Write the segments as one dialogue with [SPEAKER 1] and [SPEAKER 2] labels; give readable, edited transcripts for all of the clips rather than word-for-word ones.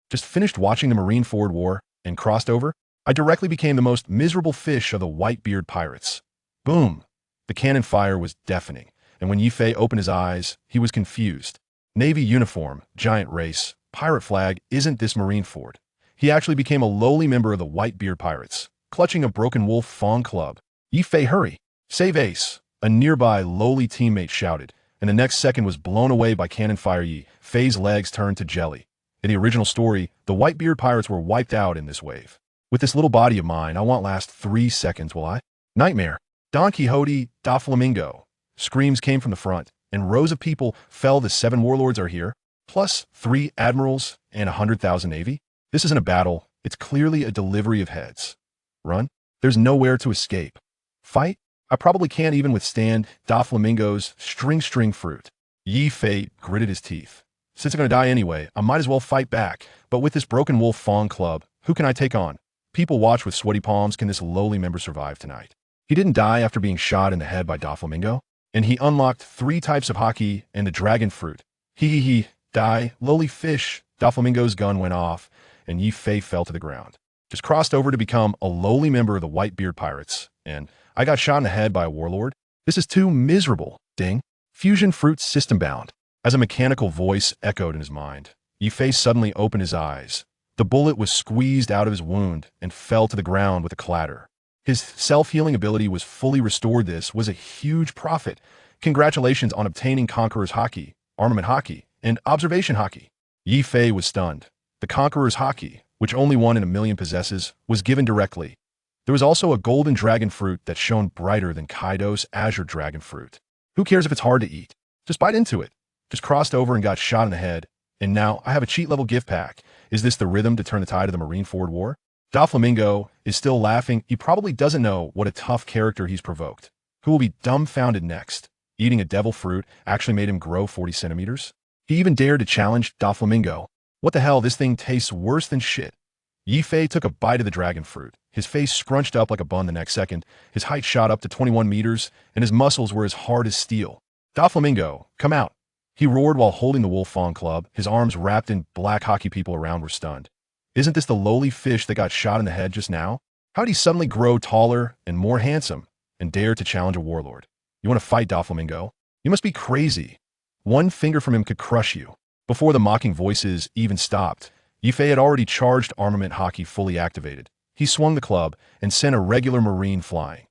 [SPEAKER 1] Just finished watching the Marineford War and crossed over. I directly became the most miserable fish of the Whitebeard pirates. Boom! The cannon fire was deafening, and when Yifei opened his eyes, he was confused. Navy uniform, giant race, pirate flag, isn't this Marineford? He actually became a lowly member of the Whitebeard pirates, clutching a broken wolf fawn club. Yifei, hurry! Save Ace! A nearby lowly teammate shouted, and the next second was blown away by cannon fire. Yifei's legs turned to jelly. In the original story, the Whitebeard pirates were wiped out in this wave. With this little body of mine, I won't last 3 seconds, will I? Nightmare! Don Quixote, Doflamingo! Screams came from the front, and rows of people fell. The 7 warlords are here, plus 3 admirals and 100,000 navy. This isn't a battle, it's clearly a delivery of heads. Run? There's nowhere to escape. Fight? I probably can't even withstand Doflamingo's string fruit. Yifei gritted his teeth. Since I'm gonna die anyway, I might as well fight back, but with this broken wolf fawn club, who can I take on? People watch with sweaty palms. Can this lowly member survive tonight? He didn't die after being shot in the head by Doflamingo, and he unlocked 3 types of Haki and the dragon fruit. Die, lowly fish. Doflamingo's gun went off, and Yifei fell to the ground. Just crossed over to become a lowly member of the Whitebeard pirates, and I got shot in the head by a warlord. This is too miserable. Ding. Fusion fruit system bound. As a mechanical voice echoed in his mind, Yifei suddenly opened his eyes. The bullet was squeezed out of his wound and fell to the ground with a clatter. His self-healing ability was fully restored. This was a huge profit. Congratulations on obtaining Conqueror's Haki, Armament Haki, and Observation Haki. Yifei was stunned. The Conqueror's Haki, which only 1 in a million possesses, was given directly. There was also a golden dragon fruit that shone brighter than Kaido's azure dragon fruit. Who cares if it's hard to eat? Just bite into it. Just crossed over and got shot in the head, and now I have a cheat-level gift pack. Is this the rhythm to turn the tide of the Marineford War? Doflamingo is still laughing. He probably doesn't know what a tough character he's provoked. Who will be dumbfounded next? Eating a devil fruit actually made him grow 40 centimeters? He even dared to challenge Doflamingo. What the hell, this thing tastes worse than shit. Yifei took a bite of the dragon fruit. His face scrunched up like a bun the next second. His height shot up to 21 meters, and his muscles were as hard as steel. Doflamingo, come out. He roared while holding the wolf fawn club, his arms wrapped in black Haki. People around were stunned. Isn't this the lowly fish that got shot in the head just now? How did he suddenly grow taller and more handsome and dare to challenge a warlord? You want to fight, Doflamingo? You must be crazy. One finger from him could crush you. Before the mocking voices even stopped, Yifei had already charged Armament Haki fully activated. He swung the club and sent a regular marine flying.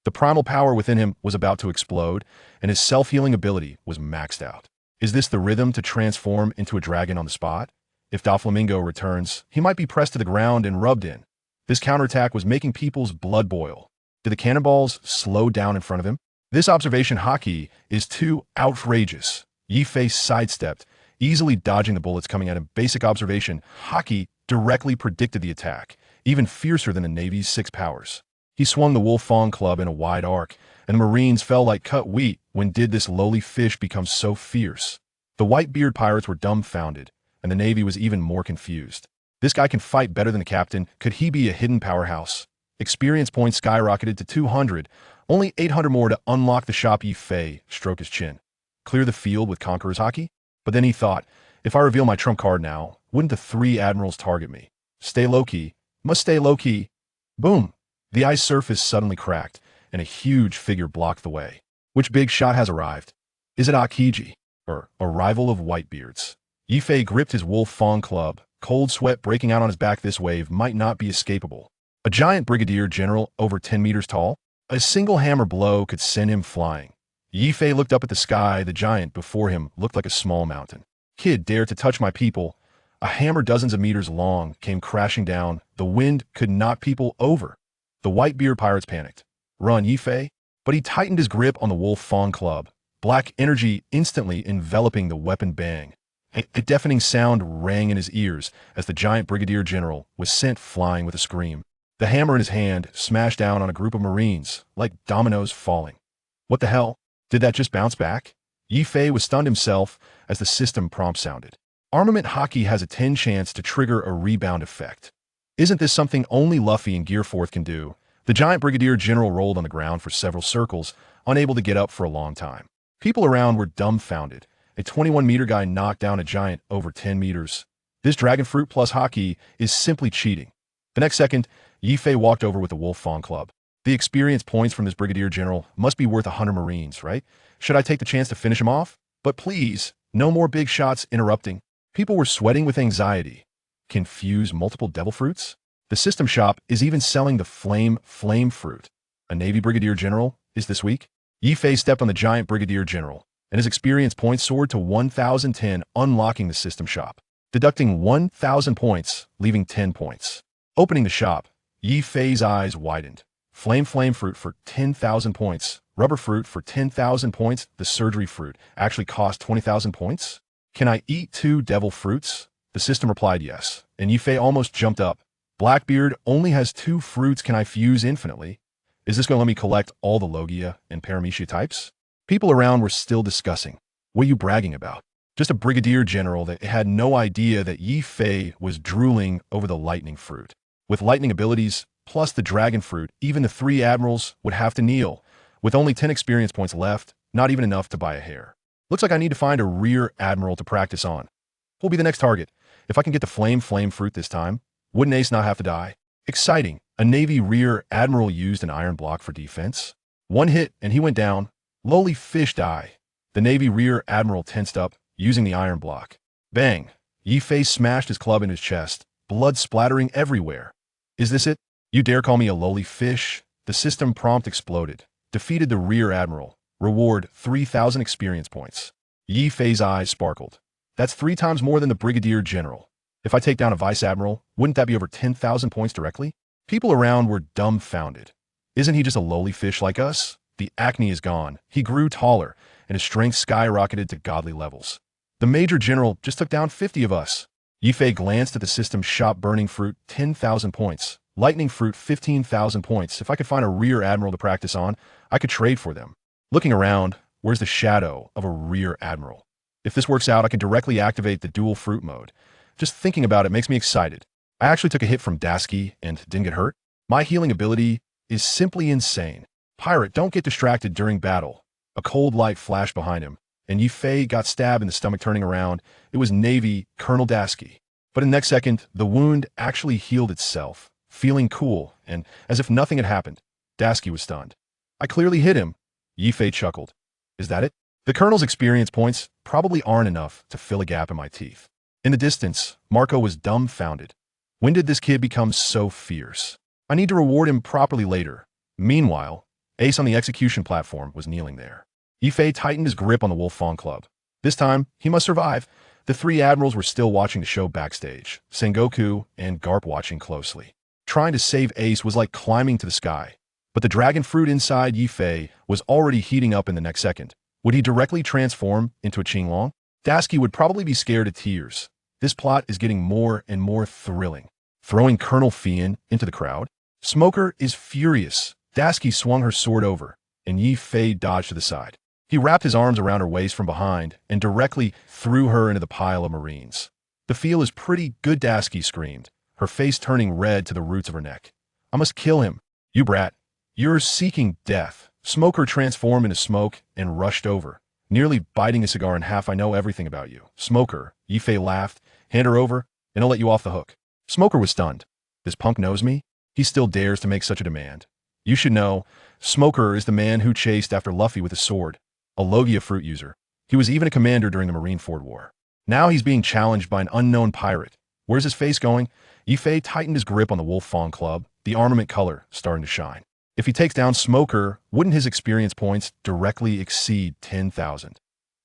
[SPEAKER 1] The primal power within him was about to explode, and his self-healing ability was maxed out. Is this the rhythm to transform into a dragon on the spot? If Doflamingo returns, he might be pressed to the ground and rubbed in. This counterattack was making people's blood boil. Did the cannonballs slow down in front of him? This observation Haki is too outrageous. Yifei sidestepped, easily dodging the bullets coming at him. Basic observation Haki directly predicted the attack, even fiercer than the Navy's 6 powers. He swung the wolf fawn club in a wide arc, and the Marines fell like cut wheat. When did this lowly fish become so fierce? The Whitebeard pirates were dumbfounded, and the Navy was even more confused. This guy can fight better than the captain. Could he be a hidden powerhouse? Experience points skyrocketed to 200, only 800 more to unlock the shop. Yifei stroked his chin. Clear the field with Conqueror's Haki? But then he thought, if I reveal my trump card now, wouldn't the 3 admirals target me? Stay low-key. Must stay low-key. Boom! The ice surface suddenly cracked, and a huge figure blocked the way. Which big shot has arrived? Is it Akiji, or a rival of Whitebeard's? Yifei gripped his wolf fawn club, cold sweat breaking out on his back. This wave might not be escapable. A giant brigadier general over 10 meters tall? A single hammer blow could send him flying. Yifei looked up at the sky. The giant before him looked like a small mountain. Kid dared to touch my people. A hammer dozens of meters long came crashing down. The wind could knock people over. The Whitebeard pirates panicked. Run, Yifei! But he tightened his grip on the wolf fawn club. Black energy instantly enveloping the weapon. Bang! A deafening sound rang in his ears as the giant brigadier general was sent flying with a scream. The hammer in his hand smashed down on a group of Marines, like dominoes falling. What the hell? Did that just bounce back? Yifei was stunned himself as the system prompt sounded. Armament Haki has a 10 chance to trigger a rebound effect. Isn't this something only Luffy and Gearforth can do? The giant brigadier general rolled on the ground for several circles, unable to get up for a long time. People around were dumbfounded. A 21-meter guy knocked down a giant over 10 meters. This dragon fruit plus Haki is simply cheating. The next second, Yifei walked over with the Wolf Fawn Club. The experience points from this Brigadier General must be worth 100 Marines, right? Should I take the chance to finish him off? But please, no more big shots interrupting. People were sweating with anxiety. Confuse multiple devil fruits? The system shop is even selling the flame fruit. A Navy Brigadier General is this week? Yifei stepped on the giant Brigadier General, and his experience points soared to 1,010, unlocking the system shop. Deducting 1,000 points, leaving 10 points. Opening the shop, Yifei's eyes widened. Flame fruit for 10,000 points. Rubber fruit for 10,000 points. The surgery fruit actually cost 20,000 points? Can I eat 2 devil fruits? The system replied yes, and Yifei almost jumped up. Blackbeard only has 2 fruits. Can I fuse infinitely? Is this going to let me collect all the Logia and Paramecia types? People around were still discussing. What are you bragging about? Just a Brigadier General that had no idea that Yifei was drooling over the lightning fruit. With lightning abilities, plus the dragon fruit, even the 3 admirals would have to kneel. With only 10 experience points left, not even enough to buy a hair. Looks like I need to find a rear admiral to practice on. Who'll be the next target? If I can get the flame fruit this time, wouldn't Ace not have to die? Exciting. A Navy rear admiral used an iron block for defense. 1 hit and he went down. Lowly fish die. The Navy rear admiral tensed up, using the iron block. Bang. Yifei smashed his club in his chest, blood splattering everywhere. Is this it? You dare call me a lowly fish? The system prompt exploded. Defeated the rear admiral. Reward 3,000 experience points. Yifei's eyes sparkled. That's 3 times more than the Brigadier General. If I take down a vice admiral, wouldn't that be over 10,000 points directly? People around were dumbfounded. Isn't he just a lowly fish like us? The acne is gone. He grew taller, and his strength skyrocketed to godly levels. The Major General just took down 50 of us. Yifei glanced at the system shop. Burning fruit, 10,000 points. Lightning fruit, 15,000 points. If I could find a rear admiral to practice on, I could trade for them. Looking around, where's the shadow of a rear admiral? If this works out, I can directly activate the dual fruit mode. Just thinking about it makes me excited. I actually took a hit from Dasky and didn't get hurt. My healing ability is simply insane. Pirate, don't get distracted during battle. A cold light flashed behind him, and Yifei got stabbed in the stomach. Turning around, it was Navy Colonel Dasky. But in the next second, the wound actually healed itself. Feeling cool, and as if nothing had happened, Dasky was stunned. I clearly hit him. Yifei chuckled. Is that it? The Colonel's experience points probably aren't enough to fill a gap in my teeth. In the distance, Marco was dumbfounded. When did this kid become so fierce? I need to reward him properly later. Meanwhile, Ace on the execution platform was kneeling there. Yifei tightened his grip on the Wolf Fawn Club. This time, he must survive. The 3 admirals were still watching the show backstage, Sengoku and Garp watching closely. Trying to save Ace was like climbing to the sky. But the dragon fruit inside Yifei was already heating up in the next second. Would he directly transform into a Qinglong? Dasky would probably be scared to tears. This plot is getting more and more thrilling. Throwing Colonel Fian into the crowd. Smoker is furious. Dasky swung her sword over, and Yifei dodged to the side. He wrapped his arms around her waist from behind and directly threw her into the pile of Marines. The feel is pretty good, Dasky screamed, her face turning red to the roots of her neck. I must kill him. You brat. You're seeking death. Smoker transformed into smoke and rushed over, nearly biting a cigar in half. I know everything about you. Smoker. Yifei laughed. Hand her over, and I'll let you off the hook. Smoker was stunned. This punk knows me? He still dares to make such a demand. You should know, Smoker is the man who chased after Luffy with a sword, a Logia fruit user. He was even a commander during the Marineford War. Now he's being challenged by an unknown pirate. Where's his face going? Yifei tightened his grip on the Wolf Fawn Club, the armament color starting to shine. If he takes down Smoker, wouldn't his experience points directly exceed 10,000?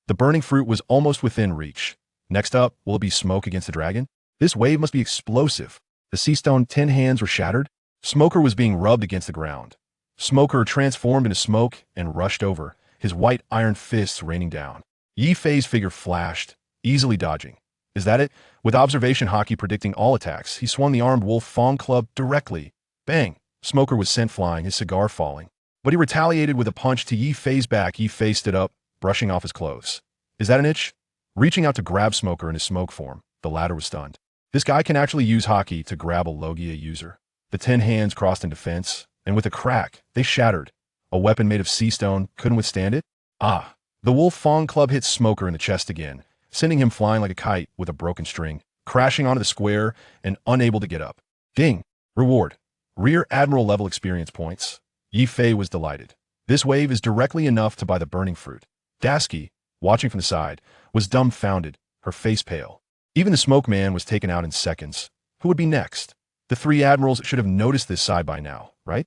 [SPEAKER 1] The burning fruit was almost within reach. Next up, will it be smoke against the dragon? This wave must be explosive. The sea stone 10 hands were shattered. Smoker was being rubbed against the ground. Smoker transformed into smoke and rushed over, his white iron fists raining down. Yifei's figure flashed, easily dodging. Is that it? With observation Haki predicting all attacks, he swung the armed Wolf Fawn Club directly. Bang! Smoker was sent flying, his cigar falling. But he retaliated with a punch to Yifei's back. Yifei stood up, brushing off his clothes. Is that an itch? Reaching out to grab Smoker in his smoke form, the latter was stunned. This guy can actually use Haki to grab a Logia user. The 10 hands crossed in defense, and with a crack, they shattered. A weapon made of sea stone couldn't withstand it? The Wolf Fawn Club hit Smoker in the chest again, sending him flying like a kite with a broken string. crashing onto the square and unable to get up. Ding! Reward. Rear Admiral level experience points. Yi Fei was delighted. This wave is directly enough to buy the burning fruit. Dasky, watching from the side, was dumbfounded, her face pale. Even the smoke man was taken out in seconds. Who would be next? The three admirals should have noticed this side by now, right?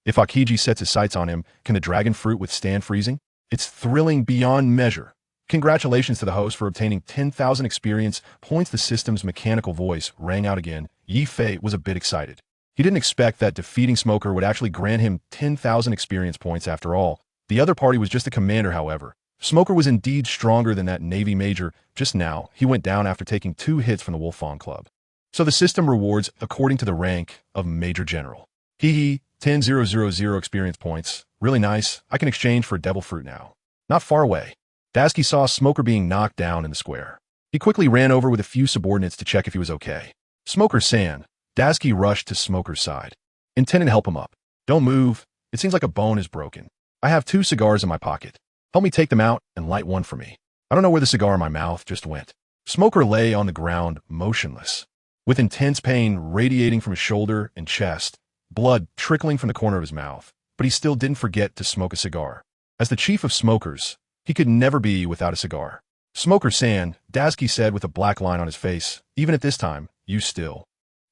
[SPEAKER 1] If Akiji sets his sights on him, can the dragon fruit withstand freezing? It's thrilling beyond measure. Congratulations to the host for obtaining 10,000 experience points. The system's mechanical voice rang out again. Yi Fei was a bit excited. He didn't expect that defeating Smoker would actually grant him 10,000 experience points after all. The other party was just a commander, however. Smoker was indeed stronger than that Navy major. Just now, he went down after taking 2 hits from the Wolfong Club. So the system rewards according to the rank of Major General. Hee 10,000 experience points. Really nice. I can exchange for Devil Fruit now. Not far away. Dasky saw Smoker being knocked down in the square. He quickly ran over with a few subordinates to check if he was okay. Smoker-san. Dasky rushed to Smoker's side, intending to help him up. Don't move. It seems like a bone is broken. I have 2 cigars in my pocket. Help me take them out and light one for me. I don't know where the cigar in my mouth just went. Smoker lay on the ground, motionless, with intense pain radiating from his shoulder and chest, blood trickling from the corner of his mouth. But he still didn't forget to smoke a cigar. As the chief of smokers, he could never be without a cigar. Smoker-san, Dasky said with a black line on his face, even at this time, you still.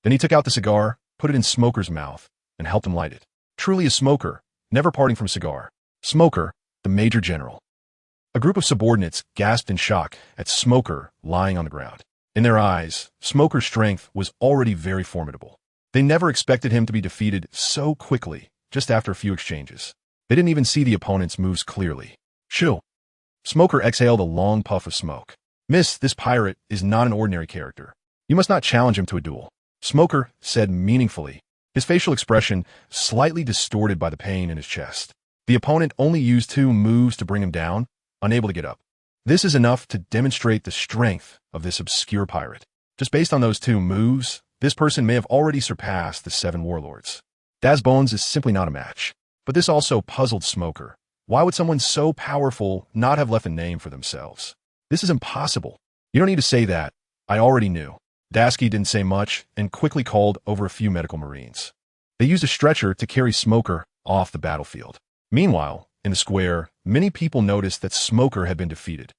[SPEAKER 1] Then he took out the cigar, put it in Smoker's mouth, and helped him light it. Truly a smoker, never parting from cigar. Smoker, the Major General. A group of subordinates gasped in shock at Smoker lying on the ground. In their eyes, Smoker's strength was already very formidable. They never expected him to be defeated so quickly, just after a few exchanges. They didn't even see the opponent's moves clearly. Shoo! Smoker exhaled a long puff of smoke. Miss, this pirate is not an ordinary character. You must not challenge him to a duel. Smoker said meaningfully, his facial expression slightly distorted by the pain in his chest. The opponent only used 2 moves to bring him down, unable to get up. This is enough to demonstrate the strength of this obscure pirate. Just based on those 2 moves, this person may have already surpassed the 7 warlords. Das Bones is simply not a match. But this also puzzled Smoker. Why would someone so powerful not have left a name for themselves? This is impossible. You don't need to say that. I already knew. Dasky didn't say much and quickly called over a few medical marines. They used a stretcher to carry Smoker off the battlefield. Meanwhile, in the square, many people noticed that Smoker had been defeated.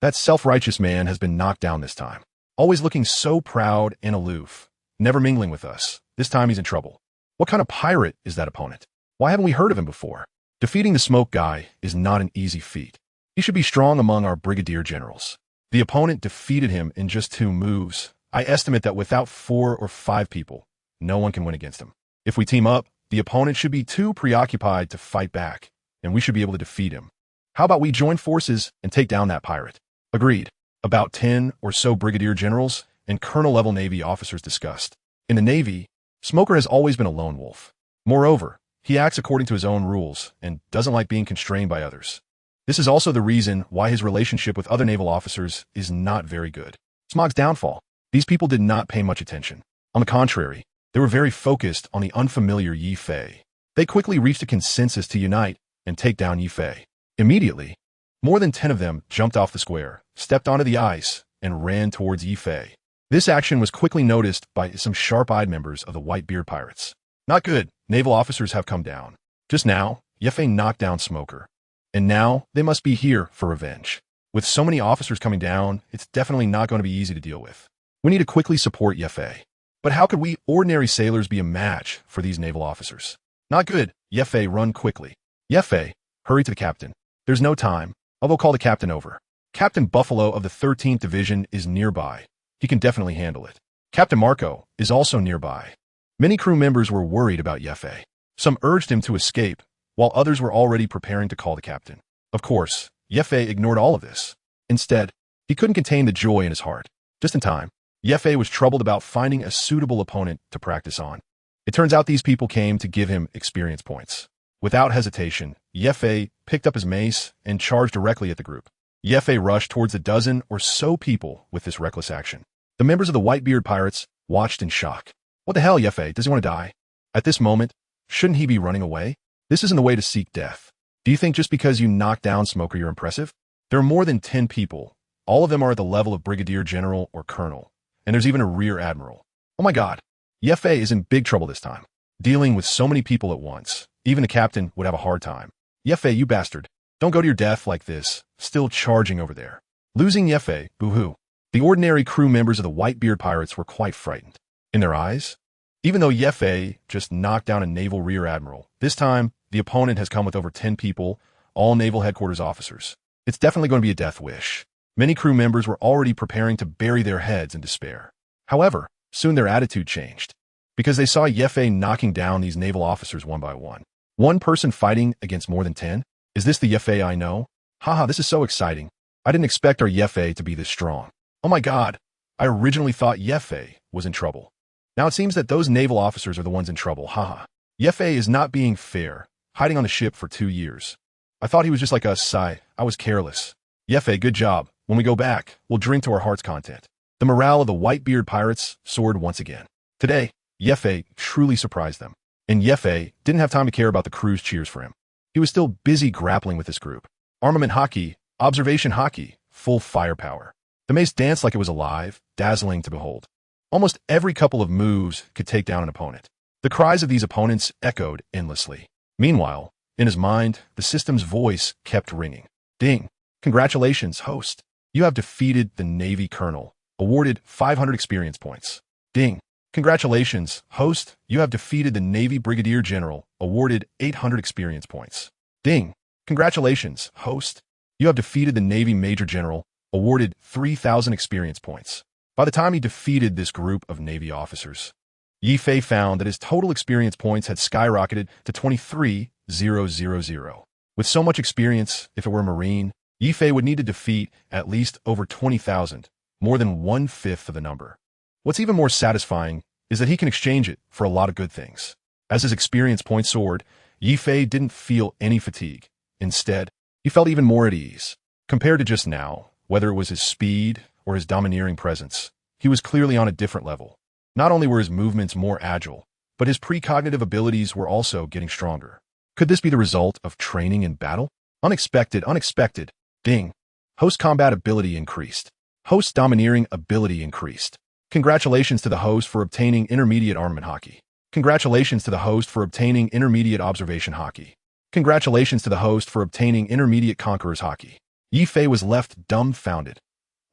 [SPEAKER 1] That self-righteous man has been knocked down this time. Always looking so proud and aloof, never mingling with us. This time he's in trouble. What kind of pirate is that opponent? Why haven't we heard of him before? Defeating the smoke guy is not an easy feat. He should be strong among our brigadier generals. The opponent defeated him in just 2 moves. I estimate that without 4 or 5 people, no one can win against him. If we team up, the opponent should be too preoccupied to fight back, and we should be able to defeat him. How about we join forces and take down that pirate? Agreed. About 10 or so brigadier generals and colonel-level Navy officers discussed. In the Navy, Smoker has always been a lone wolf. Moreover, he acts according to his own rules and doesn't like being constrained by others. This is also the reason why his relationship with other naval officers is not very good. Smog's downfall. These people did not pay much attention. On the contrary, they were very focused on the unfamiliar Yi Fei. They quickly reached a consensus to unite and take down Yi Fei. Immediately, more than 10 of them jumped off the square, stepped onto the ice, and ran towards Yi Fei. This action was quickly noticed by some sharp-eyed members of the Whitebeard pirates. Not good. Naval officers have come down. Just now, Yi Fei knocked down Smoker. And now, they must be here for revenge. With so many officers coming down, it's definitely not going to be easy to deal with. We need to quickly support Yi Fei. But how could we ordinary sailors be a match for these naval officers? Not good. Yi Fei, run quickly. Yi Fei, hurry to the captain. There's no time. I'll go call the captain over. Captain Buffalo of the 13th Division is nearby. He can definitely handle it. Captain Marco is also nearby. Many crew members were worried about Yi Fei. Some urged him to escape, while others were already preparing to call the captain. Of course, Yi Fei ignored all of this. Instead, he couldn't contain the joy in his heart. Just in time, Yi Fei was troubled about finding a suitable opponent to practice on. It turns out these people came to give him experience points. Without hesitation, Yi Fei picked up his mace and charged directly at the group. Yi Fei rushed towards a dozen or so people with this reckless action. The members of the Whitebeard pirates watched in shock. What the hell, Yi Fei? Does he want to die? At this moment, shouldn't he be running away? This isn't the way to seek death. Do you think just because you knocked down Smoker you're impressive? There are more than 10 people. All of them are at the level of brigadier general or colonel. and there's even a rear admiral. Oh my god. Yefe is in big trouble this time. Dealing with so many people at once. Even the captain would have a hard time. Yefe, you bastard. Don't go to your death like this. Still charging over there. Losing Yefe, boo-hoo. The ordinary crew members of the Whitebeard pirates were quite frightened. In their eyes, even though Yefe just knocked down a naval rear admiral, this time the opponent has come with over 10 people, all naval headquarters officers. It's definitely going to be a death wish. Many crew members were already preparing to bury their heads in despair. However, soon their attitude changed, because they saw Yefe knocking down these naval officers one by one. One person fighting against more than 10? Is this the Yefe I know? Haha, this is so exciting. I didn't expect our Yefe to be this strong. Oh my god, I originally thought Yefe was in trouble. Now it seems that those naval officers are the ones in trouble, haha. Yefe is not being fair, hiding on the ship for 2 years. I thought he was just like us, sigh. I was careless. Yefe, good job. When we go back, we'll drink to our heart's content. The morale of the Whitebeard pirates soared once again. Today, Yefe truly surprised them. And Yefe didn't have time to care about the crew's cheers for him. He was still busy grappling with this group. Armament Haki, observation Haki, full firepower. The mace danced like it was alive, dazzling to behold. Almost every couple of moves could take down an opponent. The cries of these opponents echoed endlessly. Meanwhile, in his mind, the system's voice kept ringing. Ding! Congratulations, host. You have defeated the Navy Colonel. Awarded 500 experience points. Ding! Congratulations, host. You have defeated the Navy Brigadier General. Awarded 800 experience points. Ding! Congratulations, host. You have defeated the Navy Major General. Awarded 3,000 experience points. By the time he defeated this group of Navy officers, Yefe found that his total experience points had skyrocketed to 23,000. With so much experience, if it were a Marine, Yefe would need to defeat at least over 20,000, more than 1/5 of the number. What's even more satisfying is that he can exchange it for a lot of good things. As his experience points soared, Yefe didn't feel any fatigue. Instead, he felt even more at ease. Compared to just now, whether it was his speed or his domineering presence, he was clearly on a different level. Not only were his movements more agile, but his precognitive abilities were also getting stronger. Could this be the result of training in battle? Unexpected. Ding. Host combat ability increased. Host domineering ability increased. Congratulations to the host for obtaining intermediate armament Haki. Congratulations to the host for obtaining intermediate observation Haki. Congratulations to the host for obtaining intermediate conqueror's Haki. Yefe was left dumbfounded.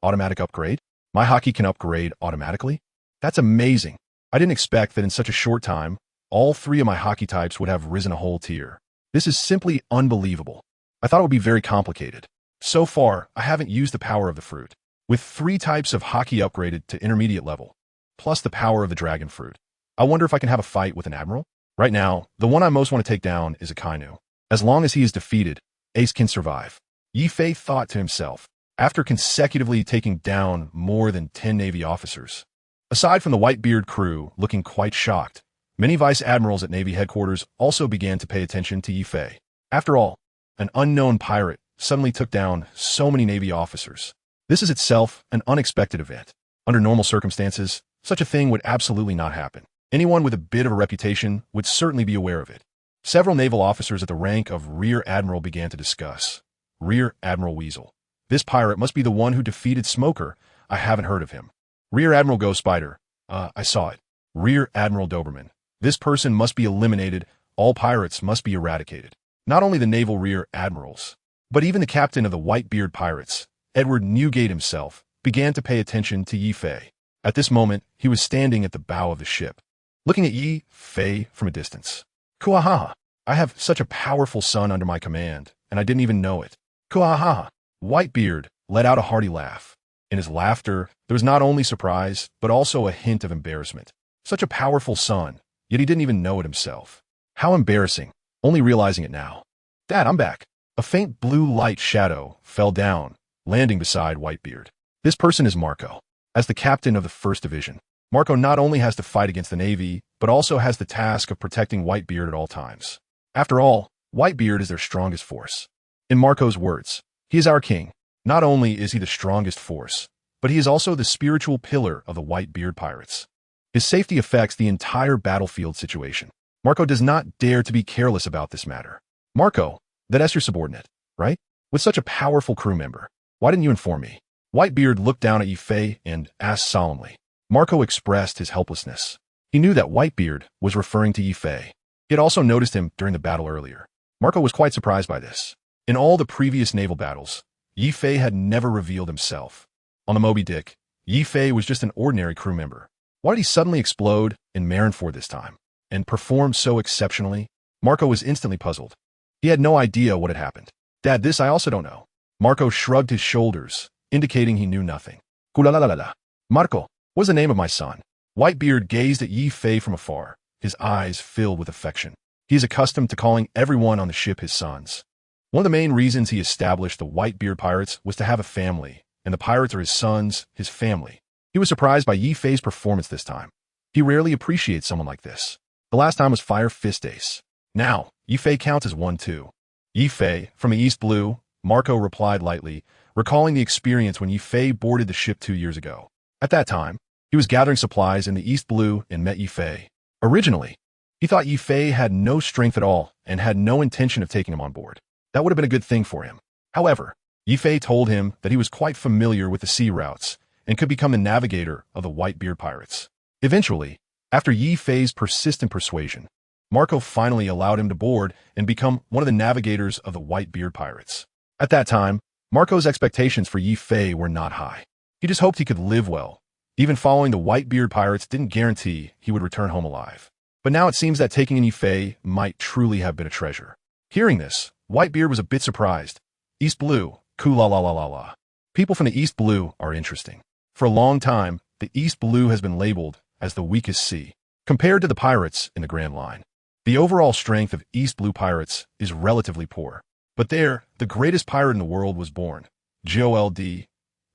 [SPEAKER 1] Automatic upgrade? My Haki can upgrade automatically? That's amazing. I didn't expect that in such a short time, all 3 of my Haki types would have risen a whole tier. This is simply unbelievable. I thought it would be very complicated. So far, I haven't used the power of the fruit. With 3 types of Haki upgraded to intermediate level, plus the power of the dragon fruit, I wonder if I can have a fight with an admiral? Right now, the one I most want to take down is a Kainu. As long as he is defeated, Ace can survive. Yefe thought to himself, after consecutively taking down more than 10 Navy officers. Aside from the Whitebeard crew looking quite shocked, many vice admirals at Navy headquarters also began to pay attention to Yefe. After all, an unknown pirate suddenly took down so many Navy officers. This is itself an unexpected event. Under normal circumstances, such a thing would absolutely not happen. Anyone with a bit of a reputation would certainly be aware of it. Several naval officers at the rank of Rear Admiral began to discuss. Rear Admiral Weasel. This pirate must be the one who defeated Smoker. I haven't heard of him. Rear Admiral Ghost Spider. I saw it. Rear Admiral Doberman. This person must be eliminated. All pirates must be eradicated. Not only the naval rear admirals, but even the captain of the Whitebeard pirates, Edward Newgate himself, began to pay attention to Yefe. At this moment, he was standing at the bow of the ship, looking at Yefe from a distance. Kuahaha! I have such a powerful son under my command, and I didn't even know it. Kuahaha! Whitebeard let out a hearty laugh. In his laughter, there was not only surprise, but also a hint of embarrassment. Such a powerful son, yet he didn't even know it himself. How embarrassing, only realizing it now. Dad, I'm back. A faint blue light shadow fell down, landing beside Whitebeard. This person is Marco. As the captain of the 1st Division, Marco not only has to fight against the Navy, but also has the task of protecting Whitebeard at all times. After all, Whitebeard is their strongest force. In Marco's words, he is our king. Not only is he the strongest force, but he is also the spiritual pillar of the Whitebeard pirates. His safety affects the entire battlefield situation. Marco does not dare to be careless about this matter. Marco, that's your subordinate, right? With such a powerful crew member, why didn't you inform me? Whitebeard looked down at Yefe and asked solemnly. Marco expressed his helplessness. He knew that Whitebeard was referring to Yifei. He had also noticed him during the battle earlier. Marco was quite surprised by this. In all the previous naval battles, Yifei had never revealed himself. On the Moby Dick, Yifei was just an ordinary crew member. Why did he suddenly explode in Marineford this time and perform so exceptionally? Marco was instantly puzzled. He had no idea what had happened. Dad, this I also don't know. Marco shrugged his shoulders, indicating he knew nothing. Kulalalala. Marco, what's the name of my son? Whitebeard gazed at Yifei from afar, his eyes filled with affection. He is accustomed to calling everyone on the ship his sons. One of the main reasons he established the Whitebeard pirates was to have a family, and the pirates are his sons, his family. He was surprised by Yifei's performance this time. He rarely appreciates someone like this. The last time was Fire Fist Ace. Now, Yifei counts as one too. Yifei, from the East Blue, Marco replied lightly, recalling the experience when Yifei boarded the ship 2 years ago. At that time, he was gathering supplies in the East Blue and met Yifei. Originally, he thought Yifei had no strength at all and had no intention of taking him on board. That would have been a good thing for him. However, Yifei told him that he was quite familiar with the sea routes and could become the navigator of the Whitebeard pirates. Eventually, after Yifei's persistent persuasion, Marco finally allowed him to board and become one of the navigators of the Whitebeard pirates. At that time, Marco's expectations for Yifei were not high. He just hoped he could live well. Even following the Whitebeard pirates didn't guarantee he would return home alive. But now it seems that taking in Yifei might truly have been a treasure. Hearing this, Whitebeard was a bit surprised. East Blue, la. People from the East Blue are interesting. For a long time, the East Blue has been labeled as the weakest sea, compared to the pirates in the Grand Line. The overall strength of East Blue pirates is relatively poor. But there, the greatest pirate in the world was born, Gold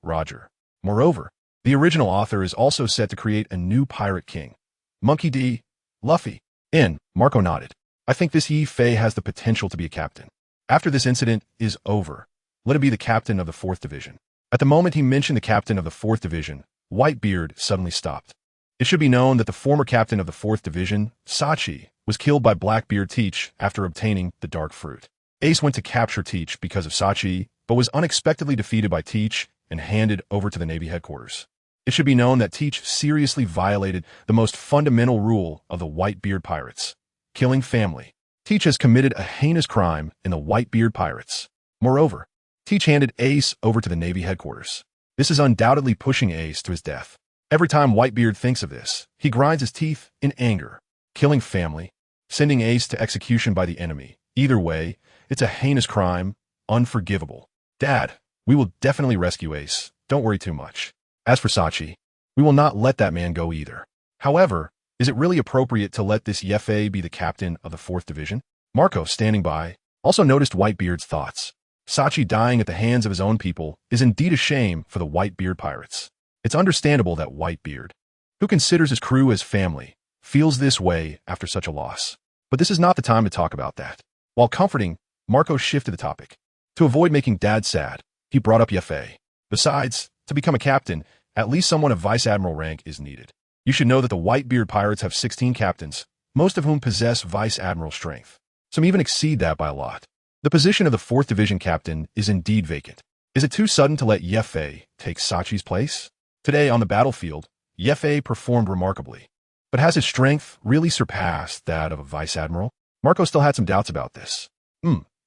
[SPEAKER 1] Roger. Moreover, the original author is also set to create a new pirate king, Monkey D. Luffy. Marco nodded. I think this Yifei has the potential to be a captain. After this incident is over, let him be the captain of the 4th Division. At the moment he mentioned the captain of the 4th Division, Whitebeard suddenly stopped. It should be known that the former captain of the 4th Division, Sachi, was killed by Blackbeard Teach after obtaining the Dark Fruit. Ace went to capture Teach because of Sachi, but was unexpectedly defeated by Teach and handed over to the Navy headquarters. It should be known that Teach seriously violated the most fundamental rule of the Whitebeard pirates, killing family. Teach has committed a heinous crime in the Whitebeard pirates. Moreover, Teach handed Ace over to the Navy headquarters. This is undoubtedly pushing Ace to his death. Every time Whitebeard thinks of this, he grinds his teeth in anger. Killing family, sending Ace to execution by the enemy. Either way, it's a heinous crime, unforgivable. Dad, we will definitely rescue Ace. Don't worry too much. As for Sachi, we will not let that man go either. However, is it really appropriate to let this Yifei be the captain of the 4th Division? Marco, standing by, also noticed Whitebeard's thoughts. Sachi dying at the hands of his own people is indeed a shame for the Whitebeard pirates. It's understandable that Whitebeard, who considers his crew as family, feels this way after such a loss. But this is not the time to talk about that. While comforting, Marco shifted the topic. To avoid making Dad sad, he brought up Yifei. Besides, to become a captain, at least someone of Vice Admiral rank is needed. You should know that the Whitebeard pirates have 16 captains, most of whom possess Vice Admiral strength. Some even exceed that by a lot. The position of the 4th Division captain is indeed vacant. Is it too sudden to let Yifei take Sachi's place? Today on the battlefield, Yifei performed remarkably. But has his strength really surpassed that of a Vice Admiral? Marco still had some doubts about this.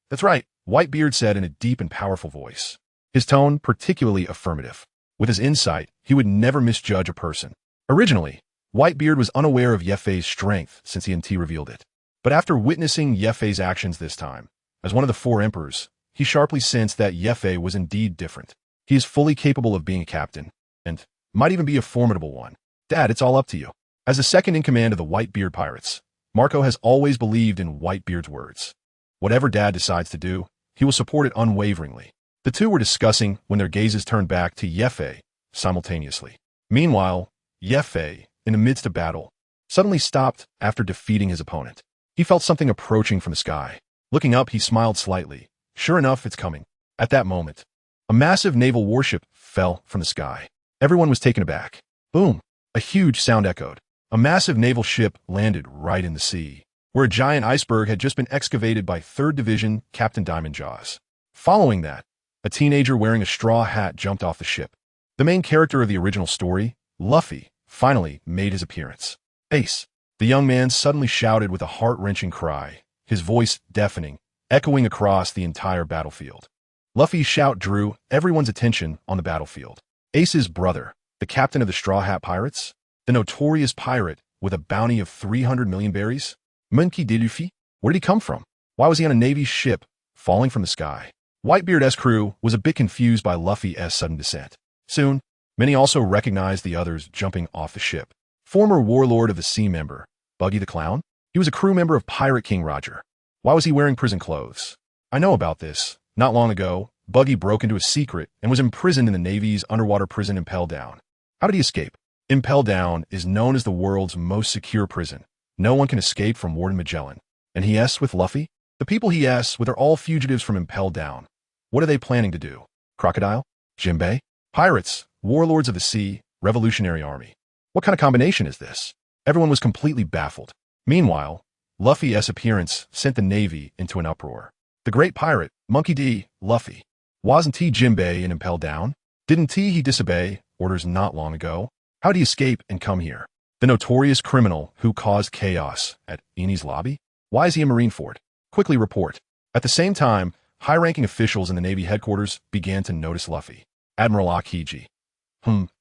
[SPEAKER 1] That's right, Whitebeard said in a deep and powerful voice. His tone particularly affirmative. With his insight, he would never misjudge a person. Originally, Whitebeard was unaware of Yifei's strength since he revealed it. But after witnessing Yifei's actions this time, as one of the 4 emperors, he sharply sensed that Yifei was indeed different. He is fully capable of being a captain, and might even be a formidable one. Dad, it's all up to you. As the second in command of the Whitebeard pirates, Marco has always believed in Whitebeard's words. Whatever Dad decides to do, he will support it unwaveringly. The two were discussing when their gazes turned back to Yifei simultaneously. Meanwhile, Yifei, in the midst of battle, suddenly stopped after defeating his opponent. He felt something approaching from the sky. Looking up, he smiled slightly. Sure enough, it's coming. At that moment, a massive naval warship fell from the sky. Everyone was taken aback. Boom! A huge sound echoed. A massive naval ship landed right in the sea, where a giant iceberg had just been excavated by 3rd Division Captain Diamond Jaws. Following that, a teenager wearing a straw hat jumped off the ship. The main character of the original story, Luffy, finally made his appearance. Ace! The young man suddenly shouted with a heart-wrenching cry, his voice deafening, echoing across the entire battlefield. Luffy's shout drew everyone's attention on the battlefield. Ace's brother, the captain of the Straw Hat Pirates, the notorious pirate with a bounty of 300 million berries? Monkey D. Luffy? Where did he come from? Why was he on a Navy's ship, falling from the sky? Whitebeard's crew was a bit confused by Luffy's sudden descent. Soon, many also recognized the others jumping off the ship. Former Warlord of the Sea member, Buggy the Clown? He was a crew member of Pirate King Roger. Why was he wearing prison clothes? I know about this. Not long ago, Buggy broke into a secret and was imprisoned in the Navy's underwater prison Impel Down. How did he escape? Impel Down is known as the world's most secure prison. No one can escape from Warden Magellan. And he S with Luffy? The people he S with are all fugitives from Impel Down. What are they planning to do? Crocodile? Jinbei? Pirates, warlords of the sea, revolutionary army. What kind of combination is this? Everyone was completely baffled. Meanwhile, Luffy's appearance sent the Navy into an uproar. The great pirate, Monkey D. Luffy. Wasn't he Jinbei in Impel Down? Didn't he disobey orders not long ago? How did he escape and come here? The notorious criminal who caused chaos at Eni's lobby? Why is he in Marineford? Quickly report. At the same time, high-ranking officials in the Navy headquarters began to notice Luffy. Admiral Akiji.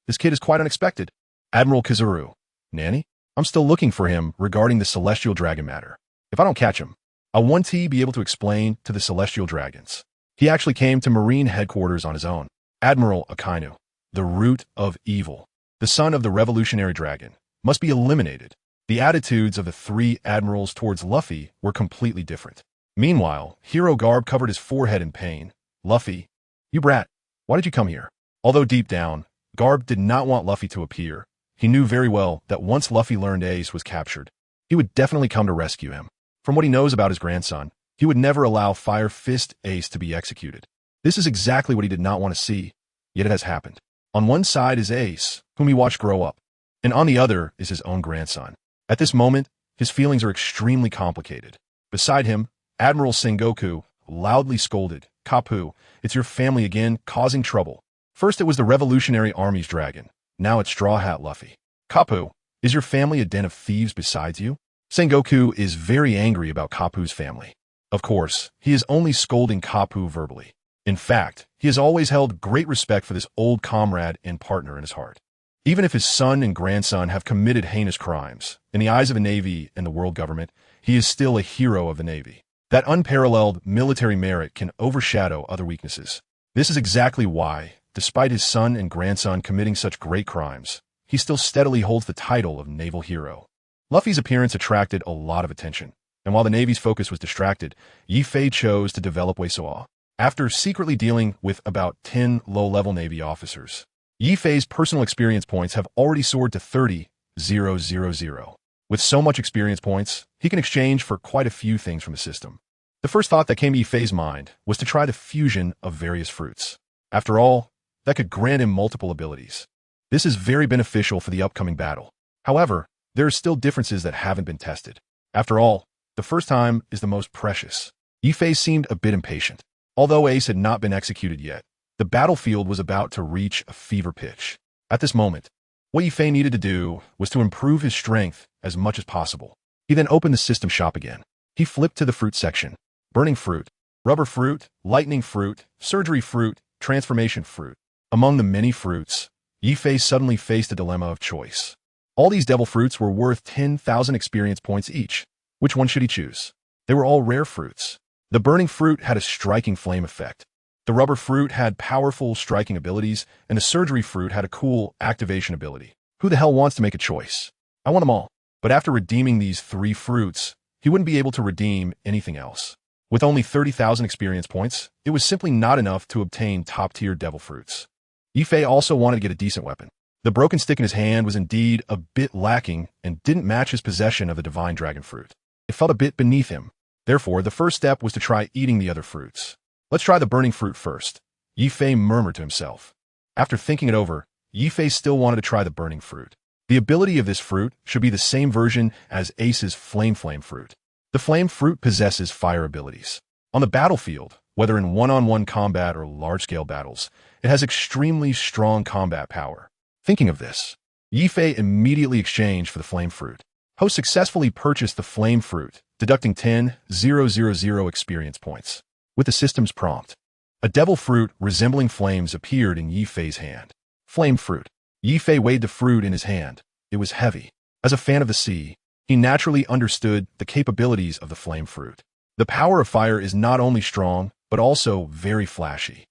[SPEAKER 1] This kid is quite unexpected. Admiral Kazuru. Nanny? I'm still looking for him regarding the Celestial Dragon matter. If I don't catch him, I want to be able to explain to the Celestial Dragons. He actually came to Marine headquarters on his own. Admiral Akainu. The root of evil. The son of the Revolutionary Dragon. Must be eliminated. The attitudes of the three admirals towards Luffy were completely different. Meanwhile, Hero Garb covered his forehead in pain. Luffy, you brat, why did you come here? Although deep down, Garb did not want Luffy to appear. He knew very well that once Luffy learned Ace was captured, he would definitely come to rescue him. From what he knows about his grandson, he would never allow Fire Fist Ace to be executed. This is exactly what he did not want to see, yet it has happened. On one side is Ace, whom he watched grow up, and on the other is his own grandson. At this moment, his feelings are extremely complicated. Beside him, Admiral Sengoku loudly scolded, Kapu, it's your family again, causing trouble. First it was the Revolutionary Army's dragon, now it's Straw Hat Luffy. Kapu, is your family a den of thieves besides you? Sengoku is very angry about Kapu's family. Of course, he is only scolding Kapu verbally. In fact, he has always held great respect for this old comrade and partner in his heart. Even if his son and grandson have committed heinous crimes, in the eyes of the Navy and the world government, he is still a hero of the Navy. That unparalleled military merit can overshadow other weaknesses. This is exactly why, despite his son and grandson committing such great crimes, he still steadily holds the title of naval hero. Luffy's appearance attracted a lot of attention, and while the Navy's focus was distracted, Yi Fei chose to develop Weisoa. After secretly dealing with about 10 low-level Navy officers, Yi Fei's personal experience points have already soared to 30,000. With so much experience points, he can exchange for quite a few things from the system. The first thought that came to Yi Fei's mind was to try the fusion of various fruits. After all, that could grant him multiple abilities. This is very beneficial for the upcoming battle. However, there are still differences that haven't been tested. After all, the first time is the most precious. Yi Fei seemed a bit impatient. Although Ace had not been executed yet, the battlefield was about to reach a fever pitch. At this moment, what Yi Fei needed to do was to improve his strength as much as possible. He then opened the system shop again. He flipped to the fruit section. Burning fruit, rubber fruit, lightning fruit, surgery fruit, transformation fruit. Among the many fruits, Yi Fei suddenly faced a dilemma of choice. All these devil fruits were worth 10,000 experience points each. Which one should he choose? They were all rare fruits. The burning fruit had a striking flame effect. The rubber fruit had powerful striking abilities, and the surgery fruit had a cool activation ability. Who the hell wants to make a choice? I want them all. But after redeeming these 3 fruits, he wouldn't be able to redeem anything else. With only 30,000 experience points, it was simply not enough to obtain top-tier devil fruits. Yi Fei also wanted to get a decent weapon. The broken stick in his hand was indeed a bit lacking and didn't match his possession of the divine dragon fruit. It felt a bit beneath him. Therefore, the first step was to try eating the other fruits. Let's try the burning fruit first, Yi Fei murmured to himself. After thinking it over, Yi Fei still wanted to try the burning fruit. The ability of this fruit should be the same version as Ace's flame fruit. The flame fruit possesses fire abilities. On the battlefield, whether in one-on-one combat or large-scale battles, it has extremely strong combat power. Thinking of this, Yifei immediately exchanged for the flame fruit. Host successfully purchased the flame fruit, deducting 10,000 experience points. With the system's prompt, a devil fruit resembling flames appeared in Yifei's hand. Flame fruit. Yifei weighed the fruit in his hand. It was heavy. As a fan of the sea, he naturally understood the capabilities of the flame fruit. The power of fire is not only strong, but also very flashy.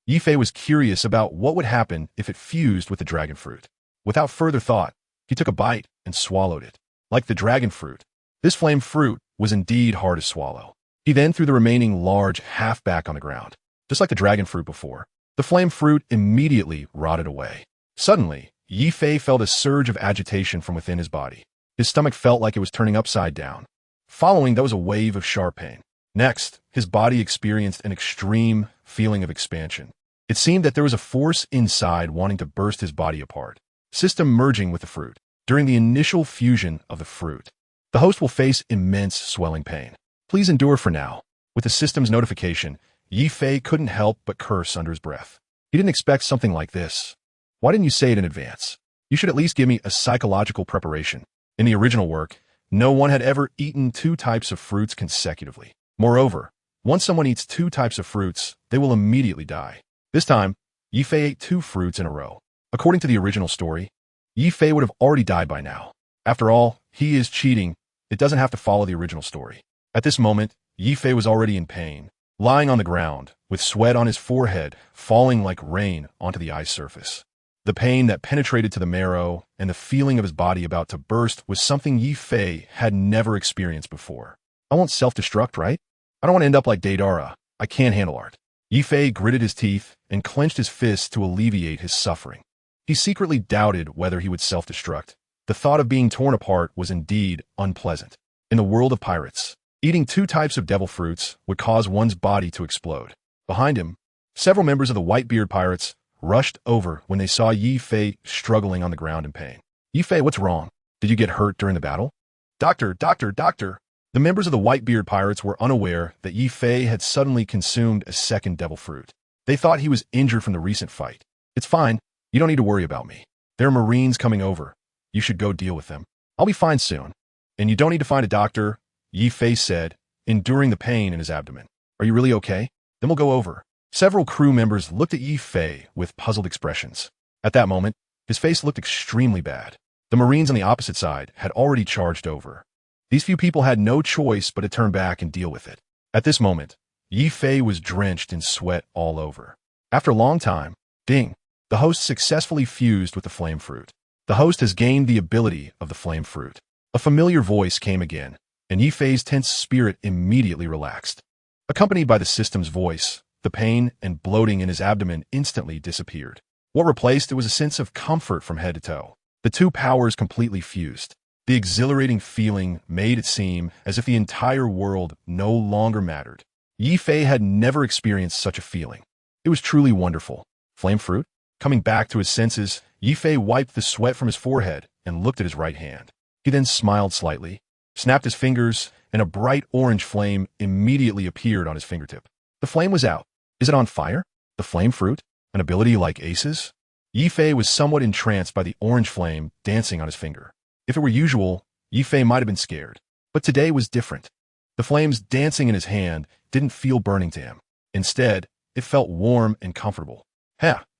[SPEAKER 1] Yifei was curious about what would happen if it fused with the dragon fruit. Without further thought, he took a bite and swallowed it. Like the dragon fruit, this flame fruit was indeed hard to swallow. He then threw the remaining large half back on the ground. Just like the dragon fruit before, the flame fruit immediately rotted away. Suddenly, Yifei felt a surge of agitation from within his body. His stomach felt like it was turning upside down. Following, there was a wave of sharp pain. Next, his body experienced an extreme feeling of expansion. It seemed that there was a force inside wanting to burst his body apart. System merging with the fruit. During the initial fusion of the fruit, the host will face immense swelling pain. Please endure for now. With the system's notification, Yifei couldn't help but curse under his breath. He didn't expect something like this. Why didn't you say it in advance? You should at least give me a psychological preparation. In the original work, no one had ever eaten 2 types of fruits consecutively. Moreover, once someone eats 2 types of fruits, they will immediately die. This time, Yifei ate 2 fruits in a row. According to the original story, Yifei would have already died by now. After all, he is cheating. It doesn't have to follow the original story. At this moment, Yifei was already in pain, lying on the ground, with sweat on his forehead, falling like rain onto the ice surface. The pain that penetrated to the marrow and the feeling of his body about to burst was something Yifei had never experienced before. I won't self-destruct, right? I don't want to end up like Deidara. I can't handle art. Yifei gritted his teeth and clenched his fists to alleviate his suffering. He secretly doubted whether he would self-destruct. The thought of being torn apart was indeed unpleasant. In the world of pirates, eating 2 types of devil fruits would cause one's body to explode. Behind him, several members of the Whitebeard pirates rushed over when they saw Yifei struggling on the ground in pain. Yifei, what's wrong? Did you get hurt during the battle? Doctor, doctor, doctor. The members of the Whitebeard pirates were unaware that Yifei had suddenly consumed a second devil fruit. They thought he was injured from the recent fight. It's fine. You don't need to worry about me. There are Marines coming over. You should go deal with them. I'll be fine soon. And you don't need to find a doctor, Yifei said, enduring the pain in his abdomen. Are you really okay? Then we'll go over. Several crew members looked at Yifei with puzzled expressions. At that moment, his face looked extremely bad. The Marines on the opposite side had already charged over. These few people had no choice but to turn back and deal with it. At this moment, Yifei was drenched in sweat all over. After a long time, ding, the host successfully fused with the flame fruit. The host has gained the ability of the flame fruit. A familiar voice came again, and Yifei's tense spirit immediately relaxed. Accompanied by the system's voice, the pain and bloating in his abdomen instantly disappeared. What replaced it was a sense of comfort from head to toe. The 2 powers completely fused. The exhilarating feeling made it seem as if the entire world no longer mattered. Yifei had never experienced such a feeling. It was truly wonderful. Flame fruit? Coming back to his senses, Yifei wiped the sweat from his forehead and looked at his right hand. He then smiled slightly, snapped his fingers, and a bright orange flame immediately appeared on his fingertip. The flame was out. Is it on fire? The flame fruit? An ability like Ace's? Yifei was somewhat entranced by the orange flame dancing on his finger. If it were usual, Yifei might have been scared. But today was different. The flames dancing in his hand didn't feel burning to him. Instead, it felt warm and comfortable.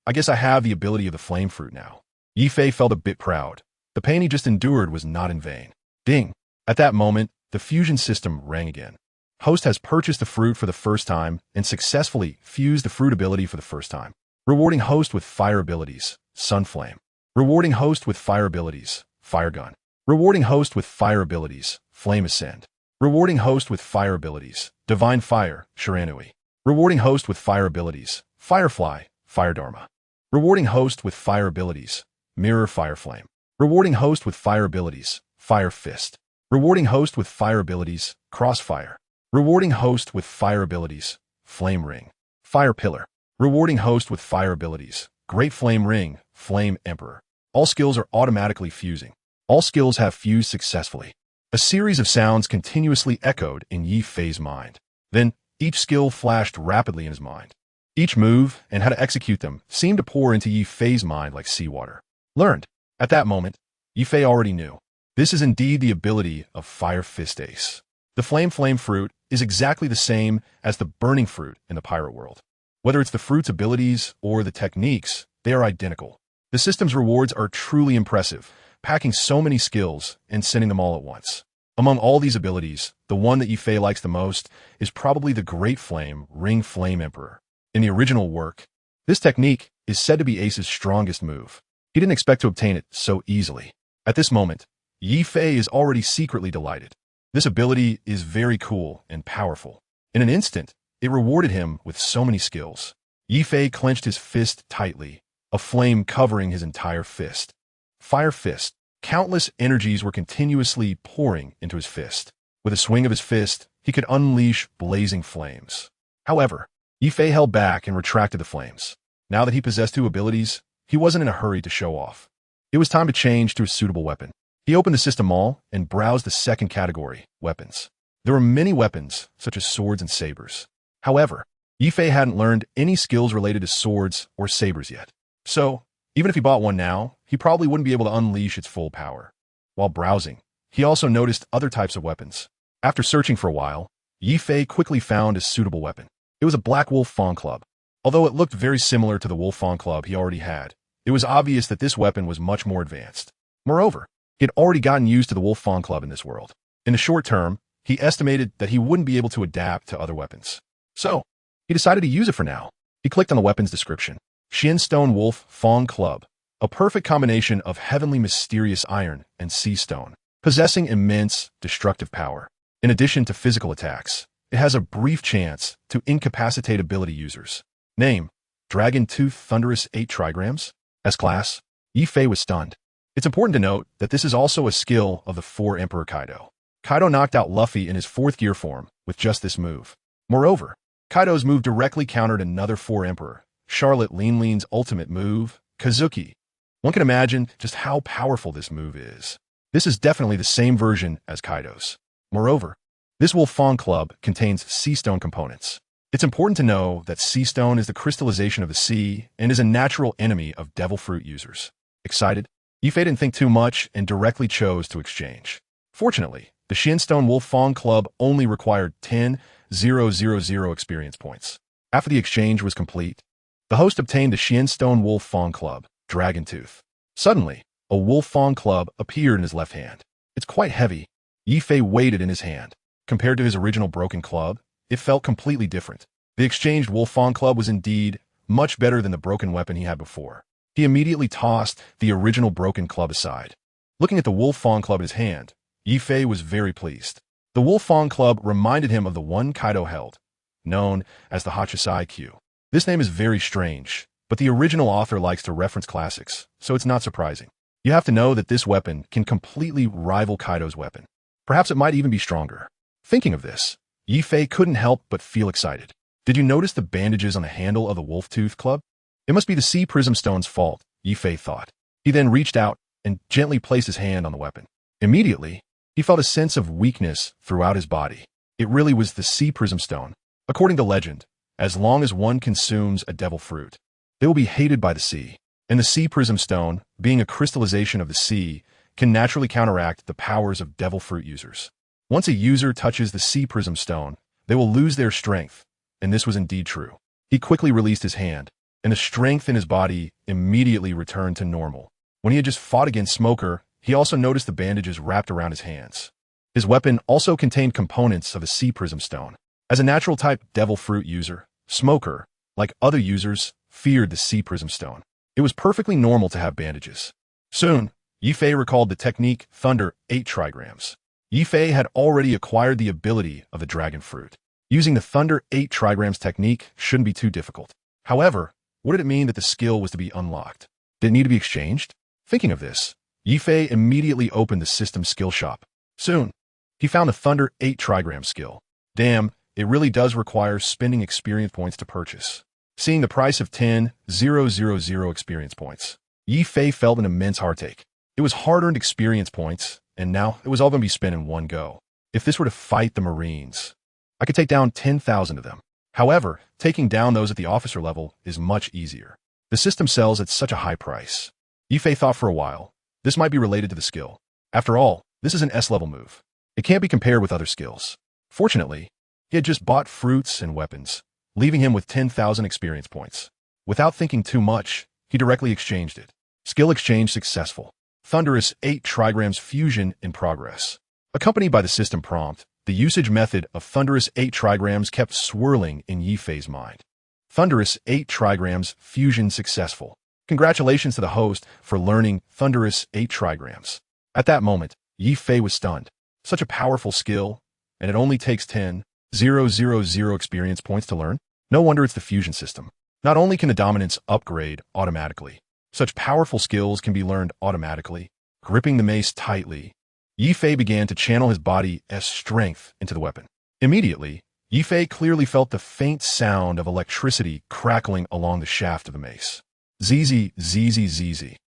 [SPEAKER 1] I guess I have the ability of the flame fruit now. Yifei felt a bit proud. The pain he just endured was not in vain. Ding! At that moment, the fusion system rang again. Host has purchased the fruit for the first time and successfully fused the fruit ability for the first time. Rewarding host with fire abilities, Sunflame. Rewarding host with fire abilities, Fire Gun. Rewarding host with fire abilities, Flame Ascend. Rewarding host with fire abilities, Divine Fire, Shiranui. Rewarding host with fire abilities, Firefly, Fire Dharma. Rewarding host with fire abilities, Mirror Fire Flame. Rewarding host with fire abilities, Fire Fist. Rewarding host with fire abilities, Crossfire. Rewarding host with fire abilities, Flame Ring. Fire Pillar. Rewarding host with fire abilities, Great Flame Ring, Flame Emperor. All skills are automatically fusing. All skills have fused successfully. A series of sounds continuously echoed in Yifei's mind. Then, each skill flashed rapidly in his mind. Each move and how to execute them seemed to pour into Yifei's mind like seawater. Learned. At that moment, Yifei already knew. This is indeed the ability of Fire Fist Ace. The Flame fruit is exactly the same as the Burning fruit in the pirate world. Whether it's the fruit's abilities or the techniques, they are identical. The system's rewards are truly impressive, packing so many skills and sending them all at once. Among all these abilities, the one that Yifei likes the most is probably the Great Flame Ring Flame Emperor. In the original work, this technique is said to be Ace's strongest move. He didn't expect to obtain it so easily. At this moment, Yifei is already secretly delighted. This ability is very cool and powerful. In an instant, it rewarded him with so many skills. Yifei clenched his fist tightly, a flame covering his entire fist. Fire Fist. Countless energies were continuously pouring into his fist. With a swing of his fist, he could unleash blazing flames. However, Yifei held back and retracted the flames. Now that he possessed two abilities, he wasn't in a hurry to show off. It was time to change to a suitable weapon. He opened the system all and browsed the second category, weapons. There were many weapons, such as swords and sabers. However, Yifei hadn't learned any skills related to swords or sabers yet. So, even if he bought one now, he probably wouldn't be able to unleash its full power. While browsing, he also noticed other types of weapons. After searching for a while, Yifei quickly found a suitable weapon. It was a Black Wolf Fawn Club. Although it looked very similar to the Wolf Fawn Club he already had, it was obvious that this weapon was much more advanced. Moreover, he had already gotten used to the Wolf Fawn Club in this world. In the short term, he estimated that he wouldn't be able to adapt to other weapons. So, he decided to use it for now. He clicked on the weapon's description. Shinstone Wolf Fawn Club, a perfect combination of heavenly mysterious iron and sea stone, possessing immense destructive power. In addition to physical attacks, it has a brief chance to incapacitate ability users. Name: Dragon Tooth Thunderous 8 Trigrams. S-Class. Yifei was stunned. It's important to note that this is also a skill of the 4 Emperor Kaido. Kaido knocked out Luffy in his 4th gear form with just this move. Moreover, Kaido's move directly countered another 4 Emperor, Charlotte Lean's ultimate move, Kazuki. One can imagine just how powerful this move is. This is definitely the same version as Kaido's. Moreover, this Wolf Fawn Club contains sea stone components. It's important to know that sea stone is the crystallization of the sea and is a natural enemy of devil fruit users. Excited? Yifei didn't think too much and directly chose to exchange. Fortunately, the Shinstone Wolf Fawn Club only required 10,000 experience points. After the exchange was complete, the host obtained the Shinstone Wolf Fawn Club, Dragon Tooth. Suddenly, a Wolf Fawn Club appeared in his left hand. It's quite heavy. Yifei weighed it in his hand. Compared to his original broken club, it felt completely different. The exchanged Wolf Fawn Club was indeed much better than the broken weapon he had before. He immediately tossed the original broken club aside. Looking at the Wolf Fawn Club in his hand, Yifei was very pleased. The Wolf Fawn Club reminded him of the one Kaido held, known as the Hachasai Q. This name is very strange, but the original author likes to reference classics, so it's not surprising. You have to know that this weapon can completely rival Kaido's weapon. Perhaps it might even be stronger. Thinking of this, Yifei couldn't help but feel excited. Did you notice the bandages on the handle of the Wolf Tooth Club? It must be the Sea Prism Stone's fault, Yifei thought. He then reached out and gently placed his hand on the weapon. Immediately, he felt a sense of weakness throughout his body. It really was the Sea Prism Stone. According to legend, as long as one consumes a devil fruit, they will be hated by the sea. And the Sea Prism Stone, being a crystallization of the sea, can naturally counteract the powers of devil fruit users. Once a user touches the Sea Prism Stone, they will lose their strength, and this was indeed true. He quickly released his hand, and the strength in his body immediately returned to normal. When he had just fought against Smoker, he also noticed the bandages wrapped around his hands. His weapon also contained components of a Sea Prism Stone. As a natural-type devil fruit user, Smoker, like other users, feared the Sea Prism Stone. It was perfectly normal to have bandages. Soon, Yifei recalled the technique Thunder 8 Trigrams. Yifei had already acquired the ability of the dragon fruit. Using the Thunder 8 Trigrams technique shouldn't be too difficult. However, what did it mean that the skill was to be unlocked? Did it need to be exchanged? Thinking of this, Yifei immediately opened the system skill shop. Soon, he found the Thunder 8 Trigram skill. Damn, it really does require spending experience points to purchase. Seeing the price of 10,000 experience points, Yifei felt an immense heartache. It was hard-earned experience points, and now it was all going to be spent in one go. If this were to fight the Marines, I could take down 10,000 of them. However, taking down those at the officer level is much easier. The system sells at such a high price. Yifei thought for a while, This might be related to the skill. After all, this is an S-level move. It can't be compared with other skills. Fortunately, he had just bought fruits and weapons, leaving him with 10,000 experience points. Without thinking too much, he directly exchanged it. Skill exchange successful. Thunderous 8 trigrams fusion in progress. Accompanied by the system prompt, the usage method of Thunderous 8 trigrams kept swirling in Yifei's mind. Thunderous 8 trigrams fusion successful. Congratulations to the host for learning Thunderous 8 trigrams. At that moment, Yifei was stunned. Such a powerful skill, and it only takes 10,000 experience points to learn? No wonder it's the fusion system. Not only can the dominance upgrade automatically, such powerful skills can be learned automatically. Gripping the mace tightly, Yifei began to channel his body's strength into the weapon. Immediately, Yifei clearly felt the faint sound of electricity crackling along the shaft of the mace. ZZ.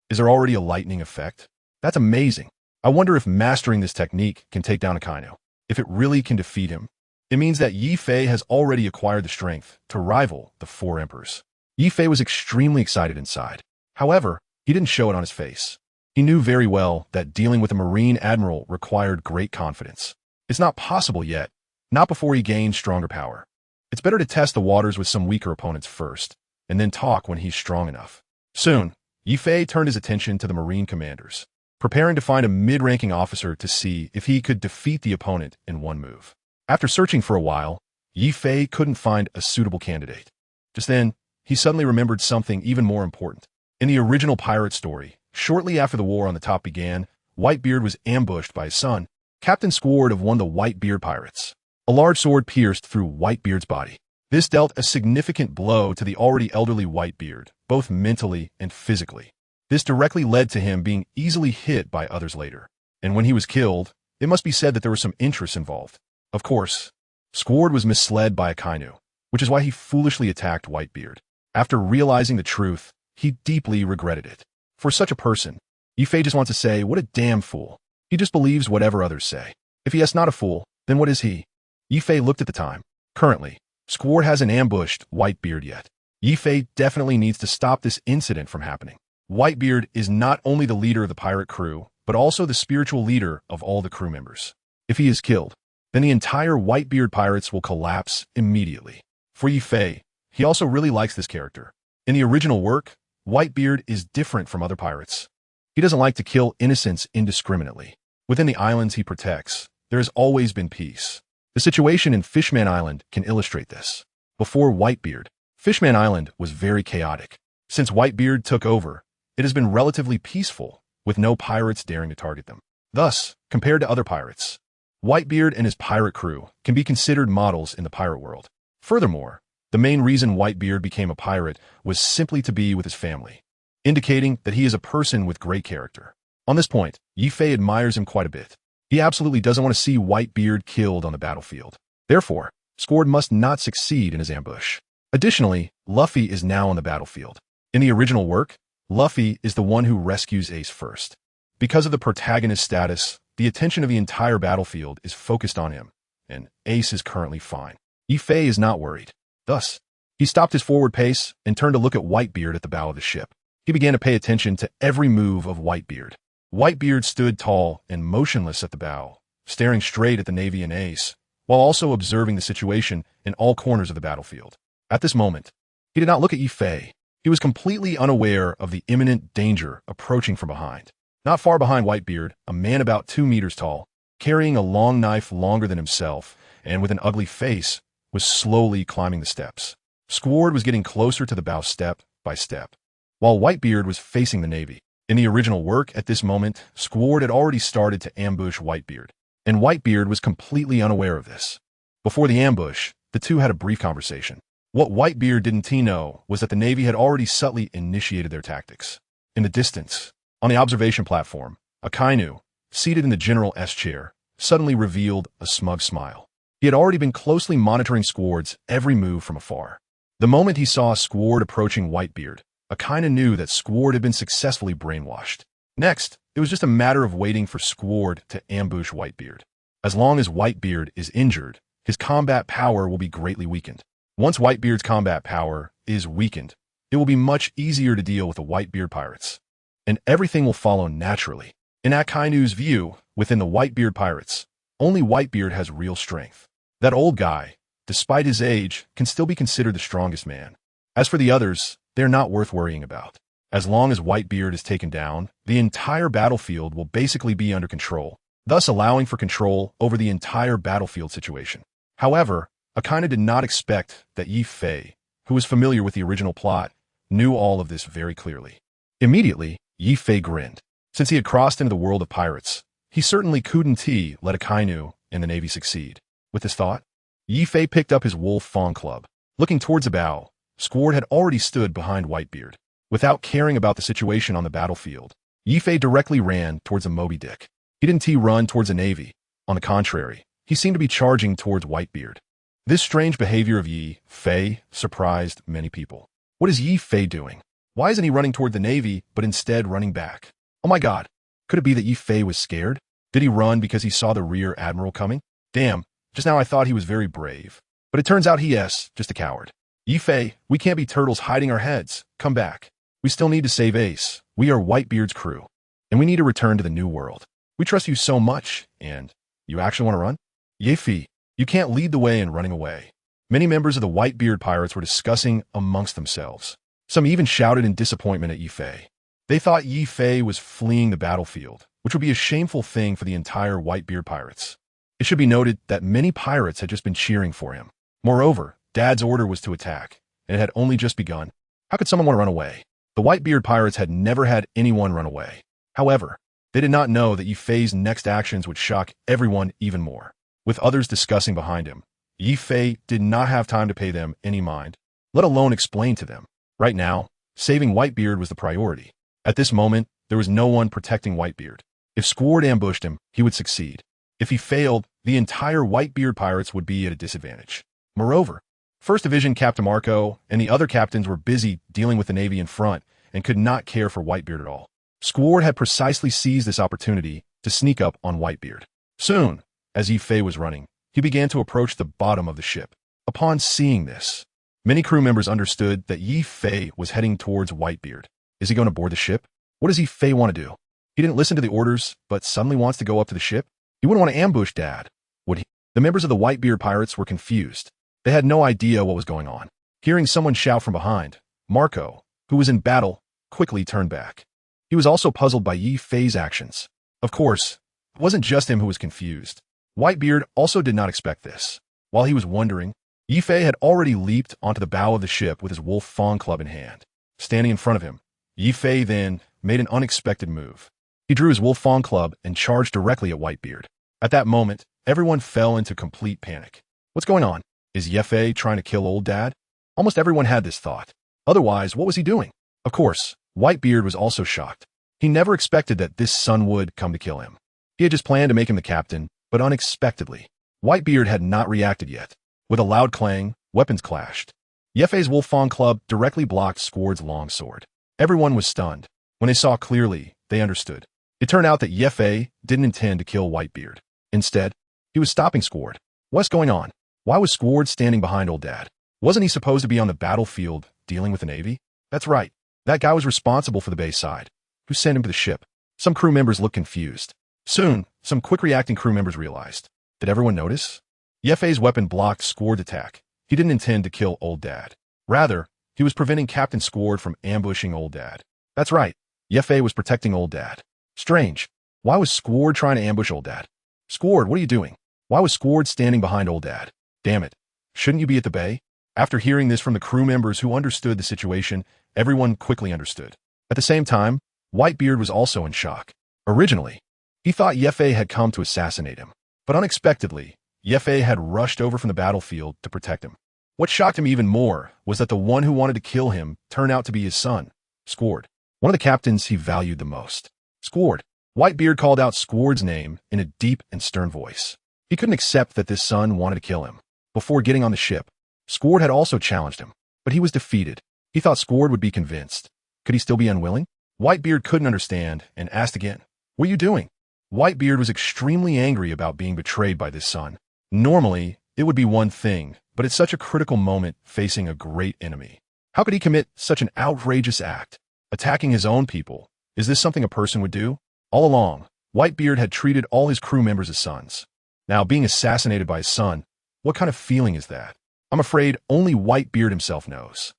[SPEAKER 1] Is there already a lightning effect? That's amazing. I wonder if mastering this technique can take down Akainu. If it really can defeat him, it means that Yifei has already acquired the strength to rival the 4 emperors. Yifei was extremely excited inside. However, he didn't show it on his face. He knew very well that dealing with a Marine Admiral required great confidence. It's not possible yet, not before he gains stronger power. It's better to test the waters with some weaker opponents first, and then talk when he's strong enough. Soon, Yifei turned his attention to the Marine commanders, preparing to find a mid-ranking officer to see if he could defeat the opponent in one move. After searching for a while, Yifei couldn't find a suitable candidate. Just then, he suddenly remembered something even more important. In the original pirate story, shortly after the war on the top began, Whitebeard was ambushed by his son, Captain Squard of one of the Whitebeard pirates. A large sword pierced through Whitebeard's body. This dealt a significant blow to the already elderly Whitebeard, both mentally and physically. This directly led to him being easily hit by others later. And when he was killed, it must be said that there was some interest involved. Of course, Squard was misled by Akainu, which is why he foolishly attacked Whitebeard. After realizing the truth, he deeply regretted it. For such a person, Yifei just wants to say, what a damn fool. He just believes whatever others say. If he is not a fool, then what is he? Yifei looked at the time. Currently, Squard hasn't ambushed Whitebeard yet. Yifei definitely needs to stop this incident from happening. Whitebeard is not only the leader of the pirate crew, but also the spiritual leader of all the crew members. If he is killed, then the entire Whitebeard pirates will collapse immediately. For Yifei, he also really likes this character. In the original work, Whitebeard is different from other pirates. He doesn't like to kill innocents indiscriminately. Within the islands he protects, there has always been peace. The situation in Fishman Island can illustrate this. Before Whitebeard, Fishman Island was very chaotic. Since Whitebeard took over, it has been relatively peaceful, with no pirates daring to target them. Thus, compared to other pirates, Whitebeard and his pirate crew can be considered models in the pirate world. Furthermore, the main reason Whitebeard became a pirate was simply to be with his family, indicating that he is a person with great character. On this point, Yifei admires him quite a bit. He absolutely doesn't want to see Whitebeard killed on the battlefield. Therefore, Squard must not succeed in his ambush. Additionally, Luffy is now on the battlefield. In the original work, Luffy is the one who rescues Ace first. Because of the protagonist status, the attention of the entire battlefield is focused on him, and Ace is currently fine. Yifei is not worried. Thus, he stopped his forward pace and turned to look at Whitebeard at the bow of the ship. He began to pay attention to every move of Whitebeard. Whitebeard stood tall and motionless at the bow, staring straight at the Navy and Ace, while also observing the situation in all corners of the battlefield. At this moment, he did not look at Yifei. He was completely unaware of the imminent danger approaching from behind. Not far behind Whitebeard, a man about 2 meters tall, carrying a long knife longer than himself, and with an ugly face, was slowly climbing the steps. Squard was getting closer to the bow step by step, while Whitebeard was facing the Navy. In the original work, at this moment, Squard had already started to ambush Whitebeard, and Whitebeard was completely unaware of this. Before the ambush, the two had a brief conversation. What Whitebeard didn't know was that the Navy had already subtly initiated their tactics. In the distance, on the observation platform, Akainu, seated in the General S chair, suddenly revealed a smug smile. He had already been closely monitoring Squard's every move from afar. The moment he saw Squard approaching Whitebeard, Akainu knew that Squard had been successfully brainwashed. Next, it was just a matter of waiting for Squard to ambush Whitebeard. As long as Whitebeard is injured, his combat power will be greatly weakened. Once Whitebeard's combat power is weakened, it will be much easier to deal with the Whitebeard pirates. and everything will follow naturally. In Akainu's view, within the Whitebeard pirates, only Whitebeard has real strength. That old guy, despite his age, can still be considered the strongest man. As for the others, they're not worth worrying about. As long as Whitebeard is taken down, the entire battlefield will basically be under control, thus allowing for control over the entire battlefield situation. However, Akainu did not expect that Yi Fei, who was familiar with the original plot, knew all of this very clearly. Immediately, Yi Fei grinned. Since he had crossed into the world of pirates, he certainly couldn't let Akainu and the Navy succeed. With this thought, Yi Fei picked up his wolf fawn club. Looking towards the bow, Squard had already stood behind Whitebeard. Without caring about the situation on the battlefield, Yi Fei directly ran towards a Moby Dick. He didn't run towards the Navy. On the contrary, he seemed to be charging towards Whitebeard. This strange behavior of Yi Fei surprised many people. What is Yi Fei doing? Why isn't he running toward the Navy, but instead running back? Oh my god, could it be that Yi Fei was scared? Did he run because he saw the rear admiral coming? Damn, just now I thought he was very brave. But it turns out just a coward. Yi Fei, we can't be turtles hiding our heads. Come back. We still need to save Ace. We are Whitebeard's crew. And we need to return to the New World. We trust you so much, and you actually want to run? Yi Fei, you can't lead the way in running away. Many members of the Whitebeard pirates were discussing amongst themselves. Some even shouted in disappointment at Yi Fei. They thought Yi Fei was fleeing the battlefield, which would be a shameful thing for the entire Whitebeard pirates. It should be noted that many pirates had just been cheering for him. Moreover, Dad's order was to attack, and it had only just begun. How could someone want to run away? The Whitebeard pirates had never had anyone run away. However, they did not know that Yi Fei's next actions would shock everyone even more. With others discussing behind him, Yi Fei did not have time to pay them any mind, let alone explain to them. Right now, saving Whitebeard was the priority. At this moment, there was no one protecting Whitebeard. If Squard ambushed him, he would succeed. If he failed, the entire Whitebeard pirates would be at a disadvantage. Moreover, First Division Captain Marco and the other captains were busy dealing with the Navy in front and could not care for Whitebeard at all. Squard had precisely seized this opportunity to sneak up on Whitebeard. Soon, as Yi Fei was running, he began to approach the bottom of the ship. Upon seeing this, many crew members understood that Yi Fei was heading towards Whitebeard. Is he going to board the ship? What does Yi Fei want to do? He didn't listen to the orders, but suddenly wants to go up to the ship? He wouldn't want to ambush Dad, would he? The members of the Whitebeard pirates were confused. They had no idea what was going on. Hearing someone shout from behind, Marco, who was in battle, quickly turned back. He was also puzzled by Yi Fei's actions. Of course, it wasn't just him who was confused. Whitebeard also did not expect this. While he was wondering, Yi Fei had already leaped onto the bow of the ship with his wolf fawn club in hand. Standing in front of him, Yi Fei then made an unexpected move. He drew his wolf fawn club and charged directly at Whitebeard. At that moment, everyone fell into complete panic. What's going on? Is Yi Fei trying to kill old Dad? Almost everyone had this thought. Otherwise, what was he doing? Of course, Whitebeard was also shocked. He never expected that this son would come to kill him. He had just planned to make him the captain, but unexpectedly, Whitebeard had not reacted yet. With a loud clang, weapons clashed. Yi Fei's wolf fawn club directly blocked Squard's long sword. Everyone was stunned. When they saw clearly, they understood. It turned out that Yi Fei didn't intend to kill Whitebeard. Instead, he was stopping Squard. What's going on? Why was Squard standing behind old Dad? Wasn't he supposed to be on the battlefield dealing with the Navy? That's right. That guy was responsible for the base side. Who sent him to the ship? Some crew members looked confused. Soon, some quick-reacting crew members realized. Did everyone notice? Yi Fei's weapon blocked Squard's attack. He didn't intend to kill old Dad. Rather, he was preventing Captain Squard from ambushing old Dad. That's right. Yi Fei was protecting old Dad. Strange. Why was Squard trying to ambush old Dad? Squard, what are you doing? Why was Squard standing behind old Dad? Damn it. Shouldn't you be at the bay? After hearing this from the crew members who understood the situation, everyone quickly understood. At the same time, Whitebeard was also in shock. Originally, he thought Yi Fei had come to assassinate him. But unexpectedly, Yi Fei had rushed over from the battlefield to protect him. What shocked him even more was that the one who wanted to kill him turned out to be his son, Squard, one of the captains he valued the most. Squard. Whitebeard called out Squard's name in a deep and stern voice. He couldn't accept that this son wanted to kill him. Before getting on the ship, Squard had also challenged him, but he was defeated. He thought Squard would be convinced. Could he still be unwilling? Whitebeard couldn't understand and asked again, "What are you doing?" Whitebeard was extremely angry about being betrayed by this son. Normally, it would be one thing, but it's such a critical moment facing a great enemy. How could he commit such an outrageous act, attacking his own people, Is this something a person would do? All along, Whitebeard had treated all his crew members as sons. Now, being assassinated by his son, what kind of feeling is that? I'm afraid only Whitebeard himself knows.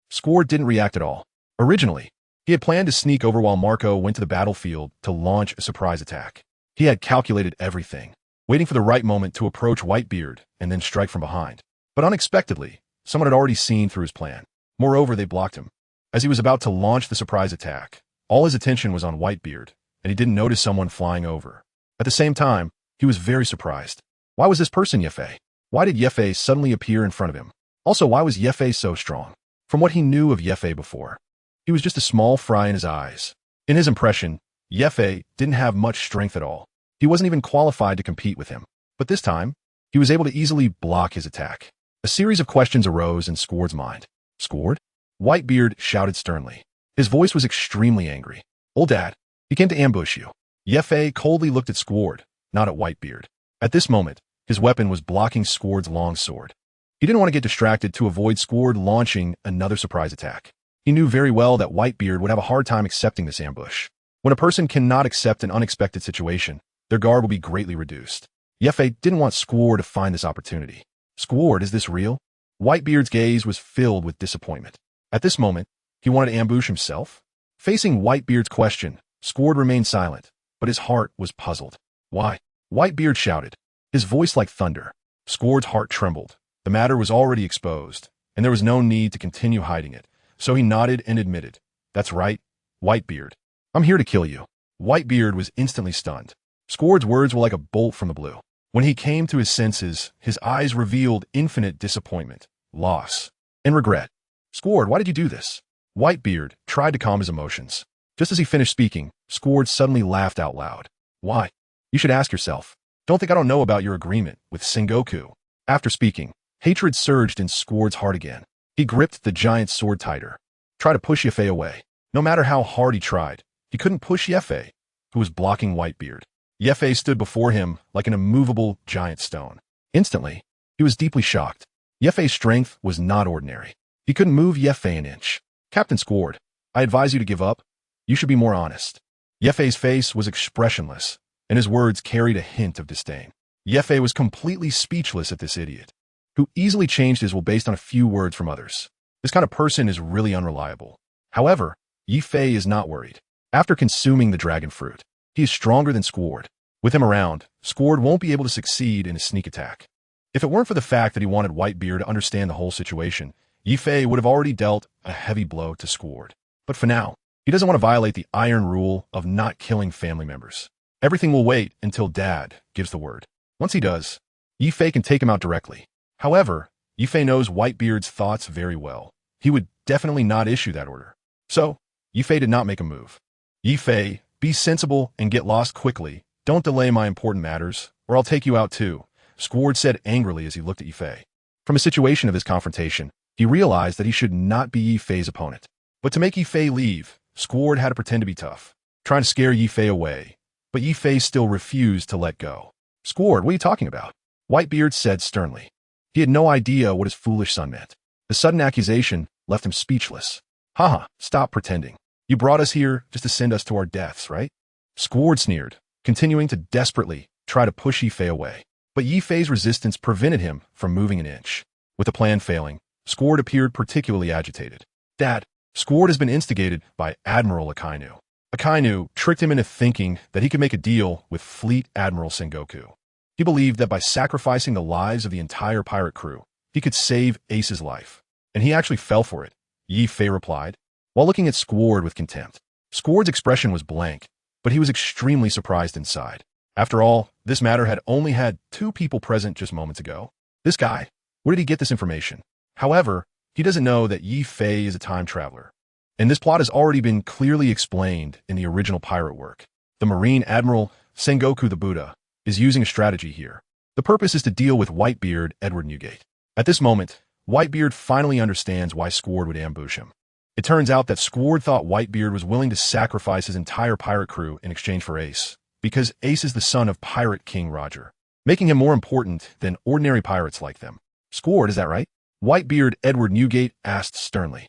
[SPEAKER 1] Squard didn't react at all. Originally, he had planned to sneak over while Marco went to the battlefield to launch a surprise attack. He had calculated everything, waiting for the right moment to approach Whitebeard and then strike from behind. But unexpectedly, someone had already seen through his plan. Moreover, they blocked him. As he was about to launch the surprise attack, all his attention was on Whitebeard, and he didn't notice someone flying over. At the same time, he was very surprised. Why was this person Yefei? Why did Yefei suddenly appear in front of him? Also, why was Yefei so strong? From what he knew of Yefei before, he was just a small fry in his eyes. In his impression, Yefei didn't have much strength at all. He wasn't even qualified to compete with him. But this time, he was able to easily block his attack. A series of questions arose in Squard's mind. Squard? Whitebeard shouted sternly. His voice was extremely angry. Old Dad, he came to ambush you. Yefei coldly looked at Squard, not at Whitebeard. At this moment, his weapon was blocking Squard's long sword. He didn't want to get distracted to avoid Squard launching another surprise attack. He knew very well that Whitebeard would have a hard time accepting this ambush. When a person cannot accept an unexpected situation, their guard will be greatly reduced. Yefei didn't want Squard to find this opportunity. Squard, is this real? Whitebeard's gaze was filled with disappointment. At this moment, he wanted to ambush himself. Facing Whitebeard's question, Squard remained silent, but his heart was puzzled. Why? Whitebeard shouted, his voice like thunder. Squard's heart trembled. The matter was already exposed, and there was no need to continue hiding it, so he nodded and admitted, That's right, Whitebeard. I'm here to kill you. Whitebeard was instantly stunned. Squard's words were like a bolt from the blue. When he came to his senses, his eyes revealed infinite disappointment, loss, and regret. Squard, why did you do this? Whitebeard tried to calm his emotions. Just as he finished speaking, Squard suddenly laughed out loud. Why? You should ask yourself. Don't think I don't know about your agreement with Sengoku. After speaking, hatred surged in Squard's heart again. He gripped the giant sword tighter. Try to push Yefei away. No matter how hard he tried, he couldn't push Yefei, who was blocking Whitebeard. Yefei stood before him like an immovable giant stone. Instantly, he was deeply shocked. Yefei's strength was not ordinary. He couldn't move Yefei an inch. Captain Squard, I advise you to give up. You should be more honest. Yefei's face was expressionless, and his words carried a hint of disdain. Yefei was completely speechless at this idiot, who easily changed his will based on a few words from others. This kind of person is really unreliable. However, Yefei is not worried. After consuming the dragon fruit, he is stronger than Squard. With him around, Squard won't be able to succeed in a sneak attack. If it weren't for the fact that he wanted Whitebeard to understand the whole situation, Yefei would have already dealt a heavy blow to Squard. But for now, he doesn't want to violate the iron rule of not killing family members. Everything will wait until Dad gives the word. Once he does, Yefei can take him out directly. However, Yefei knows Whitebeard's thoughts very well. He would definitely not issue that order. So, Yefei did not make a move. Yefei, be sensible and get lost quickly. Don't delay my important matters, or I'll take you out too, Squard said angrily as he looked at Yefei. From a situation of this confrontation, he realized that he should not be Yefei's opponent. But to make Yefei leave, Squard had to pretend to be tough, trying to scare Yefei away. But Yefei still refused to let go. Squard, what are you talking about? Whitebeard said sternly. He had no idea what his foolish son meant. The sudden accusation left him speechless. Haha, stop pretending. You brought us here just to send us to our deaths, right? Squard sneered, continuing to desperately try to push Yefei away. But Yefei's resistance prevented him from moving an inch. With the plan failing, Squard appeared particularly agitated. Dad, Squard has been instigated by Admiral Akainu. Akainu tricked him into thinking that he could make a deal with Fleet Admiral Sengoku. He believed that by sacrificing the lives of the entire pirate crew, he could save Ace's life. And he actually fell for it, Yefei replied, while looking at Squard with contempt. Squard's expression was blank, but he was extremely surprised inside. After all, this matter had only had 2 people present just moments ago. This guy, where did he get this information? However, he doesn't know that Yefei is a time traveler. And this plot has already been clearly explained in the original pirate work. The Marine Admiral Sengoku the Buddha is using a strategy here. The purpose is to deal with Whitebeard Edward Newgate. At this moment, Whitebeard finally understands why Squard would ambush him. It turns out that Squard thought Whitebeard was willing to sacrifice his entire pirate crew in exchange for Ace, because Ace is the son of Pirate King Roger, making him more important than ordinary pirates like them. Squard, is that right? Whitebeard Edward Newgate asked sternly.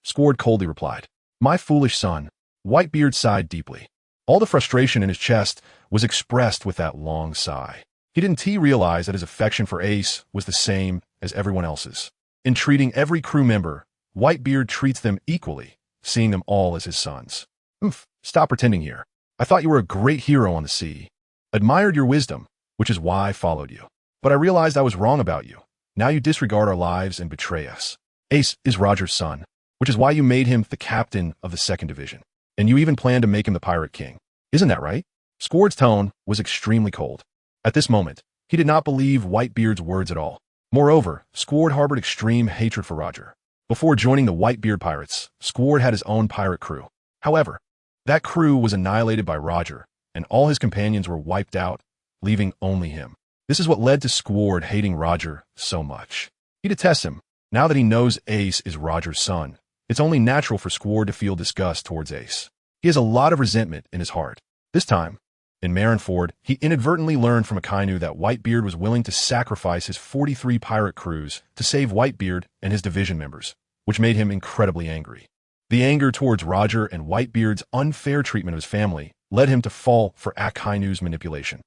[SPEAKER 1] Squard coldly replied. My foolish son, Whitebeard sighed deeply. All the frustration in his chest was expressed with that long sigh. He didn't realize that his affection for Ace was the same as everyone else's. In treating every crew member, Whitebeard treats them equally, seeing them all as his sons. Stop pretending here. I thought you were a great hero on the sea. Admired your wisdom, which is why I followed you. But I realized I was wrong about you. Now you disregard our lives and betray us. Ace is Roger's son, which is why you made him the captain of the 2nd Division. And you even planned to make him the Pirate King. Isn't that right? Squard's tone was extremely cold. At this moment, he did not believe Whitebeard's words at all. Moreover, Squard harbored extreme hatred for Roger. Before joining the Whitebeard pirates, Squard had his own pirate crew. However, that crew was annihilated by Roger, and all his companions were wiped out, leaving only him. This is what led to Squard hating Roger so much. He detests him. Now that he knows Ace is Roger's son, it's only natural for Squard to feel disgust towards Ace. He has a lot of resentment in his heart. This time, in Marineford, he inadvertently learned from Akainu that Whitebeard was willing to sacrifice his 43 pirate crews to save Whitebeard and his division members, which made him incredibly angry. The anger towards Roger and Whitebeard's unfair treatment of his family led him to fall for Akainu's manipulation.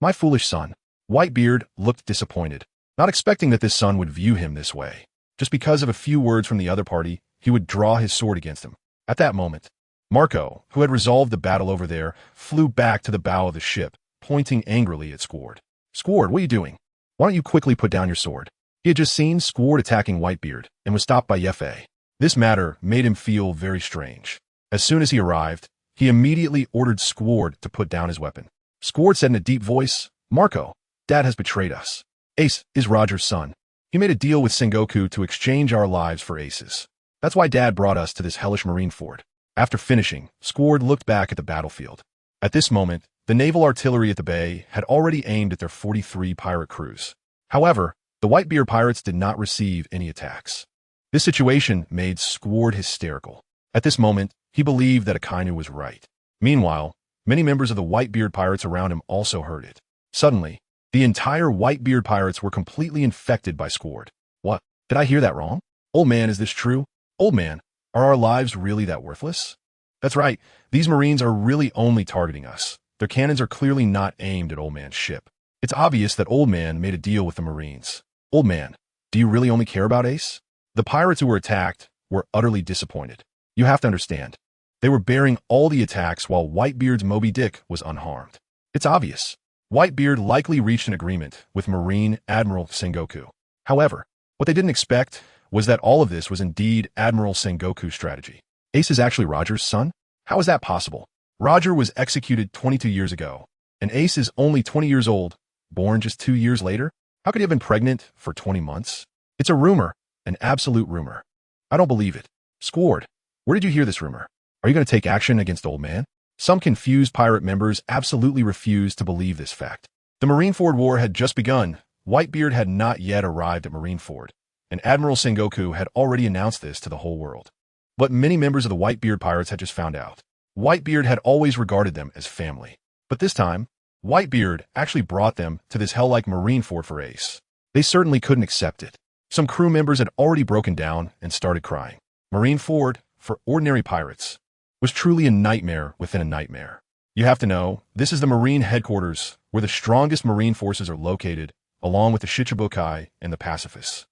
[SPEAKER 1] My foolish son. Whitebeard looked disappointed, not expecting that this son would view him this way. Just because of a few words from the other party, he would draw his sword against him. At that moment, Marco, who had resolved the battle over there, flew back to the bow of the ship, pointing angrily at Squard. Squard, what are you doing? Why don't you quickly put down your sword? He had just seen Squard attacking Whitebeard and was stopped by Yefe. This matter made him feel very strange. As soon as he arrived, he immediately ordered Squard to put down his weapon. Squard said in a deep voice, Marco, Dad has betrayed us. Ace is Roger's son. He made a deal with Sengoku to exchange our lives for Ace's. That's why Dad brought us to this hellish Marineford. After finishing, Squard looked back at the battlefield. At this moment, the naval artillery at the bay had already aimed at their 43 pirate crews. However, the Whitebeard pirates did not receive any attacks. This situation made Squard hysterical. At this moment, he believed that Akainu was right. Meanwhile, many members of the Whitebeard pirates around him also heard it. Suddenly, the entire Whitebeard pirates were completely infected by Squard. What? Did I hear that wrong? Old man, is this true? Old man, are our lives really that worthless? That's right, these Marines are really only targeting us. Their cannons are clearly not aimed at Old Man's ship. It's obvious that Old Man made a deal with the Marines. Old Man, do you really only care about Ace? The pirates who were attacked were utterly disappointed. You have to understand. They were bearing all the attacks while Whitebeard's Moby Dick was unharmed. It's obvious. Whitebeard likely reached an agreement with Marine Admiral Sengoku. However, what they didn't expect was that all of this was indeed Admiral Sengoku's strategy. Ace is actually Roger's son? How is that possible? Roger was executed 22 years ago, and Ace is only 20 years old, born just 2 years later? How could he have been pregnant for 20 months? It's a rumor, an absolute rumor. I don't believe it. Squard, where did you hear this rumor? Are you going to take action against Old Man? Some confused pirate members absolutely refused to believe this fact. The Marineford War had just begun. Whitebeard had not yet arrived at Marineford, and Admiral Sengoku had already announced this to the whole world. But many members of the Whitebeard pirates had just found out. Whitebeard had always regarded them as family. But this time, Whitebeard actually brought them to this hell-like Marineford for Ace. They certainly couldn't accept it. Some crew members had already broken down and started crying. Marineford, for ordinary pirates, was truly a nightmare within a nightmare. You have to know, this is the Marine headquarters where the strongest Marine forces are located, along with the Shichibukai and the pacifists.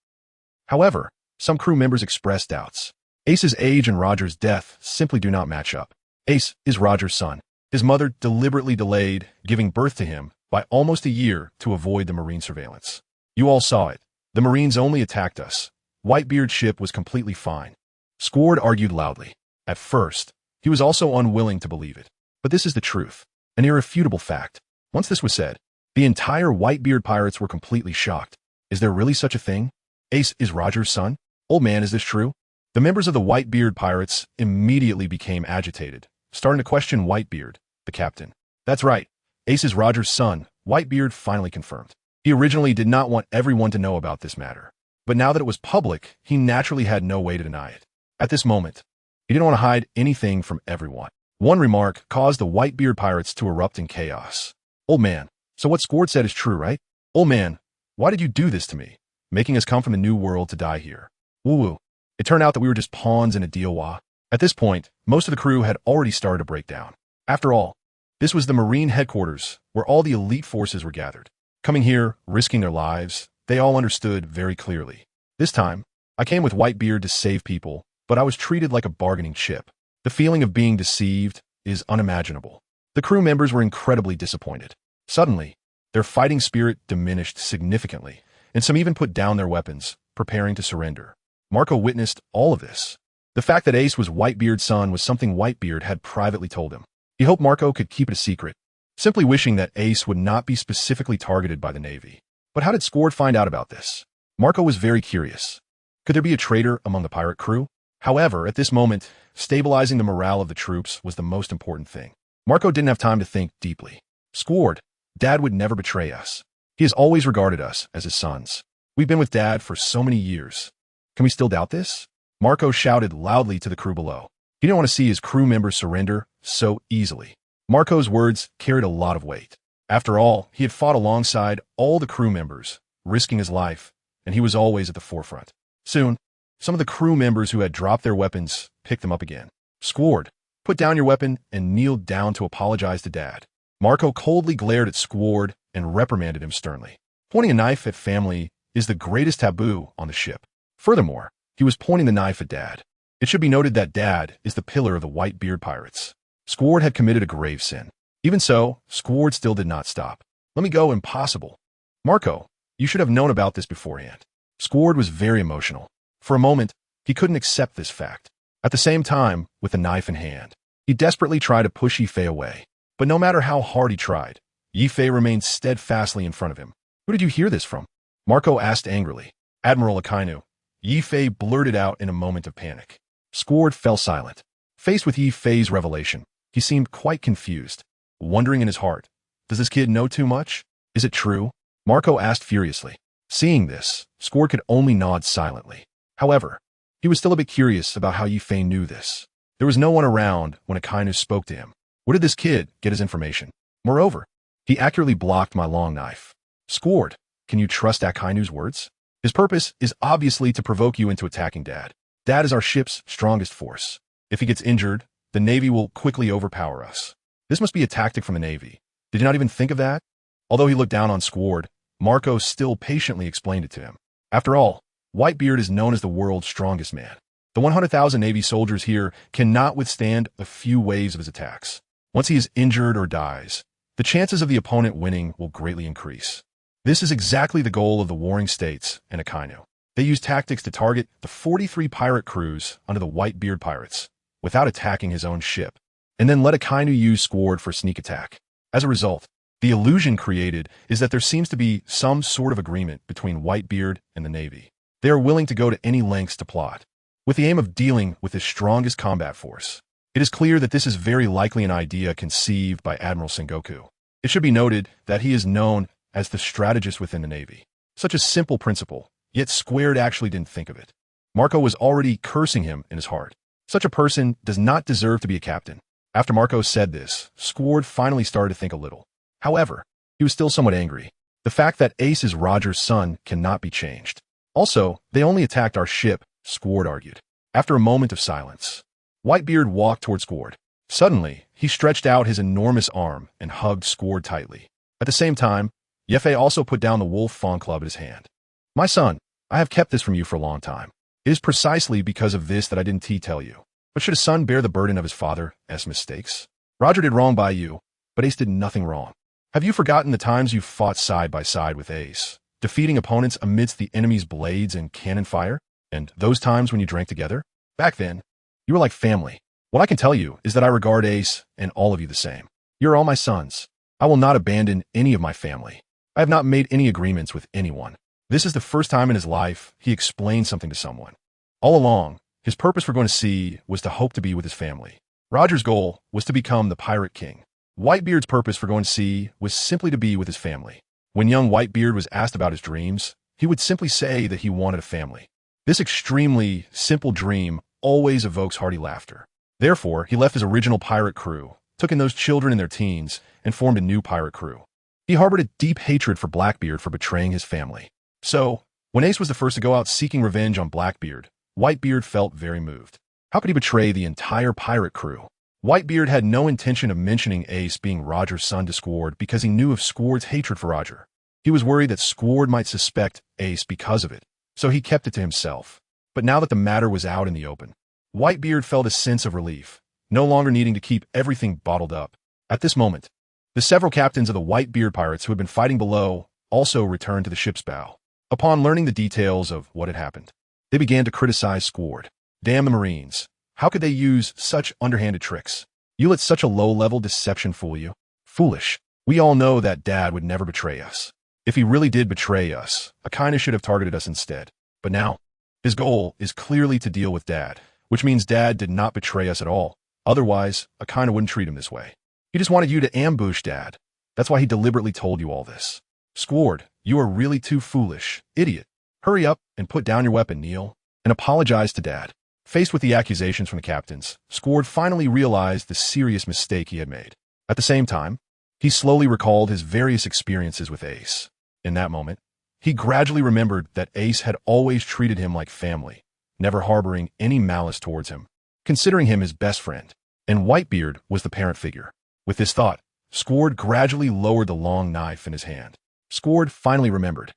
[SPEAKER 1] However, some crew members expressed doubts. Ace's age and Roger's death simply do not match up. Ace is Roger's son. His mother deliberately delayed giving birth to him by almost a year to avoid the Marine surveillance. You all saw it. The Marines only attacked us. Whitebeard's ship was completely fine. Squard argued loudly. At first, he was also unwilling to believe it. But this is the truth, an irrefutable fact. Once this was said, the entire Whitebeard pirates were completely shocked. Is there really such a thing? Ace is Roger's son? Old man, is this true? The members of the Whitebeard pirates immediately became agitated, starting to question Whitebeard, the captain. That's right, Ace is Roger's son, Whitebeard finally confirmed. He originally did not want everyone to know about this matter, but now that it was public, he naturally had no way to deny it. At this moment, he didn't want to hide anything from everyone. One remark caused the Whitebeard pirates to erupt in chaos. Old man, so what Squard said is true, right? Old man, why did you do this to me, making us come from the New World to die here? Woo-woo. It turned out that we were just pawns in a deal. At this point, most of the crew had already started to break down. After all, this was the Marine headquarters where all the elite forces were gathered. Coming here, risking their lives, they all understood very clearly. This time, I came with Whitebeard to save people, but I was treated like a bargaining chip. The feeling of being deceived is unimaginable. The crew members were incredibly disappointed. Suddenly, their fighting spirit diminished significantly, and some even put down their weapons, preparing to surrender. Marco witnessed all of this. The fact that Ace was Whitebeard's son was something Whitebeard had privately told him. He hoped Marco could keep it a secret, simply wishing that Ace would not be specifically targeted by the Navy. But how did Squard find out about this? Marco was very curious. Could there be a traitor among the pirate crew? However, at this moment, stabilizing the morale of the troops was the most important thing. Marco didn't have time to think deeply. Squard, Dad would never betray us. He has always regarded us as his sons. We've been with Dad for so many years. Can we still doubt this? Marco shouted loudly to the crew below. He didn't want to see his crew members surrender so easily. Marco's words carried a lot of weight. After all, he had fought alongside all the crew members, risking his life, and he was always at the forefront. Soon, some of the crew members who had dropped their weapons picked them up again. Squard, put down your weapon and kneeled down to apologize to Dad. Marco coldly glared at Squard and reprimanded him sternly. Pointing a knife at family is the greatest taboo on the ship. Furthermore, he was pointing the knife at Dad. It should be noted that Dad is the pillar of the Whitebeard pirates. Squard had committed a grave sin. Even so, Squard still did not stop. Let me go, impossible. Marco, you should have known about this beforehand. Squard was very emotional. For a moment, he couldn't accept this fact. At the same time, with a knife in hand, he desperately tried to push Yifei away. But no matter how hard he tried, Yifei remained steadfastly in front of him. Who did you hear this from? Marco asked angrily. Admiral Akainu. Yifei blurted out in a moment of panic. Squard fell silent. Faced with Yifei's revelation, he seemed quite confused, wondering in his heart, does this kid know too much? Is it true? Marco asked furiously. Seeing this, Squard could only nod silently. However, he was still a bit curious about how Yifei knew this. There was no one around when Akainu spoke to him. Where did this kid get his information? Moreover, he accurately blocked my long knife. Squard, can you trust Akainu's words? His purpose is obviously to provoke you into attacking Dad. Dad is our ship's strongest force. If he gets injured, the Navy will quickly overpower us. This must be a tactic from the Navy. Did you not even think of that? Although he looked down on Squard, Marco still patiently explained it to him. After all, Whitebeard is known as the world's strongest man. The 100,000 Navy soldiers here cannot withstand a few waves of his attacks. Once he is injured or dies, the chances of the opponent winning will greatly increase. This is exactly the goal of the Warring States and Akainu. They use tactics to target the 43 pirate crews under the Whitebeard pirates, without attacking his own ship, and then let Akainu use Squard for a sneak attack. As a result, the illusion created is that there seems to be some sort of agreement between Whitebeard and the Navy. They are willing to go to any lengths to plot, with the aim of dealing with his strongest combat force. It is clear that this is very likely an idea conceived by Admiral Sengoku. It should be noted that he is known as the strategist within the Navy. Such a simple principle, yet Squard actually didn't think of it. Marco was already cursing him in his heart. Such a person does not deserve to be a captain. After Marco said this, Squard finally started to think a little. However, he was still somewhat angry. The fact that Ace is Roger's son cannot be changed. Also, they only attacked our ship, Squard argued. After a moment of silence, Whitebeard walked toward Squard. Suddenly, he stretched out his enormous arm and hugged Squard tightly. At the same time, Yifei also put down the Wolf Fawn Club in his hand. My son, I have kept this from you for a long time. It is precisely because of this that I didn't tell you. But should a son bear the burden of his father's mistakes? Roger did wrong by you, but Ace did nothing wrong. Have you forgotten the times you fought side by side with Ace, defeating opponents amidst the enemy's blades and cannon fire? And those times when you drank together? Back then, you were like family. What I can tell you is that I regard Ace and all of you the same. You're all my sons. I will not abandon any of my family. I have not made any agreements with anyone. This is the first time in his life he explained something to someone. All along, his purpose for going to sea was to hope to be with his family. Roger's goal was to become the Pirate King. Whitebeard's purpose for going to sea was simply to be with his family. When young Whitebeard was asked about his dreams, he would simply say that he wanted a family. This extremely simple dream always evokes hearty laughter. Therefore, he left his original pirate crew, took in those children in their teens, and formed a new pirate crew. He harbored a deep hatred for Blackbeard for betraying his family. So, when Ace was the first to go out seeking revenge on Blackbeard, Whitebeard felt very moved. How could he betray the entire pirate crew? Whitebeard had no intention of mentioning Ace being Roger's son to Squard because he knew of Squard's hatred for Roger. He was worried that Squard might suspect Ace because of it, so he kept it to himself. But now that the matter was out in the open, Whitebeard felt a sense of relief, no longer needing to keep everything bottled up. At this moment, the several captains of the Whitebeard pirates who had been fighting below also returned to the ship's bow. Upon learning the details of what had happened, they began to criticize Squard. Damn the Marines. How could they use such underhanded tricks? You let such a low-level deception fool you? Foolish. We all know that Dad would never betray us. If he really did betray us, Akainu should have targeted us instead. But now, his goal is clearly to deal with Dad, which means Dad did not betray us at all. Otherwise, Akainu wouldn't treat him this way. He just wanted you to ambush Dad. That's why he deliberately told you all this. Squard, you are really too foolish. Idiot. Hurry up and put down your weapon, Neil, and apologize to Dad. Faced with the accusations from the captains, Squard finally realized the serious mistake he had made. At the same time, he slowly recalled his various experiences with Ace. In that moment, he gradually remembered that Ace had always treated him like family, never harboring any malice towards him, considering him his best friend, and Whitebeard was the parent figure. With this thought, Squard gradually lowered the long knife in his hand. Squard finally remembered.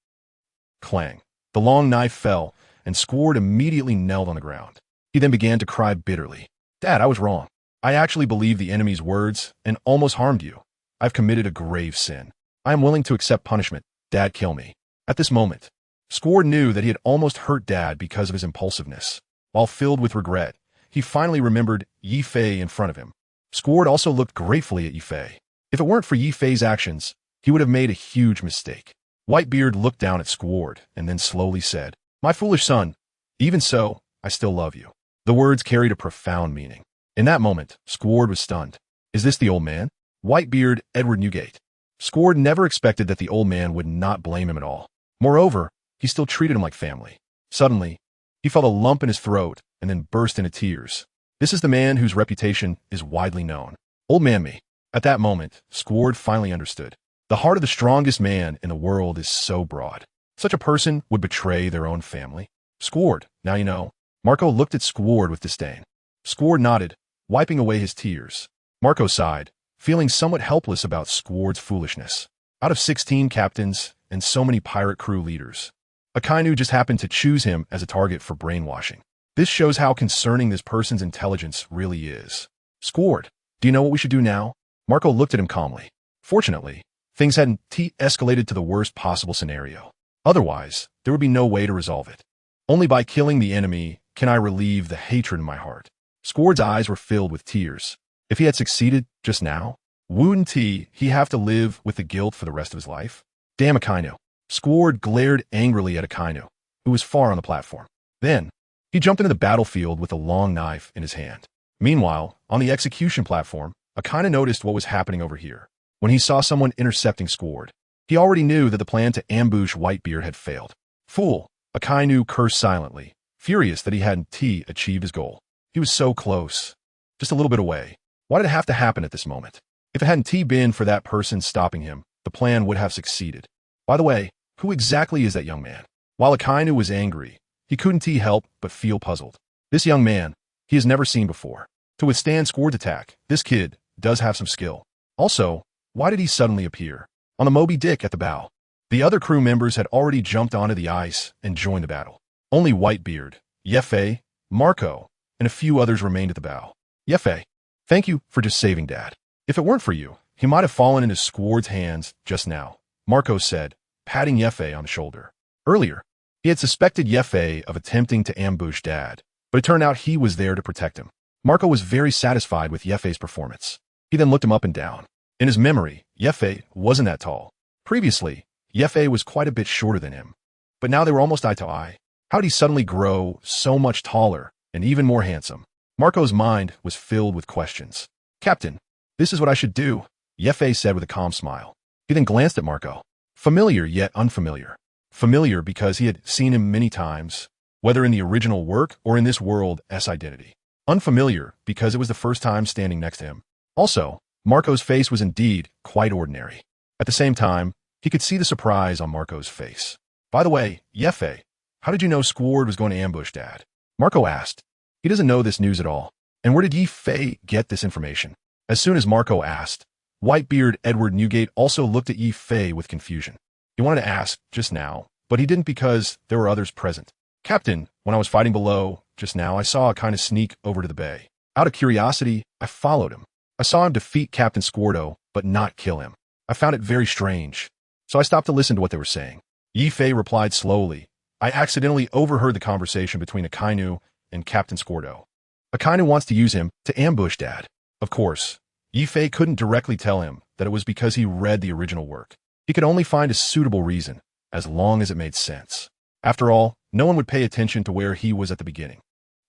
[SPEAKER 1] Clang. The long knife fell, and Squard immediately knelt on the ground. He then began to cry bitterly. Dad, I was wrong. I actually believed the enemy's words and almost harmed you. I've committed a grave sin. I am willing to accept punishment. Dad, kill me. At this moment, Squard knew that he had almost hurt Dad because of his impulsiveness. While filled with regret, he finally remembered Yi Fei in front of him. Squard also looked gratefully at Yi Fei. If it weren't for Yi Fei's actions, he would have made a huge mistake. Whitebeard looked down at Squard and then slowly said, My foolish son, even so, I still love you. The words carried a profound meaning. In that moment, Squard was stunned. Is this the old man? Whitebeard, Edward Newgate. Squard never expected that the old man would not blame him at all. Moreover, he still treated him like family. Suddenly, he felt a lump in his throat and then burst into tears. This is the man whose reputation is widely known. Old man me. At that moment, Squard finally understood. The heart of the strongest man in the world is so broad. Such a person would betray their own family. Squard, now you know. Marco looked at Squard with disdain. Squard nodded, wiping away his tears. Marco sighed, feeling somewhat helpless about Squard's foolishness. Out of 16 captains and so many pirate crew leaders, Akainu just happened to choose him as a target for brainwashing. This shows how concerning this person's intelligence really is. Squard, do you know what we should do now? Marco looked at him calmly. Fortunately, things hadn't escalated to the worst possible scenario. Otherwise, there would be no way to resolve it. Only by killing the enemy can I relieve the hatred in my heart. Squard's eyes were filled with tears. If he had succeeded just now, wouldn't he have to live with the guilt for the rest of his life? Damn Akainu. Squard glared angrily at Akainu, who was far on the platform. Then, he jumped into the battlefield with a long knife in his hand. Meanwhile, on the execution platform, Akainu noticed what was happening over here. When he saw someone intercepting Squard, he already knew that the plan to ambush Whitebeard had failed. Fool! Akainu cursed silently, furious that he hadn't achieved his goal. He was so close. Just a little bit away. Why did it have to happen at this moment? If it hadn't been for that person stopping him, the plan would have succeeded. By the way, who exactly is that young man? While Akainu was angry, he couldn't help but feel puzzled. This young man, he has never seen before. To withstand Squard's attack, this kid does have some skill. Also, why did he suddenly appear on the Moby Dick at the bow? The other crew members had already jumped onto the ice and joined the battle. Only Whitebeard, Yi Fei, Marco, and a few others remained at the bow. Yi Fei, thank you for just saving Dad. If it weren't for you, he might have fallen into Squard's hands just now, Marco said, patting Yi Fei on the shoulder. Earlier, he had suspected Yi Fei of attempting to ambush Dad, but it turned out he was there to protect him. Marco was very satisfied with Yi Fei's performance. He then looked him up and down. In his memory, Yi Fei wasn't that tall. Previously, Yi Fei was quite a bit shorter than him, but now they were almost eye to eye. How did he suddenly grow so much taller and even more handsome? Marco's mind was filled with questions. Captain, this is what I should do, Yi Fei said with a calm smile. He then glanced at Marco. Familiar yet unfamiliar. Familiar because he had seen him many times, whether in the original work or in this world's identity. Unfamiliar because it was the first time standing next to him. Also, Marco's face was indeed quite ordinary. At the same time, he could see the surprise on Marco's face. By the way, Yi Fei, how did you know Squard was going to ambush Dad? Marco asked. He doesn't know this news at all. And where did Yi Fei get this information? As soon as Marco asked, Whitebeard Edward Newgate also looked at Yi Fei with confusion. He wanted to ask just now, but he didn't because there were others present. Captain, when I was fighting below, just now I saw a kind of sneak over to the bay. Out of curiosity, I followed him. I saw him defeat Captain Squardo, but not kill him. I found it very strange, so I stopped to listen to what they were saying. Yi Fei replied slowly. I accidentally overheard the conversation between Akainu and Captain Squardo. Akainu wants to use him to ambush Dad. Of course, Yi Fei couldn't directly tell him that it was because he read the original work. He could only find a suitable reason, as long as it made sense. After all, no one would pay attention to where he was at the beginning.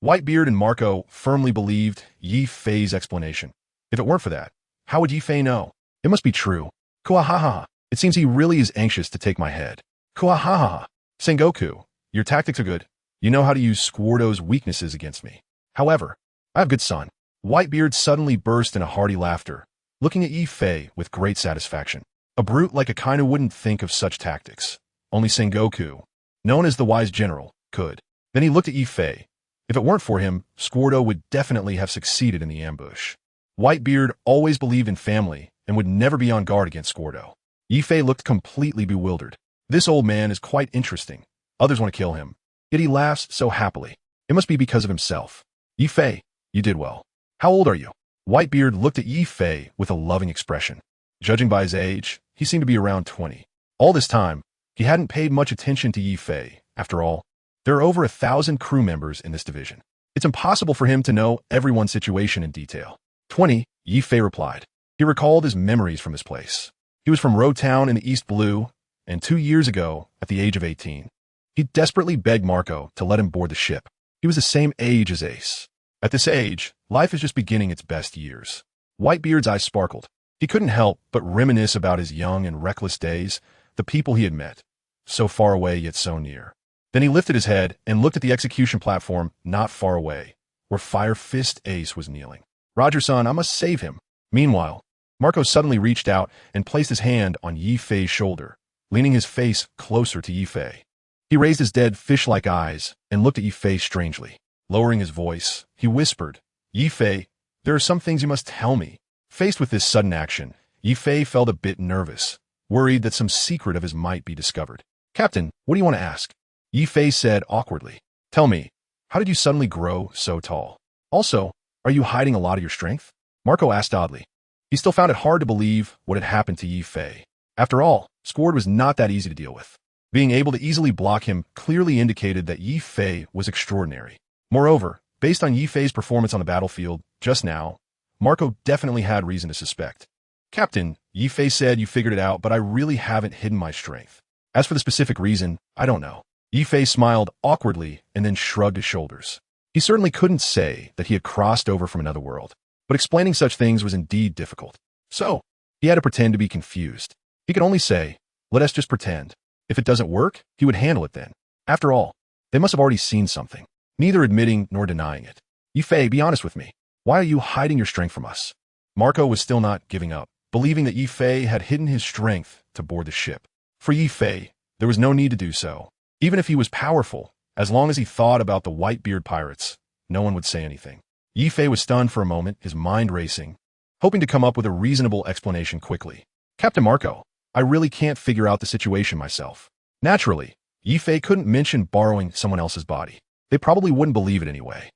[SPEAKER 1] Whitebeard and Marco firmly believed Yi Fei's explanation. If it weren't for that, how would Yi Fei know? It must be true. Kuahaha. It seems he really is anxious to take my head. Kuahaha. Sengoku, your tactics are good. You know how to use Squardo's weaknesses against me. However, I have good son. Whitebeard suddenly burst in a hearty laughter, looking at Yi Fei with great satisfaction. A brute like Akainu wouldn't think of such tactics. Only Sengoku, known as the wise general, could. Then he looked at Yi Fei. If it weren't for him, Squardo would definitely have succeeded in the ambush. Whitebeard always believed in family and would never be on guard against Squardo. Yi Fei looked completely bewildered. This old man is quite interesting. Others want to kill him, yet he laughs so happily. It must be because of himself. Yi Fei, you did well. How old are you? Whitebeard looked at Yi Fei with a loving expression. Judging by his age, he seemed to be around 20. All this time, he hadn't paid much attention to Yi Fei. After all, there are over 1,000 crew members in this division. It's impossible for him to know everyone's situation in detail. 20, Yi Fei replied. He recalled his memories from his place. He was from Row Town in the East Blue, and 2 years ago, at the age of 18, he desperately begged Marco to let him board the ship. He was the same age as Ace. At this age, life is just beginning its best years. Whitebeard's eyes sparkled. He couldn't help but reminisce about his young and reckless days, the people he had met, so far away yet so near. Then he lifted his head and looked at the execution platform not far away, where Fire Fist Ace was kneeling. Roger-san, I must save him. Meanwhile, Marco suddenly reached out and placed his hand on Yi Fei's shoulder, leaning his face closer to Yi Fei. He raised his dead fish-like eyes and looked at Yi Fei strangely. Lowering his voice, he whispered, Yi Fei, there are some things you must tell me. Faced with this sudden action, Yi Fei felt a bit nervous, worried that some secret of his might be discovered. Captain, what do you want to ask? Yi Fei said awkwardly. Tell me, how did you suddenly grow so tall? Also, are you hiding a lot of your strength? Marco asked oddly. He still found it hard to believe what had happened to Yi Fei. After all, Squard was not that easy to deal with. Being able to easily block him clearly indicated that Yi Fei was extraordinary. Moreover, based on Yi Fei's performance on the battlefield just now, Marco definitely had reason to suspect. Captain, Yi Fei said you figured it out, but I really haven't hidden my strength. As for the specific reason, I don't know. Yi Fei smiled awkwardly and then shrugged his shoulders. He certainly couldn't say that he had crossed over from another world, but explaining such things was indeed difficult. So, he had to pretend to be confused. He could only say, let us just pretend. If it doesn't work, he would handle it then. After all, they must have already seen something, neither admitting nor denying it. Yi Fei, be honest with me. Why are you hiding your strength from us? Marco was still not giving up, believing that Yi Fei had hidden his strength to board the ship. For Yi Fei, there was no need to do so. Even if he was powerful, as long as he thought about the Whitebeard pirates, no one would say anything. Yi Fei was stunned for a moment, his mind racing, hoping to come up with a reasonable explanation quickly. Captain Marco, I really can't figure out the situation myself. Naturally, Yi Fei couldn't mention borrowing someone else's body. They probably wouldn't believe it anyway.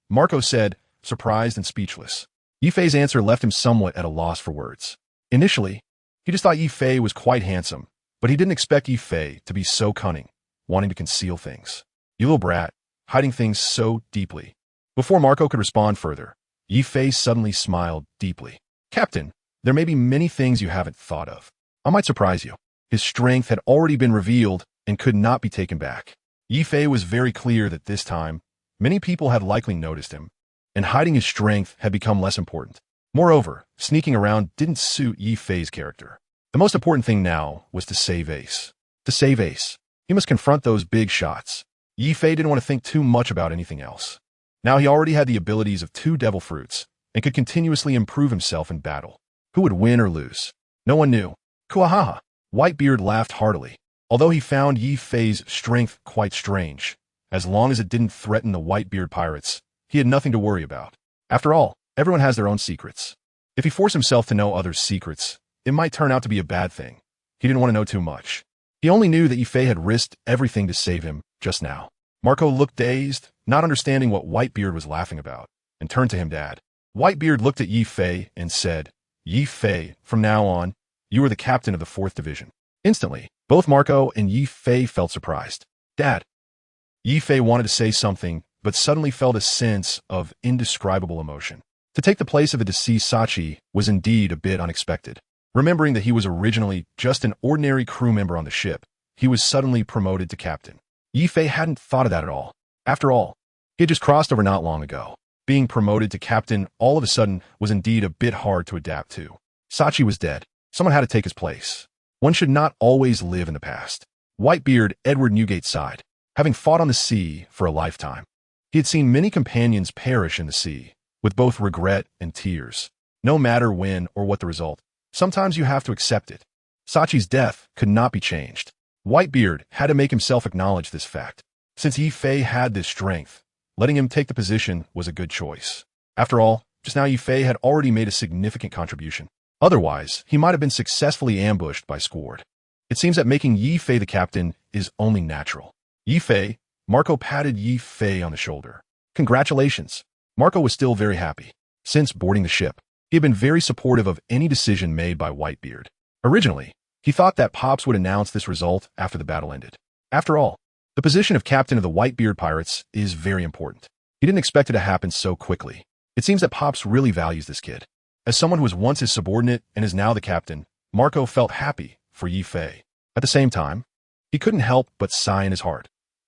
[SPEAKER 1] Marco said, surprised and speechless. Yi Fei's answer left him somewhat at a loss for words. Initially, he just thought Yi Fei was quite handsome, but he didn't expect Yi Fei to be so cunning, wanting to conceal things. You little brat, hiding things so deeply. Before Marco could respond further, Yi Fei suddenly smiled deeply. Captain, there may be many things you haven't thought of. I might surprise you. His strength had already been revealed and could not be taken back. Yi Fei was very clear that this time, many people had likely noticed him, and hiding his strength had become less important. Moreover, sneaking around didn't suit Yi Fei's character. The most important thing now was to save Ace. To save Ace, he must confront those big shots. Yi Fei didn't want to think too much about anything else. Now he already had the abilities of 2 devil fruits and could continuously improve himself in battle. Who would win or lose? No one knew. Kuahaha! Whitebeard laughed heartily. Although he found Yi Fei's strength quite strange, as long as it didn't threaten the Whitebeard pirates, he had nothing to worry about. After all, everyone has their own secrets. If he forced himself to know others' secrets, it might turn out to be a bad thing. He didn't want to know too much. He only knew that Yifei had risked everything to save him just now. Marco looked dazed, not understanding what Whitebeard was laughing about, and turned to him, Dad. Whitebeard looked at Yifei and said, Yifei, from now on, you are the captain of the 4th Division. Instantly, both Marco and Yifei felt surprised. Dad. Yifei wanted to say something, but suddenly felt a sense of indescribable emotion. To take the place of the deceased Sachi was indeed a bit unexpected. Remembering that he was originally just an ordinary crew member on the ship, he was suddenly promoted to captain. Yifei hadn't thought of that at all. After all, he had just crossed over not long ago. Being promoted to captain all of a sudden was indeed a bit hard to adapt to. Sachi was dead. Someone had to take his place. One should not always live in the past. Whitebeard Edward Newgate sighed, having fought on the sea for a lifetime. He had seen many companions perish in the sea, with both regret and tears. No matter when or what the result, sometimes you have to accept it. Sachi's death could not be changed. Whitebeard had to make himself acknowledge this fact. Since Yifei had this strength, letting him take the position was a good choice. After all, just now Yifei had already made a significant contribution. Otherwise, he might have been successfully ambushed by Squard. It seems that making Yifei the captain is only natural. Yifei, Marco patted Yifei on the shoulder. Congratulations. Marco was still very happy. Since boarding the ship, he had been very supportive of any decision made by Whitebeard. Originally, he thought that Pops would announce this result after the battle ended. After all, the position of captain of the Whitebeard Pirates is very important. He didn't expect it to happen so quickly. It seems that Pops really values this kid. As someone who was once his subordinate and is now the captain, Marco felt happy for Yifei. At the same time, he couldn't help but sigh in his heart.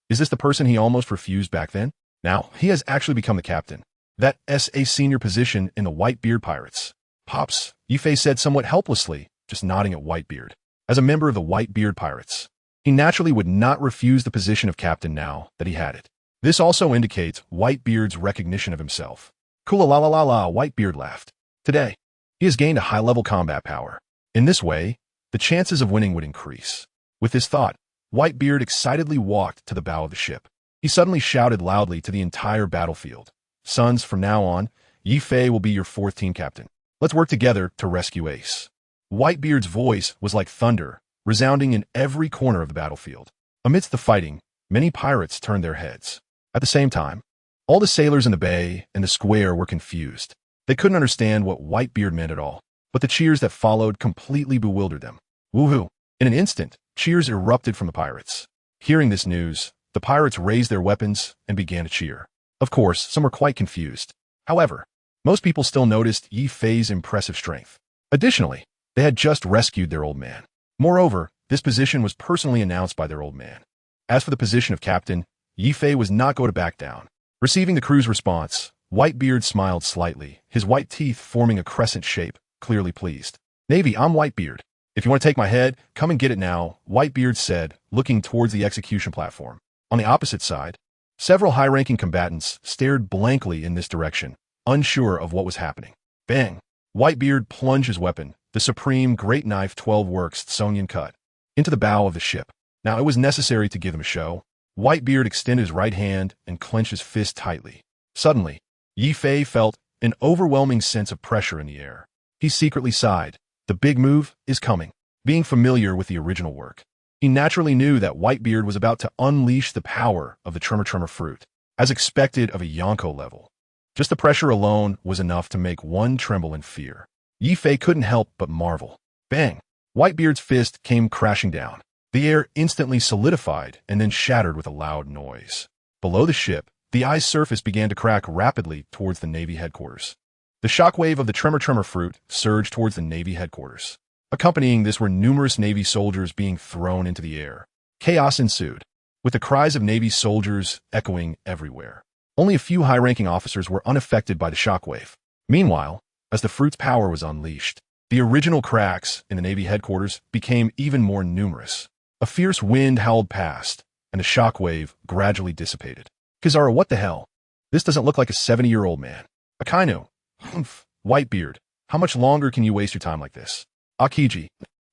[SPEAKER 1] Is this the person he almost refused back then? Now, he has actually become the captain. That SA senior position in the Whitebeard Pirates. Pops, Yifei said somewhat helplessly, just nodding at Whitebeard. As a member of the Whitebeard Pirates, he naturally would not refuse the position of captain now that he had it. This also indicates Whitebeard's recognition of himself. Kula la la la la, Whitebeard laughed. Today, he has gained a high-level combat power. In this way, the chances of winning would increase. With this thought, Whitebeard excitedly walked to the bow of the ship. He suddenly shouted loudly to the entire battlefield. Sons, from now on, Yifei will be your 4th team captain. Let's work together to rescue Ace. Whitebeard's voice was like thunder, resounding in every corner of the battlefield. Amidst the fighting, many pirates turned their heads. At the same time, all the sailors in the bay and the square were confused. They couldn't understand what Whitebeard meant at all, but the cheers that followed completely bewildered them. Woohoo! In an instant, cheers erupted from the pirates. Hearing this news, the pirates raised their weapons and began to cheer. Of course, some were quite confused. However, most people still noticed Yifei's impressive strength. Additionally, they had just rescued their old man. Moreover, this position was personally announced by their old man. As for the position of captain, Yifei was not going to back down. Receiving the crew's response, Whitebeard smiled slightly, his white teeth forming a crescent shape, clearly pleased. Navy, I'm Whitebeard. If you want to take my head, come and get it now, Whitebeard said, looking towards the execution platform. On the opposite side, several high-ranking combatants stared blankly in this direction, unsure of what was happening. Bang! Whitebeard plunged his weapon, the supreme great knife 12 works Tsonyan cut, into the bow of the ship. Now it was necessary to give him a show. Whitebeard extended his right hand and clenched his fist tightly. Suddenly, Yifei felt an overwhelming sense of pressure in the air. He secretly sighed. The big move is coming. Being familiar with the original work, he naturally knew that Whitebeard was about to unleash the power of the Tremor fruit, as expected of a Yonko level. Just the pressure alone was enough to make one tremble in fear. Yifei couldn't help but marvel. Bang! Whitebeard's fist came crashing down. The air instantly solidified and then shattered with a loud noise. Below the ship, the ice surface began to crack rapidly towards the Navy headquarters. The shockwave of the Tremor fruit surged towards the Navy headquarters. Accompanying this were numerous Navy soldiers being thrown into the air. Chaos ensued, with the cries of Navy soldiers echoing everywhere. Only a few high-ranking officers were unaffected by the shockwave. Meanwhile, as the fruit's power was unleashed, the original cracks in the Navy headquarters became even more numerous. A fierce wind howled past, and the shockwave gradually dissipated. Kizaru, what the hell? This doesn't look like a 70-year-old man. Akainu. Humph. Whitebeard. How much longer can you waste your time like this? Akiji.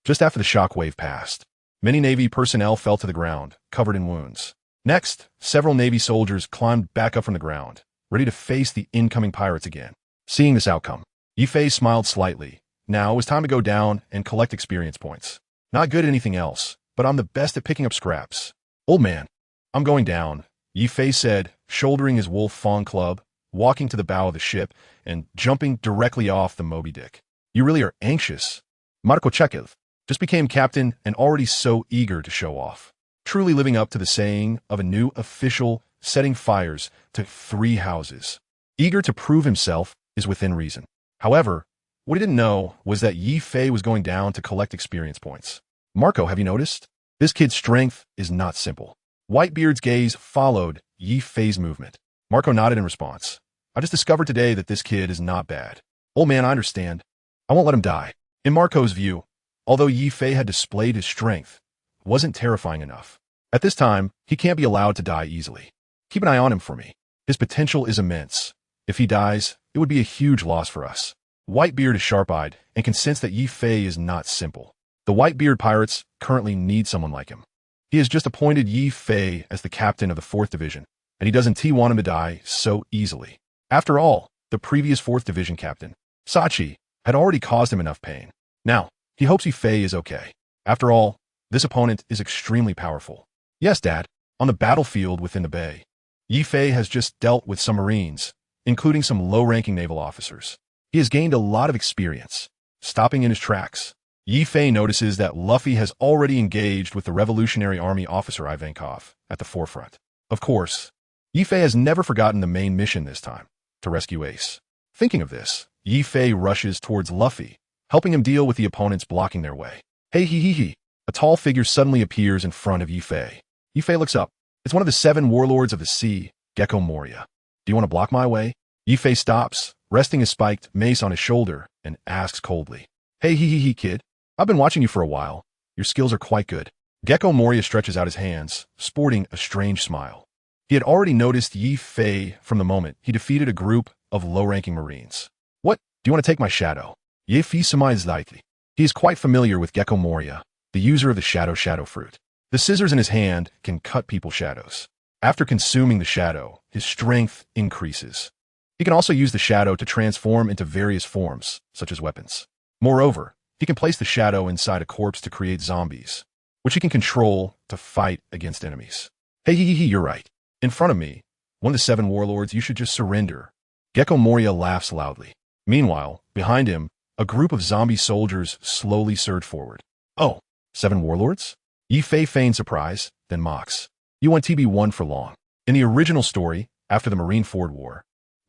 [SPEAKER 1] Just after the shockwave passed, many Navy personnel fell to the ground, covered in wounds. Next, several Navy soldiers climbed back up from the ground, ready to face the incoming pirates again. Seeing this outcome, Yifei smiled slightly. Now it was time to go down and collect experience points. Not good at anything else, but I'm the best at picking up scraps. Old man, I'm going down, Yifei said, shouldering his wolf fawn club, walking to the bow of the ship, and jumping directly off the Moby Dick. You really are anxious. Marco Chekhov just became captain and already so eager to show off. Truly living up to the saying of a new official setting fires to 3 houses. Eager to prove himself is within reason. However, what he didn't know was that Yifei was going down to collect experience points. Marco, have you noticed? This kid's strength is not simple. Whitebeard's gaze followed Yifei's movement. Marco nodded in response. I just discovered today that this kid is not bad. Old man, I understand. I won't let him die. In Marco's view, although Yifei had displayed his strength, it wasn't terrifying enough. At this time, he can't be allowed to die easily. Keep an eye on him for me. His potential is immense. If he dies, it would be a huge loss for us. Whitebeard is sharp-eyed and can sense that Yifei is not simple. The Whitebeard pirates currently need someone like him. He has just appointed Yifei as the captain of the 4th Division, and he doesn't want him to die so easily. After all, the previous 4th Division captain, Sachi, had already caused him enough pain. Now, he hopes Yifei is okay. After all, this opponent is extremely powerful. Yes, Dad, on the battlefield within the bay, Yifei has just dealt with some Marines, including some low-ranking naval officers. He has gained a lot of experience. Stopping in his tracks, Yifei notices that Luffy has already engaged with the Revolutionary Army officer Ivankov at the forefront. Of course, Yifei has never forgotten the main mission this time, to rescue Ace. Thinking of this, Yifei rushes towards Luffy, helping him deal with the opponents blocking their way. Hey hee hee hee. A tall figure suddenly appears in front of Yifei. Yifei looks up. It's one of the 7 warlords of the sea, Gecko Moria. Do you want to block my way? Yifei stops, resting his spiked mace on his shoulder, and asks coldly. Hey hee hee hee, kid. I've been watching you for a while. Your skills are quite good. Gecko Moria stretches out his hands, sporting a strange smile. He had already noticed Yifei from the moment he defeated a group of low-ranking Marines. What? Do you want to take my shadow? Yifei smiles lightly. He is quite familiar with Gecko Moria, the user of the shadow fruit. The scissors in his hand can cut people's shadows. After consuming the shadow, his strength increases. He can also use the shadow to transform into various forms, such as weapons. Moreover, he can place the shadow inside a corpse to create zombies, which he can control to fight against enemies. Hey, you're right. In front of me, one of the 7 warlords, you should just surrender. Gecko Moria laughs loudly. Meanwhile, behind him, a group of zombie soldiers slowly surge forward. Oh, 7 warlords? Yifei feigns surprise, then mocks. You won't be one for long. In the original story, after the Marineford War,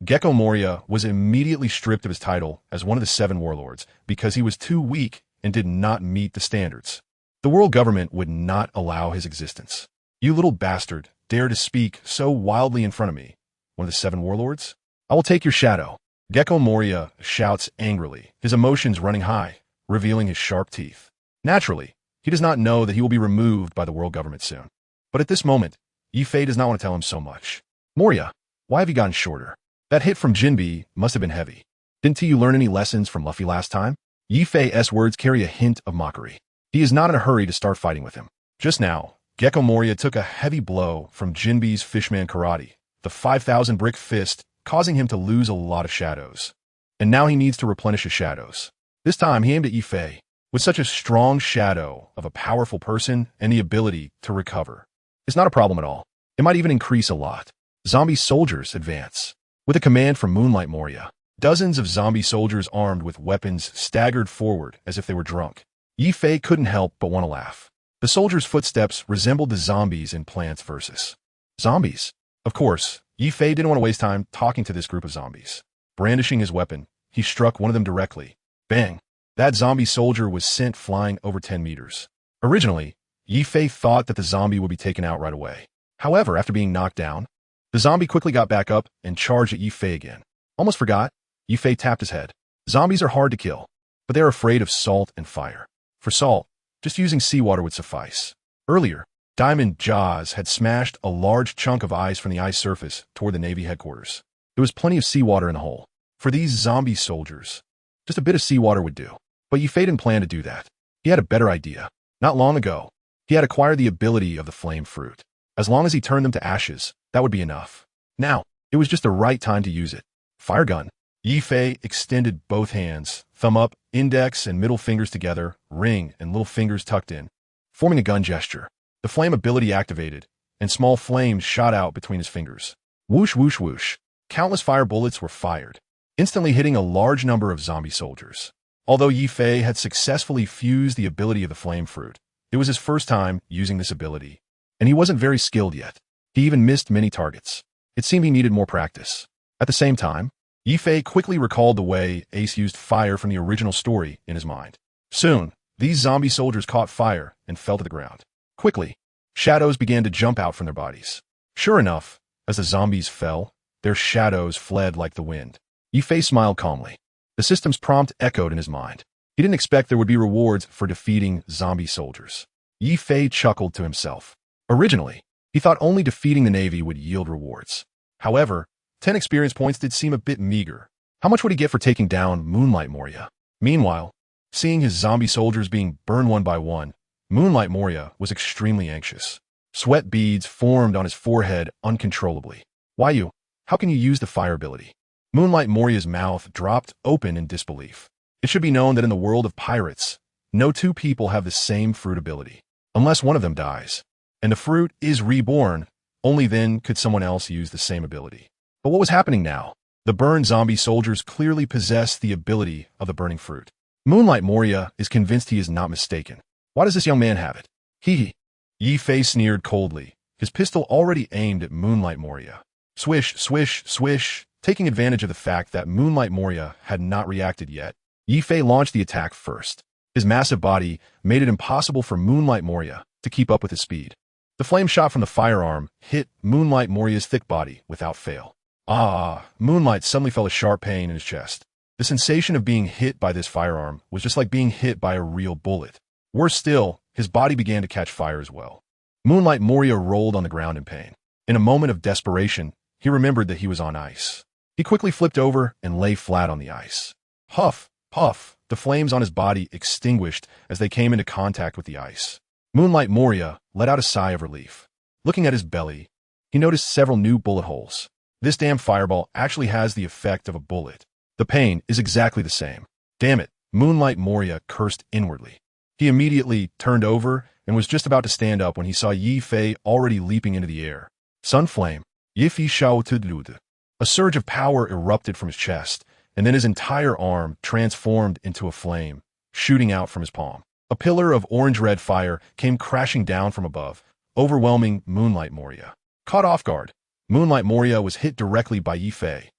[SPEAKER 1] Gecko Moria was immediately stripped of his title as one of the 7 warlords because he was too weak and did not meet the standards. The world government would not allow his existence. You little bastard, dare to speak so wildly in front of me, one of the 7 warlords? I will take your shadow. Gecko Moria shouts angrily, his emotions running high, revealing his sharp teeth. Naturally, he does not know that he will be removed by the world government soon. But at this moment, Yifei does not want to tell him so much. Moria, why have you gotten shorter? That hit from Jinbe must have been heavy. Didn't you learn any lessons from Luffy last time? Yifei's words carry a hint of mockery. He is not in a hurry to start fighting with him. Just now, Gecko Moria took a heavy blow from Jinbe's Fishman Karate, the 5,000 brick fist, causing him to lose a lot of shadows. And now he needs to replenish his shadows. This time he aimed at Yifei, with such a strong shadow of a powerful person and the ability to recover. It's not a problem at all. It might even increase a lot. Zombie soldiers advance. With a command from Moonlight Moria, dozens of zombie soldiers armed with weapons staggered forward as if they were drunk. Yifei couldn't help but want to laugh. The soldiers' footsteps resembled the zombies in Plants vs. Zombies. Of course, Yifei didn't want to waste time talking to this group of zombies. Brandishing his weapon, he struck one of them directly. Bang! That zombie soldier was sent flying over 10 meters. Originally, Yifei thought that the zombie would be taken out right away. However, after being knocked down, the zombie quickly got back up and charged at Yifei again. Almost forgot, Yifei tapped his head. Zombies are hard to kill, but they're afraid of salt and fire. For salt, just using seawater would suffice. Earlier, Diamond Jaws had smashed a large chunk of ice from the ice surface toward the Navy headquarters. There was plenty of seawater in the hole. For these zombie soldiers, just a bit of seawater would do. But Yifei didn't plan to do that. He had a better idea. Not long ago, he had acquired the ability of the flame fruit. As long as he turned them to ashes, that would be enough. Now, It was just the right time to use it. Fire gun. Yi Fei extended both hands, thumb up, index and middle fingers together, ring and little fingers tucked in, forming a gun gesture. The flame ability activated, and small flames shot out between his fingers. Whoosh, whoosh, whoosh. Countless fire bullets were fired, instantly hitting a large number of zombie soldiers. Although Yi Fei had successfully fused the ability of the flame fruit, it was his first time using this ability, and he wasn't very skilled yet. He even missed many targets. It seemed he needed more practice. At the same time, Yi Fei quickly recalled the way Ace used fire from the original story in his mind. Soon, these zombie soldiers caught fire and fell to the ground. Quickly, shadows began to jump out from their bodies. Sure enough, as the zombies fell, their shadows fled like the wind. Yi Fei smiled calmly. The system's prompt echoed in his mind. He didn't expect there would be rewards for defeating zombie soldiers. Yi Fei chuckled to himself. Originally, he thought only defeating the Navy would yield rewards. However, 10 experience points did seem a bit meager. How much would he get for taking down Moonlight Moria? Meanwhile, seeing his zombie soldiers being burned one by one, Moonlight Moria was extremely anxious. Sweat beads formed on his forehead uncontrollably. Why you? How can you use the fire ability? Moonlight Moria's mouth dropped open in disbelief. It should be known that in the world of pirates, no two people have the same fruit ability, unless one of them dies. And the fruit is reborn, only then could someone else use the same ability. But what was happening now? The burned zombie soldiers clearly possessed the ability of the burning fruit. Moonlight Moria is convinced he is not mistaken. Why does this young man have it? Hee. Yi Fei sneered coldly, his pistol already aimed at Moonlight Moria. Swish, swish, swish. Taking advantage of the fact that Moonlight Moria had not reacted yet, Yi Fei launched the attack first. His massive body made it impossible for Moonlight Moria to keep up with his speed. The flame shot from the firearm hit Moonlight Moria's thick body without fail. Moonlight suddenly felt a sharp pain in his chest. The sensation of being hit by this firearm was just like being hit by a real bullet. Worse still, his body began to catch fire as well. Moonlight Moria rolled on the ground in pain. In a moment of desperation, he remembered that he was on ice. He quickly flipped over and lay flat on the ice. Huff, puff, the flames on his body extinguished as they came into contact with the ice. Moonlight Moria let out a sigh of relief. Looking at his belly, he noticed several new bullet holes. This damn fireball actually has the effect of a bullet. The pain is exactly the same. Damn it, Moonlight Moria cursed inwardly. He immediately turned over and was just about to stand up when he saw Yi Fei already leaping into the air. Sunflame, Yi Fei shao tudlude. A surge of power erupted from his chest, and then his entire arm transformed into a flame, shooting out from his palm. A pillar of orange-red fire came crashing down from above, overwhelming Moonlight Moria. Caught off guard, Moonlight Moria was hit directly by Yi Fei.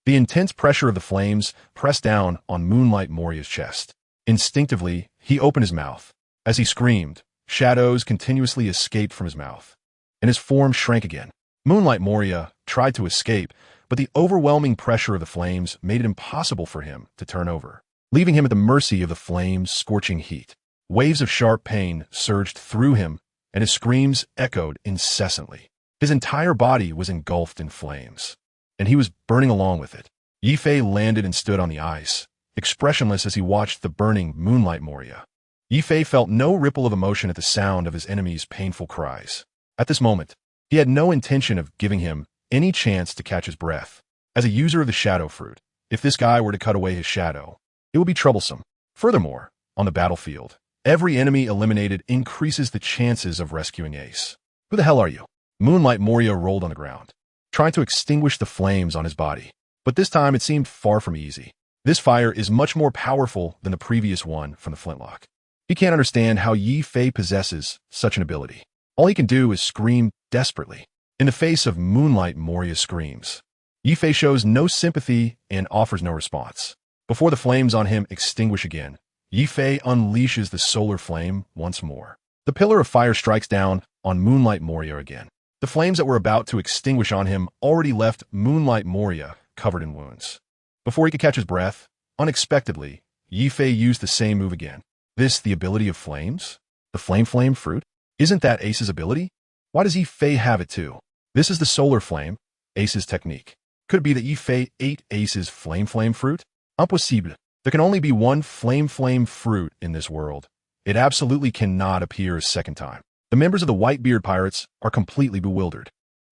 [SPEAKER 1] The intense pressure of the flames pressed down on Moonlight Moria's chest. Instinctively, he opened his mouth. As he screamed, shadows continuously escaped from his mouth, and his form shrank again. Moonlight Moria tried to escape, but the overwhelming pressure of the flames made it impossible for him to turn over, leaving him at the mercy of the flames' scorching heat. Waves of sharp pain surged through him, and his screams echoed incessantly. His entire body was engulfed in flames, and he was burning along with it. Yi Fei landed and stood on the ice, expressionless as he watched the burning Moonlight Moria. Yi Fei felt no ripple of emotion at the sound of his enemy's painful cries. At this moment, he had no intention of giving him any chance to catch his breath. As a user of the shadow fruit, if this guy were to cut away his shadow, it would be troublesome. Furthermore, on the battlefield, every enemy eliminated increases the chances of rescuing Ace. Who the hell are you? Moonlight Moria rolled on the ground, trying to extinguish the flames on his body. But this time it seemed far from easy. This fire is much more powerful than the previous one from the flintlock. He can't understand how Yi Fei possesses such an ability. All he can do is scream desperately. In the face of Moonlight Moria's screams, Yi Fei shows no sympathy and offers no response. Before the flames on him extinguish again, Yi Fei unleashes the solar flame once more. The pillar of fire strikes down on Moonlight Moria again. The flames that were about to extinguish on him already left Moonlight Moria covered in wounds. Before he could catch his breath, unexpectedly, Yi Fei used the same move again. This the ability of flames? The flame fruit? Isn't that Ace's ability? Why does Yi Fei have it too? This is the solar flame, Ace's technique. Could it be that Yi Fei ate Ace's flame fruit? Impossible. There can only be one flame fruit in this world. It absolutely cannot appear a second time. The members of the Whitebeard pirates are completely bewildered.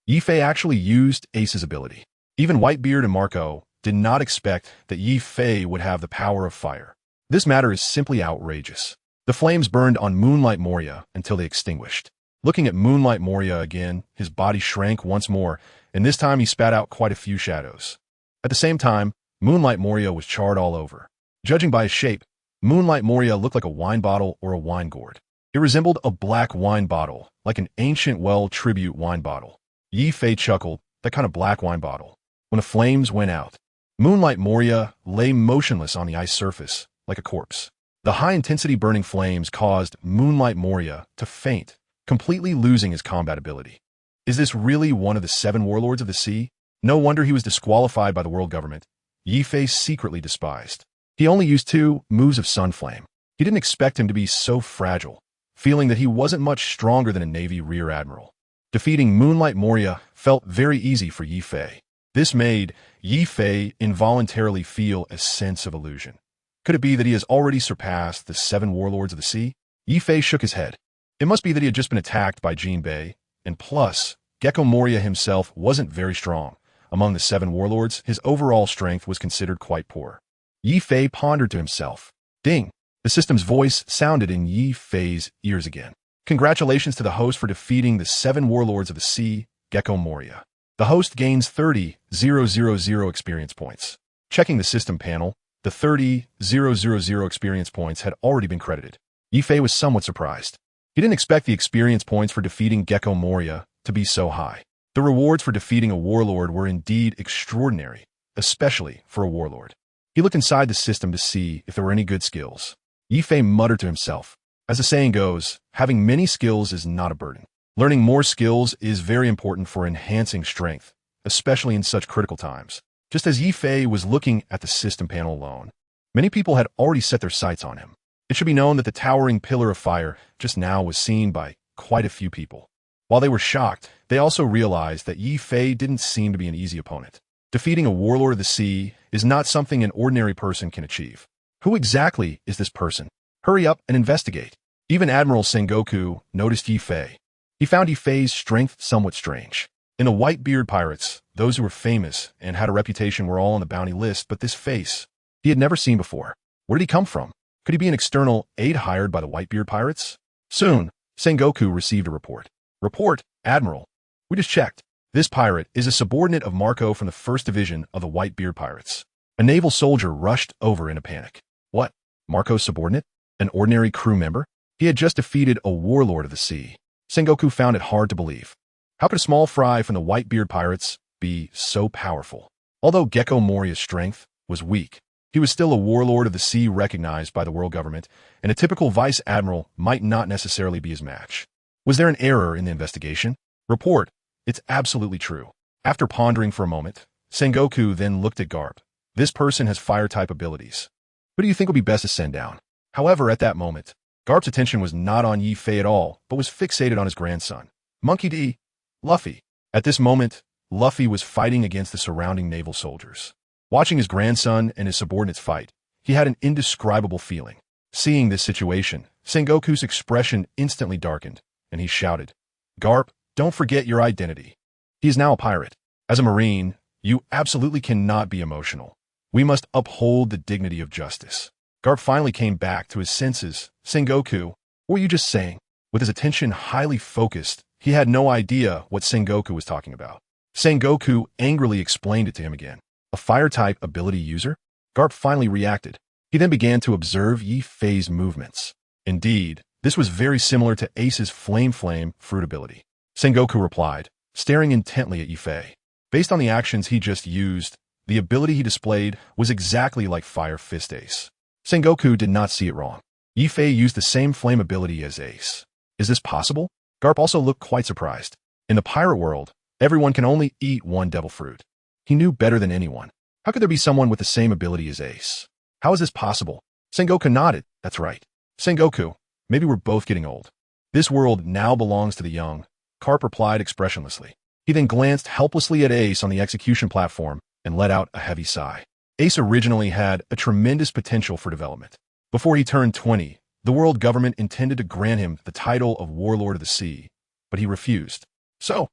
[SPEAKER 1] Yifei actually used Ace's ability. Even Whitebeard and Marco did not expect that Yifei would have the power of fire. This matter is simply outrageous. The flames burned on Moonlight Moria until they extinguished. Looking at Moonlight Moria again, his body shrank once more, and this time he spat out quite a few shadows. At the same time, Moonlight Moria was charred all over. Judging by his shape, Moonlight Moria looked like a wine bottle or a wine gourd. It resembled a black wine bottle, like an ancient well tribute wine bottle. Yifei chuckled, that kind of black wine bottle. When the flames went out, Moonlight Moria lay motionless on the ice surface, like a corpse. The high-intensity burning flames caused Moonlight Moria to faint, completely losing his combat ability. Is this really one of the 7 warlords of the sea? No wonder he was disqualified by the world government. Yifei secretly despised. He only used 2 moves of Sunflame. He didn't expect him to be so fragile, feeling that he wasn't much stronger than a Navy Rear Admiral. Defeating Moonlight Moria felt very easy for Yifei. This made Yifei involuntarily feel a sense of illusion. Could it be that he has already surpassed the 7 warlords of the sea? Yifei shook his head. It must be that he had just been attacked by Jinbei, and plus, Gecko Moria himself wasn't very strong. Among the 7 warlords, his overall strength was considered quite poor. Yifei pondered to himself. Ding! The system's voice sounded in Yifei's ears again. Congratulations to the host for defeating the 7 warlords of the sea, Gecko Moria. The host gains 30,000 experience points. Checking the system panel, the 30,000 experience points had already been credited. Yifei was somewhat surprised. He didn't expect the experience points for defeating Gecko Moria to be so high. The rewards for defeating a warlord were indeed extraordinary, especially for a warlord. He looked inside the system to see if there were any good skills. Yifei muttered to himself. As the saying goes, having many skills is not a burden. Learning more skills is very important for enhancing strength, especially in such critical times. Just as Yifei was looking at the system panel alone, many people had already set their sights on him. It should be known that the towering pillar of fire just now was seen by quite a few people. While they were shocked, they also realized that Yifei didn't seem to be an easy opponent. Defeating a warlord of the sea is not something an ordinary person can achieve. Who exactly is this person? Hurry up and investigate. Even Admiral Sengoku noticed Yifei. He found Yifei's strength somewhat strange. In the Whitebeard pirates, those who were famous and had a reputation were all on the bounty list, but this face he had never seen before. Where did he come from? Could he be an external aide hired by the Whitebeard pirates? Soon, Sengoku received a report. Report, Admiral. We just checked. This pirate is a subordinate of Marco from the 1st Division of the Whitebeard pirates. A naval soldier rushed over in a panic. What? Marco's subordinate? An ordinary crew member? He had just defeated a warlord of the sea. Sengoku found it hard to believe. How could a small fry from the Whitebeard pirates be so powerful? Although Gecko Moria's strength was weak, he was still a warlord of the sea recognized by the world government, and a typical vice admiral might not necessarily be his match. Was there an error in the investigation? Report. It's absolutely true. After pondering for a moment, Sengoku then looked at Garp. This person has fire-type abilities. Who do you think would be best to send down? However, at that moment, Garp's attention was not on Yifei at all, but was fixated on his grandson, Monkey D. Luffy. At this moment, Luffy was fighting against the surrounding naval soldiers. Watching his grandson and his subordinates fight, he had an indescribable feeling. Seeing this situation, Sengoku's expression instantly darkened, and he shouted, Garp, don't forget your identity. He is now a pirate. As a Marine, you absolutely cannot be emotional. We must uphold the dignity of justice. Garp finally came back to his senses. Sengoku, what were you just saying? With his attention highly focused, he had no idea what Sengoku was talking about. Sengoku angrily explained it to him again. A fire-type ability user? Garp finally reacted. He then began to observe Yifei's movements. Indeed, this was very similar to Ace's Flame fruit ability. Sengoku replied, staring intently at Yifei. Based on the actions he just used, the ability he displayed was exactly like Fire Fist Ace. Sengoku did not see it wrong. Yifei used the same flame ability as Ace. Is this possible? Garp also looked quite surprised. In the pirate world, everyone can only eat one devil fruit. He knew better than anyone. How could there be someone with the same ability as Ace? How is this possible? Sengoku nodded. That's right. Sengoku, maybe we're both getting old. This world now belongs to the young. Garp replied expressionlessly. He then glanced helplessly at Ace on the execution platform and let out a heavy sigh. Ace originally had a tremendous potential for development. Before he turned 20, the world government intended to grant him the title of Warlord of the Sea, but he refused. So,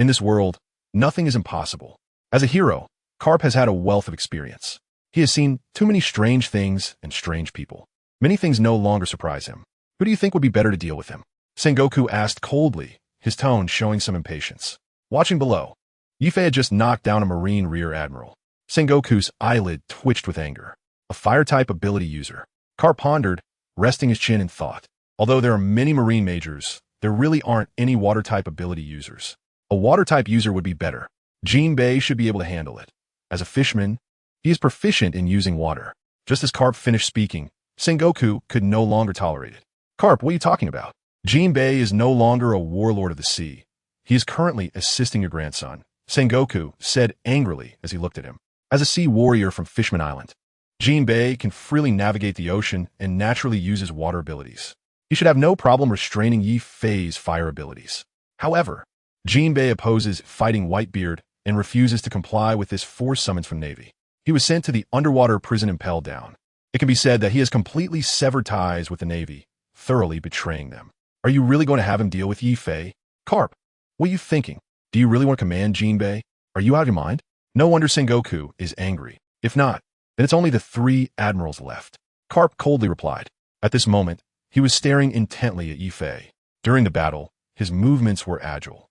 [SPEAKER 1] In this world, nothing is impossible. As a hero, Carp has had a wealth of experience. He has seen too many strange things and strange people. Many things no longer surprise him. Who do you think would be better to deal with him? Sengoku asked coldly, his tone showing some impatience. Watching below, Yifei had just knocked down a Marine Rear Admiral. Sengoku's eyelid twitched with anger. A fire-type ability user. Carp pondered, resting his chin in thought. Although there are many Marine Majors, there really aren't any water-type ability users. A water-type user would be better. Jinbei should be able to handle it. As a fisherman, he is proficient in using water. Just as Carp finished speaking, Sengoku could no longer tolerate it. Carp, what are you talking about? Jinbei is no longer a warlord of the sea. He is currently assisting your grandson, Sengoku said angrily as he looked at him. As a sea warrior from Fishman Island, Jinbei can freely navigate the ocean and naturally uses water abilities. He should have no problem restraining Yifei's fire abilities. However, Jinbei opposes fighting Whitebeard and refuses to comply with this force summons from Navy. He was sent to the underwater prison impelled down. It can be said that he has completely severed ties with the Navy, thoroughly betraying them. Are you really going to have him deal with Yifei? Carp, what are you thinking? Do you really want to command Jinbei? Are you out of your mind? No wonder Sengoku is angry. If not, then it's only the 3 admirals left. Carp coldly replied. At this moment, he was staring intently at Yifei. During the battle, his movements were agile,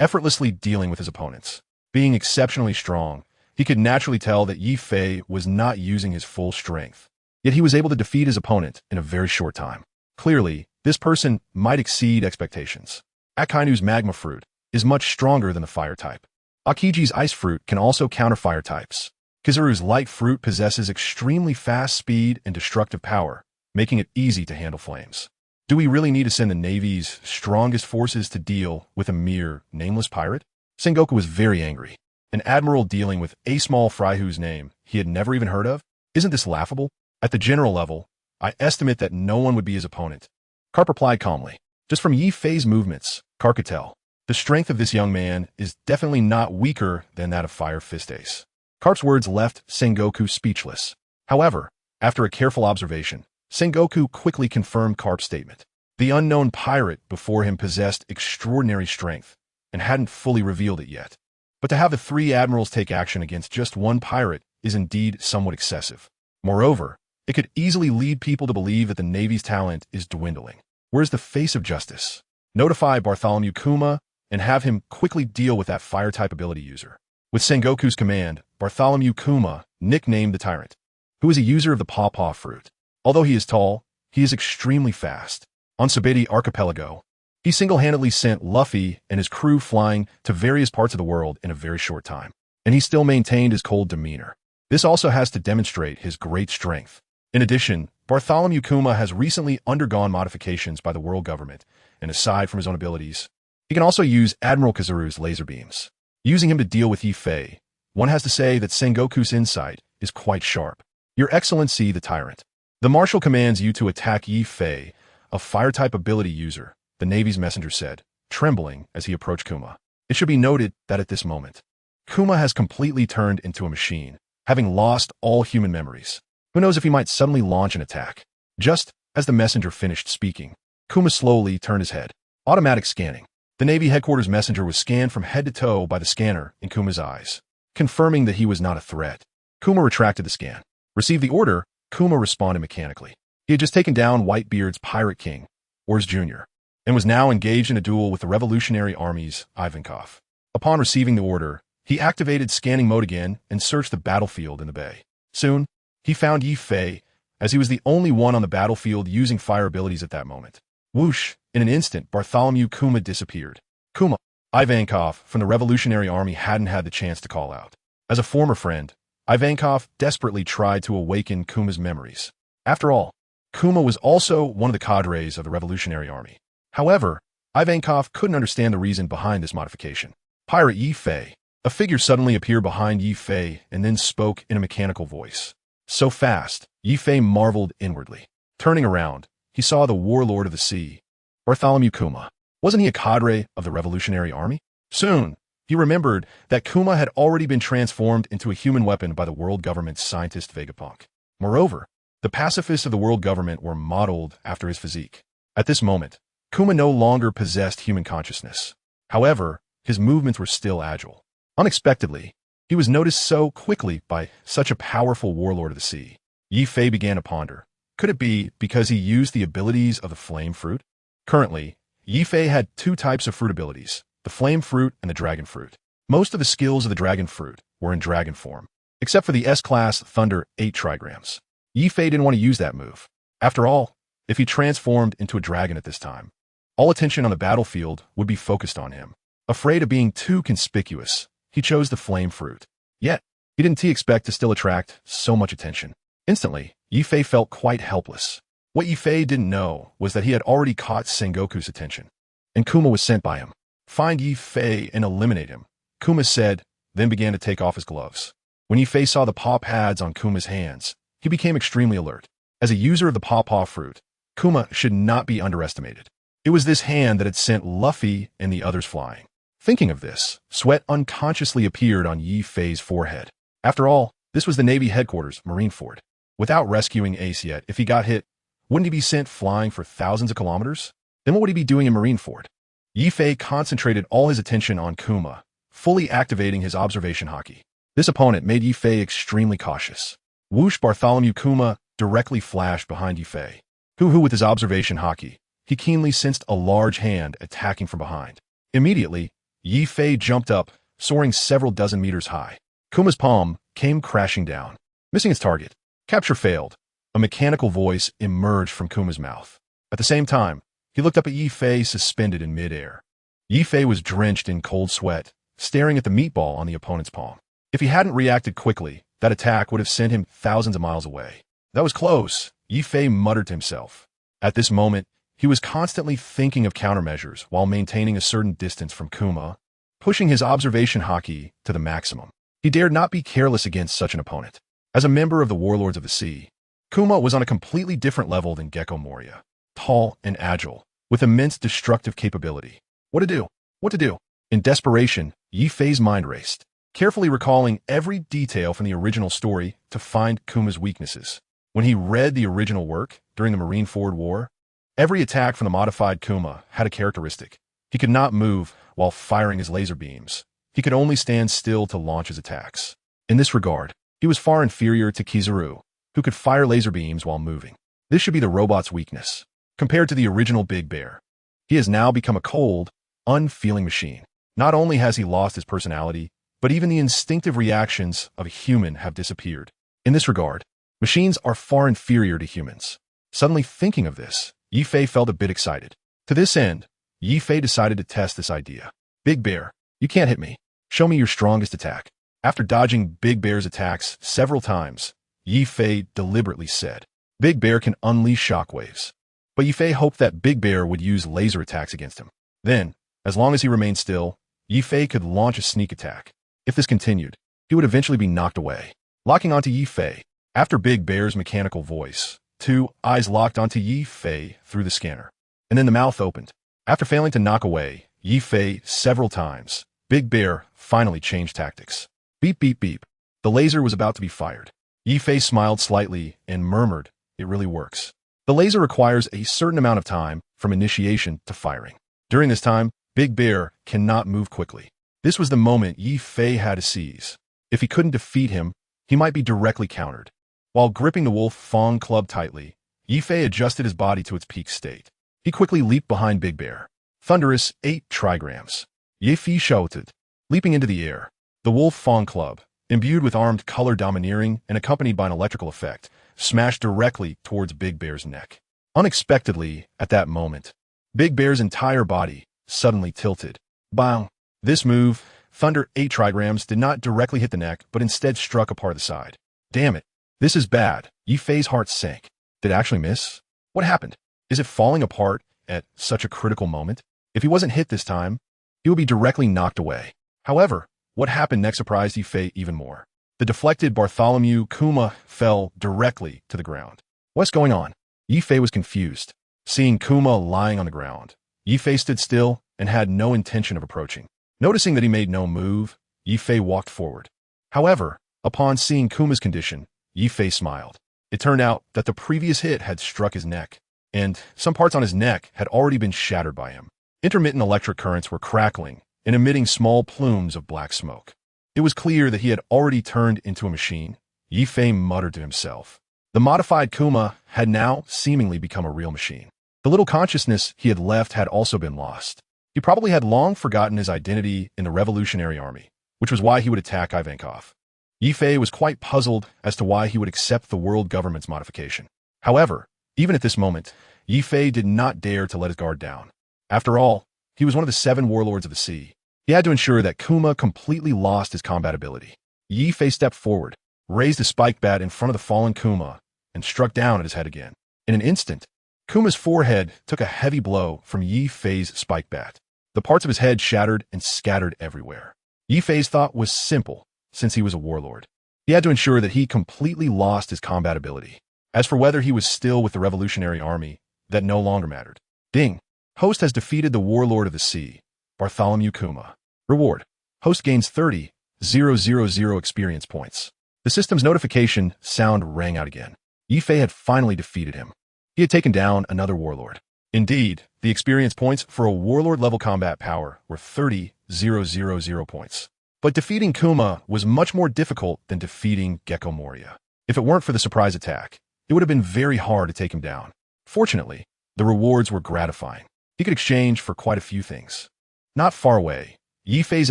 [SPEAKER 1] effortlessly dealing with his opponents. Being exceptionally strong, he could naturally tell that Yifei was not using his full strength. Yet he was able to defeat his opponent in a very short time. Clearly, this person might exceed expectations. Akainu's magma fruit is much stronger than the fire type. Akiji's ice fruit can also counter fire types. Kizaru's light fruit possesses extremely fast speed and destructive power, making it easy to handle flames. Do we really need to send the Navy's strongest forces to deal with a mere nameless pirate? Sengoku was very angry. An admiral dealing with a small fry whose name he had never even heard of? Isn't this laughable? At the general level, I estimate that no one would be his opponent. Carp replied calmly. Just from Yifei's movements, Carp could tell. The strength of this young man is definitely not weaker than that of Fire Fist Ace. Carp's words left Sengoku speechless. However, after a careful observation, Sengoku quickly confirmed Carp's statement. The unknown pirate before him possessed extraordinary strength and hadn't fully revealed it yet. But to have the 3 admirals take action against just one pirate is indeed somewhat excessive. Moreover, it could easily lead people to believe that the Navy's talent is dwindling. Where's the face of justice? Notify Bartholomew Kuma and have him quickly deal with that fire-type ability user. With Sengoku's command, Bartholomew Kuma nicknamed the tyrant, who is a user of the pawpaw fruit. Although he is tall, he is extremely fast. On Sabeti Archipelago, he single-handedly sent Luffy and his crew flying to various parts of the world in a very short time, and he still maintained his cold demeanor. This also has to demonstrate his great strength. In addition, Bartholomew Kuma has recently undergone modifications by the world government, and aside from his own abilities, he can also use Admiral Kizaru's laser beams. Using him to deal with Yifei, one has to say that Sengoku's insight is quite sharp. Your Excellency, the Tyrant. The Marshal commands you to attack Yifei, a fire-type ability user, the Navy's messenger said, trembling as he approached Kuma. It should be noted that at this moment, Kuma has completely turned into a machine, having lost all human memories. Who knows if he might suddenly launch an attack? Just as the messenger finished speaking, Kuma slowly turned his head. Automatic scanning. The Navy headquarters messenger was scanned from head to toe by the scanner in Kuma's eyes, confirming that he was not a threat. Kuma retracted the scan. Received the order, Kuma responded mechanically. He had just taken down Whitebeard's Pirate King, Ors Jr., and was now engaged in a duel with the Revolutionary Army's Ivankov. Upon receiving the order, he activated scanning mode again and searched the battlefield in the bay. Soon, he found Yifei, as he was the only one on the battlefield using fire abilities at that moment. Whoosh! In an instant, Bartholomew Kuma disappeared. Kuma, Ivankov from the Revolutionary Army hadn't had the chance to call out. As a former friend, Ivankov desperately tried to awaken Kuma's memories. After all, Kuma was also one of the cadres of the Revolutionary Army. However, Ivankov couldn't understand the reason behind this modification. Pirate Yifei. A figure suddenly appeared behind Yifei and then spoke in a mechanical voice. So fast, Yifei marveled inwardly. Turning around, he saw the warlord of the sea, Bartholomew Kuma. Wasn't he a cadre of the Revolutionary Army? Soon, he remembered that Kuma had already been transformed into a human weapon by the world government's scientist Vegapunk. Moreover, the pacifists of the world government were modeled after his physique. At this moment, Kuma no longer possessed human consciousness. However, his movements were still agile. Unexpectedly, he was noticed so quickly by such a powerful warlord of the sea. Yi Fei began to ponder. Could it be because he used the abilities of the flame fruit? Currently, Yi Fei had two types of fruit abilities, the flame fruit and the dragon fruit. Most of the skills of the dragon fruit were in dragon form, except for the S-class Thunder 8 trigrams. Yi Fei didn't want to use that move. After all, if he transformed into a dragon at this time, all attention on the battlefield would be focused on him. Afraid of being too conspicuous, he chose the flame fruit. Yet, he didn't expect to still attract so much attention. Instantly, Yi Fei felt quite helpless. What Yi Fei didn't know was that he had already caught Sengoku's attention, and Kuma was sent by him. Find Yi Fei and eliminate him, Kuma said, then began to take off his gloves. When Yi Fei saw the paw pads on Kuma's hands, he became extremely alert. As a user of the pawpaw fruit, Kuma should not be underestimated. It was this hand that had sent Luffy and the others flying. Thinking of this, sweat unconsciously appeared on Yi Fei's forehead. After all, this was the Navy headquarters, Marineford. Without rescuing Ace yet, if he got hit, wouldn't he be sent flying for thousands of kilometers? Then what would he be doing in Marineford? Yi Fei concentrated all his attention on Kuma, fully activating his observation haki. This opponent made Yi Fei extremely cautious. Whoosh! Bartholomew Kuma directly flashed behind Yi Fei. Hoo-hoo with his observation haki. He keenly sensed a large hand attacking from behind. Immediately, Yi Fei jumped up, soaring several dozen meters high. Kuma's palm came crashing down, missing its target. Capture failed. A mechanical voice emerged from Kuma's mouth. At the same time, he looked up at Yi Fei suspended in midair. Yi Fei was drenched in cold sweat, staring at the meatball on the opponent's palm. If he hadn't reacted quickly, that attack would have sent him thousands of miles away. That was close, Yi Fei muttered to himself. At this moment, he was constantly thinking of countermeasures while maintaining a certain distance from Kuma, pushing his observation haki to the maximum. He dared not be careless against such an opponent. As a member of the Warlords of the Sea, Kuma was on a completely different level than Gecko Moria. Tall and agile, with immense destructive capability. What to do? What to do? In desperation, Yi Fei's mind raced, carefully recalling every detail from the original story to find Kuma's weaknesses. When he read the original work during the Marineford War, every attack from the modified Kuma had a characteristic. He could not move while firing his laser beams. He could only stand still to launch his attacks. In this regard, he was far inferior to Kizaru, who could fire laser beams while moving. This should be the robot's weakness. Compared to the original Big Bear, he has now become a cold, unfeeling machine. Not only has he lost his personality, but even the instinctive reactions of a human have disappeared. In this regard, machines are far inferior to humans. Suddenly thinking of this, Yi Fei felt a bit excited. To this end, Yi Fei decided to test this idea. Big Bear, you can't hit me. Show me your strongest attack. After dodging Big Bear's attacks several times, Yi Fei deliberately said, Big Bear can unleash shockwaves. But Yi Fei hoped that Big Bear would use laser attacks against him. Then, as long as he remained still, Yi Fei could launch a sneak attack. If this continued, he would eventually be knocked away. Locking onto Yi Fei, after Big Bear's mechanical voice, two eyes locked onto Yi Fei through the scanner. And then the mouth opened. After failing to knock away Yi Fei several times, Big Bear finally changed tactics. Beep, beep, beep. The laser was about to be fired. Yi Fei smiled slightly and murmured, it really works. The laser requires a certain amount of time from initiation to firing. During this time, Big Bear cannot move quickly. This was the moment Yi Fei had to seize. If he couldn't defeat him, he might be directly countered. While gripping the wolf Fong club tightly, Yi Fei adjusted his body to its peak state. He quickly leaped behind Big Bear. Thunderous 8 trigrams. Yi Fei shouted, leaping into the air. The wolf Fong club, imbued with armed color domineering and accompanied by an electrical effect, smashed directly towards Big Bear's neck. Unexpectedly, at that moment, Big Bear's entire body suddenly tilted. Bang! This move, Thunder 8 trigrams, did not directly hit the neck, but instead struck a part of the side. Damn it! This is bad. Yi Fei's heart sank. Did it actually miss? What happened? Is it falling apart at such a critical moment? If he wasn't hit this time, he would be directly knocked away. However, what happened next surprised Yi Fei even more. The deflected Bartholomew Kuma fell directly to the ground. What's going on? Yi Fei was confused. Seeing Kuma lying on the ground, Yi Fei stood still and had no intention of approaching. Noticing that he made no move, Yi Fei walked forward. However, upon seeing Kuma's condition, Yi Fei smiled. It turned out that the previous hit had struck his neck, and some parts on his neck had already been shattered by him. Intermittent electric currents were crackling and emitting small plumes of black smoke. It was clear that he had already turned into a machine. Yi Fei muttered to himself. The modified Kuma had now seemingly become a real machine. The little consciousness he had left had also been lost. He probably had long forgotten his identity in the Revolutionary Army, which was why he would attack Ivankov. Yi Fei was quite puzzled as to why he would accept the world government's modification. However, even at this moment, Yi Fei did not dare to let his guard down. After all, he was one of the 7 warlords of the sea. He had to ensure that Kuma completely lost his combat ability. Yi Fei stepped forward, raised his spike bat in front of the fallen Kuma, and struck down at his head again. In an instant, Kuma's forehead took a heavy blow from Yi Fei's spike bat. The parts of his head shattered and scattered everywhere. Yi Fei's thought was simple, since he was a warlord. He had to ensure that he completely lost his combat ability. As for whether he was still with the Revolutionary Army, that no longer mattered. Ding! Host has defeated the Warlord of the Sea, Bartholomew Kuma. Reward. Host gains 30,000 experience points. The system's notification sound rang out again. Yi Fei had finally defeated him. He had taken down another warlord. Indeed, the experience points for a warlord-level combat power were 30,000 points. But defeating Kuma was much more difficult than defeating Gecko Moria. If it weren't for the surprise attack, it would have been very hard to take him down. Fortunately, the rewards were gratifying. He could exchange for quite a few things. Not far away, Yi Fei's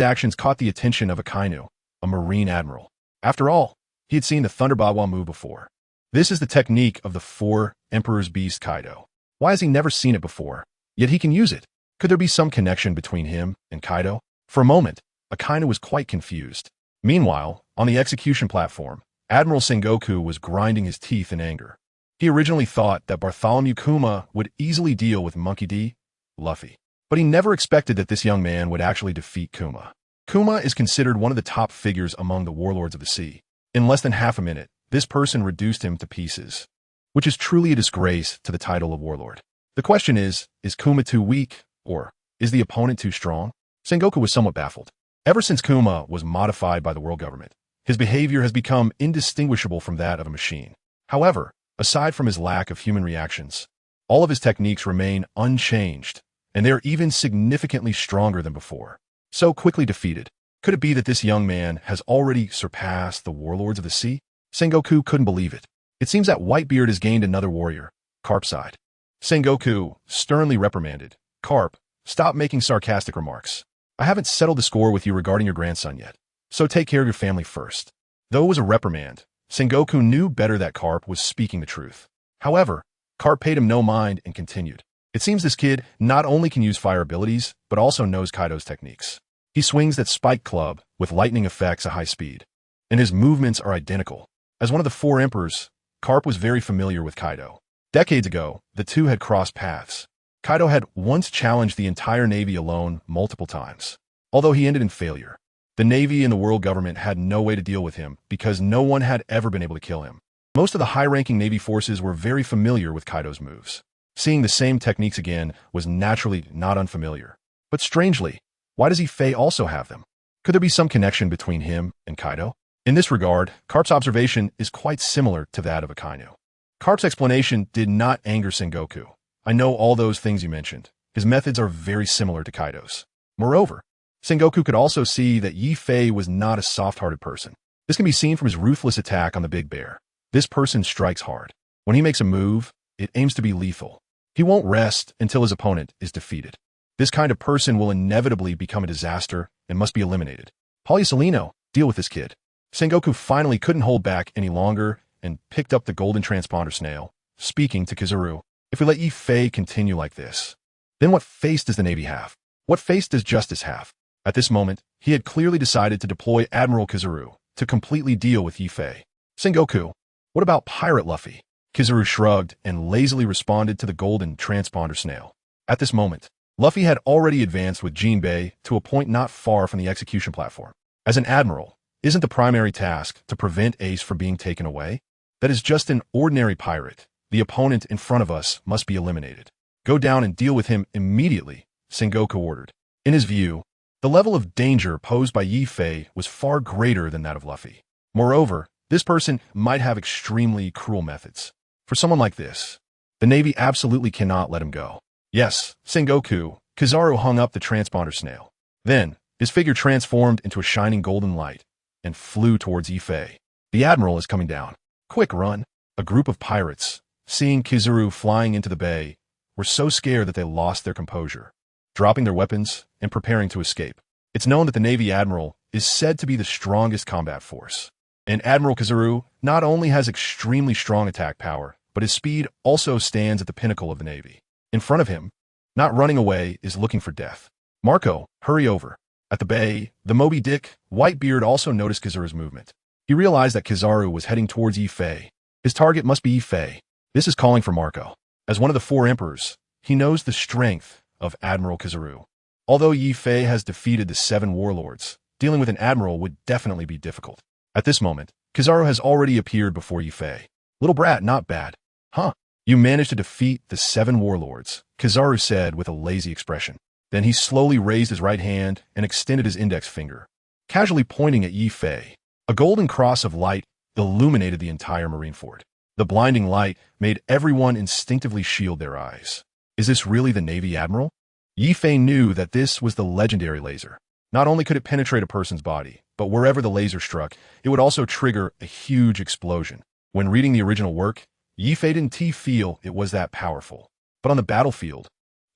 [SPEAKER 1] actions caught the attention of Akainu, a marine admiral. After all, he had seen the Thunder Bawa move before. This is the technique of the 4 Emperor's Beast Kaido. Why has he never seen it before? Yet he can use it. Could there be some connection between him and Kaido? For a moment, Akainu was quite confused. Meanwhile, on the execution platform, Admiral Sengoku was grinding his teeth in anger. He originally thought that Bartholomew Kuma would easily deal with Monkey D. Luffy. But he never expected that this young man would actually defeat Kuma. Kuma is considered one of the top figures among the warlords of the sea. In less than half a minute, this person reduced him to pieces, which is truly a disgrace to the title of warlord. The question is Kuma too weak, or is the opponent too strong? Sengoku was somewhat baffled. Ever since Kuma was modified by the world government, his behavior has become indistinguishable from that of a machine. However, aside from his lack of human reactions, all of his techniques remain unchanged, and they are even significantly stronger than before. So quickly defeated. Could it be that this young man has already surpassed the warlords of the sea? Sengoku couldn't believe it. It seems that Whitebeard has gained another warrior, Carp side. Sengoku sternly reprimanded, Carp, stop making sarcastic remarks. I haven't settled the score with you regarding your grandson yet, so take care of your family first. Though it was a reprimand, Sengoku knew better that Carp was speaking the truth. However, Carp paid him no mind and continued. It seems this kid not only can use fire abilities, but also knows Kaido's techniques. He swings that spike club with lightning effects at high speed, and his movements are identical. As one of the 4 emperors, Carp was very familiar with Kaido. Decades ago, the two had crossed paths. Kaido had once challenged the entire Navy alone multiple times. Although he ended in failure, the Navy and the world government had no way to deal with him because no one had ever been able to kill him. Most of the high-ranking Navy forces were very familiar with Kaido's moves. Seeing the same techniques again was naturally not unfamiliar. But strangely, why does Yi Fei also have them? Could there be some connection between him and Kaido? In this regard, Carp's observation is quite similar to that of Akainu. Carp's explanation did not anger Sengoku. I know all those things you mentioned. His methods are very similar to Kaido's. Moreover, Sengoku could also see that Yi Fei was not a soft-hearted person. This can be seen from his ruthless attack on the Big Bear. This person strikes hard. When he makes a move, it aims to be lethal. He won't rest until his opponent is defeated. This kind of person will inevitably become a disaster and must be eliminated. Polysolino, deal with this kid. Sengoku finally couldn't hold back any longer and picked up the golden transponder snail, speaking to Kizaru. If we let Yi Fei continue like this, then what face does the Navy have? What face does justice have? At this moment, he had clearly decided to deploy Admiral Kizaru to completely deal with Yi Fei. Sengoku, what about Pirate Luffy? Kizaru shrugged and lazily responded to the golden transponder snail. At this moment, Luffy had already advanced with Jinbei to a point not far from the execution platform. As an admiral, isn't the primary task to prevent Ace from being taken away? That is just an ordinary pirate. The opponent in front of us must be eliminated. Go down and deal with him immediately, Sengoku ordered. In his view, the level of danger posed by Yi Fei was far greater than that of Luffy. Moreover, this person might have extremely cruel methods. For someone like this, the Navy absolutely cannot let him go. Yes, Sengoku, Kizaru hung up the transponder snail. Then, His figure transformed into a shining golden light and flew towards Ife. The admiral is coming down. Quick, run. A group of pirates, seeing Kizaru flying into the bay, were so scared that they lost their composure, dropping their weapons and preparing to escape. It's known that the Navy Admiral is said to be the strongest combat force. And Admiral Kizaru not only has extremely strong attack power, but his speed also stands at the pinnacle of the Navy. In front of him, not running away, is looking for death. Marco, hurry over. At the bay, the Moby Dick, Whitebeard also noticed Kizaru's movement. He realized that Kizaru was heading towards Ife. His target must be Ife. This is calling for Marco. As one of the four emperors, he knows the strength of Admiral Kizaru. Although Ife has defeated the 7 warlords, dealing with an admiral would definitely be difficult. At this moment, Kizaru has already appeared before Ife. Little brat, not bad. Huh? You managed to defeat the 7 warlords, Kizaru said with a lazy expression. Then he slowly raised his right hand and extended his index finger, casually pointing at Ife. A golden cross of light illuminated the entire Marineford. The blinding light made everyone instinctively shield their eyes. Is this really the Navy Admiral? Ife knew that this was the legendary laser. Not only could it penetrate a person's body, but wherever the laser struck, it would also trigger a huge explosion. When reading the original work, Ife didn't feel it was that powerful. But on the battlefield,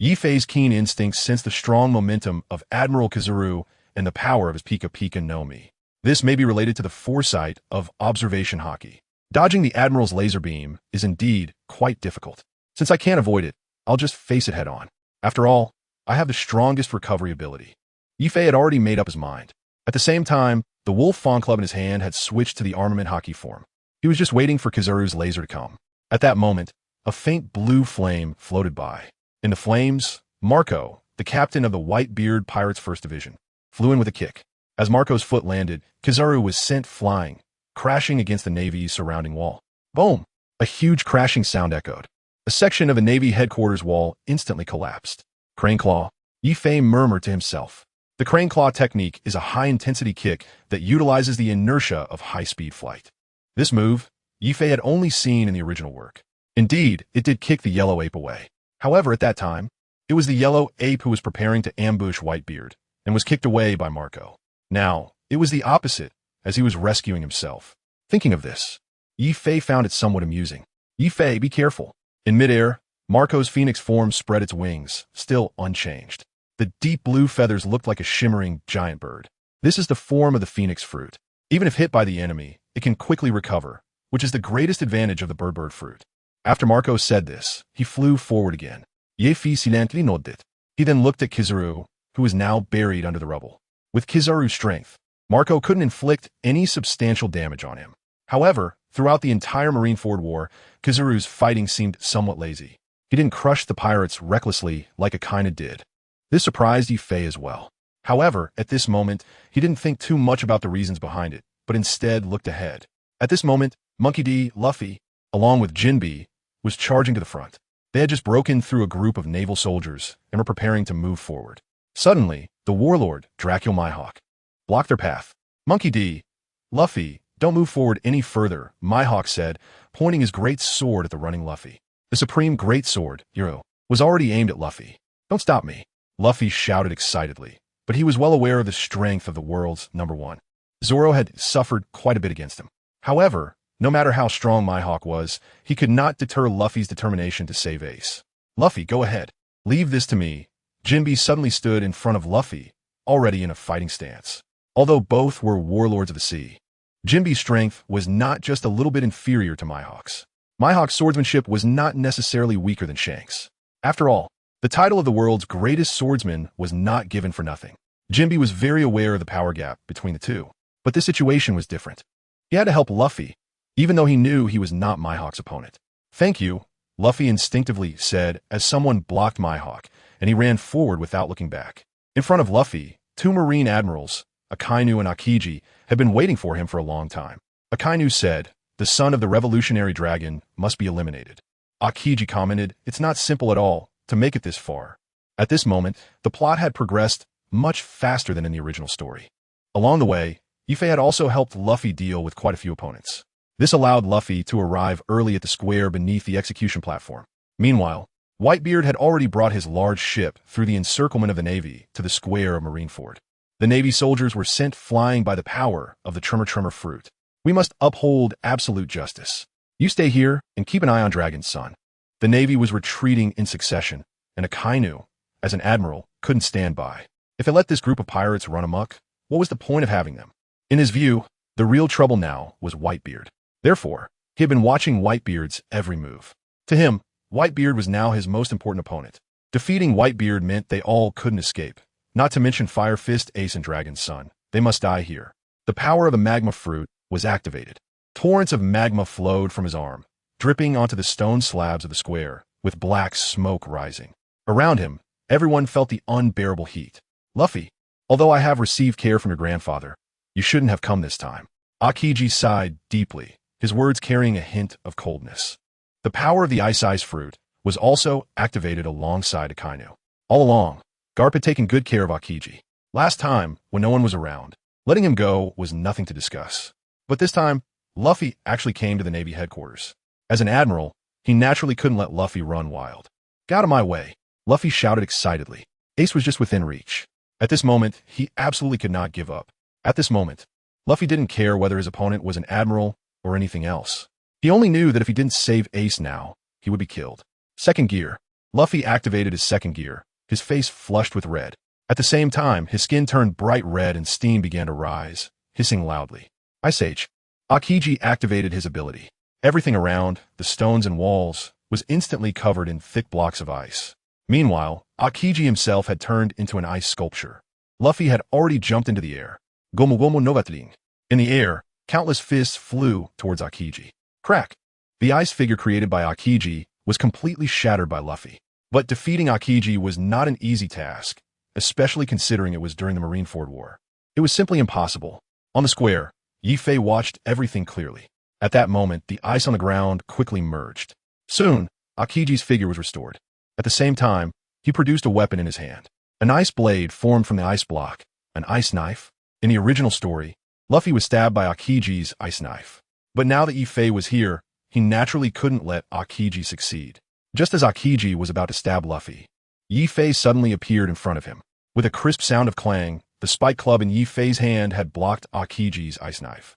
[SPEAKER 1] Ife's keen instincts sensed the strong momentum of Admiral Kizaru and the power of his Pika Pika no Mi. This may be related to the foresight of observation Haki. Dodging the Admiral's laser beam is indeed quite difficult. Since I can't avoid it, I'll just face it head on. After all, I have the strongest recovery ability. Ife had already made up his mind. At the same time, the Wolf Fawn Club in his hand had switched to the armament Haki form. He was just waiting for Kizaru's laser to come. At that moment, a faint blue flame floated by. In the flames, Marco, the captain of the Whitebeard Pirates 1st Division, flew in with a kick. As Marco's foot landed, Kizaru was sent flying, crashing against the Navy's surrounding wall. Boom! A huge crashing sound echoed. A section of a Navy headquarters wall instantly collapsed. Crane Claw. Ife murmured to himself. The Crane Claw technique is a high-intensity kick that utilizes the inertia of high-speed flight. This move, Ife had only seen in the original work. Indeed, it did kick the yellow ape away. However, at that time, it was the yellow ape who was preparing to ambush Whitebeard and was kicked away by Marco. Now, it was the opposite, as he was rescuing himself. Thinking of this, Ife found it somewhat amusing. Ife, be careful. In midair, Marco's phoenix form spread its wings, still unchanged. The deep blue feathers looked like a shimmering giant bird. This is the form of the phoenix fruit. Even if hit by the enemy, it can quickly recover, which is the greatest advantage of the bird fruit. After Marco said this, he flew forward again. Yefi silently nodded. He then looked at Kizaru, who was now buried under the rubble. With Kizaru's strength, Marco couldn't inflict any substantial damage on him. However, throughout the entire Marineford War, Kizaru's fighting seemed somewhat lazy. He didn't crush the pirates recklessly like Akaina did. This surprised Ife as well. However, at this moment, he didn't think too much about the reasons behind it, but instead looked ahead. At this moment, Monkey D, Luffy, along with Jinbe, was charging to the front. They had just broken through a group of naval soldiers and were preparing to move forward. Suddenly, the Warlord, Dracula Mihawk, blocked their path. Monkey D, Luffy, don't move forward any further, Mihawk said, pointing his great sword at the running Luffy. The supreme great sword, Hero, was already aimed at Luffy. Don't stop me, Luffy shouted excitedly, but he was well aware of the strength of the world's #1. Zoro had suffered quite a bit against him. However, no matter how strong Mihawk was, he could not deter Luffy's determination to save Ace. Luffy, go ahead. Leave this to me. Jinbe suddenly stood in front of Luffy, already in a fighting stance. Although both were warlords of the sea, Jinbe's strength was not just a little bit inferior to Mihawk's. Mihawk's swordsmanship was not necessarily weaker than Shanks. After all, the title of the world's greatest swordsman was not given for nothing. Jinbe was very aware of the power gap between the two, but this situation was different. He had to help Luffy, even though he knew he was not Mihawk's opponent. Thank you, Luffy instinctively said as someone blocked Mihawk, and he ran forward without looking back. In front of Luffy, 2 Marine admirals, Akainu and Akiji, had been waiting for him for a long time. Akainu said, the son of the revolutionary dragon must be eliminated. Akiji commented, it's not simple at all to make it this far. At this moment, the plot had progressed much faster than in the original story. Along the way, Ife had also helped Luffy deal with quite a few opponents. This allowed Luffy to arrive early at the square beneath the execution platform. Meanwhile, Whitebeard had already brought his large ship through the encirclement of the Navy to the square of Marineford. The Navy soldiers were sent flying by the power of the Tremor fruit. We must uphold absolute justice. You stay here and keep an eye on Dragon's son. The Navy was retreating in succession, and Akainu, as an admiral, couldn't stand by. If they let this group of pirates run amok, what was the point of having them? In his view, the real trouble now was Whitebeard. Therefore, he had been watching Whitebeard's every move. To him, Whitebeard was now his most important opponent. Defeating Whitebeard meant they all couldn't escape. Not to mention Fire Fist, Ace, and Dragon's son. They must die here. The power of the magma fruit was activated. Torrents of magma flowed from his arm, dripping onto the stone slabs of the square, with black smoke rising. Around him, everyone felt the unbearable heat. Luffy, although I have received care from your grandfather, you shouldn't have come this time. Akiji sighed deeply, his words carrying a hint of coldness. The power of the ice fruit was also activated alongside Akainu. All along, Garp had taken good care of Akiji. Last time, when no one was around, letting him go was nothing to discuss. But this time, Luffy actually came to the Navy headquarters. As an admiral, he naturally couldn't let Luffy run wild. Get out of my way, Luffy shouted excitedly. Ace was just within reach. At this moment, he absolutely could not give up. At this moment, Luffy didn't care whether his opponent was an admiral or anything else. He only knew that if he didn't save Ace now, he would be killed. Second gear. Luffy activated his second gear, his face flushed with red. At the same time, his skin turned bright red and steam began to rise, hissing loudly. Ice Age. Akiji activated his ability. Everything around, the stones and walls, was instantly covered in thick blocks of ice. Meanwhile, Akiji himself had turned into an ice sculpture. Luffy had already jumped into the air. Gomu Gomu Novatling. In the air, countless fists flew towards Akiji. Crack! The ice figure created by Akiji was completely shattered by Luffy. But defeating Akiji was not an easy task, especially considering it was during the Marineford War. It was simply impossible. On the square, Yifei watched everything clearly. At that moment, the ice on the ground quickly merged. Soon, Akiji's figure was restored. At the same time, he produced a weapon in his hand. An ice blade formed from the ice block, an ice knife. In the original story, Luffy was stabbed by Akiji's ice knife. But now that Yifei was here, he naturally couldn't let Akiji succeed. Just as Akiji was about to stab Luffy, Yifei suddenly appeared in front of him. With a crisp sound of clang, the spike club in Yifei's hand had blocked Akiji's ice knife.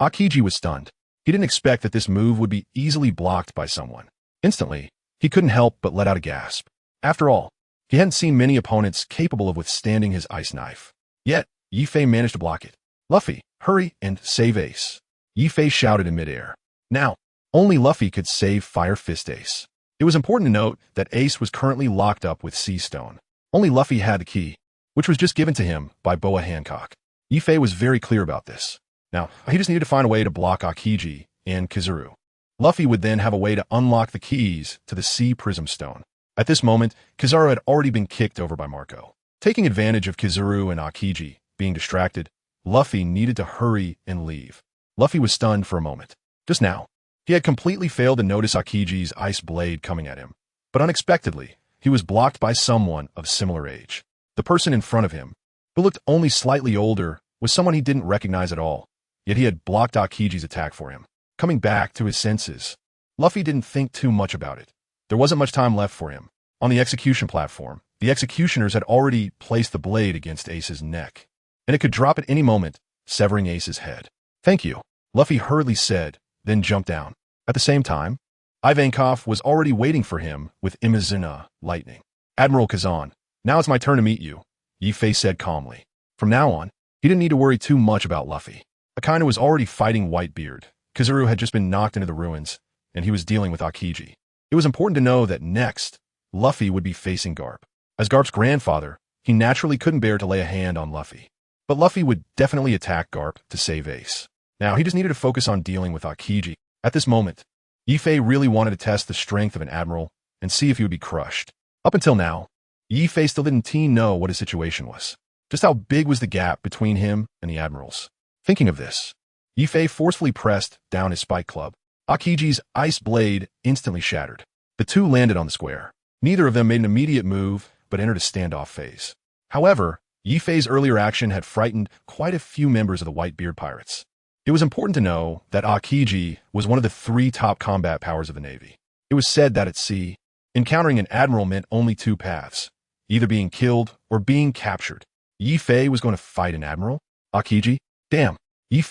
[SPEAKER 1] Akiji was stunned. He didn't expect that this move would be easily blocked by someone. Instantly, he couldn't help but let out a gasp. After all, he hadn't seen many opponents capable of withstanding his ice knife. Yet, Yifei managed to block it. Luffy, hurry and save Ace. Yifei shouted in midair. Now, only Luffy could save Fire Fist Ace. It was important to note that Ace was currently locked up with Sea Stone. Only Luffy had the key, which was just given to him by Boa Hancock. Yifei was very clear about this. Now, he just needed to find a way to block Akiji and Kizaru. Luffy would then have a way to unlock the keys to the Sea Prism Stone. At this moment, Kizaru had already been kicked over by Marco. Taking advantage of Kizaru and Akiji being distracted, Luffy needed to hurry and leave. Luffy was stunned for a moment. Just now, he had completely failed to notice Akiji's ice blade coming at him. But unexpectedly, he was blocked by someone of similar age. The person in front of him, who looked only slightly older, was someone he didn't recognize at all. Yet he had blocked Akiji's attack for him. Coming back to his senses, Luffy didn't think too much about it. There wasn't much time left for him. On the execution platform, the executioners had already placed the blade against Ace's neck, and it could drop at any moment, severing Ace's head. Thank you, Luffy hurriedly said, then jumped down. At the same time, Ivankov was already waiting for him with Imazuna lightning. Admiral Kazan, now it's my turn to meet you, Yifei said calmly. From now on, he didn't need to worry too much about Luffy. Akainu was already fighting Whitebeard. Kizaru had just been knocked into the ruins, and he was dealing with Akiji. It was important to know that next, Luffy would be facing Garp. As Garp's grandfather, he naturally couldn't bear to lay a hand on Luffy. But Luffy would definitely attack Garp to save Ace. Now, he just needed to focus on dealing with Akiji. At this moment, Yifei really wanted to test the strength of an admiral and see if he would be crushed. Up until now, Yifei still didn't know what his situation was. Just how big was the gap between him and the admirals. Thinking of this, Yifei forcefully pressed down his spike club. Akiji's ice blade instantly shattered. The two landed on the square. Neither of them made an immediate move, but entered a standoff phase. However, Yifei's earlier action had frightened quite a few members of the Whitebeard pirates. It was important to know that Akiji was one of the 3 top combat powers of the Navy. It was said that at sea, encountering an admiral meant only 2 paths, either being killed or being captured. Yi was going to fight an admiral? Akiji? Damn. Yi,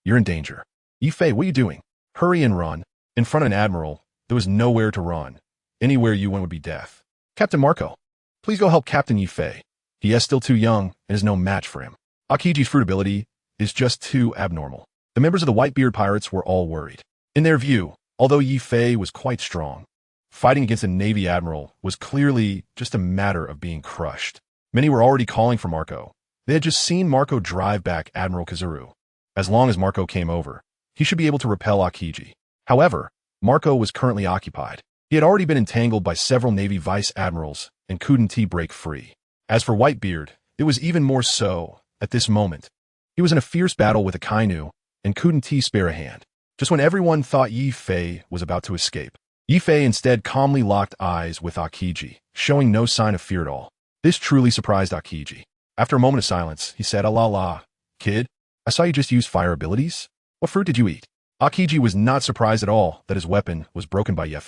[SPEAKER 1] you're in danger. Yi, what are you doing? Hurry and run. In front of an admiral, there was nowhere to run. Anywhere you went would be death. Captain Marco, please go help Captain Yi. He is still too young and is no match for him. Akiji's fruit ability is just too abnormal. The members of the Whitebeard pirates were all worried. In their view, although Yi was quite strong, fighting against a Navy admiral was clearly just a matter of being crushed. Many were already calling for Marco. They had just seen Marco drive back Admiral Kazuru. As long as Marco came over, he should be able to repel Akiji. However, Marco was currently occupied. He had already been entangled by several Navy vice admirals and couldn't break free. As for Whitebeard, it was even more so at this moment. He was in a fierce battle with Akainu and couldn't spare a hand. Just when everyone thought Yi was about to escape, Yi instead calmly locked eyes with Akiji, showing no sign of fear at all. This truly surprised Akiji. After a moment of silence, he said, "La, kid, I saw you just use fire abilities. What fruit did you eat?" Akiji was not surprised at all that his weapon was broken by Yi.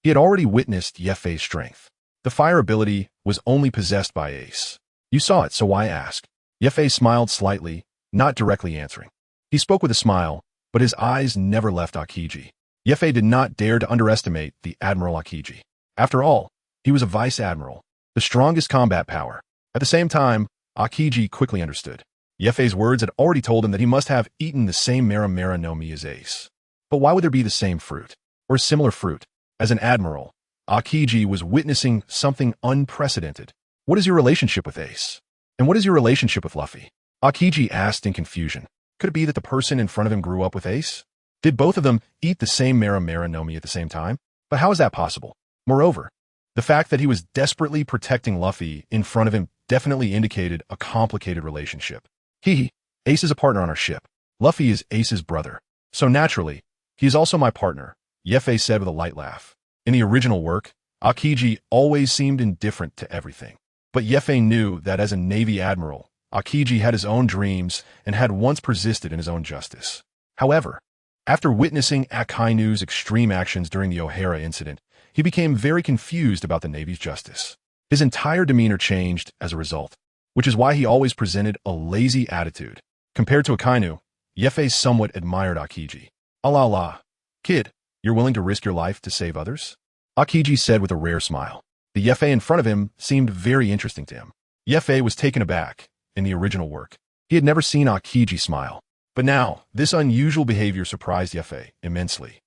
[SPEAKER 1] He had already witnessed Yi's strength. The fire ability was only possessed by Ace. "You saw it, so why ask?" Yi smiled slightly, not directly answering. He spoke with a smile, but his eyes never left Akiji. Yi did not dare to underestimate the Admiral Akiji. After all, he was a vice admiral, the strongest combat power. At the same time, Akiji quickly understood. Yi's words had already told him that he must have eaten the same Mara no Mi as Ace. But why would there be the same fruit, or a similar fruit? As an admiral, Akiji was witnessing something unprecedented. "What is your relationship with Ace? And what is your relationship with Luffy?" Akiji asked in confusion. Could it be that the person in front of him grew up with Ace? Did both of them eat the same Mara no Mi at the same time? But how is that possible? Moreover, the fact that he was desperately protecting Luffy in front of him definitely indicated a complicated relationship. Ace is a partner on our ship. Luffy is Ace's brother. So naturally, he is also my partner, Yi said with a light laugh. In the original work, Akiji always seemed indifferent to everything. But Yi knew that as a Navy admiral, Akiji had his own dreams and had once persisted in his own justice. However, after witnessing Akainu's extreme actions during the O'Hara incident, he became very confused about the Navy's justice. His entire demeanor changed as a result, which is why he always presented a lazy attitude. Compared to Akainu, Yi somewhat admired Akiji. "La, kid, you're willing to risk your life to save others?" Akiji said with a rare smile. The Yi in front of him seemed very interesting to him. Yi was taken aback. In the original work, he had never seen Akiji smile. But now, this unusual behavior surprised Yi immensely.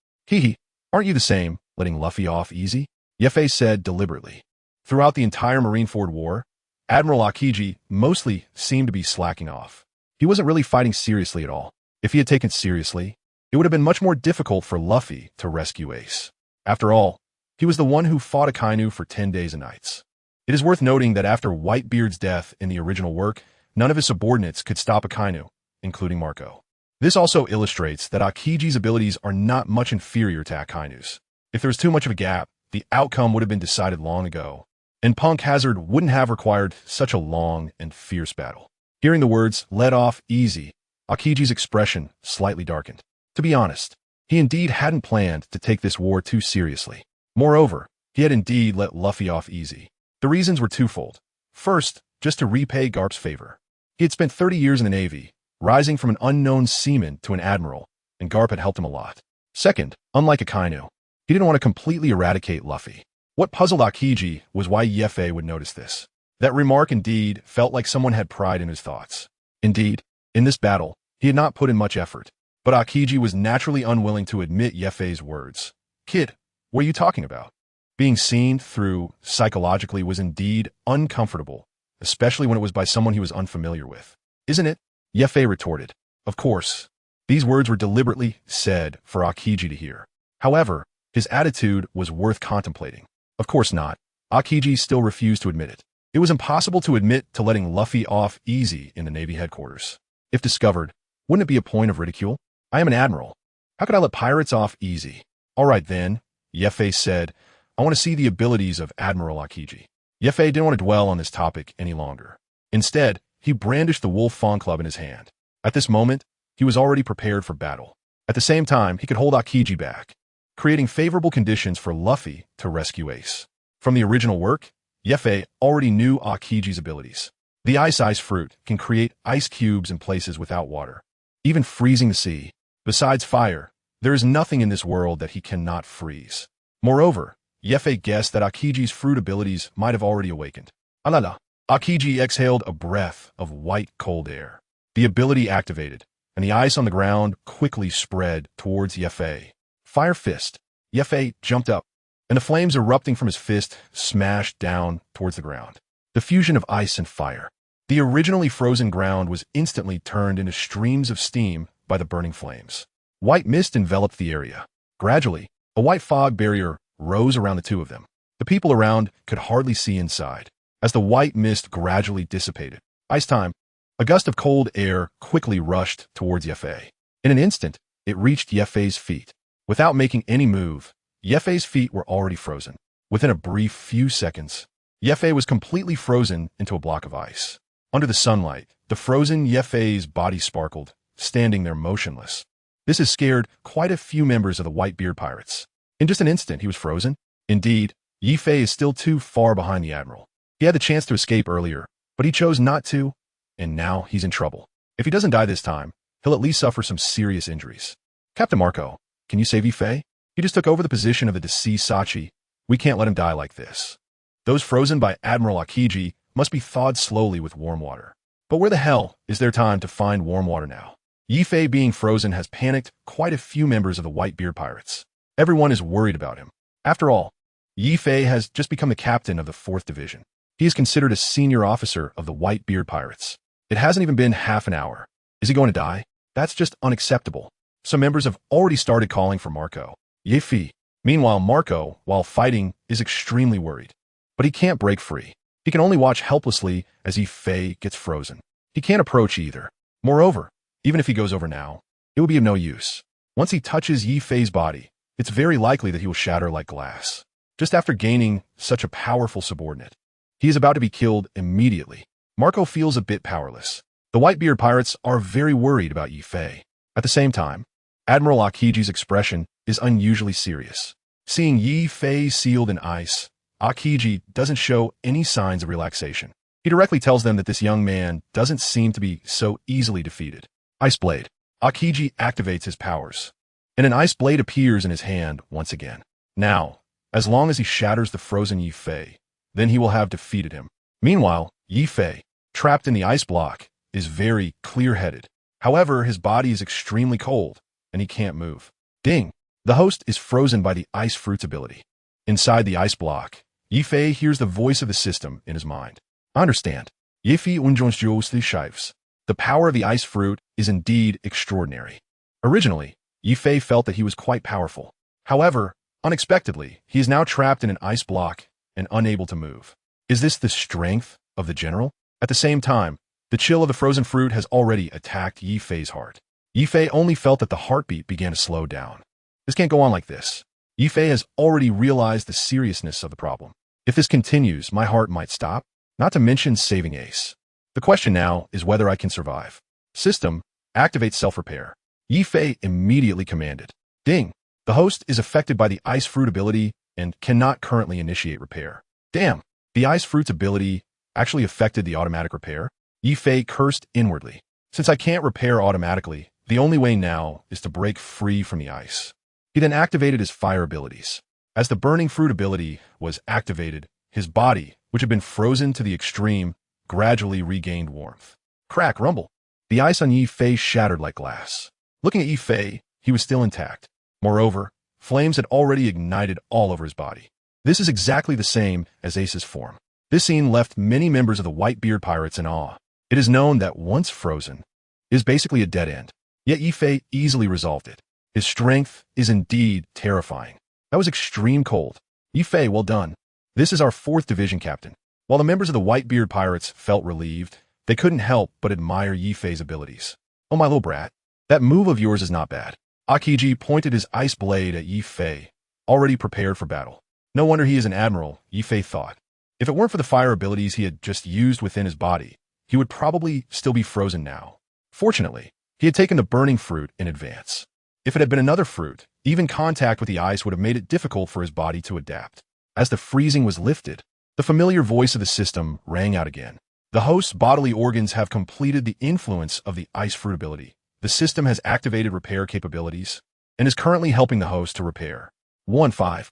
[SPEAKER 1] Aren't you the same, letting Luffy off easy?" Yi said deliberately. Throughout the entire Marineford War, Admiral Akiji mostly seemed to be slacking off. He wasn't really fighting seriously at all. If he had taken seriously, it would have been much more difficult for Luffy to rescue Ace. After all, he was the one who fought Akainu for 10 days and nights. It is worth noting that after Whitebeard's death in the original work, none of his subordinates could stop Akainu, including Marco. This also illustrates that Akiji's abilities are not much inferior to Akainu's. If there was too much of a gap, the outcome would have been decided long ago, and Punk Hazard wouldn't have required such a long and fierce battle. Hearing the words, "let off easy," Akiji's expression slightly darkened. To be honest, he indeed hadn't planned to take this war too seriously. Moreover, he had indeed let Luffy off easy. The reasons were twofold. First, just to repay Garp's favor. He had spent 30 years in the Navy, rising from an unknown seaman to an admiral, and Garp had helped him a lot. Second, unlike Akainu, he didn't want to completely eradicate Luffy. What puzzled Akiji was why Yi would notice this. That remark indeed felt like someone had pride in his thoughts. Indeed, in this battle, he had not put in much effort, but Akiji was naturally unwilling to admit Yi's words. "Kid, what are you talking about?" Being seen through psychologically was indeed uncomfortable, especially when it was by someone he was unfamiliar with. "Isn't it?" Yi retorted. Of course, these words were deliberately said for Akiji to hear. However, his attitude was worth contemplating. Of course not. Akiji still refused to admit it. It was impossible to admit to letting Luffy off easy in the Navy headquarters. If discovered, wouldn't it be a point of ridicule? "I am an admiral. How could I let pirates off easy?" "All right then," Yi said. "I want to see the abilities of Admiral Akiji." Yi didn't want to dwell on this topic any longer. Instead, he brandished the Wolf Fawn Club in his hand. At this moment, he was already prepared for battle. At the same time, he could hold Akiji back, creating favorable conditions for Luffy to rescue Ace. From the original work, Yi already knew Akiji's abilities. The ice fruit can create ice cubes in places without water, even freezing the sea. Besides fire, there is nothing in this world that he cannot freeze. Moreover, Yefe guessed that Akiji's fruit abilities might have already awakened. Alala. Akiji exhaled a breath of white cold air. The ability activated, and the ice on the ground quickly spread towards Yefe. Fire fist. Yefe jumped up, and the flames erupting from his fist smashed down towards the ground. The fusion of ice and fire. The originally frozen ground was instantly turned into streams of steam by the burning flames. White mist enveloped the area. Gradually, a white fog barrier rose around the two of them. The people around could hardly see inside. As the white mist gradually dissipated, ice time, a gust of cold air quickly rushed towards Yefe. In an instant, it reached Yefe's feet. Without making any move, Yefe's feet were already frozen. Within a brief few seconds, Yefe was completely frozen into a block of ice. Under the sunlight, the frozen Yefe's body sparkled, standing there motionless. This has scared quite a few members of the Whitebeard pirates. In just an instant, he was frozen. Indeed, Yefe is still too far behind the admiral. He had the chance to escape earlier, but he chose not to, and now he's in trouble. If he doesn't die this time, he'll at least suffer some serious injuries. Captain Marco, can you save Yefe? He just took over the position of the deceased Sachi. We can't let him die like this. Those frozen by Admiral Akiji must be thawed slowly with warm water. But where the hell is there time to find warm water now? Yefe being frozen has panicked quite a few members of the Whitebeard pirates. Everyone is worried about him. After all, Yefe has just become the captain of the 4th Division. He is considered a senior officer of the Whitebeard pirates. It hasn't even been half an hour. Is he going to die? That's just unacceptable. Some members have already started calling for Marco. Yefe. Meanwhile, Marco, while fighting, is extremely worried. But he can't break free. He can only watch helplessly as Yefe gets frozen. He can't approach either. Moreover, even if he goes over now, it will be of no use. Once he touches Yefe's body, it's very likely that he will shatter like glass. Just after gaining such a powerful subordinate, he is about to be killed immediately. Marco feels a bit powerless. The Whitebeard pirates are very worried about Yefe. At the same time, Admiral Akiji's expression is unusually serious. Seeing Yefe sealed in ice, Akiji doesn't show any signs of relaxation. He directly tells them that this young man doesn't seem to be so easily defeated. Ice Blade. Akiji activates his powers, and an ice blade appears in his hand once again. Now, as long as he shatters the frozen Yefe, then he will have defeated him. Meanwhile, Yefe, trapped in the ice block, is very clear-headed. However, his body is extremely cold, and he can't move. Ding! The host is frozen by the ice fruit's ability. Inside the ice block, Yefe hears the voice of the system in his mind. I understand. Yefe unjonsjosli shives. The power of the ice fruit is indeed extraordinary. Originally, Yefe felt that he was quite powerful. However, unexpectedly, he is now trapped in an ice block and unable to move. Is this the strength of the general? At the same time, the chill of the frozen fruit has already attacked Yefe's heart. Yefe only felt that the heartbeat began to slow down. This can't go on like this. Yefe has already realized the seriousness of the problem. If this continues, my heart might stop, not to mention saving Ace. The question now is whether I can survive. System, activate self-repair. Yefe immediately commanded. Ding! The host is affected by the ice fruit ability and cannot currently initiate repair. Damn! The ice fruit's ability actually affected the automatic repair. Yefe cursed inwardly. Since I can't repair automatically, the only way now is to break free from the ice. He then activated his fire abilities. As the burning fruit ability was activated, his body, which had been frozen to the extreme, gradually regained warmth. Crack, rumble. The ice on Yefe shattered like glass. Looking at Yefe, he was still intact. Moreover, flames had already ignited all over his body. This is exactly the same as Ace's form. This scene left many members of the Whitebeard pirates in awe. It is known that once frozen, it is basically a dead end. Yet Yefe easily resolved it. His strength is indeed terrifying. That was extreme cold. Yefe, well done. This is our 4th Division captain. While the members of the Whitebeard pirates felt relieved, they couldn't help but admire Yefe's abilities. Oh, my little brat, that move of yours is not bad. Akiji pointed his ice blade at Yefe, already prepared for battle. No wonder he is an admiral, Yefe thought. If it weren't for the fire abilities he had just used within his body, he would probably still be frozen now. Fortunately, he had taken the burning fruit in advance. If it had been another fruit, even contact with the ice would have made it difficult for his body to adapt. As the freezing was lifted, the familiar voice of the system rang out again. The host's bodily organs have completed the influence of the ice fruit ability. The system has activated repair capabilities and is currently helping the host to repair. 1-5.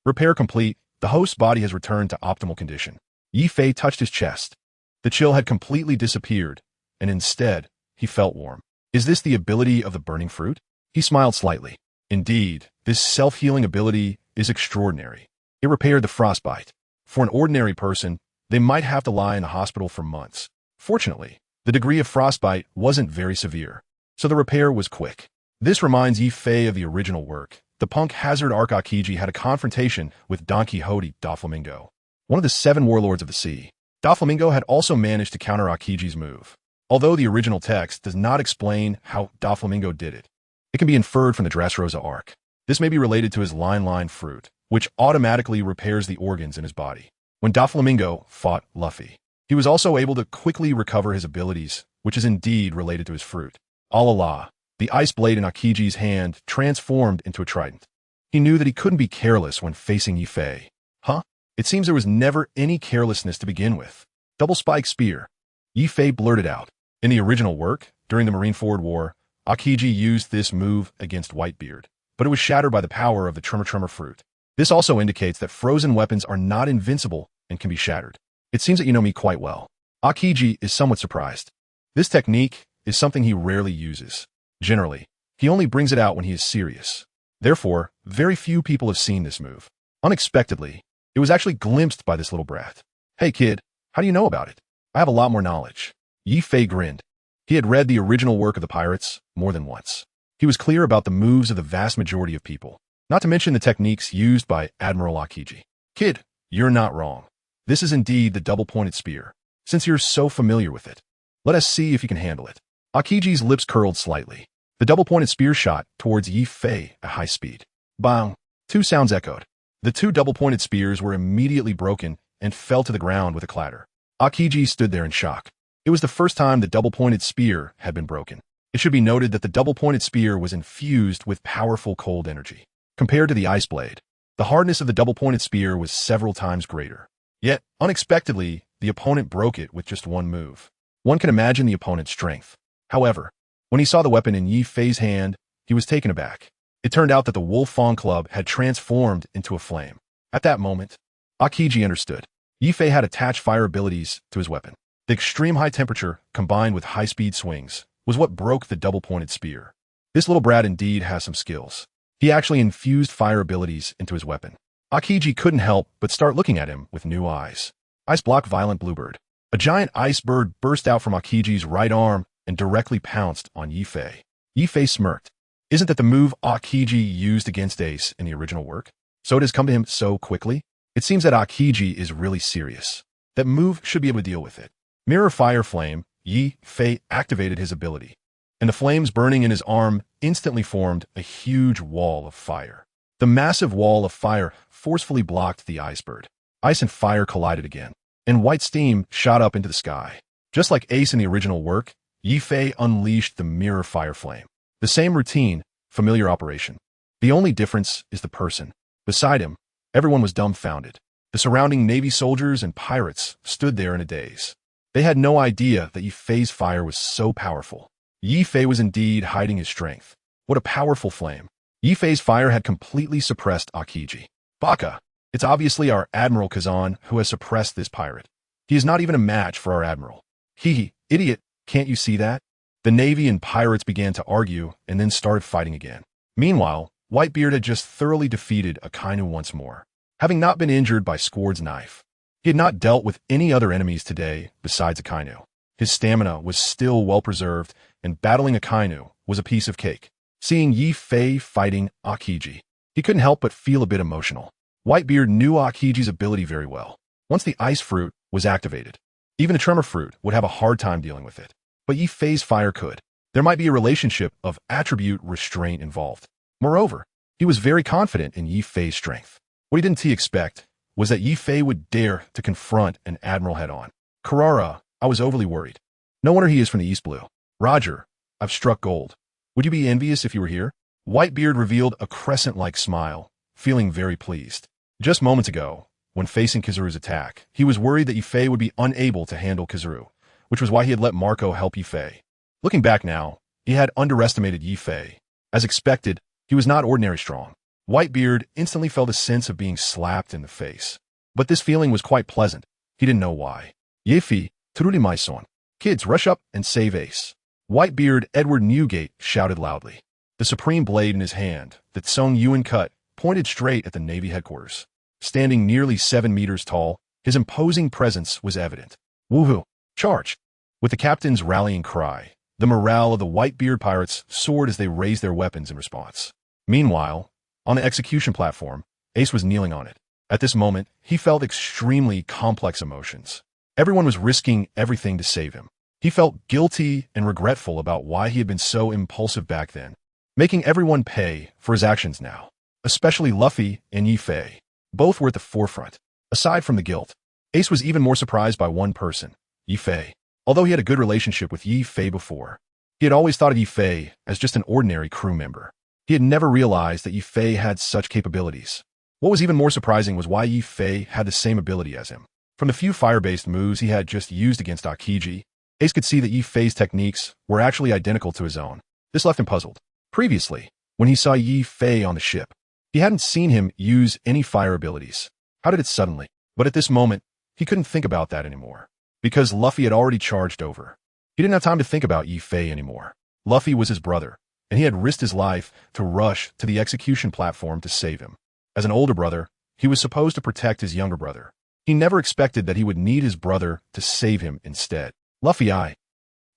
[SPEAKER 1] Repair complete. The host's body has returned to optimal condition. Yi Fei touched his chest. The chill had completely disappeared, and instead, he felt warm. Is this the ability of the burning fruit? He smiled slightly. Indeed, this self-healing ability is extraordinary. It repaired the frostbite. For an ordinary person, they might have to lie in a hospital for months. Fortunately, the degree of frostbite wasn't very severe, so the repair was quick. This reminds Yi Fei of the original work. The Punk Hazard arc Aokiji had a confrontation with Don Quixote Doflamingo, one of the 7 warlords of the sea. Doflamingo had also managed to counter Aokiji's move. Although the original text does not explain how Doflamingo did it, it can be inferred from the Dressrosa arc. This may be related to his line fruit, which automatically repairs the organs in his body. When Doflamingo fought Luffy, he was also able to quickly recover his abilities, which is indeed related to his fruit. Allah, the ice blade in Aokiji's hand transformed into a trident. He knew that he couldn't be careless when facing Yi Fei. Huh? It seems there was never any carelessness to begin with. Double spike spear. Yi Fei blurted out. In the original work, during the Marineford War, Aokiji used this move against Whitebeard, but it was shattered by the power of the Tremor fruit. This also indicates that frozen weapons are not invincible and can be shattered. It seems that you know me quite well. Aokiji is somewhat surprised. This technique is something he rarely uses. Generally, he only brings it out when he is serious. Therefore, very few people have seen this move. Unexpectedly, it was actually glimpsed by this little brat. Hey kid, how do you know about it? I have a lot more knowledge. Yi Fei grinned. He had read the original work of the pirates more than once. He was clear about the moves of the vast majority of people, not to mention the techniques used by Admiral Aokiji. Kid, you're not wrong. This is indeed the double-pointed spear. Since you're so familiar with it, let us see if you can handle it. Aokiji's lips curled slightly. The double-pointed spear shot towards Yi Fei at high speed. Bang! 2 sounds echoed. The 2 double-pointed spears were immediately broken and fell to the ground with a clatter. Aokiji stood there in shock. It was the first time the double-pointed spear had been broken. It should be noted that the double-pointed spear was infused with powerful cold energy. Compared to the ice blade, the hardness of the double-pointed spear was several times greater. Yet, unexpectedly, the opponent broke it with just one move. One can imagine the opponent's strength. However, when he saw the weapon in Yi Fei's hand, he was taken aback. It turned out that the Wolf Fang Club had transformed into a flame. At that moment, Aokiji understood. Yi Fei had attached fire abilities to his weapon. The extreme high temperature, combined with high-speed swings, was what broke the double-pointed spear. This little brat indeed has some skills. He actually infused fire abilities into his weapon. Aokiji couldn't help but start looking at him with new eyes. Ice block violent bluebird. A giant ice bird burst out from Aokiji's right arm and directly pounced on Yi Fei. Yi Fei smirked. Isn't that the move Aokiji used against Ace in the original work? So it has come to him so quickly? It seems that Aokiji is really serious. That move should be able to deal with it. Mirror Fire Flame, Yi Fei activated his ability, and the flames burning in his arm instantly formed a huge wall of fire. The massive wall of fire forcefully blocked the ice bird. Ice and fire collided again, and white steam shot up into the sky. Just like Ace in the original work, Yi Fei unleashed the Mirror Fire Flame. The same routine, familiar operation. The only difference is the person. Beside him, everyone was dumbfounded. The surrounding Navy soldiers and pirates stood there in a daze. They had no idea that Yi Fei's fire was so powerful. Yi Fei was indeed hiding his strength. What a powerful flame. Yi Fei's fire had completely suppressed Aokiji. Baka! It's obviously our Admiral Kazan who has suppressed this pirate. He is not even a match for our Admiral. Hee, idiot, can't you see that? The Navy and pirates began to argue and then started fighting again. Meanwhile, Whitebeard had just thoroughly defeated Akainu once more, having not been injured by Squard's knife. He had not dealt with any other enemies today besides Akainu. His stamina was still well preserved, and battling Akainu was a piece of cake. Seeing Yi Fei fighting Aokiji, he couldn't help but feel a bit emotional. Whitebeard knew Aokiji's ability very well. Once the ice fruit was activated, even a tremor fruit would have a hard time dealing with it. But Yi Fei's fire could. There might be a relationship of attribute restraint involved. Moreover, he was very confident in Yi Fei's strength. What he didn't expect was that Yi Fei would dare to confront an admiral head-on. Karara, I was overly worried. No wonder he is from the East Blue. Roger, I've struck gold. Would you be envious if you were here? Whitebeard revealed a crescent-like smile, feeling very pleased. Just moments ago, when facing Kizaru's attack. He was worried that Yifei would be unable to handle Kizaru, which was why he had let Marco help Yifei. Looking back now, he had underestimated Yifei. As expected, he was not ordinary strong. Whitebeard instantly felt a sense of being slapped in the face. But this feeling was quite pleasant. He didn't know why. Yefi, Turuli Maison. Kids, rush up and save Ace. Whitebeard Edward Newgate shouted loudly. The supreme blade in his hand, that Song Yuan cut, pointed straight at the Navy headquarters. Standing nearly 7 meters tall, his imposing presence was evident. Woohoo! Charge! With the captain's rallying cry, the morale of the Whitebeard pirates soared as they raised their weapons in response. Meanwhile, on the execution platform, Ace was kneeling on it. At this moment, he felt extremely complex emotions. Everyone was risking everything to save him. He felt guilty and regretful about why he had been so impulsive back then, making everyone pay for his actions now, especially Luffy and Yifei. Both were at the forefront. Aside from the guilt, Ace was even more surprised by one person, Yifei. Although he had a good relationship with Yifei before, he had always thought of Yifei as just an ordinary crew member. He had never realized that Yifei had such capabilities. What was even more surprising was why Yifei had the same ability as him. From the few fire-based moves he had just used against Akiji, Ace could see that Yifei's techniques were actually identical to his own. This left him puzzled. Previously, when he saw Yifei on the ship, he hadn't seen him use any fire abilities. How did it suddenly? But at this moment, he couldn't think about that anymore, because Luffy had already charged over. He didn't have time to think about Yifei anymore. Luffy was his brother, and he had risked his life to rush to the execution platform to save him. As an older brother, he was supposed to protect his younger brother. He never expected that he would need his brother to save him instead. Luffy,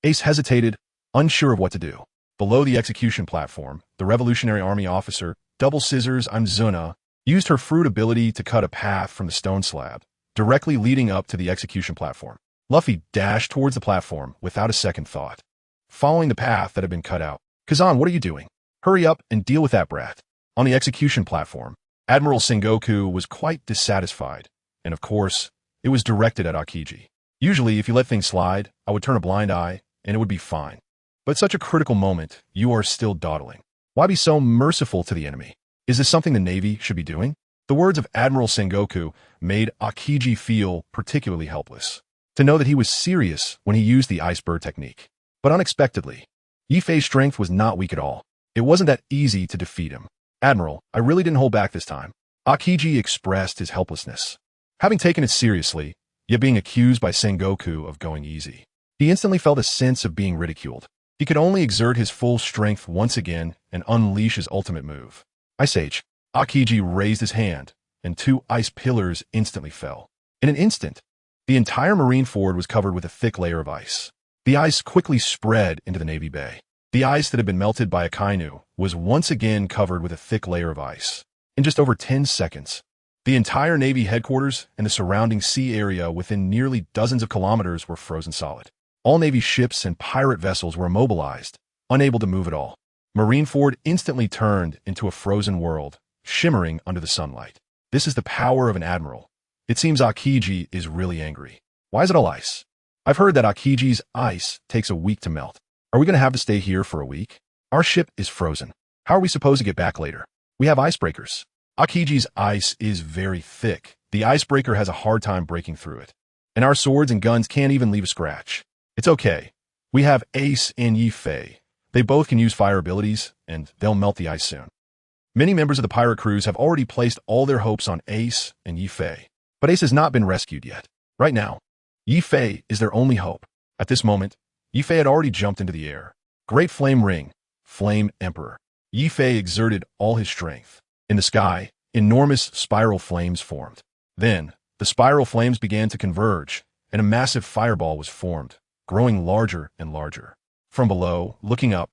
[SPEAKER 1] Ace hesitated, unsure of what to do. Below the execution platform, the Revolutionary Army officer, Double Scissors Amzuna, used her fruit ability to cut a path from the stone slab, directly leading up to the execution platform. Luffy dashed towards the platform without a second thought, following the path that had been cut out. Kazan, what are you doing? Hurry up and deal with that brat. On the execution platform, Admiral Sengoku was quite dissatisfied, and of course, it was directed at Akiji. Usually, if you let things slide, I would turn a blind eye, and it would be fine. But at such a critical moment, you are still dawdling. Why be so merciful to the enemy? Is this something the Navy should be doing? The words of Admiral Sengoku made Akiji feel particularly helpless, to know that he was serious when he used the iceberg technique. But unexpectedly, Yifei's strength was not weak at all. It wasn't that easy to defeat him. Admiral, I really didn't hold back this time. Akiji expressed his helplessness. Having taken it seriously, yet being accused by Sengoku of going easy, he instantly felt a sense of being ridiculed. He could only exert his full strength once again and unleash his ultimate move. Ice Age. Akiji raised his hand, and 2 ice pillars instantly fell. In an instant, the entire Marineford was covered with a thick layer of ice. The ice quickly spread into the Navy Bay. The ice that had been melted by Akainu was once again covered with a thick layer of ice. In just over 10 seconds, the entire Navy headquarters and the surrounding sea area within nearly dozens of kilometers were frozen solid. All Navy ships and pirate vessels were immobilized, unable to move at all. Marineford instantly turned into a frozen world, shimmering under the sunlight. This is the power of an admiral. It seems Akiji is really angry. Why is it all ice? I've heard that Akiji's ice takes a week to melt. Are we going to have to stay here for a week? Our ship is frozen. How are we supposed to get back later? We have icebreakers. Akiji's ice is very thick. The icebreaker has a hard time breaking through it. And our swords and guns can't even leave a scratch. It's okay. We have Ace and Yifei. They both can use fire abilities, and they'll melt the ice soon. Many members of the pirate crews have already placed all their hopes on Ace and Yifei. But Ace has not been rescued yet. Right now, Yifei is their only hope. At this moment, Yifei had already jumped into the air. Great Flame Ring, Flame Emperor. Yifei exerted all his strength. In the sky, enormous spiral flames formed. Then, the spiral flames began to converge, and a massive fireball was formed, growing larger and larger. From below, looking up,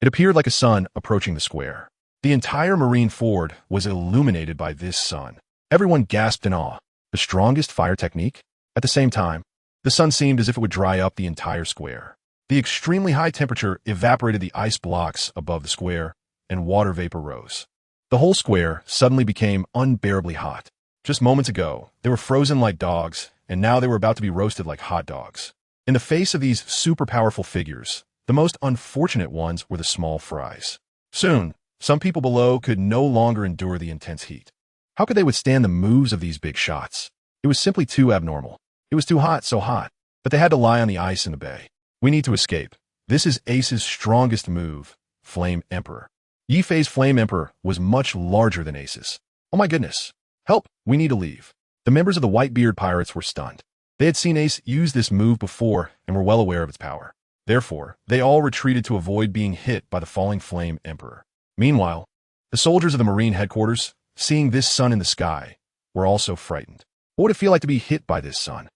[SPEAKER 1] it appeared like a sun approaching the square. The entire Marineford was illuminated by this sun. Everyone gasped in awe. The strongest fire technique? At the same time, the sun seemed as if it would dry up the entire square. The extremely high temperature evaporated the ice blocks above the square, and water vapor rose. The whole square suddenly became unbearably hot. Just moments ago, they were frozen like dogs, and now they were about to be roasted like hot dogs. In the face of these super powerful figures, the most unfortunate ones were the small fries. Soon, some people below could no longer endure the intense heat. How could they withstand the moves of these big shots? It was simply too abnormal. It was too hot, so hot. But they had to lie on the ice in the bay. We need to escape. This is Ace's strongest move, Flame Emperor. Yifei's Flame Emperor was much larger than Ace's. Oh my goodness. Help, we need to leave. The members of the Whitebeard pirates were stunned. They had seen Ace use this move before and were well aware of its power. Therefore, they all retreated to avoid being hit by the falling Flame Emperor. Meanwhile, the soldiers of the Marine headquarters, seeing this sun in the sky, were also frightened. What would it feel like to be hit by this sun?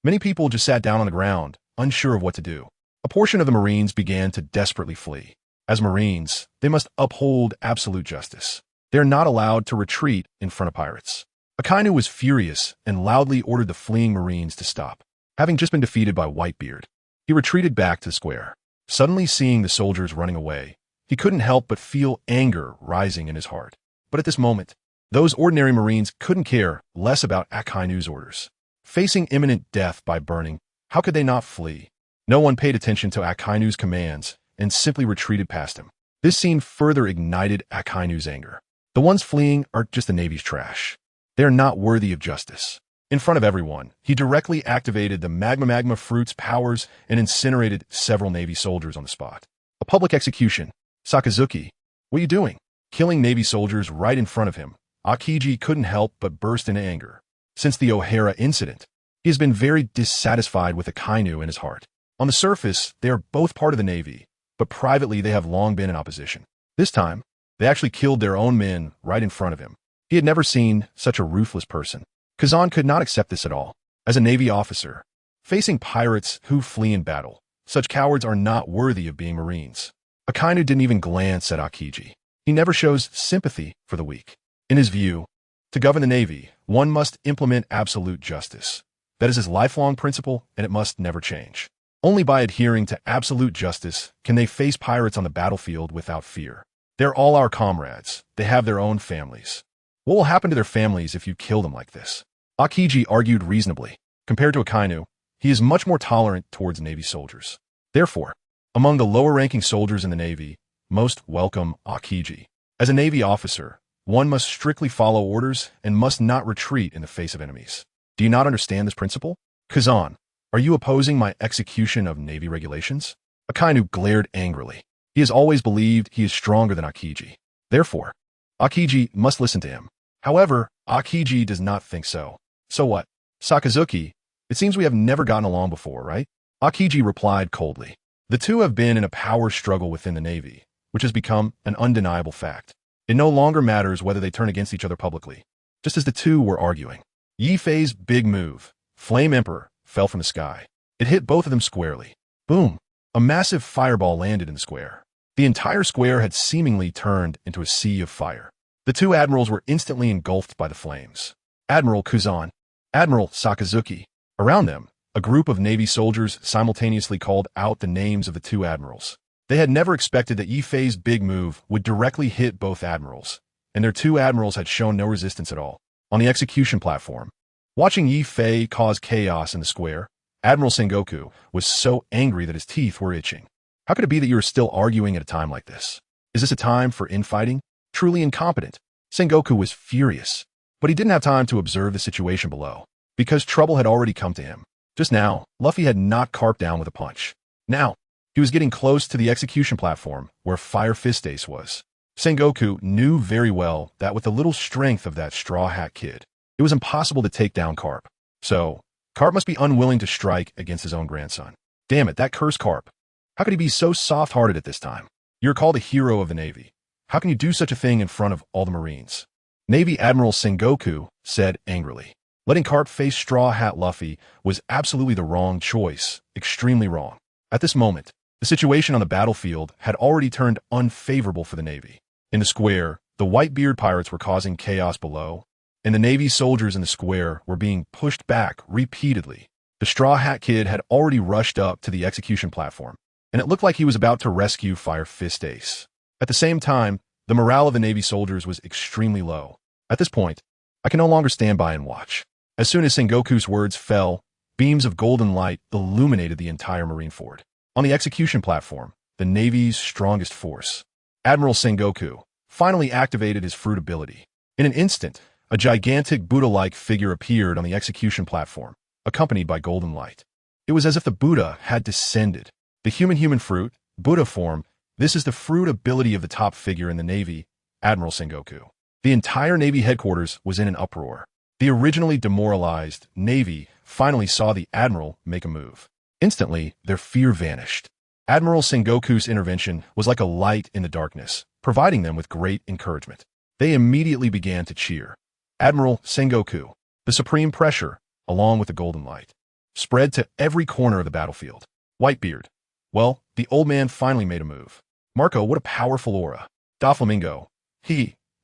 [SPEAKER 1] Many people just sat down on the ground, unsure of what to do. A portion of the Marines began to desperately flee. As Marines, they must uphold absolute justice. They are not allowed to retreat in front of pirates. Akainu was furious and loudly ordered the fleeing Marines to stop. Having just been defeated by Whitebeard, he retreated back to the square. Suddenly seeing the soldiers running away, he couldn't help but feel anger rising in his heart. But at this moment, those ordinary Marines couldn't care less about Akainu's orders. Facing imminent death by burning, how could they not flee? No one paid attention to Akainu's commands and simply retreated past him. This scene further ignited Akainu's anger. The ones fleeing are just the Navy's trash. They are not worthy of justice. In front of everyone, he directly activated the Magma Fruit's powers and incinerated several Navy soldiers on the spot. A public execution. Sakazuki, what are you doing? Killing Navy soldiers right in front of him. Akiji couldn't help but burst into anger. Since the O'Hara incident, he has been very dissatisfied with Akainu in his heart. On the surface, they are both part of the Navy, but privately they have long been in opposition. This time, they actually killed their own men right in front of him. He had never seen such a ruthless person. Kazan could not accept this at all. As a Navy officer, facing pirates who flee in battle, such cowards are not worthy of being Marines. Akainu didn't even glance at Akiji. He never shows sympathy for the weak. In his view, to govern the Navy, one must implement absolute justice. That is his lifelong principle, and it must never change. Only by adhering to absolute justice can they face pirates on the battlefield without fear. They're all our comrades. They have their own families. What will happen to their families if you kill them like this? Akiji argued reasonably. Compared to Akainu, he is much more tolerant towards Navy soldiers. Therefore, among the lower-ranking soldiers in the Navy, most welcome Akiji. As a Navy officer, one must strictly follow orders and must not retreat in the face of enemies. Do you not understand this principle? Kazan, are you opposing my execution of Navy regulations? Akainu glared angrily. He has always believed he is stronger than Akiji. Therefore, Akiji must listen to him. However, Akiji does not think so. So what? Sakazuki, it seems we have never gotten along before, right? Akiji replied coldly. The two have been in a power struggle within the Navy, which has become an undeniable fact. It no longer matters whether they turn against each other publicly. Just as the two were arguing, Yifei's big move, Flame Emperor, fell from the sky. It hit both of them squarely. Boom! A massive fireball landed in the square. The entire square had seemingly turned into a sea of fire. The two admirals were instantly engulfed by the flames. Admiral Kuzan, Admiral Sakazuki. Around them, a group of Navy soldiers simultaneously called out the names of the two admirals. They had never expected that Yifei's big move would directly hit both admirals, and their two admirals had shown no resistance at all. On the execution platform, watching Yifei cause chaos in the square, Admiral Sengoku was so angry that his teeth were itching. How could it be that you are still arguing at a time like this? Is this a time for infighting? Truly incompetent. Sengoku was furious, but he didn't have time to observe the situation below, because trouble had already come to him. Just now, Luffy had knocked Carp down with a punch. Now, he was getting close to the execution platform where Fire Fist Ace was. Sengoku knew very well that with the little strength of that Straw Hat Kid, it was impossible to take down Carp. So, Carp must be unwilling to strike against his own grandson. Damn it, that cursed Carp. How could he be so soft-hearted at this time? You're called a hero of the Navy. How can you do such a thing in front of all the Marines? Navy Admiral Sengoku said angrily. Letting Carp face Straw Hat Luffy was absolutely the wrong choice, extremely wrong. At this moment, the situation on the battlefield had already turned unfavorable for the Navy. In the square, the Whitebeard pirates were causing chaos below, and the Navy soldiers in the square were being pushed back repeatedly. The Straw Hat Kid had already rushed up to the execution platform, and it looked like he was about to rescue Fire Fist Ace. At the same time, the morale of the Navy soldiers was extremely low. At this point, I can no longer stand by and watch. As soon as Sengoku's words fell, beams of golden light illuminated the entire Marineford. On the execution platform, the Navy's strongest force, Admiral Sengoku finally activated his fruit ability. In an instant, a gigantic Buddha-like figure appeared on the execution platform, accompanied by golden light. It was as if the Buddha had descended. The human fruit, Buddha form, this is the fruit ability of the top figure in the Navy, Admiral Sengoku. The entire Navy headquarters was in an uproar. The originally demoralized Navy finally saw the Admiral make a move. Instantly, their fear vanished. Admiral Sengoku's intervention was like a light in the darkness, providing them with great encouragement. They immediately began to cheer. Admiral Sengoku, the supreme pressure, along with the golden light, spread to every corner of the battlefield. Whitebeard. Well, the old man finally made a move. Marco, what a powerful aura. Doflamingo.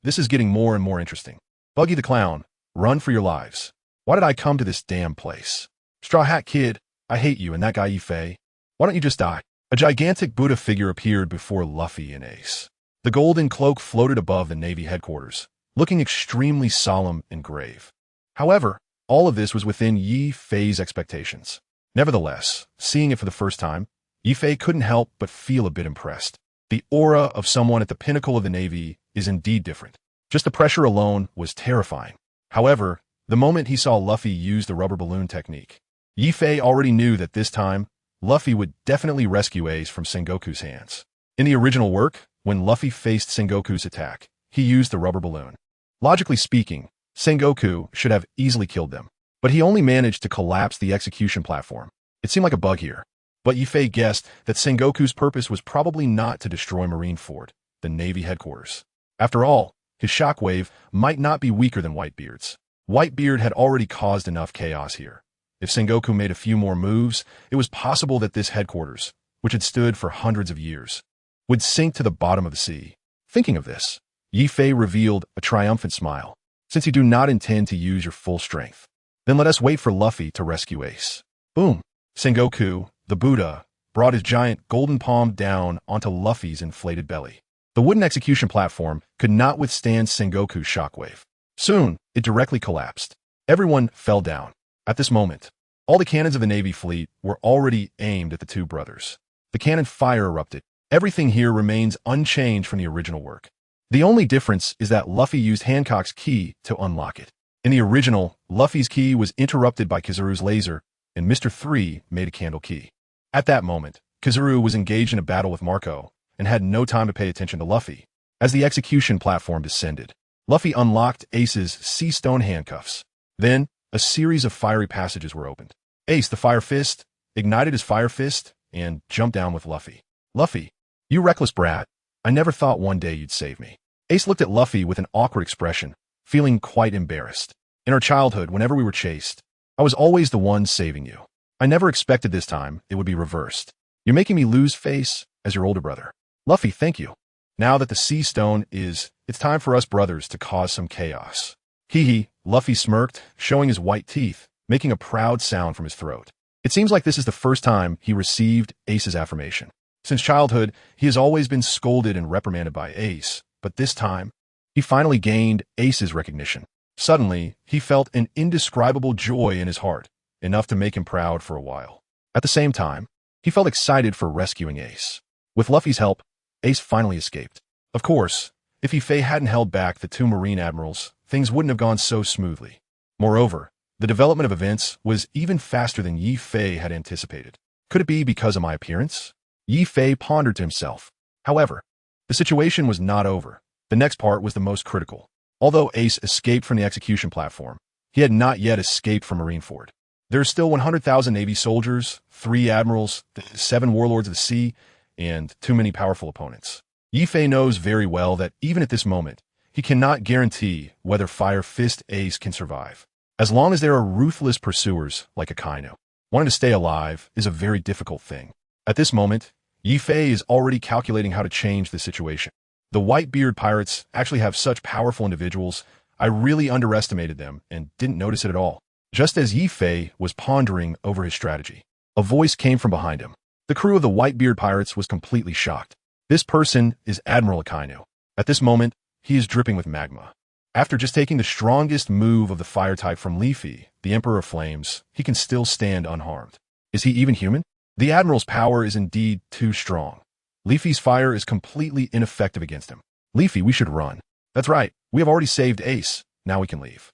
[SPEAKER 1] This is getting more and more interesting. Buggy the Clown, run for your lives. Why did I come to this damn place? Straw Hat Kid, I hate you and that guy Yifei. Why don't you just die? A gigantic Buddha figure appeared before Luffy and Ace. The golden cloak floated above the Navy headquarters, looking extremely solemn and grave. However, all of this was within Yifei's expectations. Nevertheless, seeing it for the first time, Yifei couldn't help but feel a bit impressed. The aura of someone at the pinnacle of the Navy is indeed different. Just the pressure alone was terrifying. However, the moment he saw Luffy use the rubber balloon technique, Yifei already knew that this time, Luffy would definitely rescue Ace from Sengoku's hands. In the original work, when Luffy faced Sengoku's attack, he used the rubber balloon. Logically speaking, Sengoku should have easily killed them, but he only managed to collapse the execution platform. It seemed like a bug here. But Yifei guessed that Sengoku's purpose was probably not to destroy Marineford, the Navy headquarters. After all, his shockwave might not be weaker than Whitebeard's. Whitebeard had already caused enough chaos here. If Sengoku made a few more moves, it was possible that this headquarters, which had stood for hundreds of years, would sink to the bottom of the sea. Thinking of this, Yifei revealed a triumphant smile. Since you do not intend to use your full strength, then let us wait for Luffy to rescue Ace. Boom! Sengoku, the Buddha, brought his giant golden palm down onto Luffy's inflated belly. The wooden execution platform could not withstand Sengoku's shockwave. Soon, it directly collapsed. Everyone fell down. At this moment, all the cannons of the Navy fleet were already aimed at the two brothers. The cannon fire erupted. Everything here remains unchanged from the original work. The only difference is that Luffy used Hancock's key to unlock it. In the original, Luffy's key was interrupted by Kizaru's laser, and Mr. 3 made a candle key. At that moment, Kizaru was engaged in a battle with Marco and had no time to pay attention to Luffy. As the execution platform descended, Luffy unlocked Ace's sea stone handcuffs. Then, a series of fiery passages were opened. Ace, the Fire Fist, ignited his Fire Fist and jumped down with Luffy. Luffy, you reckless brat, I never thought one day you'd save me. Ace looked at Luffy with an awkward expression, feeling quite embarrassed. In our childhood, whenever we were chased, I was always the one saving you. I never expected this time it would be reversed. You're making me lose face as your older brother. Luffy, thank you. Now that the sea stone is, it's time for us brothers to cause some chaos. Luffy smirked, showing his white teeth, making a proud sound from his throat. It seems like this is the first time he received Ace's affirmation. Since childhood, he has always been scolded and reprimanded by Ace, but this time, he finally gained Ace's recognition. Suddenly, he felt an indescribable joy in his heart, enough to make him proud for a while. At the same time, he felt excited for rescuing Ace. With Luffy's help, Ace finally escaped. Of course, if Yifei hadn't held back the two Marine admirals, things wouldn't have gone so smoothly. Moreover, the development of events was even faster than Yifei had anticipated. Could it be because of my appearance? Yifei pondered to himself. However, the situation was not over. The next part was the most critical. Although Ace escaped from the execution platform, he had not yet escaped from Marineford. There are still 100,000 Navy soldiers, 3 admirals, 7 warlords of the sea, and too many powerful opponents. Yifei knows very well that even at this moment, he cannot guarantee whether Fire Fist Ace can survive. As long as there are ruthless pursuers like Akainu, wanting to stay alive is a very difficult thing. At this moment, Yifei is already calculating how to change the situation. The Whitebeard pirates actually have such powerful individuals, I really underestimated them and didn't notice it at all. Just as Yifei was pondering over his strategy, a voice came from behind him. The crew of the Whitebeard pirates was completely shocked. This person is Admiral Akainu. At this moment, he is dripping with magma. After just taking the strongest move of the fire type from Luffy, the Emperor of Flames, he can still stand unharmed. Is he even human? The Admiral's power is indeed too strong. Luffy's fire is completely ineffective against him. Luffy, we should run. That's right, we have already saved Ace. now we can leave.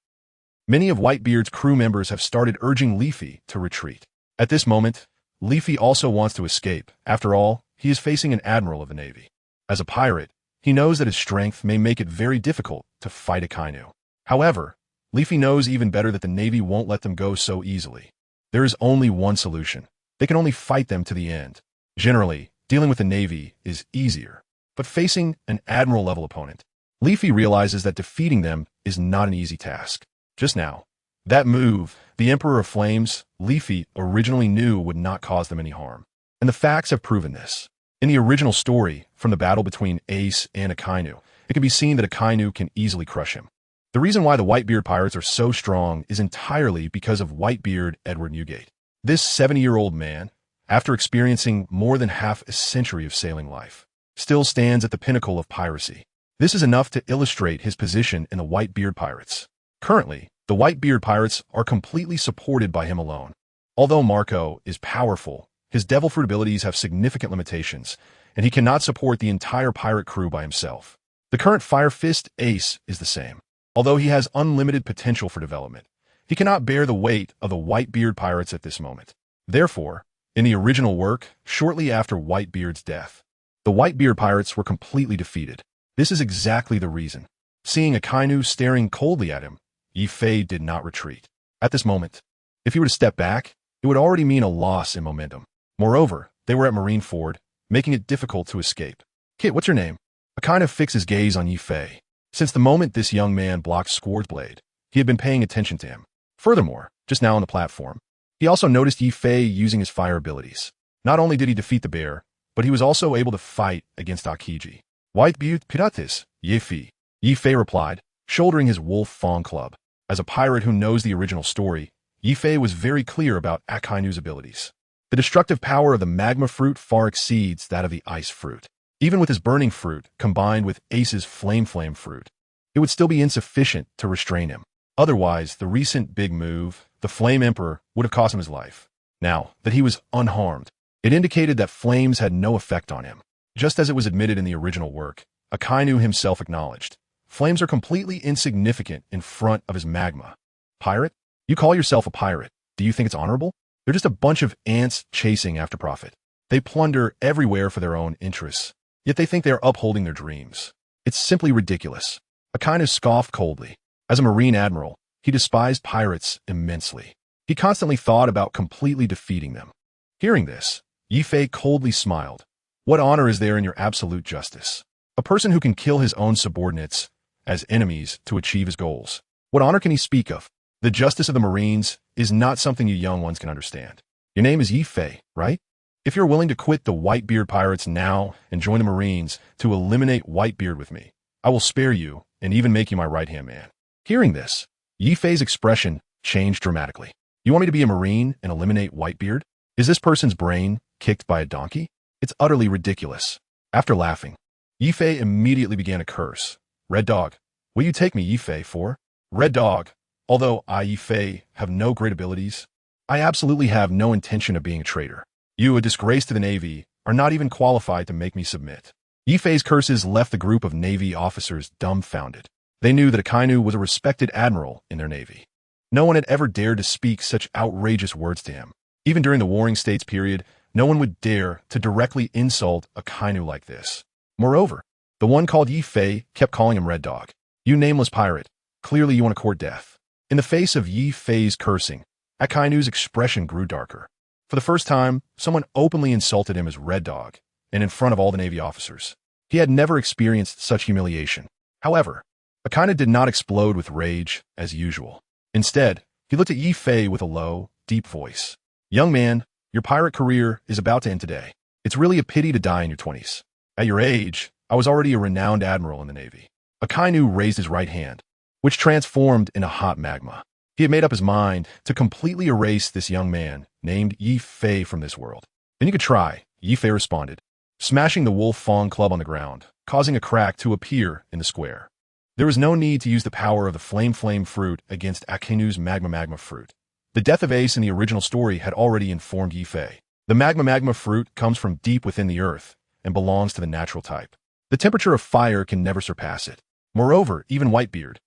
[SPEAKER 1] Many of Whitebeard's crew members have started urging Luffy to retreat. At this moment, Luffy also wants to escape. After all, he is facing an admiral of the Navy. As a pirate, he knows that his strength may make it very difficult to fight a Kainu. However, Luffy knows even better that the Navy won't let them go so easily. There is only one solution. They can only fight them to the end. Generally, dealing with the Navy is easier. But facing an admiral-level opponent, Luffy realizes that defeating them is not an easy task. Just now, that move, the Emperor of Flames, Luffy originally knew would not cause them any harm. And the facts have proven this. In the original story, from the battle between Ace and a Kainu, it can be seen that a Kainu can easily crush him. The reason why the Whitebeard pirates are so strong is entirely because of Whitebeard Edward Newgate. This 70-year-old man, after experiencing more than half a century of sailing life, still stands at the pinnacle of piracy. This is enough to illustrate his position in the Whitebeard pirates. Currently, the Whitebeard pirates are completely supported by him alone. Although Marco is powerful, his devil fruit abilities have significant limitations, and he cannot support the entire pirate crew by himself. The current Fire Fist Ace is the same. Although he has unlimited potential for development, he cannot bear the weight of the Whitebeard pirates at this moment. Therefore, in the original work, shortly after Whitebeard's death, the Whitebeard pirates were completely defeated. This is exactly the reason. Seeing a Kainu staring coldly at him, Yi-Fei did not retreat. At this moment, if he were to step back, it would already mean a loss in momentum. Moreover, they were at Marineford, making it difficult to escape. "Kid, what's your name?" A kind of fixed his gaze on Yi-Fei. Since the moment this young man blocked Squard's blade, he had been paying attention to him. Furthermore, just now on the platform, he also noticed Yi-Fei using his fire abilities. Not only did he defeat the bear, but he was also able to fight against Akiji. "Whitebeard'sMook, Yi-Fei," Yi-Fei replied, shouldering his wolf fawn club. As a pirate who knows the original story, Yi-Fei was very clear about Akainu's abilities. The destructive power of the magma fruit far exceeds that of the ice fruit. Even with his burning fruit combined with Ace's flame fruit, it would still be insufficient to restrain him. Otherwise, the recent big move, the Flame Emperor, would have cost him his life. Now that he was unharmed, it indicated that flames had no effect on him. Just as it was admitted in the original work, Akainu himself acknowledged, flames are completely insignificant in front of his magma. Pirate? You call yourself a pirate. Do you think it's honorable? They're just a bunch of ants chasing after profit. They plunder everywhere for their own interests, yet they think they are upholding their dreams. It's simply ridiculous. Akainu scoffed coldly. As a Marine Admiral, he despised pirates immensely. He constantly thought about completely defeating them. Hearing this, Yi-Fei coldly smiled. What honor is there in your absolute justice? A person who can kill his own subordinates as enemies to achieve his goals. What honor can he speak of? The justice of the Marines is not something you young ones can understand. Your name is Yi-Fei, right? If you're willing to quit the Whitebeard pirates now and join the Marines to eliminate Whitebeard with me, I will spare you and even make you my right-hand man. Hearing this, Yi-Fei's expression changed dramatically. You want me to be a Marine and eliminate Whitebeard? Is this person's brain kicked by a donkey? It's utterly ridiculous. After laughing, Yi-Fei immediately began to curse. Red Dog, will you take me, Yi-Fei, for? Red Dog, although I, Yi-Fei, have no great abilities, I absolutely have no intention of being a traitor. You, a disgrace to the Navy, are not even qualified to make me submit. Yi-Fei's curses left the group of Navy officers dumbfounded. They knew that Akainu was a respected admiral in their Navy. No one had ever dared to speak such outrageous words to him. Even during the Warring States period, no one would dare to directly insult Akainu like this. Moreover, the one called Yi-Fei kept calling him Red Dog. You nameless pirate, clearly you want to court death. In the face of Yi-Fei's cursing, Akainu's expression grew darker. For the first time, someone openly insulted him as Red Dog, and in front of all the Navy officers. He had never experienced such humiliation. However, Akainu did not explode with rage, as usual. Instead, he looked at Yi-Fei with a low, deep voice. Young man, your pirate career is about to end today. It's really a pity to die in your 20s. At your age, I was already a renowned admiral in the Navy. Akainu raised his right hand, which transformed into hot magma. He had made up his mind to completely erase this young man named Yi-Fei from this world. Then you could try, Yi-Fei responded, smashing the wolf fawn club on the ground, causing a crack to appear in the square. There was no need to use the power of the flame fruit against Akainu's magma fruit. The death of Ace in the original story had already informed Yi-Fei. The magma fruit comes from deep within the earth and belongs to the natural type. The temperature of fire can never surpass it. Moreover, even Whitebeard,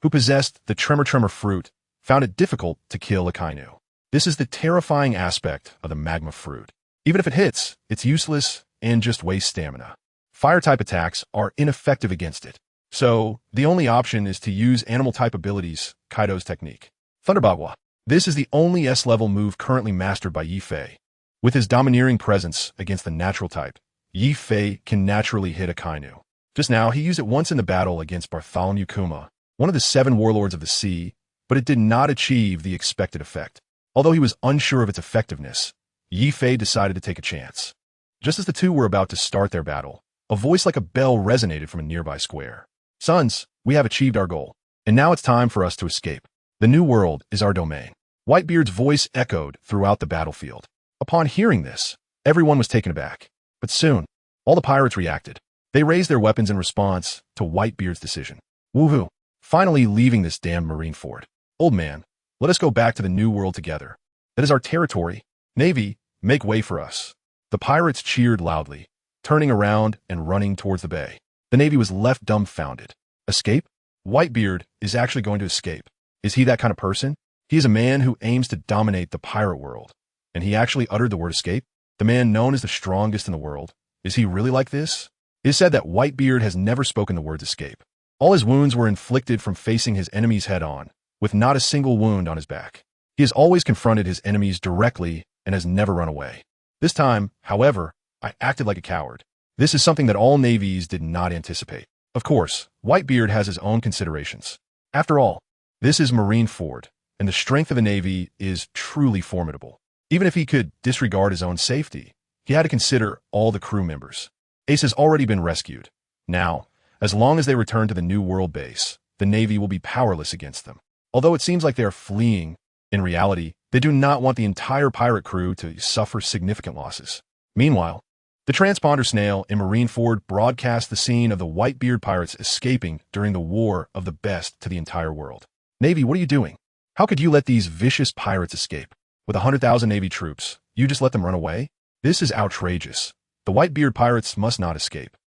[SPEAKER 1] who possessed the Tremor fruit, found it difficult to kill Akainu. This is the terrifying aspect of the magma fruit. Even if it hits, it's useless and just wastes stamina. Fire-type attacks are ineffective against it. So, the only option is to use animal-type abilities, Kaido's technique. Thunderbagua. This is the only S-level move currently mastered by Yi-Fei. With his domineering presence against the natural type, Yi-Fei can naturally hit Akainu. Just now, he used it once in the battle against Bartholomew Kuma, one of the 7 warlords of the sea, but it did not achieve the expected effect. Although he was unsure of its effectiveness, Yi-Fei decided to take a chance. Just as the two were about to start their battle, a voice like a bell resonated from a nearby square. Sons, we have achieved our goal, and now it's time for us to escape. The new world is our domain. Whitebeard's voice echoed throughout the battlefield. Upon hearing this, everyone was taken aback. But soon, all the pirates reacted. They raised their weapons in response to Whitebeard's decision. Woohoo! Finally leaving this damned Marineford. Old man, let us go back to the new world together. That is our territory. Navy, make way for us. The pirates cheered loudly, turning around and running towards the bay. The Navy was left dumbfounded. Escape? Whitebeard is actually going to escape. Is he that kind of person? He is a man who aims to dominate the pirate world. And he actually uttered the word escape? The man known as the strongest in the world. Is he really like this? It is said that Whitebeard has never spoken the words escape. All his wounds were inflicted from facing his enemies head-on, with not a single wound on his back. He has always confronted his enemies directly and has never run away. This time, however, I acted like a coward. This is something that all navies did not anticipate. Of course, Whitebeard has his own considerations. After all, this is Marineford, and the strength of the Navy is truly formidable. Even if he could disregard his own safety, he had to consider all the crew members. Ace has already been rescued. Now, as long as they return to the New World base, the Navy will be powerless against them. Although it seems like they are fleeing, in reality, they do not want the entire pirate crew to suffer significant losses. Meanwhile, the transponder snail in Marineford broadcast the scene of the Whitebeard pirates escaping during the War of the Best to the entire world. Navy, what are you doing? How could you let these vicious pirates escape? With 100,000 Navy troops, you just let them run away? This is outrageous. The Whitebeard pirates must not escape.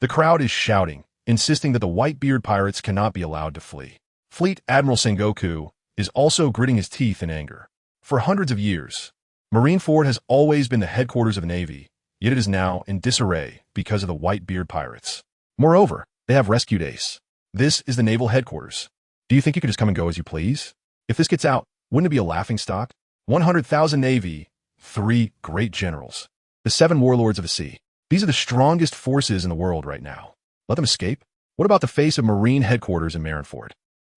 [SPEAKER 1] The crowd is shouting, insisting that the Whitebeard pirates cannot be allowed to flee. Fleet Admiral Sengoku is also gritting his teeth in anger. For hundreds of years, Marineford has always been the headquarters of the Navy, yet it is now in disarray because of the Whitebeard pirates. Moreover, they have rescued Ace. This is the naval headquarters. Do you think you could just come and go as you please? If this gets out, wouldn't it be a laughingstock? 100,000 Navy, 3 great generals, the 7 warlords of the sea. These are the strongest forces in the world right now. Let them escape? What about the face of Marine headquarters in Marineford?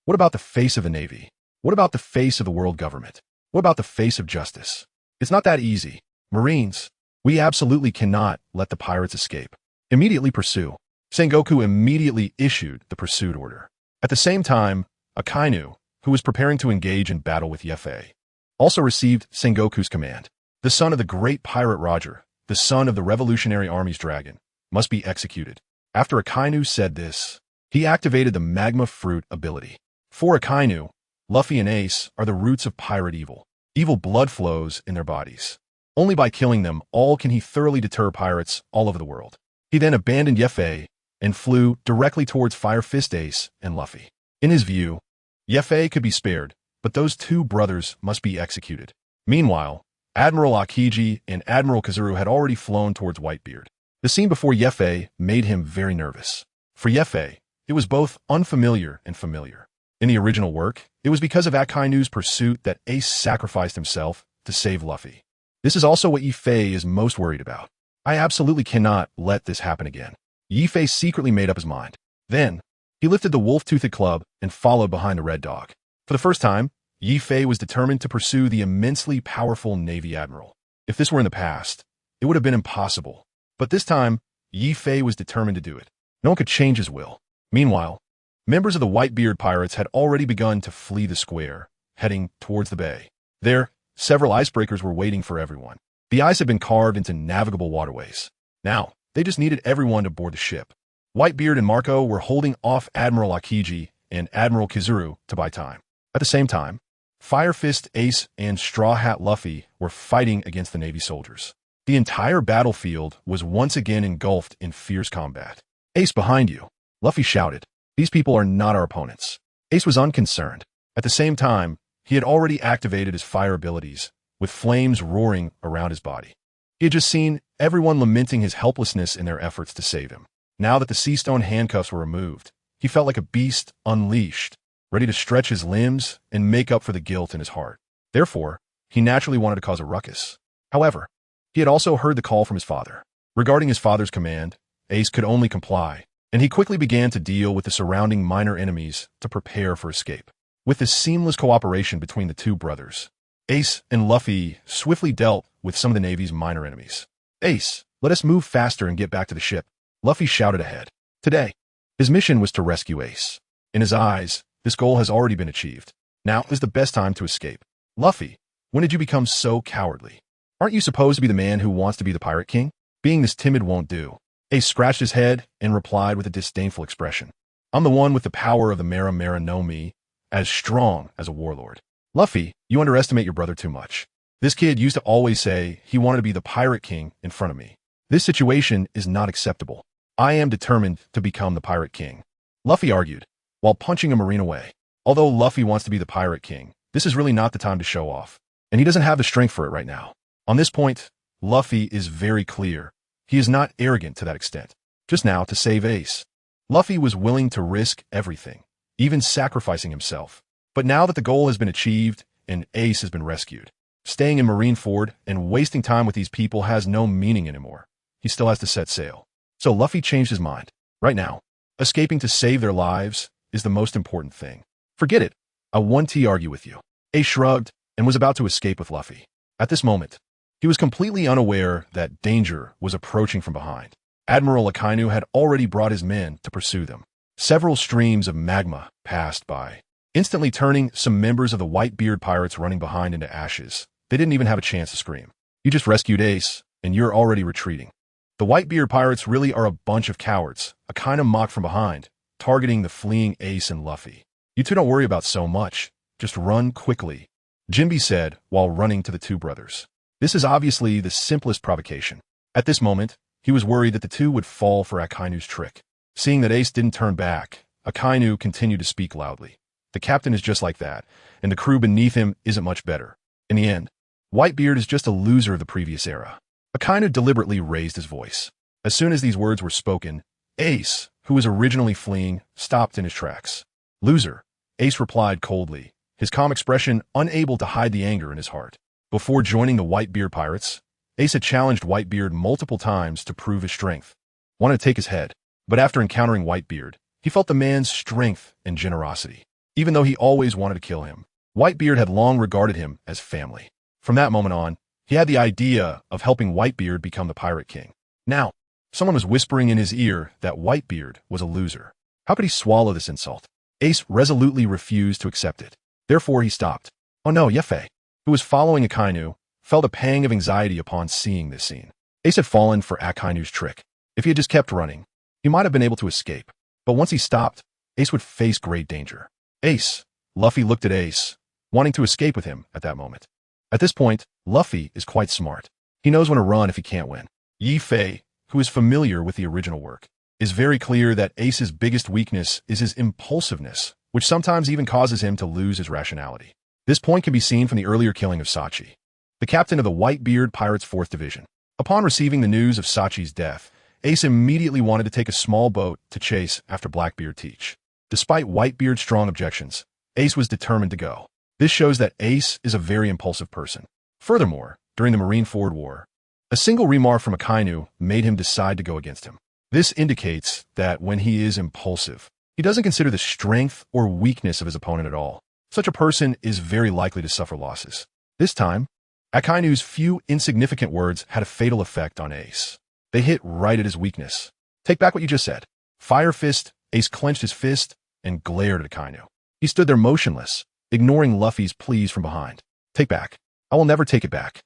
[SPEAKER 1] What about the face of the Navy? What about the face of the world government? What about the face of justice? It's not that easy. Marines, we absolutely cannot let the pirates escape. Immediately pursue. Sengoku immediately issued the pursuit order. At the same time, Akainu, who was preparing to engage in battle with Yi-Fei, also received Sengoku's command. The son of the great pirate Roger, the son of the Revolutionary Army's dragon, must be executed. After Akainu said this, he activated the magma fruit ability. For Akainu, Luffy and Ace are the roots of pirate evil. Evil blood flows in their bodies. Only by killing them all can he thoroughly deter pirates all over the world. He then abandoned Yi-Fei and flew directly towards Fire Fist Ace and Luffy. In his view, Yi-Fei could be spared, but those 2 brothers must be executed. Meanwhile, Admiral Akiji and Admiral Kazuru had already flown towards Whitebeard. The scene before Yi-Fei made him very nervous. For Yi-Fei, it was both unfamiliar and familiar. In the original work, it was because of Akainu's pursuit that Ace sacrificed himself to save Luffy. This is also what Yi-Fei is most worried about. I absolutely cannot let this happen again. Yi-Fei secretly made up his mind. Then, he lifted the wolf-toothed club and followed behind the Red Dog. For the first time, Yi-Fei was determined to pursue the immensely powerful Navy Admiral. If this were in the past, it would have been impossible. But this time, Yi-Fei was determined to do it. No one could change his will. Meanwhile, members of the Whitebeard pirates had already begun to flee the square, heading towards the bay. There, several icebreakers were waiting for everyone. The ice had been carved into navigable waterways. Now, they just needed everyone to board the ship. Whitebeard and Marco were holding off Admiral Akiji and Admiral Kazuru to buy time. At the same time, Fire Fist Ace and Straw Hat Luffy were fighting against the Navy soldiers. The entire battlefield was once again engulfed in fierce combat. Ace, behind you, Luffy shouted. These people are not our opponents. Ace was unconcerned. At the same time, he had already activated his fire abilities, with flames roaring around his body. He had just seen everyone lamenting his helplessness in their efforts to save him. Now that the sea stone handcuffs were removed, he felt like a beast unleashed, ready to stretch his limbs and make up for the guilt in his heart. Therefore, he naturally wanted to cause a ruckus. However, he had also heard the call from his father. Regarding his father's command, Ace could only comply, and he quickly began to deal with the surrounding minor enemies to prepare for escape. With this seamless cooperation between the two brothers, Ace and Luffy swiftly dealt with some of the Navy's minor enemies. Ace, let us move faster and get back to the ship, Luffy shouted ahead. Today, his mission was to rescue Ace. In his eyes, this goal has already been achieved. Now is the best time to escape. Luffy, when did you become so cowardly? Aren't you supposed to be the man who wants to be the Pirate King? Being this timid won't do. Ace scratched his head and replied with a disdainful expression. I'm the one with the power of the Mera no Mi, as strong as a warlord. Luffy, you underestimate your brother too much. This kid used to always say he wanted to be the Pirate King in front of me. This situation is not acceptable. I am determined to become the Pirate King, Luffy argued, while punching a Marine away. Although Luffy wants to be the Pirate King, this is really not the time to show off, and he doesn't have the strength for it right now. On this point, Luffy is very clear. He is not arrogant to that extent. Just now, to save Ace, Luffy was willing to risk everything, even sacrificing himself. But now that the goal has been achieved and Ace has been rescued, staying in Marineford and wasting time with these people has no meaning anymore. He still has to set sail. So Luffy changed his mind. Right now, escaping to save their lives is the most important thing. Forget it. I won't argue with you. Ace shrugged and was about to escape with Luffy. At this moment, he was completely unaware that danger was approaching from behind. Admiral Akainu had already brought his men to pursue them. Several streams of magma passed by, instantly turning some members of the Whitebeard pirates running behind into ashes. They didn't even have a chance to scream. You just rescued Ace, and you're already retreating. The Whitebeard pirates really are a bunch of cowards, Akainu mocked from behind, targeting the fleeing Ace and Luffy. You two don't worry about so much. Just run quickly, Jinbe said while running to the two brothers. This is obviously the simplest provocation. At this moment, he was worried that the two would fall for Akainu's trick. Seeing that Ace didn't turn back, Akainu continued to speak loudly. The captain is just like that, and the crew beneath him isn't much better. In the end, Whitebeard is just a loser of the previous era. Akainu deliberately raised his voice. As soon as these words were spoken, Ace, who was originally fleeing, stopped in his tracks. Loser, Ace replied coldly, his calm expression unable to hide the anger in his heart. Before joining the Whitebeard pirates, Ace had challenged Whitebeard multiple times to prove his strength. Wanted to take his head, but after encountering Whitebeard, he felt the man's strength and generosity. Even though he always wanted to kill him, Whitebeard had long regarded him as family. From that moment on, he had the idea of helping Whitebeard become the Pirate King. Now, someone was whispering in his ear that Whitebeard was a loser. How could he swallow this insult? Ace resolutely refused to accept it. Therefore, he stopped. Oh no, Yefe, who was following Akainu, felt a pang of anxiety upon seeing this scene. Ace had fallen for Akainu's trick. If he had just kept running, he might have been able to escape. But once he stopped, Ace would face great danger. Ace, Luffy looked at Ace, wanting to escape with him at that moment. At this point, Luffy is quite smart. He knows when to run if he can't win. Yefe, who is familiar with the original work, is very clear that Ace's biggest weakness is his impulsiveness, which sometimes even causes him to lose his rationality. This point can be seen from the earlier killing of Sachi, the captain of the Whitebeard Pirates' 4th Division. Upon receiving the news of Sachi's death, Ace immediately wanted to take a small boat to chase after Blackbeard Teach. Despite Whitebeard's strong objections, Ace was determined to go. This shows that Ace is a very impulsive person. Furthermore, during the Marineford War, a single remark from Akainu made him decide to go against him. This indicates that when he is impulsive, he doesn't consider the strength or weakness of his opponent at all. Such a person is very likely to suffer losses. This time, Akainu's few insignificant words had a fatal effect on Ace. They hit right at his weakness. Take back what you just said. Fire Fist, Ace clenched his fist and glared at Akainu. He stood there motionless, ignoring Luffy's pleas from behind. Take back. I will never take it back.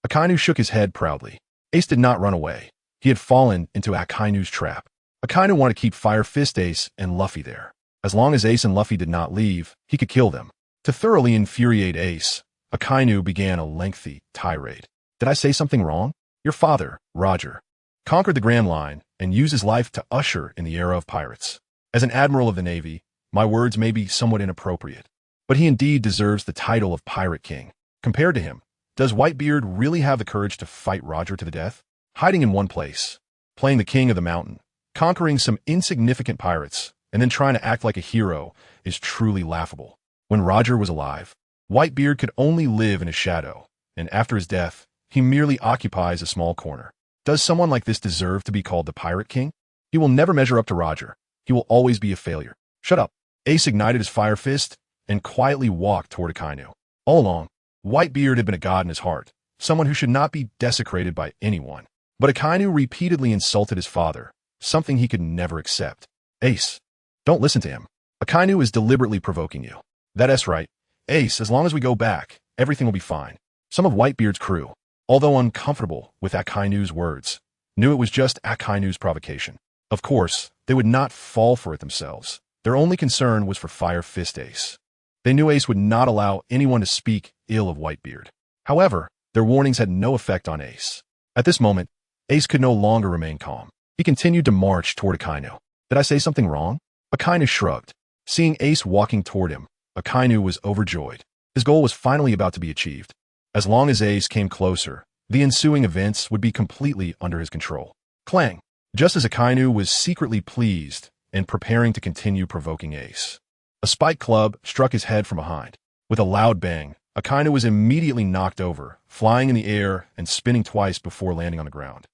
[SPEAKER 1] Akainu shook his head proudly. Ace did not run away. He had fallen into Akainu's trap. Akainu wanted to keep Fire Fist Ace and Luffy there. As long as Ace and Luffy did not leave, he could kill them. To thoroughly infuriate Ace, Akainu began a lengthy tirade. Did I say something wrong? Your father, Roger, conquered the Grand Line and used his life to usher in the era of pirates. As an admiral of the Navy, my words may be somewhat inappropriate, but he indeed deserves the title of Pirate King. Compared to him, does Whitebeard really have the courage to fight Roger to the death? Hiding in one place, playing the king of the mountain, conquering some insignificant pirates, and then trying to act like a hero is truly laughable. When Roger was alive, Whitebeard could only live in his shadow, and after his death, he merely occupies a small corner. Does someone like this deserve to be called the Pirate King? He will never measure up to Roger. He will always be a failure. Shut up. Ace ignited his fire fist and quietly walked toward Akainu. All along, Whitebeard had been a god in his heart, someone who should not be desecrated by anyone. But Akainu repeatedly insulted his father, something he could never accept. Ace, don't listen to him. Akainu is deliberately provoking you. That's right. Ace, as long as we go back, everything will be fine. Some of Whitebeard's crew, although uncomfortable with Akainu's words, knew it was just Akainu's provocation. Of course, they would not fall for it themselves. Their only concern was for Fire Fist Ace. They knew Ace would not allow anyone to speak ill of Whitebeard. However, their warnings had no effect on Ace. At this moment, Ace could no longer remain calm. He continued to march toward Akainu. Did I say something wrong? Akainu shrugged. Seeing Ace walking toward him, Akainu was overjoyed. His goal was finally about to be achieved. As long as Ace came closer, the ensuing events would be completely under his control. Clang! Just as Akainu was secretly pleased and preparing to continue provoking Ace, a spike club struck his head from behind. With a loud bang, Akainu was immediately knocked over, flying in the air and spinning twice before landing on the ground.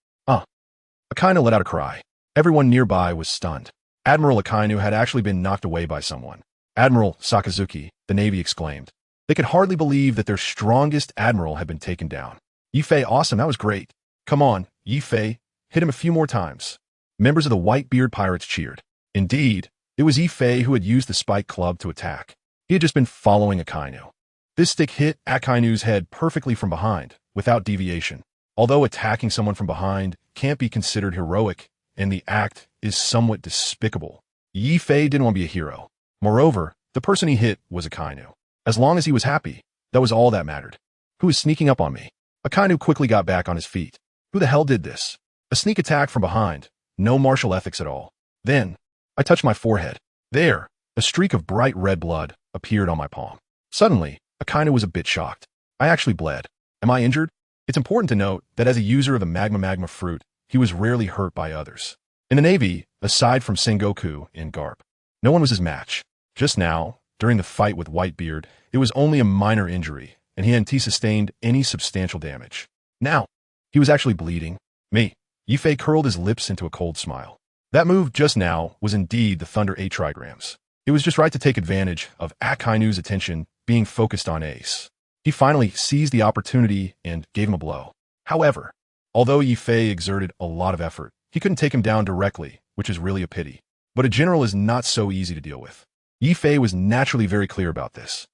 [SPEAKER 1] Akainu let out a cry. Everyone nearby was stunned. Admiral Akainu had actually been knocked away by someone. Admiral Sakazuki, the Navy exclaimed. They could hardly believe that their strongest admiral had been taken down. Yifei, awesome, that was great. Come on, Yifei, hit him a few more times. Members of the Whitebeard pirates cheered. Indeed, it was Yifei who had used the spike club to attack. He had just been following Akainu. This stick hit Akainu's head perfectly from behind, without deviation. Although attacking someone from behind can't be considered heroic, and the act is somewhat despicable, Yifei didn't want to be a hero. Moreover, the person he hit was Akainu. As long as he was happy, that was all that mattered. Who is sneaking up on me? Akainu quickly got back on his feet. Who the hell did this? A sneak attack from behind. No martial ethics at all. Then, I touched my forehead. There, a streak of bright red blood appeared on my palm. Suddenly, Akainu was a bit shocked. I actually bled. Am I injured? It's important to note that as a user of the magma fruit, he was rarely hurt by others. In the Navy, aside from Sengoku and Garp, no one was his match. Just now, during the fight with Whitebeard, it was only a minor injury, and he hadn't sustained any substantial damage. Now, he was actually bleeding. Me. Yifei curled his lips into a cold smile. That move just now was indeed the Thunder 8 trigrams. It was just right to take advantage of Akainu's attention being focused on Ace. He finally seized the opportunity and gave him a blow. However, although Yifei exerted a lot of effort, he couldn't take him down directly, which is really a pity. But a general is not so easy to deal with. Yifei was naturally very clear about this.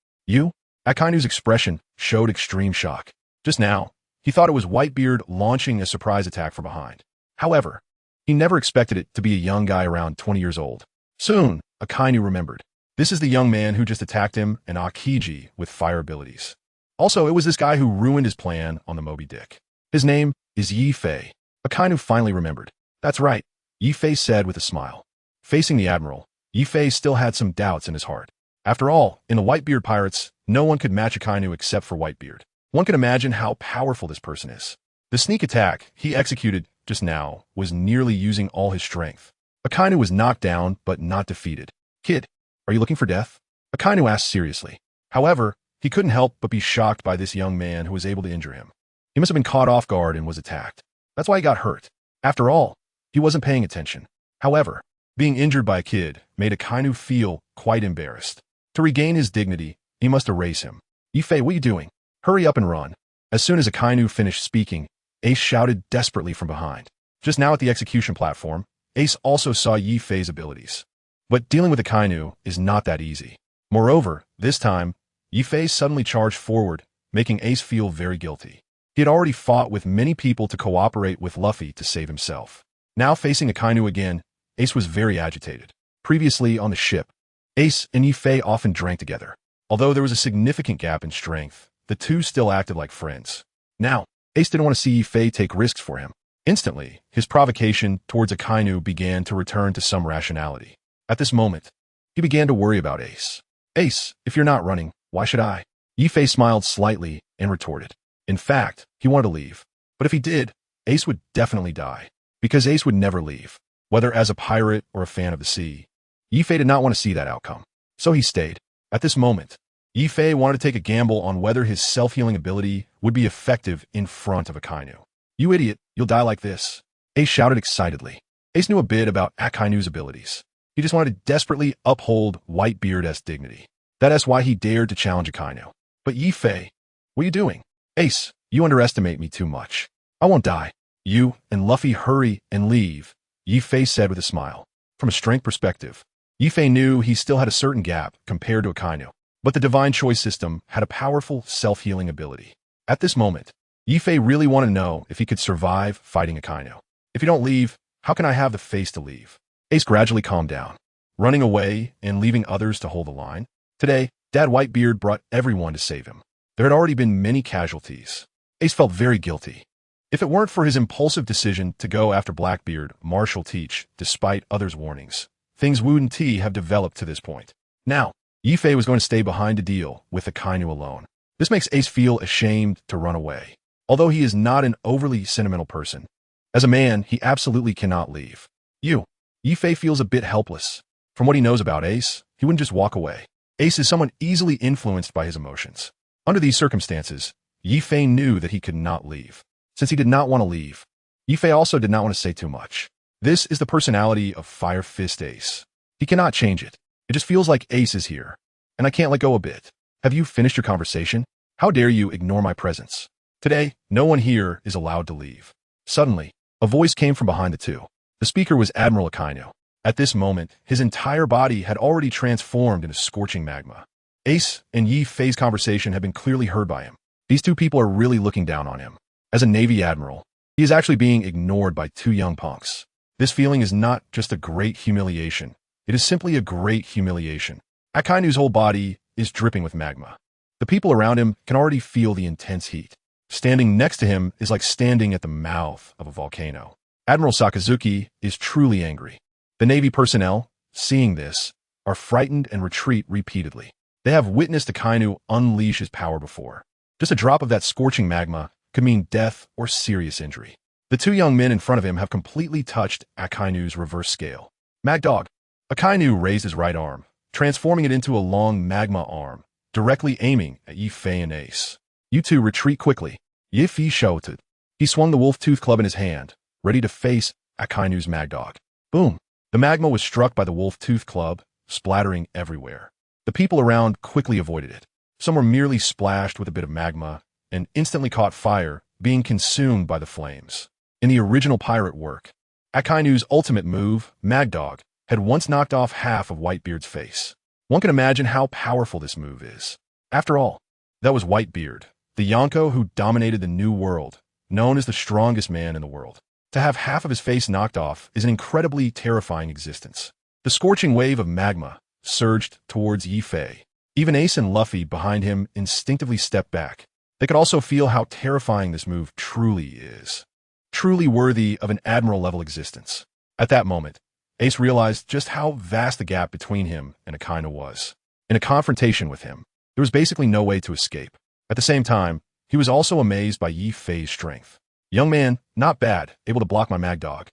[SPEAKER 1] Akainu's expression showed extreme shock. Just now, he thought it was Whitebeard launching a surprise attack from behind. However, he never expected it to be a young guy around 20 years old. Soon, Akainu remembered. This is the young man who just attacked him and Akiji with fire abilities. Also, it was this guy who ruined his plan on the Moby Dick. His name is Yifei. Akainu finally remembered. That's right, Yifei said with a smile. Facing the Admiral, Yifei still had some doubts in his heart. After all, in the Whitebeard pirates, no one could match Akainu except for Whitebeard. One can imagine how powerful this person is. The sneak attack he executed just now was nearly using all his strength. Akainu was knocked down, but not defeated. Kid, are you looking for death? Akainu asked seriously. However, he couldn't help but be shocked by this young man who was able to injure him. He must have been caught off guard and was attacked. That's why he got hurt. After all, he wasn't paying attention. However, being injured by a kid made Akainu feel quite embarrassed. To regain his dignity, he must erase him. Yifei, what are you doing? Hurry up and run. As soon as Akainu finished speaking, Ace shouted desperately from behind. Just now at the execution platform, Ace also saw Yifei's abilities. But dealing with Akainu is not that easy. Moreover, this time, Yifei suddenly charged forward, making Ace feel very guilty. He had already fought with many people to cooperate with Luffy to save himself. Now facing Akainu again, Ace was very agitated. Previously on the ship, Ace and Yifei often drank together. Although there was a significant gap in strength, the two still acted like friends. Now, Ace didn't want to see Yifei take risks for him. Instantly, his provocation towards Akainu began to return to some rationality. At this moment, he began to worry about Ace. Ace, if you're not running, why should I? Yifei smiled slightly and retorted. In fact, he wanted to leave. But if he did, Ace would definitely die. Because Ace would never leave, whether as a pirate or a fan of the sea. Yifei did not want to see that outcome. So he stayed. At this moment, Yifei wanted to take a gamble on whether his self-healing ability would be effective in front of Akainu. You idiot, you'll die like this. Ace shouted excitedly. Ace knew a bit about Akainu's abilities. He just wanted to desperately uphold Whitebeard's dignity. That's why he dared to challenge Akainu. But Yifei, what are you doing? Ace, you underestimate me too much. I won't die. You and Luffy hurry and leave, Yifei said with a smile. From a strength perspective, Yifei knew he still had a certain gap compared to Akainu. But the Divine Choice system had a powerful self-healing ability. At this moment, Yifei really wanted to know if he could survive fighting Akainu. If you don't leave, how can I have the face to leave? Ace gradually calmed down, running away and leaving others to hold the line. Today, Dad Whitebeard brought everyone to save him. There had already been many casualties. Ace felt very guilty. If it weren't for his impulsive decision to go after Blackbeard, Marshal Teach, despite others' warnings, things wouldn't have developed to this point. Now, Yifei was going to stay behind to deal with Akainu alone. This makes Ace feel ashamed to run away. Although he is not an overly sentimental person, as a man, he absolutely cannot leave. Yifei feels a bit helpless. From what he knows about Ace, he wouldn't just walk away. Ace is someone easily influenced by his emotions. Under these circumstances, Yifei knew that he could not leave. Since he did not want to leave, Yifei also did not want to say too much. This is the personality of Fire Fist Ace. He cannot change it. It just feels like Ace is here, and I can't let go a bit. Have you finished your conversation? How dare you ignore my presence? Today, no one here is allowed to leave. Suddenly, a voice came from behind the two. The speaker was Admiral Akainu. At this moment, his entire body had already transformed into scorching magma. Ace and Yifei's conversation had been clearly heard by him. These two people are really looking down on him. As a Navy Admiral, he is actually being ignored by two young punks. This feeling is not just a great humiliation. It is simply a great humiliation. Akainu's whole body is dripping with magma. The people around him can already feel the intense heat. Standing next to him is like standing at the mouth of a volcano. Admiral Sakazuki is truly angry. The Navy personnel, seeing this, are frightened and retreat repeatedly. They have witnessed Akainu unleash his power before. Just a drop of that scorching magma could mean death or serious injury. The two young men in front of him have completely touched Akainu's reverse scale. Magdog. Akainu raised his right arm, transforming it into a long magma arm, directly aiming at Yifei and Ace. You two retreat quickly. Yifei shouted. He swung the wolf-tooth club in his hand, ready to face Akainu's Magdog. Boom! The magma was struck by the wolf-tooth club, splattering everywhere. The people around quickly avoided it. Some were merely splashed with a bit of magma and instantly caught fire, being consumed by the flames. In the original pirate work, Akainu's ultimate move, Magdog, had once knocked off half of Whitebeard's face. One can imagine how powerful this move is. After all, that was Whitebeard, the Yonko who dominated the New World, known as the strongest man in the world. To have half of his face knocked off is an incredibly terrifying existence. The scorching wave of magma surged towards Yifei. Even Ace and Luffy behind him instinctively stepped back. They could also feel how terrifying this move truly is. Truly worthy of an admiral-level existence. At that moment, Ace realized just how vast the gap between him and Akainu was. In a confrontation with him, there was basically no way to escape. At the same time, he was also amazed by Yifei's strength. Young man, not bad, able to block my Magdog.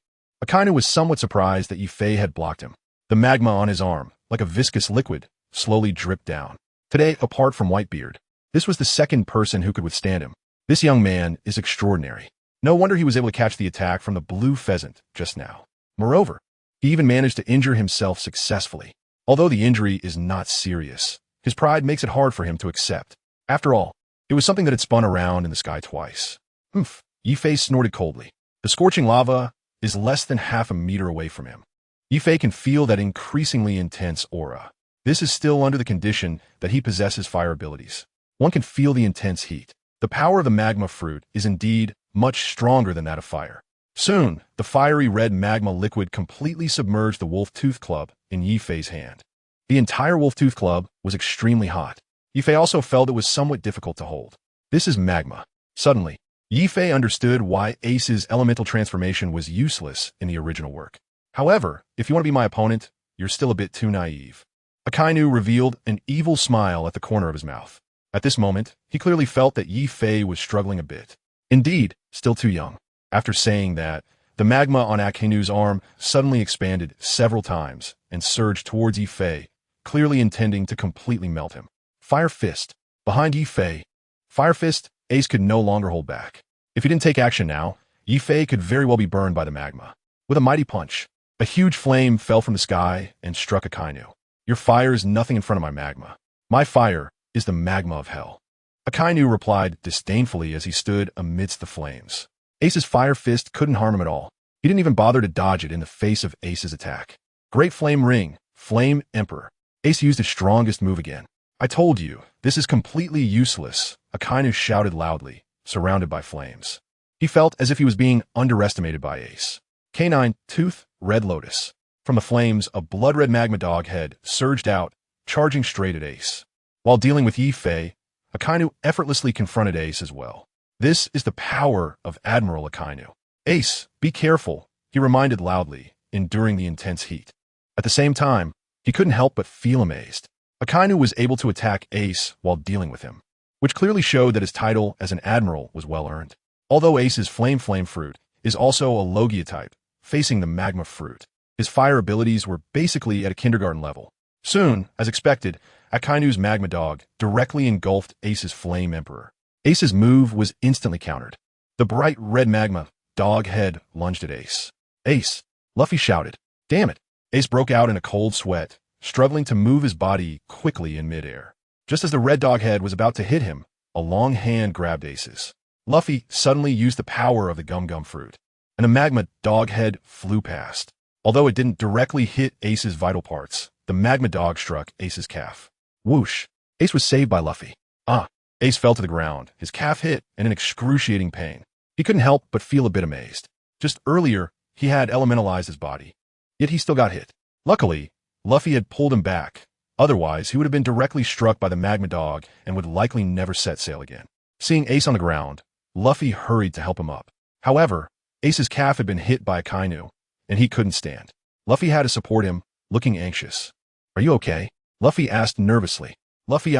[SPEAKER 1] Akainu was somewhat surprised that Yifei had blocked him. The magma on his arm, like a viscous liquid, slowly dripped down. Today, apart from Whitebeard, this was the second person who could withstand him. This young man is extraordinary. No wonder he was able to catch the attack from the blue pheasant just now. Moreover, he even managed to injure himself successfully. Although the injury is not serious, his pride makes it hard for him to accept. After all, it was something that had spun around in the sky twice. Humph, Yifei snorted coldly. The scorching lava is less than half a meter away from him. Yifei can feel that increasingly intense aura. This is still under the condition that he possesses fire abilities. One can feel the intense heat. The power of the magma fruit is indeed much stronger than that of fire. Soon, the fiery red magma liquid completely submerged the wolf-tooth club in Yifei's hand. The entire wolf-tooth club was extremely hot. Yifei also felt it was somewhat difficult to hold. This is magma. Suddenly, Yifei understood why Ace's elemental transformation was useless in the original work. However, if you want to be my opponent, you're still a bit too naive. Akainu revealed an evil smile at the corner of his mouth. At this moment, he clearly felt that Yi Fei was struggling a bit. Indeed, still too young. After saying that, the magma on Akainu's arm suddenly expanded several times and surged towards Yi Fei, clearly intending to completely melt him. Fire Fist. Behind Yi Fei. Fire Fist, Ace could no longer hold back. If he didn't take action now, Yi Fei could very well be burned by the magma. With a mighty punch, a huge flame fell from the sky and struck Akainu. Your fire is nothing in front of my magma. My fire is the magma of hell. Akainu replied disdainfully as he stood amidst the flames. Ace's Fire Fist couldn't harm him at all. He didn't even bother to dodge it in the face of Ace's attack. Great Flame Ring, Flame Emperor. Ace used his strongest move again. I told you, this is completely useless, Akainu shouted loudly, surrounded by flames. He felt as if he was being underestimated by Ace. Canine Tooth, Red Lotus. From the flames, a blood-red magma dog head surged out, charging straight at Ace. While dealing with Yi Fei, Akainu effortlessly confronted Ace as well. This is the power of Admiral Akainu. Ace, be careful, he reminded loudly, enduring the intense heat. At the same time, he couldn't help but feel amazed. Akainu was able to attack Ace while dealing with him, which clearly showed that his title as an admiral was well earned. Although Ace's Flame Fruit is also a Logia type, facing the Magma Fruit, his fire abilities were basically at a kindergarten level. Soon, as expected, Akainu's Magma Dog directly engulfed Ace's Flame Emperor. Ace's move was instantly countered. The bright red magma dog head lunged at Ace. Ace! Luffy shouted. Damn it! Ace broke out in a cold sweat, struggling to move his body quickly in midair. Just as the red dog head was about to hit him, a long hand grabbed Ace's. Luffy suddenly used the power of the Gum Gum Fruit, and a magma dog head flew past. Although it didn't directly hit Ace's vital parts, the magma dog struck Ace's calf. Whoosh! Ace was saved by Luffy. Ace fell to the ground, his calf hit, and in excruciating pain. He couldn't help but feel a bit amazed. Just earlier, he had elementalized his body. Yet he still got hit. Luckily, Luffy had pulled him back. Otherwise, he would have been directly struck by the magma dog and would likely never set sail again. Seeing Ace on the ground, Luffy hurried to help him up. However, Ace's calf had been hit by Akainu, and he couldn't stand. Luffy had to support him, looking anxious. Are you okay? Luffy asked nervously. Luffy,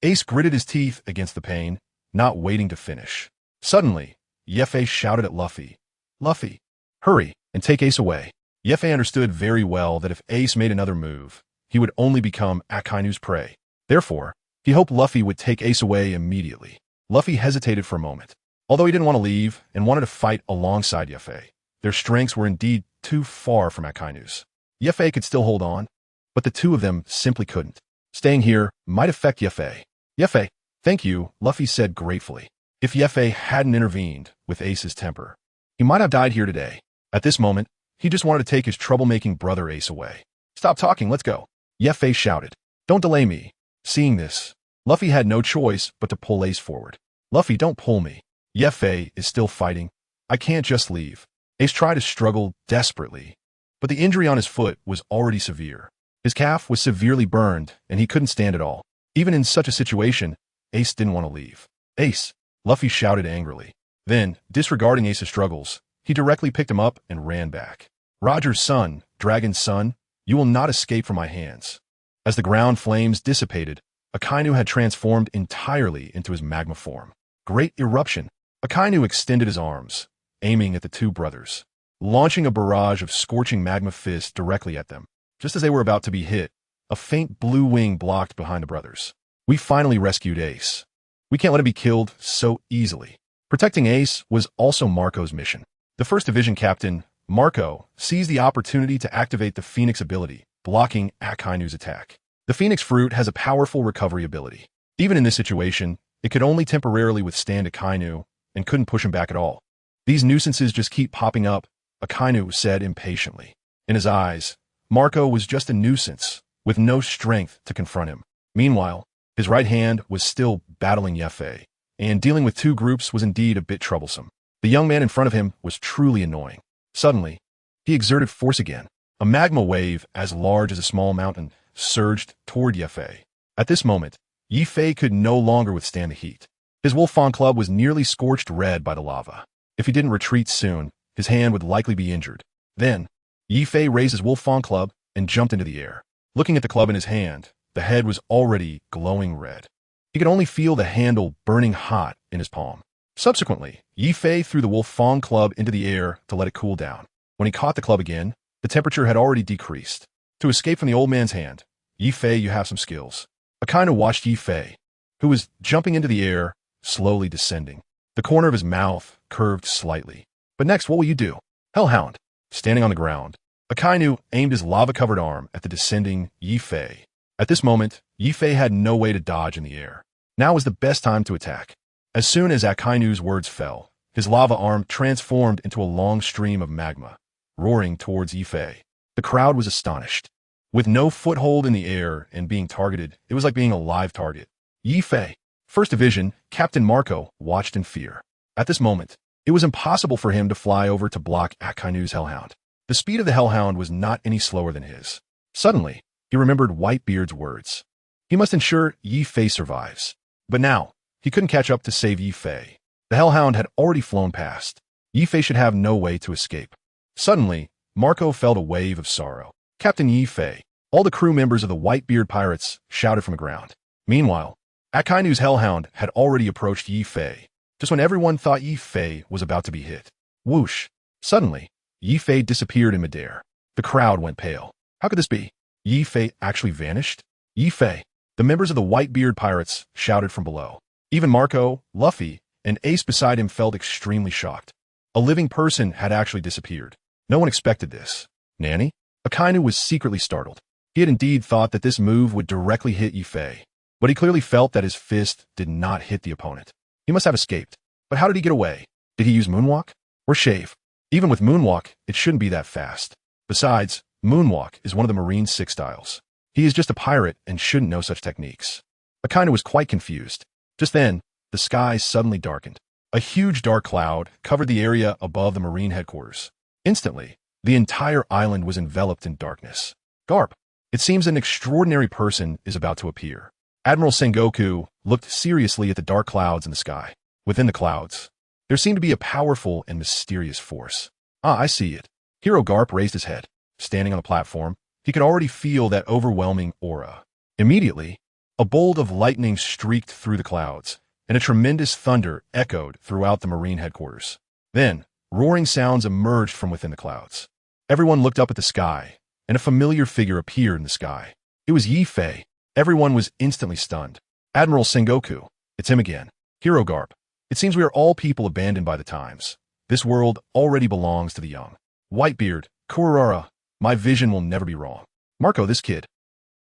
[SPEAKER 1] Ace gritted his teeth against the pain, not waiting to finish. Suddenly, Yefe shouted at Luffy. Luffy, hurry and take Ace away. Yefe understood very well that if Ace made another move, he would only become Akainu's prey. Therefore, he hoped Luffy would take Ace away immediately. Luffy hesitated for a moment. Although he didn't want to leave and wanted to fight alongside Yefe, their strengths were indeed too far from Akainu's. Yefe could still hold on, but the two of them simply couldn't. Staying here might affect Yefe. Yefe, thank you, Luffy said gratefully. If Yefe hadn't intervened with Ace's temper, he might have died here today. At this moment, he just wanted to take his troublemaking brother Ace away. Stop talking, let's go. Yefe shouted. Don't delay me. Seeing this, Luffy had no choice but to pull Ace forward. Luffy, don't pull me. Yefe is still fighting. I can't just leave. Ace tried to struggle desperately, but the injury on his foot was already severe. His calf was severely burned, and he couldn't stand at all. Even in such a situation, Ace didn't want to leave. Ace, Luffy shouted angrily. Then, disregarding Ace's struggles, he directly picked him up and ran back. Roger's son, Dragon's son, you will not escape from my hands. As the ground flames dissipated, Akainu had transformed entirely into his magma form. Great eruption. Akainu extended his arms, aiming at the two brothers, launching a barrage of scorching magma fists directly at them. Just as they were about to be hit, a faint blue wing blocked behind the brothers. We finally rescued Ace. We can't let him be killed so easily. Protecting Ace was also Marco's mission. The 1st Division Captain, Marco, seized the opportunity to activate the Phoenix ability, blocking Akainu's attack. The Phoenix Fruit has a powerful recovery ability. Even in this situation, it could only temporarily withstand Akainu and couldn't push him back at all. These nuisances just keep popping up, Akainu said impatiently. In his eyes, Marco was just a nuisance, with no strength to confront him. Meanwhile, his right hand was still battling Yefe, and dealing with two groups was indeed a bit troublesome. The young man in front of him was truly annoying. Suddenly, he exerted force again. A magma wave as large as a small mountain surged toward Yefe. At this moment, Yefe could no longer withstand the heat. His Wolfang Club was nearly scorched red by the lava. If he didn't retreat soon, his hand would likely be injured. Then, Yefe raised his Wolfang Club and jumped into the air. Looking at the club in his hand, the head was already glowing red. He could only feel the handle burning hot in his palm. Subsequently, Yi Fei threw the Wolf Fong club into the air to let it cool down. When he caught the club again, the temperature had already decreased. To escape from the old man's hand, Yi Fei, you have some skills. Akainu watched Yi Fei, who was jumping into the air, slowly descending. The corner of his mouth curved slightly. But next, what will you do? Hellhound. Standing on the ground, Akainu aimed his lava-covered arm at the descending Yi Fei. At this moment, Yi Fei had no way to dodge in the air. Now was the best time to attack. As soon as Akainu's words fell, his lava arm transformed into a long stream of magma, roaring towards Yi Fei. The crowd was astonished. With no foothold in the air and being targeted, it was like being a live target. Yi Fei, First Division, Captain Marco, watched in fear. At this moment, it was impossible for him to fly over to block Akainu's Hellhound. The speed of the Hellhound was not any slower than his. Suddenly, he remembered Whitebeard's words. He must ensure Yi Fei survives. But now, he couldn't catch up to save Yi Fei. The Hellhound had already flown past. Yi Fei should have no way to escape. Suddenly, Marco felt a wave of sorrow. Captain Yi Fei, all the crew members of the Whitebeard pirates shouted from the ground. Meanwhile, Akainu's Hellhound had already approached Yi Fei, just when everyone thought Yi Fei was about to be hit. Whoosh! Suddenly, Yi Fei disappeared in midair. The crowd went pale. How could this be? Yi Fei actually vanished? Yi Fei! The members of the Whitebeard pirates shouted from below. Even Marco, Luffy, and Ace beside him felt extremely shocked. A living person had actually disappeared. No one expected this. Nanny? Akainu was secretly startled. He had indeed thought that this move would directly hit Yi Fei, but he clearly felt that his fist did not hit the opponent. He must have escaped. But how did he get away? Did he use Moonwalk? Or Shave? Even with Moonwalk, it shouldn't be that fast. Besides, Moonwalk is one of the Marine 6 styles. He is just a pirate and shouldn't know such techniques. Akainu was quite confused. Just then, the sky suddenly darkened. A huge dark cloud covered the area above the Marine headquarters. Instantly, the entire island was enveloped in darkness. Garp! It seems an extraordinary person is about to appear. Admiral Sengoku looked seriously at the dark clouds in the sky. Within the clouds, there seemed to be a powerful and mysterious force. Ah, I see it. Hero Garp raised his head. Standing on the platform, he could already feel that overwhelming aura. Immediately, a bolt of lightning streaked through the clouds, and a tremendous thunder echoed throughout the Marine headquarters. Then, roaring sounds emerged from within the clouds. Everyone looked up at the sky, and a familiar figure appeared in the sky. It was Yi Fei. Everyone was instantly stunned. Admiral Sengoku, it's him again. Hero Garp, it seems we are all people abandoned by the times. This world already belongs to the young. Whitebeard, Kurara, my vision will never be wrong. Marco, this kid.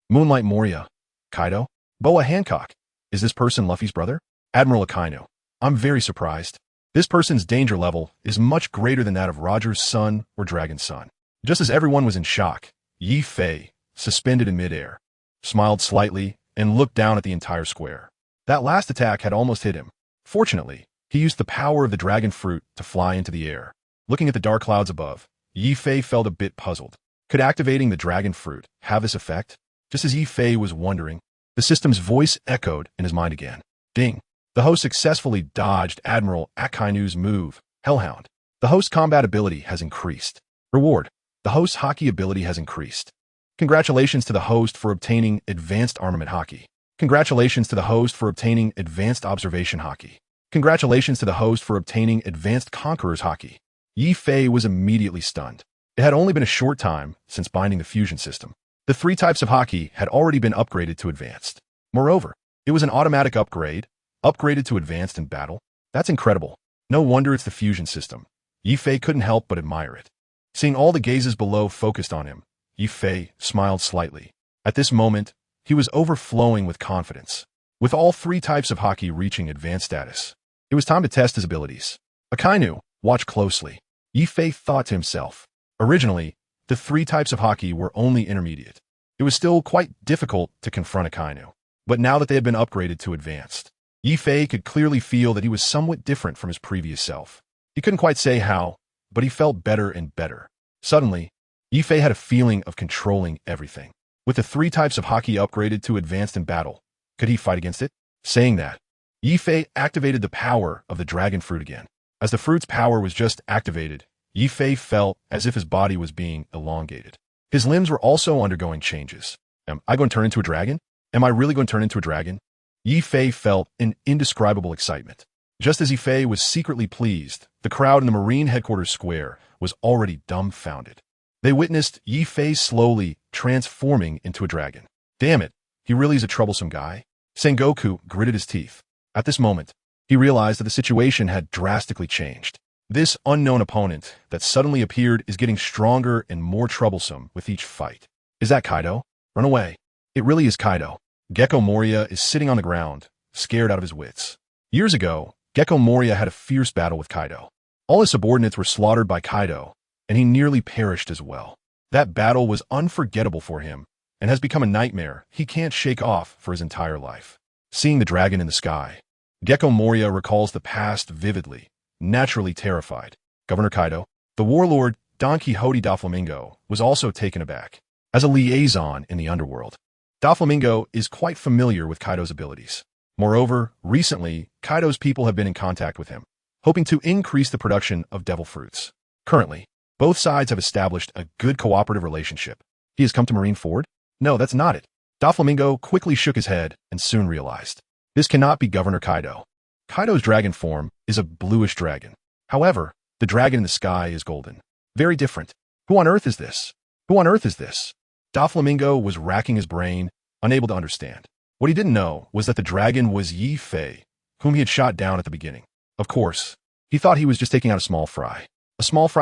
[SPEAKER 1] Moonlight Moria, Kaido, Boa Hancock. Is this person Luffy's brother? Admiral Akainu, I'm very surprised. This person's danger level is much greater than that of Roger's son or Dragon's son. Just as everyone was in shock, Yi Fei, suspended in midair, smiled slightly and looked down at the entire square. That last attack had almost hit him. Fortunately, he used the power of the dragon fruit to fly into the air. Looking at the dark clouds above, Yi Fei felt a bit puzzled. Could activating the dragon fruit have this effect? Just as Yi Fei was wondering, the system's voice echoed in his mind again. Ding! The host successfully dodged Admiral Akainu's move, Hellhound. The host's combat ability has increased. Reward: the host's Haki ability has increased. Congratulations to the host for obtaining Advanced Armament Haki. Congratulations to the host for obtaining Advanced Observation Haki. Congratulations to the host for obtaining Advanced Conqueror's Haki. Yi Fei was immediately stunned. It had only been a short time since binding the fusion system. The 3 types of Haki had already been upgraded to Advanced. Moreover, it was an automatic upgrade, upgraded to Advanced in battle. That's incredible. No wonder it's the fusion system. Yi Fei couldn't help but admire it. Seeing all the gazes below focused on him, Yi Fei smiled slightly. At this moment, he was overflowing with confidence. With all 3 types of Haki reaching advanced status, it was time to test his abilities. Akainu watched closely. Yi Fei thought to himself. Originally, the 3 types of Haki were only intermediate. It was still quite difficult to confront Akainu. But now that they had been upgraded to advanced, Yi Fei could clearly feel that he was somewhat different from his previous self. He couldn't quite say how, but he felt better and better. Suddenly, Yi Fei had a feeling of controlling everything. With the 3 types of Haki upgraded to advanced in battle, could he fight against it? Saying that, Yi Fei activated the power of the dragon fruit again. As the fruit's power was just activated, Yi Fei felt as if his body was being elongated. His limbs were also undergoing changes. Am I going to turn into a dragon? Am I really going to turn into a dragon? Yi Fei felt an indescribable excitement. Just as Yi Fei was secretly pleased, the crowd in the Marine headquarters square was already dumbfounded. They witnessed Yi Fei slowly transforming into a dragon. Damn it, he really is a troublesome guy. Sengoku gritted his teeth. At this moment, he realized that the situation had drastically changed. This unknown opponent that suddenly appeared is getting stronger and more troublesome with each fight. Is that Kaido? Run away. It really is Kaido. Gecko Moria is sitting on the ground, scared out of his wits. Years ago, Gecko Moria had a fierce battle with Kaido. All his subordinates were slaughtered by Kaido, and he nearly perished as well. That battle was unforgettable for him, and has become a nightmare he can't shake off for his entire life. Seeing the dragon in the sky, Gecko Moria recalls the past vividly, naturally terrified. Governor Kaido, the warlord Don Quixote Doflamingo, was also taken aback. As a liaison in the underworld, Doflamingo is quite familiar with Kaido's abilities. Moreover, recently, Kaido's people have been in contact with him, hoping to increase the production of devil fruits. Currently, both sides have established a good cooperative relationship. He has come to Marineford? No, that's not it. Doflamingo quickly shook his head and soon realized. This cannot be Governor Kaido. Kaido's dragon form is a bluish dragon. However, the dragon in the sky is golden. Very different. Who on earth is this? Who on earth is this? Doflamingo was racking his brain, unable to understand. What he didn't know was that the dragon was Yi Fei, whom he had shot down at the beginning. Of course, he thought he was just taking out a small fry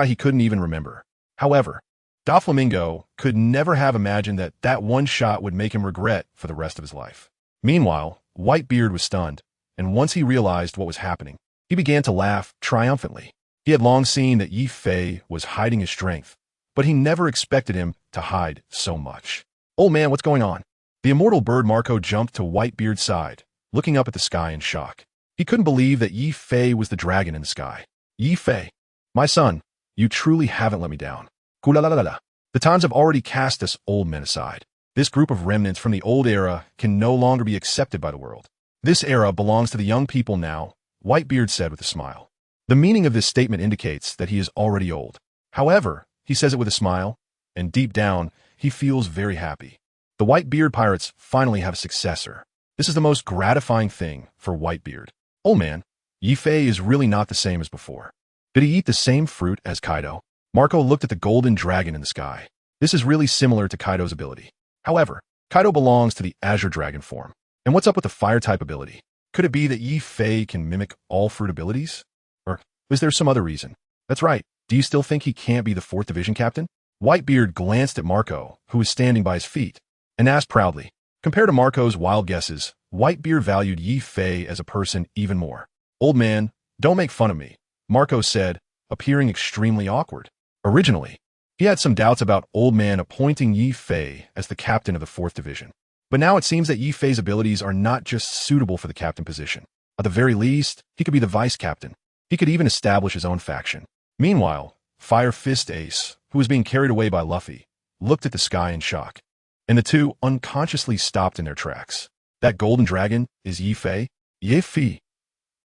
[SPEAKER 1] he couldn't even remember. However, Doflamingo could never have imagined that that one shot would make him regret for the rest of his life. Meanwhile, Whitebeard was stunned, and once he realized what was happening, he began to laugh triumphantly. He had long seen that Yi Fei was hiding his strength, but he never expected him to hide so much. Old man, what's going on? The immortal bird Marco jumped to Whitebeard's side, looking up at the sky in shock. He couldn't believe that Yi Fei was the dragon in the sky. Yi Fei, my son, you truly haven't let me down. Kulalalala. The times have already cast us old men aside. This group of remnants from the old era can no longer be accepted by the world. This era belongs to the young people now, Whitebeard said with a smile. The meaning of this statement indicates that he is already old. However, he says it with a smile, and deep down, he feels very happy. The Whitebeard pirates finally have a successor. This is the most gratifying thing for Whitebeard. Old man, Yi Fei is really not the same as before. Did he eat the same fruit as Kaido? Marco looked at the golden dragon in the sky. This is really similar to Kaido's ability. However, Kaido belongs to the Azure Dragon form. And what's up with the fire-type ability? Could it be that Yi Fei can mimic all fruit abilities? Or is there some other reason? That's right. Do you still think he can't be the 4th Division captain? Whitebeard glanced at Marco, who was standing by his feet, and asked proudly. Compared to Marco's wild guesses, Whitebeard valued Yi Fei as a person even more. Old man, don't make fun of me, Marco said, appearing extremely awkward. Originally, he had some doubts about Old Man appointing Yi Fei as the captain of the 4th Division. But now it seems that Yi Fei's abilities are not just suitable for the captain position. At the very least, he could be the vice captain. He could even establish his own faction. Meanwhile, Fire Fist Ace, who was being carried away by Luffy, looked at the sky in shock. And the two unconsciously stopped in their tracks. That golden dragon is Yi Fei? Yi Fei.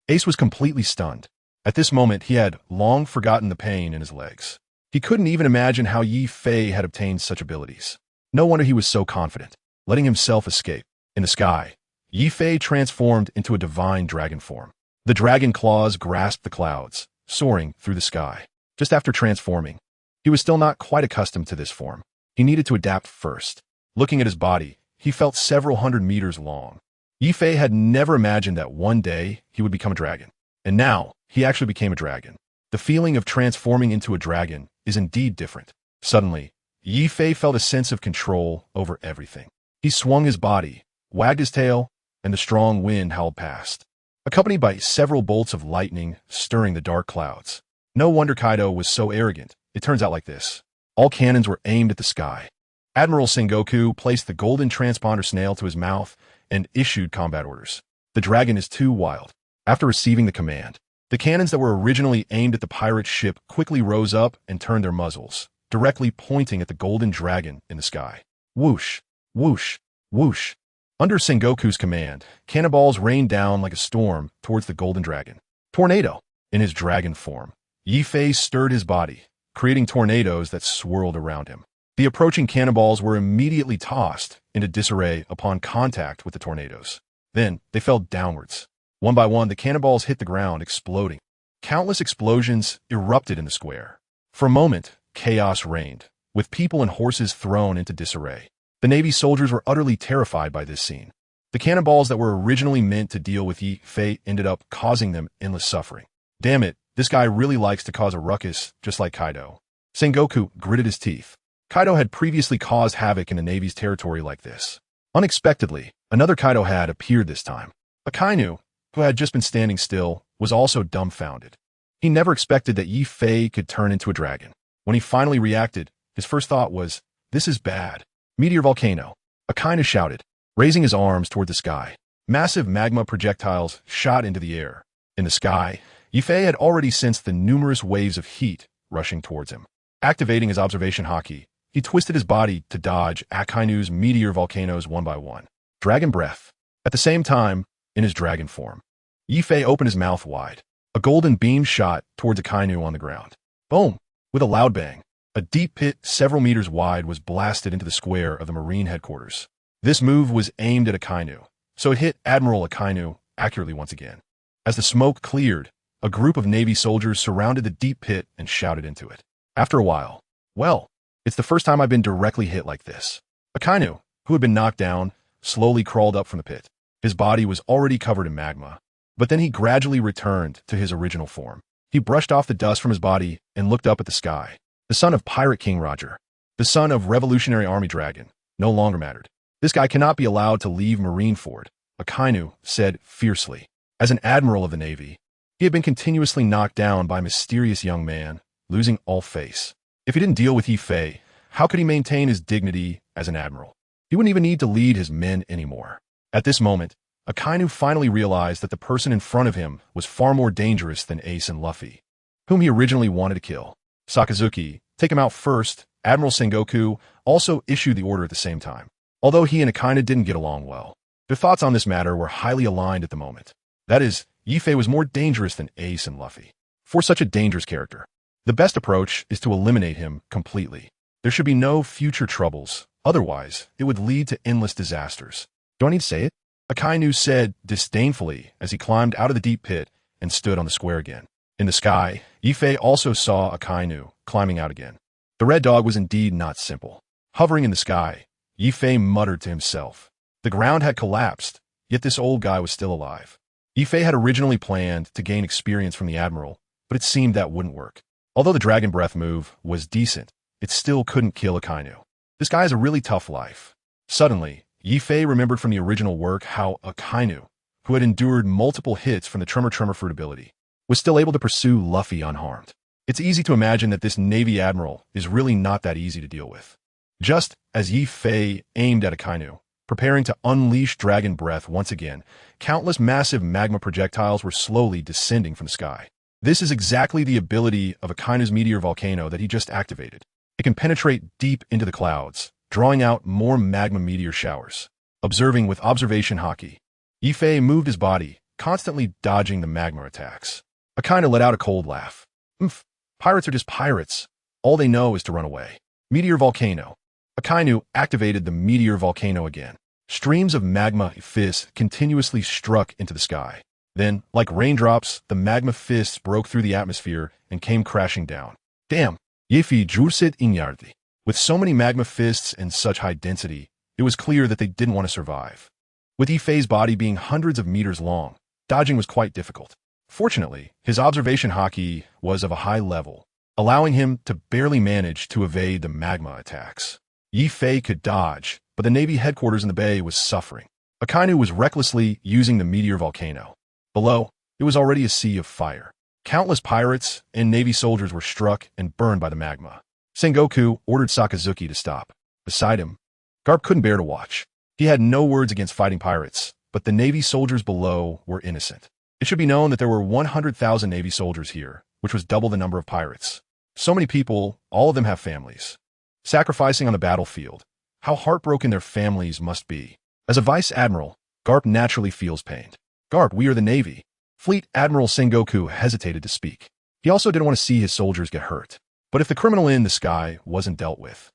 [SPEAKER 1] Ace was completely stunned. At this moment, he had long forgotten the pain in his legs. He couldn't even imagine how Yi Fei had obtained such abilities. No wonder he was so confident, letting himself escape. In the sky, Yi Fei transformed into a divine dragon form. The dragon claws grasped the clouds, soaring through the sky. Just after transforming, he was still not quite accustomed to this form. He needed to adapt first. Looking at his body, he felt several hundred meters long. Yi Fei had never imagined that one day he would become a dragon. And now, he actually became a dragon. The feeling of transforming into a dragon is indeed different. Suddenly, Yi Fei felt a sense of control over everything. He swung his body, wagged his tail, and the strong wind howled past, accompanied by several bolts of lightning stirring the dark clouds. No wonder Kaido was so arrogant. It turns out like this. All cannons were aimed at the sky. Admiral Sengoku placed the golden transponder snail to his mouth and issued combat orders. The dragon is too wild. After receiving the command, the cannons that were originally aimed at the pirate ship quickly rose up and turned their muzzles, directly pointing at the golden dragon in the sky. Whoosh, whoosh, whoosh. Under Sengoku's command, cannonballs rained down like a storm towards the golden dragon. Tornado. In his dragon form, Yi Fei stirred his body, creating tornadoes that swirled around him. The approaching cannonballs were immediately tossed into disarray upon contact with the tornadoes. Then, they fell downwards. One by one, the cannonballs hit the ground, exploding. Countless explosions erupted in the square. For a moment, chaos reigned, with people and horses thrown into disarray. The Navy soldiers were utterly terrified by this scene. The cannonballs that were originally meant to deal with Yi Fei ended up causing them endless suffering. Damn it, this guy really likes to cause a ruckus, just like Kaido. Sengoku gritted his teeth. Kaido had previously caused havoc in the Navy's territory like this. Unexpectedly, another Kaido had appeared this time. Akainu, who had just been standing still, was also dumbfounded. He never expected that Yi Fei could turn into a dragon. When he finally reacted, his first thought was, "This is bad." Meteor volcano. Akainu shouted, raising his arms toward the sky. Massive magma projectiles shot into the air. In the sky, Yi Fei had already sensed the numerous waves of heat rushing towards him. Activating his observation Haki, he twisted his body to dodge Akainu's meteor volcanoes one by one. Dragon breath. At the same time, in his dragon form, Yi Fei opened his mouth wide. A golden beam shot towards Akainu on the ground. Boom! With a loud bang, a deep pit several meters wide was blasted into the square of the Marine headquarters. This move was aimed at Akainu, so it hit Admiral Akainu accurately once again. As the smoke cleared, a group of Navy soldiers surrounded the deep pit and shouted into it. After a while, "Well, it's the first time I've been directly hit like this." Akainu, who had been knocked down, slowly crawled up from the pit. His body was already covered in magma, but then he gradually returned to his original form. He brushed off the dust from his body and looked up at the sky. The son of Pirate King Roger, the son of Revolutionary Army Dragon, no longer mattered. This guy cannot be allowed to leave Marineford, Akainu said fiercely. As an admiral of the Navy, he had been continuously knocked down by a mysterious young man, losing all face. If he didn't deal with Yi Fei, how could he maintain his dignity as an admiral? He wouldn't even need to lead his men anymore. At this moment, Akainu finally realized that the person in front of him was far more dangerous than Ace and Luffy, whom he originally wanted to kill. Sakazuki, take him out first. Admiral Sengoku also issued the order at the same time. Although he and Akainu didn't get along well, their thoughts on this matter were highly aligned at the moment. That is, Yi Fei was more dangerous than Ace and Luffy. For such a dangerous character, the best approach is to eliminate him completely. There should be no future troubles, otherwise it would lead to endless disasters. Do I need to say it? Akainu said disdainfully as he climbed out of the deep pit and stood on the square again. In the sky, Yi Fei also saw Akainu climbing out again. The red dog was indeed not simple. Hovering in the sky, Yi Fei muttered to himself. The ground had collapsed, yet this old guy was still alive. Yi Fei had originally planned to gain experience from the Admiral, but it seemed that wouldn't work. Although the Dragon Breath move was decent, it still couldn't kill Akainu. This guy has a really tough life. Suddenly, Yi Fei remembered from the original work how Akainu, who had endured multiple hits from the Tremor Fruit ability, was still able to pursue Luffy unharmed. It's easy to imagine that this Navy Admiral is really not that easy to deal with. Just as Yi Fei aimed at Akainu, preparing to unleash Dragon Breath once again, countless massive magma projectiles were slowly descending from the sky. This is exactly the ability of Akainu's meteor volcano that he just activated. It can penetrate deep into the clouds, drawing out more magma meteor showers. Observing with observation Haki, Yi Fei moved his body, constantly dodging the magma attacks. Akainu let out a cold laugh. Pirates are just pirates. All they know is to run away. Meteor volcano. Akainu activated the meteor volcano again. Streams of magma fists continuously struck into the sky. Then, like raindrops, the magma fists broke through the atmosphere and came crashing down. Damn! Yefi Jursit Inyardi. With so many magma fists and such high density, it was clear that they didn't want to survive. With Yi Fei's body being hundreds of meters long, dodging was quite difficult. Fortunately, his observation Haki was of a high level, allowing him to barely manage to evade the magma attacks. Yi Fei could dodge, but the Navy headquarters in the bay was suffering. Akainu was recklessly using the meteor volcano. Below, it was already a sea of fire. Countless pirates and Navy soldiers were struck and burned by the magma. Sengoku ordered Sakazuki to stop. Beside him, Garp couldn't bear to watch. He had no words against fighting pirates, but the Navy soldiers below were innocent. It should be known that there were 100,000 Navy soldiers here, which was double the number of pirates. So many people, all of them have families. Sacrificing on the battlefield. How heartbroken their families must be. As a vice admiral, Garp naturally feels pained. Garp, we are the Navy. Fleet Admiral Sengoku hesitated to speak. He also didn't want to see his soldiers get hurt. But if the criminal in the sky wasn't dealt with,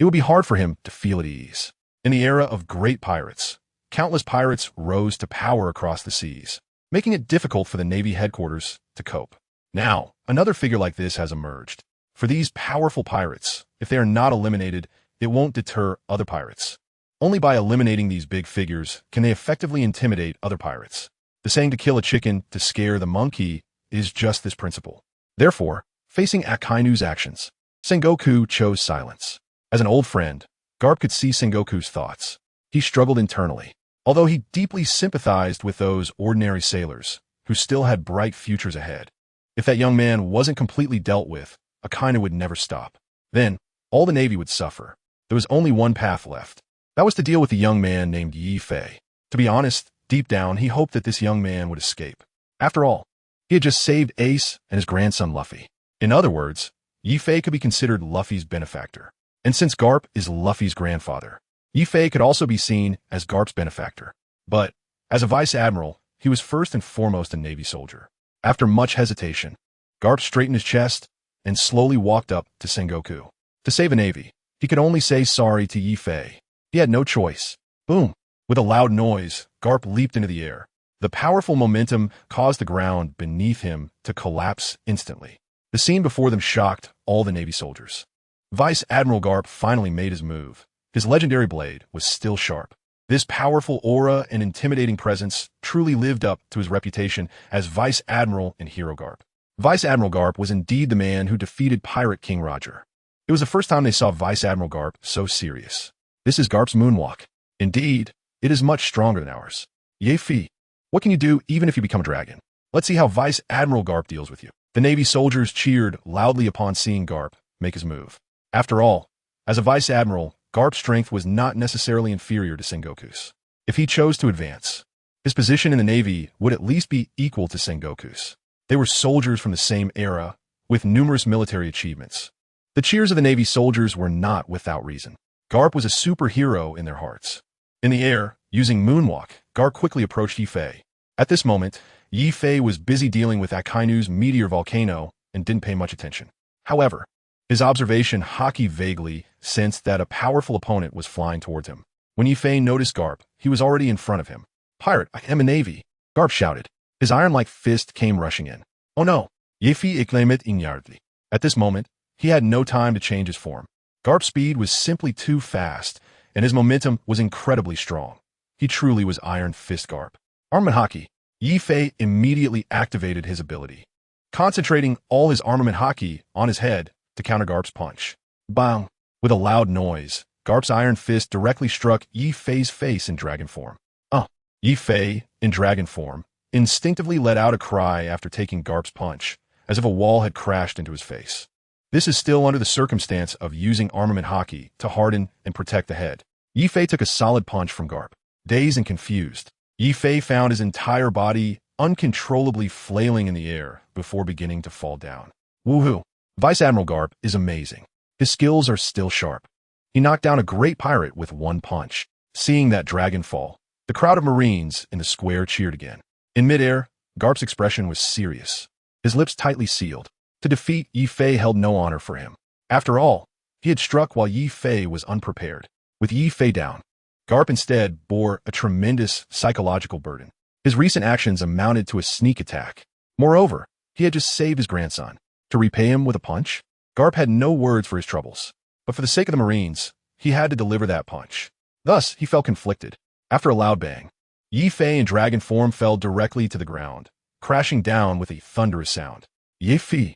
[SPEAKER 1] it would be hard for him to feel at ease. In the era of great pirates, countless pirates rose to power across the seas, making it difficult for the Navy headquarters to cope. Now, another figure like this has emerged. For these powerful pirates, if they are not eliminated, it won't deter other pirates. Only by eliminating these big figures can they effectively intimidate other pirates. The saying to kill a chicken to scare the monkey is just this principle. Therefore, facing Akainu's actions, Sengoku chose silence. As an old friend, Garp could see Sengoku's thoughts. He struggled internally, although he deeply sympathized with those ordinary sailors who still had bright futures ahead. If that young man wasn't completely dealt with, Akainu would never stop. Then, all the Navy would suffer. There was only one path left. That was to deal with a young man named Yi Fei. To be honest, deep down, he hoped that this young man would escape. After all, he had just saved Ace and his grandson Luffy. In other words, Yi Fei could be considered Luffy's benefactor. And since Garp is Luffy's grandfather, Yi Fei could also be seen as Garp's benefactor. But, as a vice admiral, he was first and foremost a Navy soldier. After much hesitation, Garp straightened his chest and slowly walked up to Sengoku. To save a Navy, he could only say sorry to Yi Fei. He had no choice. Boom! With a loud noise, Garp leaped into the air. The powerful momentum caused the ground beneath him to collapse instantly. The scene before them shocked all the Navy soldiers. Vice Admiral Garp finally made his move. His legendary blade was still sharp. This powerful aura and intimidating presence truly lived up to his reputation as Vice Admiral and Hero Garp. Vice Admiral Garp was indeed the man who defeated Pirate King Roger. It was the first time they saw Vice Admiral Garp so serious. This is Garp's moonwalk. Indeed, it is much stronger than ours. Yefi, what can you do even if you become a dragon? Let's see how Vice Admiral Garp deals with you. The Navy soldiers cheered loudly upon seeing Garp make his move. After all, as a Vice Admiral, Garp's strength was not necessarily inferior to Sengoku's. If he chose to advance, his position in the Navy would at least be equal to Sengoku's. They were soldiers from the same era, with numerous military achievements. The cheers of the Navy soldiers were not without reason. Garp was a superhero in their hearts. In the air, using Moonwalk, Garp quickly approached Yi Fei. At this moment, Yi Fei was busy dealing with Akainu's meteor volcano and didn't pay much attention. However, his observation Haki vaguely sensed that a powerful opponent was flying towards him. When Yi Fei noticed Garp, he was already in front of him. "Pirate, I am a Navy," Garp shouted. His iron-like fist came rushing in. "Oh no! Yefi iklemet inyardli." At this moment, he had no time to change his form. Garp's speed was simply too fast, and his momentum was incredibly strong. He truly was Iron Fist Garp. Armament Haki. Yi Fei immediately activated his ability, concentrating all his armament Haki on his head to counter Garp's punch. Bang! With a loud noise, Garp's iron fist directly struck Yi Fei's face in dragon form. Yi Fei, in dragon form, instinctively let out a cry after taking Garp's punch, as if a wall had crashed into his face. This is still under the circumstance of using armament Haki to harden and protect the head. Yi Fei took a solid punch from Garp. Dazed and confused, Yi Fei found his entire body uncontrollably flailing in the air before beginning to fall down. Woohoo! Vice Admiral Garp is amazing. His skills are still sharp. He knocked down a great pirate with one punch. Seeing that dragon fall, the crowd of Marines in the square cheered again. In midair, Garp's expression was serious, his lips tightly sealed. To defeat Yi Fei held no honor for him. After all, he had struck while Yi Fei was unprepared. With Yi Fei down, Garp instead bore a tremendous psychological burden. His recent actions amounted to a sneak attack. Moreover, he had just saved his grandson. To repay him with a punch? Garp had no words for his troubles. But for the sake of the Marines, he had to deliver that punch. Thus, he felt conflicted. After a loud bang, Yi Fei in dragon form fell directly to the ground, crashing down with a thunderous sound. Yefi.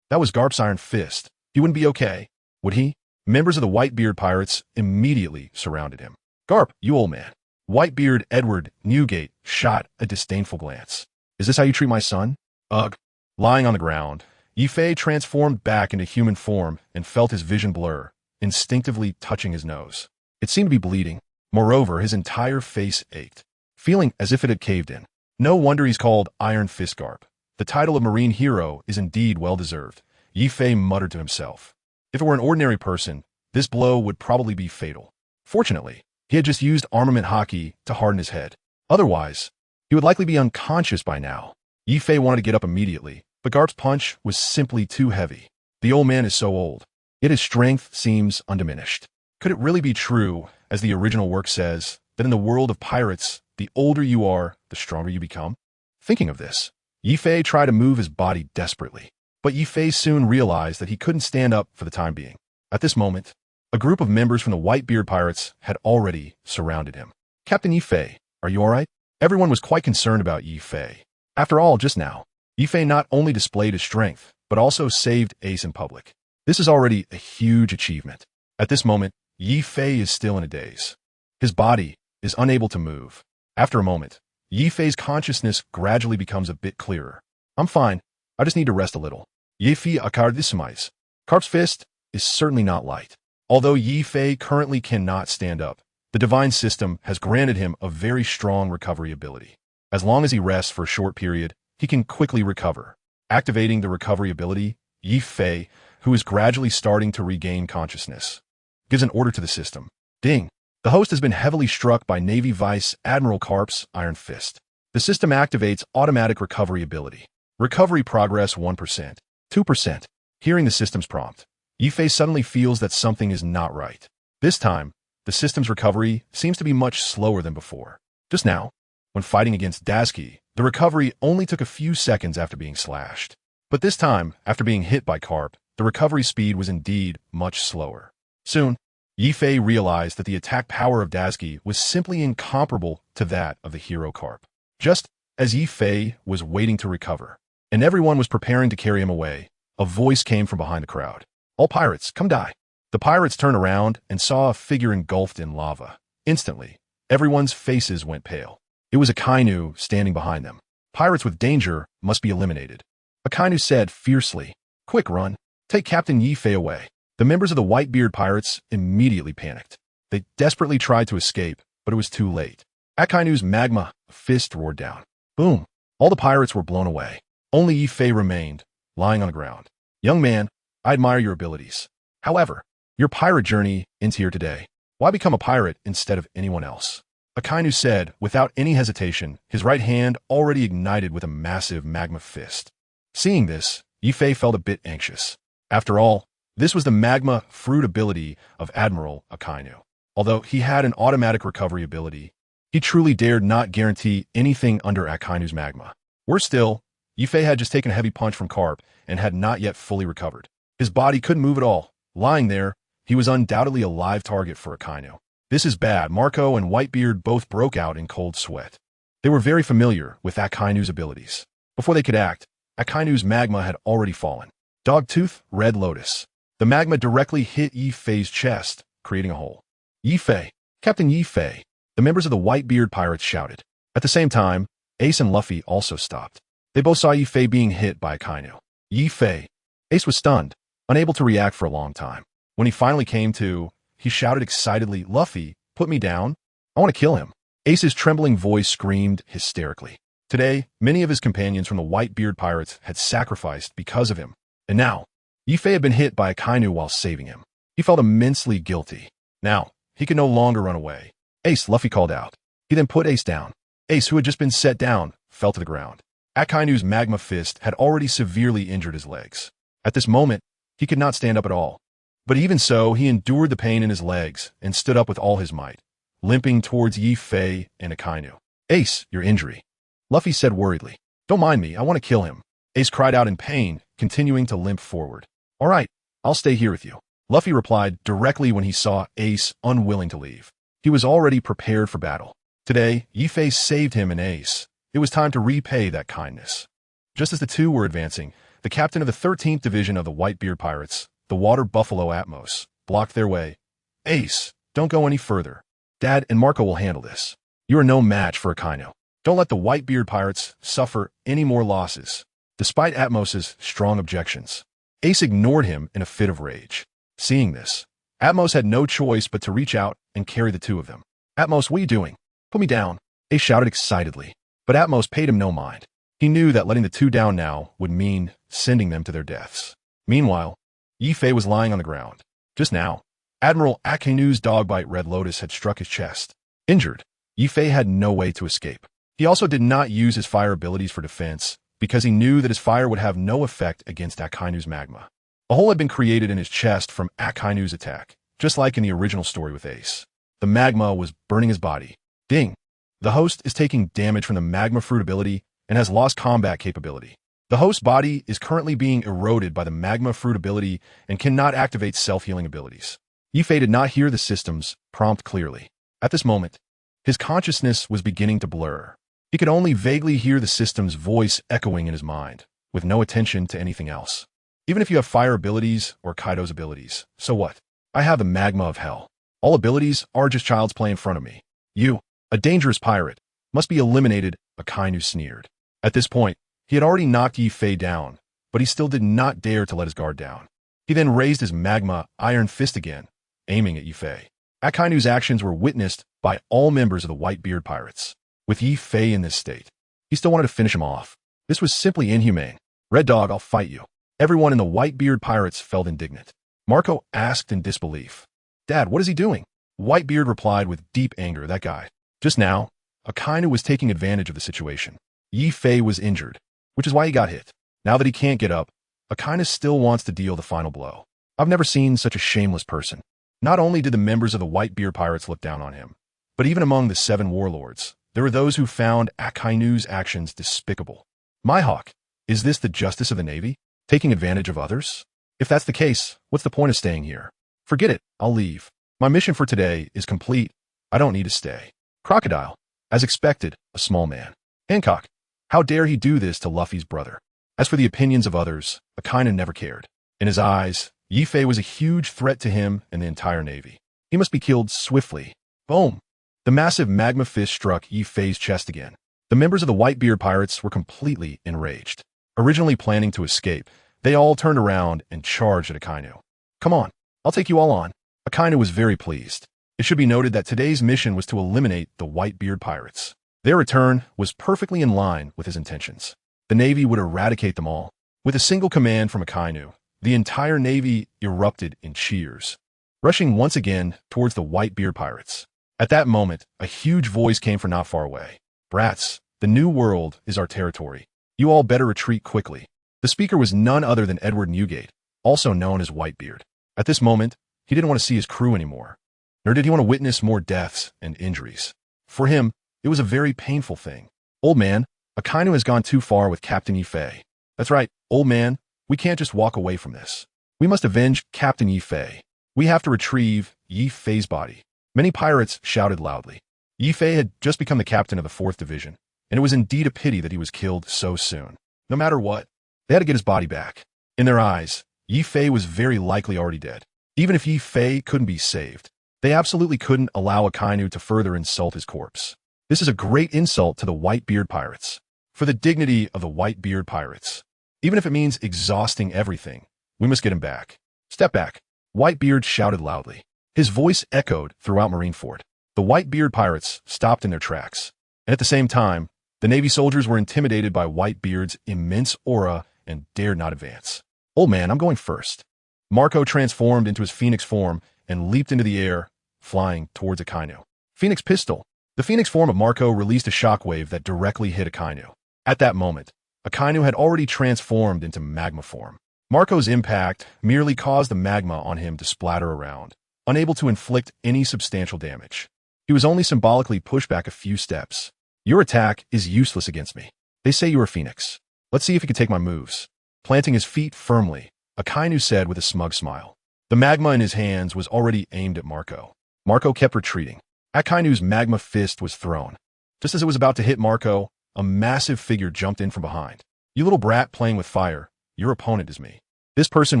[SPEAKER 1] That was Garp's iron fist. He wouldn't be okay, would he? Members of the Whitebeard pirates immediately surrounded him. "Garp, you old man." Whitebeard Edward Newgate shot a disdainful glance. "Is this how you treat my son?" Ugh. Lying on the ground, Yi Fei transformed back into human form and felt his vision blur, instinctively touching his nose. It seemed to be bleeding. Moreover, his entire face ached, feeling as if it had caved in. No wonder he's called Iron Fist Garp. The title of Marine Hero is indeed well-deserved, Yi Fei muttered to himself. If it were an ordinary person, this blow would probably be fatal. Fortunately, he had just used armament Haki to harden his head. Otherwise, he would likely be unconscious by now. Yi Fei wanted to get up immediately, but Garp's punch was simply too heavy. The old man is so old. yet his strength seems undiminished. Could it really be true, as the original work says, that in the world of pirates, the older you are, the stronger you become? Thinking of this, Yifei tried to move his body desperately, but Yifei soon realized that he couldn't stand up for the time being. At this moment, a group of members from the Whitebeard pirates had already surrounded him. Captain Yifei, are you all right? Everyone was quite concerned about Yifei. After all, just now, Yifei not only displayed his strength, but also saved Ace in public. This is already a huge achievement. At this moment, Yifei is still in a daze. His body is unable to move. After a moment, Yifei's consciousness gradually becomes a bit clearer. I'm fine. I just need to rest a little. Yifei akardisimise. Carp's fist is certainly not light. Although Yifei currently cannot stand up, the divine system has granted him a very strong recovery ability. As long as he rests for a short period, he can quickly recover. Activating the recovery ability, Yifei, who is gradually starting to regain consciousness, gives an order to the system. Ding! The host has been heavily struck by Navy Vice Admiral Carp's Iron Fist. The system activates automatic recovery ability. Recovery progress 1%, 2%. Hearing the system's prompt, Yifei suddenly feels that something is not right. This time, the system's recovery seems to be much slower than before. Just now, when fighting against Dasky, the recovery only took a few seconds after being slashed. But this time, after being hit by Carp, the recovery speed was indeed much slower. Soon, Yifei realized that the attack power of Dasky was simply incomparable to that of the hero Carp. Just as Yifei was waiting to recover, and everyone was preparing to carry him away, a voice came from behind the crowd. All pirates, come die. The pirates turned around and saw a figure engulfed in lava. Instantly, everyone's faces went pale. It was Akainu standing behind them. Pirates with danger must be eliminated. Akainu said fiercely, "Quick, run. Take Captain Yifei away." The members of the Whitebeard pirates immediately panicked. They desperately tried to escape, but it was too late. Akainu's magma fist roared down. Boom! All the pirates were blown away. Only Yifei remained, lying on the ground. Young man, I admire your abilities. However, your pirate journey ends here today. Why become a pirate instead of anyone else? Akainu said, without any hesitation, his right hand already ignited with a massive magma fist. Seeing this, Yifei felt a bit anxious. After all, this was the magma fruit ability of Admiral Akainu. Although he had an automatic recovery ability, he truly dared not guarantee anything under Akainu's magma. Worse still, Yifei had just taken a heavy punch from Carp and had not yet fully recovered. His body couldn't move at all. Lying there, he was undoubtedly a live target for Akainu. This is bad. Marco and Whitebeard both broke out in cold sweat. They were very familiar with Akainu's abilities. Before they could act, Akainu's magma had already fallen. Dogtooth, Red Lotus. The magma directly hit Yifei's chest, creating a hole. Yifei! Captain Yifei! The members of the Whitebeard pirates shouted. At the same time, Ace and Luffy also stopped. They both saw Yifei being hit by Akainu. Yifei! Ace was stunned, unable to react for a long time. When he finally came to, he shouted excitedly, Luffy, put me down. I want to kill him. Ace's trembling voice screamed hysterically. Today, many of his companions from the Whitebeard pirates had sacrificed because of him. And now, Yifei had been hit by Akainu while saving him. He felt immensely guilty. Now, he could no longer run away. Ace, Luffy called out. He then put Ace down. Ace, who had just been set down, fell to the ground. Akainu's magma fist had already severely injured his legs. At this moment, he could not stand up at all. But even so, he endured the pain in his legs and stood up with all his might, limping towards Yifei and Akainu. Ace, your injury. Luffy said worriedly. Don't mind me, I want to kill him. Ace cried out in pain, continuing to limp forward. All right, I'll stay here with you. Luffy replied directly when he saw Ace unwilling to leave. He was already prepared for battle. Today, Yifei saved him and Ace. It was time to repay that kindness. Just as the two were advancing, the captain of the 13th Division of the Whitebeard Pirates, the Water Buffalo Atmos, blocked their way. Ace, don't go any further. Dad and Marco will handle this. You are no match for Akainu. Don't let the Whitebeard Pirates suffer any more losses. Despite Atmos's strong objections, Ace ignored him in a fit of rage. Seeing this, Atmos had no choice but to reach out and carry the two of them. Atmos, what are you doing? Put me down. Ace shouted excitedly, but Atmos paid him no mind. He knew that letting the two down now would mean sending them to their deaths. Meanwhile, Yifei was lying on the ground. Just now, Admiral Akainu's dogbite Red Lotus had struck his chest. Injured, Yifei had no way to escape. He also did not use his fire abilities for defense because he knew that his fire would have no effect against Akainu's magma. A hole had been created in his chest from Akainu's attack, just like in the original story with Ace. The magma was burning his body. Ding! The host is taking damage from the magma fruit ability and has lost combat capability. The host's body is currently being eroded by the magma fruit ability and cannot activate self-healing abilities. Yifei did not hear the system's prompt clearly. At this moment, his consciousness was beginning to blur. He could only vaguely hear the system's voice echoing in his mind, with no attention to anything else. Even if you have fire abilities or Kaido's abilities, so what? I have the magma of hell. All abilities are just child's play in front of me. You, a dangerous pirate, must be eliminated, Akainu sneered. At this point, he had already knocked Yifei down, but he still did not dare to let his guard down. He then raised his magma iron fist again, aiming at Yifei. Akainu's actions were witnessed by all members of the Whitebeard pirates. With Yifei in this state, he still wanted to finish him off. This was simply inhumane. Red Dog, I'll fight you. Everyone in the Whitebeard pirates felt indignant. Marco asked in disbelief. Dad, what is he doing? Whitebeard replied with deep anger, that guy. Just now, Akainu was taking advantage of the situation. Yifei was injured, which is why he got hit. Now that he can't get up, Akainu still wants to deal the final blow. I've never seen such a shameless person. Not only did the members of the Whitebeard pirates look down on him, but even among the 7 warlords, there were those who found Akainu's actions despicable. My Hawk, is this the justice of the Navy? Taking advantage of others? If that's the case, what's the point of staying here? Forget it, I'll leave. My mission for today is complete. I don't need to stay. Crocodile, as expected, a small man. Hancock, how dare he do this to Luffy's brother? As for the opinions of others, Akainu never cared. In his eyes, Yifei was a huge threat to him and the entire Navy. He must be killed swiftly. Boom! The massive magma fist struck Yifei's chest again. The members of the Whitebeard pirates were completely enraged. Originally planning to escape, they all turned around and charged at Akainu. Come on, I'll take you all on. Akainu was very pleased. It should be noted that today's mission was to eliminate the Whitebeard pirates. Their return was perfectly in line with his intentions. The Navy would eradicate them all. With a single command from Akainu, the entire Navy erupted in cheers, rushing once again towards the Whitebeard pirates. At that moment, a huge voice came from not far away. Brats, the New World is our territory. You all better retreat quickly. The speaker was none other than Edward Newgate, also known as Whitebeard. At this moment, he didn't want to see his crew anymore, nor did he want to witness more deaths and injuries. For him, it was a very painful thing. Old man, Akainu has gone too far with Captain Yifei. That's right, old man, we can't just walk away from this. We must avenge Captain Yifei. We have to retrieve Yifei's body. Many pirates shouted loudly. Yifei had just become the captain of the 4th Division, and it was indeed a pity that he was killed so soon. No matter what, they had to get his body back. In their eyes, Yifei was very likely already dead. Even if Yifei couldn't be saved, they absolutely couldn't allow Akainu to further insult his corpse. This is a great insult to the Whitebeard pirates. For the dignity of the Whitebeard pirates, even if it means exhausting everything, we must get him back. Step back, Whitebeard shouted loudly. His voice echoed throughout Marineford. The Whitebeard pirates stopped in their tracks, and at the same time, the Navy soldiers were intimidated by Whitebeard's immense aura and dared not advance. Old man, I'm going first. Marco transformed into his Phoenix form and leaped into the air, flying towards Akainu. Phoenix pistol. The Phoenix form of Marco released a shockwave that directly hit Akainu. At that moment, Akainu had already transformed into magma form. Marco's impact merely caused the magma on him to splatter around, unable to inflict any substantial damage. He was only symbolically pushed back a few steps. Your attack is useless against me. They say you are Phoenix. Let's see if you can take my moves. Planting his feet firmly, Akainu said with a smug smile. The magma in his hands was already aimed at Marco. Marco kept retreating. Akainu's magma fist was thrown. Just as it was about to hit Marco, a massive figure jumped in from behind. You little brat playing with fire, your opponent is me. This person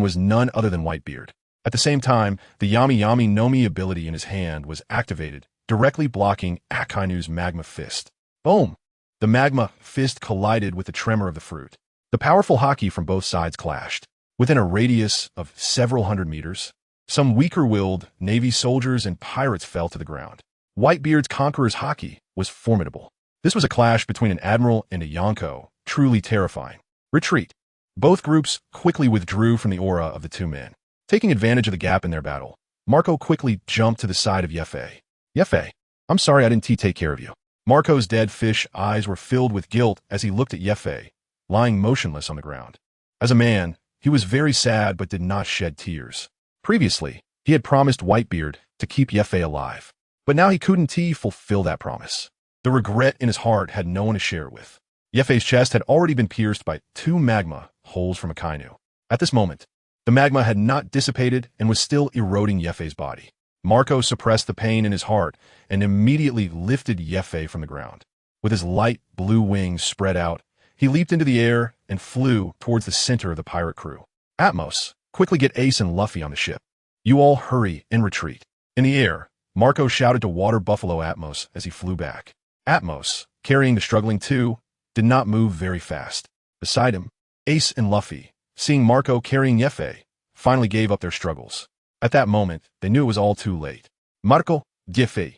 [SPEAKER 1] was none other than Whitebeard. At the same time, the Yami Yami no Mi ability in his hand was activated, directly blocking Akainu's magma fist. Boom! The magma fist collided with the tremor of the fruit. The powerful Haki from both sides clashed. Within a radius of several hundred meters, some weaker-willed Navy soldiers and pirates fell to the ground. Whitebeard's Conqueror's Haki was formidable. This was a clash between an admiral and a Yonko, truly terrifying. Retreat. Both groups quickly withdrew from the aura of the two men. Taking advantage of the gap in their battle, Marco quickly jumped to the side of Yefei. Yefei, I'm sorry I didn't take care of you. Marco's dead fish eyes were filled with guilt as he looked at Yefei, lying motionless on the ground. As a man, He was very sad but did not shed tears. Previously, he had promised Whitebeard to keep Yefei alive, but now he couldn't fulfill that promise. The regret in his heart had no one to share it with. Yefei's chest had already been pierced by 2 magma holes from Akainu. At this moment, the magma had not dissipated and was still eroding Yefei's body. Marco suppressed the pain in his heart and immediately lifted Yefei from the ground. With his light blue wings spread out, he leaped into the air and flew towards the center of the pirate crew. Atmos, quickly get Ace and Luffy on the ship. You all hurry and retreat. In the air, Marco shouted to Water Buffalo Atmos as he flew back. Atmos, carrying the struggling 2, did not move very fast. Beside him, Ace and Luffy, seeing Marco carrying Yefei, finally gave up their struggles. At that moment, they knew it was all too late. Marco, Yefei.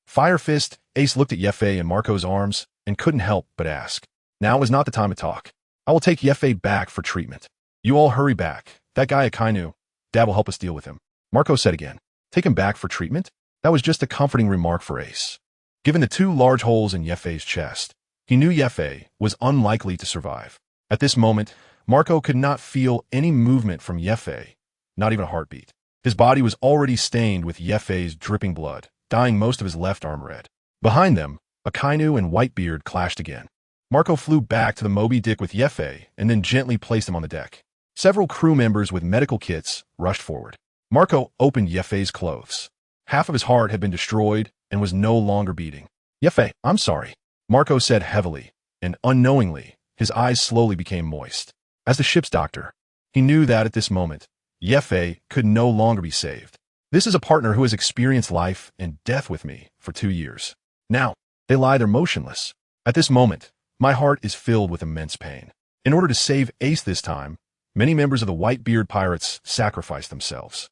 [SPEAKER 1] Fire Fist, Ace looked at Yefei in Marco's arms and couldn't help but ask. Now is not the time to talk. I will take Yefei back for treatment. You all hurry back. That guy Akainu, Dad will help us deal with him. Marco said again. Take him back for treatment? That was just a comforting remark for Ace. Given the 2 large holes in Yefei's chest, he knew Yefei was unlikely to survive. At this moment, Marco could not feel any movement from Yefei, not even a heartbeat. His body was already stained with Yefei's dripping blood, dyeing most of his left arm red. Behind them, Akainu and Whitebeard clashed again. Marco flew back to the Moby Dick with Yefei and then gently placed him on the deck. Several crew members with medical kits rushed forward. Marco opened Yefei's clothes. Half of his heart had been destroyed and was no longer beating. Yefei, I'm sorry, Marco said heavily, and unknowingly, his eyes slowly became moist. As the ship's doctor, he knew that at this moment, Yefei could no longer be saved. This is a partner who has experienced life and death with me for 2 years. Now, they lie there motionless. At this moment, my heart is filled with immense pain. In order to save Ace this time, many members of the Whitebeard pirates sacrificed themselves.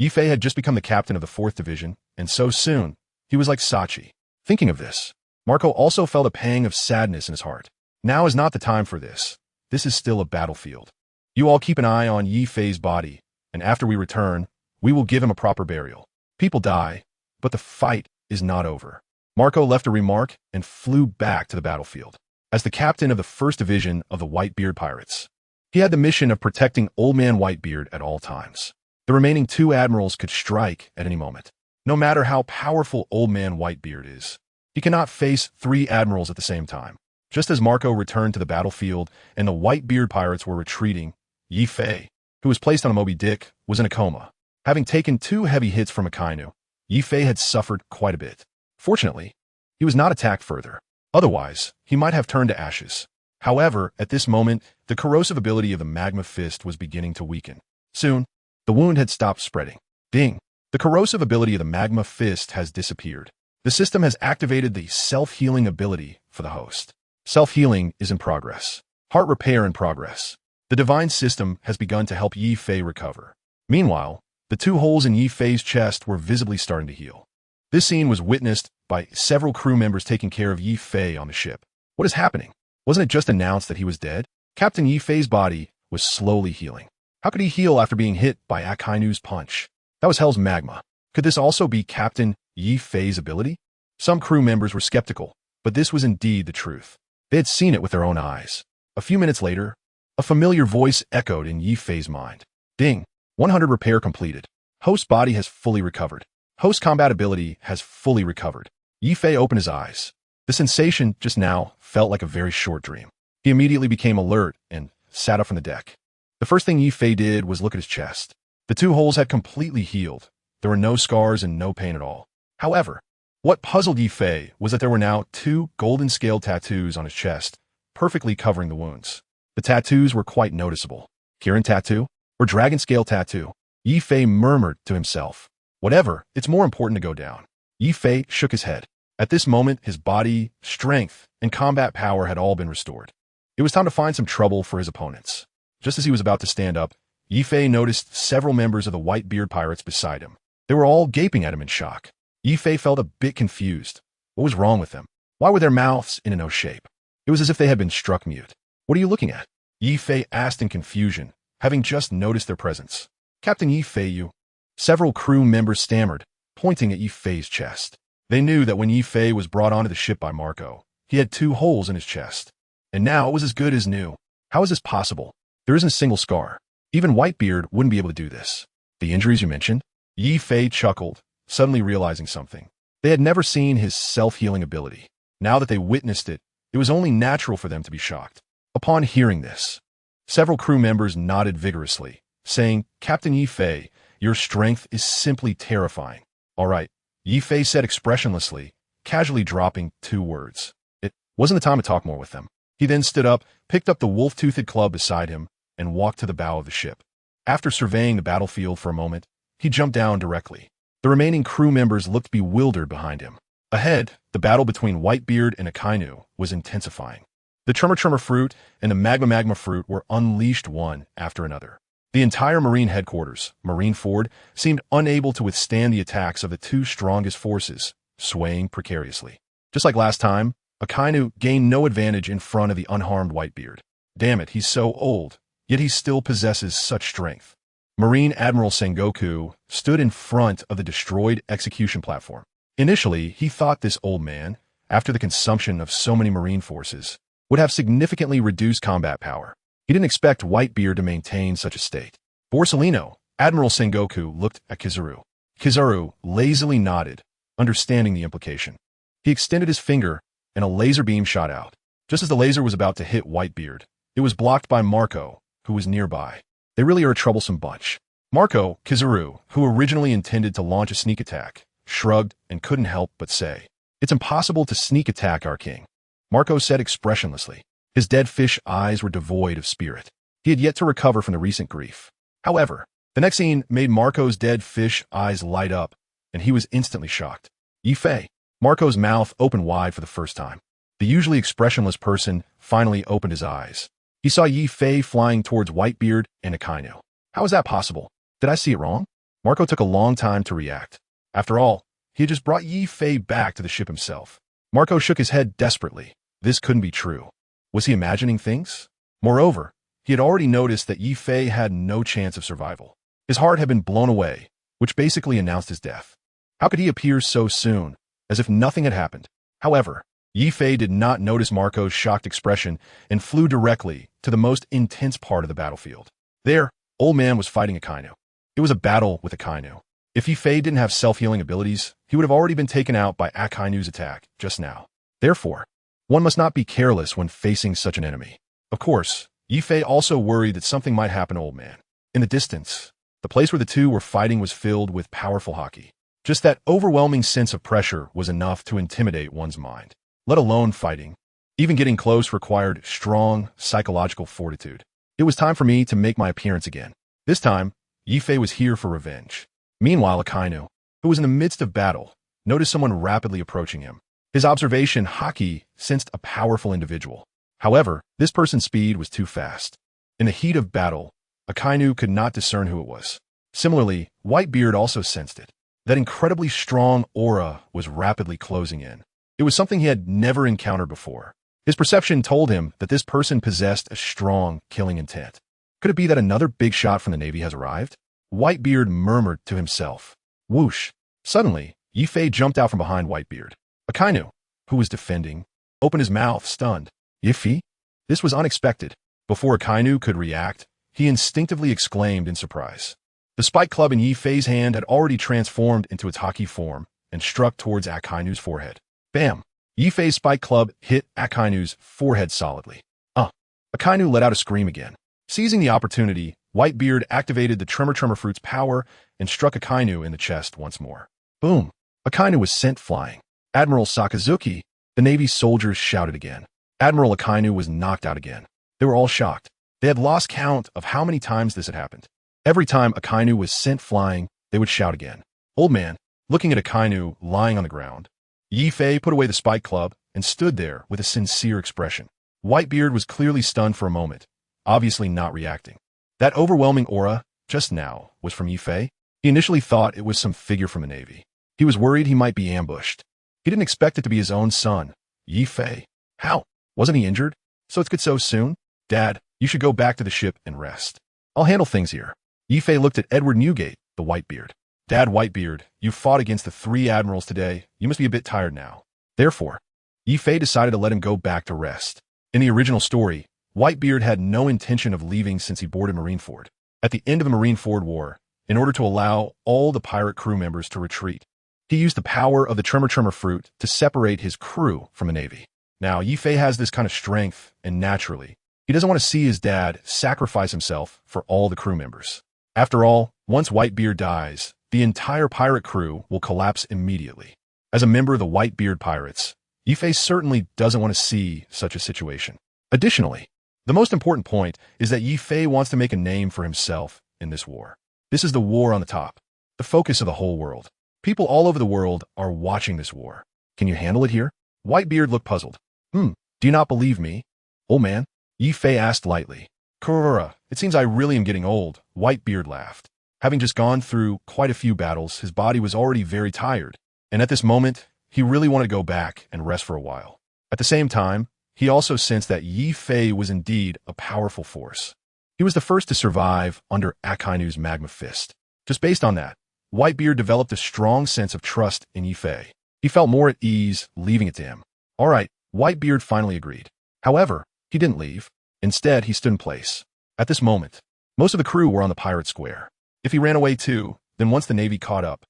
[SPEAKER 1] Yefei had just become the captain of the 4th Division, and so soon, he was like Sachi. Thinking of this, Marco also felt a pang of sadness in his heart. Now is not the time for this. This is still a battlefield. You all keep an eye on Yefei's body, and after we return, we will give him a proper burial. People die, but the fight is not over. Marco left a remark and flew back to the battlefield. As the captain of the 1st Division of the Whitebeard pirates, he had the mission of protecting Old Man Whitebeard at all times. The remaining 2 admirals could strike at any moment. No matter how powerful Old Man Whitebeard is, he cannot face 3 admirals at the same time. Just as Marco returned to the battlefield and the Whitebeard pirates were retreating, Yefei, who was placed on a Moby Dick, was in a coma. Having taken 2 heavy hits from Akainu, Yefei had suffered quite a bit. Fortunately, he was not attacked further. Otherwise, he might have turned to ashes. However, at this moment, the corrosive ability of the magma fist was beginning to weaken. Soon, the wound had stopped spreading. Ding! The corrosive ability of the magma fist has disappeared. The system has activated the self-healing ability for the host. Self-healing is in progress. Heart repair in progress. The divine system has begun to help Yefei recover. Meanwhile, the 2 holes in Yefei's chest were visibly starting to heal. This scene was witnessed by several crew members taking care of Yefei on the ship. What is happening? Wasn't it just announced that he was dead? Captain Yefei's body was slowly healing. How could he heal after being hit by Akainu's punch? That was Hell's magma. Could this also be Captain Yefei's ability? Some crew members were skeptical, but this was indeed the truth. They had seen it with their own eyes. A few minutes later, a familiar voice echoed in Yefei's mind. Ding! 100 repair completed. Host body has fully recovered. Host combat ability has fully recovered. Yefei opened his eyes. The sensation just now felt like a very short dream. He immediately became alert and sat up from the deck. The first thing Yefei did was look at his chest. The 2 holes had completely healed. There were no scars and no pain at all. However, what puzzled Yefei was that there were now 2 golden scale tattoos on his chest, perfectly covering the wounds. The tattoos were quite noticeable. Kirin tattoo or dragon scale tattoo? Yefei murmured to himself. Whatever, it's more important to go down. Yefei shook his head. At this moment, his body, strength, and combat power had all been restored. It was time to find some trouble for his opponents. Just as he was about to stand up, Yefei noticed several members of the Whitebeard pirates beside him. They were all gaping at him in shock. Yefei felt a bit confused. What was wrong with them? Why were their mouths in an O shape? It was as if they had been struck mute. What are you looking at? Yefei asked in confusion, having just noticed their presence. Captain Yefei, you. Several crew members stammered, pointing at Yefei's chest. They knew that when Yefei was brought onto the ship by Marco, he had 2 holes in his chest. And now it was as good as new. How is this possible? There isn't a single scar. Even Whitebeard wouldn't be able to do this. The injuries you mentioned? Yi Fei chuckled, suddenly realizing something. They had never seen his self-healing ability. Now that they witnessed it, it was only natural for them to be shocked. Upon hearing this, several crew members nodded vigorously, saying, "Captain Yi Fei, your strength is simply terrifying." "All right," Yi Fei said expressionlessly, casually dropping 2 words. It wasn't the time to talk more with them. He then stood up, picked up the wolf-toothed club beside him, and walked to the bow of the ship. After surveying the battlefield for a moment, he jumped down directly. The remaining crew members looked bewildered behind him. Ahead, the battle between Whitebeard and Akainu was intensifying. The Tremor fruit and the Magma fruit were unleashed one after another. The entire Marine headquarters, Marineford, seemed unable to withstand the attacks of the 2 strongest forces, swaying precariously. Just like last time, Akainu gained no advantage in front of the unharmed Whitebeard. Damn it, he's so old, yet he still possesses such strength. Marine Admiral Sengoku stood in front of the destroyed execution platform. Initially, he thought this old man, after the consumption of so many Marine forces, would have significantly reduced combat power. He didn't expect Whitebeard to maintain such a state. Borsalino, Admiral Sengoku looked at Kizaru. Kizaru lazily nodded, understanding the implication. He extended his finger, and a laser beam shot out. Just as the laser was about to hit Whitebeard, it was blocked by Marco, who was nearby. They really are a troublesome bunch. Marco, Kizaru, who originally intended to launch a sneak attack, shrugged and couldn't help but say, "It's impossible to sneak attack our king." Marco said expressionlessly. His dead fish eyes were devoid of spirit. He had yet to recover from the recent grief. However, the next scene made Marco's dead fish eyes light up, and he was instantly shocked. Yi Fei. Marco's mouth opened wide for the first time. The usually expressionless person finally opened his eyes. He saw Yi Fei flying towards Whitebeard and Akainu. How is that possible? Did I see it wrong? Marco took a long time to react. After all, he had just brought Yi Fei back to the ship himself. Marco shook his head desperately. This couldn't be true. Was he imagining things? Moreover, he had already noticed that Yi Fei had no chance of survival. His heart had been blown away, which basically announced his death. How could he appear so soon, as if nothing had happened? However, Yi Fei did not notice Marco's shocked expression and flew directly to the most intense part of the battlefield. There, Old Man was fighting Akainu. It was a battle with Akainu. If Yi Fei didn't have self-healing abilities, he would have already been taken out by Akainu's attack just now. Therefore, one must not be careless when facing such an enemy. Of course, Yi Fei also worried that something might happen to Old Man. In the distance, the place where the two were fighting was filled with powerful Haki. Just that overwhelming sense of pressure was enough to intimidate one's mind. Let alone fighting. Even getting close required strong psychological fortitude. It was time for me to make my appearance again. This time, Yi Fei was here for revenge. Meanwhile, Akainu, who was in the midst of battle, noticed someone rapidly approaching him. His observation, Haki, sensed a powerful individual. However, this person's speed was too fast. In the heat of battle, Akainu could not discern who it was. Similarly, Whitebeard also sensed it. That incredibly strong aura was rapidly closing in. It was something he had never encountered before. His perception told him that this person possessed a strong killing intent. Could it be that another big shot from the Navy has arrived? Whitebeard murmured to himself. Whoosh! Suddenly, Yi Fei jumped out from behind Whitebeard. Akainu, who was defending, opened his mouth, stunned. Yi Fei? This was unexpected. Before Akainu could react, he instinctively exclaimed in surprise. The spike club in Yi Fei's hand had already transformed into its Haki form and struck towards Akainu's forehead. Bam! Yi Fei's spike club hit Akainu's forehead solidly. Akainu let out a scream again. Seizing the opportunity, Whitebeard activated the Tremor fruit's power and struck Akainu in the chest once more. Boom! Akainu was sent flying. Admiral Sakazuki, the Navy's soldiers shouted again. Admiral Akainu was knocked out again. They were all shocked. They had lost count of how many times this had happened. Every time Akainu was sent flying, they would shout again. Old Man, looking at Akainu lying on the ground, Yi Fei put away the spike club and stood there with a sincere expression. Whitebeard was clearly stunned for a moment, obviously not reacting. That overwhelming aura, just now, was from Yi Fei. He initially thought it was some figure from the Navy. He was worried he might be ambushed. He didn't expect it to be his own son, Yi Fei. How? Wasn't he injured? So it's good so soon? Dad, you should go back to the ship and rest. I'll handle things here. Yi Fei looked at Edward Newgate, the Whitebeard. Dad Whitebeard, you fought against the 3 admirals today. You must be a bit tired now. Therefore, Yi Fei decided to let him go back to rest. In the original story, Whitebeard had no intention of leaving since he boarded Marineford. At the end of the Marineford War, in order to allow all the pirate crew members to retreat, he used the power of the Tremor fruit to separate his crew from the Navy. Now, Yifei has this kind of strength, and naturally, he doesn't want to see his dad sacrifice himself for all the crew members. After all, once Whitebeard dies, the entire pirate crew will collapse immediately. As a member of the Whitebeard pirates, Yifei certainly doesn't want to see such a situation. Additionally, the most important point is that Yifei wants to make a name for himself in this war. This is the war on the top, the focus of the whole world. People all over the world are watching this war. Can you handle it here? Whitebeard looked puzzled. Do you not believe me? Old man, Yifei asked lightly. Kurura, it seems I really am getting old, Whitebeard laughed. Having just gone through quite a few battles, his body was already very tired, and at this moment, he really wanted to go back and rest for a while. At the same time, he also sensed that Yifei was indeed a powerful force. He was the first to survive under Akainu's magma fist. Just based on that, Whitebeard developed a strong sense of trust in Yifei. He felt more at ease leaving it to him. All right, Whitebeard finally agreed. However, he didn't leave. Instead, he stood in place. At this moment, most of the crew were on the pirate square. If he ran away too, then once the Navy caught up,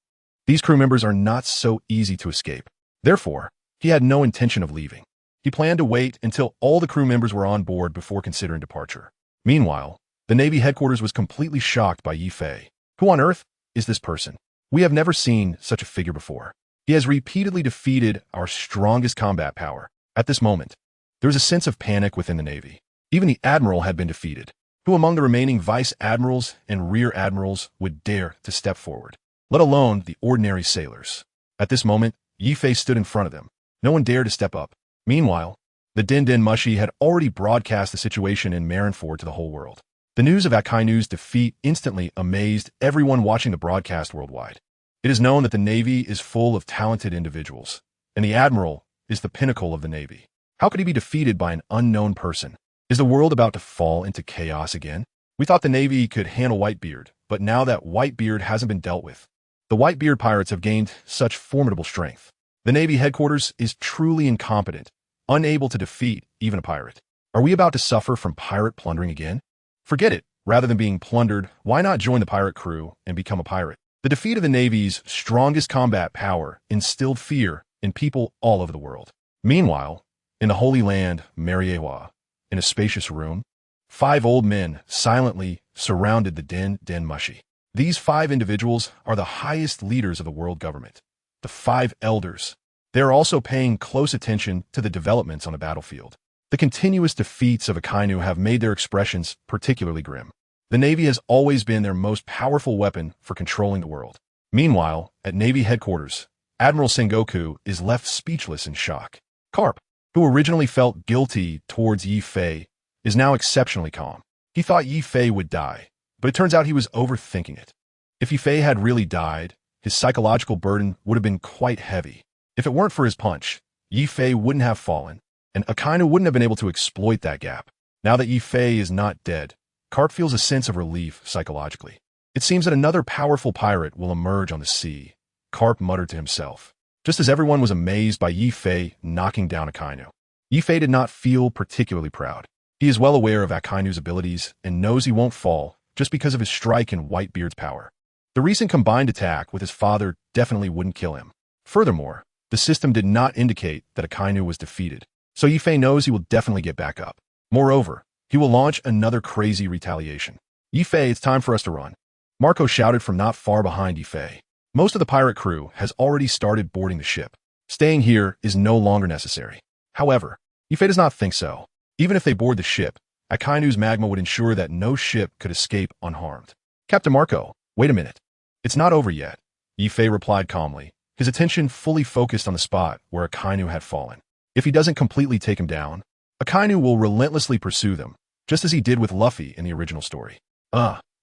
[SPEAKER 1] these crew members are not so easy to escape. Therefore, he had no intention of leaving. He planned to wait until all the crew members were on board before considering departure. Meanwhile, the Navy headquarters was completely shocked by Yifei. Who on earth is this person? We have never seen such a figure before. He has repeatedly defeated our strongest combat power. At this moment, there was a sense of panic within the Navy. Even the admiral had been defeated. Who among the remaining vice admirals and rear admirals would dare to step forward, let alone the ordinary sailors? At this moment, Yifei stood in front of them. No one dared to step up. Meanwhile, the Din Mushi had already broadcast the situation in Marineford to the whole world. The news of Akainu's defeat instantly amazed everyone watching the broadcast worldwide. It is known that the Navy is full of talented individuals, and the Admiral is the pinnacle of the Navy. How could he be defeated by an unknown person? Is the world about to fall into chaos again? We thought the Navy could handle Whitebeard, but now that Whitebeard hasn't been dealt with, the Whitebeard pirates have gained such formidable strength. The Navy headquarters is truly incompetent, unable to defeat even a pirate. Are we about to suffer from pirate plundering again? Forget it. Rather than being plundered, why not join the pirate crew and become a pirate? The defeat of the Navy's strongest combat power instilled fear in people all over the world. Meanwhile, in the Holy Land, Marineford, in a spacious room, 5 old men silently surrounded the Din Mushi. These 5 individuals are the highest leaders of the world government, the 5 elders. They are also paying close attention to the developments on the battlefield. The continuous defeats of Akainu have made their expressions particularly grim. The Navy has always been their most powerful weapon for controlling the world. Meanwhile, at Navy headquarters, Admiral Sengoku is left speechless in shock. Carp, who originally felt guilty towards Yifei, is now exceptionally calm. He thought Yifei would die, but it turns out he was overthinking it. If Yifei had really died, his psychological burden would have been quite heavy. If it weren't for his punch, Yifei wouldn't have fallen, and Akainu wouldn't have been able to exploit that gap. Now that Yifei is not dead, Carp feels a sense of relief psychologically. It seems that another powerful pirate will emerge on the sea, Carp muttered to himself. Just as everyone was amazed by Yifei knocking down Akainu, Yifei did not feel particularly proud. He is well aware of Akainu's abilities and knows he won't fall just because of his strike in Whitebeard's power. The recent combined attack with his father definitely wouldn't kill him. Furthermore, the system did not indicate that Akainu was defeated, so Yifei knows he will definitely get back up. Moreover, he will launch another crazy retaliation. Yifei, it's time for us to run, Marco shouted from not far behind Yifei. Most of the pirate crew has already started boarding the ship. Staying here is no longer necessary. However, Yifei does not think so. Even if they board the ship, Akainu's magma would ensure that no ship could escape unharmed. Captain Marco, wait a minute. It's not over yet, Yifei replied calmly, his attention fully focused on the spot where Akainu had fallen. If he doesn't completely take him down, Akainu will relentlessly pursue them, just as he did with Luffy in the original story.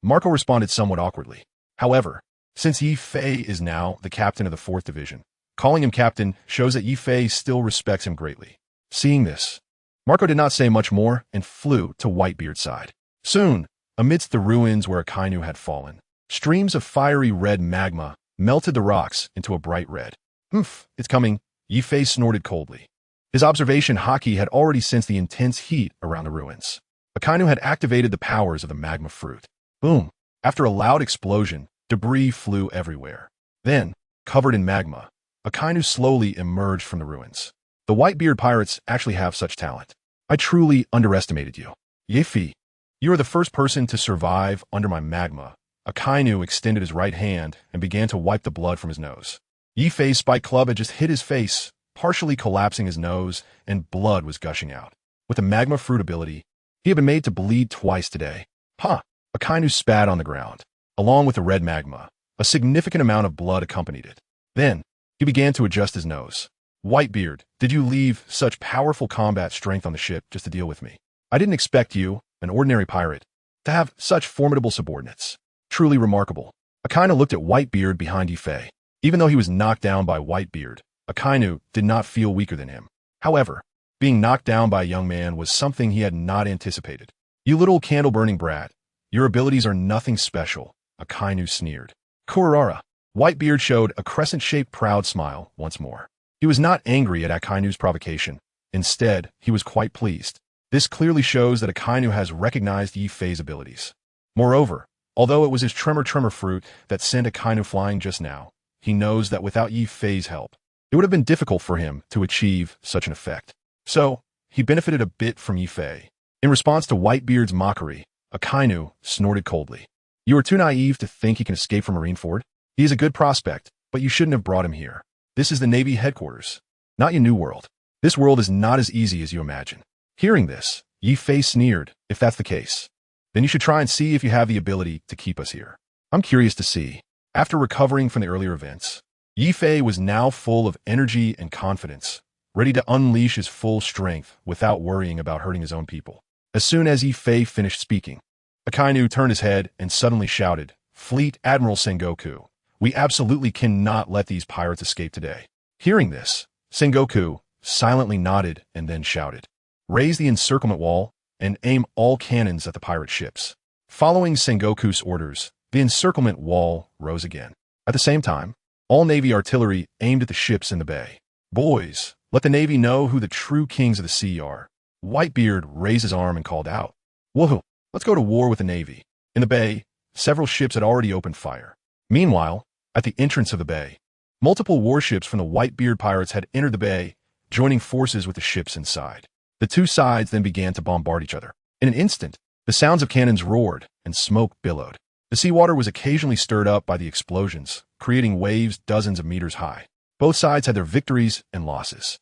[SPEAKER 1] Marco responded somewhat awkwardly. However, since Yifei is now the captain of the 4th Division, calling him captain shows that Yifei still respects him greatly. Seeing this, Marco did not say much more and flew to Whitebeard's side. Soon, amidst the ruins where Akainu had fallen, streams of fiery red magma melted the rocks into a bright red. It's coming, Yifei snorted coldly. His observation Haki had already sensed the intense heat around the ruins. Akainu had activated the powers of the magma fruit. Boom! After a loud explosion, debris flew everywhere. Then, covered in magma, Akainu slowly emerged from the ruins. The Whitebeard pirates actually have such talent. I truly underestimated you. Yifi, you are the first person to survive under my magma. Akainu extended his right hand and began to wipe the blood from his nose. Yifei's spike club had just hit his face, partially collapsing his nose, and blood was gushing out. With the magma fruit ability, he had been made to bleed twice today. Huh! Akainu spat on the ground. Along with the red magma, a significant amount of blood accompanied it. Then, he began to adjust his nose. Whitebeard, did you leave such powerful combat strength on the ship just to deal with me? I didn't expect you, an ordinary pirate, to have such formidable subordinates. Truly remarkable. Akainu looked at Whitebeard behind Yifei. Even though he was knocked down by Whitebeard, Akainu did not feel weaker than him. However, being knocked down by a young man was something he had not anticipated. You little candle-burning brat, your abilities are nothing special, Akainu sneered. Kurara. Whitebeard showed a crescent-shaped proud smile once more. He was not angry at Akainu's provocation. Instead, he was quite pleased. This clearly shows that Akainu has recognized Yifei's abilities. Moreover, although it was his tremor fruit that sent Akainu flying just now, he knows that without Yifei's help, it would have been difficult for him to achieve such an effect. So, he benefited a bit from Yifei. In response to Whitebeard's mockery, Akainu snorted coldly. You are too naive to think he can escape from Marineford. He is a good prospect, but you shouldn't have brought him here. This is the Navy headquarters, not your new world. This world is not as easy as you imagine. Hearing this, Yifei sneered. If that's the case, then you should try and see if you have the ability to keep us here. I'm curious to see. After recovering from the earlier events, Yifei was now full of energy and confidence, ready to unleash his full strength without worrying about hurting his own people. As soon as Yifei finished speaking, Akainu turned his head and suddenly shouted, Fleet Admiral Sengoku, we absolutely cannot let these pirates escape today. Hearing this, Sengoku silently nodded and then shouted, raise the encirclement wall and aim all cannons at the pirate ships. Following Sengoku's orders, the encirclement wall rose again. At the same time, all Navy artillery aimed at the ships in the bay. Boys, let the Navy know who the true kings of the sea are. Whitebeard raised his arm and called out, whoa, let's go to war with the Navy. In the bay, several ships had already opened fire. Meanwhile, at the entrance of the bay, multiple warships from the Whitebeard pirates had entered the bay, joining forces with the ships inside. The two sides then began to bombard each other. In an instant, the sounds of cannons roared and smoke billowed. The seawater was occasionally stirred up by the explosions, creating waves dozens of meters high. Both sides had their victories and losses.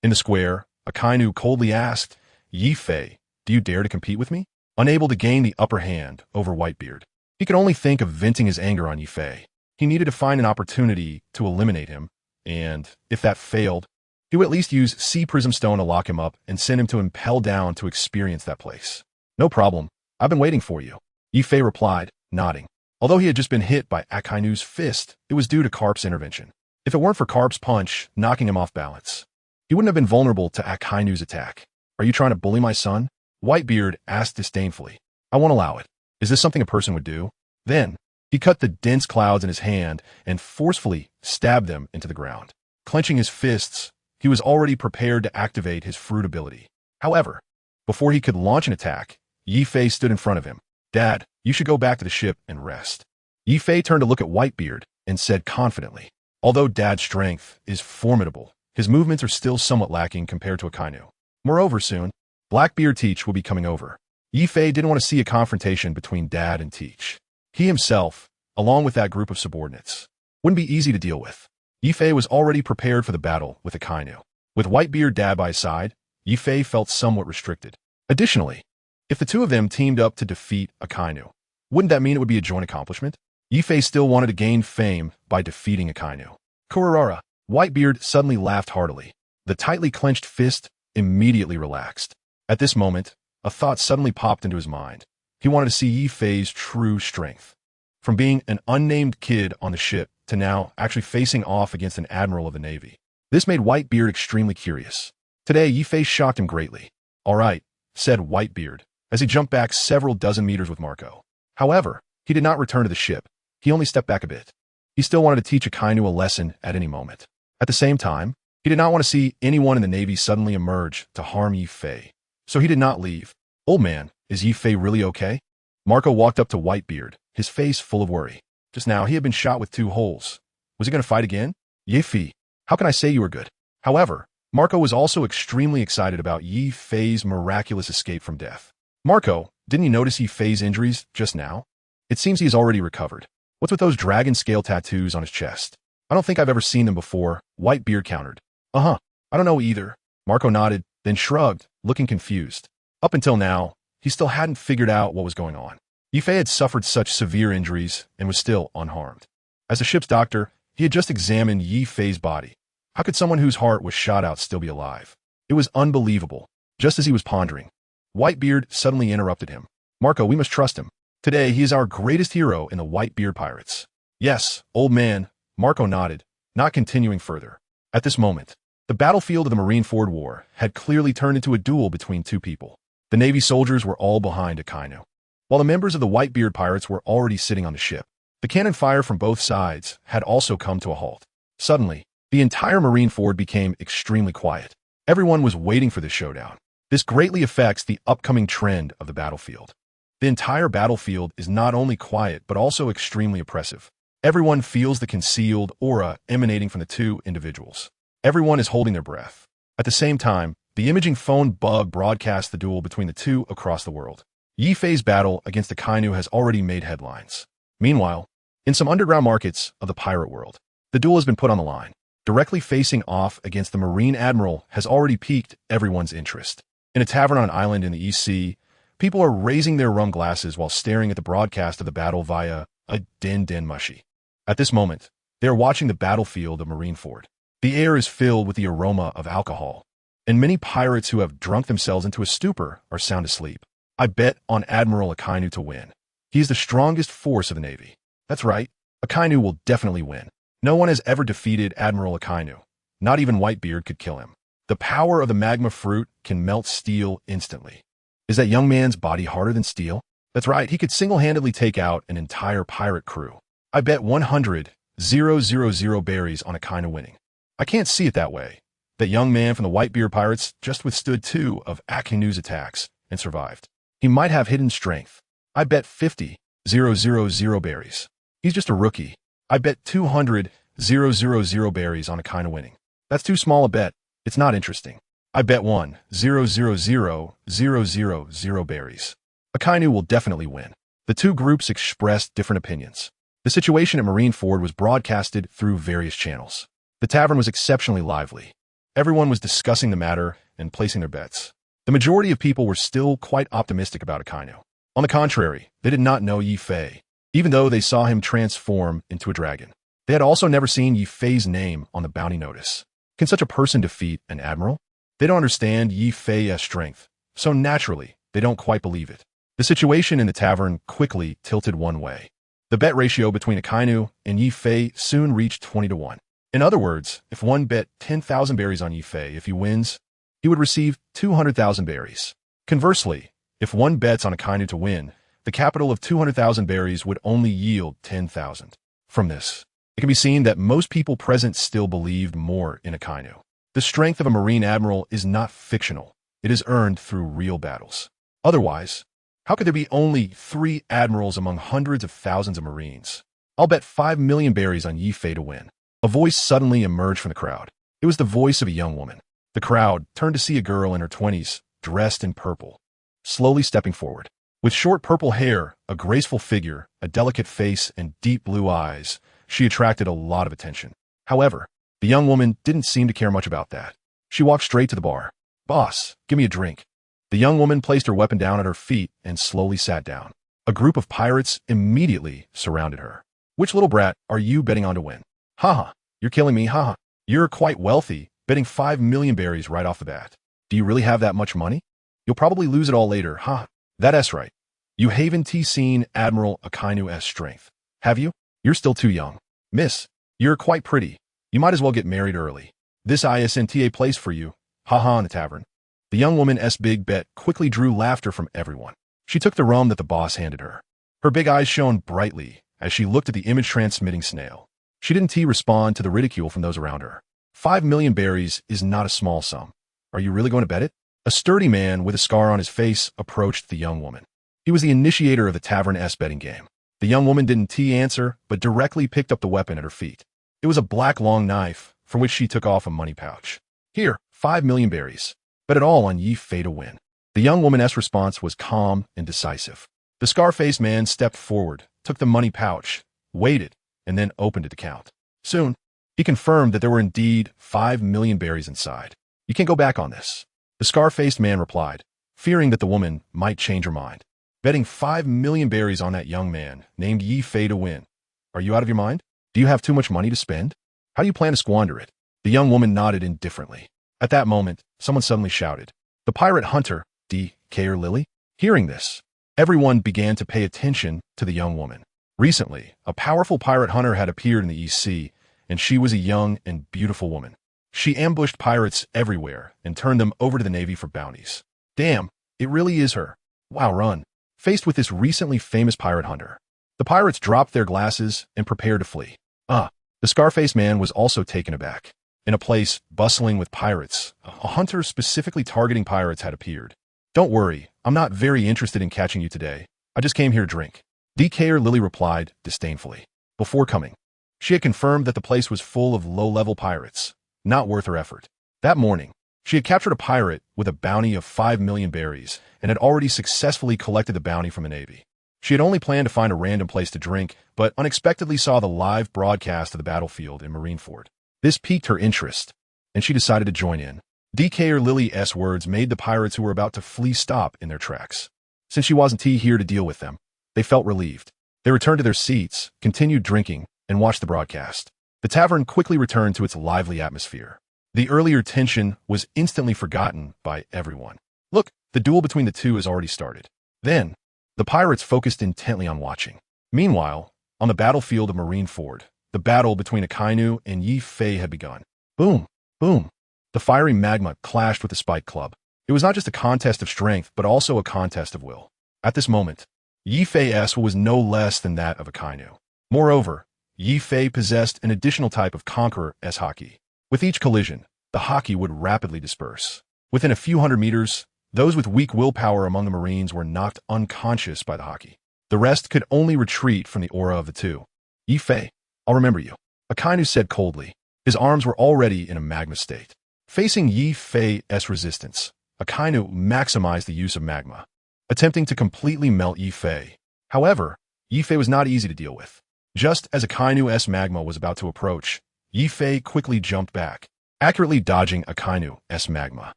[SPEAKER 1] In the square, Akainu coldly asked, Yifei, do you dare to compete with me? Unable to gain the upper hand over Whitebeard, he could only think of venting his anger on Yifei. He needed to find an opportunity to eliminate him, and, if that failed, he would at least use Sea Prism Stone to lock him up and send him to impel down to experience that place. No problem. I've been waiting for you, Yifei replied, nodding. Although he had just been hit by Akainu's fist, it was due to Carp's intervention. If it weren't for Carp's punch knocking him off balance, he wouldn't have been vulnerable to Akainu's attack. Are you trying to bully my son? Whitebeard asked disdainfully. I won't allow it. Is this something a person would do? Then, he cut the dense clouds in his hand and forcefully stabbed them into the ground. Clenching his fists, he was already prepared to activate his fruit ability. However, before he could launch an attack, Yifei stood in front of him. Dad, you should go back to the ship and rest. Yifei turned to look at Whitebeard and said confidently, although Dad's strength is formidable, his movements are still somewhat lacking compared to Akainu. Moreover, soon, Blackbeard Teach will be coming over. Yifei didn't want to see a confrontation between Dad and Teach. He himself, along with that group of subordinates, wouldn't be easy to deal with. Yifei was already prepared for the battle with Akainu. With Whitebeard Dad by his side, Yifei felt somewhat restricted. Additionally, if the two of them teamed up to defeat Akainu, wouldn't that mean it would be a joint accomplishment? Yifei still wanted to gain fame by defeating Akainu. Kurara. Whitebeard suddenly laughed heartily. The tightly clenched fist immediately relaxed. At this moment, a thought suddenly popped into his mind. He wanted to see Yifei's true strength. From being an unnamed kid on the ship to now actually facing off against an admiral of the Navy. This made Whitebeard extremely curious. Today, Yifei shocked him greatly. All right, said Whitebeard, as he jumped back several dozen meters with Marco. However, he did not return to the ship. He only stepped back a bit. He still wanted to teach Akainu a lesson at any moment. At the same time, he did not want to see anyone in the Navy suddenly emerge to harm Yifei. So he did not leave. Old man, is Yifei really okay? Marco walked up to Whitebeard his face full of worry. Just now, he had been shot with 2 holes. Was he going to fight again? Yi-Fei, how can I say you were good? However, Marco was also extremely excited about Yi-Fei's miraculous escape from death. Marco, didn't you notice Yi-Fei's injuries just now? It seems he's already recovered. What's with those dragon scale tattoos on his chest? I don't think I've ever seen them before, Whitebeard countered. I don't know either. Marco nodded, then shrugged, looking confused. Up until now, he still hadn't figured out what was going on. Yi-Fei had suffered such severe injuries and was still unharmed. As the ship's doctor, he had just examined Yi-Fei's body. How could someone whose heart was shot out still be alive? It was unbelievable. Just as he was pondering, Whitebeard suddenly interrupted him. Marco, we must trust him. Today, he is our greatest hero in the Whitebeard pirates. Yes, old man, Marco nodded, not continuing further. At this moment, the battlefield of the Marineford War had clearly turned into a duel between 2 people. The Navy soldiers were all behind Akainu, while the members of the Whitebeard pirates were already sitting on the ship. The cannon fire from both sides had also come to a halt. Suddenly, the entire Marineford became extremely quiet. Everyone was waiting for this showdown. This greatly affects the upcoming trend of the battlefield. The entire battlefield is not only quiet but also extremely oppressive. Everyone feels the concealed aura emanating from the 2 individuals. Everyone is holding their breath. At the same time, the imaging phone bug broadcasts the duel between the 2 across the world. Yi-Fei's battle against Akainu has already made headlines. Meanwhile, in some underground markets of the pirate world, the duel has been put on the line. Directly facing off against the Marine Admiral has already piqued everyone's interest. In a tavern on an island in the East Sea, people are raising their rum glasses while staring at the broadcast of the battle via a din mushy. At this moment, they are watching the battlefield of Marineford. The air is filled with the aroma of alcohol, and many pirates who have drunk themselves into a stupor are sound asleep. I bet on Admiral Akainu to win. He is the strongest force of the Navy. That's right, Akainu will definitely win. No one has ever defeated Admiral Akainu. Not even Whitebeard could kill him. The power of the magma fruit can melt steel instantly. Is that young man's body harder than steel? That's right, he could single-handedly take out an entire pirate crew. I bet 100,000 berries on Akainu winning. I can't see it that way. That young man from the Whitebeard pirates just withstood 2 of Akainu's attacks and survived. He might have hidden strength. I bet 50,000 berries. He's just a rookie. I bet 200,000 berries on Akainu winning. That's too small a bet. It's not interesting. I bet 1,000,000 berries. Akainu will definitely win. The 2 groups expressed different opinions. The situation at Marineford was broadcasted through various channels. The tavern was exceptionally lively. Everyone was discussing the matter and placing their bets. The majority of people were still quite optimistic about Akainu. On the contrary, they did not know Yi-Fei, even though they saw him transform into a dragon. They had also never seen Yi-Fei's name on the bounty notice. Can such a person defeat an admiral? They don't understand Yi-Fei's strength, so naturally, they don't quite believe it. The situation in the tavern quickly tilted one way. The bet ratio between Akainu and Yi-Fei soon reached 20-1. In other words, if one bet 10,000 berries on Yi-Fei, if he wins, he would receive 200,000 berries. Conversely, if one bets on Akainu to win, the capital of 200,000 berries would only yield 10,000. From this, it can be seen that most people present still believed more in Akainu. The strength of a Marine Admiral is not fictional. It is earned through real battles. Otherwise, how could there be only 3 admirals among hundreds of thousands of Marines? I'll bet 5 million berries on Yi-Fei to win. A voice suddenly emerged from the crowd. It was the voice of a young woman. The crowd turned to see a girl in her 20s, dressed in purple, slowly stepping forward. With short purple hair, a graceful figure, a delicate face, and deep blue eyes, she attracted a lot of attention. However, the young woman didn't seem to care much about that. She walked straight to the bar. "Boss, give me a drink." The young woman placed her weapon down at her feet and slowly sat down. A group of pirates immediately surrounded her. "Which little brat are you betting on to win?" "Haha, you're killing me, haha. You're quite wealthy, betting 5 million berries right off the bat. Do you really have that much money? You'll probably lose it all later, ha. That's right. You haven't seen Admiral Akainu's strength, have you? You're still too young. Miss, you're quite pretty. You might as well get married early. This isn't a place for you, haha in the tavern." The young woman's big bet quickly drew laughter from everyone. She took the rum that the boss handed her. Her big eyes shone brightly as she looked at the image-transmitting snail. She didn't respond to the ridicule from those around her. 5 million berries is not a small sum. Are you really going to bet it? A sturdy man with a scar on his face approached the young woman. He was the initiator of the tavern's betting game. The young woman didn't answer, but directly picked up the weapon at her feet. It was a black long knife, from which she took off a money pouch. Here, 5 million berries. Bet it all on Yi Fei to win. The young woman's response was calm and decisive. The scar-faced man stepped forward, took the money pouch, waited, and then opened it to count. Soon, he confirmed that there were indeed 5 million berries inside. You can't go back on this. The scar-faced man replied, fearing that the woman might change her mind. Betting 5 million berries on that young man, named Yi Fei to win. Are you out of your mind? Do you have too much money to spend? How do you plan to squander it? The young woman nodded indifferently. At that moment, someone suddenly shouted, "The pirate hunter, D.K. Lily?" Hearing this, everyone began to pay attention to the young woman. Recently, a powerful pirate hunter had appeared in the East Sea, and she was a young and beautiful woman. She ambushed pirates everywhere and turned them over to the Navy for bounties. Damn, it really is her. Wow, run. Faced with this recently famous pirate hunter, the pirates dropped their glasses and prepared to flee. The scar-faced man was also taken aback. In a place bustling with pirates, a hunter specifically targeting pirates had appeared. Don't worry, I'm not very interested in catching you today. I just came here to drink. D.K. Lily replied disdainfully. Before coming, she had confirmed that the place was full of low-level pirates, not worth her effort. That morning, she had captured a pirate with a bounty of 5 million berries and had already successfully collected the bounty from the Navy. She had only planned to find a random place to drink, but unexpectedly saw the live broadcast of the battlefield in Marineford. This piqued her interest, and she decided to join in. D.K. Lily's words made the pirates who were about to flee stop in their tracks. Since she wasn't here to deal with them, they felt relieved. They returned to their seats, continued drinking, and watched the broadcast. The tavern quickly returned to its lively atmosphere. The earlier tension was instantly forgotten by everyone. Look, the duel between the two has already started. Then, the pirates focused intently on watching. Meanwhile, on the battlefield of Marineford, the battle between Akainu and Yi Fei had begun. Boom, boom. The fiery magma clashed with the spike club. It was not just a contest of strength, but also a contest of will. At this moment, Yi Fei's will was no less than that of Akainu. Moreover, Yi Fei possessed an additional type of conqueror's Haki. With each collision, the Haki would rapidly disperse. Within a few hundred meters, those with weak willpower among the Marines were knocked unconscious by the Haki. The rest could only retreat from the aura of the two. Yi Fei, I'll remember you, Akainu said coldly. His arms were already in a magma state. Facing Yi Fei's resistance, Akainu maximized the use of magma, attempting to completely melt Yi Fei. However, Yi Fei was not easy to deal with. Just as Akainu's magma was about to approach, Yi Fei quickly jumped back, accurately dodging Akainu's magma.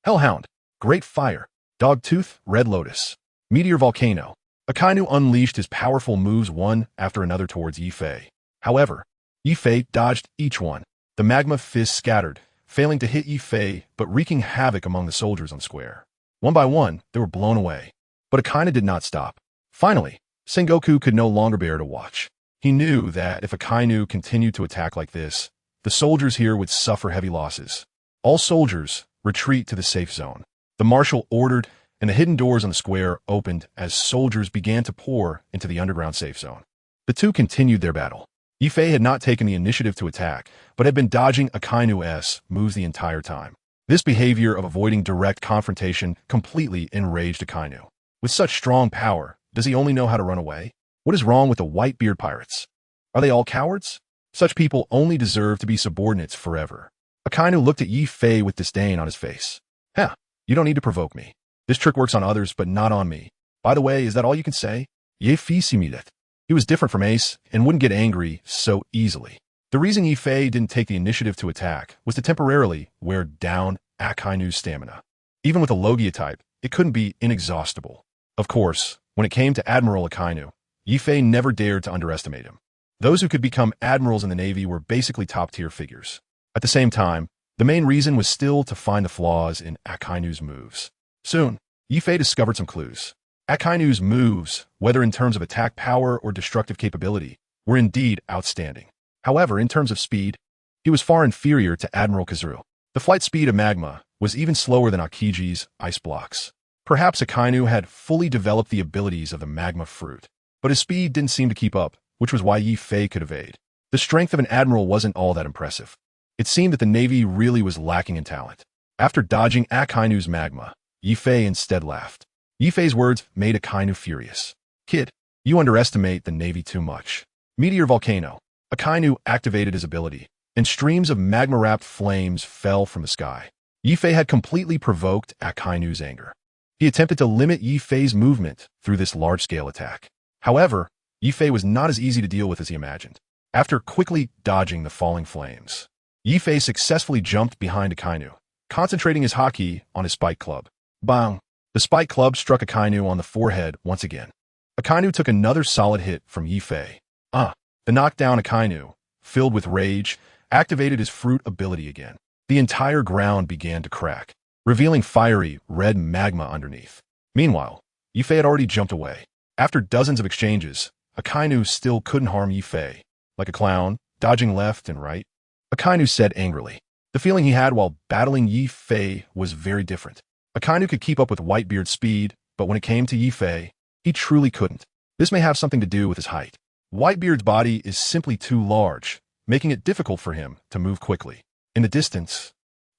[SPEAKER 1] Hellhound, Great Fire, Dogtooth, Red Lotus, Meteor Volcano. Akainu unleashed his powerful moves one after another towards Yi Fei. However, Yi Fei dodged each one. The magma fist scattered, failing to hit Yi Fei but wreaking havoc among the soldiers on the square. One by one, they were blown away. But Akainu did not stop. Finally, Sengoku could no longer bear to watch. He knew that if Akainu continued to attack like this, the soldiers here would suffer heavy losses. All soldiers, retreat to the safe zone. The marshal ordered, and the hidden doors on the square opened as soldiers began to pour into the underground safe zone. The two continued their battle. Yi Fei had not taken the initiative to attack, but had been dodging Akainu's moves the entire time. This behavior of avoiding direct confrontation completely enraged Akainu. With such strong power, does he only know how to run away? What is wrong with the Whitebeard pirates? Are they all cowards? Such people only deserve to be subordinates forever. Akainu looked at Yi Fei with disdain on his face. Huh, you don't need to provoke me. This trick works on others, but not on me. By the way, is that all you can say? Ye Fei simidet. He was different from Ace and wouldn't get angry so easily. The reason Yi Fei didn't take the initiative to attack was to temporarily wear down Akainu's stamina. Even with a Logia type, it couldn't be inexhaustible. Of course, when it came to Admiral Akainu, Yi Fei never dared to underestimate him. Those who could become admirals in the Navy were basically top-tier figures. At the same time, the main reason was still to find the flaws in Akainu's moves. Soon, Yi Fei discovered some clues. Akainu's moves, whether in terms of attack power or destructive capability, were indeed outstanding. However, in terms of speed, he was far inferior to Admiral Kazuru. The flight speed of Magma was even slower than Akiji's ice blocks. Perhaps Akainu had fully developed the abilities of the Magma Fruit, but his speed didn't seem to keep up, which was why Yi Fei could evade. The strength of an admiral wasn't all that impressive. It seemed that the Navy really was lacking in talent. After dodging Akainu's magma, Yi Fei instead laughed. Yi Fei's words made Akainu furious. Kid, You underestimate the Navy too much. Meteor Volcano. Akainu activated his ability, and streams of magma-wrapped flames fell from the sky. Yifei had completely provoked Akainu's anger. He attempted to limit Yifei's movement through this large-scale attack. However, Yifei was not as easy to deal with as he imagined. After quickly dodging the falling flames, Yifei successfully jumped behind Akainu, concentrating his Haki on his spike club. Bang! The spike club struck Akainu on the forehead once again. Akainu took another solid hit from Yifei. The knockdown Akainu, filled with rage, activated his fruit ability again. The entire ground began to crack, revealing fiery, red magma underneath. Meanwhile, Yifei had already jumped away. After dozens of exchanges, Akainu still couldn't harm Yifei. Like a clown, dodging left and right, Akainu said angrily. The feeling he had while battling Yifei was very different. Akainu could keep up with Whitebeard's speed, but when it came to Yifei, he truly couldn't. This may have something to do with his height. Whitebeard's body is simply too large, making it difficult for him to move quickly. In the distance,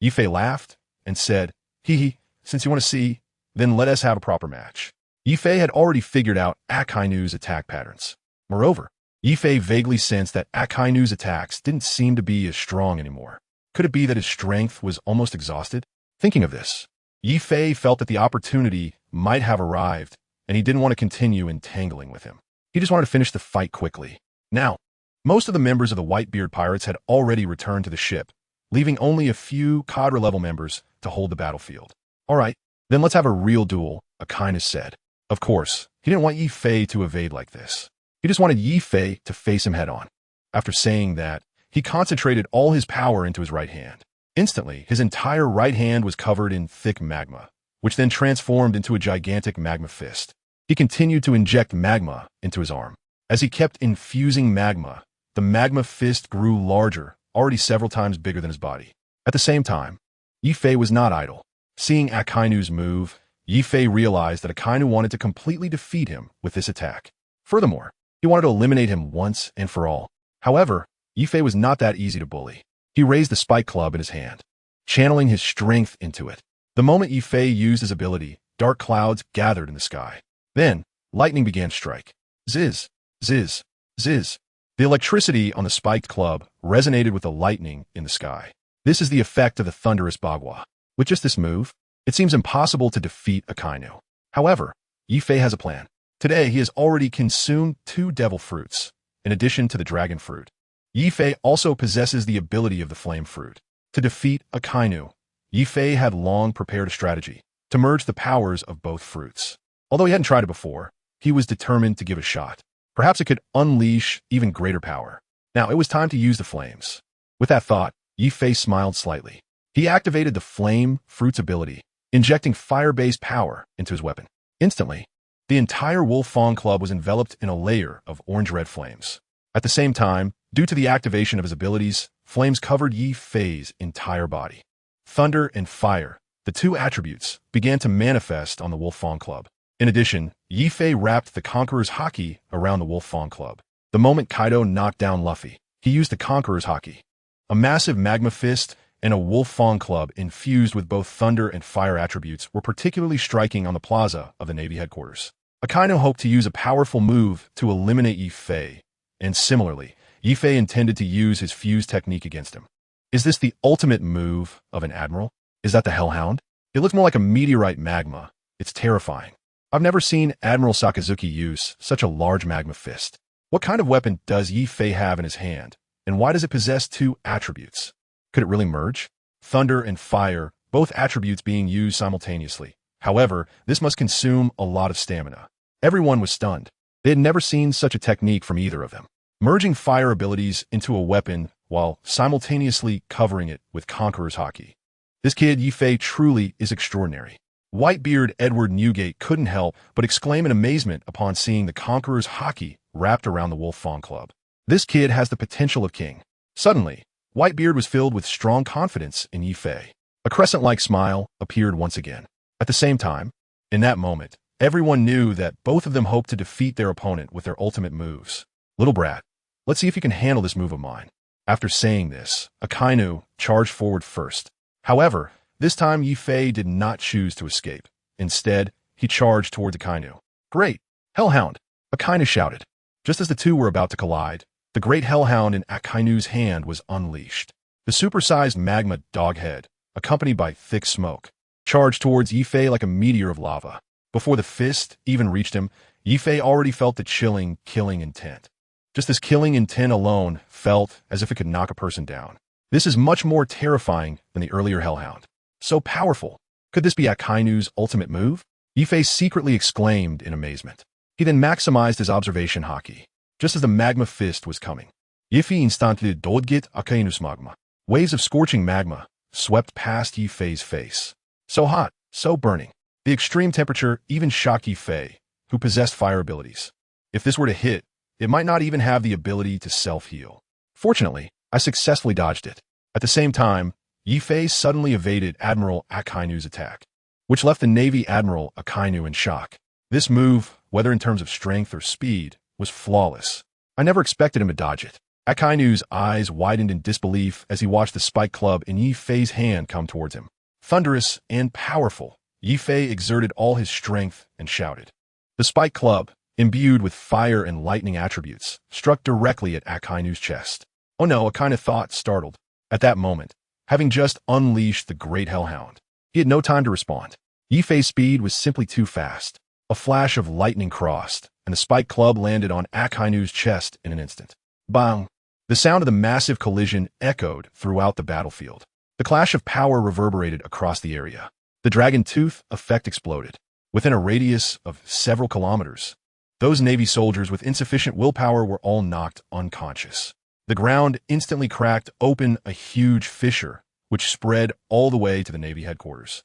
[SPEAKER 1] Yifei laughed and said, "Hee, since you want to see, then let us have a proper match." Yifei had already figured out Akainu's attack patterns. Moreover, Yifei vaguely sensed that Akainu's attacks didn't seem to be as strong anymore. Could it be that his strength was almost exhausted? Thinking of this, Yifei felt that the opportunity might have arrived, and he didn't want to continue entangling with him. He just wanted to finish the fight quickly. Now, most of the members of the Whitebeard pirates had already returned to the ship, leaving only a few cadre-level members to hold the battlefield. All right, then let's have a real duel, Akainu said. Of course, he didn't want Yifei to evade like this. He just wanted Yifei to face him head-on. After saying that, he concentrated all his power into his right hand. Instantly, his entire right hand was covered in thick magma, which then transformed into a gigantic magma fist. He continued to inject magma into his arm. As he kept infusing magma, the magma fist grew larger, already several times bigger than his body. At the same time, Yifei was not idle. Seeing Akainu's move, Yifei realized that Akainu wanted to completely defeat him with this attack. Furthermore, he wanted to eliminate him once and for all. However, Yifei was not that easy to bully. He raised the spike club in his hand, channeling his strength into it. The moment Yifei used his ability, dark clouds gathered in the sky. Then, lightning began to strike. Ziz, ziz, ziz. The electricity on the spiked club resonated with the lightning in the sky. This is the effect of the thunderous Bagua. With just this move, it seems impossible to defeat Akainu. However, Yifei has a plan. Today, he has already consumed 2 devil fruits, in addition to the dragon fruit. Yifei also possesses the ability of the flame fruit. To defeat Akainu, Yifei had long prepared a strategy to merge the powers of both fruits. Although he hadn't tried it before, he was determined to give it a shot. Perhaps it could unleash even greater power. Now, it was time to use the flames. With that thought, Yifei smiled slightly. He activated the flame fruit's ability, injecting fire-based power into his weapon. Instantly, the entire Wolf Fang Club was enveloped in a layer of orange-red flames. At the same time, due to the activation of his abilities, flames covered Yifei's entire body. Thunder and fire, the 2 attributes, began to manifest on the Wolf Fang Club. In addition, Yifei wrapped the Conqueror's Haki around the Wolf Fang Club. The moment Kaido knocked down Luffy, he used the Conqueror's Haki. A massive magma fist and a Wolf Fang Club infused with both thunder and fire attributes were particularly striking on the plaza of the Navy headquarters. Akainu hoped to use a powerful move to eliminate Yifei, and similarly, Yifei intended to use his fuse technique against him. Is this the ultimate move of an admiral? Is that the Hellhound? It looks more like a meteorite magma. It's terrifying. I've never seen Admiral Sakazuki use such a large magma fist. What kind of weapon does Yifei have in his hand, and why does it possess 2 attributes? Could it really merge? Thunder and fire, both attributes being used simultaneously. However, this must consume a lot of stamina. Everyone was stunned. They had never seen such a technique from either of them. Merging fire abilities into a weapon while simultaneously covering it with Conqueror's Haki. This kid Yifei truly is extraordinary. Whitebeard Edward Newgate couldn't help but exclaim in amazement upon seeing the Conqueror's Haki wrapped around the Wolf Fang Club. This kid has the potential of king. Suddenly, Whitebeard was filled with strong confidence in Yifei. A crescent-like smile appeared once again. At the same time, in that moment, everyone knew that both of them hoped to defeat their opponent with their ultimate moves. Little brat, let's see if you can handle this move of mine. After saying this, Akainu charged forward first. However, this time Yifei did not choose to escape. Instead, he charged toward Akainu. Great! Hellhound! Akainu shouted. Just as the two were about to collide, the great hellhound in Akainu's hand was unleashed. The supersized magma doghead, accompanied by thick smoke, charged towards Yifei like a meteor of lava. Before the fist even reached him, Yifei already felt the chilling, killing intent. Just as killing intent alone felt as if it could knock a person down. This is much more terrifying than the earlier hellhound. So powerful. Could this be Akainu's ultimate move? Yifei secretly exclaimed in amazement. He then maximized his observation Haki. Just as the magma fist was coming, Yifei instantly dodgit Akainus magma. Waves of scorching magma swept past Yifei's face. So hot, so burning. The extreme temperature even shocked Yifei, who possessed fire abilities. If this were to hit, it might not even have the ability to self-heal. Fortunately, I successfully dodged it. At the same time, Yifei suddenly evaded Admiral Akainu's attack, which left the Navy Admiral Akainu in shock. This move, whether in terms of strength or speed, was flawless. I never expected him to dodge it. Akainu's eyes widened in disbelief as he watched the spike club in Yifei's hand come towards him. Thunderous and powerful, Yifei exerted all his strength and shouted. The spike club, imbued with fire and lightning attributes, struck directly at Akainu's chest. Oh no, Akainu thought, startled. At that moment, having just unleashed the great hellhound, he had no time to respond. Yifei's speed was simply too fast. A flash of lightning crossed, and the spike club landed on Akainu's chest in an instant. Bang! The sound of the massive collision echoed throughout the battlefield. The clash of power reverberated across the area. The dragon tooth effect exploded. Within a radius of several kilometers, those Navy soldiers with insufficient willpower were all knocked unconscious. The ground instantly cracked open a huge fissure, which spread all the way to the Navy headquarters.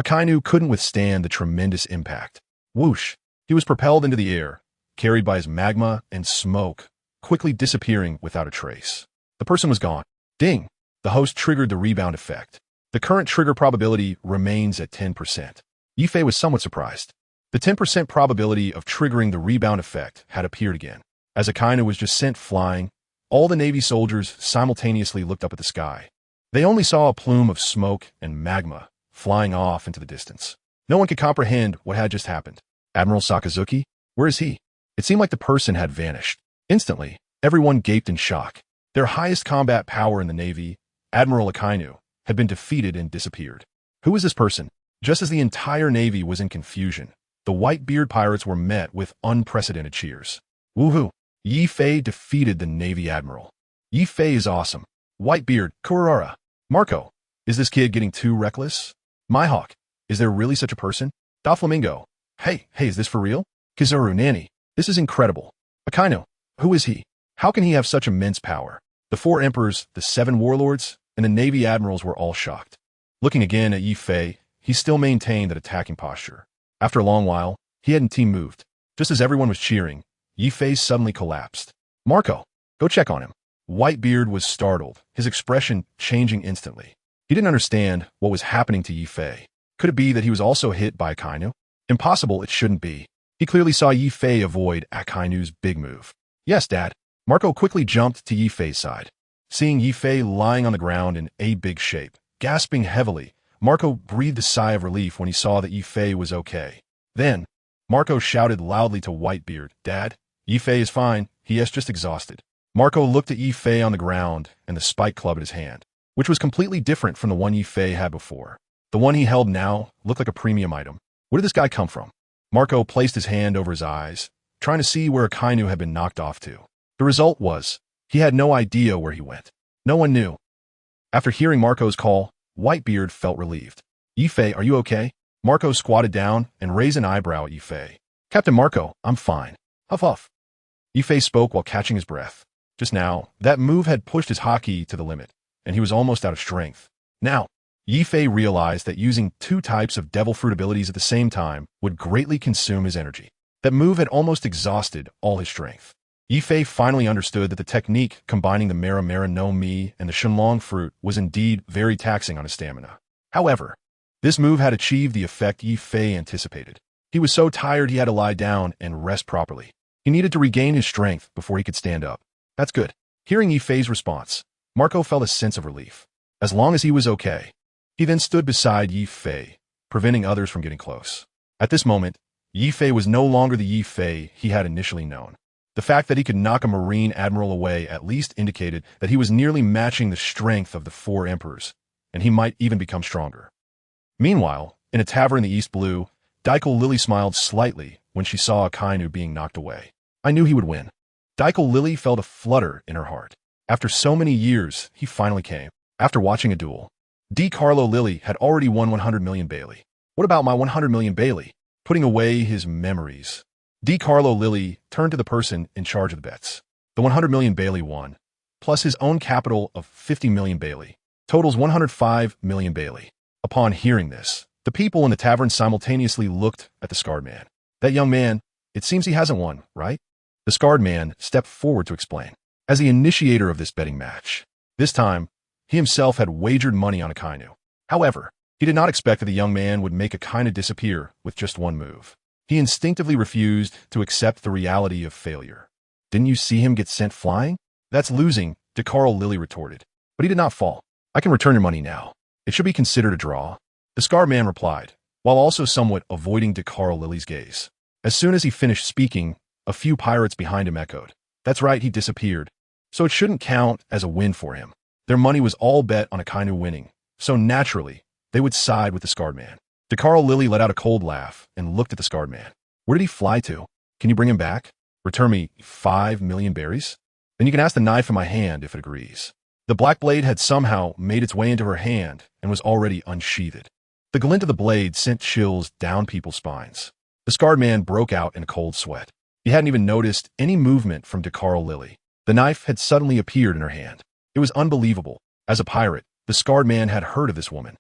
[SPEAKER 1] Akainu couldn't withstand the tremendous impact. Whoosh! He was propelled into the air, carried by his magma and smoke, quickly disappearing without a trace. The person was gone. Ding! The host triggered the rebound effect. The current trigger probability remains at 10%. Yifei was somewhat surprised. The 10% probability of triggering the rebound effect had appeared again. As Akainu was just sent flying, all the Navy soldiers simultaneously looked up at the sky. They only saw a plume of smoke and magma flying off into the distance. No one could comprehend what had just happened. Admiral Sakazuki? Where is he? It seemed like the person had vanished. Instantly, everyone gaped in shock. Their highest combat power in the Navy, Admiral Akainu, had been defeated and disappeared. Who was this person? Just as the entire Navy was in confusion, the Whitebeard pirates were met with unprecedented cheers. Woohoo! Yifei defeated the Navy Admiral. Yifei is awesome. Whitebeard, Kurara. Marco, is this kid getting too reckless? Mihawk, is there really such a person? Doflamingo, hey, is this for real? Kizaru Nani, this is incredible. Akainu, who is he? How can he have such immense power? The 4 emperors, the 7 warlords, and the Navy admirals were all shocked. Looking again at Yifei, he still maintained that attacking posture. After a long while, he hadn't team moved. Just as everyone was cheering, Yifei suddenly collapsed. Marco, go check on him. Whitebeard was startled, his expression changing instantly. He didn't understand what was happening to Yifei. Could it be that he was also hit by Akainu? Impossible, it shouldn't be. He clearly saw Yifei avoid Akainu's big move. Yes, Dad. Marco quickly jumped to Yifei's side. Seeing Yifei lying on the ground in a big shape, gasping heavily, Marco breathed a sigh of relief when he saw that Yifei was okay. Then, Marco shouted loudly to Whitebeard, Dad, Yifei is fine, he is just exhausted. Marco looked at Yifei on the ground and the spike club in his hand, which was completely different from the one Yifei had before. The one he held now looked like a premium item. Where did this guy come from? Marco placed his hand over his eyes, trying to see where Akainu had been knocked off to. The result was, he had no idea where he went. No one knew. After hearing Marco's call, Whitebeard felt relieved. Yifei, are you okay? Marco squatted down and raised an eyebrow at Yifei. Captain Marco, I'm fine. Huff huff. Yifei spoke while catching his breath. Just now, that move had pushed his Haki to the limit, and he was almost out of strength. Now, Yifei realized that using 2 types of devil fruit abilities at the same time would greatly consume his energy. That move had almost exhausted all his strength. Yifei finally understood that the technique combining the Mera Mera no Mi and the Shenlong fruit was indeed very taxing on his stamina. However, this move had achieved the effect Yifei anticipated. He was so tired he had to lie down and rest properly. He needed to regain his strength before he could stand up. That's good. Hearing Yifei's response, Marco felt a sense of relief. As long as he was okay. He then stood beside Yifei, preventing others from getting close. At this moment, Yifei was no longer the Yifei he had initially known. The fact that he could knock a Marine Admiral away at least indicated that he was nearly matching the strength of the four emperors, and he might even become stronger. Meanwhile, in a tavern in the East Blue, Daikel Lily smiled slightly when she saw Akainu being knocked away. I knew he would win. Daikel Lily felt a flutter in her heart. After so many years, he finally came. After watching a duel, DiCarlo Lily had already won 100 million Bailey. What about my 100 million Bailey? Putting away his memories, DiCarlo Lily turned to the person in charge of the bets. The 100 million Bailey won, plus his own capital of 50 million Bailey, totals 105 million Bailey. Upon hearing this, the people in the tavern simultaneously looked at the scarred man. That young man, it seems he hasn't won, right? The scarred man stepped forward to explain. As the initiator of this betting match, this time, he himself had wagered money on Akainu. However, he did not expect that the young man would make Akainu disappear with just one move. He instinctively refused to accept the reality of failure. Didn't you see him get sent flying? That's losing, DiCarlo Lily retorted. But he did not fall. I can return your money now. It should be considered a draw. The scarred man replied, while also somewhat avoiding DiCarlo Lily's gaze. As soon as he finished speaking, a few pirates behind him echoed. That's right, he disappeared. So it shouldn't count as a win for him. Their money was all bet on Akainu winning, so naturally, they would side with the scarred man. DiCarlo Lily let out a cold laugh and looked at the scarred man. Where did he fly to? Can you bring him back? Return me 5 million berries? Then you can ask the knife in my hand if it agrees. The black blade had somehow made its way into her hand and was already unsheathed. The glint of the blade sent chills down people's spines. The scarred man broke out in a cold sweat. He hadn't even noticed any movement from DiCarlo Lily. The knife had suddenly appeared in her hand. It was unbelievable. As a pirate, the scarred man had heard of this woman.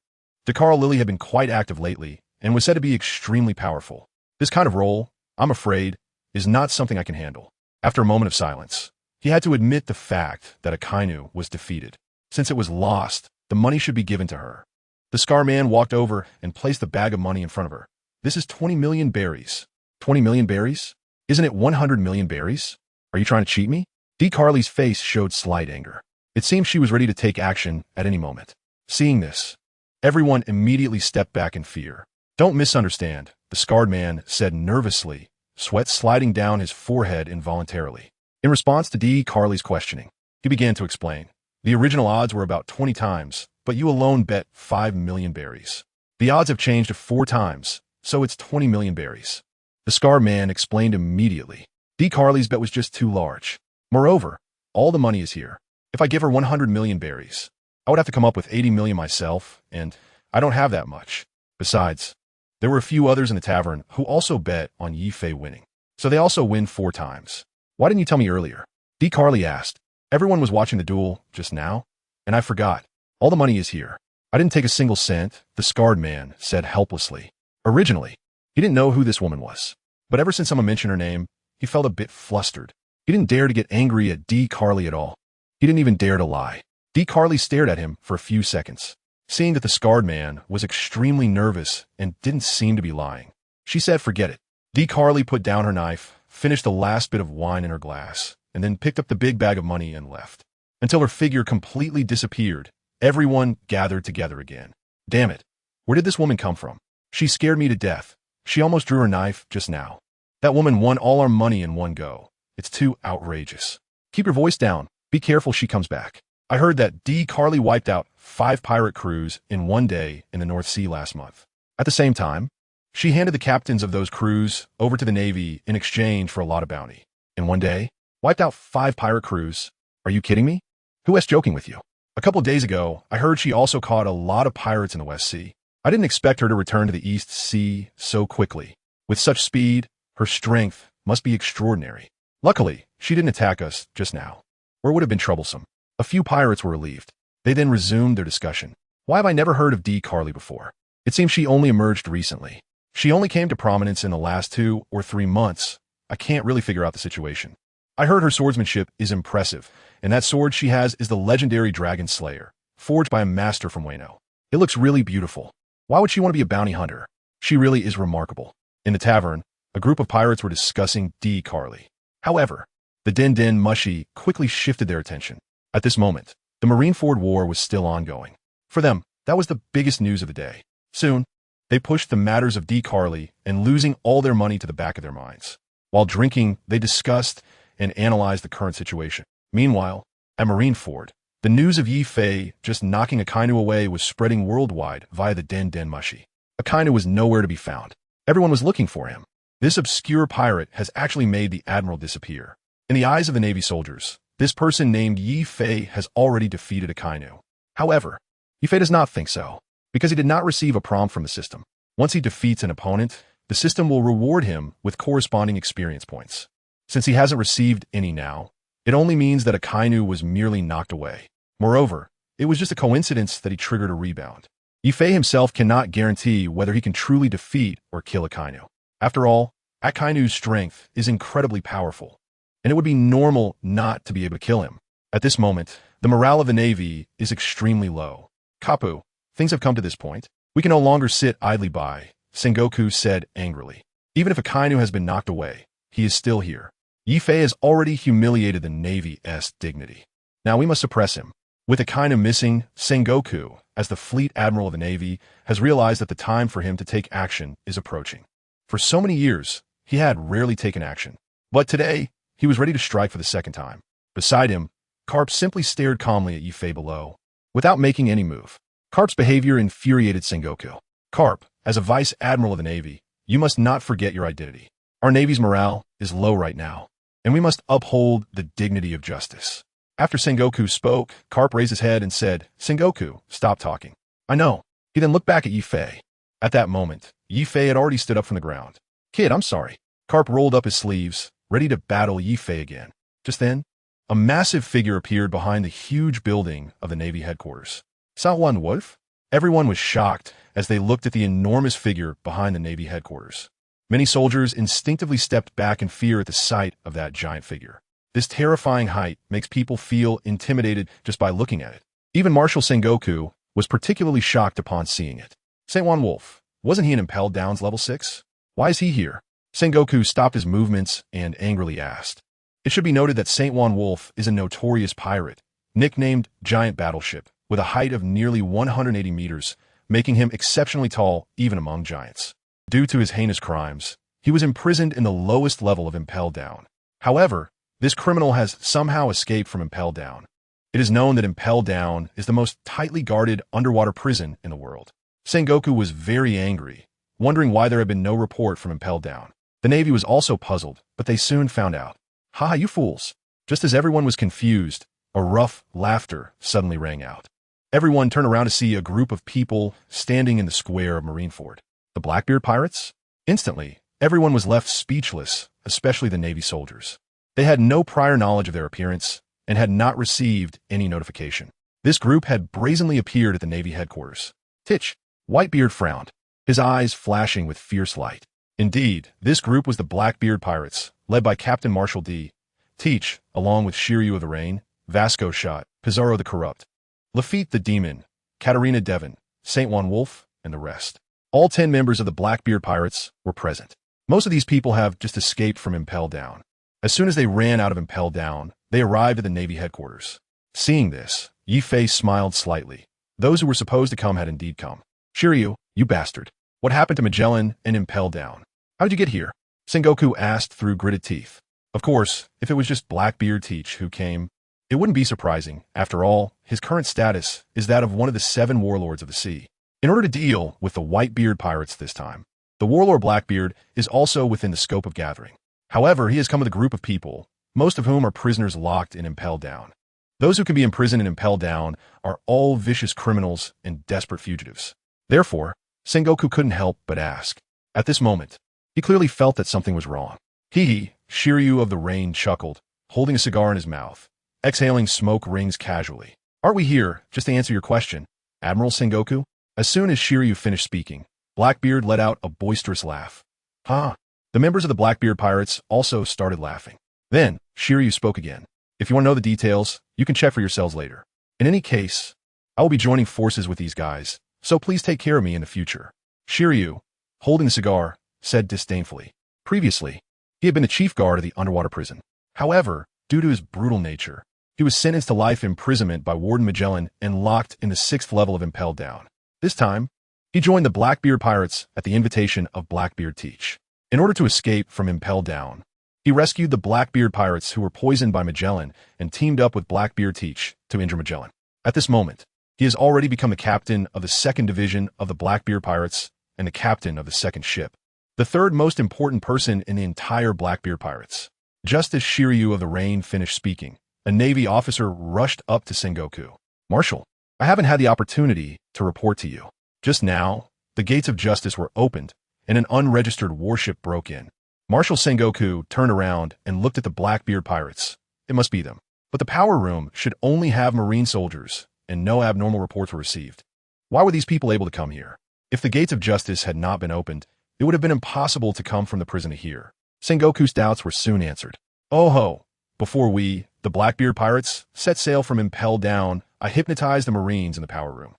[SPEAKER 1] DiCarlo Lily had been quite active lately and was said to be extremely powerful. This kind of role, I'm afraid, is not something I can handle. After a moment of silence, he had to admit the fact that Akainu was defeated. Since it was lost, the money should be given to her. The scar man walked over and placed the bag of money in front of her. This is 20 million berries. 20 million berries? Isn't it 100 million berries? Are you trying to cheat me? DiCarlo's face showed slight anger. It seemed she was ready to take action at any moment. Seeing this, everyone immediately stepped back in fear. Don't misunderstand, the scarred man said nervously, sweat sliding down his forehead involuntarily. In response to DiCarlo's questioning, he began to explain. The original odds were about 20 times, but you alone bet 5 million berries. The odds have changed to 4 times, so it's 20 million berries. The scarred man explained immediately. DiCarlo's bet was just too large. Moreover, all the money is here. If I give her 100 million berries, I would have to come up with 80 million myself, and I don't have that much. Besides, there were a few others in the tavern who also bet on Yifei winning, so they also win 4 times. Why didn't you tell me earlier? DiCarlo asked. Everyone was watching the duel just now, and I forgot. All the money is here. I didn't take a single cent, the scarred man said helplessly. Originally, he didn't know who this woman was, but ever since someone mentioned her name, he felt a bit flustered. He didn't dare to get angry at DiCarlo at all. He didn't even dare to lie. DiCarlo stared at him for a few seconds, seeing that the scarred man was extremely nervous and didn't seem to be lying. She said, forget it. DiCarlo put down her knife, finished the last bit of wine in her glass, and then picked up the big bag of money and left. Until her figure completely disappeared, everyone gathered together again. Damn it. Where did this woman come from? She scared me to death. She almost drew her knife just now. That woman won all our money in one go. It's too outrageous. Keep your voice down. Be careful she comes back. I heard that DiCarlo wiped out 5 pirate crews in one day in the North Sea last month. At the same time, she handed the captains of those crews over to the Navy in exchange for a lot of bounty. In one day, wiped out 5 pirate crews. Are you kidding me? Who is joking with you? A couple of days ago, I heard she also caught a lot of pirates in the West Sea. I didn't expect her to return to the East Sea so quickly. With such speed, her strength must be extraordinary. Luckily, she didn't attack us just now, or it would have been troublesome. A few pirates were relieved. They then resumed their discussion. Why have I never heard of DiCarlo before? It seems she only emerged recently. She only came to prominence in the last 2 or 3 months. I can't really figure out the situation. I heard her swordsmanship is impressive, and that sword she has is the legendary Dragon Slayer, forged by a master from Wano. It looks really beautiful. Why would she want to be a bounty hunter? She really is remarkable. In the tavern, a group of pirates were discussing DiCarlo. However, the Den Den Mushi quickly shifted their attention. At this moment, the Marineford War was still ongoing. For them, that was the biggest news of the day. Soon, They pushed the matters of D. Carly and losing all their money to the back of their minds. While drinking, they discussed and analyzed the current situation. Meanwhile, at Marineford, the news of Yi Fei just knocking Akainu away was spreading worldwide via the Den Den Mushi. Akainu was nowhere to be found. Everyone was looking for him. This obscure pirate has actually made the admiral disappear. In the eyes of the Navy soldiers, this person named Yi Fei has already defeated Akainu. However, Yi Fei does not think so, because he did not receive a prompt from the system. Once he defeats an opponent, the system will reward him with corresponding experience points. Since he hasn't received any now, it only means that Akainu was merely knocked away. Moreover, it was just a coincidence that he triggered a rebound. Yi Fei himself cannot guarantee whether he can truly defeat or kill Akainu. After all, Akainu's strength is incredibly powerful, and it would be normal not to be able to kill him. At this moment, the morale of the Navy is extremely low. Kapu, things have come to this point. We can no longer sit idly by, Sengoku said angrily. Even if Akainu has been knocked away, he is still here. Yi Fei has already humiliated the Navy's dignity. Now we must suppress him. With Akainu missing, Sengoku, as the fleet admiral of the Navy, has realized that the time for him to take action is approaching. For so many years, he had rarely taken action. But today, he was ready to strike for the second time. Beside him, Carp simply stared calmly at Yi Fei below, without making any move. Carp's behavior infuriated Sengoku. Carp, as a vice admiral of the Navy, you must not forget your identity. Our Navy's morale is low right now, and we must uphold the dignity of justice. After Sengoku spoke, Carp raised his head and said, Sengoku, stop talking. I know. He then looked back at Yi Fei. At that moment, Yi Fei had already stood up from the ground. Kid, I'm sorry. Carp rolled up his sleeves, ready to battle Yi Fei again. Just then, a massive figure appeared behind the huge building of the Navy headquarters. Sawan Wolf? Everyone was shocked as they looked at the enormous figure behind the Navy headquarters. Many soldiers instinctively stepped back in fear at the sight of that giant figure. This terrifying height makes people feel intimidated just by looking at it. Even Marshal Sengoku was particularly shocked upon seeing it. Saint Juan Wolf, wasn't he in Impelled Down's level 6? Why is he here? Sengoku stopped his movements and angrily asked. It should be noted that Saint Juan Wolf is a notorious pirate, nicknamed Giant Battleship, with a height of nearly 180 meters, making him exceptionally tall even among giants. Due to his heinous crimes, he was imprisoned in the lowest level of Impelled Down. However, this criminal has somehow escaped from Impelled Down. It is known that Impelled Down is the most tightly guarded underwater prison in the world. Sengoku was very angry, wondering why there had been no report from Impelled Down. The Navy was also puzzled, but they soon found out. Ha, you fools! Just as everyone was confused, a rough laughter suddenly rang out. Everyone turned around to see a group of people standing in the square of Marineford. The Blackbeard pirates? Instantly, everyone was left speechless, especially the Navy soldiers. They had no prior knowledge of their appearance and had not received any notification. This group had brazenly appeared at the Navy headquarters. Titch, Whitebeard frowned, his eyes flashing with fierce light. Indeed, this group was the Blackbeard pirates, led by Captain Marshal D. Teach, along with Shiryu of the Rain, Vasco Shot, Pizarro the Corrupt, Lafitte the Demon, Katarina Devon, Saint Juan Wolf, and the rest. All 10 members of the Blackbeard pirates were present. Most of these people have just escaped from Impelled Down. As soon as they ran out of Impelled Down, they arrived at the Navy headquarters. Seeing this, Yi Fei smiled slightly. Those who were supposed to come had indeed come. Shiryu, you bastard. What happened to Magellan and Impelled Down? How did you get here? Sengoku asked through gritted teeth. Of course, if it was just Blackbeard Teach who came, it wouldn't be surprising. After all, his current status is that of one of the 7 warlords of the sea. In order to deal with the Whitebeard pirates this time, the warlord Blackbeard is also within the scope of gathering. However, he has come with a group of people, most of whom are prisoners locked in Impelled Down. Those who can be imprisoned in Impelled Down are all vicious criminals and desperate fugitives. Therefore, Sengoku couldn't help but ask. At this moment, he clearly felt that something was wrong. He, Shiryu of the Rain, chuckled, holding a cigar in his mouth, exhaling smoke rings casually. Aren't we here just to answer your question, Admiral Sengoku? As soon as Shiryu finished speaking, Blackbeard let out a boisterous laugh. Ha! The members of the Blackbeard pirates also started laughing. Then, Shiryu spoke again. If you want to know the details, you can check for yourselves later. In any case, I will be joining forces with these guys, so please take care of me in the future. Shiryu, holding the cigar, said disdainfully. Previously, he had been the chief guard of the underwater prison. However, due to his brutal nature, he was sentenced to life imprisonment by Warden Magellan and locked in the 6th level of Impelled Down. This time, He joined the Blackbeard pirates at the invitation of Blackbeard Teach. In order to escape from impelled down, he rescued the Blackbeard pirates who were poisoned by Magellan and teamed up with Blackbeard Teach to injure Magellan. At this moment, he has already become the captain of the 2nd Division of the Blackbeard pirates and the captain of the 2nd ship, the 3rd most important person in the entire Blackbeard pirates. Just as Shiryu of the Rain finished speaking, a Navy officer rushed up to Sengoku. "Marshal, I haven't had the opportunity to report to you. Just now, the gates of justice were opened and an unregistered warship broke in." Marshal Sengoku turned around and looked at the Blackbeard pirates. It must be them. But the power room should only have Marine soldiers, and no abnormal reports were received. Why were these people able to come here? If the gates of justice had not been opened, it would have been impossible to come from the prison to here. Sengoku's doubts were soon answered. "Oh ho! Before we, the Blackbeard pirates, set sail from Impel Down, I hypnotized the Marines in the power room.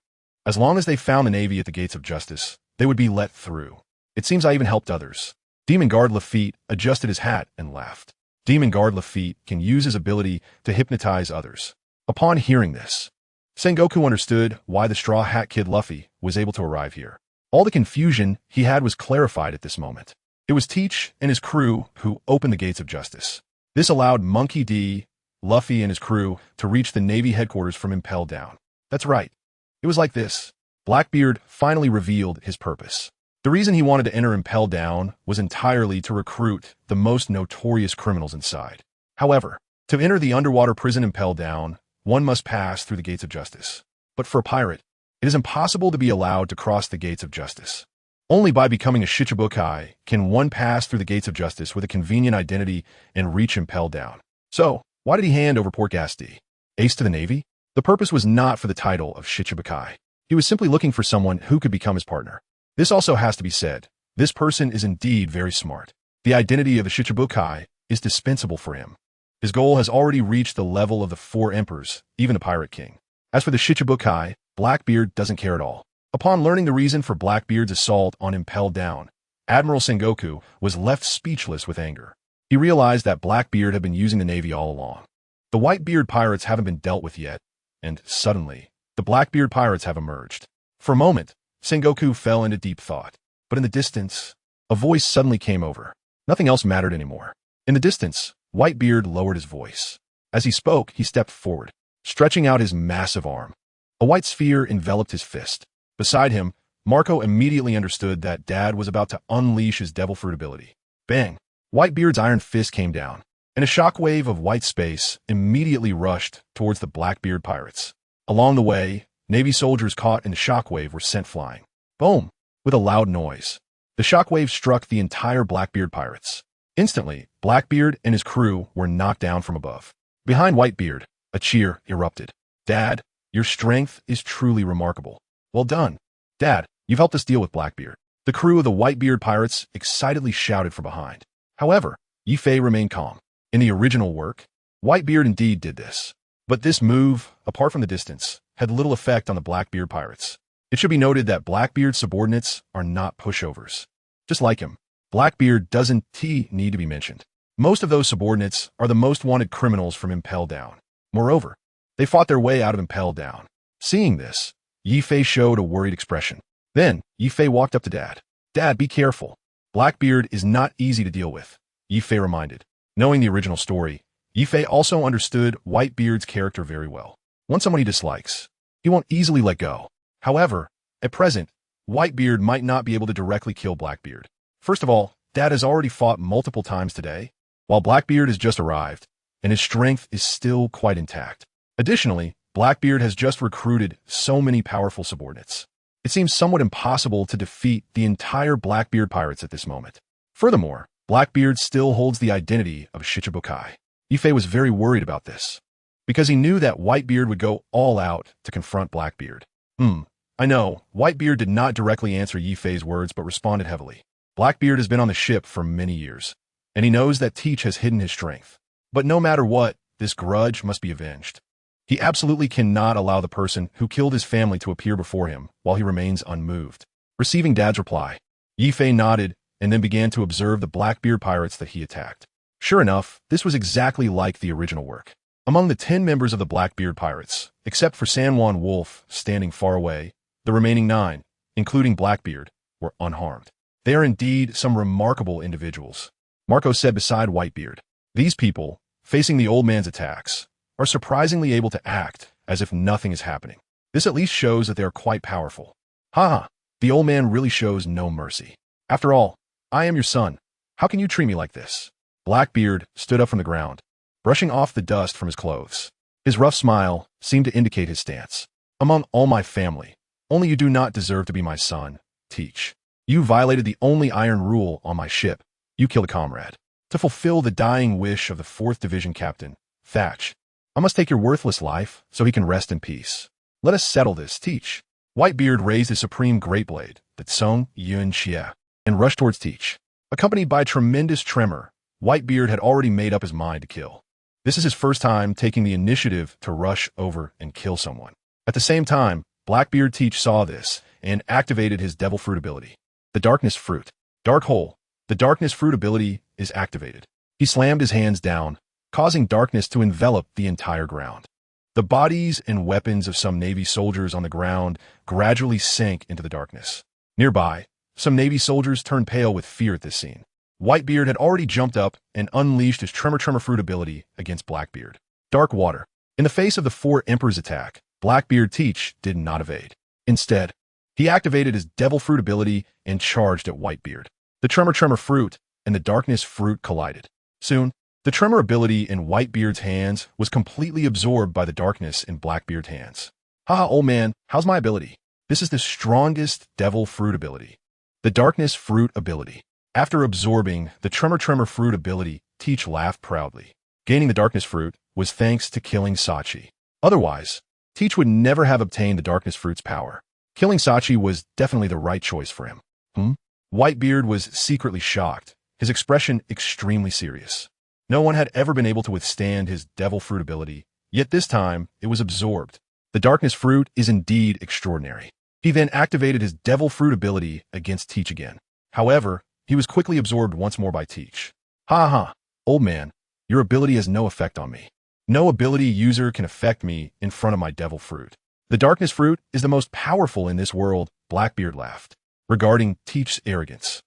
[SPEAKER 1] As long as they found the Navy at the gates of justice, they would be let through. It seems I even helped others." Demon Guard Luffy adjusted his hat and laughed. Demon Guard Luffy can use his ability to hypnotize others. Upon hearing this, Sengoku understood why the Straw Hat Kid Luffy was able to arrive here. All the confusion he had was clarified at this moment. It was Teach and his crew who opened the gates of justice. This allowed Monkey D, Luffy, and his crew to reach the Navy headquarters from Impel Down. That's right. It was like this. Blackbeard finally revealed his purpose. The reason he wanted to enter Impel Down was entirely to recruit the most notorious criminals inside. However, to enter the underwater prison Impel Down, one must pass through the gates of justice. But for a pirate, it is impossible to be allowed to cross the gates of justice. Only by becoming a Shichibukai can one pass through the gates of justice with a convenient identity and reach Impel Down. So, why did he hand over Port Gasti? Ace to the Navy? The purpose was not for the title of Shichibukai. He was simply looking for someone who could become his partner. This also has to be said. This person is indeed very smart. The identity of the Shichibukai is dispensable for him. His goal has already reached the level of the 4 emperors, even the Pirate King. As for the Shichibukai, Blackbeard doesn't care at all. Upon learning the reason for Blackbeard's assault on Impel Down, Admiral Sengoku was left speechless with anger. He realized that Blackbeard had been using the Navy all along. The Whitebeard pirates haven't been dealt with yet, and suddenly, the Blackbeard pirates have emerged. For a moment, Sengoku fell into deep thought, but in the distance, a voice suddenly came over. Nothing else mattered anymore. In the distance, Whitebeard lowered his voice. As he spoke, he stepped forward, stretching out his massive arm. A white sphere enveloped his fist. Beside him, Marco immediately understood that Dad was about to unleash his devil fruit ability. Bang! Whitebeard's iron fist came down, and a shockwave of white space immediately rushed towards the Blackbeard pirates. Along the way, Navy soldiers caught in the shockwave were sent flying. Boom! With a loud noise. The shockwave struck the entire Blackbeard pirates. Instantly, Blackbeard and his crew were knocked down from above. Behind Whitebeard, a cheer erupted. "Dad, your strength is truly remarkable. Well done. Dad, you've helped us deal with Blackbeard." The crew of the Whitebeard pirates excitedly shouted from behind. However, Yifei remained calm. In the original work, Whitebeard indeed did this. But this move, apart from the distance, had little effect on the Blackbeard pirates. It should be noted that Blackbeard's subordinates are not pushovers. Just like him, Blackbeard doesn't need to be mentioned. Most of those subordinates are the most wanted criminals from Impel Down. Moreover, they fought their way out of Impel Down. Seeing this, Yifei showed a worried expression. Then, Yifei walked up to Dad. "Dad, be careful. Blackbeard is not easy to deal with," Yifei reminded. Knowing the original story, Yifei also understood Whitebeard's character very well. Once someone he dislikes, he won't easily let go. However, at present, Whitebeard might not be able to directly kill Blackbeard. First of all, Dad has already fought multiple times today, while Blackbeard has just arrived, and his strength is still quite intact. Additionally, Blackbeard has just recruited so many powerful subordinates. It seems somewhat impossible to defeat the entire Blackbeard pirates at this moment. Furthermore, Blackbeard still holds the identity of a Shichibukai. Yifei was very worried about this, because he knew that Whitebeard would go all out to confront Blackbeard. I know, Whitebeard did not directly answer Yifei's words but responded heavily. Blackbeard has been on the ship for many years, and he knows that Teach has hidden his strength. But no matter what, this grudge must be avenged. He absolutely cannot allow the person who killed his family to appear before him while he remains unmoved. Receiving Dad's reply, Yifei nodded and then began to observe the Blackbeard pirates that he attacked. Sure enough, this was exactly like the original work. Among the 10 members of the Blackbeard pirates, except for San Juan Wolf standing far away, the remaining 9, including Blackbeard, were unharmed. They are indeed some remarkable individuals, Marco said beside Whitebeard. These people, facing the old man's attacks, are surprisingly able to act as if nothing is happening. This at least shows that they are quite powerful. Haha, the old man really shows no mercy. After all, I am your son. How can you treat me like this? Blackbeard stood up from the ground, brushing off the dust from his clothes. His rough smile seemed to indicate his stance. Among all my family, only you do not deserve to be my son, Teach. You violated the only iron rule on my ship. You killed a comrade. To fulfill the dying wish of the 4th Division Captain, Thatch, I must take your worthless life so he can rest in peace. Let us settle this, Teach. Whitebeard raised his supreme great blade, the Tsung Yun Xie, and rushed towards Teach. Accompanied by a tremendous tremor, Whitebeard had already made up his mind to kill. This is his first time taking the initiative to rush over and kill someone. At the same time, Blackbeard Teach saw this and activated his Devil Fruit ability. The Darkness Fruit. Dark Hole. The Darkness Fruit ability is activated. He slammed his hands down, causing darkness to envelop the entire ground. The bodies and weapons of some Navy soldiers on the ground gradually sank into the darkness. Nearby, some Navy soldiers turned pale with fear at this scene. Whitebeard had already jumped up and unleashed his Tremor Fruit ability against Blackbeard. Dark Water. In the face of the 4 Emperors' attack, Blackbeard Teach did not evade. Instead, he activated his Devil Fruit ability and charged at Whitebeard. The Tremor Fruit and the Darkness Fruit collided. Soon, the Tremor ability in Whitebeard's hands was completely absorbed by the darkness in Blackbeard's hands. Haha, old man, how's my ability? This is the strongest Devil Fruit ability. The Darkness Fruit ability. After absorbing the Tremor Fruit ability, Teach laughed proudly. Gaining the Darkness Fruit was thanks to killing Sachi. Otherwise, Teach would never have obtained the Darkness Fruit's power. Killing Sachi was definitely the right choice for him. Whitebeard was secretly shocked, his expression extremely serious. No one had ever been able to withstand his Devil Fruit ability, yet this time it was absorbed. The Darkness Fruit is indeed extraordinary. He then activated his Devil Fruit ability against Teach again. However, he was quickly absorbed once more by Teach. Ha, old man, your ability has no effect on me. No ability user can affect me in front of my Devil Fruit. The Darkness Fruit is the most powerful in this world, Blackbeard laughed. Regarding Teach's arrogance,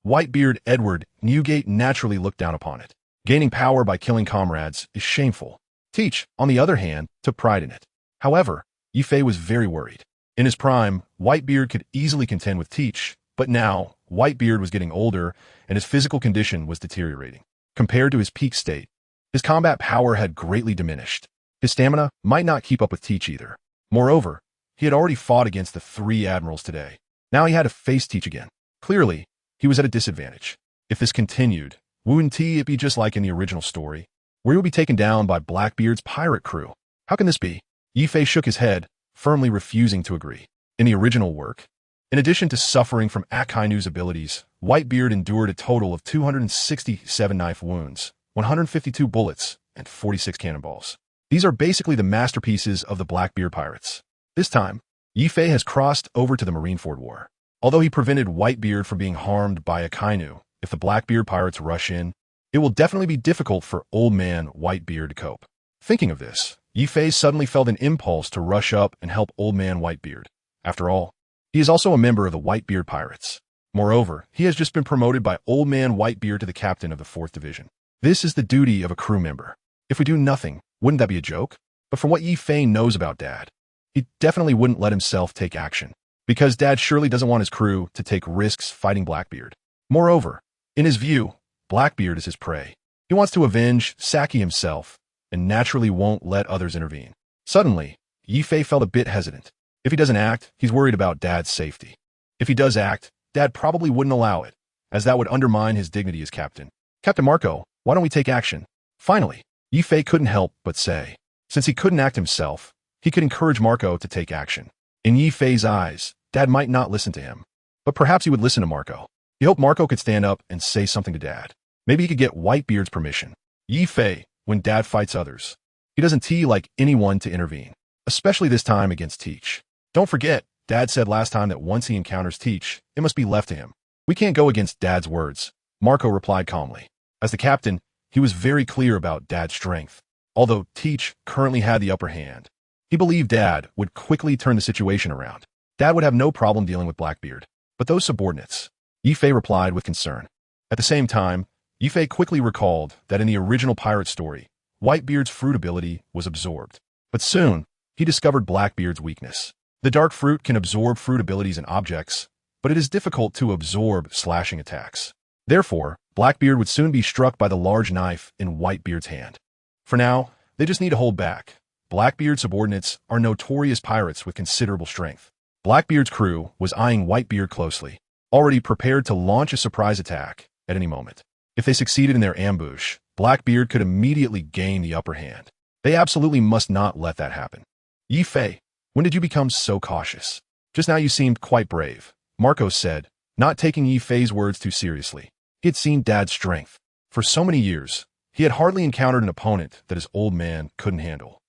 [SPEAKER 1] Whitebeard Edward Newgate naturally looked down upon it. Gaining power by killing comrades is shameful. Teach, on the other hand, took pride in it. However, Yifei was very worried. In his prime, Whitebeard could easily contend with Teach, but now, Whitebeard was getting older and his physical condition was deteriorating. Compared to his peak state, his combat power had greatly diminished. His stamina might not keep up with Teach either. Moreover, he had already fought against the 3 admirals today. Now he had to face Teach again. Clearly, he was at a disadvantage. If this continued, wouldn't it be just like in the original story, where he would be taken down by Blackbeard's pirate crew? How can this be? Yifei shook his head, firmly refusing to agree. In the original work, in addition to suffering from Akainu's abilities, Whitebeard endured a total of 267 knife wounds, 152 bullets, and 46 cannonballs. These are basically the masterpieces of the Blackbeard pirates. This time, Yifei has crossed over to the Marineford War. Although he prevented Whitebeard from being harmed by Akainu, if the Blackbeard pirates rush in, it will definitely be difficult for old man Whitebeard to cope. Thinking of this, Yifei suddenly felt an impulse to rush up and help old man Whitebeard. After all, he is also a member of the Whitebeard pirates. Moreover, he has just been promoted by old man Whitebeard to the captain of the 4th Division. This is the duty of a crew member. If we do nothing, wouldn't that be a joke? But from what Yifei knows about Dad, he definitely wouldn't let himself take action, because Dad surely doesn't want his crew to take risks fighting Blackbeard. Moreover, in his view, Blackbeard is his prey. He wants to avenge Saki himself, and naturally won't let others intervene. Suddenly, Yifei felt a bit hesitant. If he doesn't act, he's worried about Dad's safety. If he does act, Dad probably wouldn't allow it, as that would undermine his dignity as captain. Captain Marco, why don't we take action? Finally, Yifei couldn't help but say, since he couldn't act himself, he could encourage Marco to take action. In Yifei's eyes, Dad might not listen to him, but perhaps he would listen to Marco. He hoped Marco could stand up and say something to Dad. Maybe he could get Whitebeard's permission. Yifei, when Dad fights others, he doesn't like anyone to intervene, especially this time against Teach. Don't forget, Dad said last time that once he encounters Teach, it must be left to him. We can't go against Dad's words, Marco replied calmly. As the captain, he was very clear about Dad's strength. Although Teach currently had the upper hand, he believed Dad would quickly turn the situation around. Dad would have no problem dealing with Blackbeard. But those subordinates? Yifei replied with concern. At the same time, Yifei quickly recalled that in the original pirate story, Whitebeard's fruit ability was absorbed. But soon, he discovered Blackbeard's weakness. The dark fruit can absorb fruit abilities and objects, but it is difficult to absorb slashing attacks. Therefore, Blackbeard would soon be struck by the large knife in Whitebeard's hand. For now, they just need to hold back. Blackbeard's subordinates are notorious pirates with considerable strength. Blackbeard's crew was eyeing Whitebeard closely, already prepared to launch a surprise attack at any moment. If they succeeded in their ambush, Blackbeard could immediately gain the upper hand. They absolutely must not let that happen. Yifei, when did you become so cautious? Just now you seemed quite brave, Marco said, not taking Yifei's words too seriously. He had seen Dad's strength. For so many years, he had hardly encountered an opponent that his old man couldn't handle.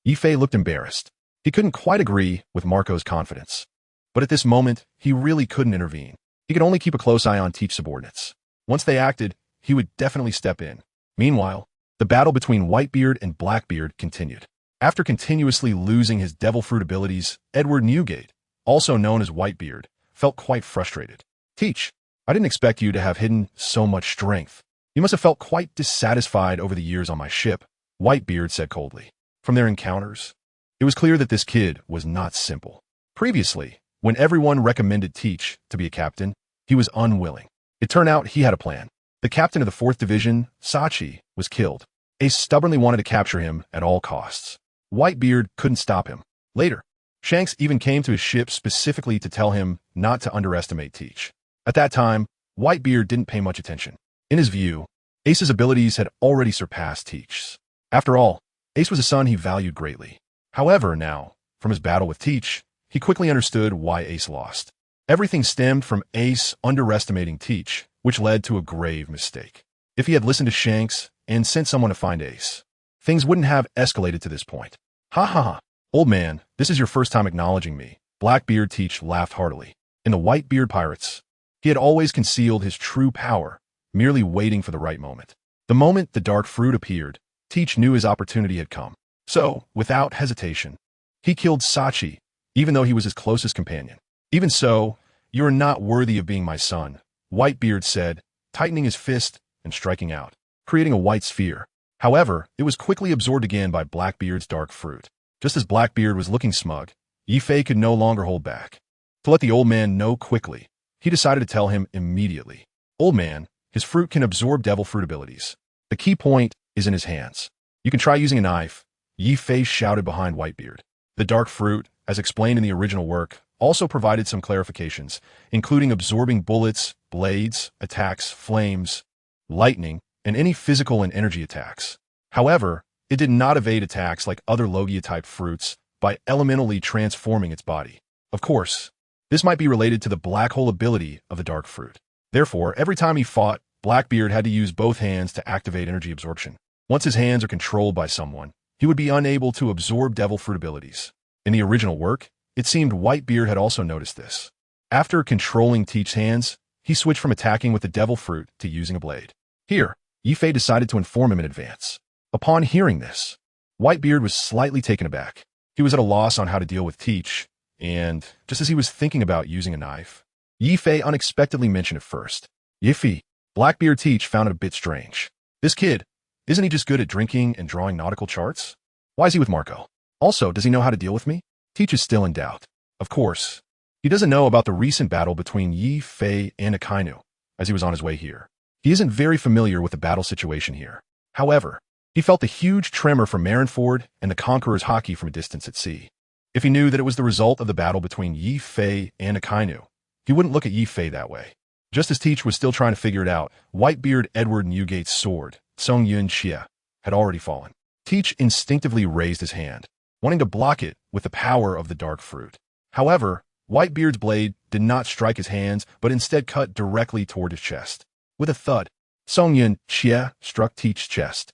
[SPEAKER 1] Yifei looked embarrassed. He couldn't quite agree with Marco's confidence. But at this moment, he really couldn't intervene. He could only keep a close eye on Teach subordinates. Once they acted, he would definitely step in. Meanwhile, the battle between Whitebeard and Blackbeard continued. After continuously losing his devil fruit abilities, Edward Newgate, also known as Whitebeard, felt quite frustrated. Teach, I didn't expect you to have hidden so much strength. You must have felt quite dissatisfied over the years on my ship, Whitebeard said coldly. From their encounters, it was clear that this kid was not simple. Previously, when everyone recommended Teach to be a captain, he was unwilling. It turned out he had a plan. The captain of the 4th Division, Sachi, was killed. Ace stubbornly wanted to capture him at all costs. Whitebeard couldn't stop him. Later, Shanks even came to his ship specifically to tell him not to underestimate Teach. At that time, Whitebeard didn't pay much attention. In his view, Ace's abilities had already surpassed Teach's. After all, Ace was a son he valued greatly. However, now, from his battle with Teach, he quickly understood why Ace lost. Everything stemmed from Ace underestimating Teach, which led to a grave mistake. If he had listened to Shanks and sent someone to find Ace, things wouldn't have escalated to this point. Ha ha ha. Old man, this is your first time acknowledging me. Blackbeard Teach laughed heartily. In the Whitebeard pirates, he had always concealed his true power, merely waiting for the right moment. The moment the dark fruit appeared, Teach knew his opportunity had come. So, without hesitation, he killed Sachi, even though he was his closest companion. Even so, you are not worthy of being my son, Whitebeard said, tightening his fist and striking out, creating a white sphere. However, it was quickly absorbed again by Blackbeard's dark fruit. Just as Blackbeard was looking smug, Yifei could no longer hold back. To let the old man know quickly, he decided to tell him immediately. Old man, his fruit can absorb devil fruit abilities. The key point is in his hands. You can try using a knife, Yifei shouted behind Whitebeard. The dark fruit, as explained in the original work, also provided some clarifications, including absorbing bullets, blades, attacks, flames, lightning, and any physical and energy attacks. However, it did not evade attacks like other Logia-type fruits by elementally transforming its body. Of course, this might be related to the black hole ability of the dark fruit. Therefore, every time he fought, Blackbeard had to use both hands to activate energy absorption. Once his hands are controlled by someone, he would be unable to absorb devil fruit abilities. In the original work, it seemed Whitebeard had also noticed this. After controlling Teach's hands, he switched from attacking with the devil fruit to using a blade. Here, Yifei decided to inform him in advance. Upon hearing this, Whitebeard was slightly taken aback. He was at a loss on how to deal with Teach, and just as he was thinking about using a knife, Yifei unexpectedly mentioned it first. Yifei, Blackbeard Teach found it a bit strange. This kid, isn't he just good at drinking and drawing nautical charts? Why is he with Marco? Also, does he know how to deal with me? Teach is still in doubt. Of course, he doesn't know about the recent battle between Yifei and Akainu, as he was on his way here. He isn't very familiar with the battle situation here. However, he felt the huge tremor from Marineford and the Conqueror's Haki from a distance at sea. If he knew that it was the result of the battle between Yifei and Akainu, he wouldn't look at Yifei that way. Just as Teach was still trying to figure it out, Whitebeard Edward Newgate's sword, Song Yun Xia, had already fallen. Teach instinctively raised his hand, wanting to block it with the power of the dark fruit. However, Whitebeard's blade did not strike his hands, but instead cut directly toward his chest. With a thud, Song Yun Xia struck Teach's chest.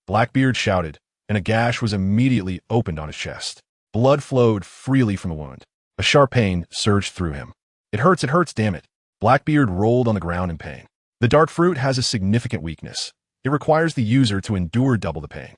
[SPEAKER 1] Blackbeard shouted, and a gash was immediately opened on his chest. Blood flowed freely from the wound. A sharp pain surged through him. It hurts, damn it. Blackbeard rolled on the ground in pain. The dark fruit has a significant weakness. It requires the user to endure double the pain.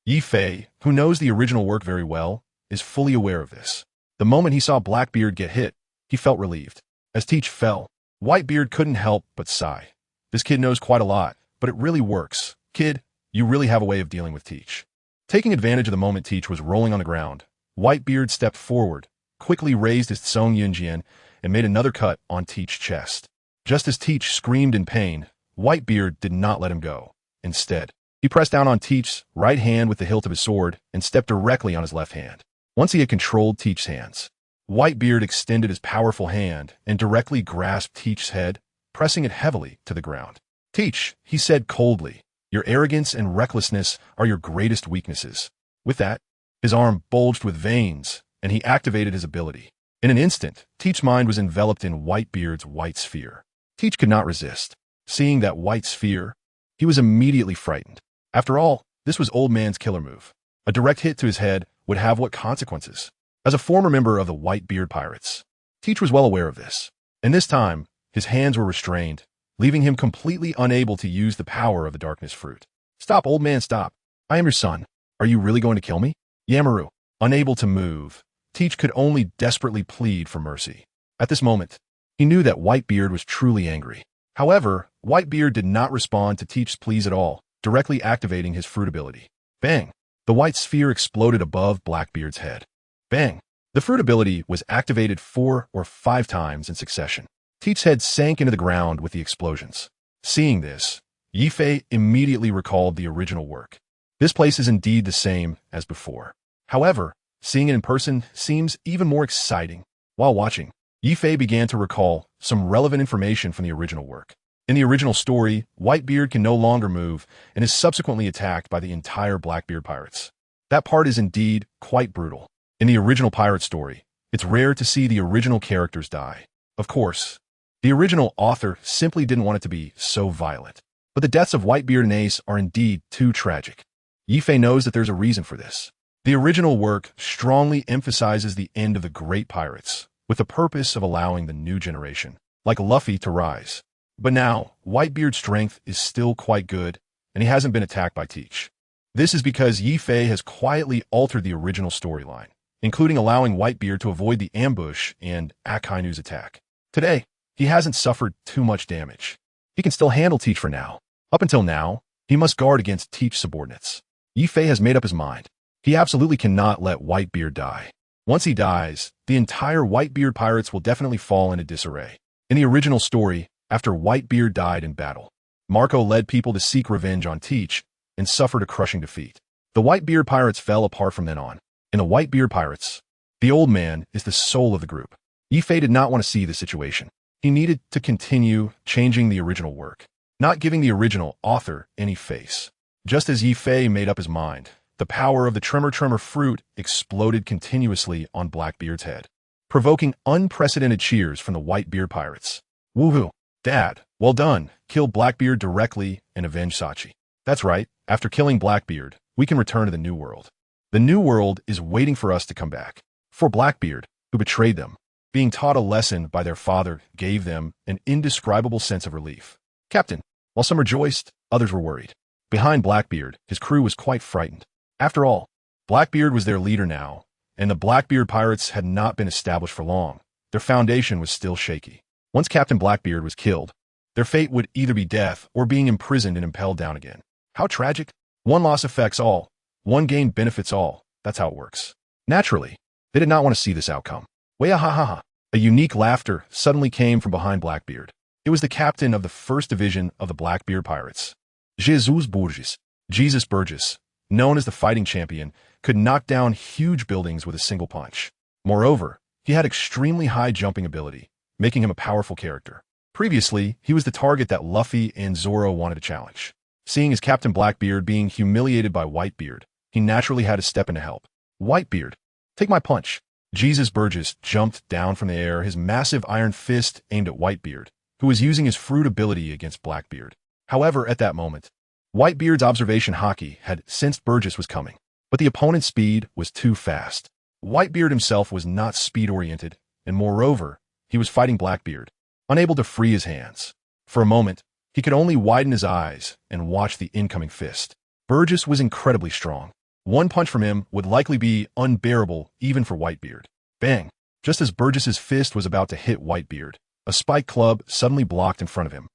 [SPEAKER 1] Yifei, who knows the original work very well, is fully aware of this. The moment he saw Blackbeard get hit, he felt relieved. As Teach fell, Whitebeard couldn't help but sigh. This kid knows quite a lot, but it really works. Kid, you really have a way of dealing with Teach. Taking advantage of the moment Teach was rolling on the ground, Whitebeard stepped forward, quickly raised his Tsung Yunjian, and made another cut on Teach's chest. Just as Teach screamed in pain, Whitebeard did not let him go. Instead, he pressed down on Teach's right hand with the hilt of his sword and stepped directly on his left hand. Once he had controlled Teach's hands, Whitebeard extended his powerful hand and directly grasped Teach's head, pressing it heavily to the ground. Teach, he said coldly, your arrogance and recklessness are your greatest weaknesses. With that, his arm bulged with veins, and he activated his ability. In an instant, Teach's mind was enveloped in Whitebeard's white sphere. Teach could not resist. Seeing that white sphere, he was immediately frightened. After all, this was Old Man's killer move. A direct hit to his head would have what consequences? As a former member of the Whitebeard Pirates, Teach was well aware of this. And this time, his hands were restrained, leaving him completely unable to use the power of the darkness fruit. Stop, old man, stop. I am your son. Are you really going to kill me? Yamaru, unable to move, Teach could only desperately plead for mercy. At this moment, he knew that Whitebeard was truly angry. However, Whitebeard did not respond to Teach's pleas at all, directly activating his fruit ability. Bang! The white sphere exploded above Blackbeard's head. Bang! The fruit ability was activated 4 or 5 times in succession. Teach's head sank into the ground with the explosions. Seeing this, Yifei immediately recalled the original work. This place is indeed the same as before. However, seeing it in person seems even more exciting. While watching, Yifei began to recall some relevant information from the original work. In the original story, Whitebeard can no longer move and is subsequently attacked by the entire Blackbeard pirates. That part is indeed quite brutal. In the original pirate story, it's rare to see the original characters die. Of course, the original author simply didn't want it to be so violent. But the deaths of Whitebeard and Ace are indeed too tragic. Yifei knows that there's a reason for this. The original work strongly emphasizes the end of the great pirates, with the purpose of allowing the new generation, like Luffy, to rise. But now, Whitebeard's strength is still quite good, and he hasn't been attacked by Teach. This is because Yifei has quietly altered the original storyline, including allowing Whitebeard to avoid the ambush and Akainu's attack. Today, he hasn't suffered too much damage. He can still handle Teach for now. Up until now, he must guard against Teach's subordinates. Yifei has made up his mind. He absolutely cannot let Whitebeard die. Once he dies, the entire Whitebeard pirates will definitely fall into disarray. In the original story, after Whitebeard died in battle, Marco led people to seek revenge on Teach and suffered a crushing defeat. The Whitebeard pirates fell apart from then on. In the Whitebeard pirates, the old man is the soul of the group. Yifei did not want to see the situation. He needed to continue changing the original work, not giving the original author any face. Just as Yifei made up his mind, the power of the Tremor fruit exploded continuously on Blackbeard's head, provoking unprecedented cheers from the Whitebeard pirates. Woohoo! Dad, well done. Kill Blackbeard directly and avenge Sachi. That's right, after killing Blackbeard, we can return to the New World. The New World is waiting for us to come back. For Blackbeard, who betrayed them, being taught a lesson by their father gave them an indescribable sense of relief. Captain, while some rejoiced, others were worried. Behind Blackbeard, his crew was quite frightened. After all, Blackbeard was their leader now, and the Blackbeard pirates had not been established for long. Their foundation was still shaky. Once Captain Blackbeard was killed, their fate would either be death or being imprisoned and impelled down again. How tragic. One loss affects all. One gain benefits all. That's how it works. Naturally, they did not want to see this outcome. Wah-ha-ha-ha. A unique laughter suddenly came from behind Blackbeard. It was the captain of the 1st Division of the Blackbeard Pirates. Jesus Burgess, known as the fighting champion, could knock down huge buildings with a single punch. Moreover, he had extremely high jumping ability, making him a powerful character. Previously, he was the target that Luffy and Zoro wanted to challenge. Seeing as Captain Blackbeard being humiliated by Whitebeard, he naturally had to step in to help. Whitebeard, take my punch. Jesus Burgess jumped down from the air, his massive iron fist aimed at Whitebeard, who was using his fruit ability against Blackbeard. However, at that moment, Whitebeard's observation Haki had sensed Burgess was coming, but the opponent's speed was too fast. Whitebeard himself was not speed-oriented, and moreover, he was fighting Blackbeard, unable to free his hands. For a moment, he could only widen his eyes and watch the incoming fist. Burgess was incredibly strong. One punch from him would likely be unbearable even for Whitebeard. Bang! Just as Burgess's fist was about to hit Whitebeard, a spike club suddenly blocked in front of him.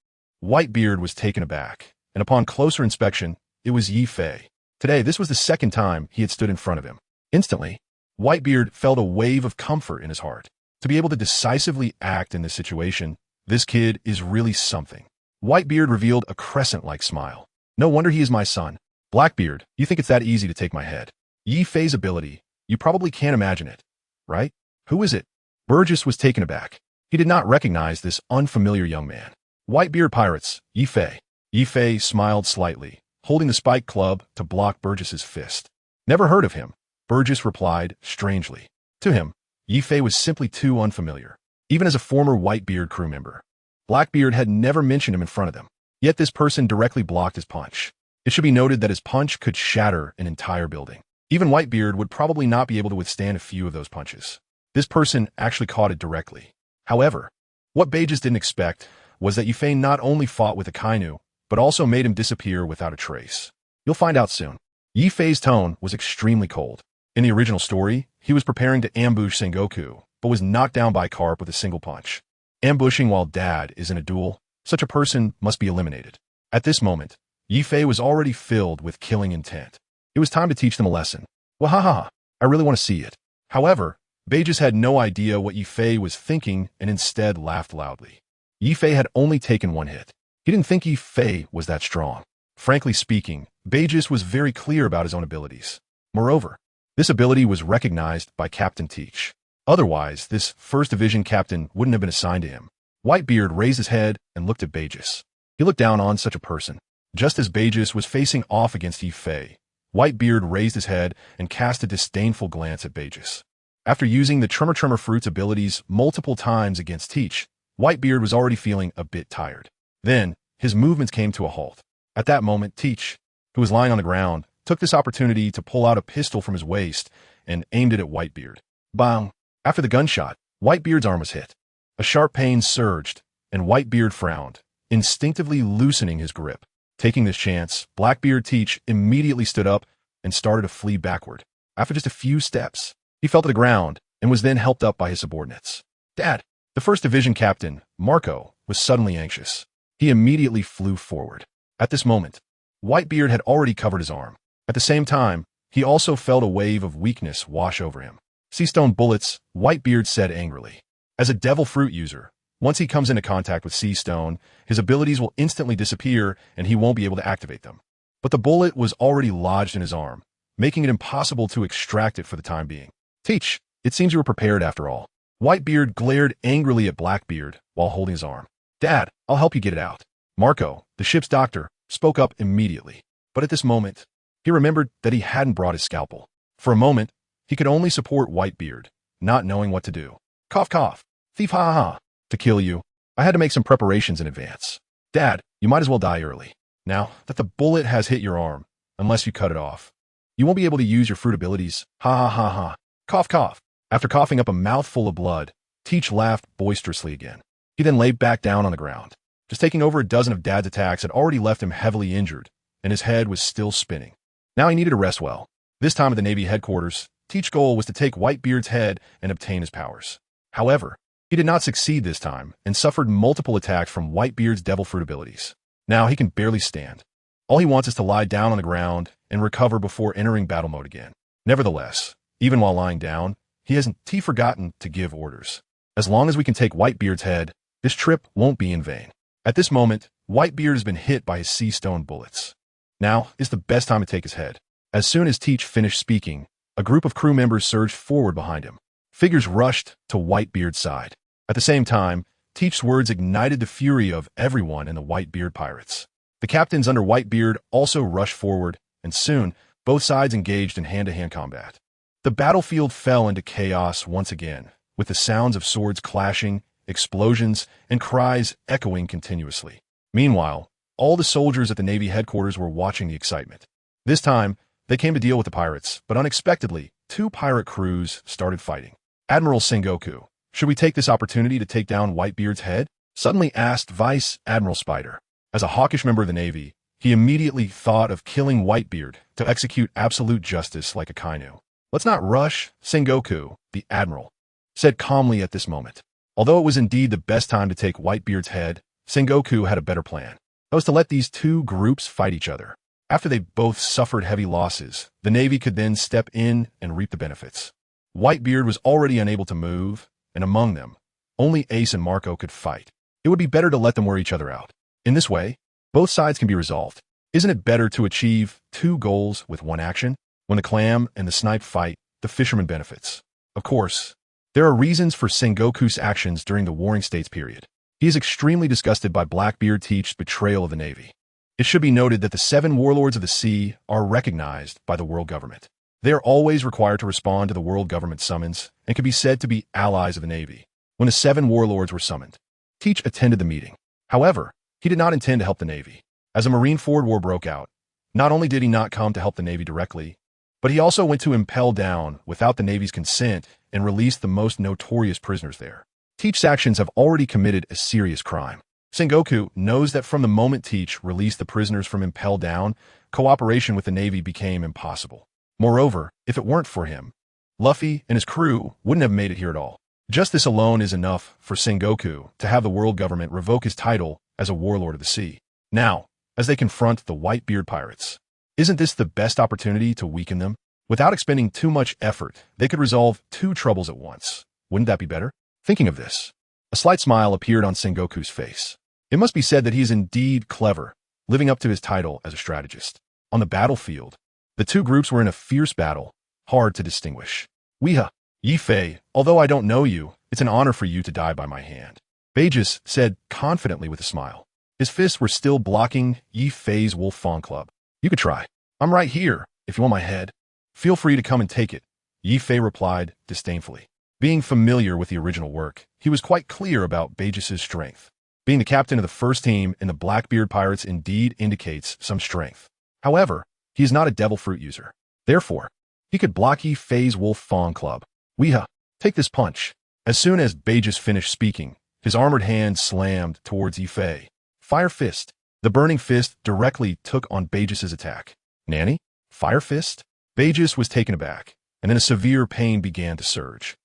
[SPEAKER 1] Whitebeard was taken aback, and upon closer inspection, it was Yi Fei. Today, this was the second time he had stood in front of him. Instantly, Whitebeard felt a wave of comfort in his heart. To be able to decisively act in this situation, this kid is really something. Whitebeard revealed a crescent-like smile. No wonder he is my son. Blackbeard, you think it's that easy to take my head? Yi Fei's ability, you probably can't imagine it, right? Who is it? Burgess was taken aback. He did not recognize this unfamiliar young man. Whitebeard pirates, Yi Fei. Yi Fei smiled slightly, holding the spike club to block Burgess's fist. Never heard of him, Burgess replied strangely. To him, Yi Fei was simply too unfamiliar, even as a former Whitebeard crew member. Blackbeard had never mentioned him in front of them, yet this person directly blocked his punch. It should be noted that his punch could shatter an entire building. Even Whitebeard would probably not be able to withstand a few of those punches. This person actually caught it directly. However, what Burgess didn't expect was that Yi Fei not only fought with Akainu, but also made him disappear without a trace. You'll find out soon. Yi Fei's tone was extremely cold. In the original story, he was preparing to ambush Sengoku, but was knocked down by Carp with a single punch. Ambushing while Dad is in a duel, such a person must be eliminated. At this moment, Yi Fei was already filled with killing intent. It was time to teach them a lesson. Wahaha, I really want to see it. However, Burgess had no idea what Yi Fei was thinking and instead laughed loudly. Yi Fei had only taken one hit. He didn't think Yi Fei was that strong. Frankly speaking, Burgess was very clear about his own abilities. Moreover, this ability was recognized by Captain Teach. Otherwise, this First Division captain wouldn't have been assigned to him. Whitebeard raised his head and looked at Burgess. He looked down on such a person. Just as Burgess was facing off against Yi Fei, Whitebeard raised his head and cast a disdainful glance at Burgess. After using the Tremor Fruit's abilities multiple times against Teach, Whitebeard was already feeling a bit tired. Then, his movements came to a halt. At that moment, Teach, who was lying on the ground, took this opportunity to pull out a pistol from his waist and aimed it at Whitebeard. Bang! After the gunshot, Whitebeard's arm was hit. A sharp pain surged, and Whitebeard frowned, instinctively loosening his grip. Taking this chance, Blackbeard Teach immediately stood up and started to flee backward. After just a few steps, he fell to the ground and was then helped up by his subordinates. Dad, the First Division captain, Marco, was suddenly anxious. He immediately flew forward. At this moment, Whitebeard had already covered his arm. At the same time, he also felt a wave of weakness wash over him. Seastone bullets, Whitebeard said angrily. As a devil fruit user, once he comes into contact with Seastone, his abilities will instantly disappear and he won't be able to activate them. But the bullet was already lodged in his arm, making it impossible to extract it for the time being. Teach, it seems you were prepared after all. Whitebeard glared angrily at Blackbeard while holding his arm. Dad, I'll help you get it out. Marco, the ship's doctor, spoke up immediately. But at this moment, he remembered that he hadn't brought his scalpel. For a moment, he could only support Whitebeard, not knowing what to do. Cough, cough. Thief, ha, ha, ha. To kill you, I had to make some preparations in advance. Dad, you might as well die early. Now that the bullet has hit your arm, unless you cut it off, you won't be able to use your fruit abilities. Ha, ha, ha, ha. Cough, cough. After coughing up a mouthful of blood, Teach laughed boisterously again. He then lay back down on the ground. Just taking over a dozen of Dad's attacks had already left him heavily injured, and his head was still spinning. Now he needed to rest well. This time at the Navy headquarters, Teach's goal was to take Whitebeard's head and obtain his powers. However, he did not succeed this time and suffered multiple attacks from Whitebeard's devil fruit abilities. Now he can barely stand. All he wants is to lie down on the ground and recover before entering battle mode again. Nevertheless, even while lying down, he hasn't forgotten to give orders. As long as we can take Whitebeard's head, this trip won't be in vain. At this moment, Whitebeard has been hit by his Seastone bullets. Now is the best time to take his head. As soon as Teach finished speaking, a group of crew members surged forward behind him. Figures rushed to Whitebeard's side. At the same time, Teach's words ignited the fury of everyone in the Whitebeard pirates. The captains under Whitebeard also rushed forward, and soon, both sides engaged in hand-to-hand combat. The battlefield fell into chaos once again, with the sounds of swords clashing, explosions, and cries echoing continuously. Meanwhile, all the soldiers at the Navy headquarters were watching the excitement. This time, they came to deal with the pirates, but unexpectedly, two pirate crews started fighting. Admiral Sengoku, should we take this opportunity to take down Whitebeard's head? Suddenly asked Vice Admiral Spider. As a hawkish member of the Navy, he immediately thought of killing Whitebeard to execute absolute justice like Akainu. Let's not rush, Sengoku, the Admiral. said calmly at this moment. Although it was indeed the best time to take Whitebeard's head, Sengoku had a better plan. That was to let these two groups fight each other. After they both suffered heavy losses, the Navy could then step in and reap the benefits. Whitebeard was already unable to move, and among them, only Ace and Marco could fight. It would be better to let them wear each other out. In this way, both sides can be resolved. Isn't it better to achieve two goals with one action? When the clam and the snipe fight, the fisherman benefits. Of course, there are reasons for Sengoku's actions during the Warring States period. He is extremely disgusted by Blackbeard Teach's betrayal of the Navy. It should be noted that the 7 warlords of the sea are recognized by the world government. They are always required to respond to the world government summons and can be said to be allies of the Navy. When the 7 warlords were summoned, Teach attended the meeting. However, he did not intend to help the Navy. As a Marineford war broke out, not only did he not come to help the Navy directly, but he also went to impel down, without the Navy's consent, and release the most notorious prisoners there. Teach's actions have already committed a serious crime. Sengoku knows that from the moment Teach released the prisoners from impel down, cooperation with the Navy became impossible. Moreover, if it weren't for him, Luffy and his crew wouldn't have made it here at all. Just this alone is enough for Sengoku to have the world government revoke his title as a warlord of the sea. Now, as they confront the Whitebeard pirates, isn't this the best opportunity to weaken them? Without expending too much effort, they could resolve 2 troubles at once. Wouldn't that be better? Thinking of this, a slight smile appeared on Sengoku's face. It must be said that he is indeed clever, living up to his title as a strategist. On the battlefield, the 2 groups were in a fierce battle, hard to distinguish. Weha, Yi-Fei, although I don't know you, it's an honor for you to die by my hand, Bages said confidently with a smile. His fists were still blocking Yi-Fei's Wolf Fawn Club. You could try. I'm right here, if you want my head. Feel free to come and take it, Yi-Fei replied disdainfully. Being familiar with the original work, he was quite clear about Bages' strength. Being the captain of the first team in the Blackbeard Pirates indeed indicates some strength. However, he is not a devil fruit user. Therefore, he could block Yi-Fei's Wolf Fawn Club. Weha, take this punch. As soon as Bages finished speaking, his armored hand slammed towards Yi-Fei. Fire Fist. The burning fist directly took on Bages' attack. Nanny? Fire Fist? Bages was taken aback, and then a severe pain began to surge.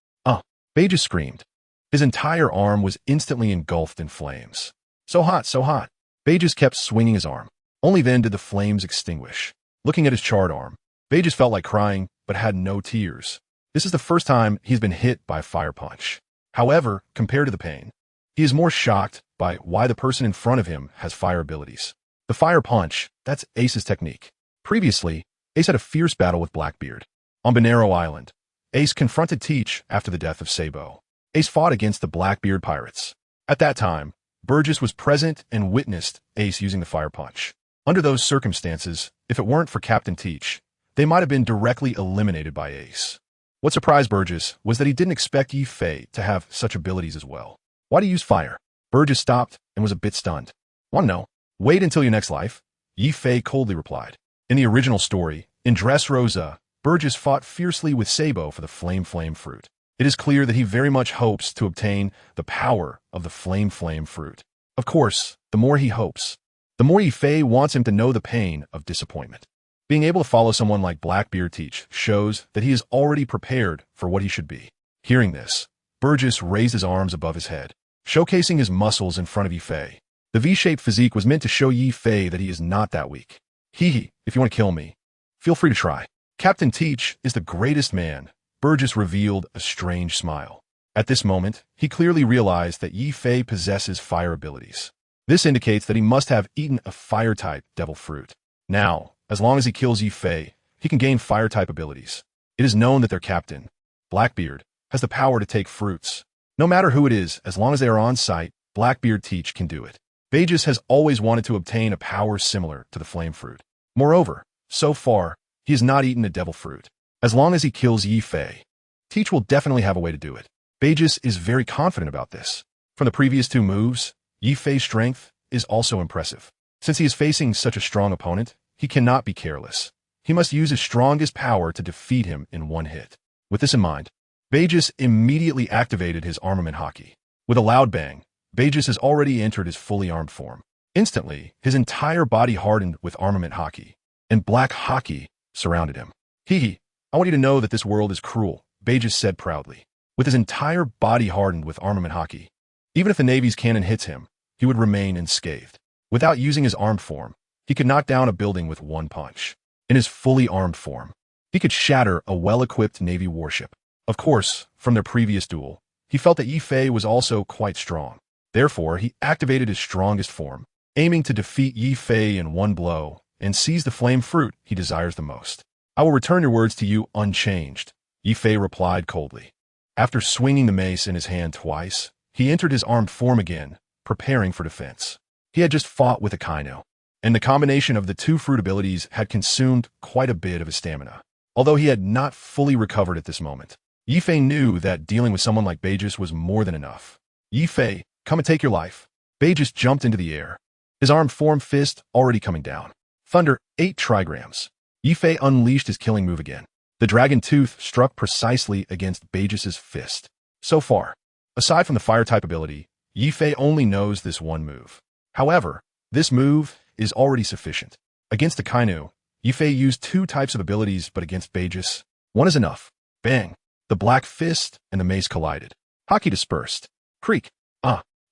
[SPEAKER 1] Bages screamed. His entire arm was instantly engulfed in flames. So hot, so hot. Bages kept swinging his arm. Only then did the flames extinguish. Looking at his charred arm, Bages felt like crying, but had no tears. This is the first time he's been hit by a fire punch. However, compared to the pain, he is more shocked by why the person in front of him has fire abilities. The fire punch, that's Ace's technique. Previously, Ace had a fierce battle with Blackbeard. On Bonero Island, Ace confronted Teach after the death of Sabo. Ace fought against the Blackbeard pirates. At that time, Burgess was present and witnessed Ace using the fire punch. Under those circumstances, if it weren't for Captain Teach, they might have been directly eliminated by Ace. What surprised Burgess was that he didn't expect Yi-Fei to have such abilities as well. Why do you use fire? Burgess stopped and was a bit stunned. Want to know? Wait until your next life, Yi-Fei coldly replied. In the original story, in Dressrosa, Burgess fought fiercely with Sabo for the Flame fruit. It is clear that he very much hopes to obtain the power of the Flame fruit. Of course, the more he hopes, the more Yi-Fei wants him to know the pain of disappointment. Being able to follow someone like Blackbeard Teach shows that he is already prepared for what he should be. Hearing this, Burgess raised his arms above his head, showcasing his muscles in front of Yi-Fei. The V-shaped physique was meant to show Yi-Fei that he is not that weak. Hee, if you want to kill me, feel free to try. Captain Teach is the greatest man. Burgess revealed a strange smile. At this moment, he clearly realized that Yi-Fei possesses fire abilities. This indicates that he must have eaten a fire-type devil fruit. Now, as long as he kills Yi-Fei, he can gain fire-type abilities. It is known that their captain, Blackbeard, has the power to take fruits. No matter who it is, as long as they are on site, Blackbeard Teach can do it. Bages has always wanted to obtain a power similar to the flame fruit. Moreover, so far, he has not eaten a devil fruit. As long as he kills Yi-Fei, Teach will definitely have a way to do it. Bages is very confident about this. From the previous 2 moves, Yi-Fei's strength is also impressive. Since he is facing such a strong opponent, he cannot be careless. He must use his strongest power to defeat him in one hit. With this in mind, Bages immediately activated his armament Haki. With a loud bang, Bages has already entered his fully armed form. Instantly, his entire body hardened with armament Haki, and black Haki surrounded him. Hee, I want you to know that this world is cruel, Bages said proudly. with his entire body hardened with armament Haki. Even if the Navy's cannon hits him, he would remain unscathed. Without using his armed form, he could knock down a building with one punch. In his fully armed form, he could shatter a well-equipped Navy warship. Of course, from their previous duel, he felt that Yi-Fei was also quite strong. Therefore, he activated his strongest form, aiming to defeat Yi-Fei in one blow and seize the flame fruit he desires the most. I will return your words to you unchanged, Yi-Fei replied coldly. After swinging the mace in his hand twice, he entered his armed form again, preparing for defense. He had just fought with Akainu, and the combination of the two fruit abilities had consumed quite a bit of his stamina. Although he had not fully recovered at this moment, Yi-Fei knew that dealing with someone like Beijus was more than enough. Yi-Fei, come and take your life. Beijus jumped into the air, his armed form fist already coming down. Thunder, 8 trigrams. Yi-Fei unleashed his killing move again. The dragon tooth struck precisely against Beijus's fist. So far, aside from the fire-type ability, Yi-Fei only knows this one move. However, this move is already sufficient. Against Akainu, Yi-Fei used 2 types of abilities, but against Beijus, one is enough. Bang! The black fist and the mace collided. Haki dispersed. Creak!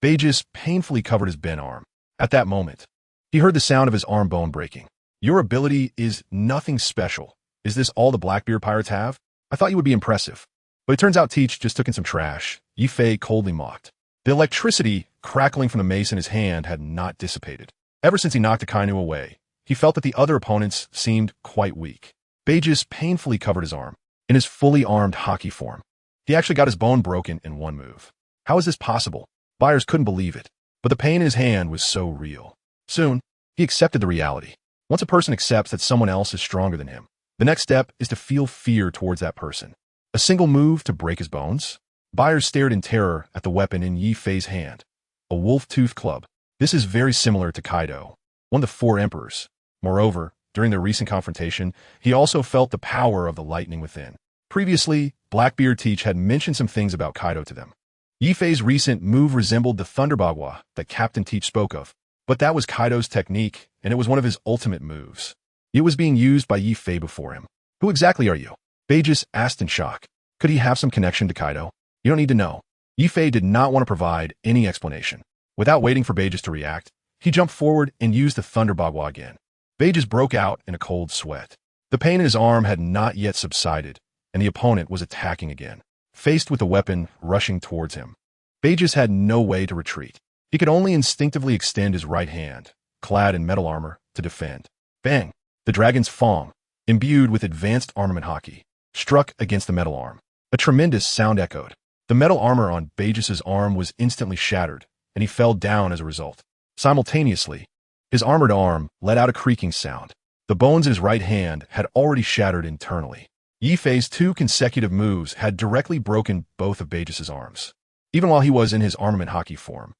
[SPEAKER 1] Beijus painfully covered his bent arm. At that moment, he heard the sound of his arm bone breaking. Your ability is nothing special. Is this all the Blackbeard pirates have? I thought you would be impressive. But it turns out Teach just took in some trash, Yi-Fei coldly mocked. The electricity crackling from the mace in his hand had not dissipated. Ever since he knocked Akainu away, he felt that the other opponents seemed quite weak. Beijus painfully covered his arm, in his fully armed Haki form. He actually got his bone broken in one move. How is this possible? Buyers couldn't believe it, but the pain in his hand was so real. Soon, he accepted the reality. Once a person accepts that someone else is stronger than him, the next step is to feel fear towards that person. A single move to break his bones? Buyers stared in terror at the weapon in Yi-Fei's hand, a wolf-tooth club. This is very similar to Kaido, one of the 4 emperors. Moreover, during their recent confrontation, he also felt the power of the lightning within. Previously, Blackbeard Teach had mentioned some things about Kaido to them. Yi-Fei's recent move resembled the Thunderbagua that Captain Teach spoke of, but that was Kaido's technique, and it was one of his ultimate moves. It was being used by Yi-Fei before him. Who exactly are you? Beijus asked in shock. Could he have some connection to Kaido? You don't need to know. Yi-Fei did not want to provide any explanation. Without waiting for Beijus to react, he jumped forward and used the Thunderbagua again. Beijus broke out in a cold sweat. The pain in his arm had not yet subsided, and the opponent was attacking again, faced with the weapon rushing towards him. Beijus had no way to retreat. He could only instinctively extend his right hand, clad in metal armor, to defend. Bang! The dragon's fong, imbued with advanced armament Haki, struck against the metal arm. A tremendous sound echoed. The metal armor on Beijus's arm was instantly shattered, and he fell down as a result. Simultaneously, his armored arm let out a creaking sound. The bones in his right hand had already shattered internally. Yi-Fei's 2 consecutive moves had directly broken both of Beijus's arms, even while he was in his armament Haki form.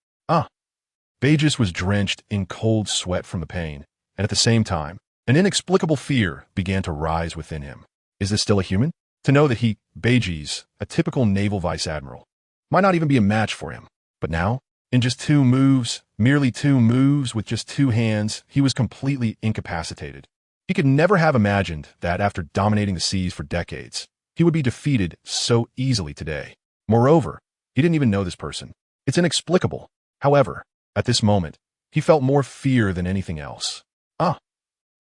[SPEAKER 1] Beijus was drenched in cold sweat from the pain, and at the same time, an inexplicable fear began to rise within him. Is this still a human? To know that he, Beijus, a typical naval vice admiral, might not even be a match for him. But now, in just 2 moves, merely 2 moves with just 2 hands, he was completely incapacitated. He could never have imagined that after dominating the seas for decades, he would be defeated so easily today. Moreover, he didn't even know this person. It's inexplicable. However, at this moment, he felt more fear than anything else.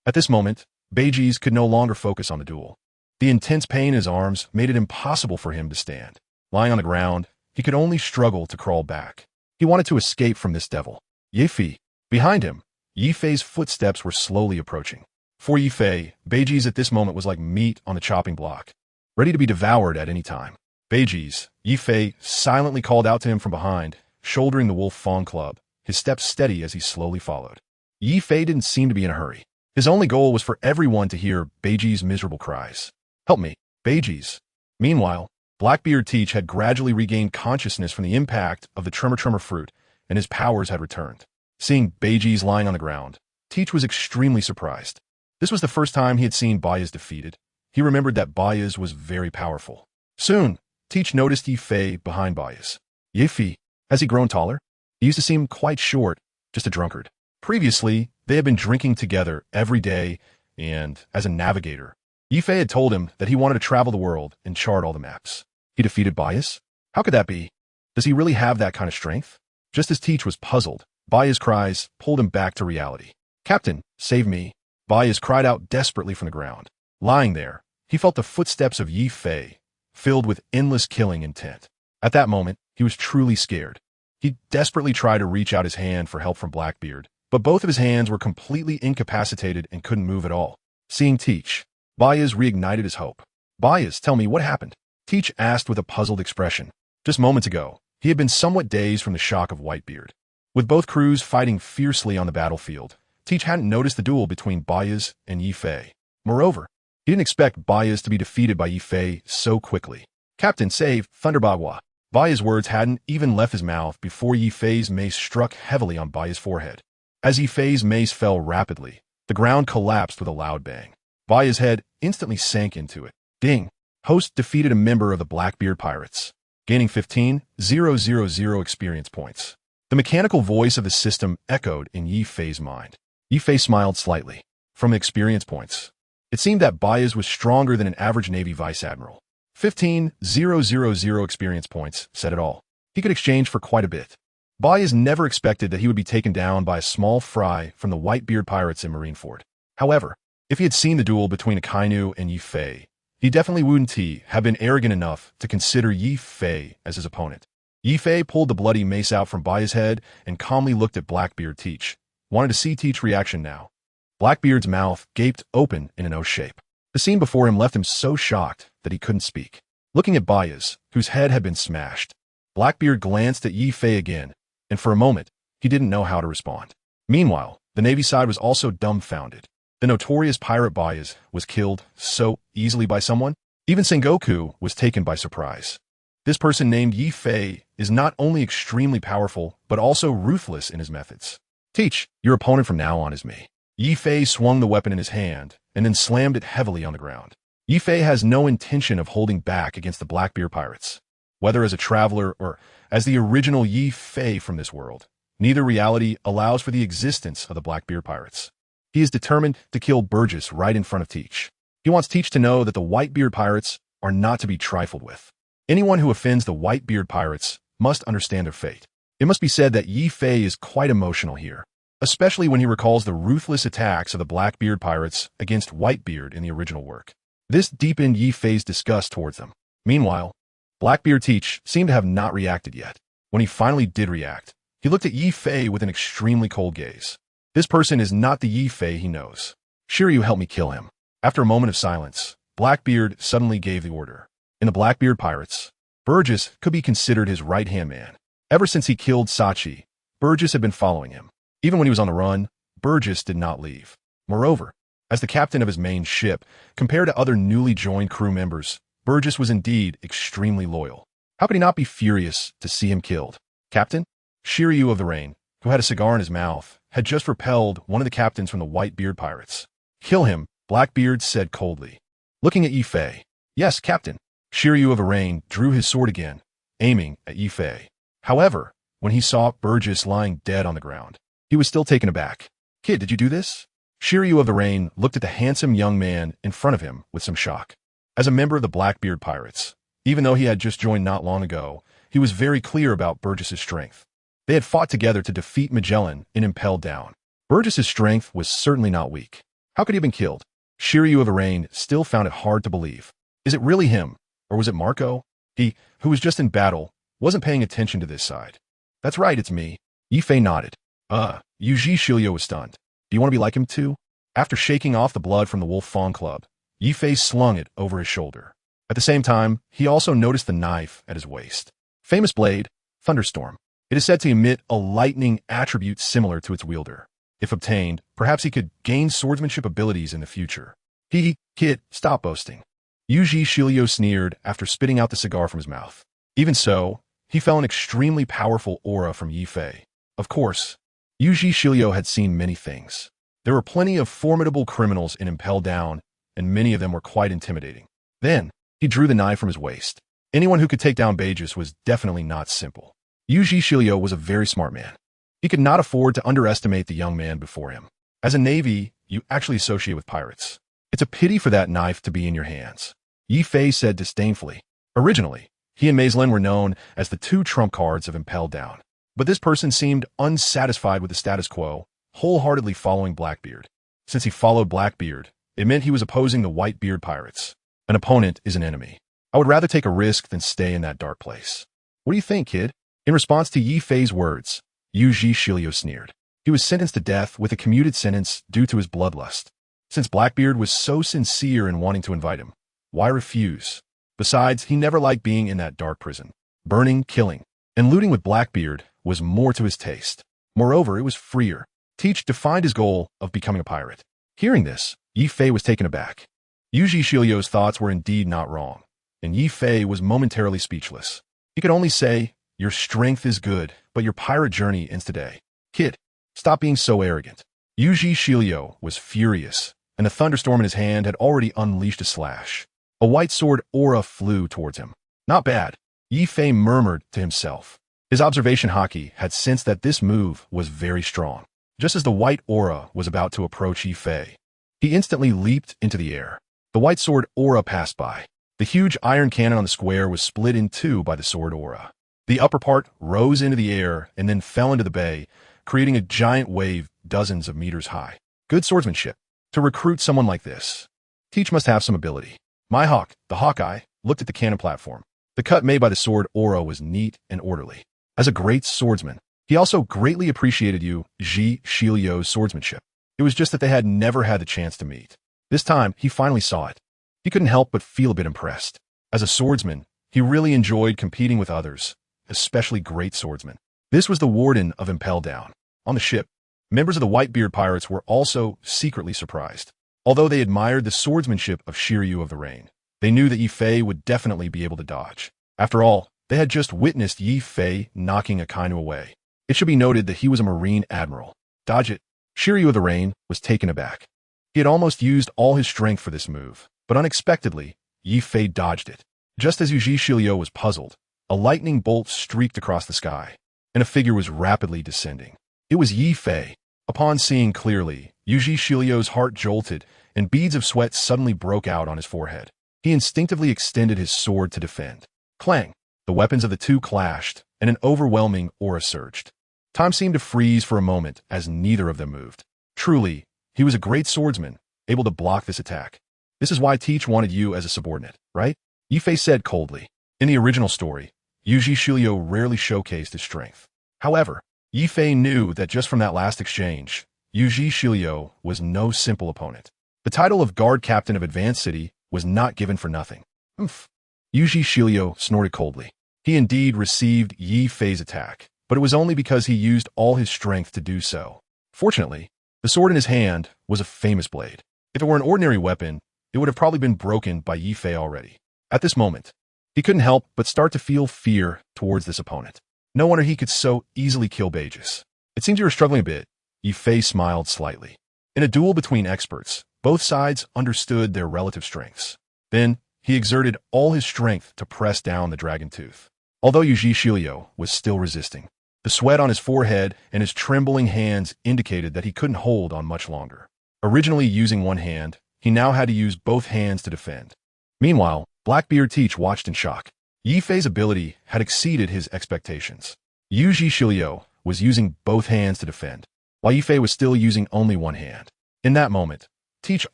[SPEAKER 1] At this moment, Beijus could no longer focus on the duel. The intense pain in his arms made it impossible for him to stand. Lying on the ground, he could only struggle to crawl back. He wanted to escape from this devil. Yi-Fei. Behind him, Yi-Fei's footsteps were slowly approaching. For Yi-Fei, Beijus at this moment was like meat on the chopping block, ready to be devoured at any time. Beijus, Yi-Fei silently called out to him from behind, shouldering the wolf fong club, his steps steady as he slowly followed. Yi-Fei didn't seem to be in a hurry. His only goal was for everyone to hear Beijus' miserable cries. Help me, Beijus. Meanwhile, Blackbeard Teach had gradually regained consciousness from the impact of the tremor fruit, and his powers had returned. Seeing Beijus lying on the ground, Teach was extremely surprised. This was the first time he had seen Bayas defeated. He remembered that Bayas was very powerful. Soon, Teach noticed Yi-Fei behind Bayas. Yi-Fei, has he grown taller? He used to seem quite short, just a drunkard. Previously, they had been drinking together every day, and as a navigator, Yi-Fei had told him that he wanted to travel the world and chart all the maps. He defeated Bayas? How could that be? Does he really have that kind of strength? Just as Teach was puzzled, Baya's cries pulled him back to reality. Captain, save me. Bayas cried out desperately from the ground. Lying there, he felt the footsteps of Yi Fei, filled with endless killing intent. At that moment, he was truly scared. He desperately tried to reach out his hand for help from Blackbeard, but both of his hands were completely incapacitated and couldn't move at all. Seeing Teach, Bayas reignited his hope. Bayas, tell me what happened? Teach asked with a puzzled expression. Just moments ago, he had been somewhat dazed from the shock of Whitebeard. With both crews fighting fiercely on the battlefield, Teach hadn't noticed the duel between Bayas and Yi Fei. Moreover, he didn't expect Bayas to be defeated by Yi Fei so quickly. Captain, save Thunderbagua. Bayas' words hadn't even left his mouth before Yi Fei's mace struck heavily on Bayas' forehead. As Yi Fei's mace fell rapidly, the ground collapsed with a loud bang. Bayas' head instantly sank into it. Ding! Host defeated a member of the Blackbeard pirates, gaining 15,000 experience points. The mechanical voice of the system echoed in Yi Fei's mind. Yi Fei smiled slightly. From experience points, it seemed that Bayas was stronger than an average Navy Vice Admiral. 15,000 experience points said it all. He could exchange for quite a bit. Bayas never expected that he would be taken down by a small fry from the Whitebeard pirates in Marineford. However, if he had seen the duel between Akainu and Yi Fei, he definitely wouldn't have been arrogant enough to consider Yi Fei as his opponent. Yi Fei pulled the bloody mace out from Bayas' head and calmly looked at Blackbeard Teach. Wanted to see Teach's reaction now. Blackbeard's mouth gaped open in an O shape. The scene before him left him so shocked that he couldn't speak. Looking at Bayas, whose head had been smashed, Blackbeard glanced at Yi Fei again, and for a moment, he didn't know how to respond. Meanwhile, the Navy side was also dumbfounded. The notorious pirate Bayas was killed so easily by someone. Even Sengoku was taken by surprise. This person named Yi Fei is not only extremely powerful, but also ruthless in his methods. Teach, your opponent from now on is me. Yi Fei swung the weapon in his hand, and then slammed it heavily on the ground. Yi Fei has no intention of holding back against the Blackbeard pirates. Whether as a traveler or as the original Yi Fei from this world, neither reality allows for the existence of the Blackbeard pirates. He is determined to kill Burgess right in front of Teach. He wants Teach to know that the Whitebeard pirates are not to be trifled with. Anyone who offends the Whitebeard pirates must understand their fate. It must be said that Yi Fei is quite emotional here, especially when he recalls the ruthless attacks of the Blackbeard pirates against Whitebeard in the original work. This deepened Yi Fei's disgust towards them. Meanwhile, Blackbeard Teach seemed to have not reacted yet. When he finally did react, he looked at Yi Fei with an extremely cold gaze. This person is not the Yi Fei he knows. Shiryu, help me kill him. After a moment of silence, Blackbeard suddenly gave the order. In the Blackbeard pirates, Burgess could be considered his right-hand man. Ever since he killed Sachi, Burgess had been following him. Even when he was on the run, Burgess did not leave. Moreover, as the captain of his main ship, compared to other newly joined crew members, Burgess was indeed extremely loyal. How could he not be furious to see him killed? Captain? Shiryu of the Rain, who had a cigar in his mouth, had just repelled one of the captains from the Whitebeard pirates. Kill him, Blackbeard said coldly. Looking at Yi Fei. Yes, Captain. Shiryu of the Rain drew his sword again, aiming at Yi Fei. However, when he saw Burgess lying dead on the ground, he was still taken aback. Kid, did you do this? Shiryu of the Rain looked at the handsome young man in front of him with some shock. As a member of the Blackbeard pirates, even though he had just joined not long ago, he was very clear about Burgess's strength. They had fought together to defeat Magellan and impelled down. Burgess's strength was certainly not weak. How could he have been killed? Shiryu of the Rain still found it hard to believe. Is it really him? Or was it Marco? He, who was just in battle, wasn't paying attention to this side. That's right, it's me. Yi Fei nodded. Yuji Shilyo was stunned. Do you want to be like him too? After shaking off the blood from the Wolf Fawn Club, Yi Fei slung it over his shoulder. At the same time, he also noticed the knife at his waist. Famous blade, Thunderstorm. It is said to emit a lightning attribute similar to its wielder. If obtained, perhaps he could gain swordsmanship abilities in the future. Kid, stop boasting. Yuji Shilyo sneered after spitting out the cigar from his mouth. Even so, he felt an extremely powerful aura from Yi Fei. Of course, Yuji Shilyo had seen many things. There were plenty of formidable criminals in Impel Down, and many of them were quite intimidating. Then, he drew the knife from his waist. Anyone who could take down Burgess was definitely not simple. Yuji Shilyo was a very smart man. He could not afford to underestimate the young man before him. As a Navy, you actually associate with pirates. It's a pity for that knife to be in your hands. Yi Fei said disdainfully. Originally, He and Maislin were known as the two trump cards of Impelled Down. But this person seemed unsatisfied with the status quo, wholeheartedly following Blackbeard. Since he followed Blackbeard, it meant he was opposing the Whitebeard pirates. An opponent is an enemy. I would rather take a risk than stay in that dark place. What do you think, kid? In response to Yi Fei's words, Yu Shilio sneered. He was sentenced to death with a commuted sentence due to his bloodlust. Since Blackbeard was so sincere in wanting to invite him, why refuse? Besides, he never liked being in that dark prison. Burning, killing, and looting with Blackbeard was more to his taste. Moreover, it was freer. Teach defined his goal of becoming a pirate. Hearing this, Yi Fei was taken aback. Yu Shilio's thoughts were indeed not wrong, and Yi Fei was momentarily speechless. He could only say, "Your strength is good, but your pirate journey ends today. Kid, stop being so arrogant." Yu Shilio was furious, and the thunderstorm in his hand had already unleashed a slash. A white sword aura flew towards him. Not bad, Yi Fei murmured to himself. His observation Haki had sensed that this move was very strong. Just as the white aura was about to approach Yi Fei, he instantly leaped into the air. The white sword aura passed by. The huge iron cannon on the square was split in two by the sword aura. The upper part rose into the air and then fell into the bay, creating a giant wave dozens of meters high. Good swordsmanship. To recruit someone like this, Teach must have some ability. My Hawk, the Hawkeye, looked at the cannon platform. The cut made by the sword aura was neat and orderly. As a great swordsman, he also greatly appreciated Yu Shilio's swordsmanship. It was just that they had never had the chance to meet. This time, he finally saw it. He couldn't help but feel a bit impressed. As a swordsman, he really enjoyed competing with others, especially great swordsmen. This was the warden of Impelled Down. On the ship, members of the Whitebeard pirates were also secretly surprised. Although they admired the swordsmanship of Shiryu of the Rain, they knew that Yi Fei would definitely be able to dodge. After all, they had just witnessed Yi Fei knocking Akainu away. It should be noted that he was a Marine Admiral. Dodge it. Shiryu of the Rain was taken aback. He had almost used all his strength for this move, but unexpectedly, Yi Fei dodged it. Just as Yu Shilio was puzzled, a lightning bolt streaked across the sky, and a figure was rapidly descending. It was Yi Fei. Upon seeing clearly, Yu Shilio's heart jolted, and beads of sweat suddenly broke out on his forehead. He instinctively extended his sword to defend. Clang! The weapons of the two clashed, and an overwhelming aura surged. Time seemed to freeze for a moment as neither of them moved. Truly, he was a great swordsman, able to block this attack. This is why Teach wanted you as a subordinate, right? Yi Fei said coldly. In the original story, Yu Shilio rarely showcased his strength. However, Yi Fei knew that just from that last exchange, Yu Shilio was no simple opponent. The title of Guard Captain of Advanced City was not given for nothing. Oomph. Yu Shilio snorted coldly. He indeed received Yi Fei's attack, but it was only because he used all his strength to do so. Fortunately, the sword in his hand was a famous blade. If it were an ordinary weapon, it would have probably been broken by Yi Fei already. At this moment, he couldn't help but start to feel fear towards this opponent. No wonder he could so easily kill Bages. It seems you were struggling a bit. Yi Fei smiled slightly. In a duel between experts, both sides understood their relative strengths. Then, he exerted all his strength to press down the dragon tooth. Although Yu Shilio was still resisting, the sweat on his forehead and his trembling hands indicated that he couldn't hold on much longer. Originally using one hand, he now had to use both hands to defend. Meanwhile, Blackbeard Teach watched in shock. Yi Fei's ability had exceeded his expectations. Yu Shilio was using both hands to defend, while Yi Fei was still using only one hand. In that moment, Teach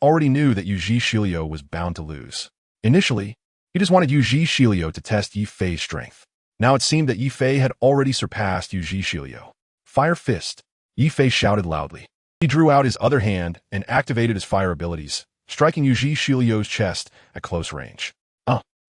[SPEAKER 1] already knew that Yu Shilio was bound to lose. Initially, he just wanted Yu Shilio to test Yi Fei's strength. Now it seemed that Yi Fei had already surpassed Yu Shilio. Fire Fist! Yi Fei shouted loudly. He drew out his other hand and activated his fire abilities, striking Yu Shilio's chest at close range.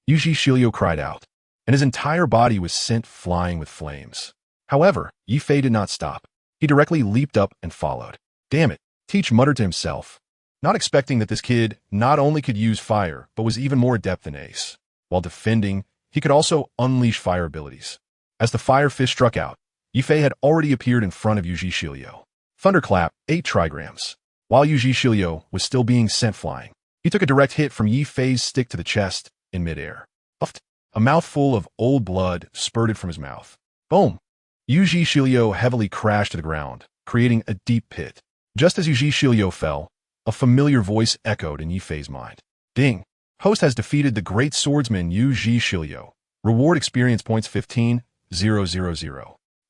[SPEAKER 1] Yu Shilio cried out, and his entire body was sent flying with flames. However, Yi Fei did not stop. He directly leaped up and followed. Damn it, Teach muttered to himself, not expecting that this kid not only could use fire, but was even more adept than Ace. While defending, he could also unleash fire abilities. As the fire fist struck out, Yi Fei had already appeared in front of Yu Shilio. Thunderclap, 8 trigrams. While Yu Shilio was still being sent flying, he took a direct hit from Yi Fei's stick to the chest in midair. Puffed. A mouthful of old blood spurted from his mouth. Boom! Yu Shilio heavily crashed to the ground, creating a deep pit. Just as Yu Shilio fell, a familiar voice echoed in Yi Fei's mind. Ding! Host has defeated the great swordsman Yu Shilio. Reward experience points 15,000.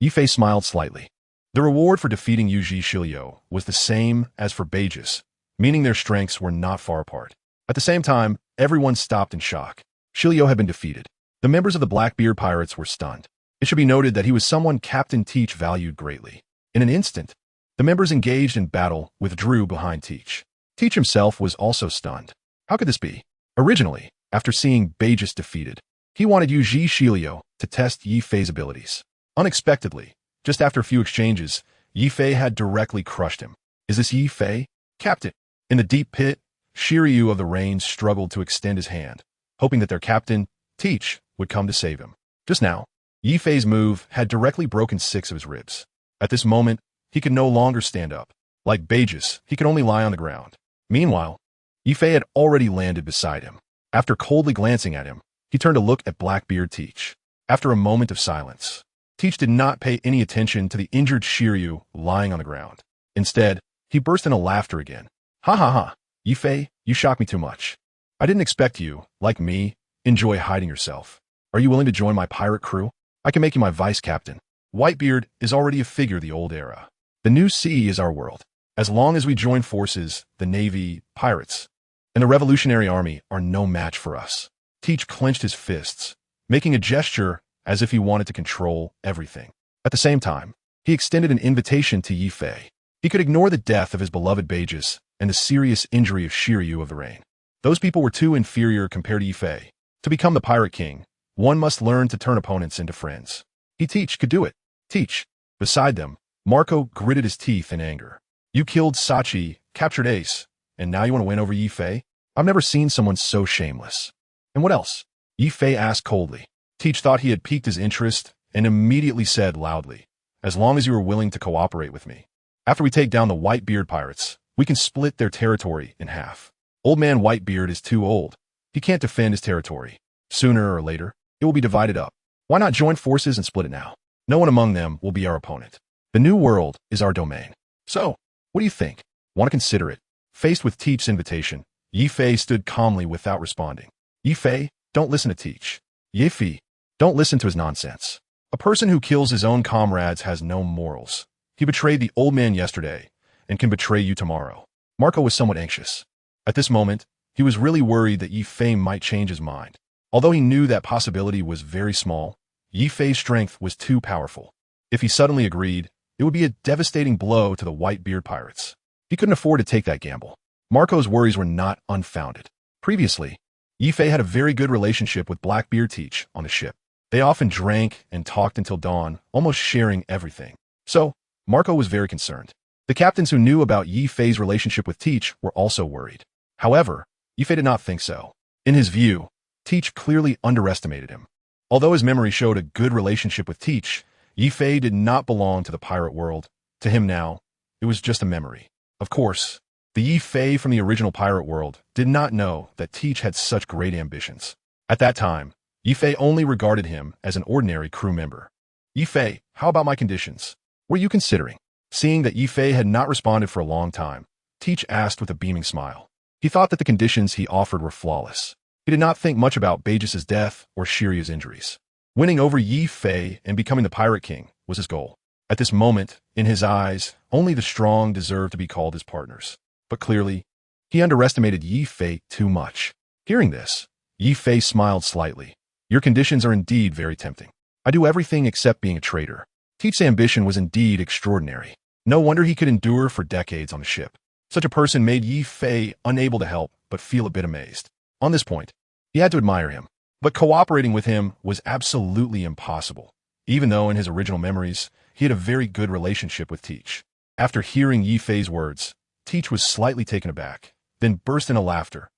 [SPEAKER 1] Yifei smiled slightly. The reward for defeating Yuji Shilio was the same as for Beges, meaning their strengths were not far apart. At the same time, everyone stopped in shock. Shilio had been defeated. The members of the Blackbeard pirates were stunned. It should be noted that he was someone Captain Teach valued greatly. In an instant, the members engaged in battle withdrew behind Teach. Teach himself was also stunned. How could this be? Originally, after seeing Beges defeated, he wanted Yuji Shilio to test Yifei's abilities. Unexpectedly, just after a few exchanges, Yifei had directly crushed him. Is this Yifei? Captain? In the deep pit, Shiryu of the Rain struggled to extend his hand, hoping that their captain, Teach, would come to save him. Just now, Yifei's move had directly broken 6 of his ribs. At this moment, he could no longer stand up. Like Beges, he could only lie on the ground. Meanwhile, Yifei had already landed beside him. After coldly glancing at him, he turned to look at Blackbeard Teach. After a moment of silence, Teach did not pay any attention to the injured Shiryu lying on the ground. Instead, he burst into laughter again. Ha ha ha, Yifei, you shock me too much. I didn't expect you, like me, enjoy hiding yourself. Are you willing to join my pirate crew? I can make you my vice captain. Whitebeard is already a figure of the old era. The new sea is our world. As long as we join forces, the Navy, pirates, and the Revolutionary Army are no match for us. Teach clenched his fists, making a gesture as if he wanted to control everything. At the same time, he extended an invitation to Yifei. He could ignore the death of his beloved Beges and the serious injury of Shiryu of the Rain. Those people were too inferior compared to Yifei. To become the Pirate King, one must learn to turn opponents into friends. Teach could do it. Teach. Beside them, Marco gritted his teeth in anger. You killed Sachi, captured Ace, and now you want to win over Yifei? I've never seen someone so shameless. And what else? Yifei asked coldly. Teach thought he had piqued his interest and immediately said loudly, as long as you are willing to cooperate with me. After we take down the Whitebeard pirates, we can split their territory in half. Old man Whitebeard is too old. He can't defend his territory. Sooner or later, it will be divided up. Why not join forces and split it now? No one among them will be our opponent. The new world is our domain. So, what do you think? Want to consider it? Faced with Teach's invitation, Yifei stood calmly without responding. Yifei, don't listen to Teach. Yifei, don't listen to his nonsense. A person who kills his own comrades has no morals. He betrayed the old man yesterday and can betray you tomorrow. Marco was somewhat anxious. At this moment, he was really worried that Yifei might change his mind. Although he knew that possibility was very small, Yifei's strength was too powerful. If he suddenly agreed, it would be a devastating blow to the Whitebeard pirates. He couldn't afford to take that gamble. Marco's worries were not unfounded. Previously, Yifei had a very good relationship with Blackbeard Teach on the ship. They often drank and talked until dawn, almost sharing everything. So, Marco was very concerned. The captains who knew about Yifei's relationship with Teach were also worried. However, Yifei did not think so. In his view, Teach clearly underestimated him. Although his memory showed a good relationship with Teach, Yifei did not belong to the pirate world. To him now, it was just a memory. Of course, the Yifei from the original pirate world did not know that Teach had such great ambitions. At that time, Yifei only regarded him as an ordinary crew member. Yifei, how about my conditions? What are you considering? Seeing that Yifei had not responded for a long time, Teach asked with a beaming smile. He thought that the conditions he offered were flawless. He did not think much about Beges' death or Shiryu's injuries. Winning over Yifei and becoming the Pirate King was his goal. At this moment, in his eyes, only the strong deserved to be called his partners. But clearly, he underestimated Yifei too much. Hearing this, Yifei smiled slightly. Your conditions are indeed very tempting. I do everything except being a traitor. Teach's ambition was indeed extraordinary. No wonder he could endure for decades on the ship. Such a person made Yifei unable to help but feel a bit amazed. On this point, he had to admire him. But cooperating with him was absolutely impossible, even though in his original memories, he had a very good relationship with Teach. After hearing Yifei's words, Teach was slightly taken aback, then burst into laughter.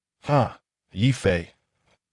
[SPEAKER 1] Yifei,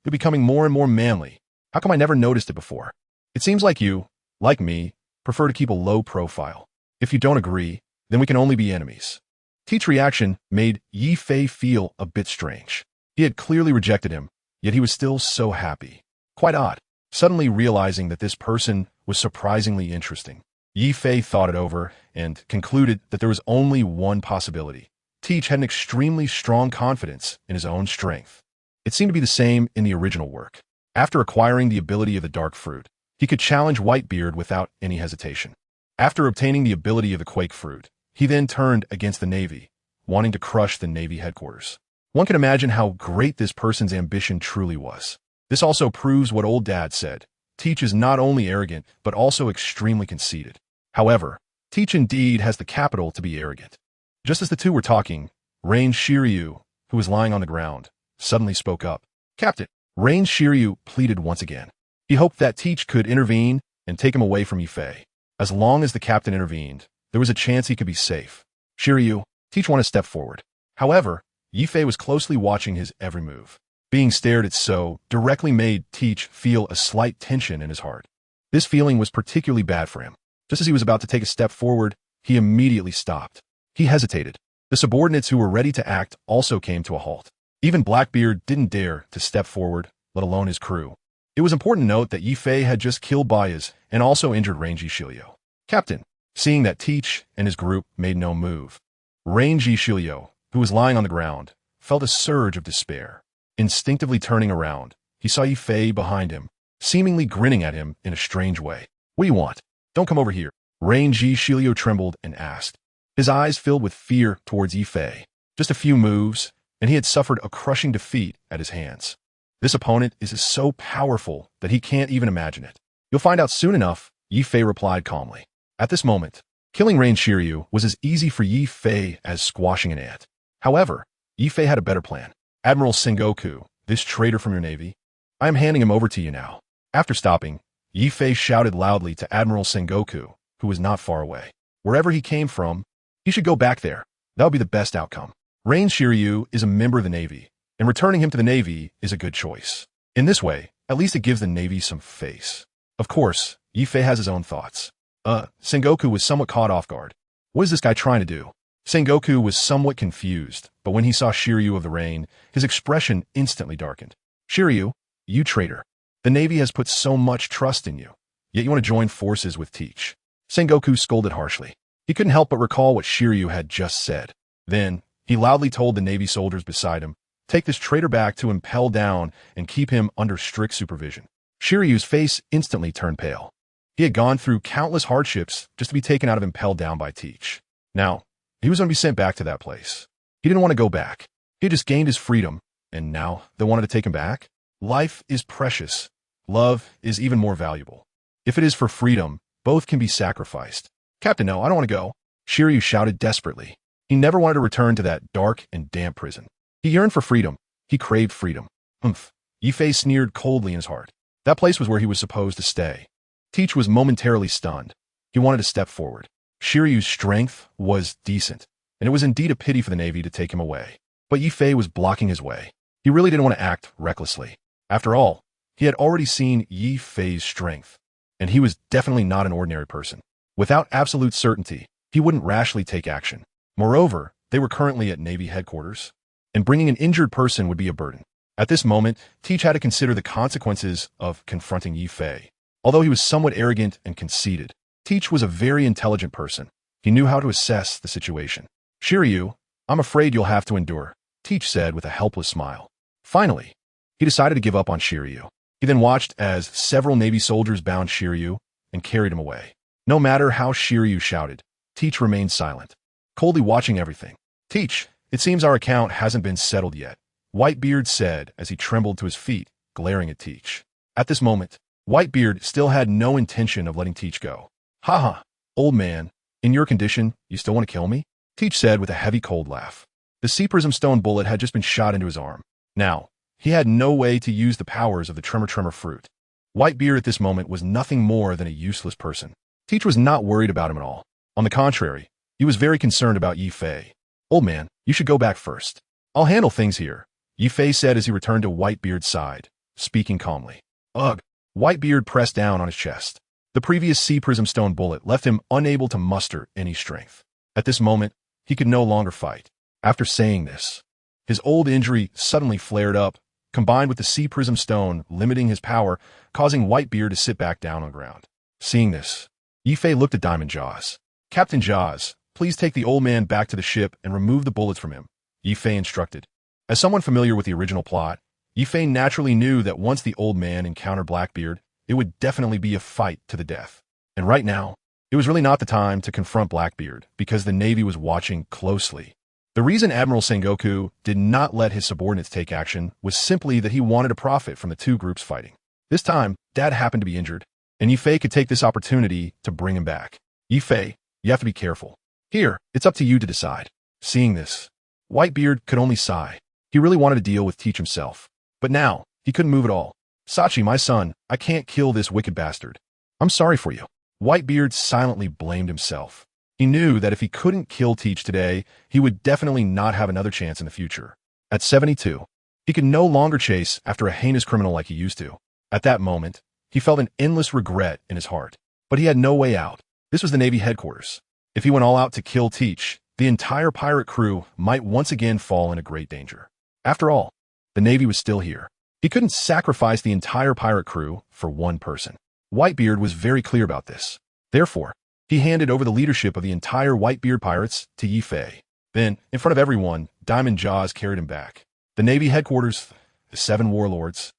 [SPEAKER 1] you're becoming more and more manly. How come I never noticed it before? It seems like you, like me, prefer to keep a low profile. If you don't agree, then we can only be enemies. Teach's reaction made Yifei feel a bit strange. He had clearly rejected him, yet he was still so happy. Quite odd, suddenly realizing that this person was surprisingly interesting. Yifei thought it over and concluded that there was only one possibility. Teach had an extremely strong confidence in his own strength. It seemed to be the same in the original work. After acquiring the ability of the Dark Fruit, he could challenge Whitebeard without any hesitation. After obtaining the ability of the Quake Fruit, he then turned against the Navy, wanting to crush the Navy headquarters. One can imagine how great this person's ambition truly was. This also proves what old Dad said. Teach is not only arrogant, but also extremely conceited. However, Teach indeed has the capital to be arrogant. Just as the two were talking, Rain Shiryu, who was lying on the ground, suddenly spoke up. Captain, Rain Shiryu pleaded once again. He hoped that Teach could intervene and take him away from Yifei. As long as the captain intervened, there was a chance he could be safe. Shiryu, Teach wanted to step forward. However, Yifei was closely watching his every move. Being stared at so directly made Teach feel a slight tension in his heart. This feeling was particularly bad for him. Just as he was about to take a step forward, he immediately stopped. He hesitated. The subordinates who were ready to act also came to a halt. Even Blackbeard didn't dare to step forward, let alone his crew. It was important to note that Yifei had just killed Bayas and also injured Rangi Shilio. Captain, seeing that Teach and his group made no move, Rangi Shilio, who was lying on the ground, felt a surge of despair. Instinctively turning around, he saw Yifei behind him, seemingly grinning at him in a strange way. What do you want? Don't come over here. Rangi Shilio trembled and asked. His eyes filled with fear towards Yifei. Just a few moves, and he had suffered a crushing defeat at his hands. This opponent is so powerful that he can't even imagine it. You'll find out soon enough, Yifei replied calmly. At this moment, killing Rain Shiryu was as easy for Yifei as squashing an ant. However, Yifei had a better plan. Admiral Sengoku, this traitor from your navy, I am handing him over to you now. After stopping, Yifei shouted loudly to Admiral Sengoku, who was not far away. Wherever he came from, he should go back there. That would be the best outcome. Rain Shiryu is a member of the Navy, and returning him to the Navy is a good choice. In this way, at least it gives the Navy some face. Of course, Yifei has his own thoughts. Sengoku was somewhat caught off guard. What is this guy trying to do? Sengoku was somewhat confused, but when he saw Shiryu of the Rain, his expression instantly darkened. Shiryu, you traitor. The Navy has put so much trust in you, yet you want to join forces with Teach. Sengoku scolded harshly. He couldn't help but recall what Shiryu had just said. Then, he loudly told the Navy soldiers beside him, take this traitor back to impel down and keep him under strict supervision. Shiryu's face instantly turned pale. He had gone through countless hardships just to be taken out of impel down by Teach. Now, he was going to be sent back to that place. He didn't want to go back. He had just gained his freedom, and now they wanted to take him back? Life is precious. Love is even more valuable. If it is for freedom, both can be sacrificed. Captain, no, I don't want to go. Shiryu shouted desperately. He never wanted to return to that dark and damp prison. He yearned for freedom. He craved freedom. Yifei sneered coldly in his heart. That place was where he was supposed to stay. Teach was momentarily stunned. He wanted to step forward. Shiryu's strength was decent, and it was indeed a pity for the Navy to take him away. But Yifei was blocking his way. He really didn't want to act recklessly. After all, he had already seen Yifei's strength, and he was definitely not an ordinary person. Without absolute certainty, he wouldn't rashly take action. Moreover, they were currently at Navy headquarters, and bringing an injured person would be a burden. At this moment, Teach had to consider the consequences of confronting Yifei. Although he was somewhat arrogant and conceited, Teach was a very intelligent person. He knew how to assess the situation. Shiryu, I'm afraid you'll have to endure, Teach said with a helpless smile. Finally, he decided to give up on Shiryu. He then watched as several Navy soldiers bound Shiryu and carried him away. No matter how Shiryu shouted, Teach remained silent, coldly watching everything. Teach, it seems our account hasn't been settled yet, Whitebeard said as he trembled to his feet, glaring at Teach. At this moment, Whitebeard still had no intention of letting Teach go. Haha, old man, in your condition, you still want to kill me? Teach said with a heavy cold laugh. The Sea Prism Stone bullet had just been shot into his arm. Now, he had no way to use the powers of the Tremor fruit. Whitebeard at this moment was nothing more than a useless person. Teach was not worried about him at all. On the contrary, he was very concerned about Yifei. Old man, you should go back first. I'll handle things here, Yifei said as he returned to Whitebeard's side, speaking calmly. Ugh. Whitebeard pressed down on his chest. The previous Sea Prism Stone bullet left him unable to muster any strength. At this moment, he could no longer fight. After saying this, his old injury suddenly flared up, combined with the Sea Prism Stone limiting his power, causing Whitebeard to sit back down on the ground. Seeing this, Yifei looked at Diamond Jaws. Captain Jaws, please take the old man back to the ship and remove the bullets from him, Yifei instructed. As someone familiar with the original plot, Yifei naturally knew that once the old man encountered Blackbeard, it would definitely be a fight to the death. And right now, it was really not the time to confront Blackbeard because the Navy was watching closely. The reason Admiral Sengoku did not let his subordinates take action was simply that he wanted to profit from the two groups fighting. This time, Dad happened to be injured, and Yifei could take this opportunity to bring him back. Yifei, you have to be careful. Here, it's up to you to decide. Seeing this, Whitebeard could only sigh. He really wanted to deal with Teach himself. But now, he couldn't move at all. Sachi, my son, I can't kill this wicked bastard. I'm sorry for you. Whitebeard silently blamed himself. He knew that if he couldn't kill Teach today, he would definitely not have another chance in the future. At 72, he could no longer chase after a heinous criminal like he used to. At that moment, he felt an endless regret in his heart. But he had no way out. This was the Navy headquarters. If he went all out to kill Teach, the entire pirate crew might once again fall into great danger. After all, the Navy was still here. He couldn't sacrifice the entire pirate crew for one person. Whitebeard was very clear about this. Therefore, he handed over the leadership of the entire Whitebeard pirates to Yifei. Then, in front of everyone, Diamond Jaws carried him back. The Navy headquarters, the 7 warlords,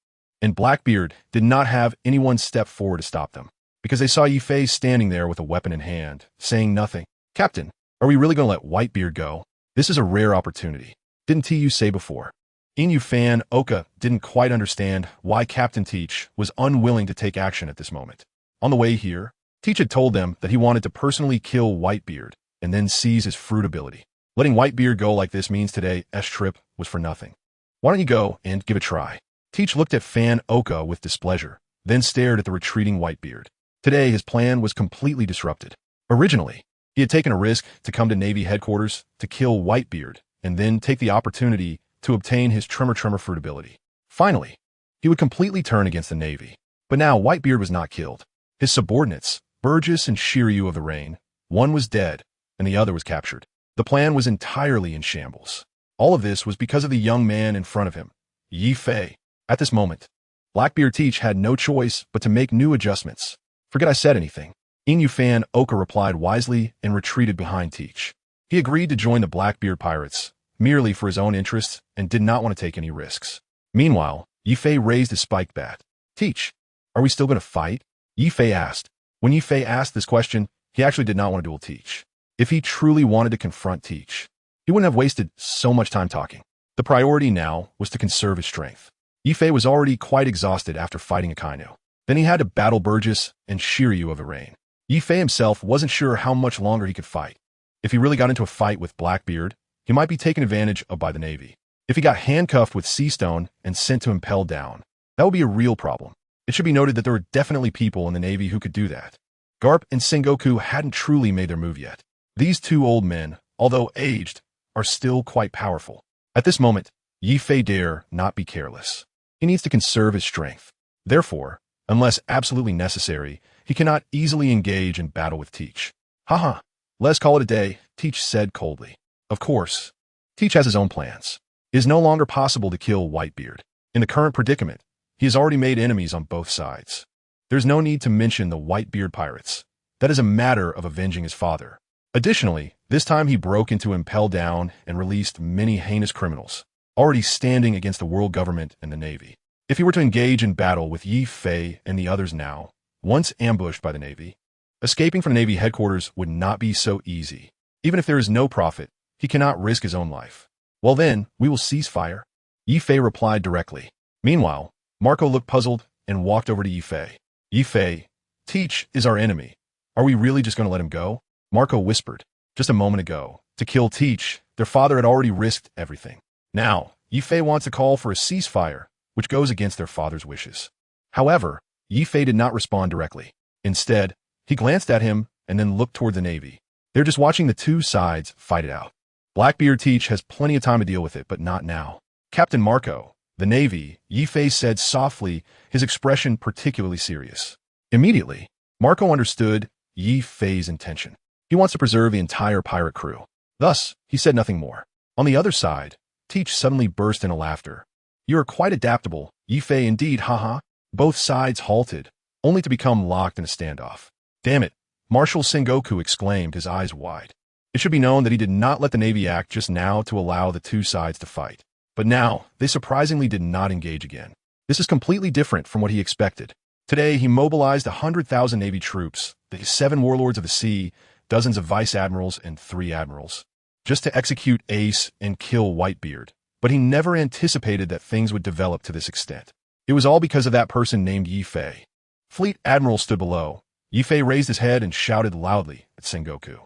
[SPEAKER 1] and Blackbeard did not have anyone step forward to stop them, because they saw Yifei standing there with a weapon in hand, saying nothing. Captain, are we really going to let Whitebeard go? This is a rare opportunity. Didn't TU say before? Inu fan Oka didn't quite understand why Captain Teach was unwilling to take action at this moment. On the way here, Teach had told them that he wanted to personally kill Whitebeard and then seize his fruit ability. Letting Whitebeard go like this means today's trip was for nothing. Why don't you go and give it a try? Teach looked at Fan Oka with displeasure, then stared at the retreating Whitebeard. Today his plan was completely disrupted. Originally, he had taken a risk to come to Navy headquarters to kill Whitebeard and then take the opportunity to obtain his Tremor fruit ability. Finally, he would completely turn against the Navy. But now Whitebeard was not killed. His subordinates, Burgess and Shiryu of the Rain, one was dead and the other was captured. The plan was entirely in shambles. All of this was because of the young man in front of him, Yifei. At this moment, Blackbeard Teach had no choice but to make new adjustments. Forget I said anything. Inu fan Oka replied wisely and retreated behind Teach. He agreed to join the Blackbeard pirates, merely for his own interests, and did not want to take any risks. Meanwhile, Yifei raised his spiked bat. Teach, are we still going to fight? Yifei asked. When Yifei asked this question, he actually did not want to duel Teach. If he truly wanted to confront Teach, he wouldn't have wasted so much time talking. The priority now was to conserve his strength. Yifei was already quite exhausted after fighting Akainu. Then he had to battle Burgess and Shiryu of the Rain. Yifei himself wasn't sure how much longer he could fight. If he really got into a fight with Blackbeard, he might be taken advantage of by the Navy. If he got handcuffed with Seastone and sent to impel down, that would be a real problem. It should be noted that there were definitely people in the Navy who could do that. Garp and Sengoku hadn't truly made their move yet. These two old men, although aged, are still quite powerful. At this moment, Yifei dare not be careless. He needs to conserve his strength. Therefore, unless absolutely necessary, he cannot easily engage in battle with Teach. Haha, let's call it a day, Teach said coldly. Of course, Teach has his own plans. It is no longer possible to kill Whitebeard. In the current predicament, he has already made enemies on both sides. There's no need to mention the Whitebeard pirates. That is a matter of avenging his father. Additionally, this time he broke into Impel Down and released many heinous criminals, already standing against the world government and the Navy. If he were to engage in battle with Yifei and the others now, once ambushed by the Navy, escaping from Navy headquarters would not be so easy. Even if there is no profit, he cannot risk his own life. Well then, we will cease fire. Yifei replied directly. Meanwhile, Marco looked puzzled and walked over to Yifei. Yifei, Teach is our enemy. Are we really just going to let him go? Marco whispered. Just a moment ago, to kill Teach, their father had already risked everything. Now, Yifei wants to call for a ceasefire, which goes against their father's wishes. However, Yifei did not respond directly. Instead, he glanced at him and then looked toward the Navy. They're just watching the two sides fight it out. Blackbeard Teach has plenty of time to deal with it, but not now. Captain Marco, the Navy, Yifei said softly, his expression particularly serious. Immediately, Marco understood Yifei's intention. He wants to preserve the entire pirate crew. Thus, he said nothing more. On the other side, Teach suddenly burst into laughter. You are quite adaptable, Yifei indeed, haha. Both sides halted, only to become locked in a standoff. Damn it, Marshal Sengoku exclaimed, his eyes wide. It should be known that he did not let the Navy act just now to allow the two sides to fight. But now, they surprisingly did not engage again. This is completely different from what he expected. Today, he mobilized 100,000 Navy troops, the 7 warlords of the sea, dozens of vice admirals, and 3 admirals, just to execute Ace and kill Whitebeard. But he never anticipated that things would develop to this extent. It was all because of that person named Yi-Fei. Fleet Admiral stood below. Yi-Fei raised his head and shouted loudly at Sengoku.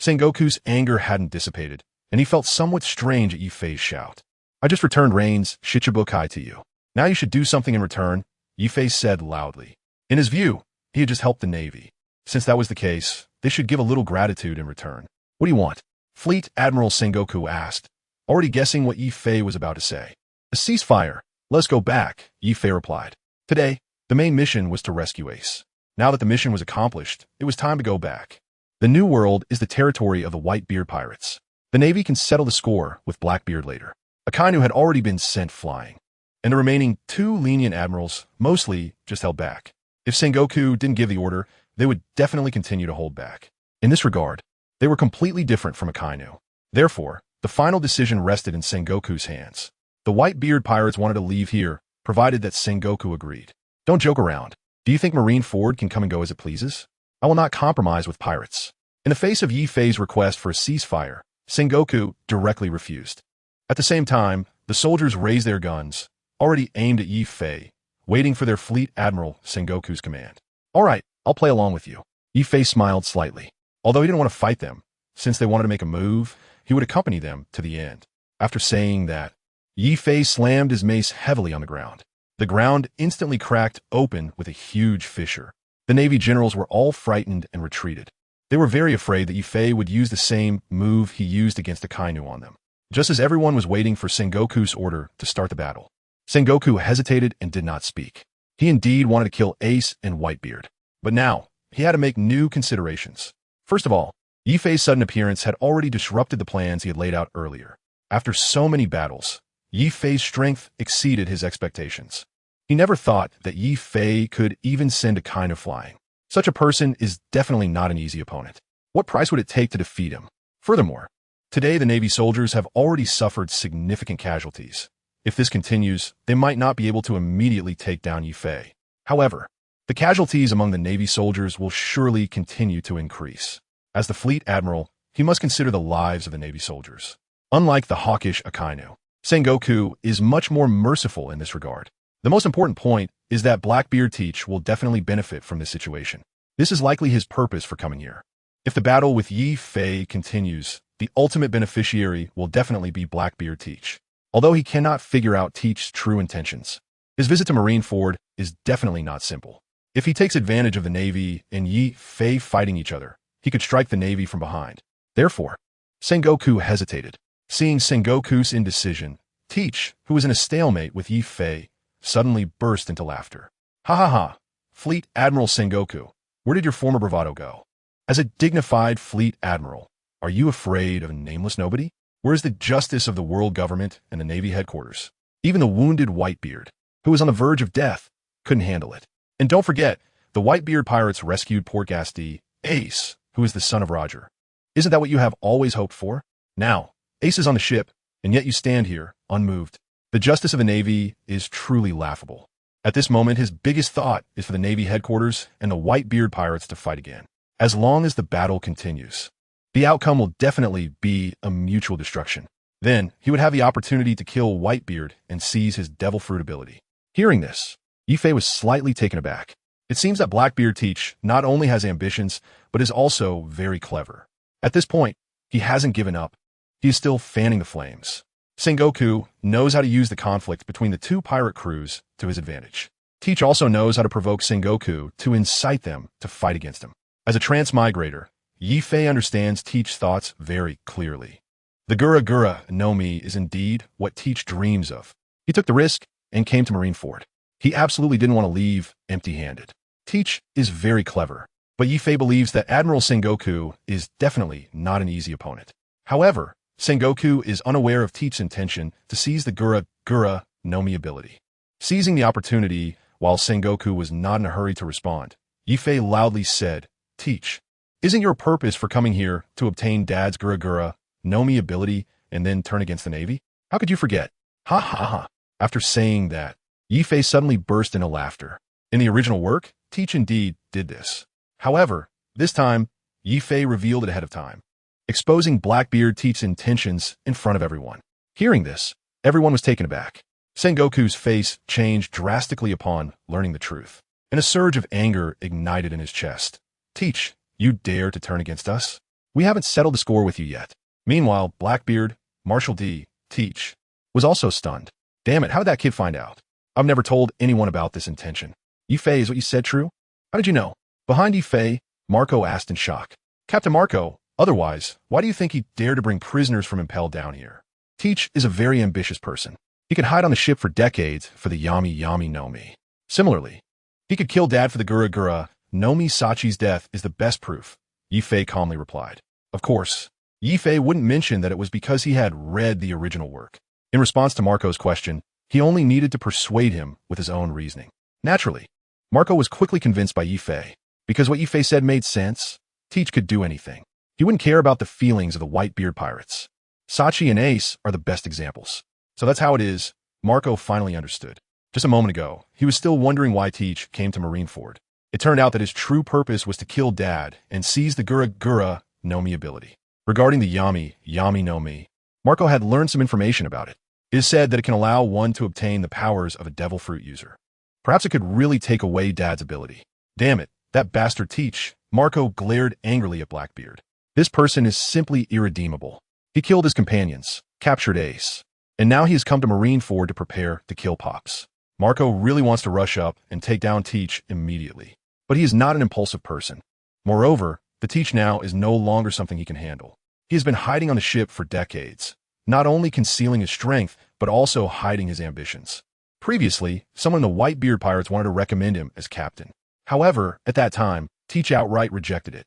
[SPEAKER 1] Sengoku's anger hadn't dissipated, and he felt somewhat strange at Yi-Fei's shout. I just returned Rain's Shichibukai to you. Now you should do something in return, Yi-Fei said loudly. In his view, he had just helped the Navy. Since that was the case, they should give a little gratitude in return. What do you want? Fleet Admiral Sengoku asked, already guessing what Yi-Fei was about to say. A ceasefire. Let's go back, Yi-Fei replied. Today, the main mission was to rescue Ace. Now that the mission was accomplished, it was time to go back. The New World is the territory of the Whitebeard pirates. The Navy can settle the score with Blackbeard later. Akainu had already been sent flying, and the remaining 2 lenient admirals mostly just held back. If Sengoku didn't give the order, they would definitely continue to hold back. In this regard, they were completely different from Akainu. Therefore, the final decision rested in Sengoku's hands. The Whitebeard pirates wanted to leave here, provided that Sengoku agreed. Don't joke around. Do you think Marineford can come and go as it pleases? I will not compromise with pirates. In the face of Yi-Fei's request for a ceasefire, Sengoku directly refused. At the same time, the soldiers raised their guns, already aimed at Yi-Fei, waiting for their fleet admiral Sengoku's command. All right, I'll play along with you. Yi-Fei smiled slightly. Although he didn't want to fight them, since they wanted to make a move, he would accompany them to the end. After saying that, Yi-Fei slammed his mace heavily on the ground. The ground instantly cracked open with a huge fissure. The Navy generals were all frightened and retreated. They were very afraid that Yi-Fei would use the same move he used against Akainu on them. Just as everyone was waiting for Sengoku's order to start the battle, Sengoku hesitated and did not speak. He indeed wanted to kill Ace and Whitebeard. But now, he had to make new considerations. First of all, Yi-Fei's sudden appearance had already disrupted the plans he had laid out earlier. After so many battles, Yi-Fei's strength exceeded his expectations. He never thought that Yi-Fei could even send Akainu flying. Such a person is definitely not an easy opponent. What price would it take to defeat him? Furthermore, today the Navy soldiers have already suffered significant casualties. If this continues, they might not be able to immediately take down Yi-Fei. However, the casualties among the Navy soldiers will surely continue to increase. As the fleet admiral, he must consider the lives of the Navy soldiers. Unlike the hawkish Akainu, Sengoku is much more merciful in this regard. The most important point is that Blackbeard Teach will definitely benefit from this situation. This is likely his purpose for coming here. If the battle with Yi-Fei continues, the ultimate beneficiary will definitely be Blackbeard Teach. Although he cannot figure out Teach's true intentions, his visit to Marineford is definitely not simple. If he takes advantage of the Navy and Yi-Fei fighting each other, he could strike the Navy from behind. Therefore, Sengoku hesitated. Seeing Sengoku's indecision, Teach, who was in a stalemate with Yi-Fei, suddenly burst into laughter. Ha ha ha! Fleet Admiral Sengoku, where did your former bravado go? As a dignified fleet admiral, are you afraid of a nameless nobody? Where is the justice of the world government and the Navy headquarters? Even the wounded Whitebeard, who was on the verge of death, couldn't handle it. And don't forget, the Whitebeard pirates rescued Port Gasti, Ace, who is the son of Roger. Isn't that what you have always hoped for? Now, Ace is on the ship, and yet you stand here, unmoved. The justice of the Navy is truly laughable. At this moment, his biggest thought is for the Navy headquarters and the Whitebeard pirates to fight again. As long as the battle continues, the outcome will definitely be a mutual destruction. Then, he would have the opportunity to kill Whitebeard and seize his devil fruit ability. Hearing this, Yi-Fei was slightly taken aback. It seems that Blackbeard Teach not only has ambitions, but is also very clever. At this point, he hasn't given up. He is still fanning the flames. Sengoku knows how to use the conflict between the 2 pirate crews to his advantage. Teach also knows how to provoke Sengoku to incite them to fight against him. As a transmigrator, Yi-Fei understands Teach's thoughts very clearly. The Gura Gura no Mi is indeed what Teach dreams of. He took the risk and came to Marineford. He absolutely didn't want to leave empty-handed. Teach is very clever, but Yi-Fei believes that Admiral Sengoku is definitely not an easy opponent. However, Sengoku is unaware of Teach's intention to seize the Gura Gura no Mi ability. Seizing the opportunity, while Sengoku was not in a hurry to respond, Yi-Fei loudly said, Teach, isn't your purpose for coming here to obtain Dad's Gura Gura no Mi ability and then turn against the Navy? How could you forget? Ha ha ha. After saying that, Yifei suddenly burst into laughter. In the original work, Teach indeed did this. However, this time, Yifei revealed it ahead of time, exposing Blackbeard Teach's intentions in front of everyone. Hearing this, everyone was taken aback. Sengoku's face changed drastically upon learning the truth, and a surge of anger ignited in his chest. Teach, you dare to turn against us? We haven't settled the score with you yet. Meanwhile, Blackbeard, Marshal D, Teach, was also stunned. Damn it, how did that kid find out? I've never told anyone about this intention. Yifei, is what you said true? How did you know? Behind Yifei, Marco asked in shock. Captain Marco, otherwise, why do you think he dared to bring prisoners from Impel down here? Teach is a very ambitious person. He could hide on the ship for decades for the Yami Yami no Mi. Similarly, he could kill Dad for the Gura Gura. No Mi Sachi's death is the best proof, Yifei calmly replied. Of course, Yifei wouldn't mention that it was because he had read the original work. In response to Marco's question, he only needed to persuade him with his own reasoning. Naturally, Marco was quickly convinced by Yifei. Because what Yifei said made sense, Teach could do anything. He wouldn't care about the feelings of the Whitebeard pirates. Sachi and Ace are the best examples. So that's how it is, Marco finally understood. Just a moment ago, he was still wondering why Teach came to Marineford. It turned out that his true purpose was to kill Dad and seize the Gura Gura no Mi ability. Regarding the Yami Yami no Mi, Marco had learned some information about it. It is said that it can allow one to obtain the powers of a devil fruit user. Perhaps it could really take away Dad's ability. Damn it, that bastard Teach. Marco glared angrily at Blackbeard. This person is simply irredeemable. He killed his companions, captured Ace, and now he has come to Marineford to prepare to kill Pops. Marco really wants to rush up and take down Teach immediately. But he is not an impulsive person. Moreover, the Teach now is no longer something he can handle. He has been hiding on the ship for decades, not only concealing his strength, but also hiding his ambitions. Previously, someone in the Whitebeard pirates wanted to recommend him as captain. However, at that time, Teach outright rejected it.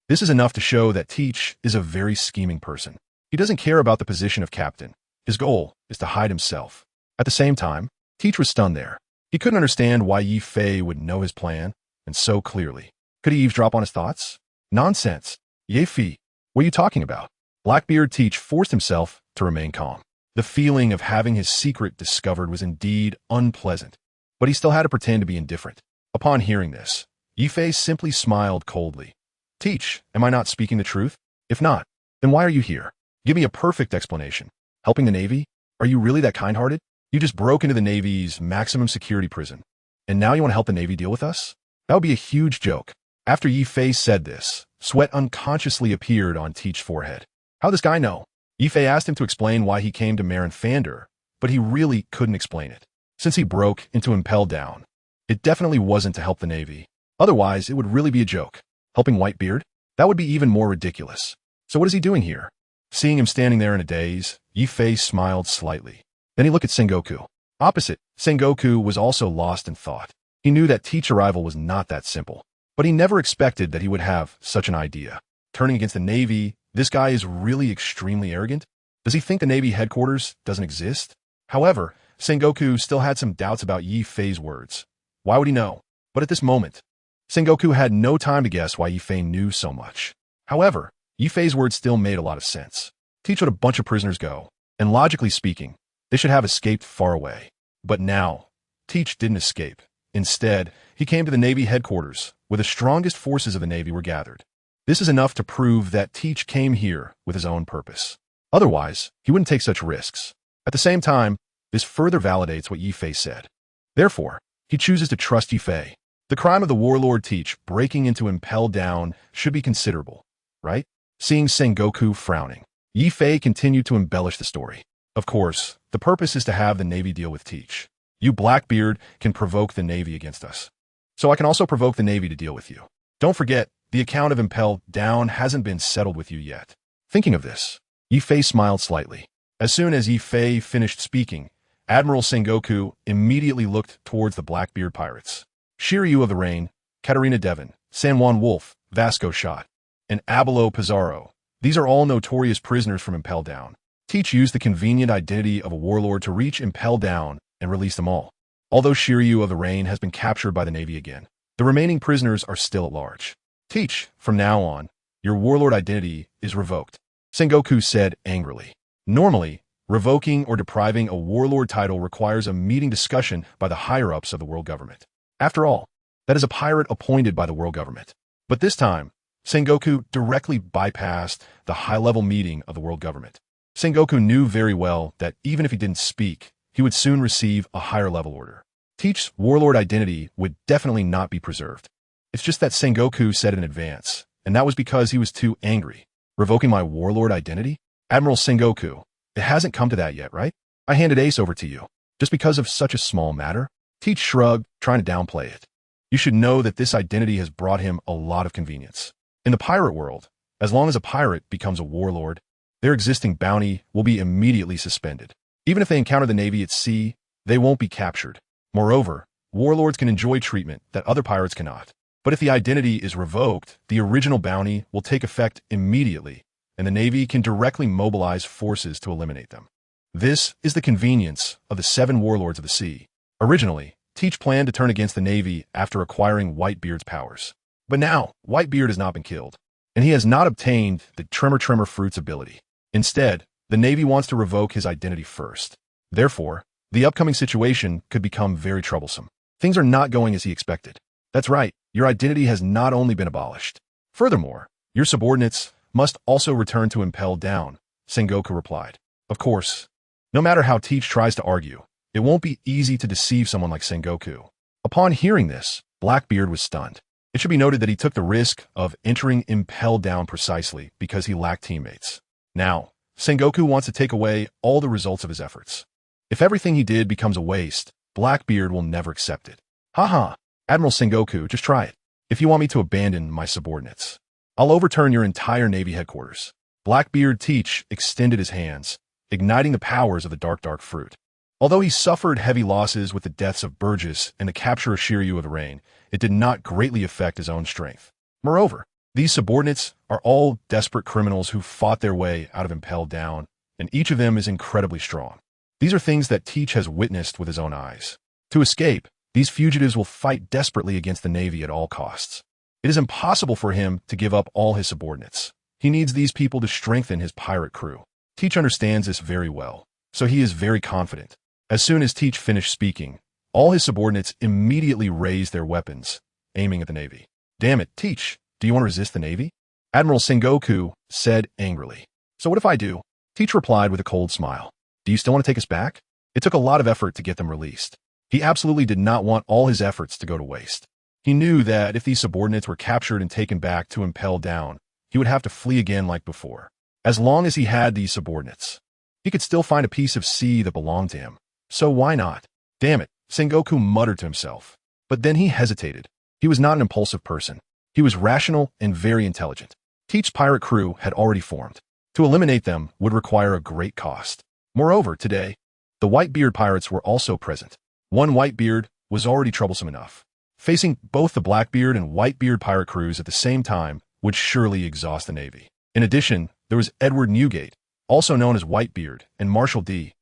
[SPEAKER 1] This is enough to show that Teach is a very scheming person. He doesn't care about the position of captain. His goal is to hide himself. At the same time, Teach was stunned there. He couldn't understand why Yifei would know his plan, and so clearly. Could he eavesdrop on his thoughts? Nonsense. Yifei, what are you talking about? Blackbeard Teach forced himself to remain calm. The feeling of having his secret discovered was indeed unpleasant, but he still had to pretend to be indifferent. Upon hearing this, Yifei simply smiled coldly. Teach, am I not speaking the truth? If not, then why are you here? Give me a perfect explanation. Helping the Navy? Are you really that kind-hearted? You just broke into the Navy's maximum security prison, and now you want to help the Navy deal with us? That would be a huge joke. After Yifei said this, sweat unconsciously appeared on Teach's forehead. How'd this guy know? Yifei asked him to explain why he came to Marineford, but he really couldn't explain it. Since he broke into Impel Down, it definitely wasn't to help the Navy. Otherwise, it would really be a joke. Helping Whitebeard? That would be even more ridiculous. So what is he doing here? Seeing him standing there in a daze, Yifei smiled slightly. Then he looked at Sengoku. Opposite, Sengoku was also lost in thought. He knew that Teach's arrival was not that simple, but he never expected that he would have such an idea. Turning against the Navy, this guy is really extremely arrogant. Does he think the Navy headquarters doesn't exist? However, Sengoku still had some doubts about Yifei's words. Why would he know? But at this moment, Sengoku had no time to guess why Yifei knew so much. However, Yifei's words still made a lot of sense. Teach let a bunch of prisoners go, and logically speaking, they should have escaped far away. But now, Teach didn't escape. Instead, he came to the Navy headquarters, where the strongest forces of the Navy were gathered. This is enough to prove that Teach came here with his own purpose. Otherwise, he wouldn't take such risks. At the same time, this further validates what Yifei said. Therefore, he chooses to trust Yifei. The crime of the Warlord Teach breaking into Impel Down should be considerable, right? Seeing Sengoku frowning, Yifei continued to embellish the story. Of course, the purpose is to have the Navy deal with Teach. You Blackbeard can provoke the Navy against us. So I can also provoke the Navy to deal with you. Don't forget, the account of Impel Down hasn't been settled with you yet. Thinking of this, Yifei smiled slightly. As soon as Yifei finished speaking, Admiral Sengoku immediately looked towards the Blackbeard pirates. Shiryu of the Rain, Katarina Devon, San Juan Wolf, Vasco Shot, and Abelo Pizarro. These are all notorious prisoners from Impel Down. Teach used the convenient identity of a warlord to reach Impel Down and release them all. Although Shiryu of the Rain has been captured by the Navy again, the remaining prisoners are still at large. Teach, from now on, your warlord identity is revoked, Sengoku said angrily. Normally, Revoking or depriving a warlord title requires a meeting discussion by the higher-ups of the world government. After all, that is a pirate appointed by the world government. But this time, Sengoku directly bypassed the high-level meeting of the world government. Sengoku knew very well that even if he didn't speak, he would soon receive a higher-level order. Teach's warlord identity would definitely not be preserved. It's just that Sengoku said it in advance, and that was because he was too angry. Revoking my warlord identity? Admiral Sengoku, it hasn't come to that yet, right? I handed Ace over to you. Just because of such a small matter? Teach shrugged, trying to downplay it. You should know that this identity has brought him a lot of convenience. In the pirate world, as long as a pirate becomes a warlord, their existing bounty will be immediately suspended. Even if they encounter the Navy at sea, they won't be captured. Moreover, warlords can enjoy treatment that other pirates cannot. But if the identity is revoked, the original bounty will take effect immediately, and the Navy can directly mobilize forces to eliminate them. This is the convenience of the 7 warlords of the sea. Originally, Teach planned to turn against the Navy after acquiring Whitebeard's powers. But now, Whitebeard has not been killed, and he has not obtained the Tremor Fruit's ability. Instead, the Navy wants to revoke his identity first. Therefore, the upcoming situation could become very troublesome. Things are not going as he expected. That's right, your identity has not only been abolished. Furthermore, your subordinates must also return to Impel Down, Sengoku replied. Of course, no matter how Teach tries to argue, it won't be easy to deceive someone like Sengoku. Upon hearing this, Blackbeard was stunned. It should be noted that he took the risk of entering Impel Down precisely because he lacked teammates. Now, Sengoku wants to take away all the results of his efforts. If everything he did becomes a waste, Blackbeard will never accept it. Haha, Admiral Sengoku, just try it. If you want me to abandon my subordinates, I'll overturn your entire Navy headquarters. Blackbeard Teach extended his hands, igniting the powers of the dark fruit. Although he suffered heavy losses with the deaths of Burgess and the capture of Shiryu of the Rain, it did not greatly affect his own strength. Moreover, these subordinates are all desperate criminals who fought their way out of Impel Down, and each of them is incredibly strong. These are things that Teach has witnessed with his own eyes. To escape, these fugitives will fight desperately against the Navy at all costs. It is impossible for him to give up all his subordinates. He needs these people to strengthen his pirate crew. Teach understands this very well, so he is very confident. As soon as Teach finished speaking, all his subordinates immediately raised their weapons, aiming at the Navy. Damn it, Teach, do you want to resist the Navy? Admiral Sengoku said angrily. So what if I do? Teach replied with a cold smile. Do you still want to take us back? It took a lot of effort to get them released. He absolutely did not want all his efforts to go to waste. He knew that if these subordinates were captured and taken back to Impel Down, he would have to flee again like before. As long as he had these subordinates, he could still find a piece of sea that belonged to him. So why not? Damn it, Sengoku muttered to himself. But then he hesitated. He was not an impulsive person. He was rational and very intelligent. Teach's pirate crew had already formed. To eliminate them would require a great cost. Moreover, today, the Whitebeard pirates were also present. One Whitebeard was already troublesome enough. Facing both the Blackbeard and Whitebeard pirate crews at the same time would surely exhaust the Navy. In addition, there was Edward Newgate, also known as Whitebeard, and Marshall D.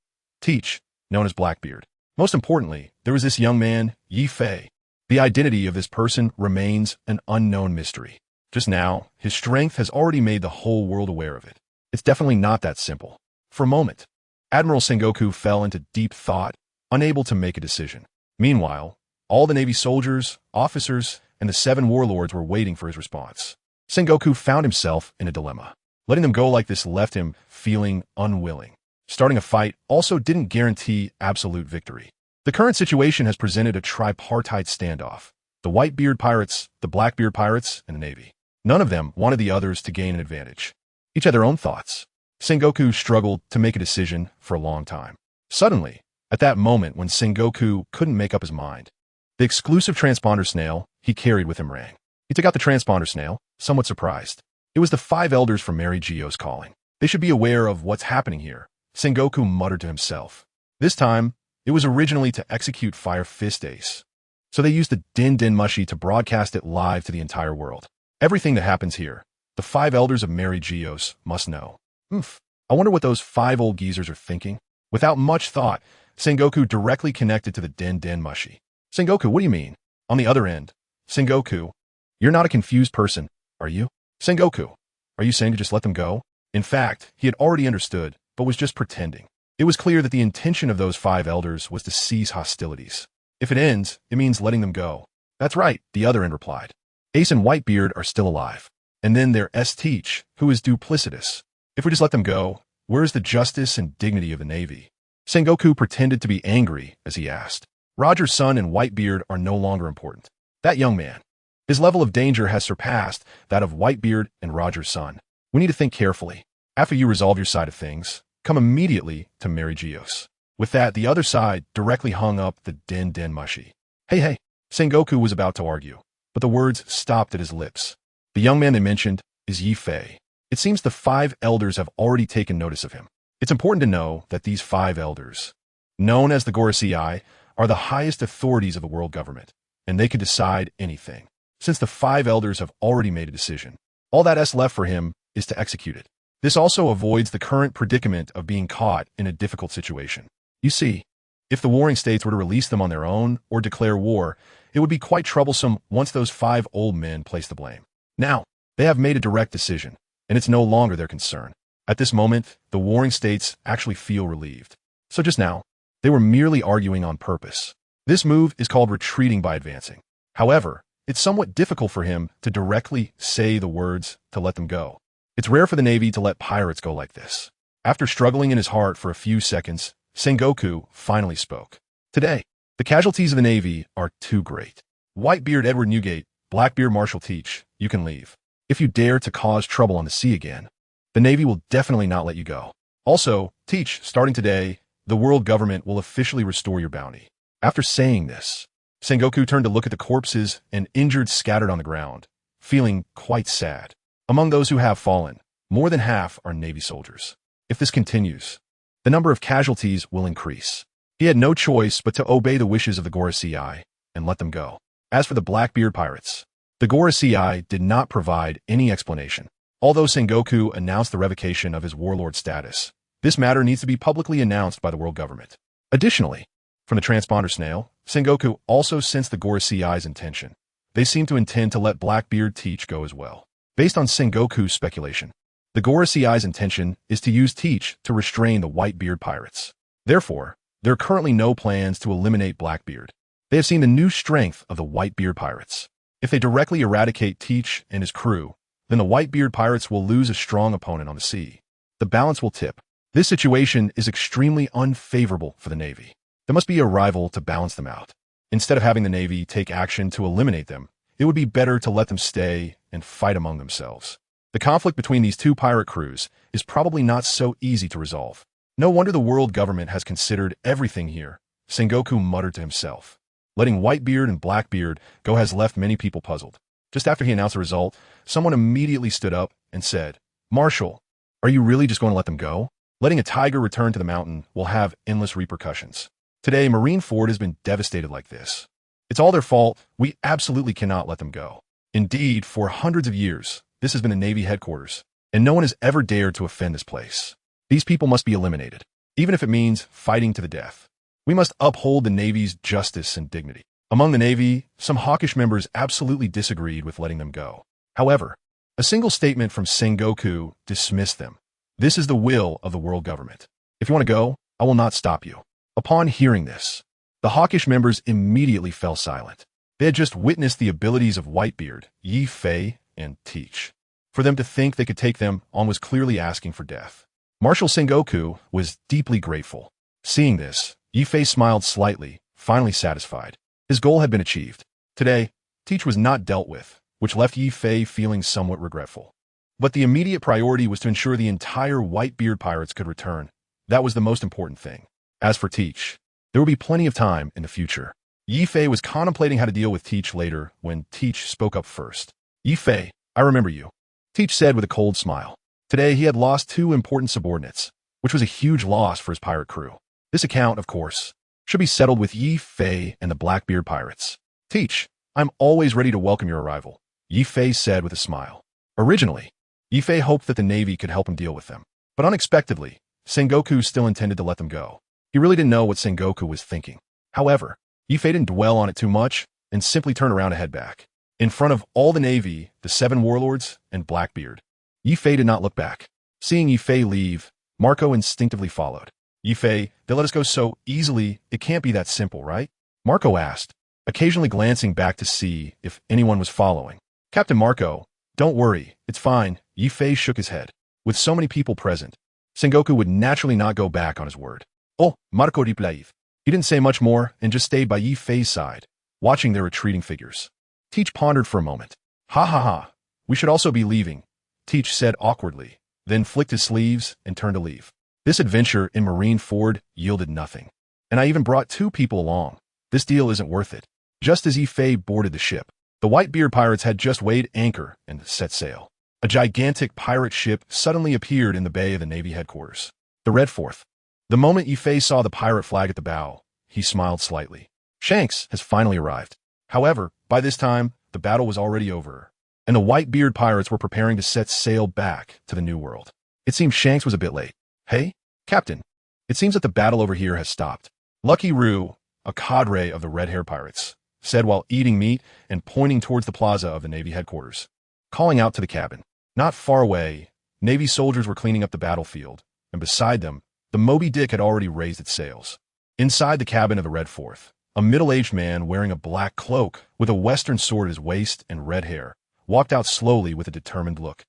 [SPEAKER 1] Teach, known as Blackbeard. Most importantly, there was this young man, Yi Fei. The identity of this person remains an unknown mystery. Just now, his strength has already made the whole world aware of it. It's definitely not that simple. For a moment, Admiral Sengoku fell into deep thought, unable to make a decision. Meanwhile, all the Navy soldiers, officers, and the 7 warlords were waiting for his response. Sengoku found himself in a dilemma. Letting them go like this left him feeling unwilling. Starting a fight also didn't guarantee absolute victory. The current situation has presented a tripartite standoff. The Whitebeard pirates, the Blackbeard pirates, and the Navy. None of them wanted the others to gain an advantage. Each had their own thoughts. Sengoku struggled to make a decision for a long time. Suddenly, at that moment when Sengoku couldn't make up his mind, the exclusive transponder snail he carried with him rang. He took out the transponder snail, somewhat surprised. It was the 5 elders from Mary Geo's calling. They should be aware of what's happening here, Sengoku muttered to himself. This time, it was originally to execute Fire Fist Ace. So they used the Din Mushi to broadcast it live to the entire world. Everything that happens here, the 5 elders of Mary Geos must know. I wonder what those 5 old geezers are thinking. Without much thought, Sengoku directly connected to the Din Mushi. Sengoku, what do you mean? On the other end, Sengoku, you're not a confused person, are you? Sengoku, are you saying to just let them go? In fact, he had already understood, but was just pretending. It was clear that the intention of those 5 elders was to cease hostilities. If it ends, it means letting them go. That's right, the other end replied. Ace and Whitebeard are still alive. And then there's Teach, who is duplicitous. If we just let them go, where is the justice and dignity of the Navy? Sengoku pretended to be angry as he asked. Roger's son and Whitebeard are no longer important. That young man. His level of danger has surpassed that of Whitebeard and Roger's son. We need to think carefully. After you resolve your side of things, come immediately to Mary Geos. With that, the other side directly hung up the Den Mushi. Hey, Sengoku was about to argue, but the words stopped at his lips. The young man they mentioned is Yi Fei. It seems the 5 elders have already taken notice of him. It's important to know that these 5 elders, known as the Gorosei, are the highest authorities of the world government, and they can decide anything. Since the 5 elders have already made a decision, all that's left for him is to execute it. This also avoids the current predicament of being caught in a difficult situation. You see, if the warring states were to release them on their own or declare war, it would be quite troublesome once those 5 old men place the blame. Now, they have made a direct decision, and it's no longer their concern. At this moment, the warring states actually feel relieved. So just now, they were merely arguing on purpose. This move is called retreating by advancing. However, it's somewhat difficult for him to directly say the words to let them go. It's rare for the Navy to let pirates go like this. After struggling in his heart for a few seconds, Sengoku finally spoke. Today, the casualties of the Navy are too great. Whitebeard Edward Newgate, Blackbeard Marshal Teach, you can leave. If you dare to cause trouble on the sea again, the Navy will definitely not let you go. Also, Teach, starting today, the world government will officially restore your bounty. After saying this, Sengoku turned to look at the corpses and injured scattered on the ground, feeling quite sad. Among those who have fallen, more than half are Navy soldiers. If this continues, the number of casualties will increase. He had no choice but to obey the wishes of the Gorosei and let them go. As for the Blackbeard pirates, the Gorosei did not provide any explanation. Although Sengoku announced the revocation of his warlord status, this matter needs to be publicly announced by the world government. Additionally, from the transponder snail, Sengoku also sensed the Gorosei's intention. They seem to intend to let Blackbeard Teach go as well. Based on Sengoku's speculation, the Gorosei's intention is to use Teach to restrain the Whitebeard pirates. Therefore, there are currently no plans to eliminate Blackbeard. They have seen the new strength of the Whitebeard pirates. If they directly eradicate Teach and his crew, then the Whitebeard pirates will lose a strong opponent on the sea. The balance will tip. This situation is extremely unfavorable for the Navy. There must be a rival to balance them out. Instead of having the Navy take action to eliminate them, it would be better to let them stay and fight among themselves. The conflict between these 2 pirate crews is probably not so easy to resolve. No wonder the world government has considered everything here, Sengoku muttered to himself. Letting Whitebeard and Blackbeard go has left many people puzzled. Just after he announced the result, someone immediately stood up and said, Marshal, are you really just going to let them go? Letting a tiger return to the mountain will have endless repercussions. Today, Marineford has been devastated like this. It's all their fault. We absolutely cannot let them go. Indeed, for hundreds of years, this has been a Navy headquarters, and no one has ever dared to offend this place. These people must be eliminated, even if it means fighting to the death. We must uphold the Navy's justice and dignity. Among the Navy, some hawkish members absolutely disagreed with letting them go. However, a single statement from Sengoku dismissed them. This is the will of the world government. If you want to go, I will not stop you. Upon hearing this, the hawkish members immediately fell silent. They had just witnessed the abilities of Whitebeard, Yi Fei, and Teach. For them to think they could take them on was clearly asking for death. Marshal Sengoku was deeply grateful. Seeing this, Yi Fei smiled slightly, finally satisfied. His goal had been achieved. Today, Teach was not dealt with, which left Yi Fei feeling somewhat regretful. But the immediate priority was to ensure the entire Whitebeard pirates could return. That was the most important thing. As for Teach, there would be plenty of time in the future. Yi Fei was contemplating how to deal with Teach later when Teach spoke up first. Yi Fei, I remember you, Teach said with a cold smile. Today he had lost 2 important subordinates, which was a huge loss for his pirate crew. This account, of course, should be settled with Yi Fei and the Blackbeard pirates. Teach, I'm always ready to welcome your arrival, Yi Fei said with a smile. Originally, Yi Fei hoped that the Navy could help him deal with them, but unexpectedly, Sengoku still intended to let them go. He really didn't know what Sengoku was thinking. However, Yi Fei didn't dwell on it too much and simply turned around to head back. In front of all the Navy, the 7 warlords, and Blackbeard, Yi Fei did not look back. Seeing Yi Fei leave, Marco instinctively followed. Yifei, they let us go so easily, it can't be that simple, right? Marco asked, occasionally glancing back to see if anyone was following. Captain Marco, don't worry, it's fine. Yifei shook his head. With so many people present, Sengoku would naturally not go back on his word. Oh, Marco replied. He didn't say much more and just stayed by Yifei's side, watching their retreating figures. Teach pondered for a moment. Ha ha ha, we should also be leaving, Teach said awkwardly, then flicked his sleeves and turned to leave. This adventure in Marineford yielded nothing. And I even brought 2 people along. This deal isn't worth it. Just as Yifei boarded the ship, the Whitebeard pirates had just weighed anchor and set sail. A gigantic pirate ship suddenly appeared in the bay of the Navy headquarters. The Red Fourth. The moment Yifei saw the pirate flag at the bow, he smiled slightly. Shanks has finally arrived. However, by this time, the battle was already over, and the Whitebeard pirates were preparing to set sail back to the New World. It seemed Shanks was a bit late. Hey, Captain, it seems that the battle over here has stopped. Lucky Roo, a cadre of the red-haired pirates, said while eating meat and pointing towards the plaza of the Navy headquarters. Calling out to the cabin. Not far away, Navy soldiers were cleaning up the battlefield, and beside them, the Moby Dick had already raised its sails. Inside the cabin of the Red Fourth, a middle-aged man wearing a black cloak with a western sword at his waist and red hair walked out slowly with a determined look.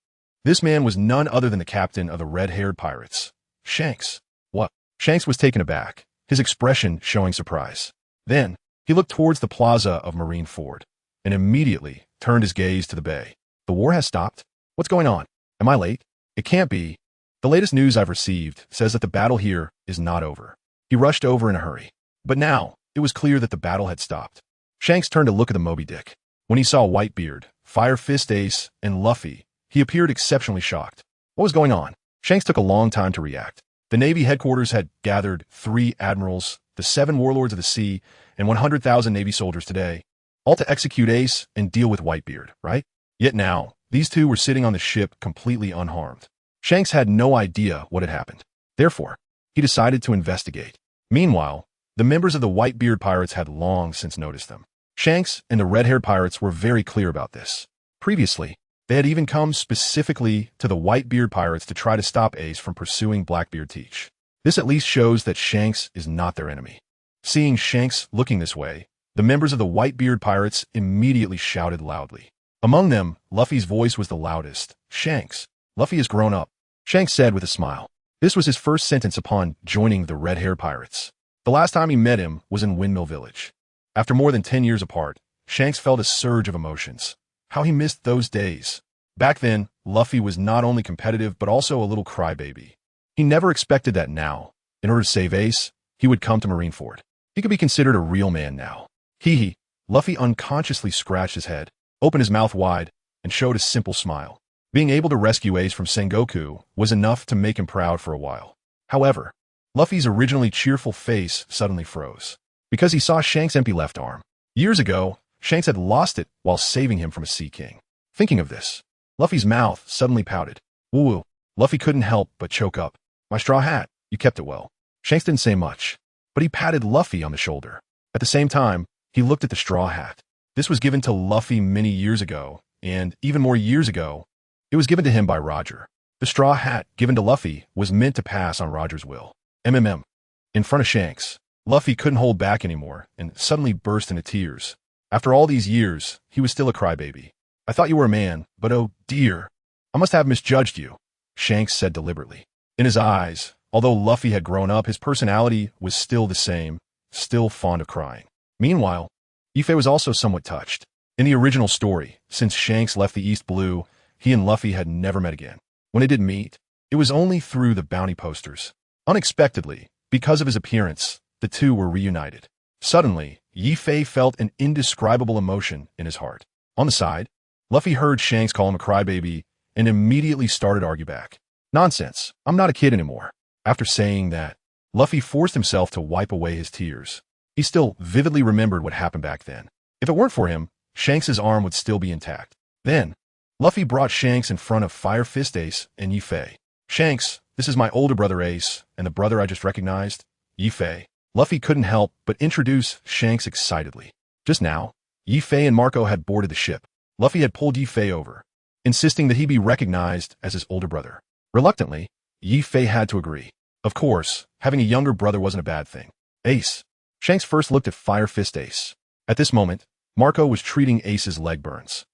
[SPEAKER 1] This man was none other than the captain of the red-haired pirates, Shanks. What? Shanks was taken aback, his expression showing surprise. Then, he looked towards the plaza of Marineford, and immediately turned his gaze to the bay. The war has stopped? What's going on? Am I late? It can't be. The latest news I've received says that the battle here is not over. He rushed over in a hurry. But now, it was clear that the battle had stopped. Shanks turned to look at the Moby Dick. When he saw Whitebeard, Fire Fist Ace, and Luffy, he appeared exceptionally shocked. What was going on? Shanks took a long time to react. The Navy headquarters had gathered 3 admirals, the 7 warlords of the sea, and 100,000 Navy soldiers today, all to execute Ace and deal with Whitebeard, right? Yet now, these 2 were sitting on the ship completely unharmed. Shanks had no idea what had happened. Therefore, he decided to investigate. Meanwhile, the members of the Whitebeard pirates had long since noticed them. Shanks and the red-haired pirates were very clear about this. Previously, they had even come specifically to the Whitebeard pirates to try to stop Ace from pursuing Blackbeard Teach. This at least shows that Shanks is not their enemy. Seeing Shanks looking this way, the members of the Whitebeard pirates immediately shouted loudly. Among them, Luffy's voice was the loudest. Shanks, Luffy has grown up, Shanks said with a smile. This was his first sentence upon joining the red-haired pirates. The last time he met him was in Windmill Village. After more than 10 years apart, Shanks felt a surge of emotions. How he missed those days. Back then, Luffy was not only competitive but also a little crybaby. He never expected that now, in order to save Ace, he would come to Marineford. He could be considered a real man now. Hee. Luffy unconsciously scratched his head, opened his mouth wide, and showed a simple smile. Being able to rescue Ace from Sengoku was enough to make him proud for a while. However, Luffy's originally cheerful face suddenly froze, because he saw Shanks' empty left arm. Years ago, Shanks had lost it while saving him from a Sea King. Thinking of this, Luffy's mouth suddenly pouted. Woo-woo. Luffy couldn't help but choke up. My straw hat, you kept it well. Shanks didn't say much, but he patted Luffy on the shoulder. At the same time, he looked at the straw hat. This was given to Luffy many years ago, and even more years ago, it was given to him by Roger. The straw hat given to Luffy was meant to pass on Roger's will. In front of Shanks, Luffy couldn't hold back anymore and suddenly burst into tears. After all these years, he was still a crybaby. I thought you were a man, but oh dear, I must have misjudged you, Shanks said deliberately. In his eyes, although Luffy had grown up, his personality was still the same, still fond of crying. Meanwhile, Yifei was also somewhat touched. In the original story, since Shanks left the East Blue, he and Luffy had never met again. When they did meet, it was only through the bounty posters. Unexpectedly, because of his appearance, the 2 were reunited. Suddenly, Yifei felt an indescribable emotion in his heart. On the side, Luffy heard Shanks call him a crybaby and immediately started to argue back. Nonsense, I'm not a kid anymore. After saying that, Luffy forced himself to wipe away his tears. He still vividly remembered what happened back then. If it weren't for him, Shanks' arm would still be intact. Then, Luffy brought Shanks in front of Fire Fist Ace and Yifei. Shanks, this is my older brother Ace, and the brother I just recognized, Yifei. Luffy couldn't help but introduce Shanks excitedly. Just now, Yifei and Marco had boarded the ship. Luffy had pulled Yifei over, insisting that he be recognized as his older brother. Reluctantly, Yifei had to agree. Of course, having a younger brother wasn't a bad thing. Ace. Shanks first looked at Fire Fist Ace. At this moment, Marco was treating Ace's leg burns.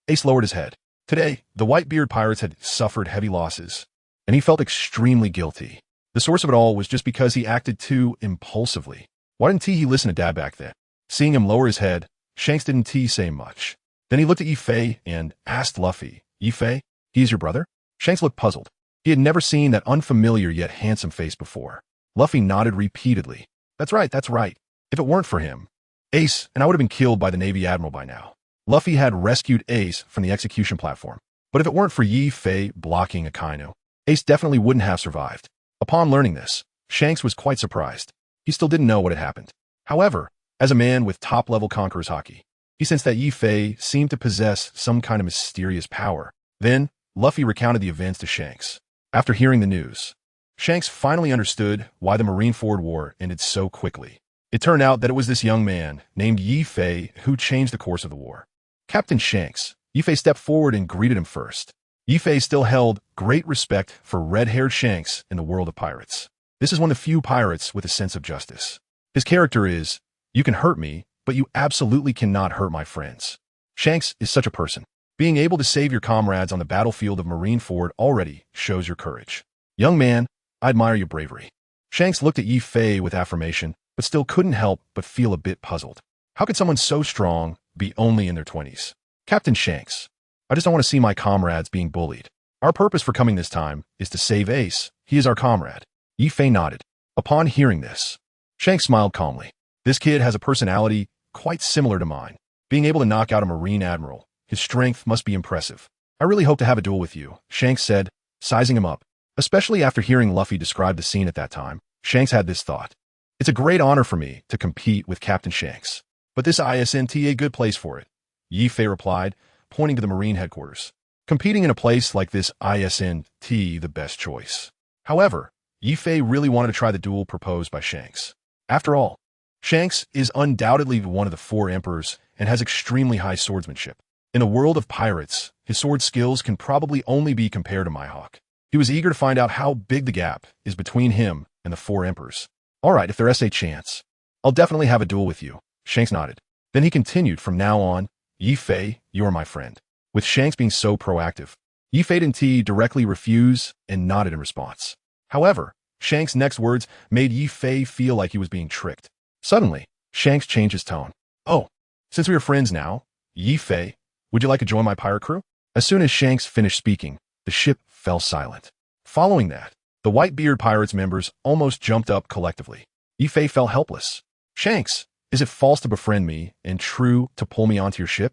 [SPEAKER 1] Ace lowered his head. Today, the Whitebeard pirates had suffered heavy losses, and he felt extremely guilty. The source of it all was just because he acted too impulsively. Why didn't he listen to Dad back then? Seeing him lower his head, Shanks didn't say much. Then he looked at Yi and asked Luffy, Yi, he is your brother? Shanks looked puzzled. He had never seen that unfamiliar yet handsome face before. Luffy nodded repeatedly. That's right. If it weren't for him, Ace and I would have been killed by the Navy Admiral by now. Luffy had rescued Ace from the execution platform. But if it weren't for Yi blocking Akainu, Ace definitely wouldn't have survived. Upon learning this, Shanks was quite surprised. He still didn't know what had happened. However, as a man with top-level Conqueror's Haki, he sensed that Yi seemed to possess some kind of mysterious power. Then, Luffy recounted the events to Shanks. After hearing the news, Shanks finally understood why the Marineford War ended so quickly. It turned out that it was this young man named Yi who changed the course of the war. Captain Shanks, Yi stepped forward and greeted him first. Yi still held great respect for red-haired Shanks in the world of pirates. This is one of the few pirates with a sense of justice. His character is, you can hurt me, but you absolutely cannot hurt my friends. Shanks is such a person. Being able to save your comrades on the battlefield of Marineford already shows your courage. Young man, I admire your bravery. Shanks looked at Yi with affirmation, but still couldn't help but feel a bit puzzled. How could someone so strong be only in their 20s? Captain Shanks, I just don't want to see my comrades being bullied. Our purpose for coming this time is to save Ace. He is our comrade. Yi nodded. Upon hearing this, Shanks smiled calmly. This kid has a personality quite similar to mine. Being able to knock out a Marine Admiral, his strength must be impressive. I really hope to have a duel with you, Shanks said, sizing him up. Especially after hearing Luffy describe the scene at that time, Shanks had this thought. It's a great honor for me to compete with Captain Shanks. But this isn't a good place for it, Yi replied, pointing to the Marine headquarters. Competing in a place like this isn't the best choice. However, Yi really wanted to try the duel proposed by Shanks. After all, Shanks is undoubtedly one of the 4 emperors and has extremely high swordsmanship. In the world of pirates, his sword skills can probably only be compared to Mihawk. He was eager to find out how big the gap is between him and the 4 emperors. All right, if there's a chance, I'll definitely have a duel with you, Shanks nodded. Then he continued, from now on, Yi you are my friend. With Shanks being so proactive, Yi didn't directly refuse and nodded in response. However, Shanks' next words made Yi feel like he was being tricked. Suddenly, Shanks changed his tone. Oh, since we are friends now, Yi would you like to join my pirate crew? As soon as Shanks finished speaking, the ship fell silent. Following that, the Whitebeard pirates members almost jumped up collectively. Yi felt helpless. Shanks, is it false to befriend me and true to pull me onto your ship?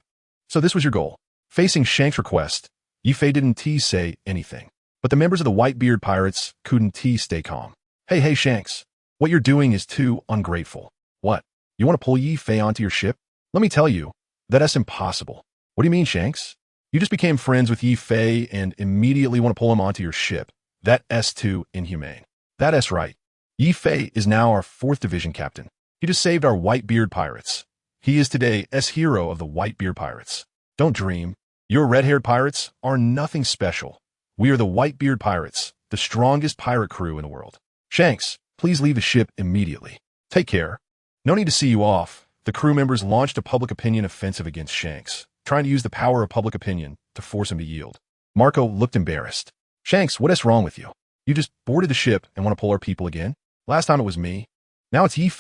[SPEAKER 1] So this was your goal. Facing Shanks' request, Yi didn't say anything. But the members of the Whitebeard pirates couldn't stay calm. Hey Shanks, what you're doing is too ungrateful. What? You want to pull Yi onto your ship? Let me tell you, that's impossible. What do you mean, Shanks? You just became friends with Yi and immediately want to pull him onto your ship. That's too inhumane. That's right. Yi is now our 4th Division captain. He just saved our Whitebeard pirates. He is today hero of the Whitebeard pirates. Don't dream. Your red-haired pirates are nothing special. We are the Whitebeard pirates, the strongest pirate crew in the world. Shanks, please leave the ship immediately. Take care. No need to see you off. The crew members launched a public opinion offensive against Shanks, trying to use the power of public opinion to force him to yield. Marco looked embarrassed. Shanks, what is wrong with you? You just boarded the ship and want to pull our people again? Last time it was me. Now it's Yi.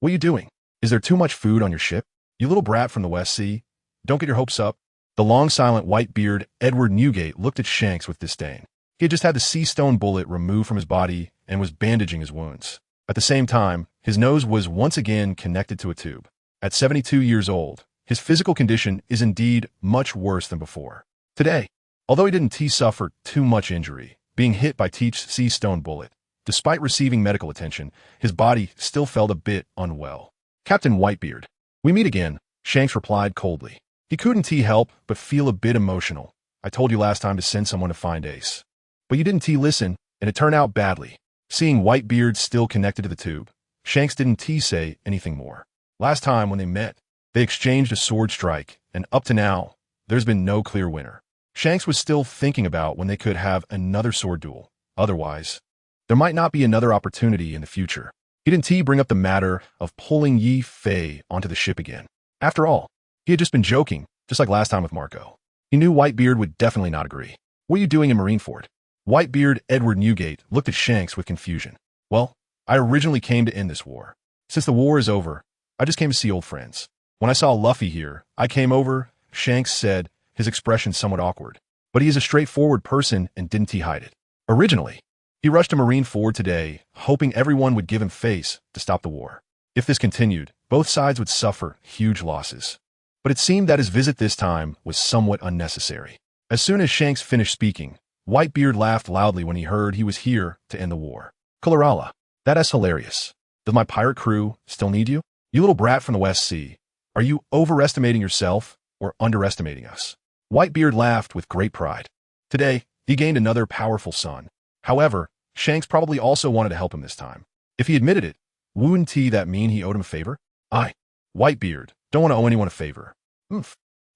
[SPEAKER 1] What are you doing? Is there too much food on your ship? You little brat from the West Sea. Don't get your hopes up. The long silent Whitebeard, Edward Newgate, looked at Shanks with disdain. He had just had the sea stone bullet removed from his body and was bandaging his wounds. At the same time, his nose was once again connected to a tube. At 72 years old, his physical condition is indeed much worse than before. Today, although he didn't suffer too much injury, being hit by Teach's sea stone bullet, despite receiving medical attention, his body still felt a bit unwell. Captain Whitebeard, we meet again, Shanks replied coldly. He couldn't help but feel a bit emotional. I told you last time to send someone to find Ace. But you didn't listen, and it turned out badly. Seeing Whitebeard still connected to the tube, Shanks didn't say anything more. Last time when they met, they exchanged a sword strike, and up to now, there's been no clear winner. Shanks was still thinking about when they could have another sword duel. Otherwise, there might not be another opportunity in the future. He didn't bring up the matter of pulling Yi Fei onto the ship again. After all, he had just been joking, just like last time with Marco. He knew Whitebeard would definitely not agree. What are you doing in Marineford? Whitebeard Edward Newgate looked at Shanks with confusion. Well, I originally came to end this war. Since the war is over, I just came to see old friends. When I saw Luffy here, I came over, Shanks said, his expression somewhat awkward. But he is a straightforward person and didn't hide it. Originally, he rushed to Marineford today, hoping everyone would give him face to stop the war. If this continued, both sides would suffer huge losses. But it seemed that his visit this time was somewhat unnecessary. As soon as Shanks finished speaking, Whitebeard laughed loudly when he heard he was here to end the war. Colorala, that is hilarious. Does my pirate crew still need you? You little brat from the West Sea. Are you overestimating yourself or underestimating us? Whitebeard laughed with great pride. Today, he gained another powerful son. However, Shanks probably also wanted to help him this time. If he admitted it, wouldn't that mean he owed him a favor? Whitebeard, don't want to owe anyone a favor.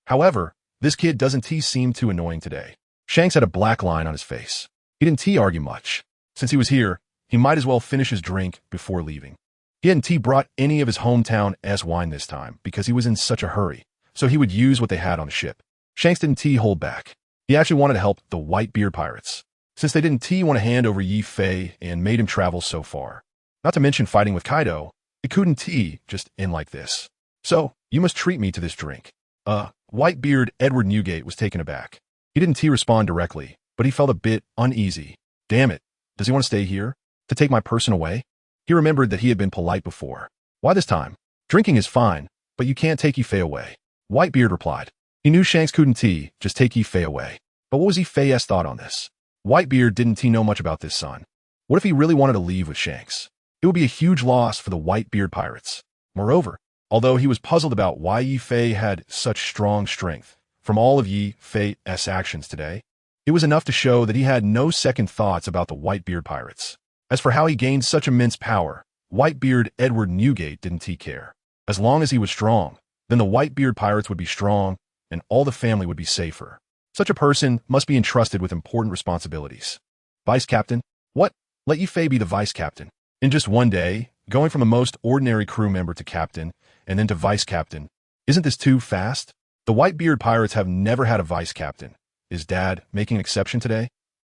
[SPEAKER 1] However, this kid doesn't seem too annoying today. Shanks had a black line on his face. He didn't argue much. Since he was here, he might as well finish his drink before leaving. He hadn't brought any of his hometown wine this time because he was in such a hurry, so he would use what they had on the ship. Shanks didn't hold back. He actually wanted to help the Whitebeard pirates. Since they didn't want to hand over Yi Fei and made him travel so far. Not to mention fighting with Kaido, it couldn't just end like this. So, you must treat me to this drink. Whitebeard Edward Newgate was taken aback. He didn't respond directly, but he felt a bit uneasy. Damn it, does he want to stay here? To take my person away? He remembered that he had been polite before. Why this time? Drinking is fine, but you can't take Yi Fei away. Whitebeard replied. He knew Shanks couldn't just take Yi Fei away. But what was Yi Fei's thought on this? Whitebeard didn't know much about this son. What if he really wanted to leave with Shanks? It would be a huge loss for the Whitebeard pirates. Moreover, although he was puzzled about why Yi Fei had such strong strength, from all of Yi Fei's actions today, it was enough to show that he had no second thoughts about the Whitebeard pirates. As for how he gained such immense power, Whitebeard Edward Newgate didn't care. As long as he was strong, then the Whitebeard pirates would be strong, and all the family would be safer. Such a person must be entrusted with important responsibilities. Vice Captain? What? Let Yi Fei be the Vice Captain. In just one day, going from the most ordinary crew member to Captain, and then to Vice Captain. Isn't this too fast? The Whitebeard pirates have never had a Vice Captain. Is Dad making an exception today?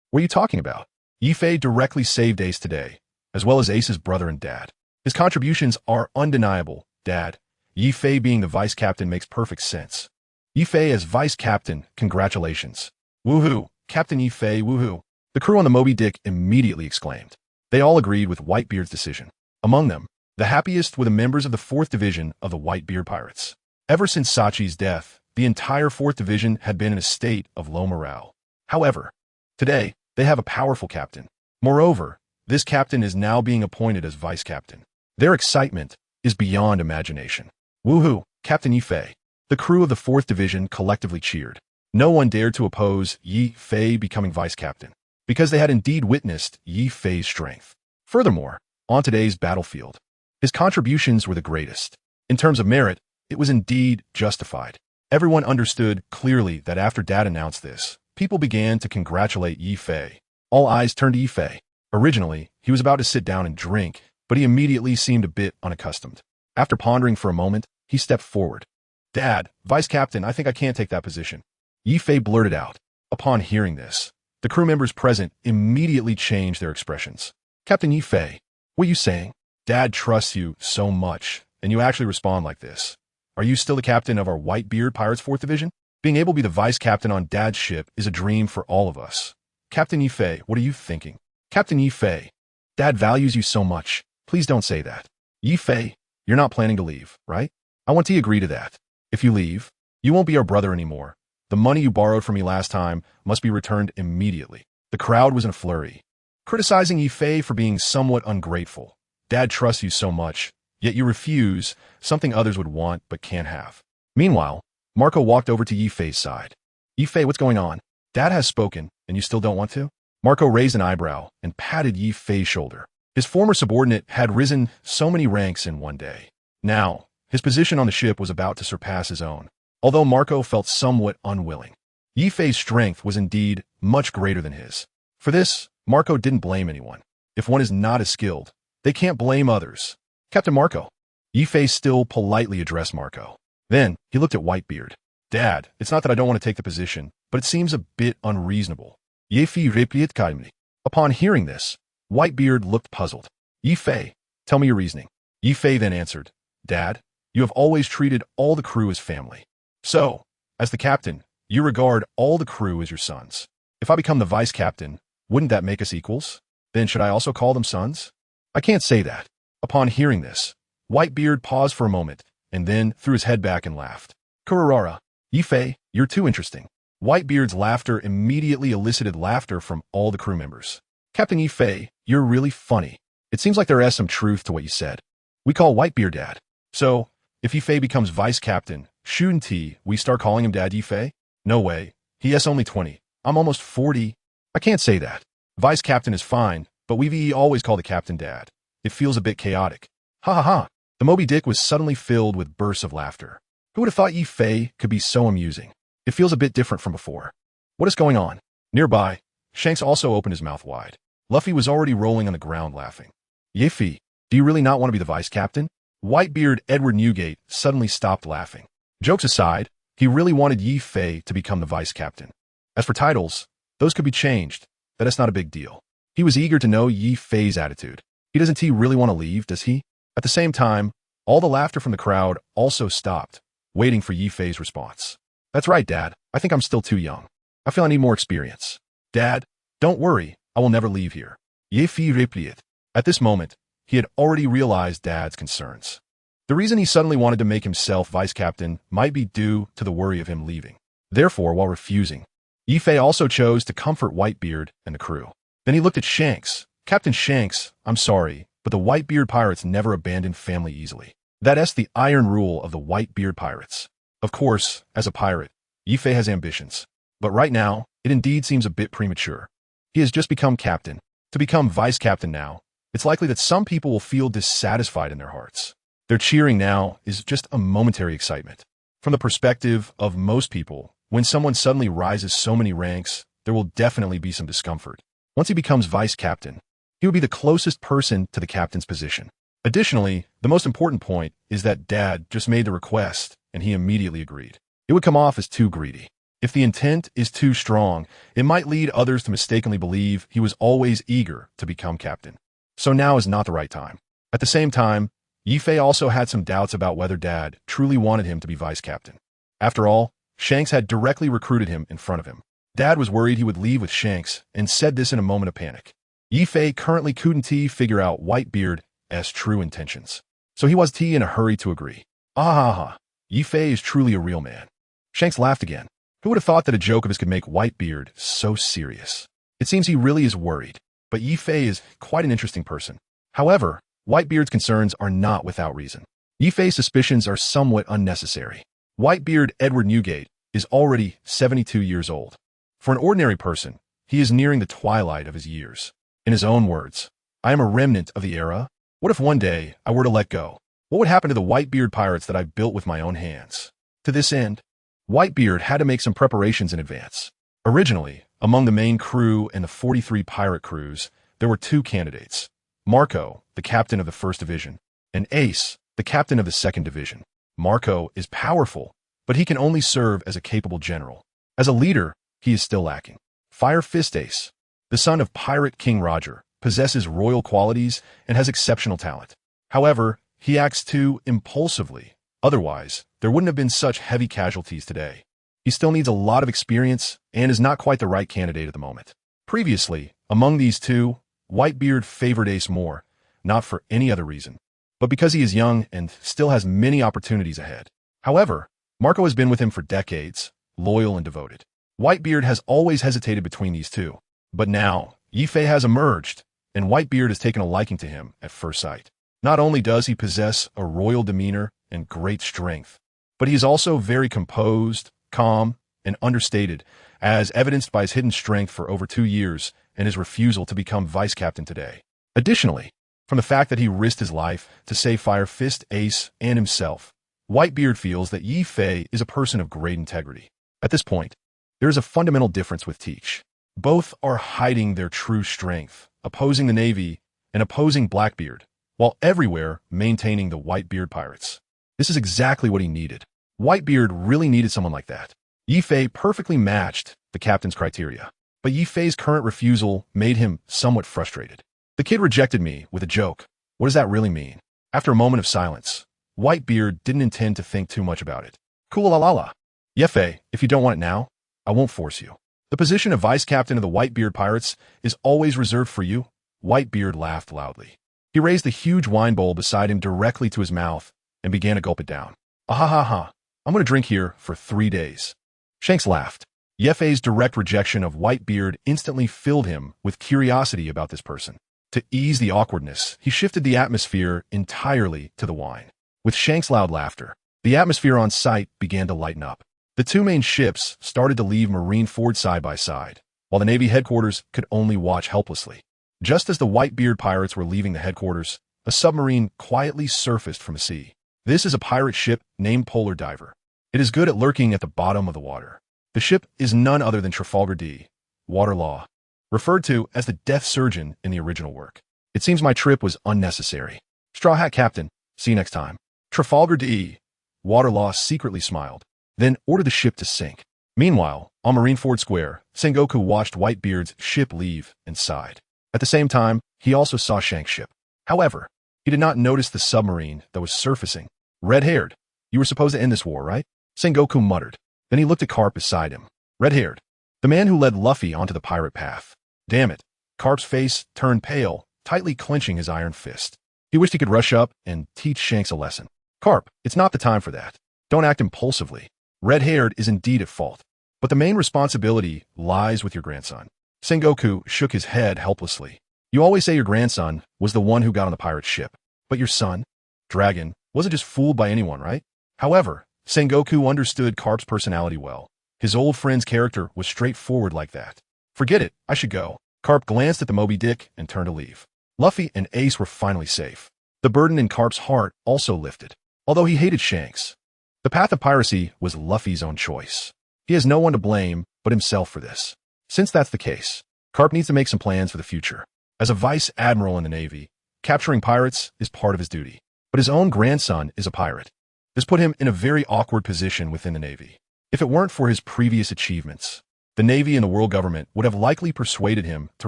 [SPEAKER 1] What are you talking about? Yi Fei directly saved Ace today, as well as Ace's brother and dad. His contributions are undeniable, Dad. Yi Fei being the Vice Captain makes perfect sense. Yi Fei as Vice Captain, congratulations. Woohoo, Captain Yi Fei, woohoo. The crew on the Moby Dick immediately exclaimed. They all agreed with Whitebeard's decision. Among them, the happiest were the members of the 4th Division of the Whitebeard Pirates. Ever since Sachi's death, the entire 4th Division had been in a state of low morale. However, today, they have a powerful captain. Moreover, this captain is now being appointed as Vice Captain. Their excitement is beyond imagination. Woohoo, Captain Yi Fei. The crew of the 4th Division collectively cheered. No one dared to oppose Yi Fei becoming Vice Captain, because they had indeed witnessed Yi Fei's strength. Furthermore, on today's battlefield, his contributions were the greatest. In terms of merit, it was indeed justified. Everyone understood clearly that after Dad announced this, people began to congratulate Yi Fei. All eyes turned to Yi Fei. Originally, he was about to sit down and drink, but he immediately seemed a bit unaccustomed. After pondering for a moment, he stepped forward. Dad, Vice Captain, I think I can't take that position. Yi Fei blurted out. Upon hearing this, the crew members present immediately changed their expressions. Captain Yi Fei, what are you saying? Dad trusts you so much, and you actually respond like this. Are you still the captain of our Whitebeard Pirates 4th Division? Being able to be the Vice Captain on Dad's ship is a dream for all of us. Captain Yi Fei, what are you thinking? Captain Yi Fei, Dad values you so much. Please don't say that. Yi Fei, you're not planning to leave, right? I want to agree to that. If you leave, you won't be our brother anymore. The money you borrowed from me last time must be returned immediately. The crowd was in a flurry, criticizing Yi Fei for being somewhat ungrateful. Dad trusts you so much, yet you refuse something others would want but can't have. Meanwhile, Marco walked over to Yi Fei's side. Yi Fei, what's going on? Dad has spoken, and you still don't want to? Marco raised an eyebrow and patted Yi Fei's shoulder. His former subordinate had risen so many ranks in one day. Now, his position on the ship was about to surpass his own, although Marco felt somewhat unwilling. Yi Fei's strength was indeed much greater than his. For this, Marco didn't blame anyone. If one is not as skilled, they can't blame others. Captain Marco. Yifei still politely addressed Marco. Then, he looked at Whitebeard. Dad, it's not that I don't want to take the position, but it seems a bit unreasonable. Yifei replied calmly. Upon hearing this, Whitebeard looked puzzled. Yifei, tell me your reasoning. Yifei then answered, Dad, you have always treated all the crew as family. So, as the captain, you regard all the crew as your sons. If I become the vice captain, wouldn't that make us equals? Then should I also call them sons? I can't say that. Upon hearing this, Whitebeard paused for a moment, and then threw his head back and laughed. Kurarara, Yifei, you're too interesting. Whitebeard's laughter immediately elicited laughter from all the crew members. Captain Yifei, you're really funny. It seems like there is some truth to what you said. We call Whitebeard Dad. So, if Yifei becomes vice captain, shouldn't we start calling him Dad Yifei? No way. He is only 20. I'm almost 40. I can't say that. Vice captain is fine, but we always call the captain Dad. It feels a bit chaotic. Ha ha ha. The Moby Dick was suddenly filled with bursts of laughter. Who would have thought Yifei could be so amusing? It feels a bit different from before. What is going on? Nearby, Shanks also opened his mouth wide. Luffy was already rolling on the ground laughing. Yifei, do you really not want to be the vice captain? Whitebeard Edward Newgate suddenly stopped laughing. Jokes aside, he really wanted Yifei to become the vice captain. As for titles, those could be changed. That is not a big deal. He was eager to know Yifei's attitude. Doesn't he really want to leave, does he? At the same time, all the laughter from the crowd also stopped, waiting for Yifei's response. That's right, Dad. I think I'm still too young. I feel I need more experience. Dad, don't worry. I will never leave here. Yifei replied. At this moment, he had already realized Dad's concerns. The reason he suddenly wanted to make himself vice captain might be due to the worry of him leaving. Therefore, while refusing, Yifei also chose to comfort Whitebeard and the crew. Then he looked at Shanks. Captain Shanks, I'm sorry, but the Whitebeard pirates never abandon family easily. That's the iron rule of the Whitebeard pirates. Of course, as a pirate, Yifei has ambitions. But right now, it indeed seems a bit premature. He has just become captain. To become vice captain now, it's likely that some people will feel dissatisfied in their hearts. Their cheering now is just a momentary excitement. From the perspective of most people, when someone suddenly rises so many ranks, there will definitely be some discomfort. Once he becomes vice captain, he would be the closest person to the captain's position. Additionally, the most important point is that Dad just made the request, and he immediately agreed. It would come off as too greedy. If the intent is too strong, it might lead others to mistakenly believe he was always eager to become captain. So now is not the right time. At the same time, Yifei also had some doubts about whether Dad truly wanted him to be vice captain. After all, Shanks had directly recruited him in front of him. Dad was worried he would leave with Shanks and said this in a moment of panic. Yifei currently couldn't figure out Whitebeard's true intentions. So he was in a hurry to agree. Yifei is truly a real man. Shanks laughed again. Who would have thought that a joke of his could make Whitebeard so serious? It seems he really is worried, but Yifei is quite an interesting person. However, Whitebeard's concerns are not without reason. Yifei's suspicions are somewhat unnecessary. Whitebeard Edward Newgate is already 72 years old. For an ordinary person, he is nearing the twilight of his years. In his own words, I am a remnant of the era. What if one day I were to let go? What would happen to the Whitebeard pirates that I built with my own hands? To this end, Whitebeard had to make some preparations in advance. Originally, among the main crew and the 43 pirate crews, there were two candidates. Marco, the captain of the 1st Division, and Ace, the captain of the 2nd Division. Marco is powerful, but he can only serve as a capable general. As a leader, he is still lacking. Fire Fist Ace, the son of Pirate King Roger, possesses royal qualities and has exceptional talent. However, he acts too impulsively. Otherwise, there wouldn't have been such heavy casualties today. He still needs a lot of experience and is not quite the right candidate at the moment. Previously, among these two, Whitebeard favored Ace more, not for any other reason, but because he is young and still has many opportunities ahead. However, Marco has been with him for decades, loyal and devoted. Whitebeard has always hesitated between these two. But now, Yifei has emerged, and Whitebeard has taken a liking to him at first sight. Not only does he possess a royal demeanor and great strength, but he is also very composed, calm, and understated, as evidenced by his hidden strength for over 2 years and his refusal to become vice captain today. Additionally, from the fact that he risked his life to save Fire Fist, Ace, and himself, Whitebeard feels that Yifei is a person of great integrity. At this point, there is a fundamental difference with Teach. Both are hiding their true strength, opposing the Navy, and opposing Blackbeard, while everywhere maintaining the Whitebeard pirates. This is exactly what he needed. Whitebeard really needed someone like that. Yifei perfectly matched the captain's criteria, but Yifei's current refusal made him somewhat frustrated. The kid rejected me with a joke. What does that really mean? After a moment of silence, Whitebeard didn't intend to think too much about it. Cool la la la. Yifei, if you don't want it now, I won't force you. The position of vice captain of the Whitebeard pirates is always reserved for you. Whitebeard laughed loudly. He raised the huge wine bowl beside him directly to his mouth and began to gulp it down. Ah ha ha ha. I'm going to drink here for 3 days. Shanks laughed. Yefei's direct rejection of Whitebeard instantly filled him with curiosity about this person. To ease the awkwardness, he shifted the atmosphere entirely to the wine. With Shanks' loud laughter, the atmosphere on site began to lighten up. The two main ships started to leave Marineford side by side, while the Navy headquarters could only watch helplessly. Just as the Whitebeard pirates were leaving the headquarters, a submarine quietly surfaced from the sea. This is a pirate ship named Polar Diver. It is good at lurking at the bottom of the water. The ship is none other than Trafalgar D. Water Law, referred to as the Death Surgeon in the original work. It seems my trip was unnecessary. Straw Hat Captain, see you next time. Trafalgar D. Water Law secretly smiled, then ordered the ship to sink. Meanwhile, on Marineford Square, Sengoku watched Whitebeard's ship leave and sighed. At the same time, he also saw Shanks' ship. However, he did not notice the submarine that was surfacing. Red-haired, you were supposed to end this war, right? Sengoku muttered. Then he looked at Carp beside him. Red-haired, the man who led Luffy onto the pirate path. Damn it. Carp's face turned pale, tightly clenching his iron fist. He wished he could rush up and teach Shanks a lesson. Carp, it's not the time for that. Don't act impulsively. Red-haired is indeed at fault, but the main responsibility lies with your grandson. Sengoku shook his head helplessly. You always say your grandson was the one who got on the pirate ship, but your son, Dragon, wasn't just fooled by anyone, right? However, Sengoku understood Carp's personality well. His old friend's character was straightforward like that. Forget it, I should go. Carp glanced at the Moby Dick and turned to leave. Luffy and Ace were finally safe. The burden in Carp's heart also lifted. Although he hated Shanks, the path of piracy was Luffy's own choice. He has no one to blame but himself for this. Since that's the case, Carp needs to make some plans for the future. As a vice admiral in the Navy, capturing pirates is part of his duty. But his own grandson is a pirate. This put him in a very awkward position within the Navy. If it weren't for his previous achievements, the Navy and the world government would have likely persuaded him to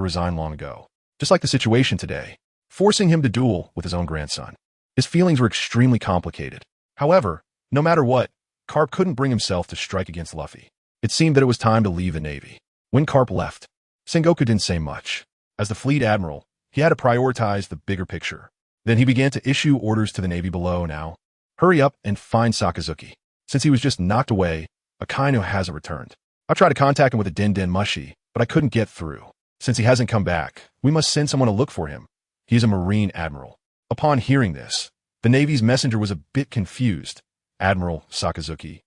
[SPEAKER 1] resign long ago. Just like the situation today, forcing him to duel with his own grandson. His feelings were extremely complicated. However, no matter what, Carp couldn't bring himself to strike against Luffy. It seemed that it was time to leave the Navy. When Carp left, Sengoku didn't say much. As the fleet admiral, he had to prioritize the bigger picture. Then he began to issue orders to the Navy below now. Hurry up and find Sakazuki. Since he was just knocked away, Akainu hasn't returned. I tried to contact him with a Den Mushi, but I couldn't get through. Since he hasn't come back, we must send someone to look for him. He is a Marine admiral. Upon hearing this, the Navy's messenger was a bit confused. Admiral Sakazuki.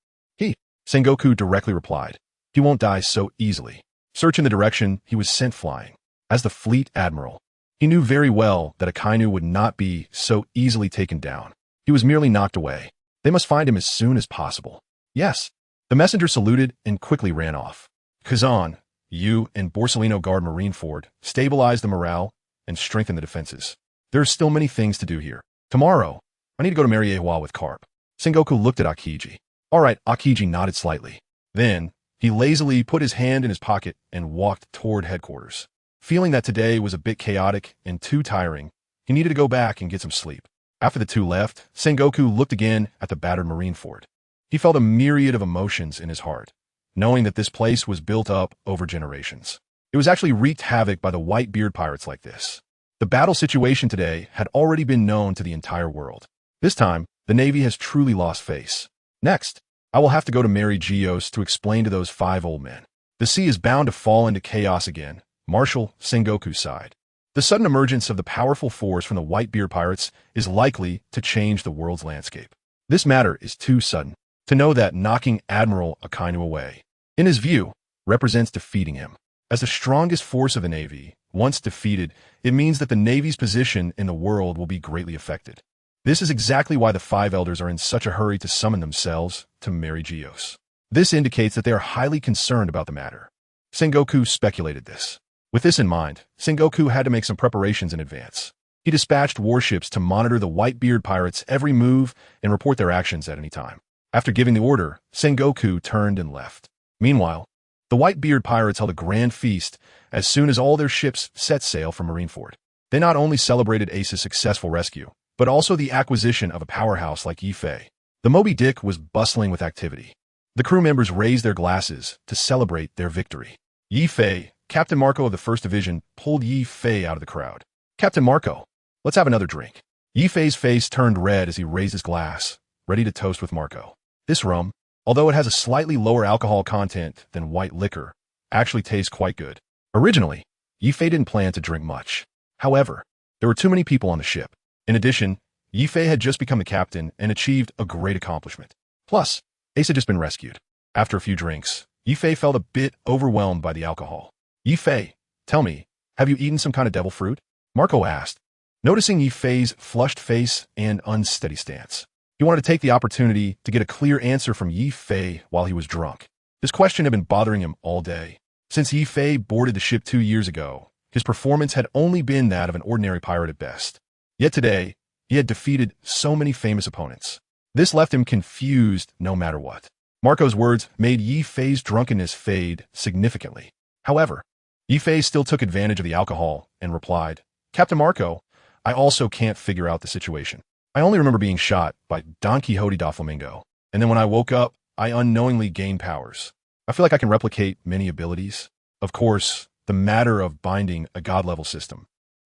[SPEAKER 1] Sengoku directly replied. He won't die so easily. Search in the direction he was sent flying. As the fleet admiral, he knew very well that Akainu would not be so easily taken down. He was merely knocked away. They must find him as soon as possible. Yes. The messenger saluted and quickly ran off. Kazan, you and Borsalino guard Marineford, stabilize the morale, and strengthen the defenses. There are still many things to do here. Tomorrow, I need to go to Mariewa with Carp. Sengoku looked at Akiji. All right, Akiji nodded slightly. Then, he lazily put his hand in his pocket and walked toward headquarters. Feeling that today was a bit chaotic and too tiring, he needed to go back and get some sleep. After the two left, Sengoku looked again at the battered Marineford. He felt a myriad of emotions in his heart, knowing that this place was built up over generations. It was actually wreaked havoc by the Whitebeard pirates like this. The battle situation today had already been known to the entire world. This time, the Navy has truly lost face. Next, I will have to go to Mary Geos to explain to those 5 old men. The sea is bound to fall into chaos again. Marshal Sengoku sighed. The sudden emergence of the powerful force from the Whitebeard pirates is likely to change the world's landscape. This matter is too sudden to know that knocking Admiral Akainu away, in his view, represents defeating him. As the strongest force of the Navy, once defeated, it means that the Navy's position in the world will be greatly affected. This is exactly why the 5 elders are in such a hurry to summon themselves to Mary Geos. This indicates that they are highly concerned about the matter. Sengoku speculated this. With this in mind, Sengoku had to make some preparations in advance. He dispatched warships to monitor the Whitebeard pirates' every move and report their actions at any time. After giving the order, Sengoku turned and left. Meanwhile, the Whitebeard pirates held a grand feast as soon as all their ships set sail from Marineford. They not only celebrated Ace's successful rescue, but also the acquisition of a powerhouse like Yifei. The Moby Dick was bustling with activity. The crew members raised their glasses to celebrate their victory. Yifei, Captain Marco of the 1st Division, pulled Yifei out of the crowd. "Captain Marco, let's have another drink." Yifei's face turned red as he raised his glass, ready to toast with Marco. This rum, although it has a slightly lower alcohol content than white liquor, actually tastes quite good. Originally, Yifei didn't plan to drink much. However, there were too many people on the ship. In addition, Yifei had just become the captain and achieved a great accomplishment. Plus, Ace had just been rescued. After a few drinks, Yifei felt a bit overwhelmed by the alcohol. "Yifei, tell me, have you eaten some kind of devil fruit?" Marco asked, noticing Yifei's flushed face and unsteady stance. He wanted to take the opportunity to get a clear answer from Yifei while he was drunk. This question had been bothering him all day. Since Yifei boarded the ship 2 years ago, his performance had only been that of an ordinary pirate at best. Yet today, he had defeated so many famous opponents. This left him confused no matter what. Marco's words made Yifei's drunkenness fade significantly. However, Yifei still took advantage of the alcohol and replied, "Captain Marco, I also can't figure out the situation. I only remember being shot by Don Quixote Doflamingo, and then when I woke up, I unknowingly gained powers. I feel like I can replicate many abilities. Of course, the matter of binding a god-level system.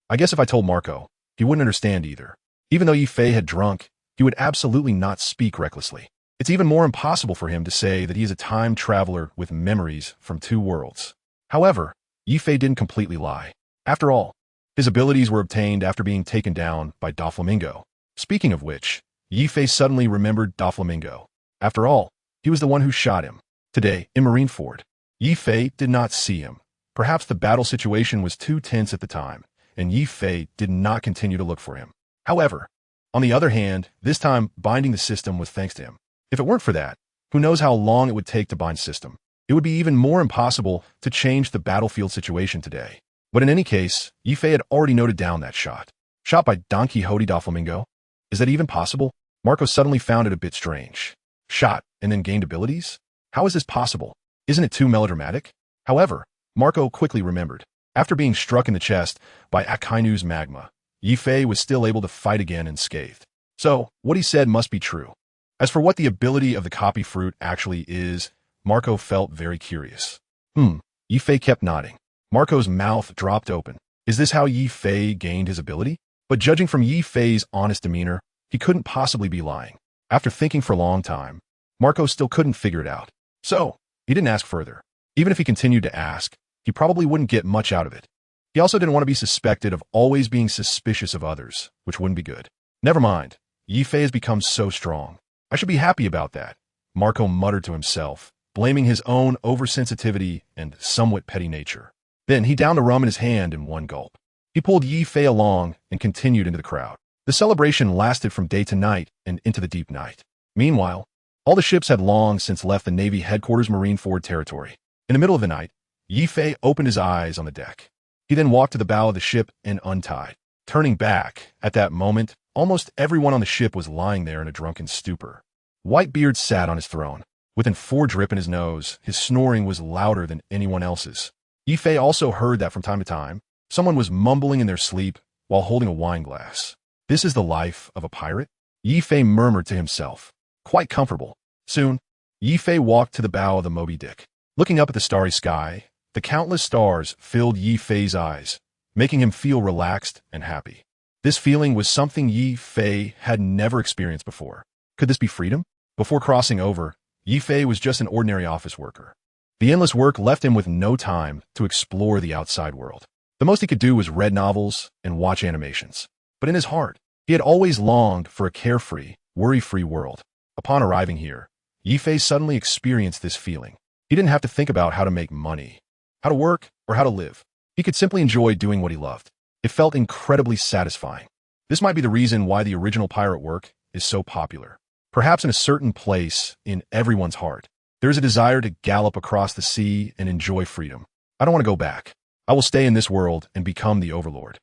[SPEAKER 1] I guess if I told Marco, he wouldn't understand either. Even though Yifei had drunk, he would absolutely not speak recklessly. It's even more impossible for him to say that he is a time traveler with memories from 2 worlds. However, Yifei didn't completely lie. After all, his abilities were obtained after being taken down by Doflamingo. Speaking of which, Yifei suddenly remembered Doflamingo. After all, he was the one who shot him. Today, in Marineford, Yifei did not see him. Perhaps the battle situation was too tense at the time, and Yifei did not continue to look for him. However, on the other hand, this time binding the system was thanks to him. If it weren't for that, who knows how long it would take to bind system. It would be even more impossible to change the battlefield situation today. But in any case, Yifei had already noted down that shot. Shot by Don Quixote Doflamingo? Is that even possible? Marco suddenly found it a bit strange. Shot and then gained abilities? How is this possible? Isn't it too melodramatic? However, Marco quickly remembered. After being struck in the chest by Akainu's magma, Yifei was still able to fight again unscathed. So, what he said must be true. As for what the ability of the copy fruit actually is, Marco felt very curious. Yifei kept nodding. Marco's mouth dropped open. Is this how Yifei gained his ability? But judging from Yifei's honest demeanor, he couldn't possibly be lying. After thinking for a long time, Marco still couldn't figure it out. So, he didn't ask further. Even if he continued to ask, he probably wouldn't get much out of it. He also didn't want to be suspected of always being suspicious of others, which wouldn't be good. Never mind, Yifei has become so strong. I should be happy about that, Marco muttered to himself, blaming his own oversensitivity and somewhat petty nature. Then he downed the rum in his hand in one gulp. He pulled Yifei along and continued into the crowd. The celebration lasted from day to night and into the deep night. Meanwhile, all the ships had long since left the Navy headquarters Marineford territory. In the middle of the night, Yifei opened his eyes on the deck. He then walked to the bow of the ship and untied. Turning back, at that moment, almost everyone on the ship was lying there in a drunken stupor. Whitebeard sat on his throne. With a 4 drip in his nose, his snoring was louder than anyone else's. Yifei also heard that from time to time, someone was mumbling in their sleep while holding a wine glass. This is the life of a pirate? Yifei murmured to himself. Quite comfortable. Soon, Yifei walked to the bow of the Moby Dick. Looking up at the starry sky, the countless stars filled Yifei's eyes, making him feel relaxed and happy. This feeling was something Yifei had never experienced before. Could this be freedom? Before crossing over, Yifei was just an ordinary office worker. The endless work left him with no time to explore the outside world. The most he could do was read novels and watch animations. But in his heart, he had always longed for a carefree, worry-free world. Upon arriving here, Yifei suddenly experienced this feeling. He didn't have to think about how to make money, how to work, or how to live. He could simply enjoy doing what he loved. It felt incredibly satisfying. This might be the reason why the original pirate work is so popular. Perhaps in a certain place in everyone's heart, there is a desire to gallop across the sea and enjoy freedom. I don't want to go back. I will stay in this world and become the overlord.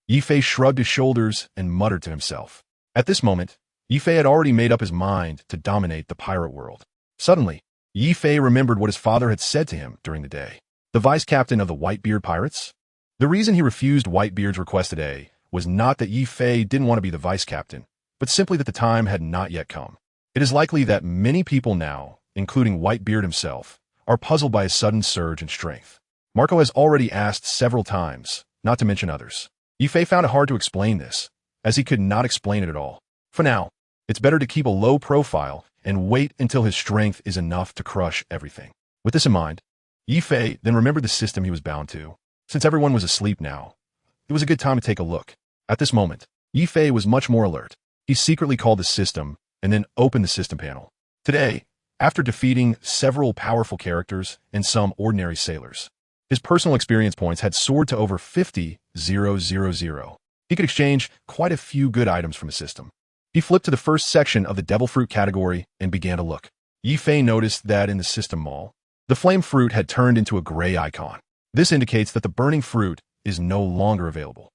[SPEAKER 1] Yifei shrugged his shoulders and muttered to himself. At this moment, Yifei had already made up his mind to dominate the pirate world. Suddenly, Yifei remembered what his father had said to him during the day. The vice captain of the Whitebeard pirates? The reason he refused Whitebeard's request today was not that Yifei didn't want to be the vice captain, but simply that the time had not yet come. It is likely that many people now, including Whitebeard himself, are puzzled by his sudden surge in strength. Marco has already asked several times, not to mention others. Yifei found it hard to explain this, as he could not explain it at all. For now, it's better to keep a low profile and wait until his strength is enough to crush everything. With this in mind, Yifei then remembered the system he was bound to. Since everyone was asleep now, it was a good time to take a look. At this moment, Yifei was much more alert. He secretly called the system and then opened the system panel. Today, after defeating several powerful characters and some ordinary sailors, his personal experience points had soared to over 50,000. He could exchange quite a few good items from the system. He flipped to the first section of the devil fruit category and began to look. Yifei noticed that in the system mall, the flame fruit had turned into a gray icon. This indicates that the burning fruit is no longer available.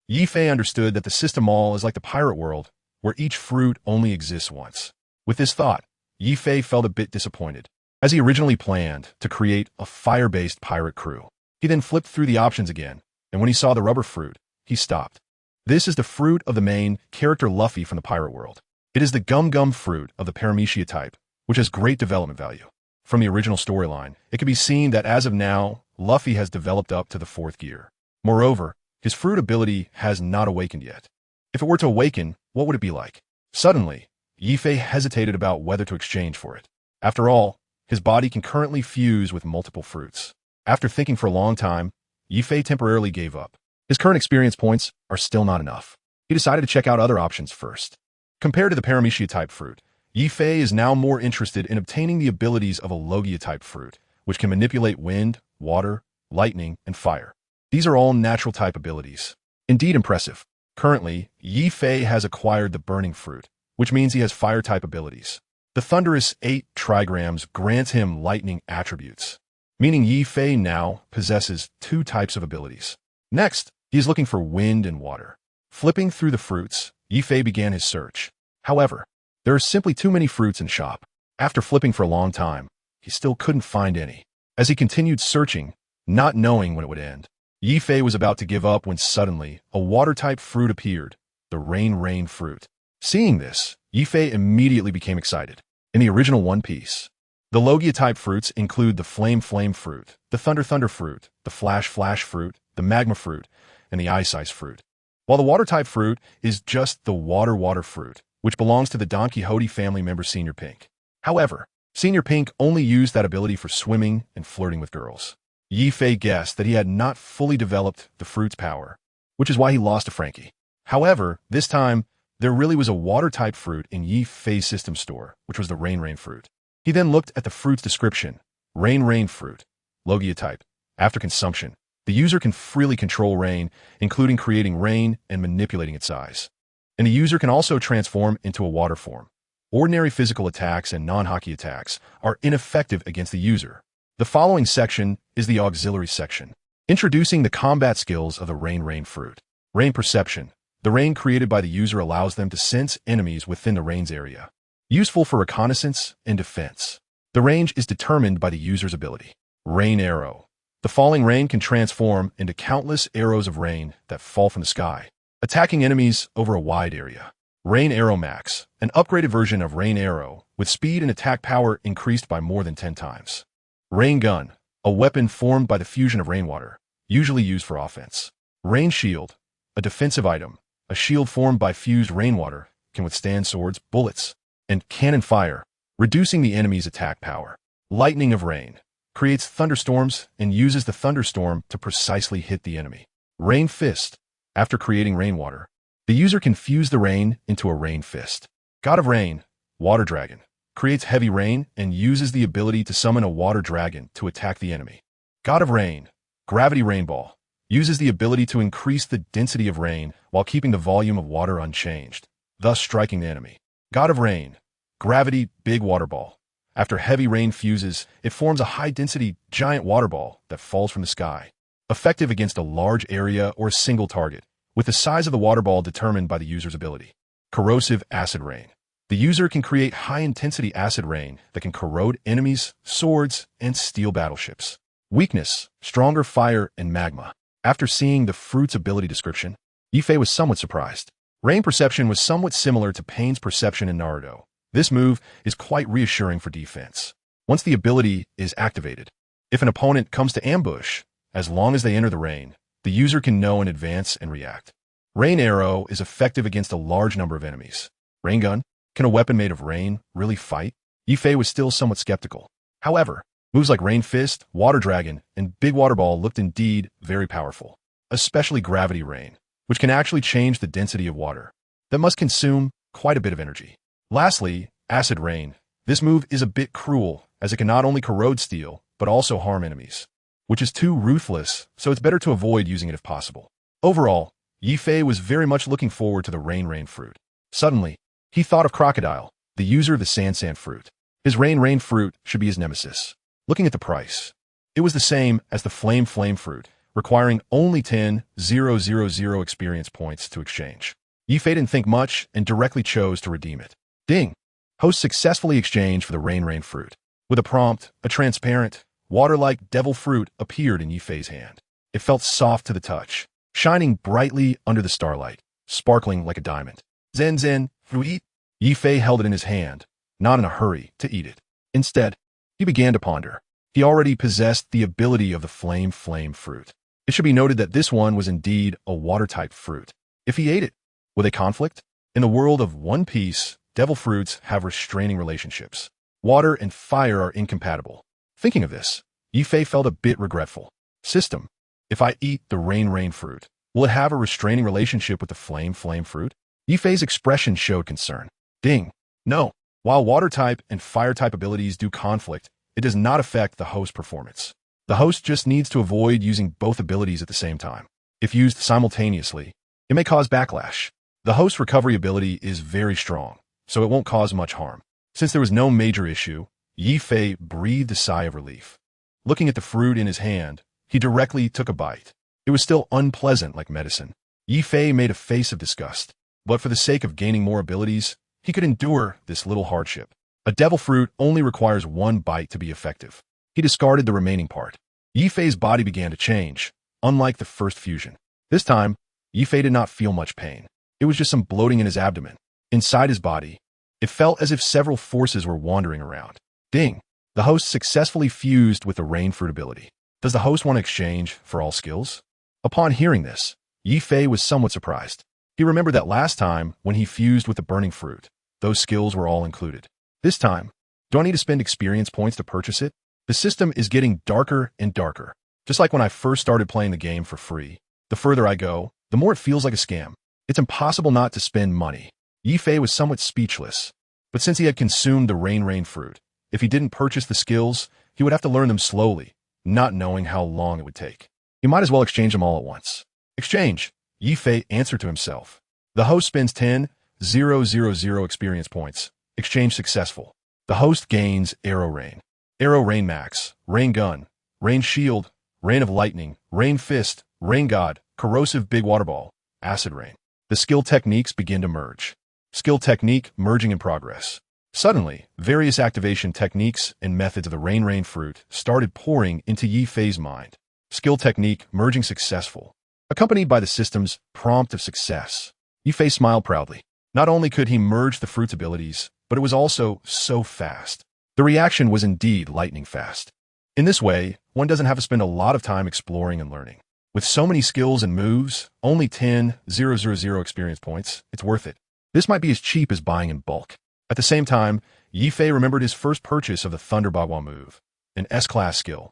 [SPEAKER 1] Yifei understood that the system mall is like the pirate world, where each fruit only exists once. With this thought, Yifei felt a bit disappointed, as he originally planned to create a fire-based pirate crew. He then flipped through the options again, and when he saw the rubber fruit, he stopped. This is the fruit of the main character Luffy from the pirate world. It is the gum-gum fruit of the Paramecia type, which has great development value. From the original storyline, it can be seen that as of now, Luffy has developed up to the 4th gear. Moreover, his fruit ability has not awakened yet. If it were to awaken, what would it be like? Suddenly, Yifei hesitated about whether to exchange for it. After all, his body can currently fuse with multiple fruits. After thinking for a long time, Yifei temporarily gave up. His current experience points are still not enough. He decided to check out other options first. Compared to the Paramecia-type fruit, Yifei is now more interested in obtaining the abilities of a Logia-type fruit, which can manipulate wind, water, lightning, and fire. These are all natural-type abilities. Indeed impressive. Currently, Yifei has acquired the burning fruit, which means he has fire-type abilities. The Thunderous 8 trigrams grants him lightning attributes, meaning Yifei now possesses 2 types of abilities. Next, he is looking for wind and water. Flipping through the fruits, Yifei began his search. However, there are simply too many fruits in shop. After flipping for a long time, he still couldn't find any. As he continued searching, not knowing when it would end, Yifei was about to give up when suddenly a water-type fruit appeared, the rain fruit. Seeing this, Yifei immediately became excited. In the original One Piece, the Logia-type fruits include the flame fruit, the thunder fruit, the flash fruit, the magma fruit, and the ice fruit. While the water-type fruit is just the water fruit, which belongs to the Don Quixote family member Senior Pink. However, Senior Pink only used that ability for swimming and flirting with girls. Yifei guessed that he had not fully developed the fruit's power, which is why he lost to Frankie. However, this time, there really was a water-type fruit in Yifei's system store, which was the rain fruit. He then looked at the fruit's description. Rain fruit. Logia type. After consumption, the user can freely control rain, including creating rain and manipulating its size. And the user can also transform into a water form. Ordinary physical attacks and non-Haki attacks are ineffective against the user. The following section is the auxiliary section, introducing the combat skills of the rain fruit. Rain perception. The rain created by the user allows them to sense enemies within the rain's area. Useful for reconnaissance and defense. The range is determined by the user's ability. Rain arrow. The falling rain can transform into countless arrows of rain that fall from the sky, attacking enemies over a wide area. Rain arrow max. An upgraded version of rain arrow with speed and attack power increased by more than 10 times. Rain gun. A weapon formed by the fusion of rainwater, usually used for offense. Rain shield. A defensive item. A shield formed by fused rainwater can withstand swords, bullets, and cannon fire, reducing the enemy's attack power. Lightning of rain. Creates thunderstorms and uses the thunderstorm to precisely hit the enemy. Rain fist. After creating rainwater, the user can fuse the rain into a rain fist. God of Rain. Water dragon. Creates heavy rain and uses the ability to summon a water dragon to attack the enemy. God of Rain. Gravity Rainball. Uses the ability to increase the density of rain while keeping the volume of water unchanged, thus striking the enemy. God of Rain. Gravity Big Water Ball. After heavy rain fuses, it forms a high-density giant water ball that falls from the sky. effective against a large area or a single target, with the size of the water ball determined by the user's ability. Corrosive acid rain. The user can create high-intensity acid rain that can corrode enemies, swords, and steel battleships. Weakness, stronger fire and magma. After seeing the fruit's ability description, Ife was somewhat surprised. Rain perception was somewhat similar to Pain's perception in Naruto. This move is quite reassuring for defense. Once the ability is activated, if an opponent comes to ambush, as long as they enter the rain, the user can know in advance and react. Rain arrow is effective against a large number of enemies. Rain gun. Can a weapon made of rain really fight? Ife was still somewhat skeptical. However, moves like Rain Fist, Water Dragon, and Big Water Ball looked indeed very powerful, especially Gravity Rain, which can actually change the density of water. That must consume quite a bit of energy. Lastly, Acid Rain. This move is a bit cruel, as it can not only corrode steel, but also harm enemies, which is too ruthless, so it's better to avoid using it if possible. Overall, Ife was very much looking forward to the Rain fruit. Suddenly, he thought of Crocodile, the user of the Sand fruit. His Rain fruit should be his nemesis. Looking at the price, it was the same as the Flame fruit, requiring only 10,000 experience points to exchange. Ife didn't think much and directly chose to redeem it. Ding! Host successfully exchanged for the Rain fruit. With a prompt, a transparent, water-like devil fruit appeared in Yifei's hand. It felt soft to the touch, shining brightly under the starlight, sparkling like a diamond. Zen, fruit. Yifei held it in his hand, not in a hurry to eat it. Instead, he began to ponder. He already possessed the ability of the Flame fruit. It should be noted that this one was indeed a water-type fruit. If he ate it, would they conflict? In the world of One Piece, devil fruits have restraining relationships. Water and fire are incompatible. Thinking of this, Yifei felt a bit regretful. System, if I eat the Rain fruit, will it have a restraining relationship with the Flame fruit? Yifei's expression showed concern. Ding. No. While water-type and fire-type abilities do conflict, it does not affect the host performance. The host just needs to avoid using both abilities at the same time. If used simultaneously, it may cause backlash. The host recovery ability is very strong, so it won't cause much harm. Since there was no major issue, Yifei breathed a sigh of relief. Looking at the fruit in his hand, he directly took a bite. It was still unpleasant like medicine. Yifei made a face of disgust, but for the sake of gaining more abilities, he could endure this little hardship. A devil fruit only requires one bite to be effective. He discarded the remaining part. Yifei's body began to change, unlike the first fusion. This time, Yifei did not feel much pain. It was just some bloating in his abdomen. Inside his body, it felt as if several forces were wandering around. Ding! The host successfully fused with the Rain fruit ability. Does the host want to exchange for all skills? Upon hearing this, Yifei was somewhat surprised. He remembered that last time, when he fused with the burning fruit, those skills were all included. This time, do I need to spend experience points to purchase it? The system is getting darker and darker. Just like when I first started playing the game for free, the further I go, the more it feels like a scam. It's impossible not to spend money. Yifei was somewhat speechless, but since he had consumed the Rain fruit, if he didn't purchase the skills, he would have to learn them slowly, not knowing how long it would take. He might as well exchange them all at once. Exchange, Yifei answered to himself. The host spends 10,000 experience points. Exchange successful. The host gains Arrow Rain Max, Rain Gun, Rain Shield, Rain of Lightning, Rain Fist, Rain God, Corrosive Big Water Ball, Acid Rain. The skill techniques begin to merge. Skill technique merging in progress. Suddenly, various activation techniques and methods of the Rain fruit started pouring into Yifei's mind. Skill technique merging successful, accompanied by the system's prompt of success. Yifei smiled proudly. Not only could he merge the fruit's abilities, but it was also so fast. The reaction was indeed lightning fast. In this way, one doesn't have to spend a lot of time exploring and learning. With so many skills and moves, only 10,000 experience points, it's worth it. This might be as cheap as buying in bulk. At the same time, Yifei remembered his first purchase of the Thunder Bagua move, an S-class skill.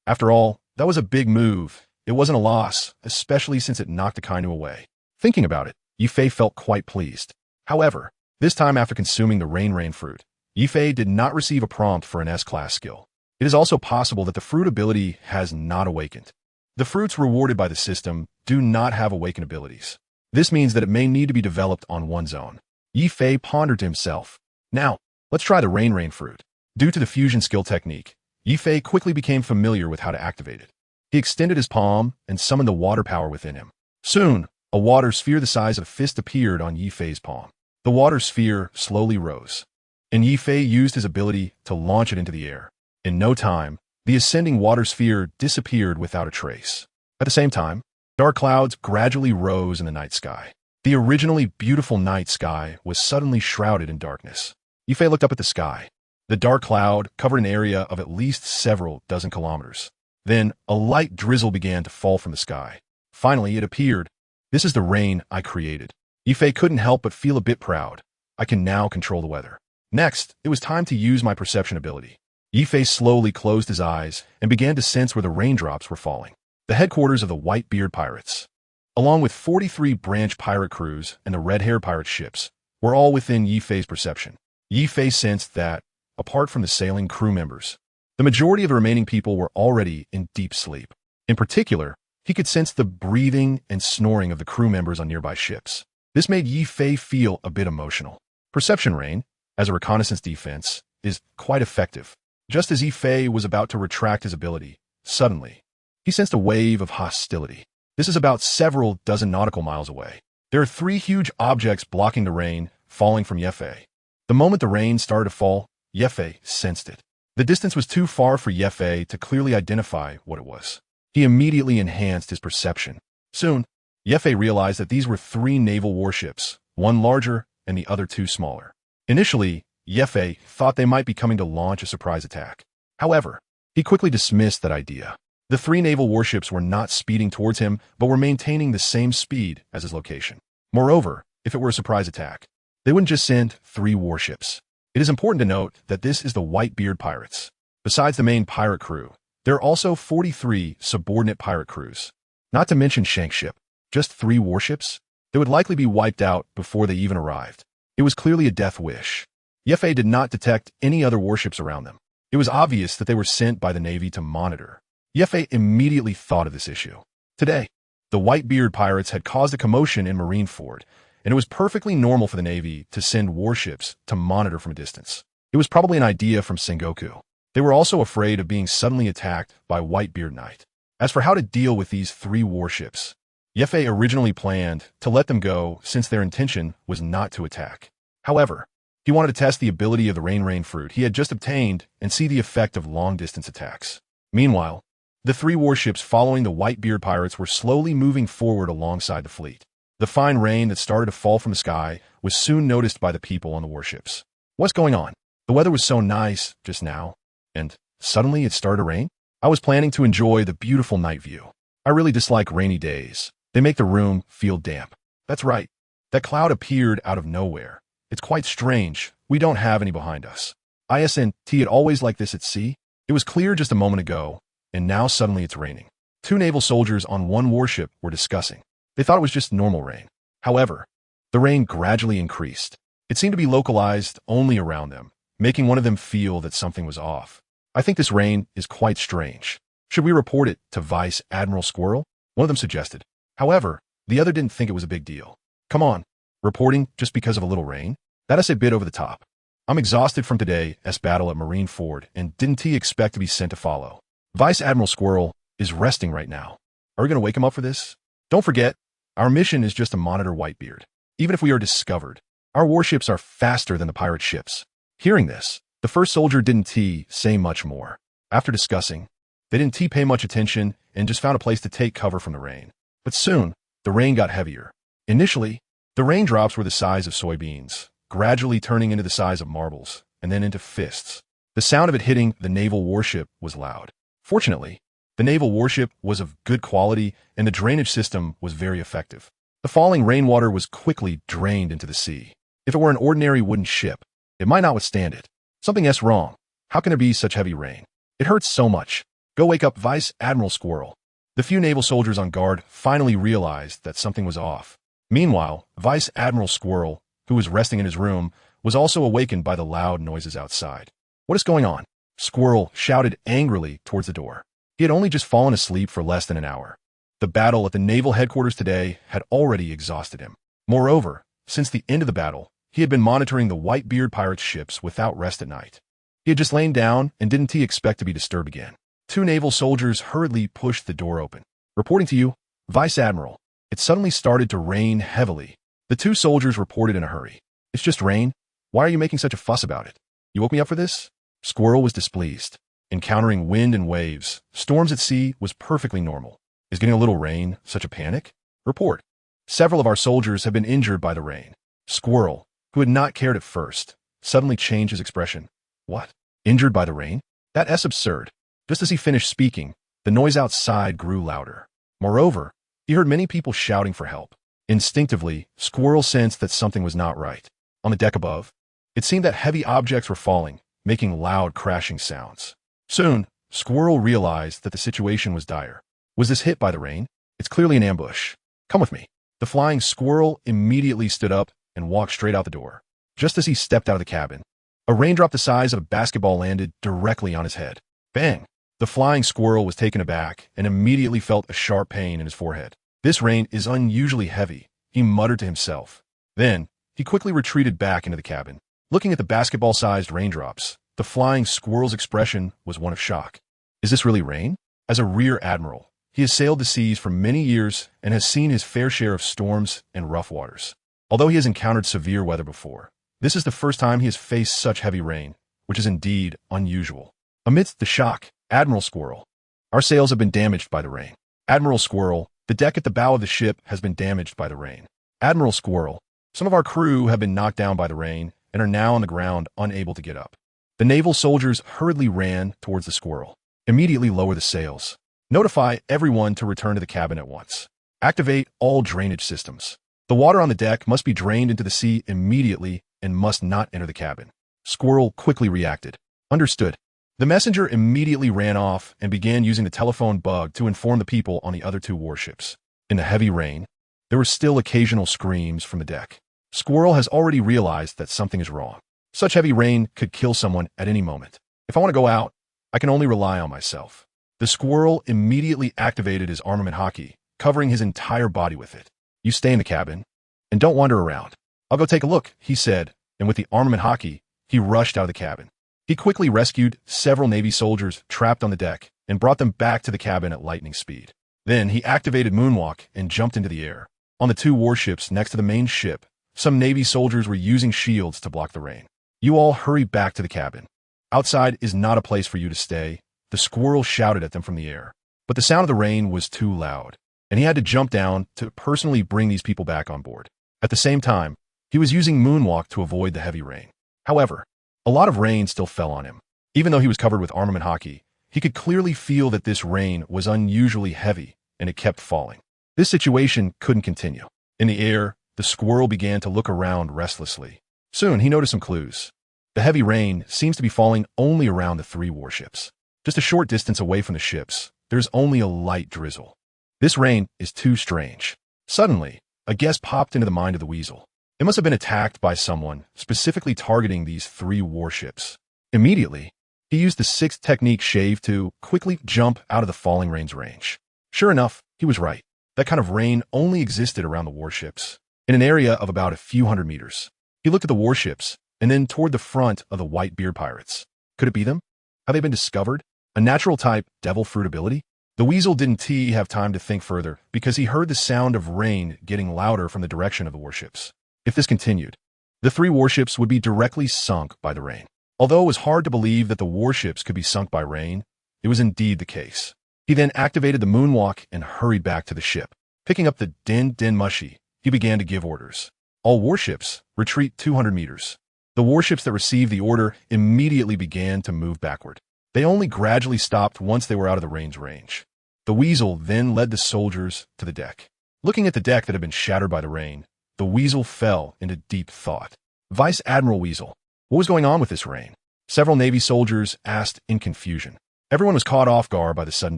[SPEAKER 1] After all, that was a big move. It wasn't a loss, especially since it knocked Akainu away. Thinking about it, Yifei felt quite pleased. However, this time after consuming the Rain fruit, Yifei did not receive a prompt for an S-class skill. It is also possible that the fruit ability has not awakened. The fruits rewarded by the system do not have awakened abilities. This means that it may need to be developed on one's own. Yifei pondered to himself. Now, let's try the Rain fruit. Due to the fusion skill technique, Yifei quickly became familiar with how to activate it. He extended his palm and summoned the water power within him. Soon, a water sphere the size of a fist appeared on Yifei's palm. The water sphere slowly rose, and Yifei used his ability to launch it into the air. In no time, the ascending water sphere disappeared without a trace. At the same time, dark clouds gradually rose in the night sky. The originally beautiful night sky was suddenly shrouded in darkness. Yifei looked up at the sky. The dark cloud covered an area of at least several dozen kilometers. Then, a light drizzle began to fall from the sky. Finally, it appeared. This is the rain I created. Yifei couldn't help but feel a bit proud. I can now control the weather. Next, it was time to use my perception ability. Yifei slowly closed his eyes and began to sense where the raindrops were falling. The headquarters of the Whitebeard pirates, along with 43 branch pirate crews and the red-haired pirate ships, were all within Yifei's perception. Yifei sensed that, apart from the sailing crew members, the majority of the remaining people were already in deep sleep. In particular, he could sense the breathing and snoring of the crew members on nearby ships. This made Yifei feel a bit emotional. Perception Rain, as a reconnaissance defense, is quite effective. Just as Yifei was about to retract his ability, suddenly, he sensed a wave of hostility. This is about several dozen nautical miles away. There are 3 huge objects blocking the rain falling from Yifei. The moment the rain started to fall, Yifei sensed it. The distance was too far for Yifei to clearly identify what it was. He immediately enhanced his perception. Soon, Yifei realized that these were 3 naval warships, one larger and the other 2 smaller. Initially, Yifei thought they might be coming to launch a surprise attack. However, he quickly dismissed that idea. The 3 naval warships were not speeding towards him, but were maintaining the same speed as his location. Moreover, if it were a surprise attack, they wouldn't just send 3 warships. It is important to note that this is the Whitebeard pirates. Besides the main pirate crew, there are also 43 subordinate pirate crews. Not to mention Shanks' ship. Just 3 warships? They would likely be wiped out before they even arrived. It was clearly a death wish. Yifei did not detect any other warships around them. It was obvious that they were sent by the Navy to monitor. Yifei immediately thought of this issue. Today, the Whitebeard pirates had caused a commotion in Marineford, and it was perfectly normal for the Navy to send warships to monitor from a distance. It was probably an idea from Sengoku. They were also afraid of being suddenly attacked by Whitebeard Knight. As for how to deal with these 3 warships, Yifei originally planned to let them go since their intention was not to attack. However, he wanted to test the ability of the Rain fruit he had just obtained and see the effect of long-distance attacks. Meanwhile, the 3 warships following the Whitebeard pirates were slowly moving forward alongside the fleet. The fine rain that started to fall from the sky was soon noticed by the people on the warships. What's going on? The weather was so nice just now, and suddenly it started to rain? I was planning to enjoy the beautiful night view. I really dislike rainy days. They make the room feel damp. That's right. That cloud appeared out of nowhere. It's quite strange. We don't have any behind us. Isn't it always like this at sea? It was clear just a moment ago, and now suddenly it's raining. 2 naval soldiers on 1 warship were discussing. They thought it was just normal rain. However, the rain gradually increased. It seemed to be localized only around them, making one of them feel that something was off. I think this rain is quite strange. Should we report it to Vice Admiral Squirrel? One of them suggested. However, the other didn't think it was a big deal. Come on, reporting just because of a little rain? That is a bit over the top. I'm exhausted from today's battle at Marineford, and didn't he expect to be sent to follow? Vice Admiral Squirrel is resting right now. Are we going to wake him up for this? Don't forget, our mission is just to monitor Whitebeard. Even if we are discovered, our warships are faster than the pirate ships. Hearing this, the first soldier didn't say much more. After discussing, they didn't pay much attention and just found a place to take cover from the rain. But soon, the rain got heavier. Initially, the raindrops were the size of soybeans, gradually turning into the size of marbles, and then into fists. The sound of it hitting the naval warship was loud. Fortunately, the naval warship was of good quality and the drainage system was very effective. The falling rainwater was quickly drained into the sea. If it were an ordinary wooden ship, it might not withstand it. Something's wrong. How can there be such heavy rain? It hurts so much. Go wake up Vice Admiral Squirrel. The few naval soldiers on guard finally realized that something was off. Meanwhile, Vice Admiral Squirrel, who was resting in his room, was also awakened by the loud noises outside. What is going on? Squirrel shouted angrily towards the door. He had only just fallen asleep for less than an hour. The battle at the naval headquarters today had already exhausted him. Moreover, since the end of the battle, he had been monitoring the Whitebeard pirates' ships without rest at night. He had just lain down and didn't expect to be disturbed again. Two naval soldiers hurriedly pushed the door open. Reporting to you, Vice Admiral. It suddenly started to rain heavily. The two soldiers reported in a hurry. It's just rain. Why are you making such a fuss about it? You woke me up for this? Squirrel was displeased. Encountering wind and waves, storms at sea was perfectly normal. Is getting a little rain such a panic? Report. Several of our soldiers have been injured by the rain. Squirrel, who had not cared at first, suddenly changed his expression. What? Injured by the rain? That's absurd. Just as he finished speaking, the noise outside grew louder. Moreover, he heard many people shouting for help. Instinctively, Squirrel sensed that something was not right. On the deck above, it seemed that heavy objects were falling, making loud crashing sounds. Soon, Squirrel realized that the situation was dire. Was this hit by the rain? It's clearly an ambush. Come with me. The flying squirrel immediately stood up and walked straight out the door. Just as he stepped out of the cabin, a raindrop the size of a basketball landed directly on his head. Bang! The flying squirrel was taken aback and immediately felt a sharp pain in his forehead. This rain is unusually heavy, he muttered to himself. Then, he quickly retreated back into the cabin. Looking at the basketball-sized raindrops, the flying squirrel's expression was one of shock. Is this really rain? As a rear admiral, he has sailed the seas for many years and has seen his fair share of storms and rough waters. Although he has encountered severe weather before, this is the first time he has faced such heavy rain, which is indeed unusual. Amidst the shock, Admiral Squirrel. Our sails have been damaged by the rain. Admiral Squirrel, the deck at the bow of the ship has been damaged by the rain. Admiral Squirrel, some of our crew have been knocked down by the rain and are now on the ground unable to get up. The naval soldiers hurriedly ran towards the squirrel. Immediately lower the sails. Notify everyone to return to the cabin at once. Activate all drainage systems. The water on the deck must be drained into the sea immediately and must not enter the cabin. Squirrel quickly reacted. Understood. The messenger immediately ran off and began using the telephone bug to inform the people on the other two warships. In the heavy rain, there were still occasional screams from the deck. Squirrel has already realized that something is wrong. Such heavy rain could kill someone at any moment. If I want to go out, I can only rely on myself. The squirrel immediately activated his armament Haki, covering his entire body with it. You stay in the cabin, and don't wander around. I'll go take a look, he said, and with the armament Haki, he rushed out of the cabin. He quickly rescued several Navy soldiers trapped on the deck and brought them back to the cabin at lightning speed. Then he activated Moonwalk and jumped into the air. On the two warships next to the main ship, some Navy soldiers were using shields to block the rain. You all hurry back to the cabin. Outside is not a place for you to stay, the squirrel shouted at them from the air. But the sound of the rain was too loud, and he had to jump down to personally bring these people back on board. At the same time, he was using Moonwalk to avoid the heavy rain. However, a lot of rain still fell on him. Even though he was covered with armament Haki, he could clearly feel that this rain was unusually heavy, and it kept falling. This situation couldn't continue. In the air, the squirrel began to look around restlessly. Soon, he noticed some clues. The heavy rain seems to be falling only around the three warships. Just a short distance away from the ships, there's only a light drizzle. This rain is too strange. Suddenly, a guess popped into the mind of the weasel. It must have been attacked by someone, specifically targeting these three warships. Immediately, he used the sixth technique shave to quickly jump out of the falling rain's range. Sure enough, he was right. That kind of rain only existed around the warships, in an area of about a few hundred meters. He looked at the warships, and then toward the front of the Whitebeard pirates. Could it be them? Have they been discovered? A natural type devil fruit ability? The weasel didn't have time to think further because he heard the sound of rain getting louder from the direction of the warships. If this continued, the three warships would be directly sunk by the rain. Although it was hard to believe that the warships could be sunk by rain, it was indeed the case. He then activated the moonwalk and hurried back to the ship. Picking up the Din Mushi, he began to give orders. All warships, retreat 200 meters. The warships that received the order immediately began to move backward. They only gradually stopped once they were out of the rain's range. The weasel then led the soldiers to the deck. Looking at the deck that had been shattered by the rain, the weasel fell into deep thought. Vice Admiral Weasel, what was going on with this rain? Several Navy soldiers asked in confusion. Everyone was caught off guard by the sudden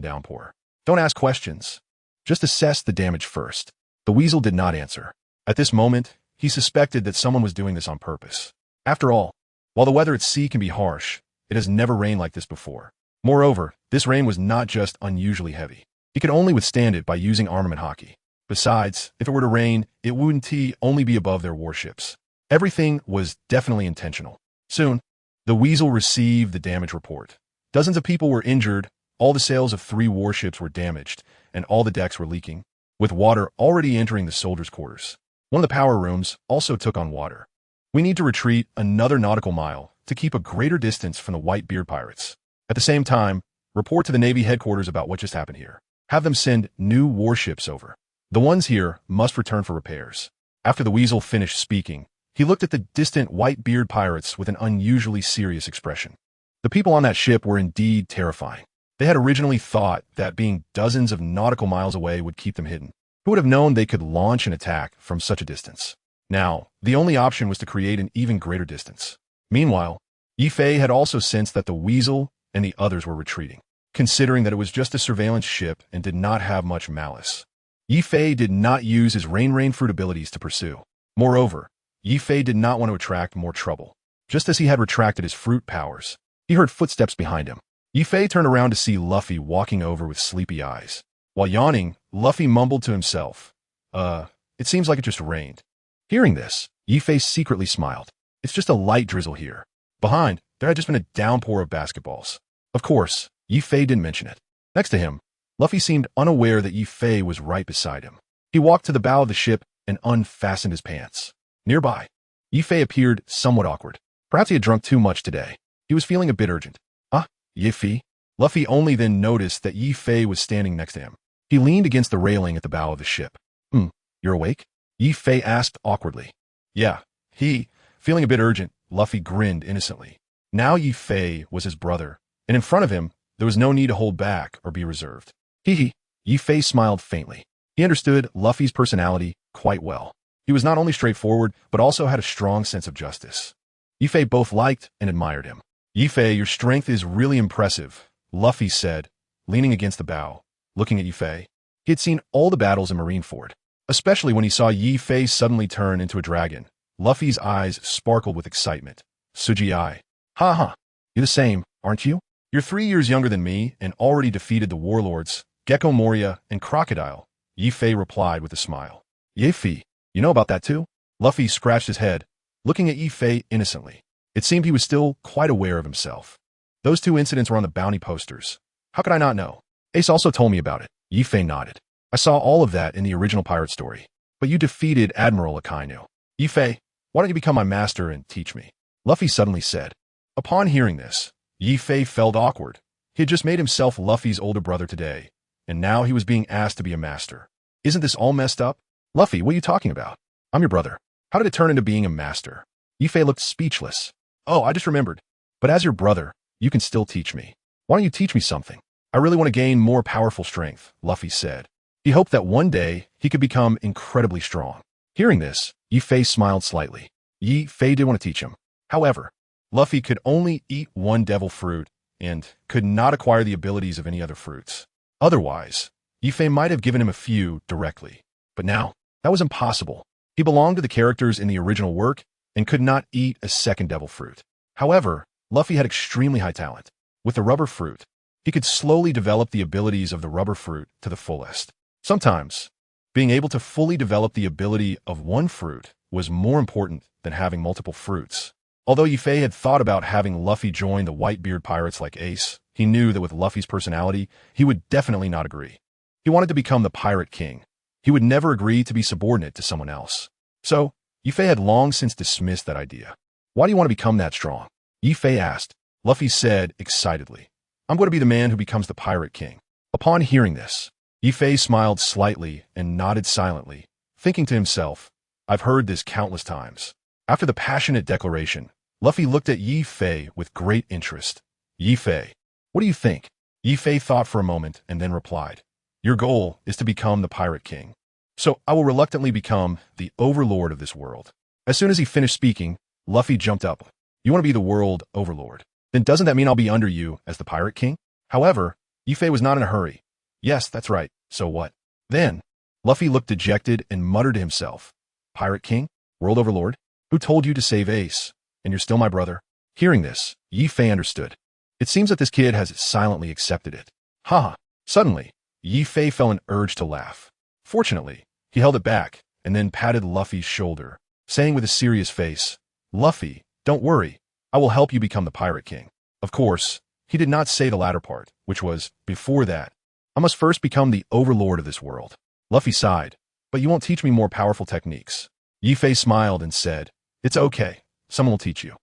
[SPEAKER 1] downpour. Don't ask questions. Just assess the damage first. The weasel did not answer. At this moment, he suspected that someone was doing this on purpose. After all, while the weather at sea can be harsh, it has never rained like this before. Moreover, this rain was not just unusually heavy. He could only withstand it by using armament Haki. Besides, if it were to rain, it wouldn't only be above their warships. Everything was definitely intentional. Soon, the weasel received the damage report. Dozens of people were injured, All the sails of 3 warships were damaged, and all the decks were leaking, with water already entering the soldiers' quarters. One of the power rooms also took on water. We need to retreat another nautical mile to keep a greater distance from the Whitebeard pirates. At the same time, report to the Navy headquarters about what just happened here. Have them send new warships over. The ones here must return for repairs. After the Weasel finished speaking, he looked at the distant Whitebeard pirates with an unusually serious expression. The people on that ship were indeed terrifying. They had originally thought that being dozens of nautical miles away would keep them hidden. Who would have known they could launch an attack from such a distance? Now, the only option was to create an even greater distance. Meanwhile, Yifei had also sensed that the Weasel and the others were retreating, considering that it was just a surveillance ship and did not have much malice. Yifei did not use his rain fruit abilities to pursue. Moreover, Yifei did not want to attract more trouble. Just as he had retracted his fruit powers, he heard footsteps behind him. Yifei turned around to see Luffy walking over with sleepy eyes. While yawning, Luffy mumbled to himself, it seems like it just rained. Hearing this, Yifei secretly smiled. It's just a light drizzle here. Behind, there had just been a downpour of basketballs. Of course, Yifei didn't mention it. Next to him, Luffy seemed unaware that Yifei was right beside him. He walked to the bow of the ship and unfastened his pants. Nearby, Yifei appeared somewhat awkward. Perhaps he had drunk too much today. He was feeling a bit urgent. Yifei? Luffy only then noticed that Yifei was standing next to him. He leaned against the railing at the bow of the ship. You're awake? Yifei asked awkwardly. Yeah, feeling a bit urgent, Luffy grinned innocently. Now Yifei was his brother, and in front of him, there was no need to hold back or be reserved. Yifei smiled faintly. He understood Luffy's personality quite well. He was not only straightforward, but also had a strong sense of justice. Yifei both liked and admired him. Yifei, your strength is really impressive, Luffy said, leaning against the bow, looking at Yifei. He had seen all the battles in Marineford, especially when he saw Yifei suddenly turn into a dragon. Luffy's eyes sparkled with excitement. Suji-ai. You're the same, aren't you? You're 3 years younger than me and already defeated the Warlords, Gecko Moria, and Crocodile, Yifei replied with a smile. Yifei, you know about that too? Luffy scratched his head, looking at Yifei innocently. It seemed he was still quite aware of himself. Those 2 incidents were on the bounty posters. How could I not know? Ace also told me about it. Yifei nodded. I saw all of that in the original pirate story. But you defeated Admiral Akainu. Yifei, why don't you become my master and teach me? Luffy suddenly said. Upon hearing this, Yifei felt awkward. He had just made himself Luffy's older brother today, and now he was being asked to be a master. Isn't this all messed up? Luffy, what are you talking about? I'm your brother. How did it turn into being a master? Yifei looked speechless. Oh, I just remembered. But as your brother, you can still teach me. Why don't you teach me something? I really want to gain more powerful strength, Luffy said. He hoped that one day he could become incredibly strong. Hearing this, Yifei smiled slightly. Yifei did want to teach him. However, Luffy could only eat 1 devil fruit and could not acquire the abilities of any other fruits. Otherwise, Yifei might have given him a few directly. But now, that was impossible. He belonged to the characters in the original work and could not eat a second devil fruit. However, Luffy had extremely high talent. With the rubber fruit, he could slowly develop the abilities of the rubber fruit to the fullest. Sometimes, being able to fully develop the ability of 1 fruit was more important than having multiple fruits. Although Yifei had thought about having Luffy join the Whitebeard pirates like Ace, he knew that with Luffy's personality, he would definitely not agree. He wanted to become the Pirate King. He would never agree to be subordinate to someone else. So, Yifei had long since dismissed that idea. Why do you want to become that strong? Yifei asked. Luffy said excitedly, I'm going to be the man who becomes the Pirate King. Upon hearing this, Yifei smiled slightly and nodded silently, thinking to himself, I've heard this countless times. After the passionate declaration, Luffy looked at Yifei with great interest. Yifei, what do you think? Yifei thought for a moment and then replied, Your goal is to become the Pirate King. So I will reluctantly become the overlord of this world. As soon as he finished speaking, Luffy jumped up. You want to be the world overlord? Then doesn't that mean I'll be under you as the Pirate King? However, Yifei was not in a hurry. Yes, that's right. So what? Then, Luffy looked dejected and muttered to himself, Pirate King? World overlord? Who told you to save Ace? And you're still my brother? Hearing this, Yifei understood. It seems that this kid has silently accepted it. Suddenly, Yifei felt an urge to laugh. Fortunately, he held it back and then patted Luffy's shoulder, saying with a serious face, Luffy, don't worry. I will help you become the Pirate King. Of course, He did not say the latter part, which was, before that, I must first become the overlord of this world. Luffy sighed, but you won't teach me more powerful techniques. Yi-Fei smiled and said, it's okay, someone will teach you.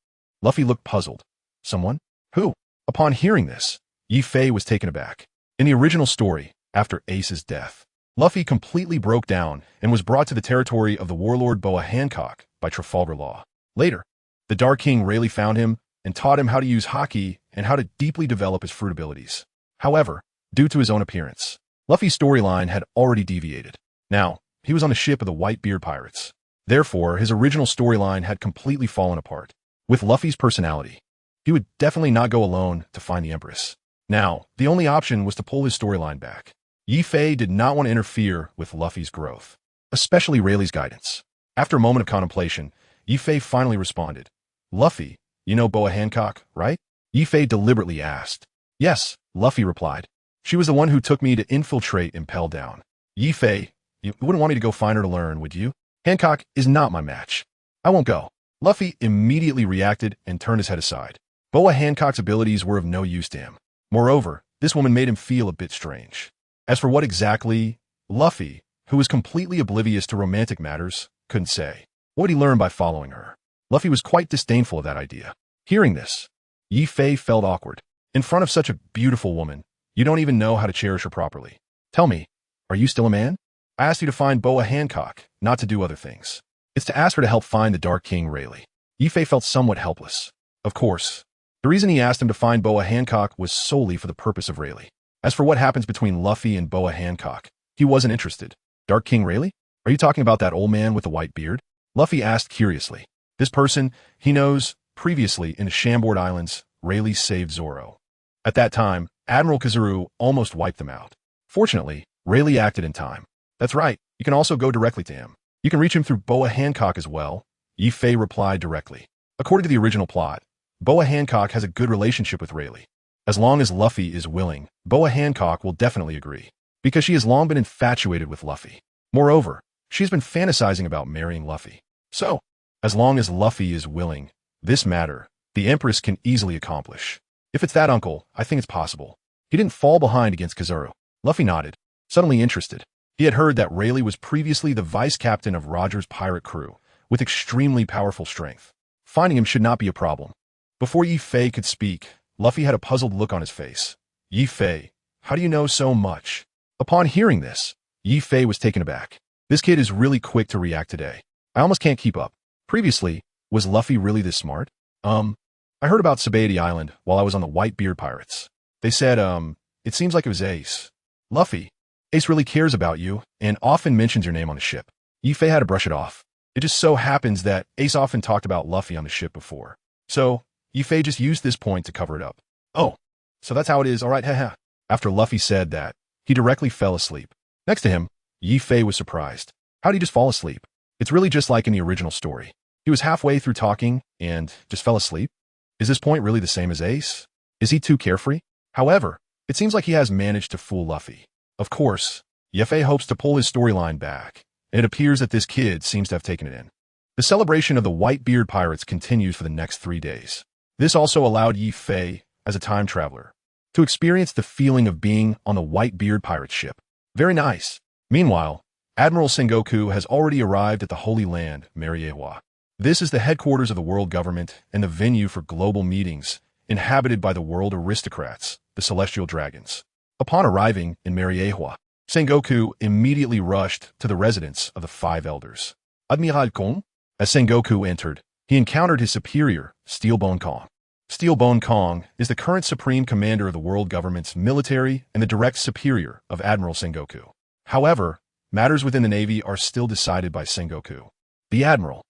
[SPEAKER 1] Luffy looked puzzled. Someone? Who? Upon hearing this, Yi-Fei was taken aback. In the original story, after Ace's death, Luffy completely broke down and was brought to the territory of the warlord Boa Hancock by Trafalgar Law. Later, the Dark King Rayleigh found him and taught him how to use Haki and how to deeply develop his fruit abilities. However, due to his own appearance, Luffy's storyline had already deviated. Now, he was on the ship of the Whitebeard pirates. Therefore, his original storyline had completely fallen apart. With Luffy's personality, he would definitely not go alone to find the Empress. Now, the only option was to pull his storyline back. Yi-Fei did not want to interfere with Luffy's growth, especially Rayleigh's guidance. After a moment of contemplation, Yi-Fei finally responded. Luffy, you know Boa Hancock, right? Yi-Fei deliberately asked. Yes, Luffy replied. She was the one who took me to infiltrate Impel Down. Yi-Fei, you wouldn't want me to go find her to learn, would you? Hancock is not my match. I won't go. Luffy immediately reacted and turned his head aside. Boa Hancock's abilities were of no use to him. Moreover, this woman made him feel a bit strange. As for what exactly, Luffy, who was completely oblivious to romantic matters, couldn't say. What would he learn by following her? Luffy was quite disdainful of that idea. Hearing this, Yi-Fei felt awkward. In front of such a beautiful woman, you don't even know how to cherish her properly. Tell me, are you still a man? I asked you to find Boa Hancock, not to do other things. It's to ask her to help find the Dark King Rayleigh. Yi-Fei felt somewhat helpless. Of course, the reason he asked him to find Boa Hancock was solely for the purpose of Rayleigh. As for what happens between Luffy and Boa Hancock, he wasn't interested. Dark King Rayleigh? Are you talking about that old man with the white beard? Luffy asked curiously. This person, he knows, previously in the Chambord Islands, Rayleigh saved Zoro. At that time, Admiral Kizaru almost wiped them out. Fortunately, Rayleigh acted in time. That's right, you can also go directly to him. You can reach him through Boa Hancock as well. Yi-Fei replied directly. According to the original plot, Boa Hancock has a good relationship with Rayleigh. As long as Luffy is willing, Boa Hancock will definitely agree, because she has long been infatuated with Luffy. Moreover, she has been fantasizing about marrying Luffy. So, as long as Luffy is willing, this matter, the Empress can easily accomplish. If it's that uncle, I think it's possible. He didn't fall behind against Kizaru. Luffy nodded, suddenly interested. He had heard that Rayleigh was previously the vice-captain of Roger's pirate crew, with extremely powerful strength. Finding him should not be a problem. Before Yi-Fei could speak, Luffy had a puzzled look on his face. Yi-Fei, how do you know so much? Upon hearing this, Yi-Fei was taken aback. This kid is really quick to react today. I almost can't keep up. Previously, was Luffy really this smart? I heard about Sabaody Island while I was on the Whitebeard pirates. They said, it seems like it was Ace. Luffy, Ace really cares about you and often mentions your name on the ship. Yi-Fei had to brush it off. It just so happens that Ace often talked about Luffy on the ship before. So, Yi-Fei just used this point to cover it up. Oh, so that's how it is, alright, haha. After Luffy said that, he directly fell asleep. Next to him, Yi-Fei was surprised. How'd he just fall asleep? It's really just like in the original story. He was halfway through talking and just fell asleep. Is this point really the same as Ace? Is he too carefree? However, it seems like he has managed to fool Luffy. Of course, Yi-Fei hopes to pull his storyline back, and it appears that this kid seems to have taken it in. The celebration of the Whitebeard pirates continues for the next 3 days. This also allowed Yi-Fei, as a time traveler, to experience the feeling of being on the Whitebeard pirate ship. Very nice. Meanwhile, Admiral Sengoku has already arrived at the Holy Land, Marineford. This is the headquarters of the world government and the venue for global meetings, inhabited by the world aristocrats, the celestial dragons. Upon arriving in Marineford, Sengoku immediately rushed to the residence of the 5 elders. Admiral Kong? As Sengoku entered, he encountered his superior, Steelbone Kong. Steelbone Kong is the current supreme commander of the world government's military and the direct superior of Admiral Sengoku. However, matters within the Navy are still decided by Sengoku. The Admiral.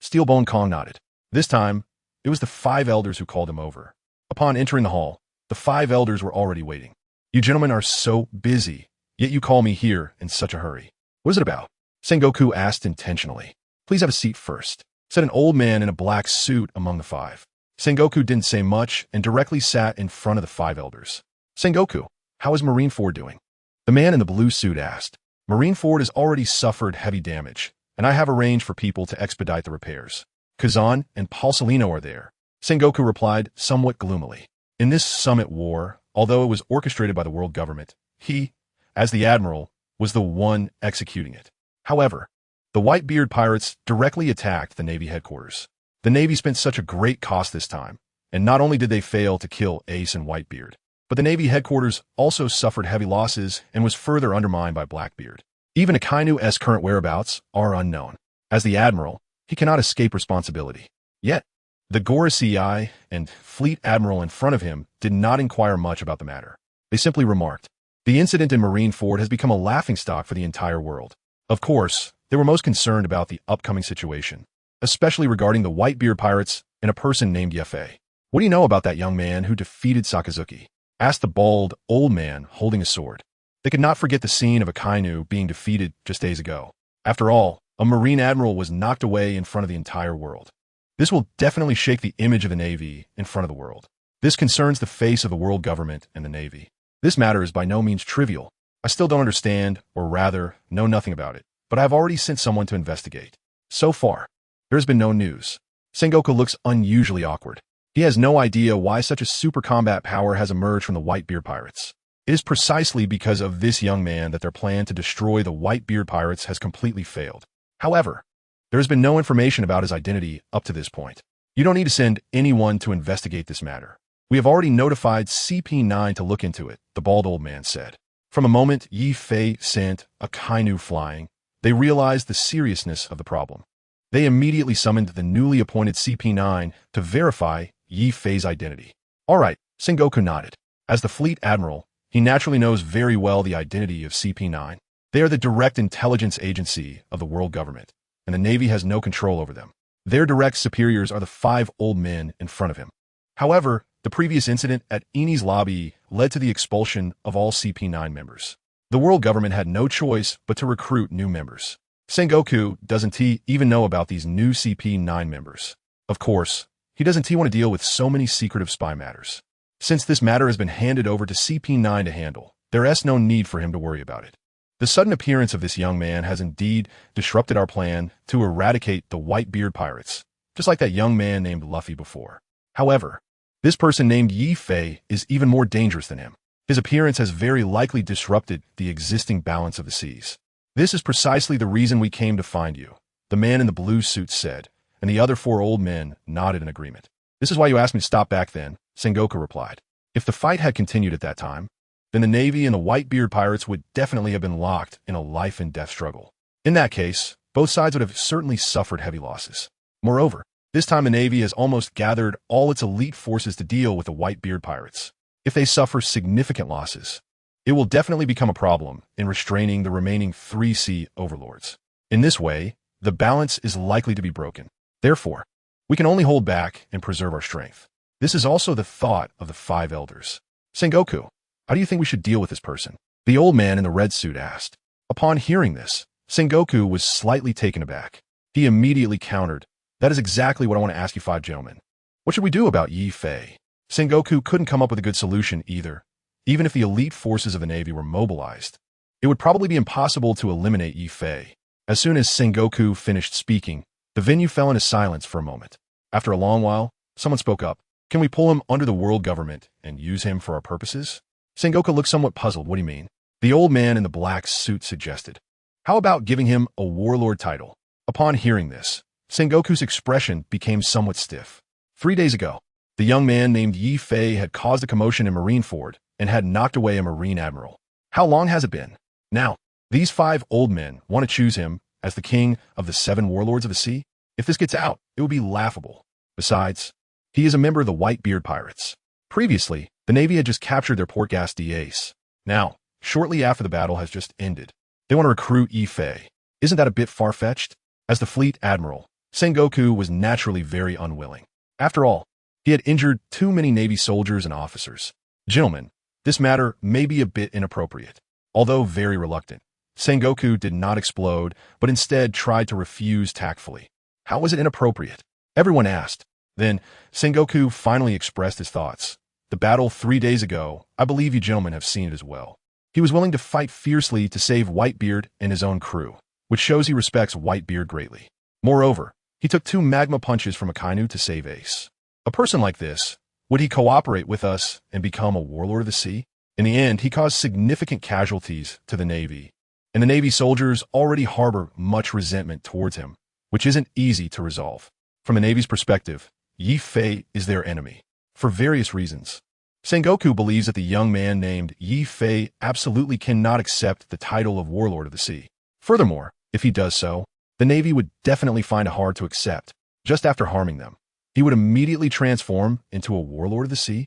[SPEAKER 1] Steelbone Kong nodded. This time, it was the 5 elders who called him over. Upon entering the hall, the 5 elders were already waiting. You gentlemen are so busy, yet you call me here in such a hurry. What is it about? Sengoku asked intentionally. Please have a seat first, said an old man in a black suit among the 5. Sengoku didn't say much and directly sat in front of the 5 elders. Sengoku, how is Marineford doing? The man in the blue suit asked. Marineford has already suffered heavy damage, and I have arranged for people to expedite the repairs. Kazan and Paulsolino are there. Sengoku replied somewhat gloomily. In this summit war, although it was orchestrated by the world government, he, as the admiral, was the one executing it. However, the Whitebeard pirates directly attacked the Navy headquarters. The Navy spent such a great cost this time, and not only did they fail to kill Ace and Whitebeard, but the Navy headquarters also suffered heavy losses and was further undermined by Blackbeard. Even Akainu's current whereabouts are unknown. As the admiral, he cannot escape responsibility. Yet, the Gorosei and fleet admiral in front of him did not inquire much about the matter. They simply remarked, "The incident in Marineford has become a laughingstock for the entire world." Of course, they were most concerned about the upcoming situation, especially regarding the Whitebeard pirates and a person named Yuffie. "What do you know about that young man who defeated Sakazuki?" asked the bald, old man holding a sword. They could not forget the scene of Akainu being defeated just days ago. After all, a Marine admiral was knocked away in front of the entire world. This will definitely shake the image of the Navy in front of the world. This concerns the face of the world government and the Navy. This matter is by no means trivial. I still don't understand, or rather, know nothing about it, but I have already sent someone to investigate. So far, there has been no news. Sengoku looks unusually awkward. He has no idea why such a super combat power has emerged from the Whitebeard pirates. It is precisely because of this young man that their plan to destroy the Whitebeard pirates has completely failed. However, there has been no information about his identity up to this point. You don't need to send anyone to investigate this matter. We have already notified CP9 to look into it, the bald old man said. From a moment Yuffie sent Akainu flying, they realized the seriousness of the problem. They immediately summoned the newly appointed CP9 to verify Yuffie's identity. All right, Sengoku nodded. As the fleet admiral, he naturally knows very well the identity of CP9. They are the direct intelligence agency of the world government, and the Navy has no control over them. Their direct superiors are the 5 old men in front of him. However, the previous incident at Eni's lobby led to the expulsion of all CP9 members. The world government had no choice but to recruit new members. Sengoku doesn't even know about these new CP9 members. Of course, he doesn't want to deal with so many secretive spy matters. Since this matter has been handed over to CP9 to handle, there is no need for him to worry about it. The sudden appearance of this young man has indeed disrupted our plan to eradicate the Whitebeard pirates, just like that young man named Luffy before. However, this person named Yuffie is even more dangerous than him. His appearance has very likely disrupted the existing balance of the seas. "This is precisely the reason we came to find you," the man in the blue suit said, and the other 4 old men nodded in agreement. "This is why you asked me to stop back then," Sengoku replied. If the fight had continued at that time, then the Navy and the Whitebeard pirates would definitely have been locked in a life-and-death struggle. In that case, both sides would have certainly suffered heavy losses. Moreover, this time the Navy has almost gathered all its elite forces to deal with the Whitebeard pirates. If they suffer significant losses, it will definitely become a problem in restraining the remaining 3 sea overlords. In this way, the balance is likely to be broken. Therefore, we can only hold back and preserve our strength. This is also the thought of the 5 elders. "Sengoku, how do you think we should deal with this person?" the old man in the red suit asked. Upon hearing this, Sengoku was slightly taken aback. He immediately countered, "That is exactly what I want to ask you 5 gentlemen. What should we do about Yuffie?" Sengoku couldn't come up with a good solution either. Even if the elite forces of the Navy were mobilized, it would probably be impossible to eliminate Yuffie. As soon as Sengoku finished speaking, the venue fell into silence for a moment. After a long while, someone spoke up. "Can we pull him under the world government and use him for our purposes?" Sengoku looked somewhat puzzled. "What do you mean?" the old man in the black suit suggested. "How about giving him a warlord title?" Upon hearing this, Sengoku's expression became somewhat stiff. 3 days ago, the young man named Yuffie had caused a commotion in Marineford and had knocked away a Marine admiral. How long has it been? Now, these 5 old men want to choose him as the king of the 7 warlords of the sea? If this gets out, it would be laughable. Besides, he is a member of the Whitebeard pirates. Previously, the Navy had just captured their port gas Ace. Now, shortly after the battle has just ended, they want to recruit Yuffie. Isn't that a bit far-fetched? As the fleet admiral, Sengoku was naturally very unwilling. After all, he had injured too many Navy soldiers and officers. "Gentlemen, this matter may be a bit inappropriate." Although very reluctant, Sengoku did not explode, but instead tried to refuse tactfully. How was it inappropriate? Everyone asked. Then, Sengoku finally expressed his thoughts. "The battle 3 days ago, I believe you gentlemen have seen it as well." He was willing to fight fiercely to save Whitebeard and his own crew, which shows he respects Whitebeard greatly. Moreover, he took 2 magma punches from Akainu to save Ace. A person like this Would he cooperate with us and become a warlord of the sea? In the end, he caused significant casualties to the Navy, and the Navy soldiers already harbor much resentment towards him, which isn't easy to resolve. From the Navy's perspective, Yi Fei is their enemy, for various reasons. Sengoku believes that the young man named Yi Fei absolutely cannot accept the title of Warlord of the Sea. Furthermore, if he does so, the Navy would definitely find it hard to accept, just after harming them. He would immediately transform into a Warlord of the Sea?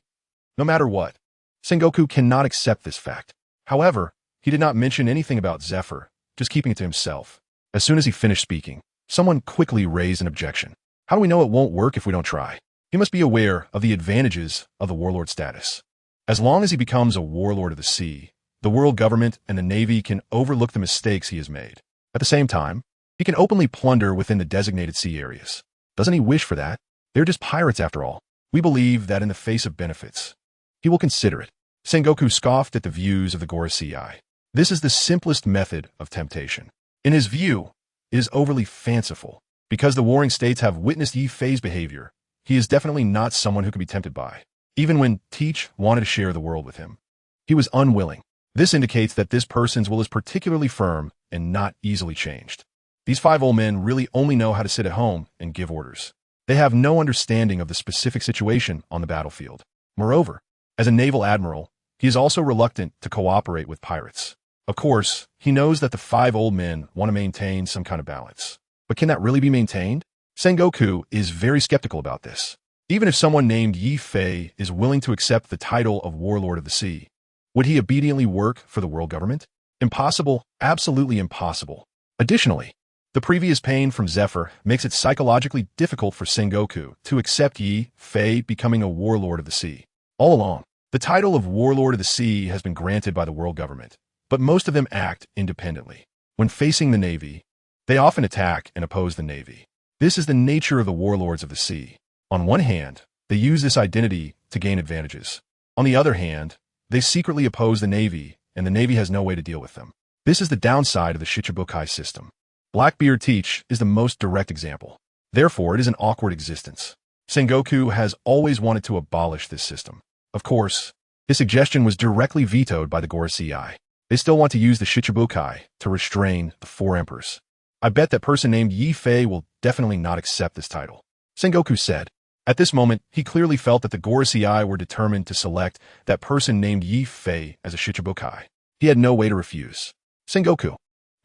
[SPEAKER 1] No matter what, Sengoku cannot accept this fact. However, he did not mention anything about Zephyr, just keeping it to himself. As soon as he finished speaking, someone quickly raised an objection. How do we know it won't work if we don't try? He must be aware of the advantages of the Warlord status. As long as he becomes a Warlord of the Sea, the world government and the Navy can overlook the mistakes he has made. At the same time, he can openly plunder within the designated sea areas. Doesn't he wish for that? They're just pirates after all. We believe that in the face of benefits, he will consider it. Sengoku scoffed at the views of the Gorosei. This is the simplest method of temptation. In his view, it is overly fanciful. Because the warring states have witnessed Yi Fei's behavior, he is definitely not someone who can be tempted by. Even when Teach wanted to share the world with him, he was unwilling. This indicates that this person's will is particularly firm and not easily changed. These 5 old men really only know how to sit at home and give orders. They have no understanding of the specific situation on the battlefield. Moreover, as a naval admiral, he is also reluctant to cooperate with pirates. Of course, he knows that the 5 old men want to maintain some kind of balance. But can that really be maintained? Sengoku is very skeptical about this. Even if someone named Yi Fei is willing to accept the title of Warlord of the Sea, would he obediently work for the world government? Impossible, absolutely impossible. Additionally, the previous pain from Zephyr makes it psychologically difficult for Sengoku to accept Yi Fei becoming a Warlord of the Sea. All along, the title of Warlord of the Sea has been granted by the world government, but most of them act independently. When facing the Navy, they often attack and oppose the Navy. This is the nature of the warlords of the sea. On one hand, they use this identity to gain advantages. On the other hand, they secretly oppose the Navy, and the Navy has no way to deal with them. This is the downside of the Shichibukai system. Blackbeard Teach is the most direct example. Therefore, it is an awkward existence. Sengoku has always wanted to abolish this system. Of course, his suggestion was directly vetoed by the Gorosei. They still want to use the Shichibukai to restrain the 4 emperors. I bet that person named Yi Fei will definitely not accept this title. Sengoku said. At this moment, he clearly felt that the Gorosei were determined to select that person named Yi Fei as a Shichibukai. He had no way to refuse. Sengoku,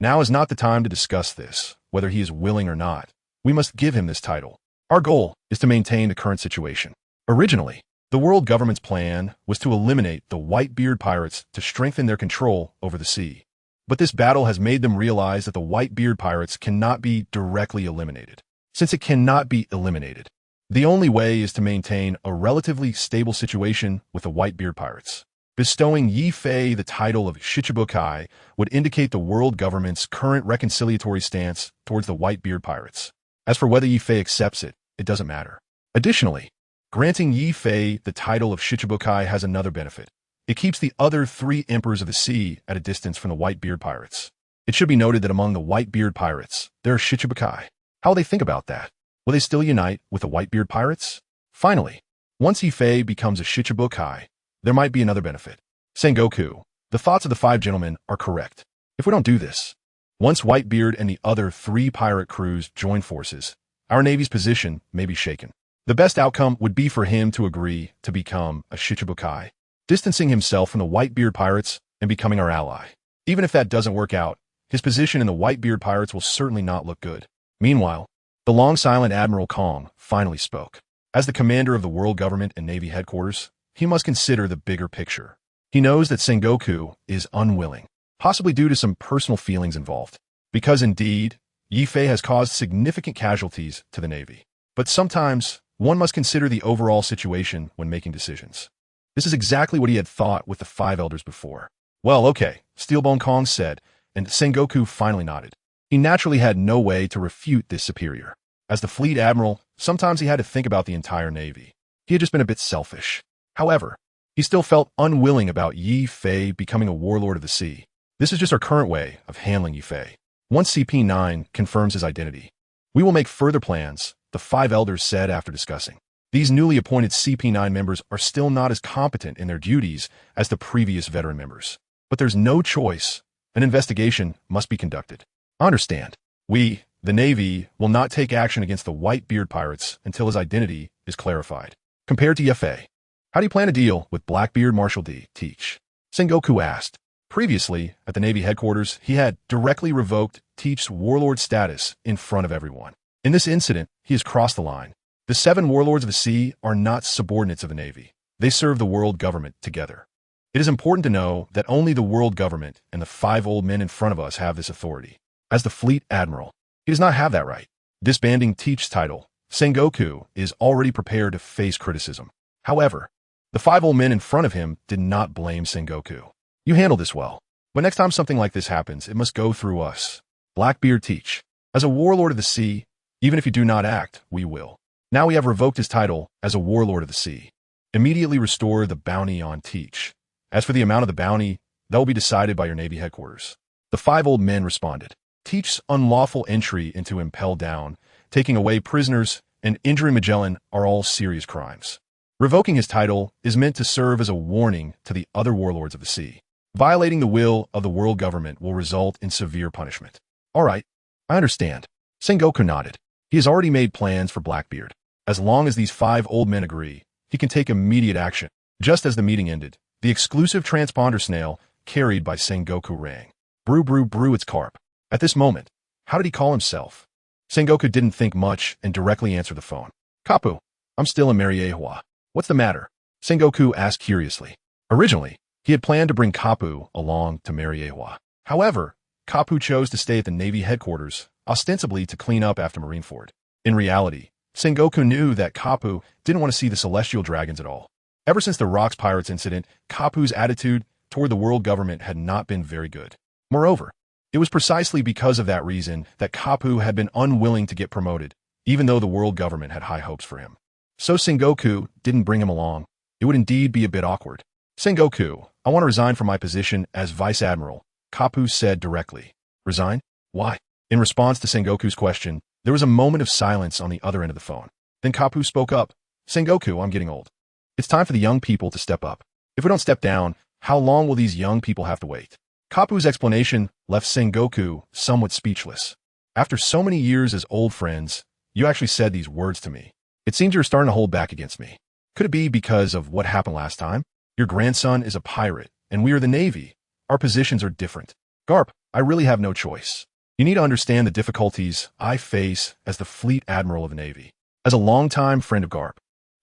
[SPEAKER 1] now is not the time to discuss this, whether he is willing or not. We must give him this title. Our goal is to maintain the current situation. Originally, the world government's plan was to eliminate the Whitebeard pirates to strengthen their control over the sea. But this battle has made them realize that the Whitebeard pirates cannot be directly eliminated. Since it cannot be eliminated, the only way is to maintain a relatively stable situation with the Whitebeard pirates. Bestowing Yi Fei the title of Shichibukai would indicate the world government's current reconciliatory stance towards the Whitebeard pirates. As for whether Yi Fei accepts it, it doesn't matter. Additionally, granting Yi Fei the title of Shichibukai has another benefit. It keeps the other 3 emperors of the sea at a distance from the Whitebeard pirates. It should be noted that among the Whitebeard pirates, there are Shichibukai. How will they think about that? Will they still unite with the Whitebeard pirates? Finally, once Yi Fei becomes a Shichibukai, there might be another benefit. Sengoku, the thoughts of the 5 gentlemen are correct. If we don't do this, once Whitebeard and the other 3 pirate crews join forces, our Navy's position may be shaken. The best outcome would be for him to agree to become a Shichibukai, distancing himself from the Whitebeard pirates and becoming our ally. Even if that doesn't work out, his position in the Whitebeard pirates will certainly not look good. Meanwhile, the long-silent Admiral Kong finally spoke. As the commander of the world government and Navy headquarters, he must consider the bigger picture. He knows that Sengoku is unwilling, possibly due to some personal feelings involved. Because indeed, Yi Fei has caused significant casualties to the Navy. But sometimes, one must consider the overall situation when making decisions. This is exactly what he had thought with the 5 elders before. Well, okay, Steelbone Kong said, and Sengoku finally nodded. He naturally had no way to refute this superior. As the fleet admiral, sometimes he had to think about the entire Navy. He had just been a bit selfish. However, he still felt unwilling about Yi Fei becoming a warlord of the sea. This is just our current way of handling Yi Fei. Once CP9 confirms his identity, we will make further plans, the 5 elders said after discussing. These newly appointed CP9 members are still not as competent in their duties as the previous veteran members. But there's no choice. An investigation must be conducted. Understand. We, the Navy, will not take action against the Whitebeard pirates until his identity is clarified. Compared to Yefe, how do you plan to deal with Blackbeard Marshal D. Teach? Sengoku asked. Previously, at the Navy headquarters, he had directly revoked Teach's Warlord status in front of everyone. In this incident, he has crossed the line. The 7 Warlords of the Sea are not subordinates of the Navy. They serve the world government together. It is important to know that only the world government and the 5 old men in front of us have this authority. As the fleet admiral, he does not have that right. Disbanding Teach's title, Sengoku is already prepared to face criticism. However, the 5 old men in front of him did not blame Sengoku. You handled this well. But next time something like this happens, it must go through us. Blackbeard Teach. As a Warlord of the Sea, even if you do not act, we will. Now we have revoked his title as a Warlord of the Sea. Immediately restore the bounty on Teach. As for the amount of the bounty, that will be decided by your Navy headquarters. The 5 old men responded. Teach's unlawful entry into Impel Down, taking away prisoners, and injuring Magellan are all serious crimes. Revoking his title is meant to serve as a warning to the other warlords of the sea. Violating the will of the world government will result in severe punishment. All right, I understand. Sengoku nodded. He has already made plans for Blackbeard. As long as these 5 old men agree, he can take immediate action. Just as the meeting ended, the exclusive transponder snail carried by Sengoku rang. Brew, brew, brew, it's Carp. At this moment, how did he call himself? Sengoku didn't think much and directly answered the phone. Kapu, I'm still in Marineford. What's the matter? Sengoku asked curiously. Originally, he had planned to bring Kapu along to Marineford. However, Kapu chose to stay at the Navy headquarters, ostensibly to clean up after Marineford. In reality, Sengoku knew that Kapu didn't want to see the Celestial Dragons at all. Ever since the Rocks Pirates incident, Kapu's attitude toward the world government had not been very good. Moreover, it was precisely because of that reason that Kapu had been unwilling to get promoted, even though the world government had high hopes for him. So Sengoku didn't bring him along. It would indeed be a bit awkward. Sengoku, I want to resign from my position as Vice Admiral, Kapu said directly. Resign? Why? In response to Sengoku's question, there was a moment of silence on the other end of the phone. Then Kapu spoke up. Sengoku, I'm getting old. It's time for the young people to step up. If we don't step down, how long will these young people have to wait? Kapu's explanation left Sengoku somewhat speechless. After so many years as old friends, you actually said these words to me. It seems you're starting to hold back against me. Could it be because of what happened last time? Your grandson is a pirate, and we are the Navy. Our positions are different. Garp, I really have no choice. You need to understand the difficulties I face as the Fleet Admiral of the Navy. As a longtime friend of Garp,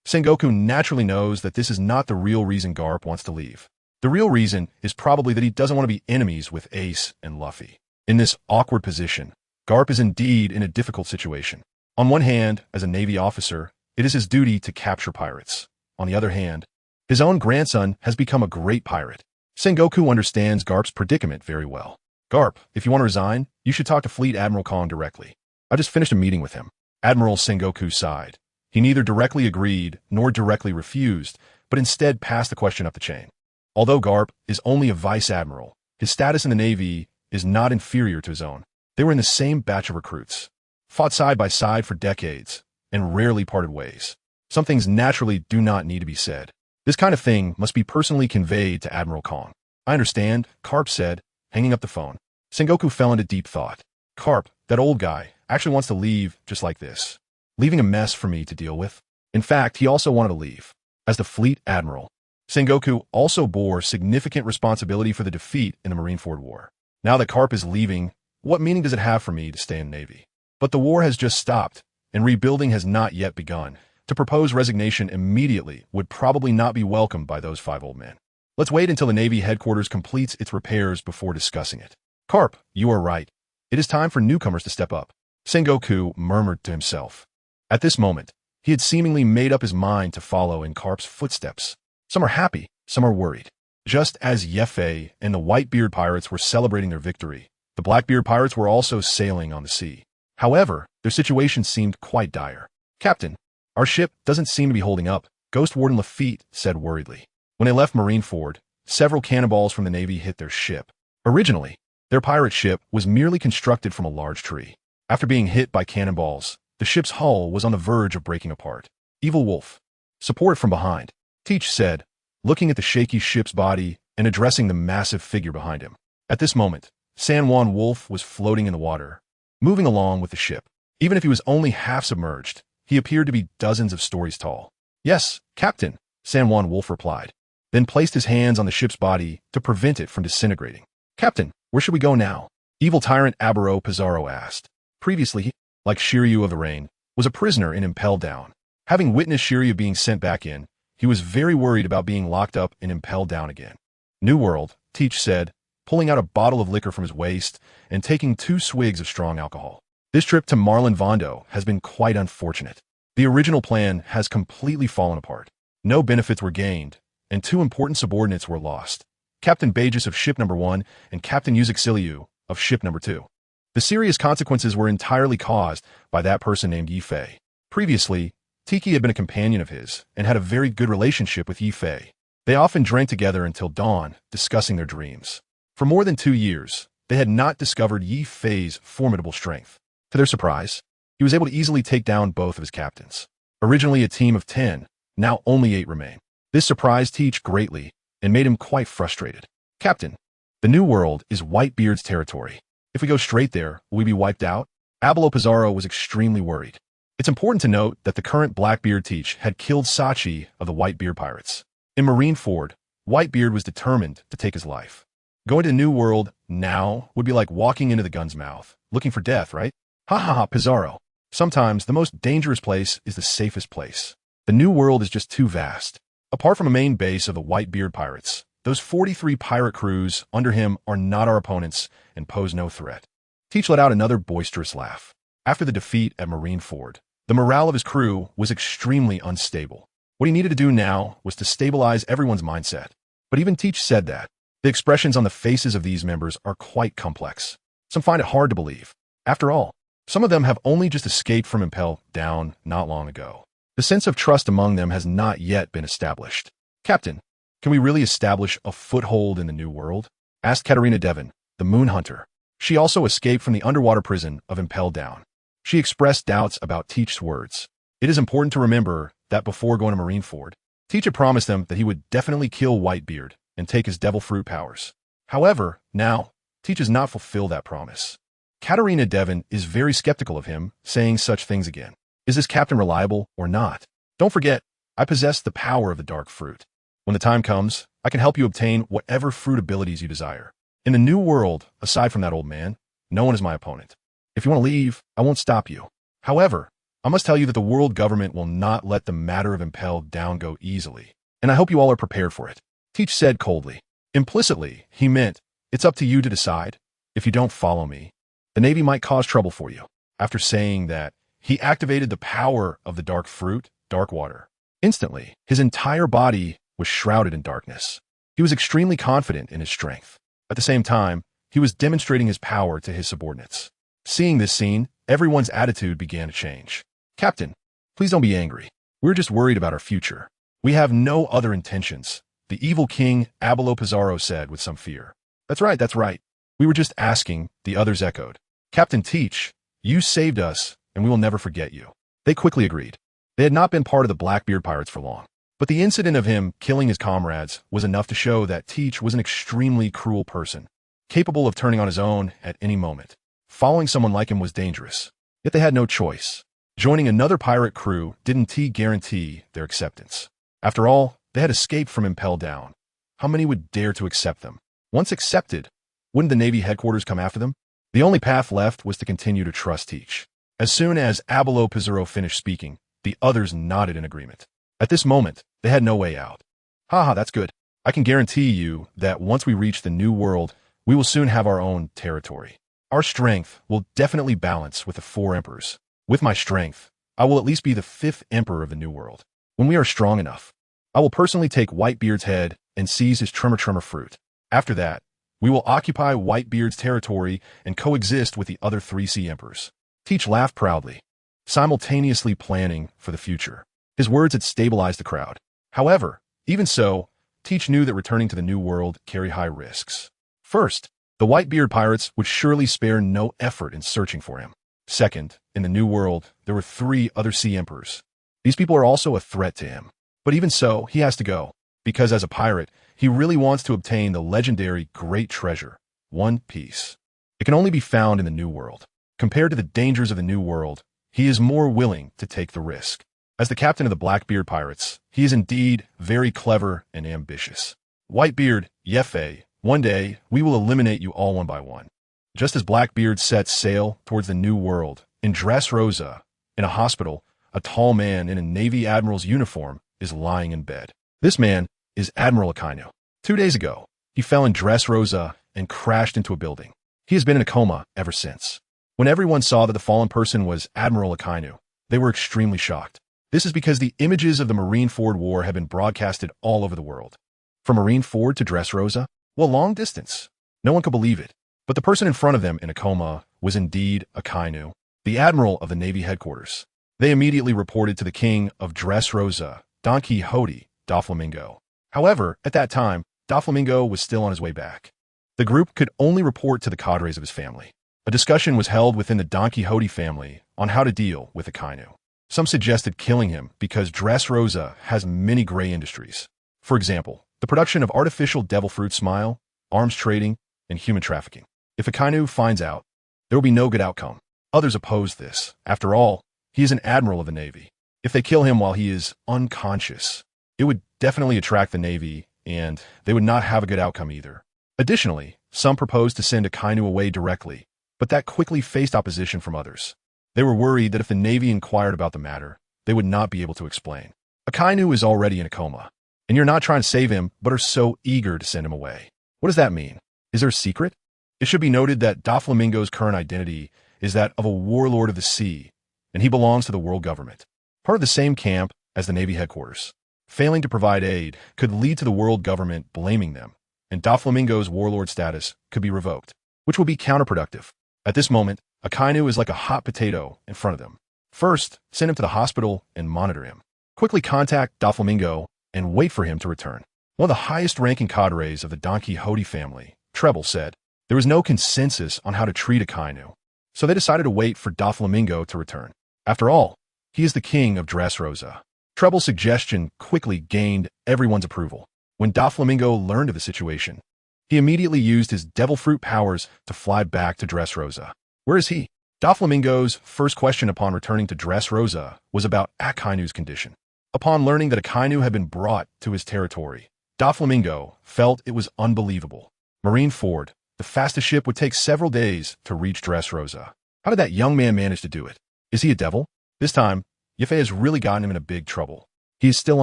[SPEAKER 1] Sengoku naturally knows that this is not the real reason Garp wants to leave. The real reason is probably that he doesn't want to be enemies with Ace and Luffy. In this awkward position, Garp is indeed in a difficult situation. On one hand, as a Navy officer, it is his duty to capture pirates. On the other hand, his own grandson has become a great pirate. Sengoku understands Garp's predicament very well. Garp, if you want to resign, you should talk to Fleet Admiral Kong directly. I just finished a meeting with him. Admiral Sengoku sighed. He neither directly agreed nor directly refused, but instead passed the question up the chain. Although Garp is only a vice admiral, his status in the Navy is not inferior to his own. They were in the same batch of recruits, fought side by side for decades, and rarely parted ways. Some things naturally do not need to be said. This kind of thing must be personally conveyed to Admiral Kong. I understand, Carp said, hanging up the phone. Sengoku fell into deep thought. Carp, that old guy, actually wants to leave just like this, leaving a mess for me to deal with. In fact, he also wanted to leave. As the Fleet Admiral, Sengoku also bore significant responsibility for the defeat in the Marineford War. Now that Carp is leaving, what meaning does it have for me to stay in the Navy? But the war has just stopped, and rebuilding has not yet begun. To propose resignation immediately would probably not be welcomed by those 5 old men. Let's wait until the Navy headquarters completes its repairs before discussing it. Carp, you are right. It is time for newcomers to step up. Sengoku murmured to himself. At this moment, he had seemingly made up his mind to follow in Carp's footsteps. Some are happy, some are worried. Just as Yefe and the Whitebeard pirates were celebrating their victory, the Blackbeard pirates were also sailing on the sea. However, their situation seemed quite dire. Captain, our ship doesn't seem to be holding up, Ghost Warden Lafitte said worriedly. When they left Marineford, several cannonballs from the Navy hit their ship. Originally, their pirate ship was merely constructed from a large tree. After being hit by cannonballs, the ship's hull was on the verge of breaking apart. Evil Wolf. Support from behind, Teach said, looking at the shaky ship's body and addressing the massive figure behind him. At this moment, San Juan Wolf was floating in the water, moving along with the ship. Even if he was only half submerged, he appeared to be dozens of stories tall. Yes, Captain, San Juan Wolf replied, then placed his hands on the ship's body to prevent it from disintegrating. Captain, where should we go now? Evil Tyrant Aburo Pizarro asked. Previously, he, like Shiryu of the Rain, was a prisoner in Impel Down. Having witnessed Shiryu being sent back in, he was very worried about being locked up in Impel Down again. New World, Teach said, pulling out a bottle of liquor from his waist and taking 2 swigs of strong alcohol. This trip to Marlin Vondo has been quite unfortunate. The original plan has completely fallen apart. No benefits were gained, and 2 important subordinates were lost. Captain Bagus of Ship Number 1 and Captain Yuzixiliu of Ship Number 2. The serious consequences were entirely caused by that person named Yifei. Previously, Tiki had been a companion of his and had a very good relationship with Yifei. They often drank together until dawn, discussing their dreams. For more than 2 years, they had not discovered Yifei's formidable strength. To their surprise, he was able to easily take down both of his captains. Originally a team of 10, now only 8 remain. This surprised Teach greatly and made him quite frustrated. Captain, the New World is Whitebeard's territory. If we go straight there, will we be wiped out? Abelo Pizarro was extremely worried. It's important to note that the current Blackbeard Teach had killed Sachi of the Whitebeard pirates. In Marineford, Whitebeard was determined to take his life. Going to the New World now would be like walking into the gun's mouth, looking for death, right? Ha ha ha, Pizarro. Sometimes the most dangerous place is the safest place. The New World is just too vast. Apart from a main base of the Whitebeard pirates, those 43 pirate crews under him are not our opponents and pose no threat. Teach let out another boisterous laugh. After the defeat at Marineford, the morale of his crew was extremely unstable. What he needed to do now was to stabilize everyone's mindset. But even Teach said that. The expressions on the faces of these members are quite complex. Some find it hard to believe. After all, some of them have only just escaped from Impel Down not long ago. The sense of trust among them has not yet been established. Captain, can we really establish a foothold in the New World? Asked Katarina Devon, the Moon Hunter. She also escaped from the underwater prison of Impel Down. She expressed doubts about Teach's words. It is important to remember that before going to Marineford, Teach had promised them that he would definitely kill Whitebeard and take his devil fruit powers. However, now, Teach has not fulfilled that promise. Katarina Devon is very skeptical of him saying such things again. Is this captain reliable or not? Don't forget, I possess the power of the dark fruit. When the time comes, I can help you obtain whatever fruit abilities you desire. In the New World, aside from that old man, no one is my opponent. If you want to leave, I won't stop you. However, I must tell you that the world government will not let the matter of Impel Down go easily, and I hope you all are prepared for it. Teach said coldly. Implicitly, he meant, it's up to you to decide. If you don't follow me, the Navy might cause trouble for you. After saying that, he activated the power of the dark fruit, dark water. Instantly, his entire body was shrouded in darkness. He was extremely confident in his strength. At the same time, he was demonstrating his power to his subordinates. Seeing this scene, everyone's attitude began to change. Captain, please don't be angry. We're just worried about our future. We have no other intentions, the evil king Abelo Pizarro said with some fear. That's right. We were just asking, the others echoed. Captain Teach, you saved us, and we will never forget you. They quickly agreed. They had not been part of the Blackbeard pirates for long, but the incident of him killing his comrades was enough to show that Teach was an extremely cruel person, capable of turning on his own at any moment. Following someone like him was dangerous, yet they had no choice. Joining another pirate crew didn't guarantee their acceptance. After all, they had escaped from Impel Down. How many would dare to accept them? Once accepted, wouldn't the Navy headquarters come after them? The only path left was to continue to trust Teach. As soon as Abelo Pizarro finished speaking, the others nodded in agreement. At this moment, they had no way out. Haha, that's good. I can guarantee you that once we reach the New World, we will soon have our own territory. Our strength will definitely balance with the 4 emperors. With my strength, I will at least be the 5th emperor of the New World. When we are strong enough, I will personally take Whitebeard's head and seize his Tremor fruit. After that, we will occupy Whitebeard's territory and coexist with the other 3 sea emperors. Teach laughed proudly, simultaneously planning for the future. His words had stabilized the crowd. However, even so, Teach knew that returning to the New World carried high risks. First, the Whitebeard pirates would surely spare no effort in searching for him. Second, in the New World, there were 3 other sea emperors. These people are also a threat to him. But even so, he has to go, because as a pirate, he really wants to obtain the legendary Great Treasure, One Piece. It can only be found in the New World. Compared to the dangers of the New World, he is more willing to take the risk. As the captain of the Blackbeard pirates, he is indeed very clever and ambitious. Whitebeard, Yefe, one day we will eliminate you all one by one. Just as Blackbeard sets sail towards the New World, in Dressrosa, in a hospital, a tall man in a Navy admiral's uniform is lying in bed. This man is Admiral Akainu. 2 days ago, he fell in Dressrosa and crashed into a building. He has been in a coma ever since. When everyone saw that the fallen person was Admiral Akainu, they were extremely shocked. This is because the images of the Marineford War have been broadcasted all over the world. From Marineford to Dressrosa, well, long distance. No one could believe it. But the person in front of them in a coma was indeed Akainu, the admiral of the Navy headquarters. They immediately reported to the king of Dressrosa, Don Quixote, Doflamingo. However, at that time, Doflamingo was still on his way back. The group could only report to the cadres of his family. A discussion was held within the Don Quixote family on how to deal with Akainu. Some suggested killing him because Dressrosa has many gray industries. For example, the production of artificial devil fruit smile, arms trading, and human trafficking. If Akainu finds out, there will be no good outcome. Others oppose this. After all, he is an admiral of the Navy. If they kill him while he is unconscious, it would definitely attract the Navy, and they would not have a good outcome either. Additionally, some proposed to send Akainu away directly, but that quickly faced opposition from others. They were worried that if the Navy inquired about the matter, they would not be able to explain. Akainu is already in a coma, and you're not trying to save him, but are so eager to send him away. What does that mean? Is there a secret? It should be noted that Doflamingo's current identity is that of a warlord of the sea, and he belongs to the world government, part of the same camp as the Navy headquarters. Failing to provide aid could lead to the world government blaming them, and Doflamingo's warlord status could be revoked, which will be counterproductive. At this moment, Akainu is like a hot potato in front of them. First, send him to the hospital and monitor him. Quickly contact Doflamingo and wait for him to return. One of the highest-ranking cadres of the Don Quixote family, Treble, said there was no consensus on how to treat Akainu, so they decided to wait for Doflamingo to return. After all, he is the king of Dressrosa. Treble's suggestion quickly gained everyone's approval. When Doflamingo learned of the situation, he immediately used his devil fruit powers to fly back to Dressrosa. Where is he? Doflamingo's first question upon returning to Dressrosa was about Akainu's condition. Upon learning that Akainu had been brought to his territory, Doflamingo felt it was unbelievable. Marineford, the fastest ship, would take several days to reach Dressrosa. How did that young man manage to do it? Is he a devil? This time, Yefe has really gotten him in a big trouble. He is still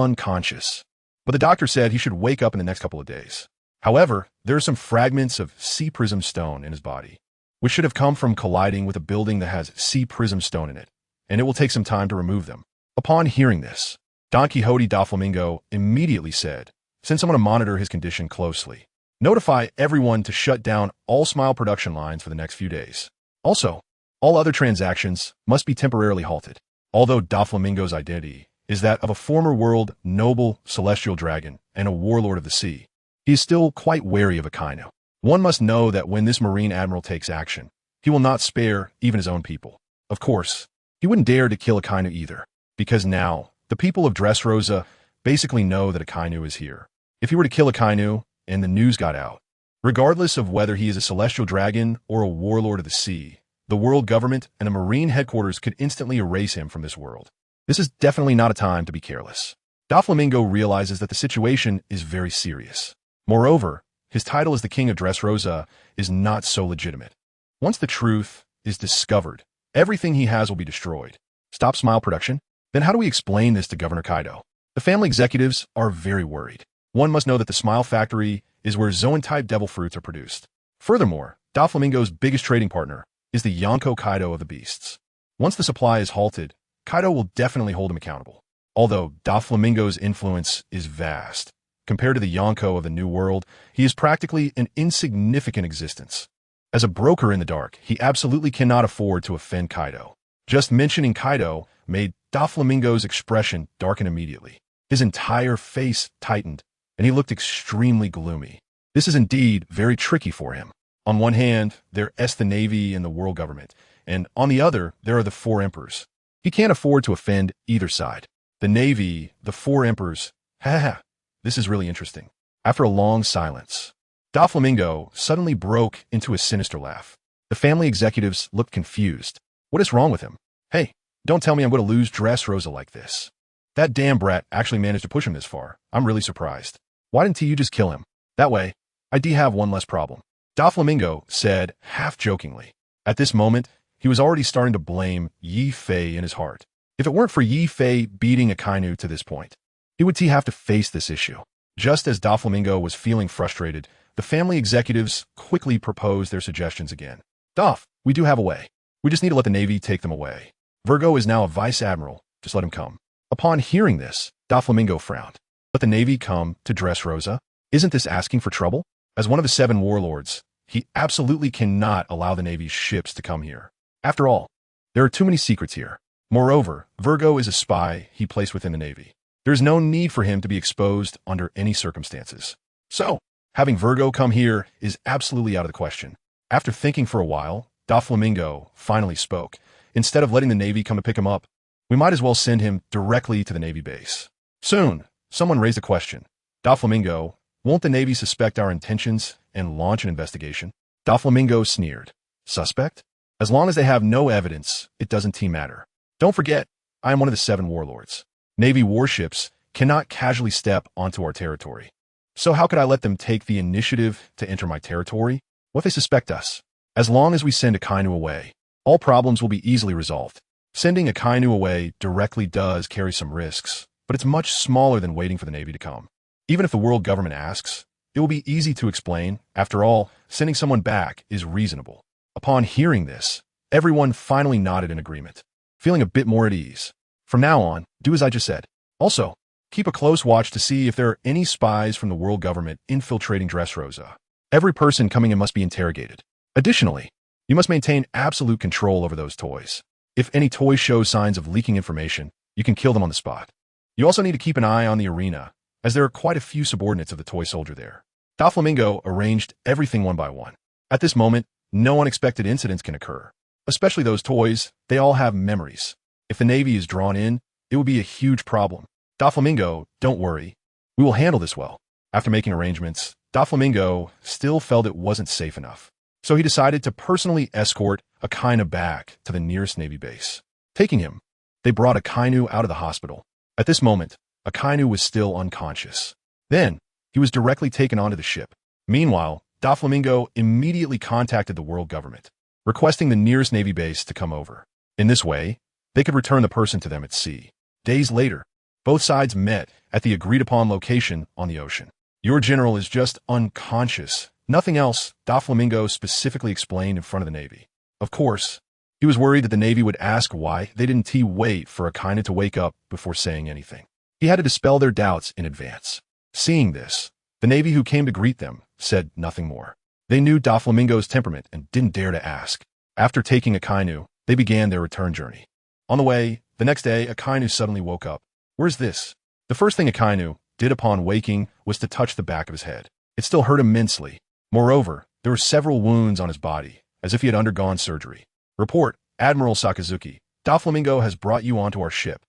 [SPEAKER 1] unconscious, but the doctor said he should wake up in the next couple of days. However, there are some fragments of sea prism stone in his body, which should have come from colliding with a building that has sea prism stone in it, and it will take some time to remove them. Upon hearing this, Don Quixote Doflamingo immediately said, send someone to monitor his condition closely. Notify everyone to shut down all Smile production lines for the next few days. Also, all other transactions must be temporarily halted. Although Doflamingo's identity is that of a former world noble celestial dragon and a warlord of the sea, he is still quite wary of Akainu. One must know that when this marine admiral takes action, he will not spare even his own people. Of course, he wouldn't dare to kill Akainu either, because now the people of Dressrosa basically know that Akainu is here. If he were to kill Akainu and the news got out, regardless of whether he is a celestial dragon or a warlord of the sea, the world government and the marine headquarters could instantly erase him from this world. This is definitely not a time to be careless. Doflamingo realizes that the situation is very serious. Moreover, his title as the king of Dressrosa is not so legitimate. Once the truth is discovered, everything he has will be destroyed. Stop Smile production? Then how do we explain this to Governor Kaido? The family executives are very worried. One must know that the Smile factory is where Zoan-type devil fruits are produced. Furthermore, Doflamingo's biggest trading partner is the Yonko Kaido of the beasts. Once the supply is halted, Kaido will definitely hold him accountable. Although Doflamingo's influence is vast, compared to the Yonko of the New World, he is practically an insignificant existence. As a broker in the dark, he absolutely cannot afford to offend Kaido. Just mentioning Kaido made Doflamingo's expression darken immediately. His entire face tightened, and he looked extremely gloomy. This is indeed very tricky for him. On one hand, there is the Navy and the world government, and on the other, there are the four emperors. He can't afford to offend either side. The Navy, the four emperors. Ha ha. This is really interesting. After a long silence, Doflamingo suddenly broke into a sinister laugh. The family executives looked confused. What is wrong with him? Hey, don't tell me I'm going to lose Dressrosa like this. That damn brat actually managed to push him this far. I'm really surprised. Why didn't you just kill him? That way, I'd have one less problem. Doflamingo said, half-jokingly. At this moment, he was already starting to blame Yi Fei in his heart. If it weren't for Yi Fei beating Akainu to this point, he would have to face this issue. Just as Doflamingo was feeling frustrated, the family executives quickly proposed their suggestions again. Doff, we do have a way. We just need to let the Navy take them away. Virgo is now a vice admiral. Just let him come. Upon hearing this, Doflamingo frowned. Let the Navy come to Dressrosa? Isn't this asking for trouble? As one of the 7 warlords, he absolutely cannot allow the Navy's ships to come here. After all, there are too many secrets here. Moreover, Virgo is a spy he placed within the Navy. There is no need for him to be exposed under any circumstances. So, having Virgo come here is absolutely out of the question. After thinking for a while, Doflamingo finally spoke. Instead of letting the Navy come to pick him up, we might as well send him directly to the Navy base. Soon, someone raised a question. Doflamingo, won't the Navy suspect our intentions and launch an investigation? Doflamingo sneered. Suspect? As long as they have no evidence, it doesn't matter. Don't forget, I am one of the 7 warlords. Navy warships cannot casually step onto our territory. So how could I let them take the initiative to enter my territory? What if they suspect us? As long as we send Akainu away, all problems will be easily resolved. Sending Akainu away directly does carry some risks, but it's much smaller than waiting for the Navy to come. Even if the world government asks, it will be easy to explain. After all, sending someone back is reasonable. Upon hearing this, everyone finally nodded in agreement, feeling a bit more at ease. From now on, do as I just said. Also, keep a close watch to see if there are any spies from the world government infiltrating Dressrosa. Every person coming in must be interrogated. Additionally, you must maintain absolute control over those toys. If any toy shows signs of leaking information, you can kill them on the spot. You also need to keep an eye on the arena, as there are quite a few subordinates of the toy soldier there. Doflamingo arranged everything one by one. At this moment, no unexpected incidents can occur. Especially those toys, they all have memories. If the Navy is drawn in, it will be a huge problem. Doflamingo, don't worry. We will handle this well. After making arrangements, Doflamingo still felt it wasn't safe enough. So he decided to personally escort Akainu back to the nearest Navy base. Taking him, they brought Akainu out of the hospital. At this moment, Akainu was still unconscious. Then, he was directly taken onto the ship. Meanwhile, Doflamingo immediately contacted the world government, requesting the nearest Navy base to come over. In this way, they could return the person to them at sea. Days later, both sides met at the agreed-upon location on the ocean. Your general is just unconscious. Nothing else, Doflamingo specifically explained in front of the Navy. Of course, he was worried that the Navy would ask why they didn't wait for Akainu to wake up before saying anything. He had to dispel their doubts in advance. Seeing this, the Navy who came to greet them said nothing more. They knew Doflamingo's temperament and didn't dare to ask. After taking Akainu, they began their return journey. On the way, the next day, Akainu suddenly woke up. Where's this? The first thing Akainu did upon waking was to touch the back of his head. It still hurt immensely. Moreover, there were several wounds on his body, as if he had undergone surgery. Report, Admiral Sakazuki. Doflamingo has brought you onto our ship,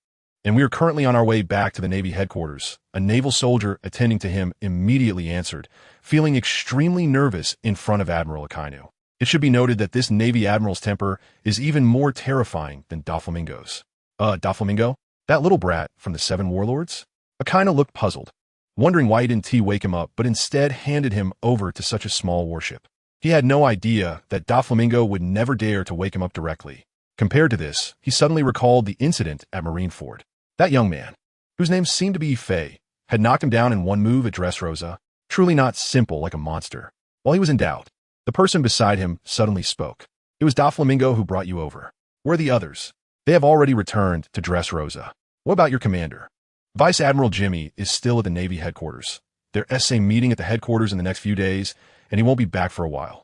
[SPEAKER 1] and we are currently on our way back to the Navy headquarters. A naval soldier attending to him immediately answered, feeling extremely nervous in front of Admiral Akainu. It should be noted that this Navy admiral's temper is even more terrifying than Doflamingo's. Doflamingo? That little brat from the 7 warlords? Akainu looked puzzled, wondering why he didn't wake him up, but instead handed him over to such a small warship. He had no idea that Doflamingo would never dare to wake him up directly. Compared to this, he suddenly recalled the incident at Marineford. That young man, whose name seemed to be Fei, had knocked him down in one move at Dressrosa, truly not simple like a monster. While he was in doubt, the person beside him suddenly spoke. It was Doflamingo who brought you over. Where are the others? They have already returned to Dressrosa. What about your commander? Vice Admiral Jimmy is still at the Navy headquarters. They're meeting at the headquarters in the next few days, and he won't be back for a while.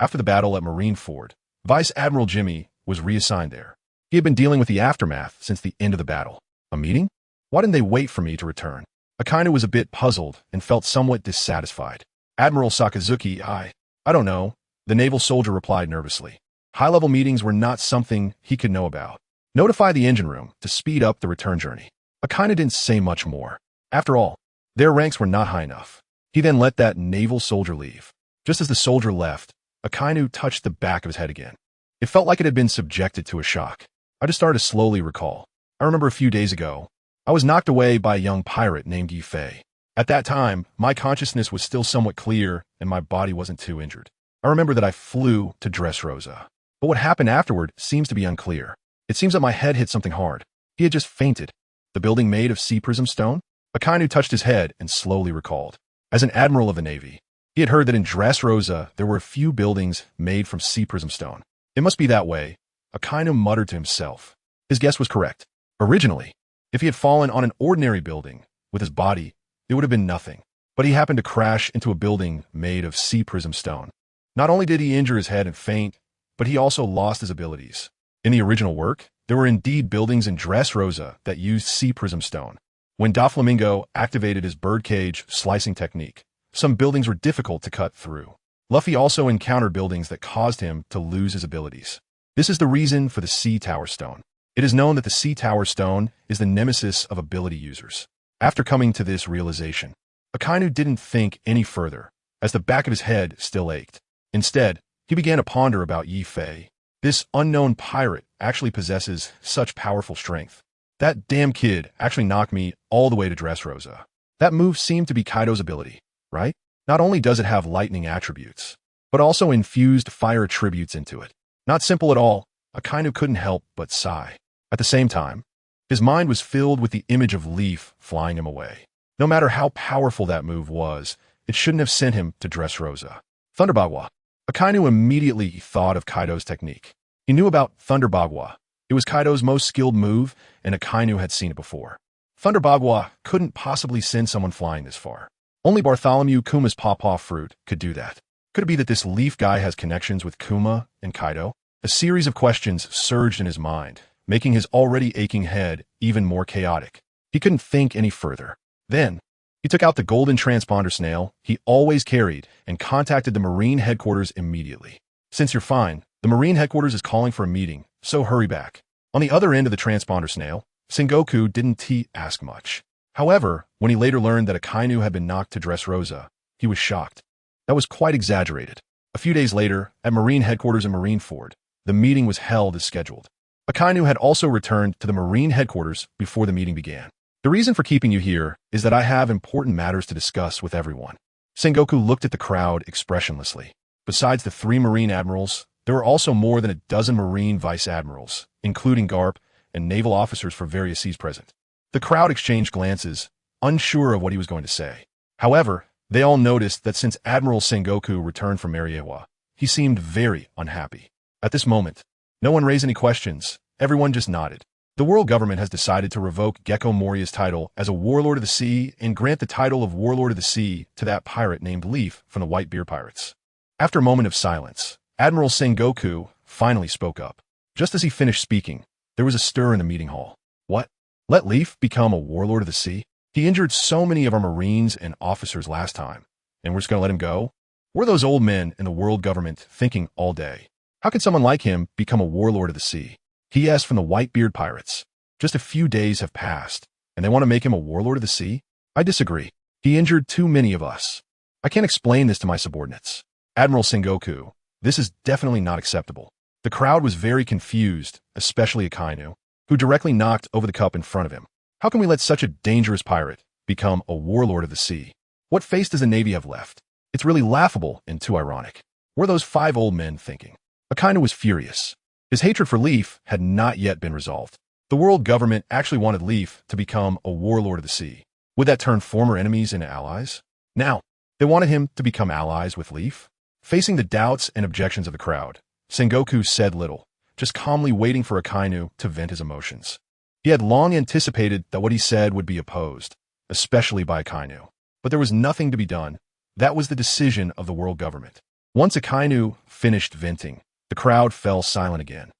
[SPEAKER 1] After the battle at Marineford, Vice Admiral Jimmy was reassigned there. He had been dealing with the aftermath since the end of the battle. A meeting? Why didn't they wait for me to return? Akainu was a bit puzzled and felt somewhat dissatisfied. Admiral Sakazuki, I don't know, the naval soldier replied nervously. High-level meetings were not something he could know about. Notify the engine room to speed up the return journey. Akainu didn't say much more. After all, their ranks were not high enough. He then let that naval soldier leave. Just as the soldier left, Akainu touched the back of his head again. It felt like it had been subjected to a shock. I just started to slowly recall. I remember a few days ago, I was knocked away by a young pirate named Yifei. At that time, my consciousness was still somewhat clear and my body wasn't too injured. I remember that I flew to Dressrosa. But what happened afterward seems to be unclear. It seems that my head hit something hard. He had just fainted. The building made of sea prism stone? Akainu touched his head and slowly recalled. As an admiral of the Navy, he had heard that in Dressrosa there were a few buildings made from sea prism stone. It must be that way. Akainu muttered to himself. His guess was correct. Originally, if he had fallen on an ordinary building with his body, it would have been nothing. But he happened to crash into a building made of sea prism stone. Not only did he injure his head and faint, but he also lost his abilities. In the original work, there were indeed buildings in Dressrosa that used sea prism stone. When Doflamingo activated his birdcage slicing technique, some buildings were difficult to cut through. Luffy also encountered buildings that caused him to lose his abilities. This is the reason for the Sea Tower Stone. It is known that the Sea Tower Stone is the nemesis of ability users. After coming to this realization, Akainu didn't think any further, as the back of his head still ached. Instead, he began to ponder about Yifei. This unknown pirate actually possesses such powerful strength. That damn kid actually knocked me all the way to Dressrosa. That move seemed to be Kaido's ability, right? Not only does it have lightning attributes, but also infused fire attributes into it. Not simple at all. Akainu couldn't help but sigh. At the same time, his mind was filled with the image of Leaf flying him away. No matter how powerful that move was, it shouldn't have sent him to Dressrosa. Thunderbagua. Akainu immediately thought of Kaido's technique. He knew about Thunderbagua. It was Kaido's most skilled move, and Akainu had seen it before. Thunderbagua couldn't possibly send someone flying this far. Only Bartholomew Kuma's pawpaw fruit could do that. Could it be that this Leaf guy has connections with Kuma and Kaido? A series of questions surged in his mind, making his already aching head even more chaotic. He couldn't think any further. Then, he took out the golden transponder snail he always carried and contacted the Marine headquarters immediately. Since you're fine, the Marine headquarters is calling for a meeting, so hurry back. On the other end of the transponder snail, Sengoku didn't ask much. However, when he later learned that Akainu had been knocked to Dressrosa, he was shocked. That was quite exaggerated. A few days later, at Marine headquarters in Marineford, the meeting was held as scheduled. Akainu had also returned to the Marine headquarters before the meeting began. The reason for keeping you here is that I have important matters to discuss with everyone. Sengoku looked at the crowd expressionlessly. Besides the 3 Marine admirals, there were also more than a dozen Marine vice admirals, including Garp and naval officers for various seas present. The crowd exchanged glances, unsure of what he was going to say. However, they all noticed that since Admiral Sengoku returned from Mariewa, he seemed very unhappy. At this moment, no one raised any questions. Everyone just nodded. The world government has decided to revoke Gecko Moria's title as a Warlord of the Sea and grant the title of Warlord of the Sea to that pirate named Leaf from the Whitebeard Pirates. After a moment of silence, Admiral Sengoku finally spoke up. Just as he finished speaking, there was a stir in the meeting hall. What? Let Leaf become a Warlord of the Sea? He injured so many of our Marines and officers last time, and we're just going to let him go? What are those old men in the world government thinking all day? How can someone like him become a Warlord of the Sea? He asked from the Whitebeard Pirates. Just a few days have passed, and they want to make him a Warlord of the Sea? I disagree. He injured too many of us. I can't explain this to my subordinates. Admiral Sengoku, this is definitely not acceptable. The crowd was very confused, especially Akainu, who directly knocked over the cup in front of him. How can we let such a dangerous pirate become a Warlord of the Sea? What face does the Navy have left? It's really laughable and too ironic. What are those 5 old men thinking? Akainu was furious. His hatred for Leaf had not yet been resolved. The world government actually wanted Leaf to become a Warlord of the Sea. Would that turn former enemies into allies? Now, they wanted him to become allies with Leaf? Facing the doubts and objections of the crowd, Sengoku said little, just calmly waiting for Akainu to vent his emotions. He had long anticipated that what he said would be opposed, especially by Akainu. But there was nothing to be done. That was the decision of the world government. Once Akainu finished venting, the crowd fell silent again.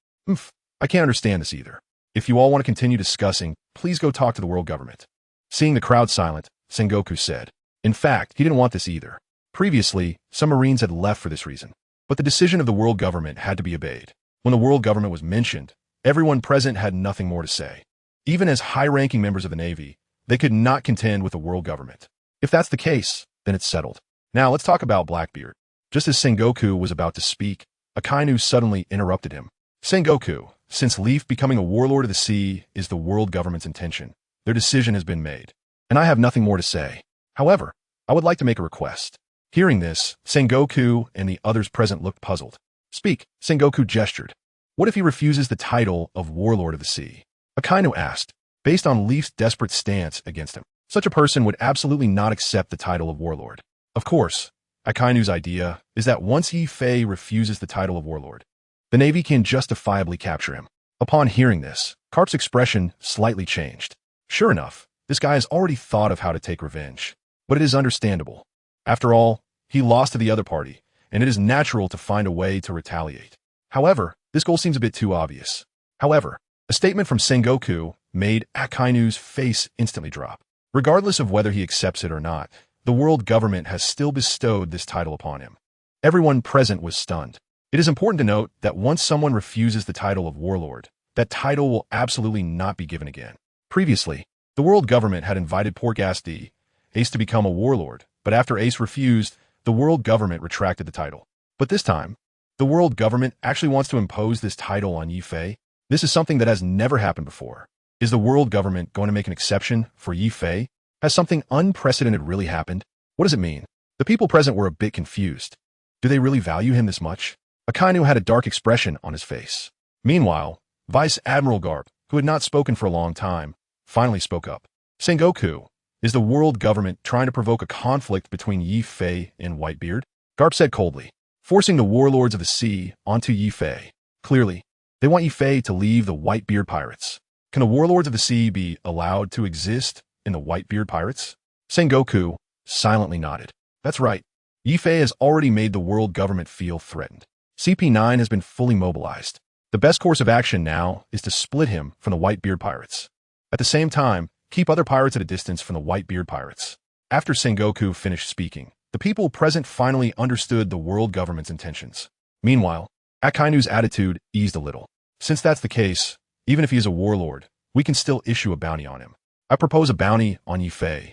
[SPEAKER 1] I can't understand this either. If you all want to continue discussing, please go talk to the world government. Seeing the crowd silent, Sengoku said. In fact, he didn't want this either. Previously, some Marines had left for this reason. But the decision of the world government had to be obeyed. When the world government was mentioned, everyone present had nothing more to say. Even as high-ranking members of the Navy, they could not contend with the world government. If that's the case, then it's settled. Now let's talk about Blackbeard. Just as Sengoku was about to speak, Akainu suddenly interrupted him. Sengoku, since Leaf becoming a warlord of the sea is the world government's intention, their decision has been made, and I have nothing more to say. However, I would like to make a request. Hearing this, Sengoku and the others present looked puzzled. Speak, Sengoku gestured. What if he refuses the title of Warlord of the Sea? Akainu asked, based on Leaf's desperate stance against him. Such a person would absolutely not accept the title of Warlord. Of course, Akainu's idea is that once Yi-Fei refuses the title of Warlord, the Navy can justifiably capture him. Upon hearing this, Carp's expression slightly changed. Sure enough, this guy has already thought of how to take revenge. But it is understandable. After all, he lost to the other party, and it is natural to find a way to retaliate. However, this goal seems a bit too obvious. However, a statement from Sengoku made Akainu's face instantly drop. Regardless of whether he accepts it or not, the world government has still bestowed this title upon him. Everyone present was stunned. It is important to note that once someone refuses the title of Warlord, that title will absolutely not be given again. Previously, the world government had invited Porgas D, Ace to become a warlord, but after Ace refused, the world government retracted the title. But this time, the world government actually wants to impose this title on Yi-Fei. This is something that has never happened before. Is the world government going to make an exception for Yi-Fei? Has something unprecedented really happened? What does it mean? The people present were a bit confused. Do they really value him this much? Akainu had a dark expression on his face. Meanwhile, Vice Admiral Garp, who had not spoken for a long time, finally spoke up. Sengoku, is the world government trying to provoke a conflict between Yi-Fei and Whitebeard? Garp said coldly, forcing the warlords of the sea onto Yi-Fei. Clearly, they want Yi-Fei to leave the Whitebeard pirates. Can the warlords of the sea be allowed to exist in the Whitebeard pirates? Sengoku silently nodded. That's right. Yi-Fei has already made the world government feel threatened. CP9 has been fully mobilized. The best course of action now is to split him from the Whitebeard pirates. At the same time, keep other pirates at a distance from the Whitebeard pirates. After Sengoku finished speaking, the people present finally understood the world government's intentions. Meanwhile, Akainu's attitude eased a little. Since that's the case, even if he is a warlord, we can still issue a bounty on him. I propose a bounty on Yi-Fei.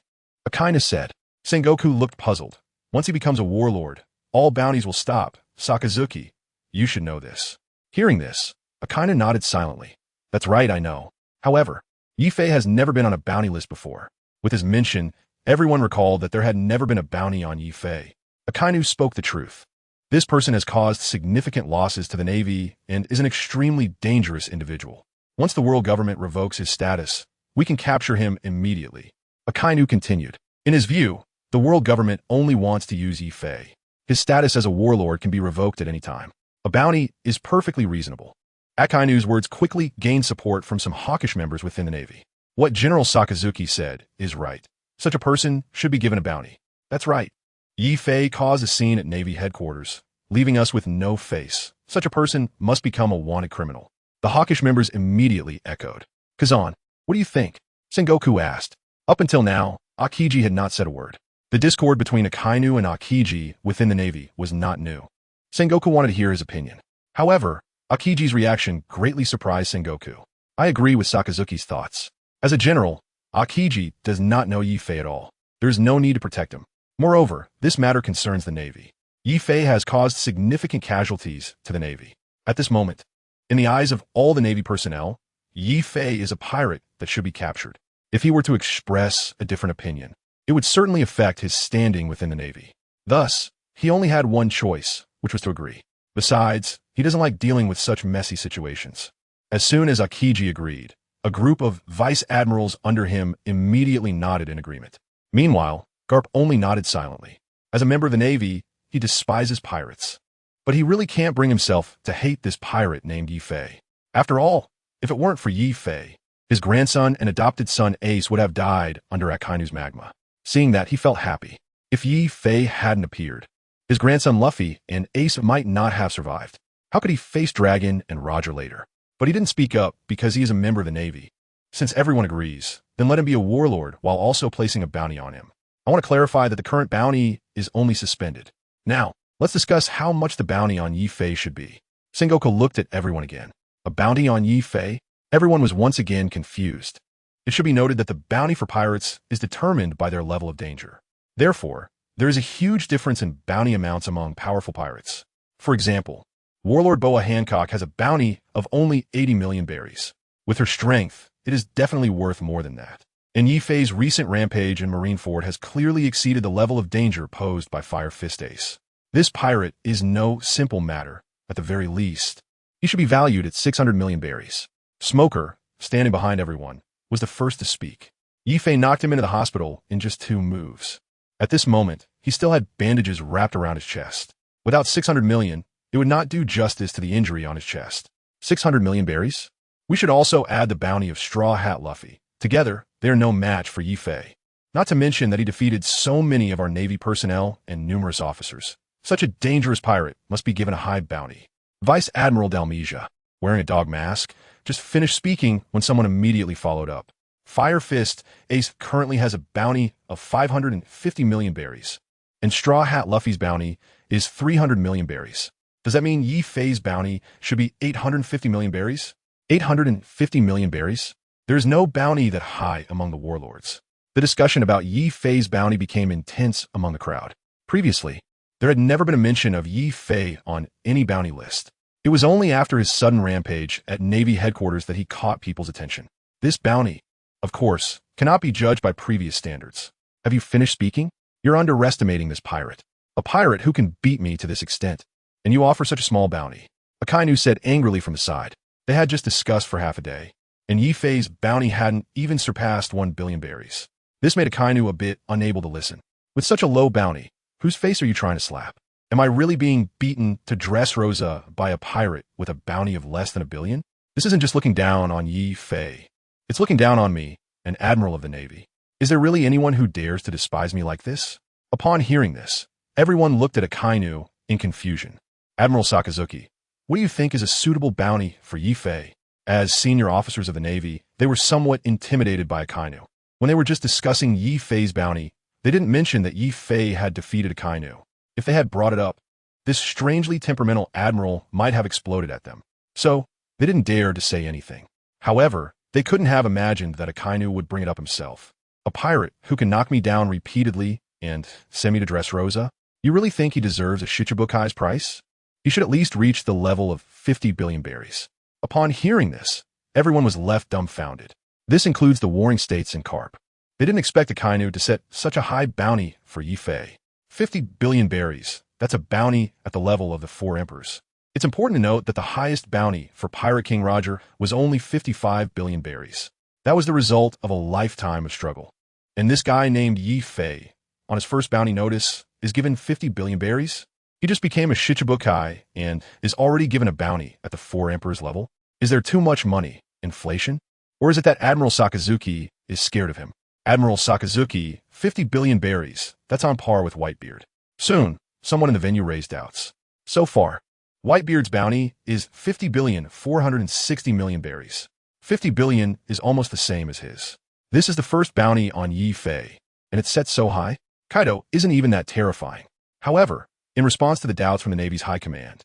[SPEAKER 1] Akainu said. Sengoku looked puzzled. Once he becomes a warlord, all bounties will stop. Sakazuki, you should know this. Hearing this, Akainu nodded silently. That's right, I know. However, Yi-Fei has never been on a bounty list before. With his mention, everyone recalled that there had never been a bounty on Yi-Fei. Akainu spoke the truth. This person has caused significant losses to the Navy and is an extremely dangerous individual. Once the world government revokes his status, we can capture him immediately. Akainu continued. In his view, the world government only wants to use Yi-Fei. His status as a warlord can be revoked at any time. A bounty is perfectly reasonable. Akainu's words quickly gained support from some hawkish members within the Navy. What General Sakazuki said is right. Such a person should be given a bounty. That's right. Yi-Fei caused a scene at Navy headquarters, leaving us with no face. Such a person must become a wanted criminal. The hawkish members immediately echoed. Kazan, what do you think? Sengoku asked. Up until now, Akiji had not said a word. The discord between Akainu and Akiji within the Navy was not new. Sengoku wanted to hear his opinion. However, Akiji's reaction greatly surprised Sengoku. I agree with Sakazuki's thoughts. As a general, Akiji does not know Yi-Fei at all. There is no need to protect him. Moreover, this matter concerns the Navy. Yi-Fei has caused significant casualties to the Navy. At this moment, in the eyes of all the Navy personnel, Yi-Fei is a pirate that should be captured. If he were to express a different opinion, it would certainly affect his standing within the Navy. Thus, he only had one choice, which was to agree. Besides, he doesn't like dealing with such messy situations. As soon as Akiji agreed, a group of vice admirals under him immediately nodded in agreement. Meanwhile, Garp only nodded silently. As a member of the Navy, he despises pirates. But he really can't bring himself to hate this pirate named Yi-Fei. After all, if it weren't for Yi-Fei, his grandson and adopted son Ace would have died under Akainu's magma. Seeing that, he felt happy. If Yi-Fei hadn't appeared, his grandson Luffy and Ace might not have survived. How could he face Dragon and Roger later? But he didn't speak up because he is a member of the Navy. Since everyone agrees, then let him be a warlord while also placing a bounty on him. I want to clarify that the current bounty is only suspended. Now, let's discuss how much the bounty on Yi-Fei should be. Sengoku looked at everyone again. A bounty on Yi-Fei? Everyone was once again confused. It should be noted that the bounty for pirates is determined by their level of danger. Therefore, there is a huge difference in bounty amounts among powerful pirates. For example, Warlord Boa Hancock has a bounty of only 80 million berries. With her strength, it is definitely worth more than that. And Yifei's recent rampage in Marineford has clearly exceeded the level of danger posed by Fire Fist Ace. This pirate is no simple matter, at the very least. He should be valued at 600 million berries. Smoker, standing behind everyone, was the first to speak. Yifei knocked him into the hospital in just 2 moves. At this moment, he still had bandages wrapped around his chest. Without 600 million, it would not do justice to the injury on his chest. 600 million berries? We should also add the bounty of Straw Hat Luffy. Together, they are no match for Yifei. Not to mention that he defeated so many of our Navy personnel and numerous officers. Such a dangerous pirate must be given a high bounty. Vice Admiral Dalmesia, wearing a dog mask, just finished speaking when someone immediately followed up. Fire Fist Ace currently has a bounty of 550 million berries, and Straw Hat Luffy's bounty is 300 million berries. Does that mean Yifei's bounty should be 850 million berries? 850 million berries? There is no bounty that high among the warlords. The discussion about Yifei's bounty became intense among the crowd. Previously, there had never been a mention of Yifei on any bounty list. It was only after his sudden rampage at Navy headquarters that he caught people's attention. This bounty, of course, cannot be judged by previous standards. Have you finished speaking? You're underestimating this pirate. A pirate who can beat me to this extent. And you offer such a small bounty. Akainu said angrily from the side. They had just discussed for half a day, and Yifei's bounty hadn't even surpassed 1 billion berries. This made Akainu a bit unable to listen. With such a low bounty, whose face are you trying to slap? Am I really being beaten to Dressrosa by a pirate with a bounty of less than 1 billion? This isn't just looking down on Yifei. It's looking down on me, an admiral of the Navy. Is there really anyone who dares to despise me like this? Upon hearing this, everyone looked at Akainu in confusion. Admiral Sakazuki, what do you think is a suitable bounty for Yifei? As senior officers of the Navy, they were somewhat intimidated by Akainu. When they were just discussing Yifei's bounty, they didn't mention that Yifei had defeated Akainu. If they had brought it up, this strangely temperamental admiral might have exploded at them. So, they didn't dare to say anything. However, they couldn't have imagined that Akainu would bring it up himself. A pirate who can knock me down repeatedly and send me to Dressrosa? You really think he deserves a Shichibukai's price? He should at least reach the level of 50 billion berries. Upon hearing this, everyone was left dumbfounded. This includes the warring states and Carp. They didn't expect Akainu to set such a high bounty for Yifei. 50 billion berries, that's a bounty at the level of the 4 emperors. It's important to note that the highest bounty for Pirate King Roger was only 55 billion berries. That was the result of a lifetime of struggle. And this guy named Yifei, on his first bounty notice, is given 50 billion berries? He just became a Shichibukai and is already given a bounty at the 4 emperors level? Is there too much money? Inflation? Or is it that Admiral Sakazuki is scared of him? Admiral Sakazuki, 50 billion berries, that's on par with Whitebeard. Soon, someone in the venue raised doubts. So far, Whitebeard's bounty is 50 billion 460 million berries. 50 billion is almost the same as his. This is the first bounty on Yifei, and it's set so high, Kaido isn't even that terrifying. However, in response to the doubts from the Navy's high command,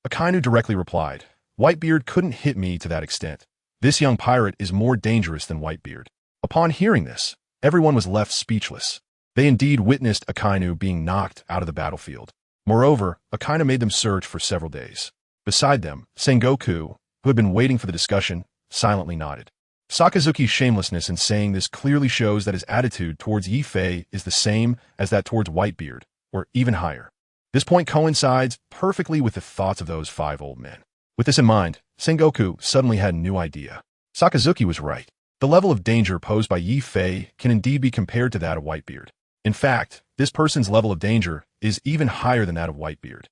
[SPEAKER 1] Akainu directly replied, Whitebeard couldn't hit me to that extent. This young pirate is more dangerous than Whitebeard. Upon hearing this, everyone was left speechless. They indeed witnessed Akainu being knocked out of the battlefield. Moreover, Akainu made them search for several days. Beside them, Sengoku, who had been waiting for the discussion, silently nodded. Sakazuki's shamelessness in saying this clearly shows that his attitude towards Yifei is the same as that towards Whitebeard, or even higher. This point coincides perfectly with the thoughts of those 5 old men. With this in mind, Sengoku suddenly had a new idea. Sakazuki was right. The level of danger posed by Yifei can indeed be compared to that of Whitebeard. In fact, this person's level of danger is even higher than that of Whitebeard.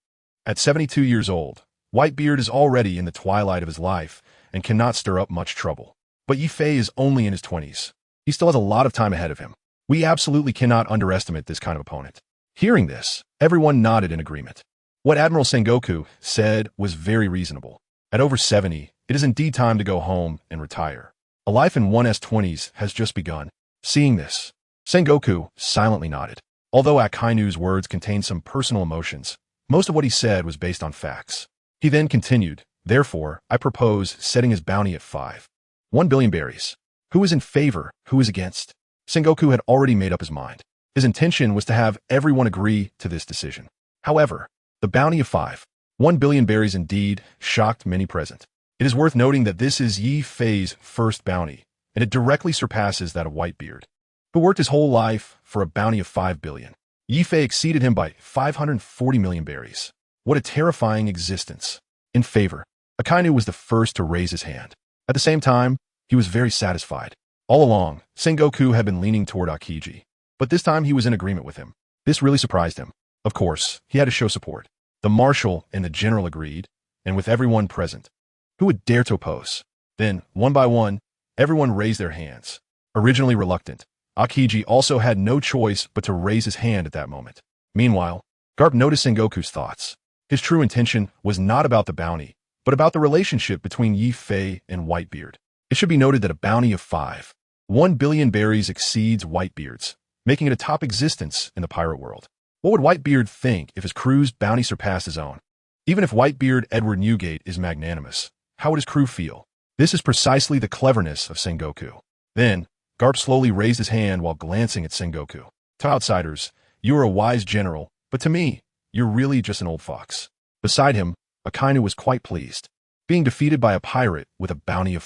[SPEAKER 1] At 72 years old, Whitebeard is already in the twilight of his life and cannot stir up much trouble. But Yifei is only in his 20s. He still has a lot of time ahead of him. We absolutely cannot underestimate this kind of opponent. Hearing this, everyone nodded in agreement. What Admiral Sengoku said was very reasonable. At over 70, it is indeed time to go home and retire. A life in 1s20s has just begun. Seeing this, Sengoku silently nodded. Although Akainu's words contained some personal emotions, most of what he said was based on facts. He then continued, therefore, I propose setting his bounty at 5. 1 billion berries. Who is in favor? Who is against? Sengoku had already made up his mind. His intention was to have everyone agree to this decision. However, the bounty of 1 billion berries indeed shocked many present. It is worth noting that this is Yi Fei's first bounty, and it directly surpasses that of Whitebeard, who worked his whole life for a bounty of 5 billion. Yi Fei exceeded him by 540 million berries. What a terrifying existence. In favor, Akainu was the first to raise his hand. At the same time, he was very satisfied. All along, Sengoku had been leaning toward Akiji, but this time he was in agreement with him. This really surprised him. Of course, he had to show support. The marshal and the general agreed, and with everyone present, who would dare to oppose? Then, one by one, everyone raised their hands. Originally reluctant, Akiji also had no choice but to raise his hand at that moment. Meanwhile, Garp noticed Sengoku's thoughts. His true intention was not about the bounty, but about the relationship between Yi Fei and Whitebeard. It should be noted that a bounty of 1 billion berries exceeds Whitebeard's, making it a top existence in the pirate world. What would Whitebeard think if his crew's bounty surpassed his own? Even if Whitebeard Edward Newgate is magnanimous, how would his crew feel? This is precisely the cleverness of Sengoku. Then, Garp slowly raised his hand while glancing at Sengoku. To outsiders, you are a wise general, but to me, you're really just an old fox. Beside him, Akainu was quite pleased. Being defeated by a pirate with a bounty of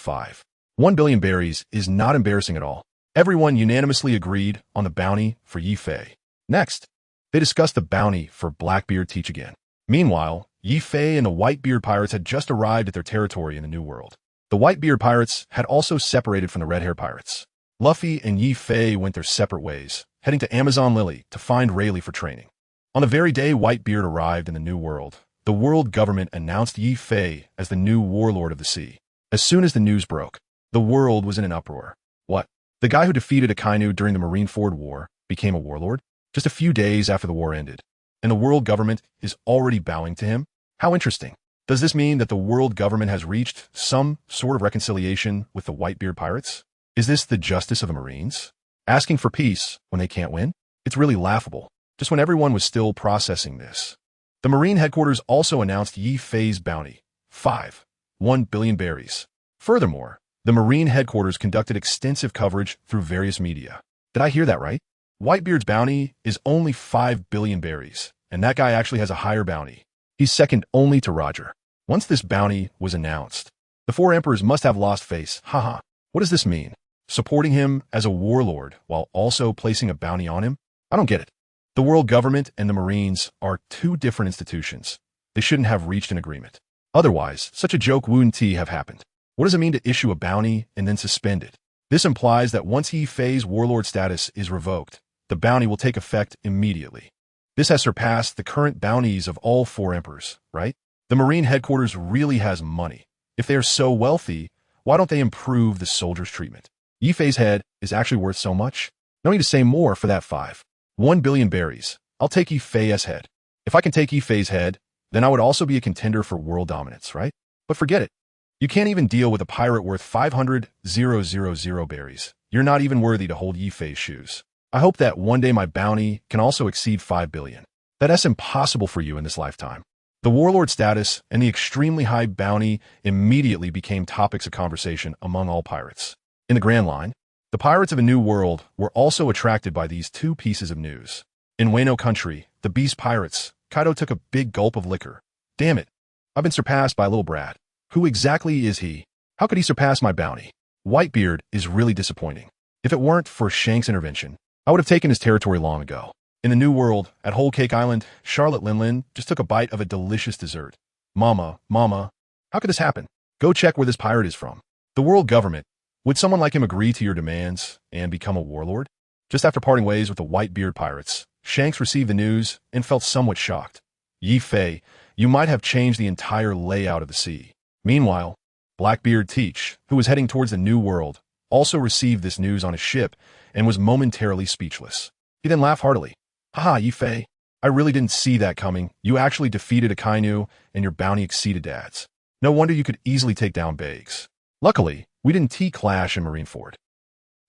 [SPEAKER 1] 1 billion berries is not embarrassing at all. Everyone unanimously agreed on the bounty for Yi Fei. Next, they discussed the bounty for Blackbeard Teach again. Meanwhile, Yi Fei and the Whitebeard pirates had just arrived at their territory in the New World. The Whitebeard pirates had also separated from the Red Hair pirates. Luffy and Yi Fei went their separate ways, heading to Amazon Lily to find Rayleigh for training. On the very day Whitebeard arrived in the New World, the world government announced Yi Fei as the new warlord of the sea. As soon as the news broke, the world was in an uproar. What? The guy who defeated Akainu during the Marineford War became a warlord? Just a few days after the war ended. And the world government is already bowing to him? How interesting. Does this mean that the world government has reached some sort of reconciliation with the Whitebeard pirates? Is this the justice of the Marines? Asking for peace when they can't win? It's really laughable. Just when everyone was still processing this. The Marine headquarters also announced Yi Fei's bounty, 1 billion berries. Furthermore, the Marine headquarters conducted extensive coverage through various media. Did I hear that right? Whitebeard's bounty is only 5 billion berries, and that guy actually has a higher bounty. He's second only to Roger. Once this bounty was announced, the four emperors must have lost face. Haha. What does this mean? Supporting him as a warlord while also placing a bounty on him? I don't get it. The world government and the Marines are two different institutions. They shouldn't have reached an agreement. Otherwise, such a joke wouldn't have happened. What does it mean to issue a bounty and then suspend it? This implies that once Yi Fei's warlord status is revoked, the bounty will take effect immediately. This has surpassed the current bounties of all four emperors, right? The Marine headquarters really has money. If they are so wealthy, why don't they improve the soldiers' treatment? Yi Fei's head is actually worth so much. No need to say more for that 1 billion berries. I'll take Yi Fei's head. If I can take Yi Fei's head, then I would also be a contender for world dominance, right? But forget it. You can't even deal with a pirate worth 500,000 berries. You're not even worthy to hold Yi Fei's shoes. I hope that one day my bounty can also exceed 5 billion. That's impossible for you in this lifetime. The warlord status and the extremely high bounty immediately became topics of conversation among all pirates. In the Grand Line, the pirates of a new world were also attracted by these two pieces of news. In Wano country, the beast pirates, Kaido took a big gulp of liquor. Damn it. I've been surpassed by little Brad. Who exactly is he? How could he surpass my bounty? Whitebeard is really disappointing. If it weren't for Shanks' intervention, I would have taken his territory long ago. In the New World, at Whole Cake Island, Charlotte Linlin just took a bite of a delicious dessert. Mama, how could this happen? Go check where this pirate is from. The world government. Would someone like him agree to your demands and become a warlord? Just after parting ways with the Whitebeard pirates, Shanks received the news and felt somewhat shocked. Yi Fei, you might have changed the entire layout of the sea. Meanwhile, Blackbeard Teach, who was heading towards the New World, also received this news on his ship and was momentarily speechless. He then laughed heartily. Haha, Yi Fei, I really didn't see that coming. You actually defeated Akainu and your bounty exceeded Dad's. No wonder you could easily take down Biggs. Luckily, we didn't clash in Marineford.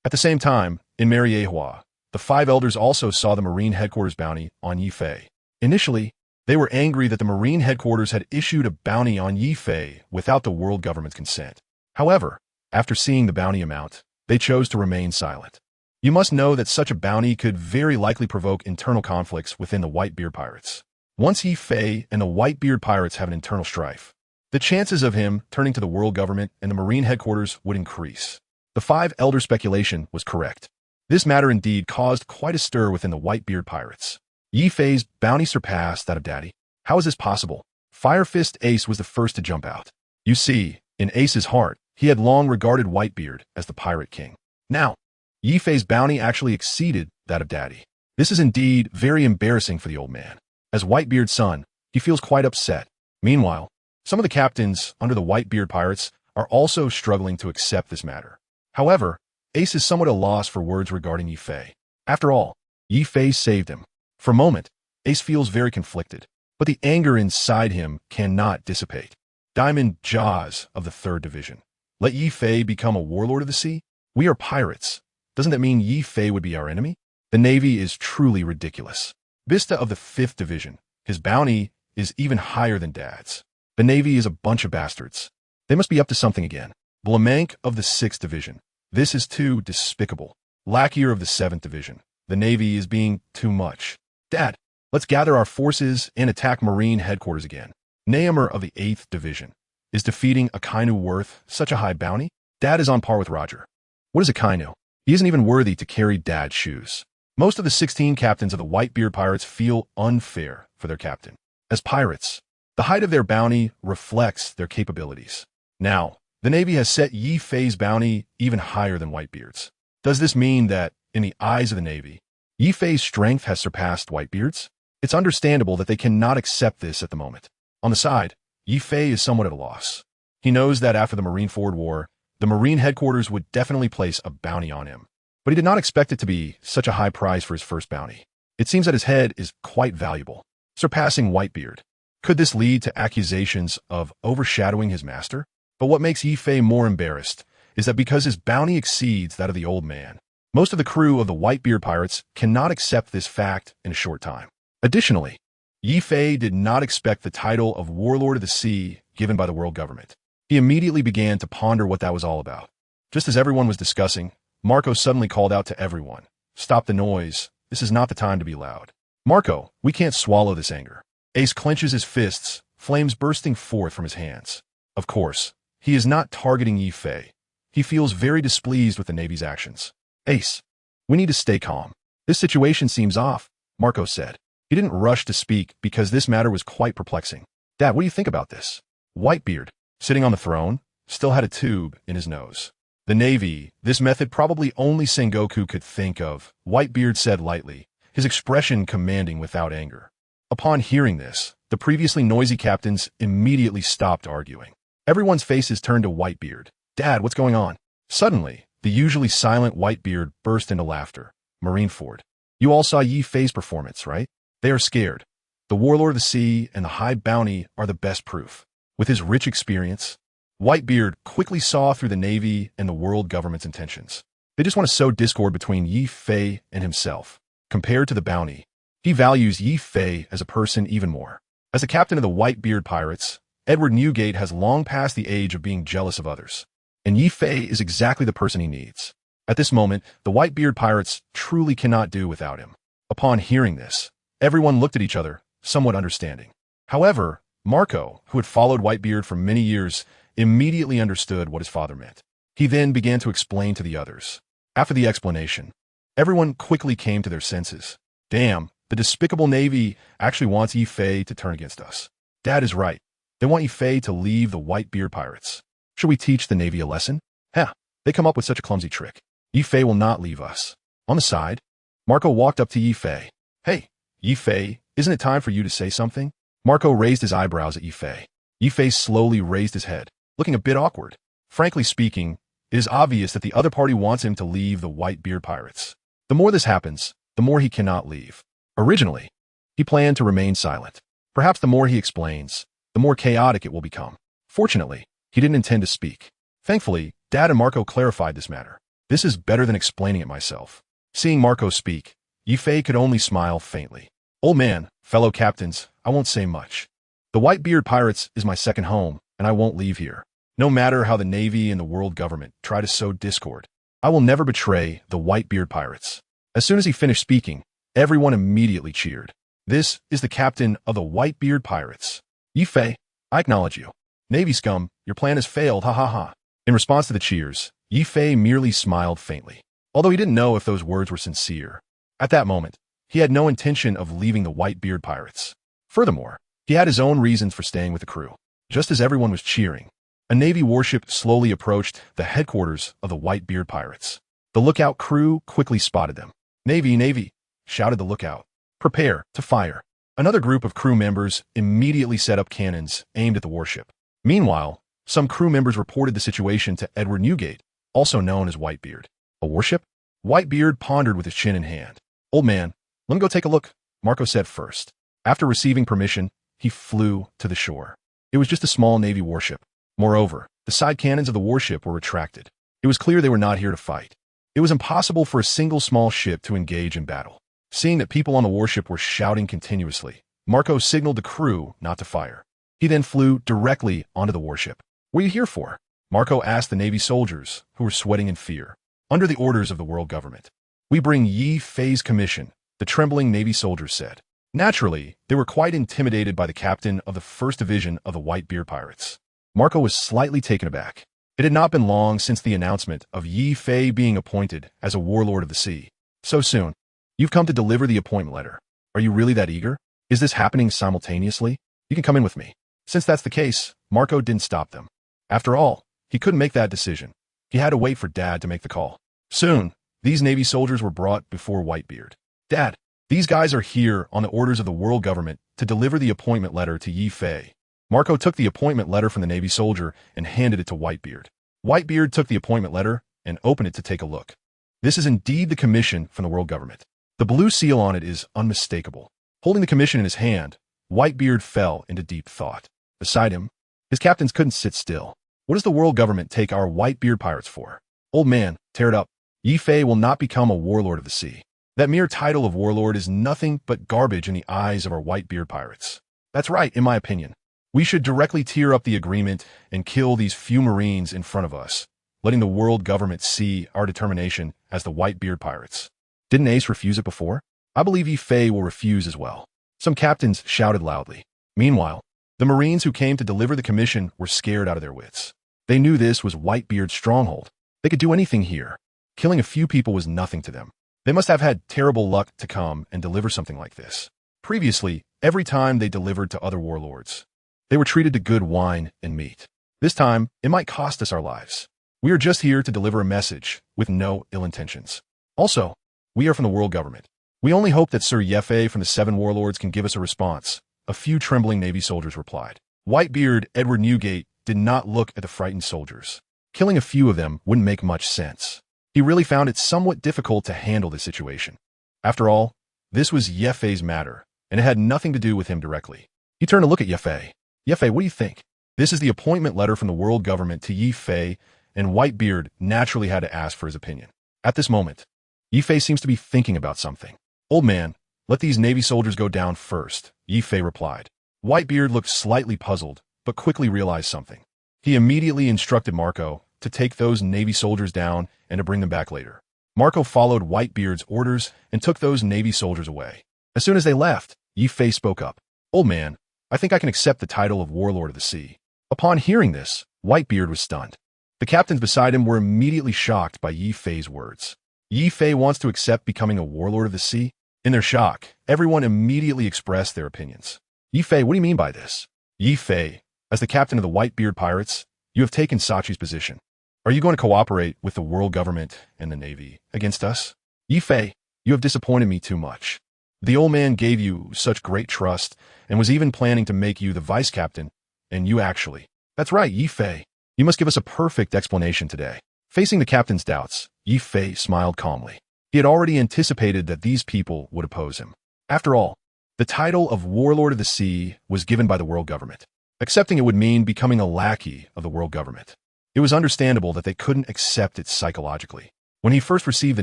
[SPEAKER 1] At the same time, in Mariehua, the five elders also saw the Marine headquarters bounty on Yi Fei. Initially, they were angry that the Marine headquarters had issued a bounty on Yi Fei without the world government's consent. However, After seeing the bounty amount, they chose to remain silent. You must know that such a bounty could very likely provoke internal conflicts within the Whitebeard pirates. Once Yi-Fei and the Whitebeard pirates have an internal strife, the chances of him turning to the world government and the Marine headquarters would increase. The Five Elder speculation was correct. This matter indeed caused quite a stir within the Whitebeard pirates. Yi-Fei's bounty surpassed that of Daddy. How is this possible? Fire Fist Ace was the first to jump out. You see, in Ace's heart, he had long regarded Whitebeard as the pirate king. Now, Yi-Fei's bounty actually exceeded that of Daddy. This is indeed very embarrassing for the old man. As Whitebeard's son, he feels quite upset. Meanwhile, some of the captains under the Whitebeard pirates are also struggling to accept this matter. However, Ace is somewhat at a loss for words regarding Yi-Fei. After all, Yi-Fei saved him. For a moment, Ace feels very conflicted, but the anger inside him cannot dissipate. Diamond Jaws of the 3rd Division. Let Yi-Fei become a warlord of the sea? We are pirates. Doesn't that mean Yi-Fei would be our enemy? The Navy is truly ridiculous. Vista of the 5th Division. His bounty is even higher than Dad's. The Navy is a bunch of bastards. They must be up to something again. Blamank of the 6th Division. This is too despicable. Lackier of the 7th Division. The Navy is being too much. Dad, let's gather our forces and attack Marine headquarters again. Naomer of the 8th Division. Is defeating Akainu worth such a high bounty? Dad is on par with Roger. What is Akainu? He isn't even worthy to carry Dad's shoes. Most of the 16 captains of the Whitebeard pirates feel unfair for their captain. As pirates, the height of their bounty reflects their capabilities. Now, the Navy has set Yi-Fei's bounty even higher than Whitebeard's. Does this mean that, in the eyes of the Navy, Yi-Fei's strength has surpassed Whitebeard's? It's understandable that they cannot accept this at the moment. On the side, Yi-Fei is somewhat at a loss. He knows that after the Marineford War, the Marine headquarters would definitely place a bounty on him. But he did not expect it to be such a high price for his first bounty. It seems that his head is quite valuable, surpassing Whitebeard. Could this lead to accusations of overshadowing his master? But what makes Yi-Fei more embarrassed is that because his bounty exceeds that of the old man, most of the crew of the Whitebeard pirates cannot accept this fact in a short time. Additionally, Yi-Fei did not expect the title of Warlord of the Sea given by the world government. He immediately began to ponder what that was all about. Just as everyone was discussing, Marco suddenly called out to everyone, "Stop the noise. This is not the time to be loud." "Marco, we can't swallow this anger." Ace clenches his fists, flames bursting forth from his hands. Of course, he is not targeting Yi-Fei. He feels very displeased with the Navy's actions. "Ace, we need to stay calm. This situation seems off," Marco said. He didn't rush to speak because this matter was quite perplexing. "Dad, what do you think about this?" Whitebeard, sitting on the throne, still had a tube in his nose. "The Navy, this method probably only Sengoku could think of," Whitebeard said lightly, his expression commanding without anger. Upon hearing this, the previously noisy captains immediately stopped arguing. Everyone's faces turned to Whitebeard. "Dad, what's going on?" Suddenly, the usually silent Whitebeard burst into laughter. "Marineford, you all saw Yi-Fei's performance, right? They are scared. The Warlord of the Sea and the high bounty are the best proof." With his rich experience, Whitebeard quickly saw through the Navy and the world government's intentions. They just want to sow discord between Yi-Fei and himself. Compared to the bounty, he values Yi-Fei as a person even more. As the captain of the Whitebeard pirates, Edward Newgate has long passed the age of being jealous of others. And Yi-Fei is exactly the person he needs. At this moment, the Whitebeard pirates truly cannot do without him. Upon hearing this, everyone looked at each other, somewhat understanding. However, Marco, who had followed Whitebeard for many years, immediately understood what his father meant. He then began to explain to the others. After the explanation, everyone quickly came to their senses. "Damn, the despicable Navy actually wants Yi-Fei to turn against us. Dad is right. They want Yi-Fei to leave the Whitebeard pirates. Should we teach the Navy a lesson? Heh, they come up with such a clumsy trick. Yi-Fei will not leave us." On the side, Marco walked up to Yi-Fei. "Hey, Yi-Fei, isn't it time for you to say something?" Marco raised his eyebrows at Yi-Fei. Yi-Fei slowly raised his head, looking a bit awkward. Frankly speaking, it is obvious that the other party wants him to leave the Whitebeard pirates. The more this happens, the more he cannot leave. Originally, he planned to remain silent. Perhaps the more he explains, the more chaotic it will become. Fortunately, he didn't intend to speak. Thankfully, Dad and Marco clarified this matter. This is better than explaining it myself. Seeing Marco speak, Yi-Fei could only smile faintly. "Old man, fellow captains, I won't say much. The Whitebeard pirates is my second home, and I won't leave here. No matter how the Navy and the world government try to sow discord, I will never betray the Whitebeard pirates. As soon as he finished speaking, everyone immediately cheered. This is the captain of the Whitebeard pirates. Yi Fei, I acknowledge you. Navy scum, your plan has failed, ha ha ha. In response to the cheers, Yi Fei merely smiled faintly, although he didn't know if those words were sincere. At that moment, he had no intention of leaving the Whitebeard pirates. Furthermore, he had his own reasons for staying with the crew. Just as everyone was cheering, a Navy warship slowly approached the headquarters of the Whitebeard pirates. The lookout crew quickly spotted them. Navy, Navy, shouted the lookout. Prepare to fire. Another group of crew members immediately set up cannons aimed at the warship. Meanwhile, some crew members reported the situation to Edward Newgate, also known as Whitebeard. A warship? Whitebeard pondered with his chin in hand. Old man, let me go take a look, Marco said first. After receiving permission, he flew to the shore. It was just a small Navy warship. Moreover, the side cannons of the warship were retracted. It was clear they were not here to fight. It was impossible for a single small ship to engage in battle. Seeing that people on the warship were shouting continuously, Marco signaled the crew not to fire. He then flew directly onto the warship. What are you here for? Marco asked the Navy soldiers, who were sweating in fear. Under the orders of the world government, we bring Yi Fei's commission, the trembling Navy soldiers said. Naturally, they were quite intimidated by the captain of the 1st Division of the Whitebeard pirates. Marco was slightly taken aback. It had not been long since the announcement of Yi Fei being appointed as a warlord of the sea. So soon, you've come to deliver the appointment letter. Are you really that eager? Is this happening simultaneously? You can come in with me. Since that's the case, Marco didn't stop them. After all, he couldn't make that decision. He had to wait for Dad to make the call. Soon, these Navy soldiers were brought before Whitebeard. Dad, these guys are here on the orders of the world government to deliver the appointment letter to Yi Fei. Marco took the appointment letter from the Navy soldier and handed it to Whitebeard. Whitebeard took the appointment letter and opened it to take a look. This is indeed the commission from the world government. The blue seal on it is unmistakable. Holding the commission in his hand, Whitebeard fell into deep thought. Beside him, his captains couldn't sit still. What does the world government take our Whitebeard pirates for? Old man, tear it up. Yi Fei will not become a warlord of the sea. That mere title of warlord is nothing but garbage in the eyes of our Whitebeard pirates. That's right, in my opinion. We should directly tear up the agreement and kill these few Marines in front of us, letting the world government see our determination as the Whitebeard pirates. Didn't Ace refuse it before? I believe Yi Fei will refuse as well. Some captains shouted loudly. Meanwhile, the Marines who came to deliver the commission were scared out of their wits. They knew this was Whitebeard's stronghold. They could do anything here. Killing a few people was nothing to them. They must have had terrible luck to come and deliver something like this. Previously, every time they delivered to other warlords, they were treated to good wine and meat. This time, it might cost us our lives. We are just here to deliver a message with no ill intentions. Also, we are from the world government. We only hope that Sir Yefe from the 7 warlords can give us a response, a few trembling Navy soldiers replied. Whitebeard Edward Newgate did not look at the frightened soldiers. Killing a few of them wouldn't make much sense. He really found it somewhat difficult to handle this situation. After all, this was Yefe's matter, and it had nothing to do with him directly. He turned to look at Yefe. Yefe, what do you think? This is the appointment letter from the world government to Yi Fei, and Whitebeard naturally had to ask for his opinion. At this moment, Yi Fei seems to be thinking about something. Old man, let these Navy soldiers go down first, Yi Fei replied. Whitebeard looked slightly puzzled, but quickly realized something. He immediately instructed Marco to take those Navy soldiers down and to bring them back later. Marco followed Whitebeard's orders and took those Navy soldiers away. As soon as they left, Yi Fei spoke up. Old man, I think I can accept the title of Warlord of the Sea. Upon hearing this, Whitebeard was stunned. The captains beside him were immediately shocked by Yi Fei's words. Yi Fei wants to accept becoming a Warlord of the Sea? In their shock, everyone immediately expressed their opinions. Yi Fei, what do you mean by this? Yi Fei, as the captain of the Whitebeard pirates, you have taken Sachi's position. Are you going to cooperate with the world government and the Navy against us? Yi Fei, you have disappointed me too much. The old man gave you such great trust and was even planning to make you the vice captain, and you actually. That's right, Yi Fei. You must give us a perfect explanation today. Facing the captain's doubts, Yi Fei smiled calmly. He had already anticipated that these people would oppose him. After all, the title of Warlord of the Sea was given by the world government. Accepting it would mean becoming a lackey of the world government. It was understandable that they couldn't accept it psychologically. When he first received the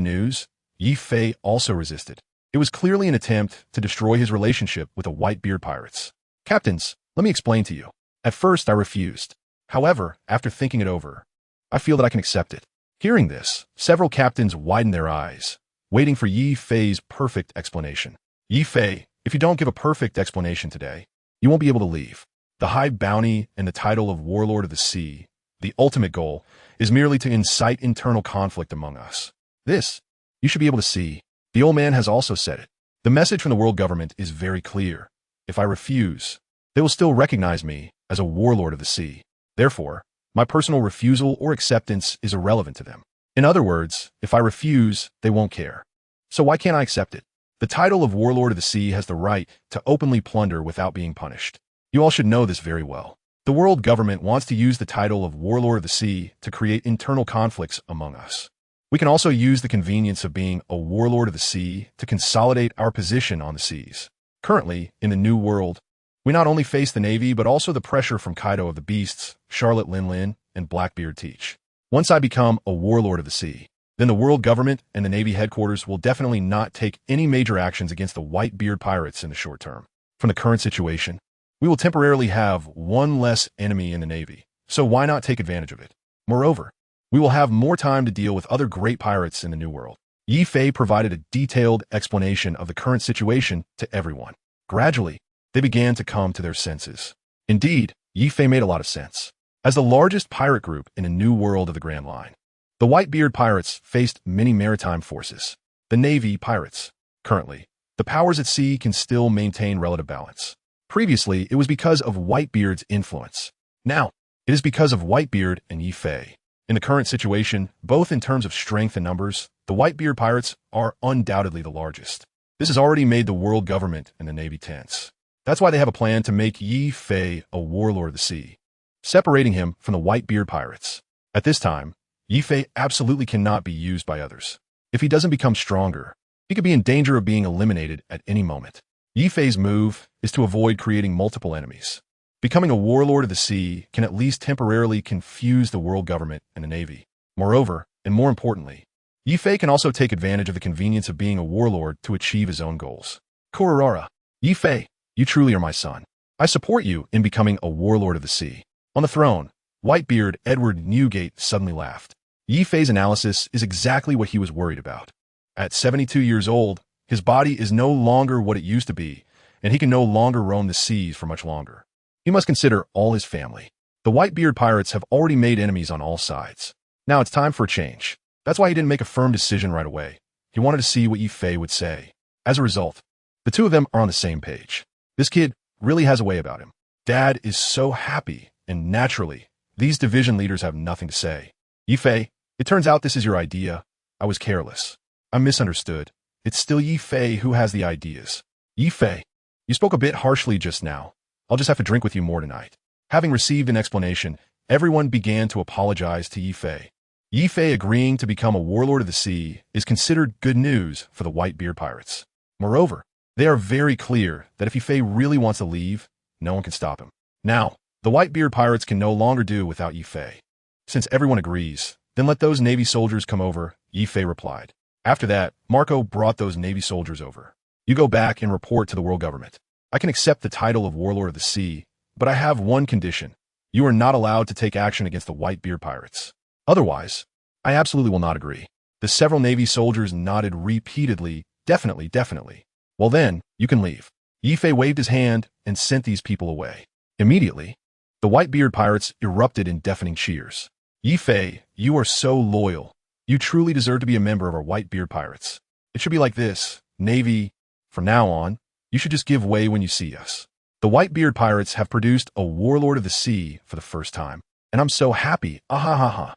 [SPEAKER 1] news, Yi Fei also resisted. It was clearly an attempt to destroy his relationship with the Whitebeard pirates. Captains, let me explain to you. At first, I refused. However, after thinking it over, I feel that I can accept it. Hearing this, several captains widened their eyes, waiting for Yi Fei's perfect explanation. Yi Fei, if you don't give a perfect explanation today, you won't be able to leave. The high bounty and the title of Warlord of the Sea, the ultimate goal, is merely to incite internal conflict among us. This, you should be able to see. The old man has also said it. The message from the world government is very clear. If I refuse, they will still recognize me as a Warlord of the Sea. Therefore, my personal refusal or acceptance is irrelevant to them. In other words, if I refuse, they won't care. So why can't I accept it? The title of Warlord of the Sea has the right to openly plunder without being punished. You all should know this very well. The world government wants to use the title of Warlord of the Sea to create internal conflicts among us. We can also use the convenience of being a Warlord of the Sea to consolidate our position on the seas. Currently, in the New World, we not only face the Navy but also the pressure from Kaido of the Beasts, Charlotte Lin, and Blackbeard Teach. Once I become a Warlord of the Sea, then the world government and the Navy headquarters will definitely not take any major actions against the Whitebeard pirates in the short term. From the current situation, we will temporarily have one less enemy in the Navy, so why not take advantage of it? Moreover, we will have more time to deal with other great pirates in the New World. Yi Fei provided a detailed explanation of the current situation to everyone. Gradually, they began to come to their senses. Indeed, Yi Fei made a lot of sense. As the largest pirate group in a new world of the Grand Line, the Whitebeard pirates faced many maritime forces. The Navy pirates. Currently, the powers at sea can still maintain relative balance. Previously, it was because of Whitebeard's influence. Now, it is because of Whitebeard and Yi Fei. In the current situation, both in terms of strength and numbers, the Whitebeard pirates are undoubtedly the largest. This has already made the world government and the Navy tense. That's why they have a plan to make Yi Fei a Warlord of the Sea, separating him from the Whitebeard pirates. At this time, Yi Fei absolutely cannot be used by others. If he doesn't become stronger, he could be in danger of being eliminated at any moment. Yi Fei's move is to avoid creating multiple enemies. Becoming a Warlord of the Sea can at least temporarily confuse the world government and the Navy. Moreover, and more importantly, Yi Fei can also take advantage of the convenience of being a warlord to achieve his own goals. Kurorara, Yi Fei, you truly are my son. I support you in becoming a Warlord of the Sea. On the throne, Whitebeard Edward Newgate suddenly laughed. Yi Fei's analysis is exactly what he was worried about. At 72 years old, his body is no longer what it used to be, and he can no longer roam the seas for much longer. He must consider all his family. The Whitebeard pirates have already made enemies on all sides. Now it's time for a change. That's why he didn't make a firm decision right away. He wanted to see what Yi Fei would say. As a result, the two of them are on the same page. This kid really has a way about him. Dad is so happy, and naturally, these division leaders have nothing to say. Yi Fei, it turns out this is your idea. I was careless. I misunderstood. It's still Yi Fei who has the ideas. Yi Fei, you spoke a bit harshly just now. I'll just have to drink with you more tonight. Having received an explanation, everyone began to apologize to Yi Fei. Yi Fei agreeing to become a Warlord of the Sea is considered good news for the Whitebeard pirates. Moreover, they are very clear that if Yi Fei really wants to leave, no one can stop him. Now, the Whitebeard pirates can no longer do without Yi Fei. Since everyone agrees, then let those Navy soldiers come over, Yi Fei replied. After that, Marco brought those Navy soldiers over. You go back and report to the world government. I can accept the title of Warlord of the Sea, but I have one condition. You are not allowed to take action against the Whitebeard pirates. Otherwise, I absolutely will not agree. The several Navy soldiers nodded repeatedly, definitely, definitely. Well then, you can leave. Yi Fei waved his hand and sent these people away. Immediately, the Whitebeard pirates erupted in deafening cheers. Yi Fei, you are so loyal. You truly deserve to be a member of our Whitebeard pirates. It should be like this, Navy, from now on, you should just give way when you see us. The Whitebeard pirates have produced a Warlord of the Sea for the first time, and I'm so happy, ahahaha.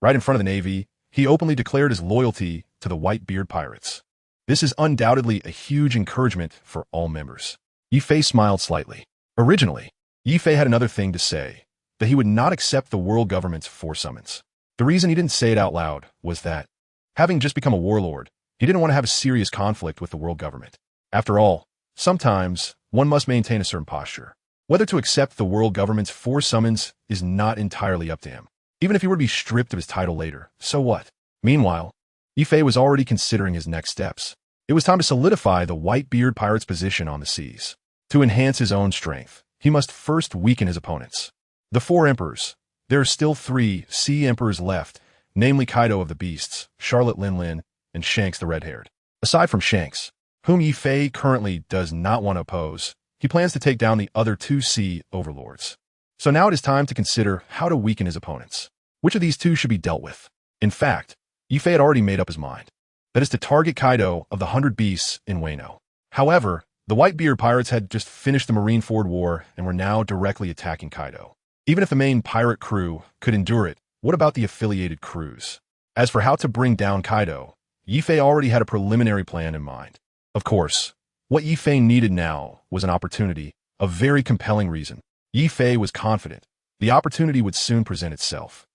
[SPEAKER 1] Right in front of the Navy, he openly declared his loyalty to the Whitebeard pirates. This is undoubtedly a huge encouragement for all members. Yi Fei smiled slightly. Originally, Yi Fei had another thing to say, that he would not accept the world government's force summons. The reason he didn't say it out loud was that, having just become a warlord, he didn't want to have a serious conflict with the world government. After all, sometimes one must maintain a certain posture. Whether to accept the world government's force summons is not entirely up to him. Even if he were to be stripped of his title later, so what? Meanwhile, Yi Fei was already considering his next steps. It was time to solidify the Whitebeard pirate's position on the seas. To enhance his own strength, he must first weaken his opponents. The four emperors, There are still 3 Sea Emperors left, namely Kaido of the Beasts, Charlotte Lin, and Shanks the Red-Haired. Aside from Shanks, whom Yi Fei currently does not want to oppose, he plans to take down the other 2 Sea Overlords. So now it is time to consider how to weaken his opponents. Which of these 2 should be dealt with? In fact, Yi Fei had already made up his mind. That is to target Kaido of the 100 Beasts in Wano. However, the Whitebeard pirates had just finished the Marineford War and were now directly attacking Kaido. Even if the main pirate crew could endure it, what about the affiliated crews? As for how to bring down Kaido, Yi Fei already had a preliminary plan in mind. Of course, what Yi Fei needed now was an opportunity, a very compelling reason. Yi Fei was confident the opportunity would soon present itself.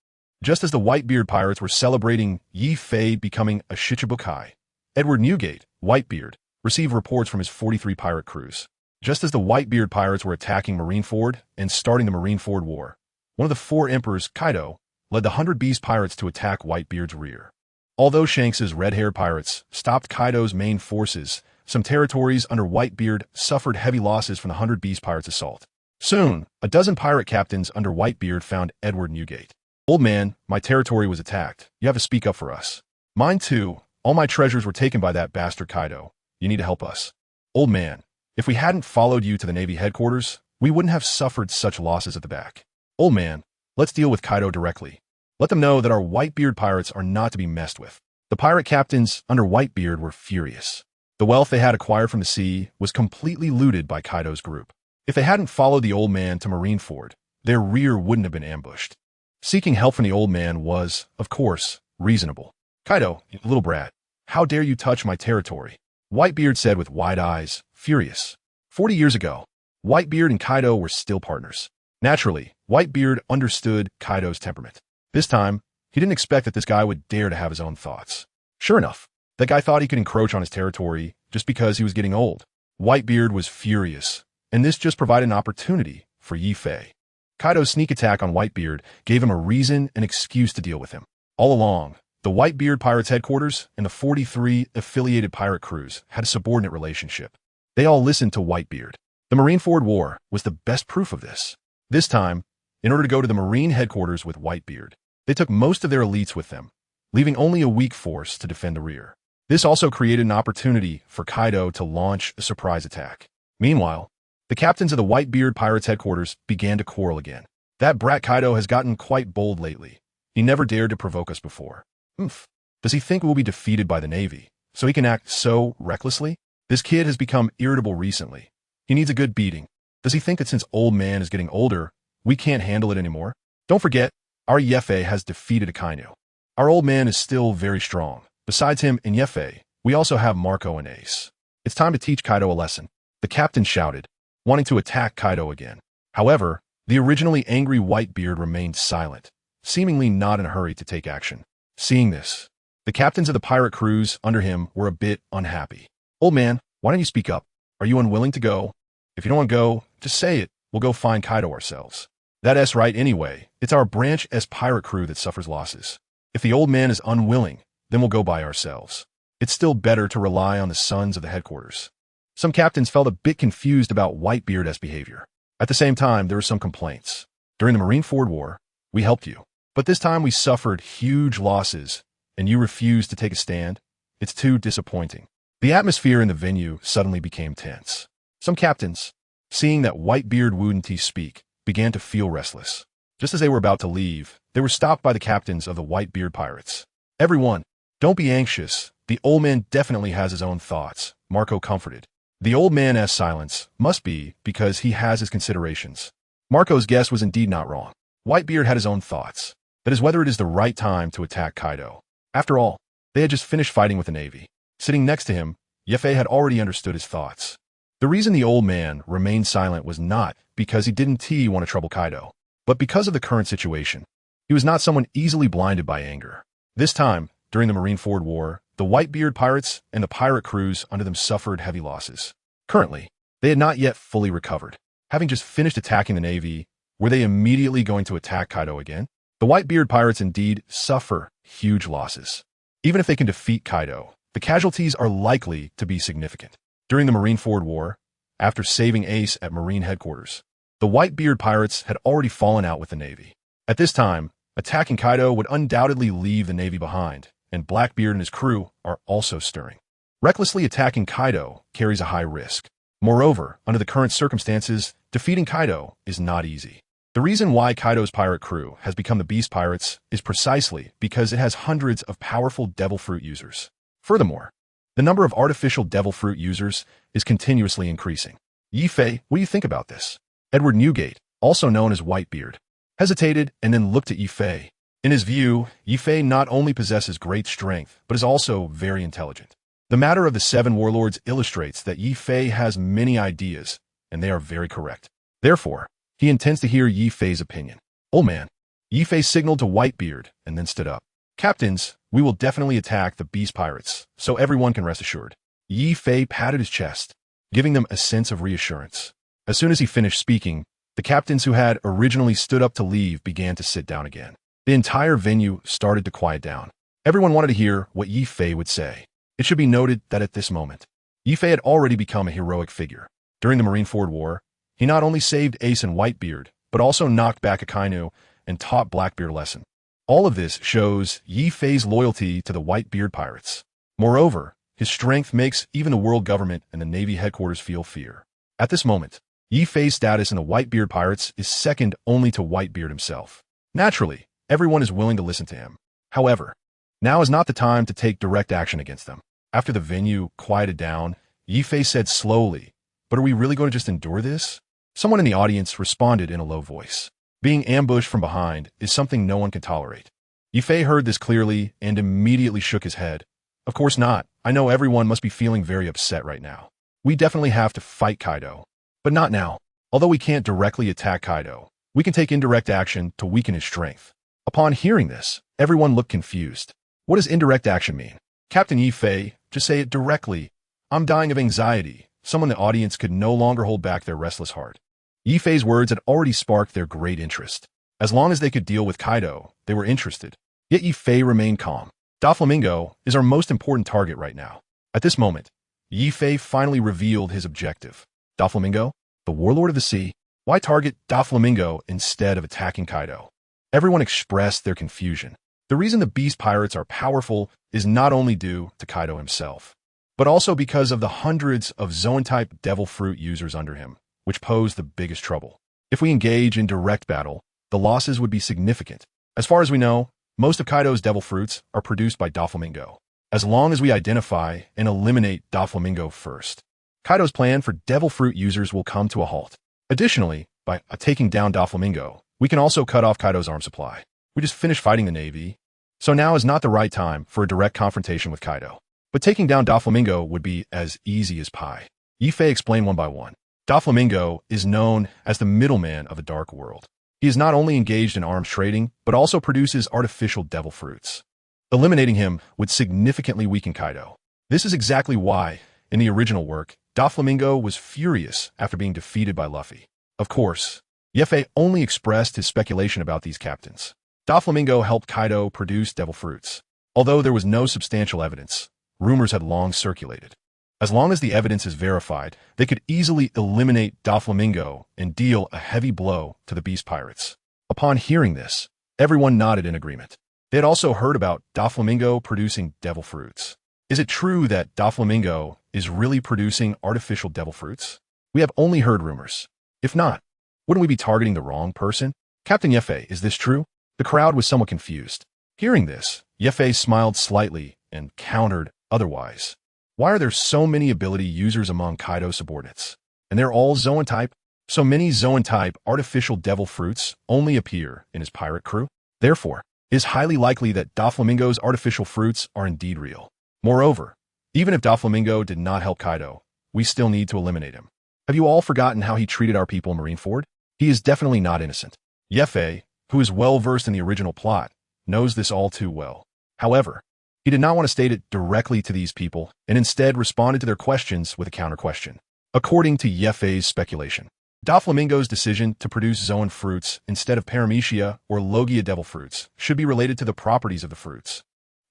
[SPEAKER 1] Just as the Whitebeard pirates were celebrating Yi Fei becoming a Shichibukai, Edward Newgate, Whitebeard, received reports from his 43 pirate crews. Just as the Whitebeard pirates were attacking Marineford and starting the Marineford War, one of the 4 emperors, Kaido, led the 100 Beast pirates to attack Whitebeard's rear. Although Shanks's red-haired pirates stopped Kaido's main forces, some territories under Whitebeard suffered heavy losses from the 100 Beast pirates' assault. Soon, a dozen pirate captains under Whitebeard found Edward Newgate. "Old man, my territory was attacked. You have to speak up for us." "Mine too. All my treasures were taken by that bastard Kaido. You need to help us." "Old man, if we hadn't followed you to the Navy headquarters, we wouldn't have suffered such losses at the back." "Old man, let's deal with Kaido directly. Let them know that our Whitebeard pirates are not to be messed with." The pirate captains under Whitebeard were furious. The wealth they had acquired from the sea was completely looted by Kaido's group. If they hadn't followed the old man to Marineford, their rear wouldn't have been ambushed. Seeking help from the old man was, of course, reasonable. "Kaido, you little brat, how dare you touch my territory?" Whitebeard said with wide eyes, furious. 40 years ago, Whitebeard and Kaido were still partners. Naturally, Whitebeard understood Kaido's temperament. This time, he didn't expect that this guy would dare to have his own thoughts. Sure enough, that guy thought he could encroach on his territory just because he was getting old. Whitebeard was furious, and this just provided an opportunity for Yi Fei. Kaido's sneak attack on Whitebeard gave him a reason and excuse to deal with him. All along, the Whitebeard pirates' headquarters and the 43 affiliated pirate crews had a subordinate relationship. They all listened to Whitebeard. The Marineford War was the best proof of this. This time, in order to go to the Marine headquarters with Whitebeard, they took most of their elites with them, leaving only a weak force to defend the rear. This also created an opportunity for Kaido to launch a surprise attack. Meanwhile, the captains of the Whitebeard pirates' headquarters began to quarrel again. "That brat Kaido has gotten quite bold lately. He never dared to provoke us before. Does he think we'll be defeated by the Navy, so he can act so recklessly? This kid has become irritable recently. He needs a good beating. Does he think that since old man is getting older, we can't handle it anymore? Don't forget, our Yefe has defeated Akainu. Our old man is still very strong. Besides him and Yefe, we also have Marco and Ace. It's time to teach Kaido a lesson." The captain shouted, wanting to attack Kaido again. However, the originally angry Whitebeard remained silent, seemingly not in a hurry to take action. Seeing this, the captains of the pirate crews under him were a bit unhappy. "Old man, why don't you speak up? Are you unwilling to go? If you don't want to go, just say it. We'll go find Kaido ourselves." "That's right anyway. It's our Branch S pirate crew that suffers losses. If the old man is unwilling, then we'll go by ourselves. It's still better to rely on the sons of the headquarters." Some captains felt a bit confused about Whitebeard's behavior. At the same time, there were some complaints. "During the Marineford War, we helped you. But this time we suffered huge losses, and you refused to take a stand? It's too disappointing." The atmosphere in the venue suddenly became tense. Some captains, seeing that Whitebeard wouldn't speak, began to feel restless. Just as they were about to leave, they were stopped by the captains of the Whitebeard pirates. "Everyone, don't be anxious. The old man definitely has his own thoughts," Marco comforted. The old man's silence must be because he has his considerations. Marco's guess was indeed not wrong. Whitebeard had his own thoughts. That is whether it is the right time to attack Kaido. After all, they had just finished fighting with the Navy. Sitting next to him, Yefe had already understood his thoughts. The reason the old man remained silent was not because he didn't want to trouble Kaido, but because of the current situation. He was not someone easily blinded by anger. This time, during the Marineford War, the Whitebeard pirates and the pirate crews under them suffered heavy losses. Currently, they had not yet fully recovered. Having just finished attacking the Navy, were they immediately going to attack Kaido again? The Whitebeard pirates indeed suffer huge losses. Even if they can defeat Kaido, the casualties are likely to be significant. During the Marineford War, after saving Ace at Marine headquarters, the Whitebeard pirates had already fallen out with the Navy. At this time, attacking Kaido would undoubtedly leave the Navy behind, and Blackbeard and his crew are also stirring. Recklessly attacking Kaido carries a high risk. Moreover, under the current circumstances, defeating Kaido is not easy. The reason why Kaido's pirate crew has become the Beast Pirates is precisely because it has hundreds of powerful Devil Fruit users. Furthermore, the number of artificial Devil Fruit users is continuously increasing. Yi-Fei, what do you think about this? Edward Newgate, also known as Whitebeard, hesitated and then looked at Yi-Fei. In his view, Yi-Fei not only possesses great strength, but is also very intelligent. The matter of the 7 warlords illustrates that Yi-Fei has many ideas, and they are very correct. Therefore, he intends to hear Yi-Fei's opinion. Old man. Yi-Fei signaled to Whitebeard and then stood up. Captains, we will definitely attack the Beast Pirates, so everyone can rest assured. Yi-Fei patted his chest, giving them a sense of reassurance. As soon as he finished speaking, the captains who had originally stood up to leave began to sit down again. The entire venue started to quiet down. Everyone wanted to hear what Yi-Fei would say. It should be noted that at this moment, Yi-Fei had already become a heroic figure. During the Marineford War, he not only saved Ace and Whitebeard, but also knocked back Akainu and taught Blackbeard a lesson. All of this shows Yi-Fei's loyalty to the Whitebeard pirates. Moreover, his strength makes even the world government and the Navy headquarters feel fear. At this moment, Yi-Fei's status in the Whitebeard pirates is second only to Whitebeard himself. Naturally, everyone is willing to listen to him. However, now is not the time to take direct action against them. After the venue quieted down, Yi-Fei said slowly, "But are we really going to just endure this?" Someone in the audience responded in a low voice. Being ambushed from behind is something no one can tolerate. Yi-Fei heard this clearly and immediately shook his head. Of course not. I know everyone must be feeling very upset right now. We definitely have to fight Kaido. But not now. Although we can't directly attack Kaido, we can take indirect action to weaken his strength. Upon hearing this, everyone looked confused. What does indirect action mean? Captain Yi-Fei, just say it directly. I'm dying of anxiety. Someone in the audience could no longer hold back their restless heart. Yi-Fei's words had already sparked their great interest. As long as they could deal with Kaido, they were interested. Yet Yi-Fei remained calm. Doflamingo is our most important target right now. At this moment, Yi-Fei finally revealed his objective. Doflamingo, the warlord of the sea. Why target Doflamingo instead of attacking Kaido? Everyone expressed their confusion. The reason the Beast Pirates are powerful is not only due to Kaido himself, but also because of the hundreds of Zoan-type Devil Fruit users under him, which pose the biggest trouble. If we engage in direct battle, the losses would be significant. As far as we know, most of Kaido's Devil Fruits are produced by Doflamingo. As long as we identify and eliminate Doflamingo first, Kaido's plan for Devil Fruit users will come to a halt. Additionally, by taking down Doflamingo, we can also cut off Kaido's arm supply. We just finished fighting the Navy, so now is not the right time for a direct confrontation with Kaido. But taking down Doflamingo would be as easy as pie. Yi-Fei explained one by one. Doflamingo is known as the middleman of the Dark World. He is not only engaged in arms trading, but also produces artificial Devil Fruits. Eliminating him would significantly weaken Kaido. This is exactly why, in the original work, Doflamingo was furious after being defeated by Luffy. Of course, Yi-Fei only expressed his speculation about these captains. Doflamingo helped Kaido produce Devil Fruits. Although there was no substantial evidence, rumors had long circulated. As long as the evidence is verified, they could easily eliminate Doflamingo and deal a heavy blow to the Beast Pirates. Upon hearing this, everyone nodded in agreement. They had also heard about Doflamingo producing Devil Fruits. Is it true that Doflamingo is really producing artificial Devil Fruits? We have only heard rumors. If not, wouldn't we be targeting the wrong person? Captain Yi-Fei, is this true? The crowd was somewhat confused. Hearing this, Yi-Fei smiled slightly and countered otherwise. Why are there so many ability users among Kaido's subordinates? And they're all Zoan-type? So many Zoan-type artificial Devil Fruits only appear in his pirate crew? Therefore, it is highly likely that Doflamingo's artificial fruits are indeed real. Moreover, even if Doflamingo did not help Kaido, we still need to eliminate him. Have you all forgotten how he treated our people in Marineford? He is definitely not innocent. Yi-Fei, who is well versed in the original plot, knows this all too well. However, he did not want to state it directly to these people and instead responded to their questions with a counter-question. According to Yi-Fei's speculation, Doflamingo's decision to produce Zoan fruits instead of Paramecia or Logia Devil Fruits should be related to the properties of the fruits.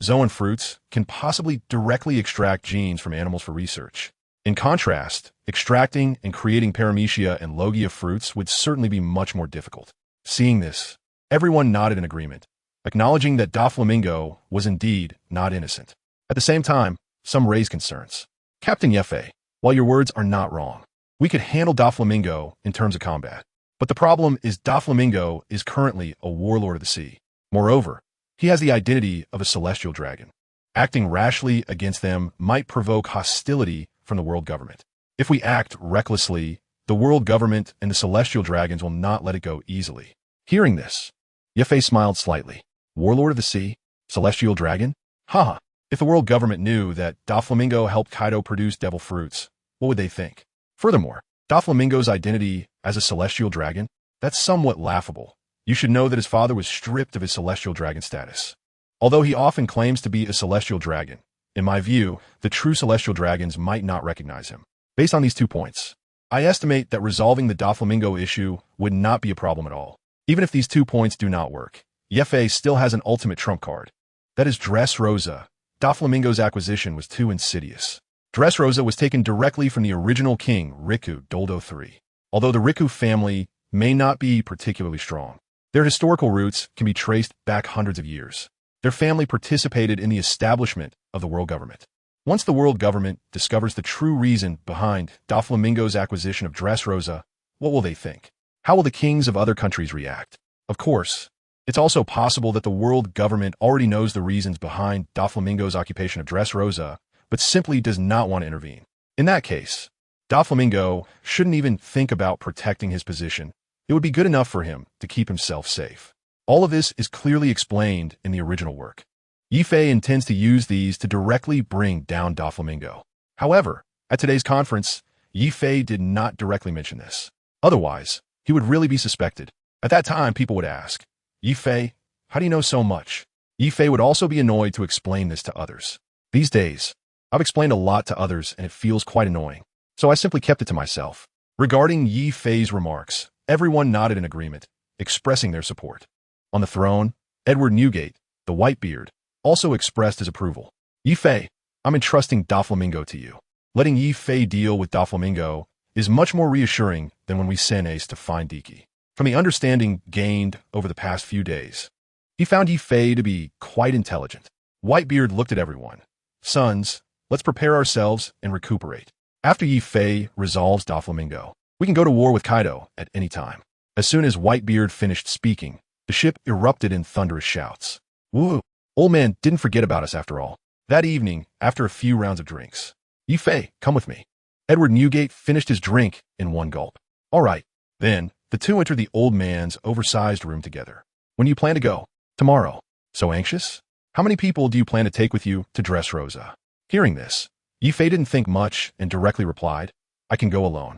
[SPEAKER 1] Zoan fruits can possibly directly extract genes from animals for research. In contrast, extracting and creating Paramecia and Logia fruits would certainly be much more difficult. Seeing this, Everyone nodded in agreement, acknowledging that Doflamingo was indeed not innocent. At the same time, some raised concerns. Captain Yefe, while your words are not wrong, we could handle Doflamingo in terms of combat. But the problem is Doflamingo is currently a warlord of the sea. Moreover, he has the identity of a celestial dragon. Acting rashly against them might provoke hostility from the world government. If we act recklessly, the world government and the celestial dragons will not let it go easily. Hearing this, Yefe smiled slightly. Warlord of the sea? Celestial dragon? Haha. If the world government knew that Doflamingo helped Kaido produce devil fruits, what would they think? Furthermore, Doflamingo's identity as a celestial dragon? That's somewhat laughable. You should know that his father was stripped of his celestial dragon status. Although he often claims to be a celestial dragon, in my view, the true celestial dragons might not recognize him. Based on these 2 points, I estimate that resolving the Doflamingo issue would not be a problem at all. Even if these 2 points do not work, Yefe still has an ultimate trump card. That is Dressrosa. Doflamingo's acquisition was too insidious. Dressrosa was taken directly from the original king, Riku, Doldo III. Although the Riku family may not be particularly strong, their historical roots can be traced back hundreds of years. Their family participated in the establishment of the world government. Once the world government discovers the true reason behind Doflamingo's acquisition of Dressrosa, what will they think? How will the kings of other countries react? Of course, it's also possible that the world government already knows the reasons behind Doflamingo's occupation of Dressrosa, but simply does not want to intervene. In that case, Doflamingo shouldn't even think about protecting his position. It would be good enough for him to keep himself safe. All of this is clearly explained in the original work. Yefe intends to use these to directly bring down Doflamingo. However, at today's conference, Yefe did not directly mention this. Otherwise, he would really be suspected. At that time, people would ask, Yefe, how do you know so much? Yefe would also be annoyed to explain this to others. These days, I've explained a lot to others and it feels quite annoying, so I simply kept it to myself. Regarding Yefe's remarks, everyone nodded in agreement, expressing their support. On the throne, Edward Newgate, the Whitebeard, also expressed his approval. Yefe, I'm entrusting Doflamingo to you. Letting Yefe deal with Doflamingo is much more reassuring than when we sent Ace to find Diki. From the understanding gained over the past few days, he found Yefe to be quite intelligent. Whitebeard looked at everyone. Sons, let's prepare ourselves and recuperate. After Yefe resolves Doflamingo, we can go to war with Kaido at any time. As soon as Whitebeard finished speaking, the ship erupted in thunderous shouts. Woo! Old man didn't forget about us after all. That evening, after a few rounds of drinks, Yefe, come with me. Edward Newgate finished his drink in one gulp. All right. Then, the two entered the old man's oversized room together. When do you plan to go? Tomorrow. So anxious? How many people do you plan to take with you to Dressrosa? Hearing this, Yefe didn't think much and directly replied, I can go alone.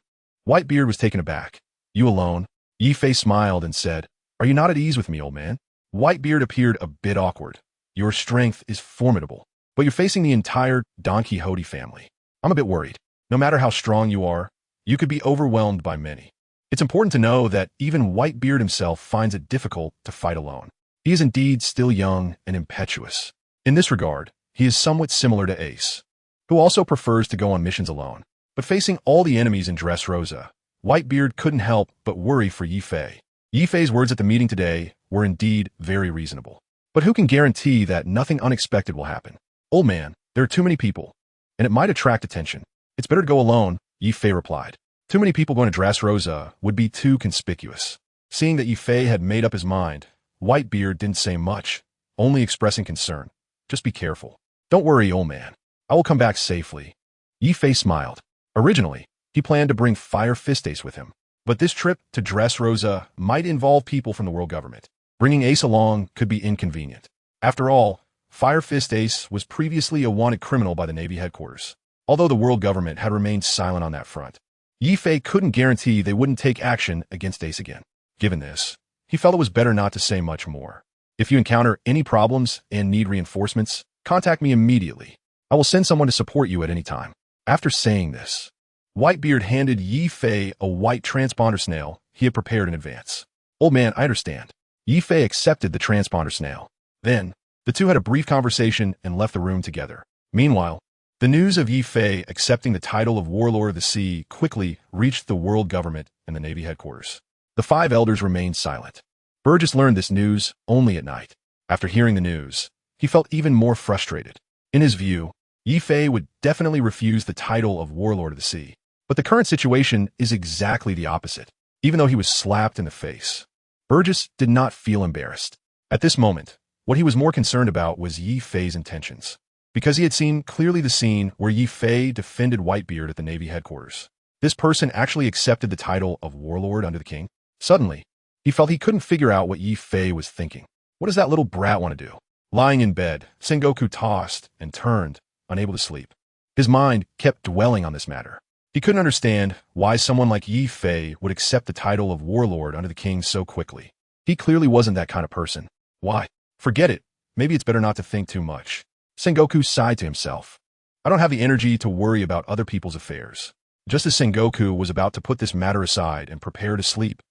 [SPEAKER 1] Whitebeard was taken aback. You alone? Yefe smiled and said, Are you not at ease with me, old man? Whitebeard appeared a bit awkward. Your strength is formidable, but you're facing the entire Don Quixote family. I'm a bit worried. No matter how strong you are, you could be overwhelmed by many. It's important to know that even Whitebeard himself finds it difficult to fight alone. He is indeed still young and impetuous. In this regard, he is somewhat similar to Ace, who also prefers to go on missions alone. But facing all the enemies in Dressrosa, Whitebeard couldn't help but worry for Yefe. Yefe's words at the meeting today were indeed very reasonable. But who can guarantee that nothing unexpected will happen? Old man, there are too many people, and it might attract attention. It's better to go alone, Yefe replied. Too many people going to Dressrosa would be too conspicuous. Seeing that Yefe had made up his mind, Whitebeard didn't say much, only expressing concern. Just be careful. Don't worry, old man. I will come back safely. Yefe smiled. Originally, he planned to bring Fire Fist Ace with him. But this trip to Dressrosa might involve people from the world government. Bringing Ace along could be inconvenient. After all, Fire Fist Ace was previously a wanted criminal by the Navy headquarters. Although the world government had remained silent on that front, Yefe couldn't guarantee they wouldn't take action against Ace again. Given this, he felt it was better not to say much more. If you encounter any problems and need reinforcements, contact me immediately. I will send someone to support you at any time. After saying this, Whitebeard handed Yefe a white transponder snail he had prepared in advance. Old man, I understand. Yefe accepted the transponder snail. Then, the two had a brief conversation and left the room together. Meanwhile, the news of Yefe accepting the title of Warlord of the Sea quickly reached the world government and the Navy headquarters. The five elders remained silent. Burgess learned this news only at night. After hearing the news, he felt even more frustrated. In his view, Yi Fei would definitely refuse the title of Warlord of the Sea. But the current situation is exactly the opposite. Even though he was slapped in the face, Burgess did not feel embarrassed. At this moment, what he was more concerned about was Yi Fei's intentions, because he had seen clearly the scene where Yi Fei defended Whitebeard at the Navy headquarters. This person actually accepted the title of Warlord under the king. Suddenly, he felt he couldn't figure out what Yi Fei was thinking. What does that little brat want to do? Lying in bed, Sengoku tossed and turned, unable to sleep. His mind kept dwelling on this matter. He couldn't understand why someone like Yi Fei would accept the title of Warlord under the king so quickly. He clearly wasn't that kind of person. Why? Forget it. Maybe it's better not to think too much. Sengoku sighed to himself. I don't have the energy to worry about other people's affairs. Just as Sengoku was about to put this matter aside and prepare to sleep,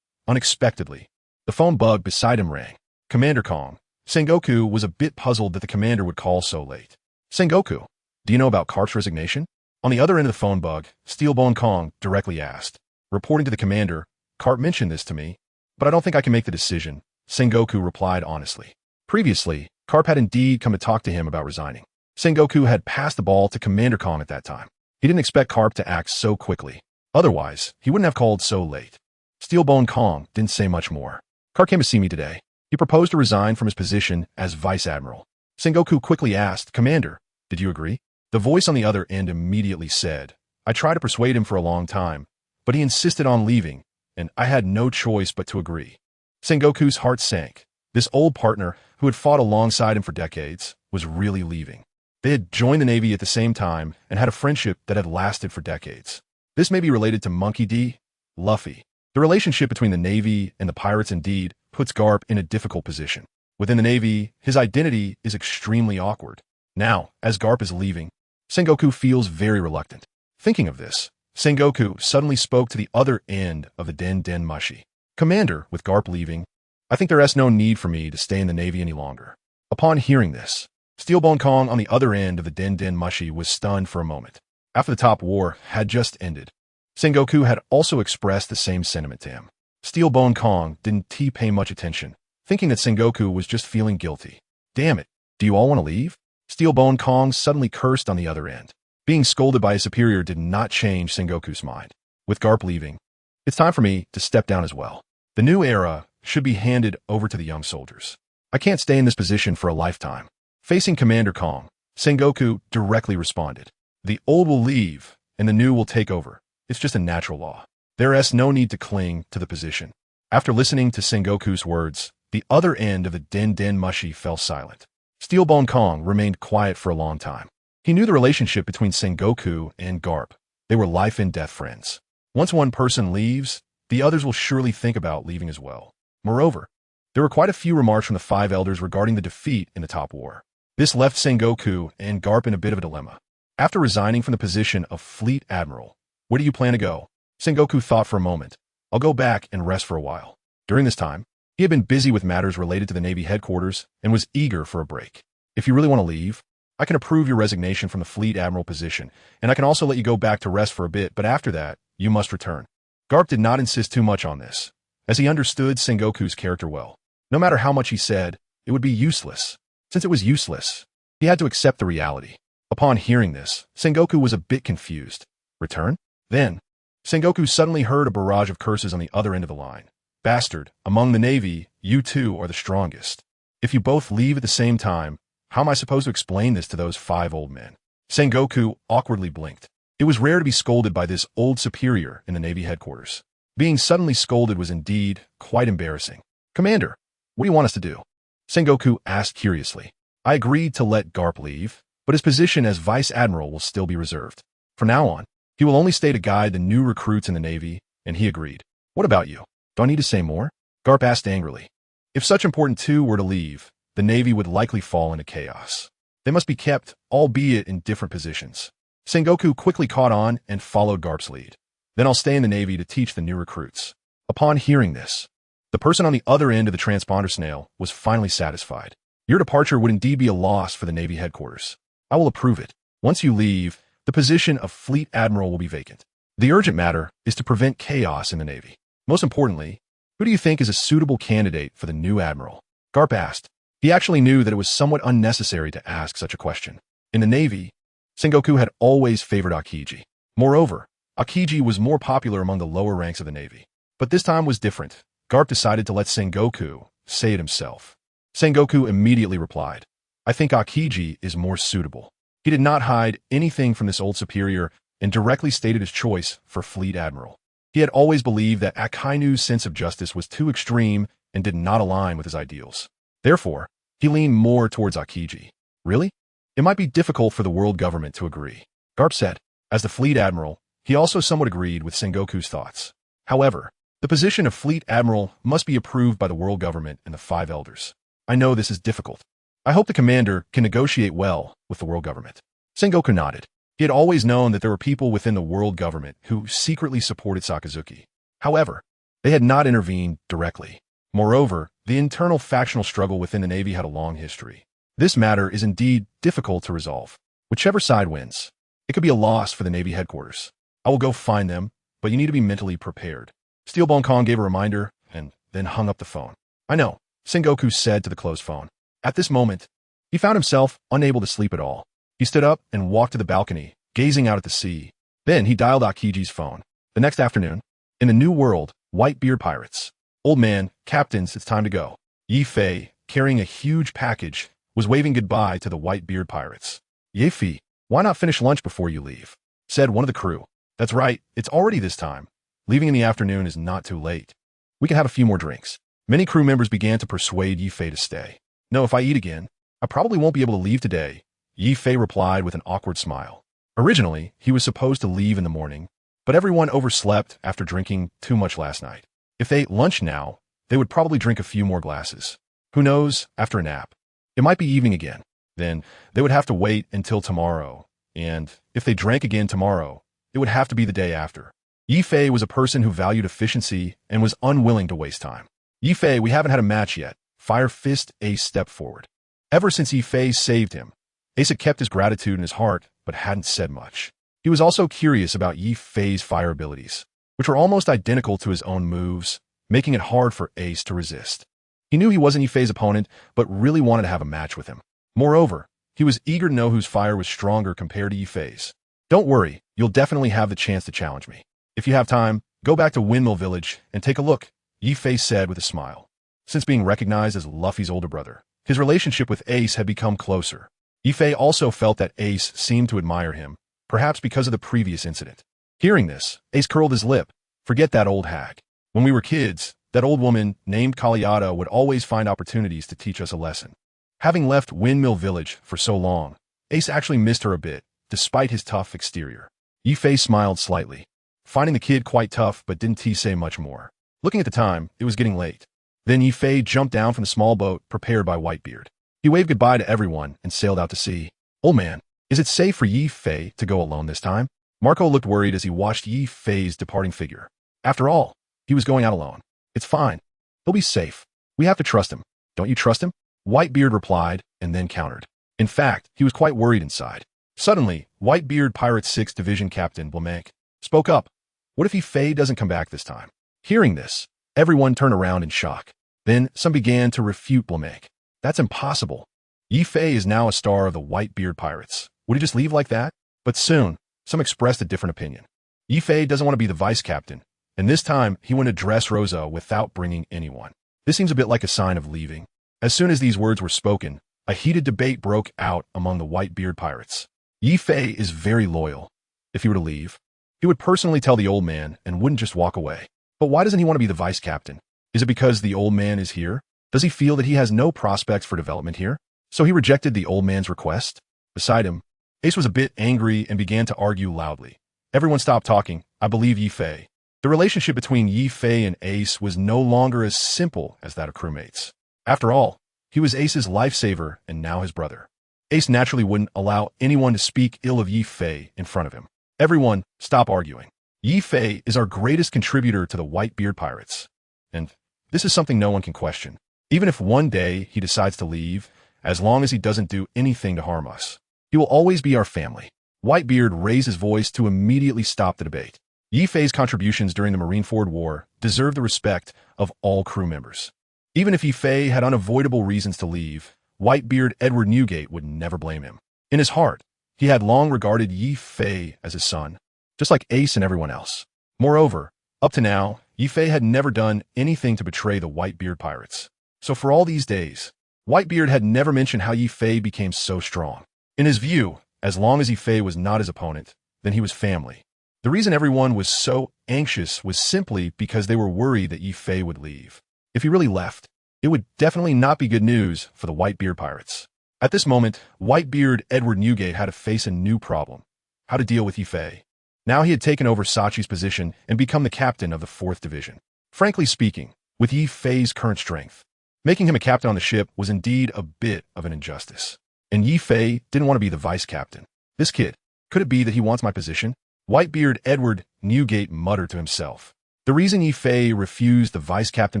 [SPEAKER 1] unexpectedly, the phone bug beside him rang. Commander Kong. Sengoku was a bit puzzled that the commander would call so late. Sengoku, do you know about Carp's resignation? On the other end of the phone bug, Steelbone Kong directly asked. Reporting to the commander, Carp mentioned this to me, but I don't think I can make the decision, Sengoku replied honestly. Previously, Carp had indeed come to talk to him about resigning. Sengoku had passed the ball to Commander Kong at that time. He didn't expect Carp to act so quickly. Otherwise, he wouldn't have called so late. Steelbone Kong didn't say much more. Carp came to see me today. He proposed to resign from his position as Vice Admiral. Sengoku quickly asked, Commander, did you agree? The voice on the other end immediately said, I tried to persuade him for a long time, but he insisted on leaving, and I had no choice but to agree. Sengoku's heart sank. This old partner, who had fought alongside him for decades, was really leaving. They had joined the Navy at the same time and had a friendship that had lasted for decades. This may be related to Monkey D. Luffy. The relationship between the Navy and the pirates indeed puts Garp in a difficult position. Within the Navy, his identity is extremely awkward. Now, as Garp is leaving, Sengoku feels very reluctant. Thinking of this, Sengoku suddenly spoke to the other end of the Den Den Mushi. Commander, with Garp leaving, I think there is no need for me to stay in the Navy any longer. Upon hearing this, Steelbone Kong on the other end of the Den Den Mushi was stunned for a moment. After the top war had just ended, Sengoku had also expressed the same sentiment to him. Steelbone Kong didn't pay much attention, thinking that Sengoku was just feeling guilty. Damn it, do you all want to leave? Steelbone Kong suddenly cursed on the other end. Being scolded by his superior did not change Sengoku's mind. With Garp leaving, it's time for me to step down as well. The new era should be handed over to the young soldiers. I can't stay in this position for a lifetime. Facing Commander Kong, Sengoku directly responded. The old will leave, and the new will take over. It's just a natural law. There is no need to cling to the position. After listening to Sengoku's words, the other end of the Den Den Mushi fell silent. Steelbone Kong remained quiet for a long time. He knew the relationship between Sengoku and Garp. They were life and death friends. Once one person leaves, the others will surely think about leaving as well. Moreover, there were quite a few remarks from the five elders regarding the defeat in the top war. This left Sengoku and Garp in a bit of a dilemma. After resigning from the position of Fleet Admiral, where do you plan to go? Sengoku thought for a moment. I'll go back and rest for a while. During this time, he had been busy with matters related to the Navy headquarters and was eager for a break. If you really want to leave, I can approve your resignation from the Fleet Admiral position, and I can also let you go back to rest for a bit, but after that, you must return. Garp did not insist too much on this, as he understood Sengoku's character well. No matter how much he said, it would be useless. Since it was useless, he had to accept the reality. Upon hearing this, Sengoku was a bit confused. Return? Then, Sengoku suddenly heard a barrage of curses on the other end of the line. Bastard, among the Navy, you two are the strongest. If you both leave at the same time, how am I supposed to explain this to those five old men? Sengoku awkwardly blinked. It was rare to be scolded by this old superior in the Navy headquarters. Being suddenly scolded was indeed quite embarrassing. Commander, what do you want us to do? Sengoku asked curiously. I agreed to let Garp leave, but his position as Vice Admiral will still be reserved. From now on, he will only stay to guide the new recruits in the Navy, and he agreed. What about you? Do I need to say more? Garp asked angrily. If such important two were to leave, the Navy would likely fall into chaos. They must be kept, albeit in different positions. Sengoku quickly caught on and followed Garp's lead. Then I'll stay in the Navy to teach the new recruits. Upon hearing this, the person on the other end of the transponder snail was finally satisfied. Your departure would indeed be a loss for the Navy headquarters. I will approve it. Once you leave, the position of Fleet Admiral will be vacant. The urgent matter is to prevent chaos in the Navy. Most importantly, Who do you think is a suitable candidate for the new admiral? Garp asked. He actually knew that it was somewhat unnecessary to ask such a question. In the Navy, Sengoku had always favored Akiji. Moreover, Akiji was more popular among the lower ranks of the Navy. But this time was different. Garp decided to let Sengoku say it himself. Sengoku immediately replied, I think Akiji is more suitable. He did not hide anything from this old superior and directly stated his choice for Fleet Admiral. He had always believed that Akainu's sense of justice was too extreme and did not align with his ideals. Therefore, he leaned more towards Akiji. Really? It might be difficult for the world government to agree. Garp said. As the Fleet Admiral, he also somewhat agreed with Sengoku's thoughts. However, the position of Fleet Admiral must be approved by the world government and the Five Elders. I know this is difficult. I hope the commander can negotiate well with the world government. Sengoku nodded. He had always known that there were people within the world government who secretly supported Sakazuki. However, they had not intervened directly. Moreover, the internal factional struggle within the Navy had a long history. This matter is indeed difficult to resolve. Whichever side wins, it could be a loss for the Navy headquarters. I will go find them, but you need to be mentally prepared. Steelbone Kong gave a reminder and then hung up the phone. I know, Sengoku said to the closed phone. At this moment, he found himself unable to sleep at all. He stood up and walked to the balcony, gazing out at the sea. Then he dialed Akiji's phone. The next afternoon, in the New World, Whitebeard Pirates. Old man, captains, it's time to go. Yi Fei, carrying a huge package, was waving goodbye to the Whitebeard Pirates. Ye Fei, why not finish lunch before you leave? Said one of the crew. That's right, it's already this time. Leaving in the afternoon is not too late. We can have a few more drinks. Many crew members began to persuade Yi Fei to stay. No, if I eat again, I probably won't be able to leave today, Yi Fei replied with an awkward smile. Originally, he was supposed to leave in the morning, but everyone overslept after drinking too much last night. If they ate lunch now, they would probably drink a few more glasses. Who knows, after a nap. It might be evening again. Then, they would have to wait until tomorrow, and if they drank again tomorrow, it would have to be the day after. Yi Fei was a person who valued efficiency and was unwilling to waste time. Yi Fei, we haven't had a match yet. Fire Fist Ace stepped forward. Ever since Yi Fei saved him, Ace had kept his gratitude in his heart, but hadn't said much. He was also curious about Yi Fei's fire abilities, which were almost identical to his own moves, making it hard for Ace to resist. He knew he wasn't Yi Fei's opponent, but really wanted to have a match with him. Moreover, he was eager to know whose fire was stronger compared to Yi Fei's. Don't worry, you'll definitely have the chance to challenge me. If you have time, go back to Windmill Village and take a look, Yi Fei said with a smile. Since being recognized as Luffy's older brother, his relationship with Ace had become closer. Yi Fei also felt that Ace seemed to admire him, perhaps because of the previous incident. Hearing this, Ace curled his lip. Forget that old hag. When we were kids, that old woman named Kaliada would always find opportunities to teach us a lesson. Having left Windmill Village for so long, Ace actually missed her a bit, despite his tough exterior. Yi Fei smiled slightly, finding the kid quite tough but didn't say much more. Looking at the time, it was getting late. Then Yi Fei jumped down from the small boat prepared by Whitebeard. He waved goodbye to everyone and sailed out to sea. Old man, is it safe for Yi Fei to go alone this time? Marco looked worried as he watched Yi Fei's departing figure. After all, he was going out alone. It's fine. He'll be safe. We have to trust him. Don't you trust him? Whitebeard replied and then countered. In fact, he was quite worried inside. Suddenly, Whitebeard Pirates 6th Division Captain Blamank spoke up. What if Yi Fei doesn't come back this time? Hearing this, everyone turned around in shock. Then some began to refute Blamank. That's impossible. Yi Fei is now a star of the Whitebeard Pirates. Would he just leave like that? But soon, some expressed a different opinion. Yi Fei doesn't want to be the vice captain, and this time he went to Dressrosa without bringing anyone. This seems a bit like a sign of leaving. As soon as these words were spoken, a heated debate broke out among the Whitebeard Pirates. Yi Fei is very loyal. If he were to leave, he would personally tell the old man and wouldn't just walk away. But why doesn't he want to be the vice captain? Is it because the old man is here? Does he feel that he has no prospects for development here? So he rejected the old man's request? Beside him, Ace was a bit angry and began to argue loudly. Everyone stopped talking. I believe Yi Fei. The relationship between Yi Fei and Ace was no longer as simple as that of crewmates. After all, he was Ace's lifesaver and now his brother. Ace naturally wouldn't allow anyone to speak ill of Yi Fei in front of him. Everyone, stop arguing. Yi Fei is our greatest contributor to the Whitebeard Pirates. And this is something no one can question. Even if one day he decides to leave, as long as he doesn't do anything to harm us, he will always be our family. Whitebeard raised his voice to immediately stop the debate. Yi Fei's contributions during the Marineford War deserve the respect of all crew members. Even if Yi Fei had unavoidable reasons to leave, Whitebeard Edward Newgate would never blame him. In his heart, he had long regarded Yi Fei as his son, just like Ace and everyone else. Moreover, up to now, Yi Fei had never done anything to betray the Whitebeard pirates. So for all these days, Whitebeard had never mentioned how Yi Fei became so strong. In his view, as long as Yi Fei was not his opponent, then he was family. The reason everyone was so anxious was simply because they were worried that Yi Fei would leave. If he really left, it would definitely not be good news for the Whitebeard pirates. At this moment, Whitebeard Edward Newgate had to face a new problem: how to deal with Yi Fei. Now he had taken over Sachi's position and become the captain of the 4th Division. Frankly speaking, with Yi Fei's current strength, making him a captain on the ship was indeed a bit of an injustice. And Yi Fei didn't want to be the vice captain. This kid, could it be that he wants my position? Whitebeard Edward Newgate muttered to himself. The reason Yi Fei refused the vice captain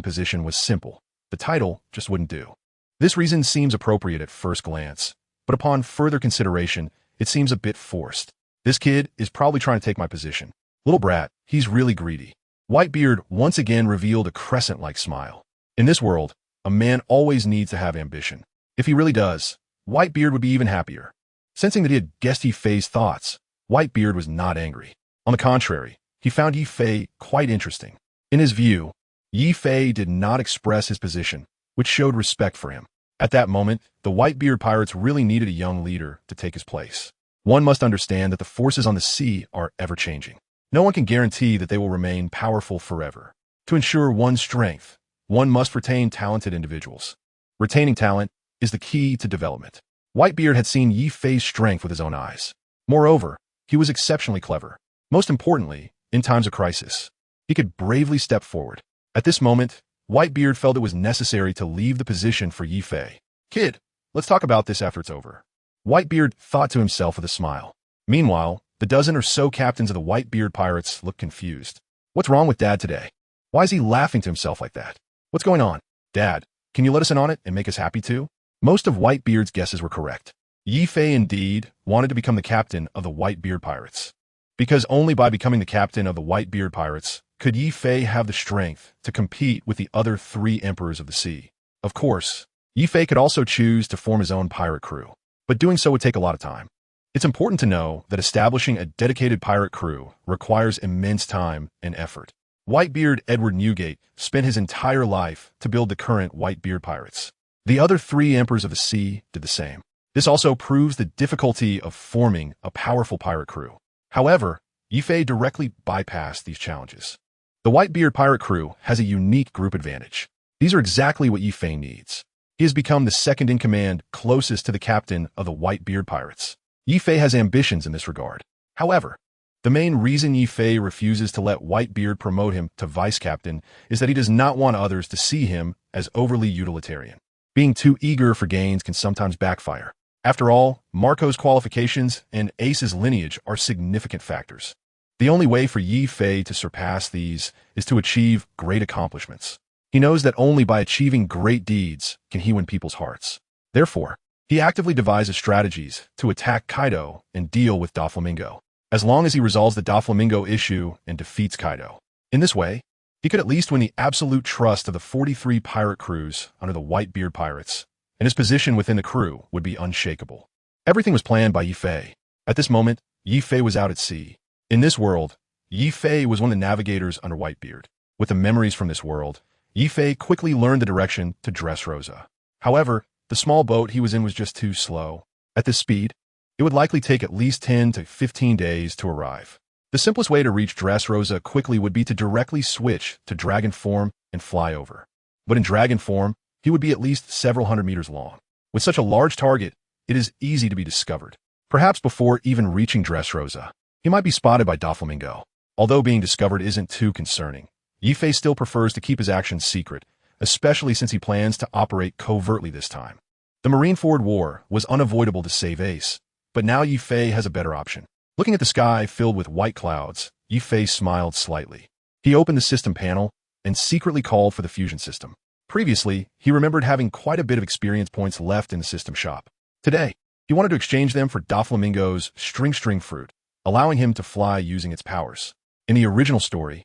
[SPEAKER 1] position was simple: the title just wouldn't do. This reason seems appropriate at first glance, but upon further consideration, it seems a bit forced. This kid is probably trying to take my position. Little brat, he's really greedy. Whitebeard once again revealed a crescent-like smile. In this world, a man always needs to have ambition. If he really does, Whitebeard would be even happier. Sensing that he had guessed Yi Fei's thoughts, Whitebeard was not angry. On the contrary, he found Yi Fei quite interesting. In his view, Yi Fei did not express his position, which showed respect for him. At that moment, the Whitebeard pirates really needed a young leader to take his place. One must understand that the forces on the sea are ever-changing. No one can guarantee that they will remain powerful forever. To ensure one's strength, one must retain talented individuals. Retaining talent is the key to development. Whitebeard had seen Yi Fei's strength with his own eyes. Moreover, he was exceptionally clever. Most importantly, in times of crisis, he could bravely step forward. At this moment, Whitebeard felt it was necessary to leave the position for Yi Fei. Kid, let's talk about this after it's over. Whitebeard thought to himself with a smile. Meanwhile, the dozen or so captains of the Whitebeard pirates looked confused. What's wrong with Dad today? Why is he laughing to himself like that? What's going on? Dad, can you let us in on it and make us happy too? Most of Whitebeard's guesses were correct. Yi Fei indeed wanted to become the captain of the Whitebeard pirates. Because only by becoming the captain of the Whitebeard pirates could Yi Fei have the strength to compete with the other 3 emperors of the sea. Of course, Yi Fei could also choose to form his own pirate crew, but doing so would take a lot of time. It's important to know that establishing a dedicated pirate crew requires immense time and effort. Whitebeard Edward Newgate spent his entire life to build the current Whitebeard pirates. The other 3 emperors of the sea did the same. This also proves the difficulty of forming a powerful pirate crew. However, Yi Fei directly bypassed these challenges. The Whitebeard pirate crew has a unique group advantage. These are exactly what Yi Fei needs. He has become the second-in-command closest to the captain of the Whitebeard pirates. Yi Fei has ambitions in this regard. However, the main reason Yi Fei refuses to let Whitebeard promote him to vice-captain is that he does not want others to see him as overly utilitarian. Being too eager for gains can sometimes backfire. After all, Marco's qualifications and Ace's lineage are significant factors. The only way for Yi Fei to surpass these is to achieve great accomplishments. He knows that only by achieving great deeds can he win people's hearts. Therefore, he actively devises strategies to attack Kaido and deal with Doflamingo, as long as he resolves the Doflamingo issue and defeats Kaido. In this way, he could at least win the absolute trust of the 43 pirate crews under the Whitebeard pirates, and his position within the crew would be unshakable. Everything was planned by Yi Fei. At this moment, Yi Fei was out at sea. In this world, Yi Fei was one of the navigators under Whitebeard. With the memories from this world, Yi Fei quickly learned the direction to Dressrosa. However, the small boat he was in was just too slow. At this speed, it would likely take at least 10 to 15 days to arrive. The simplest way to reach Dressrosa quickly would be to directly switch to dragon form and fly over. But in dragon form, he would be at least several hundred meters long. With such a large target, it is easy to be discovered. Perhaps before even reaching Dressrosa, he might be spotted by Doflamingo. Although being discovered isn't too concerning, Yi Fei still prefers to keep his actions secret, especially since he plans to operate covertly this time. The Marineford War was unavoidable to save Ace, but now Yi Fei has a better option. Looking at the sky filled with white clouds, Yi Fei smiled slightly. He opened the system panel and secretly called for the fusion system. Previously, he remembered having quite a bit of experience points left in the system shop. Today, he wanted to exchange them for Doflamingo's string fruit, allowing him to fly using its powers. In the original story,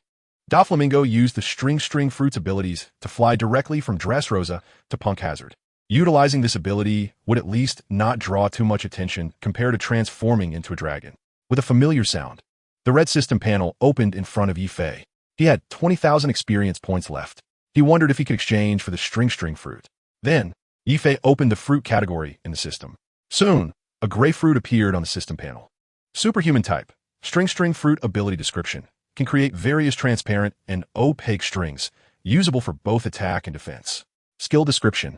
[SPEAKER 1] Doflamingo used the string fruit's abilities to fly directly from Dressrosa to Punk Hazard. Utilizing this ability would at least not draw too much attention compared to transforming into a dragon. With a familiar sound, the red system panel opened in front of Yi-Fei. He had 20,000 experience points left. He wondered if he could exchange for the string fruit. Then, Yi-Fei opened the fruit category in the system. Soon, a gray fruit appeared on the system panel. Superhuman type, string fruit ability description, can create various transparent and opaque strings, usable for both attack and defense. Skill description.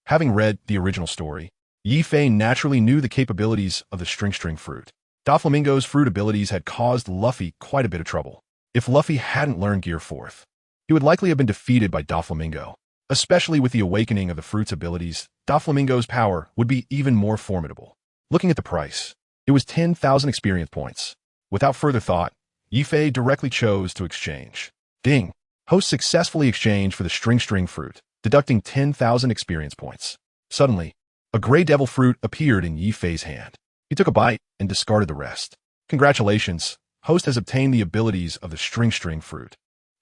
[SPEAKER 1] Having read the original story, Yi-Fei naturally knew the capabilities of the string fruit. Doflamingo's fruit abilities had caused Luffy quite a bit of trouble. If Luffy hadn't learned Gear 4th, he would likely have been defeated by Doflamingo. Especially with the awakening of the fruit's abilities, Doflamingo's power would be even more formidable. Looking at the price, it was 10,000 experience points. Without further thought, Yi-Fei directly chose to exchange. Ding! Host successfully exchanged for the string fruit, deducting 10,000 experience points. Suddenly, a gray devil fruit appeared in Yi-Fei's hand. He took a bite and discarded the rest. Congratulations! Host has obtained the abilities of the string fruit.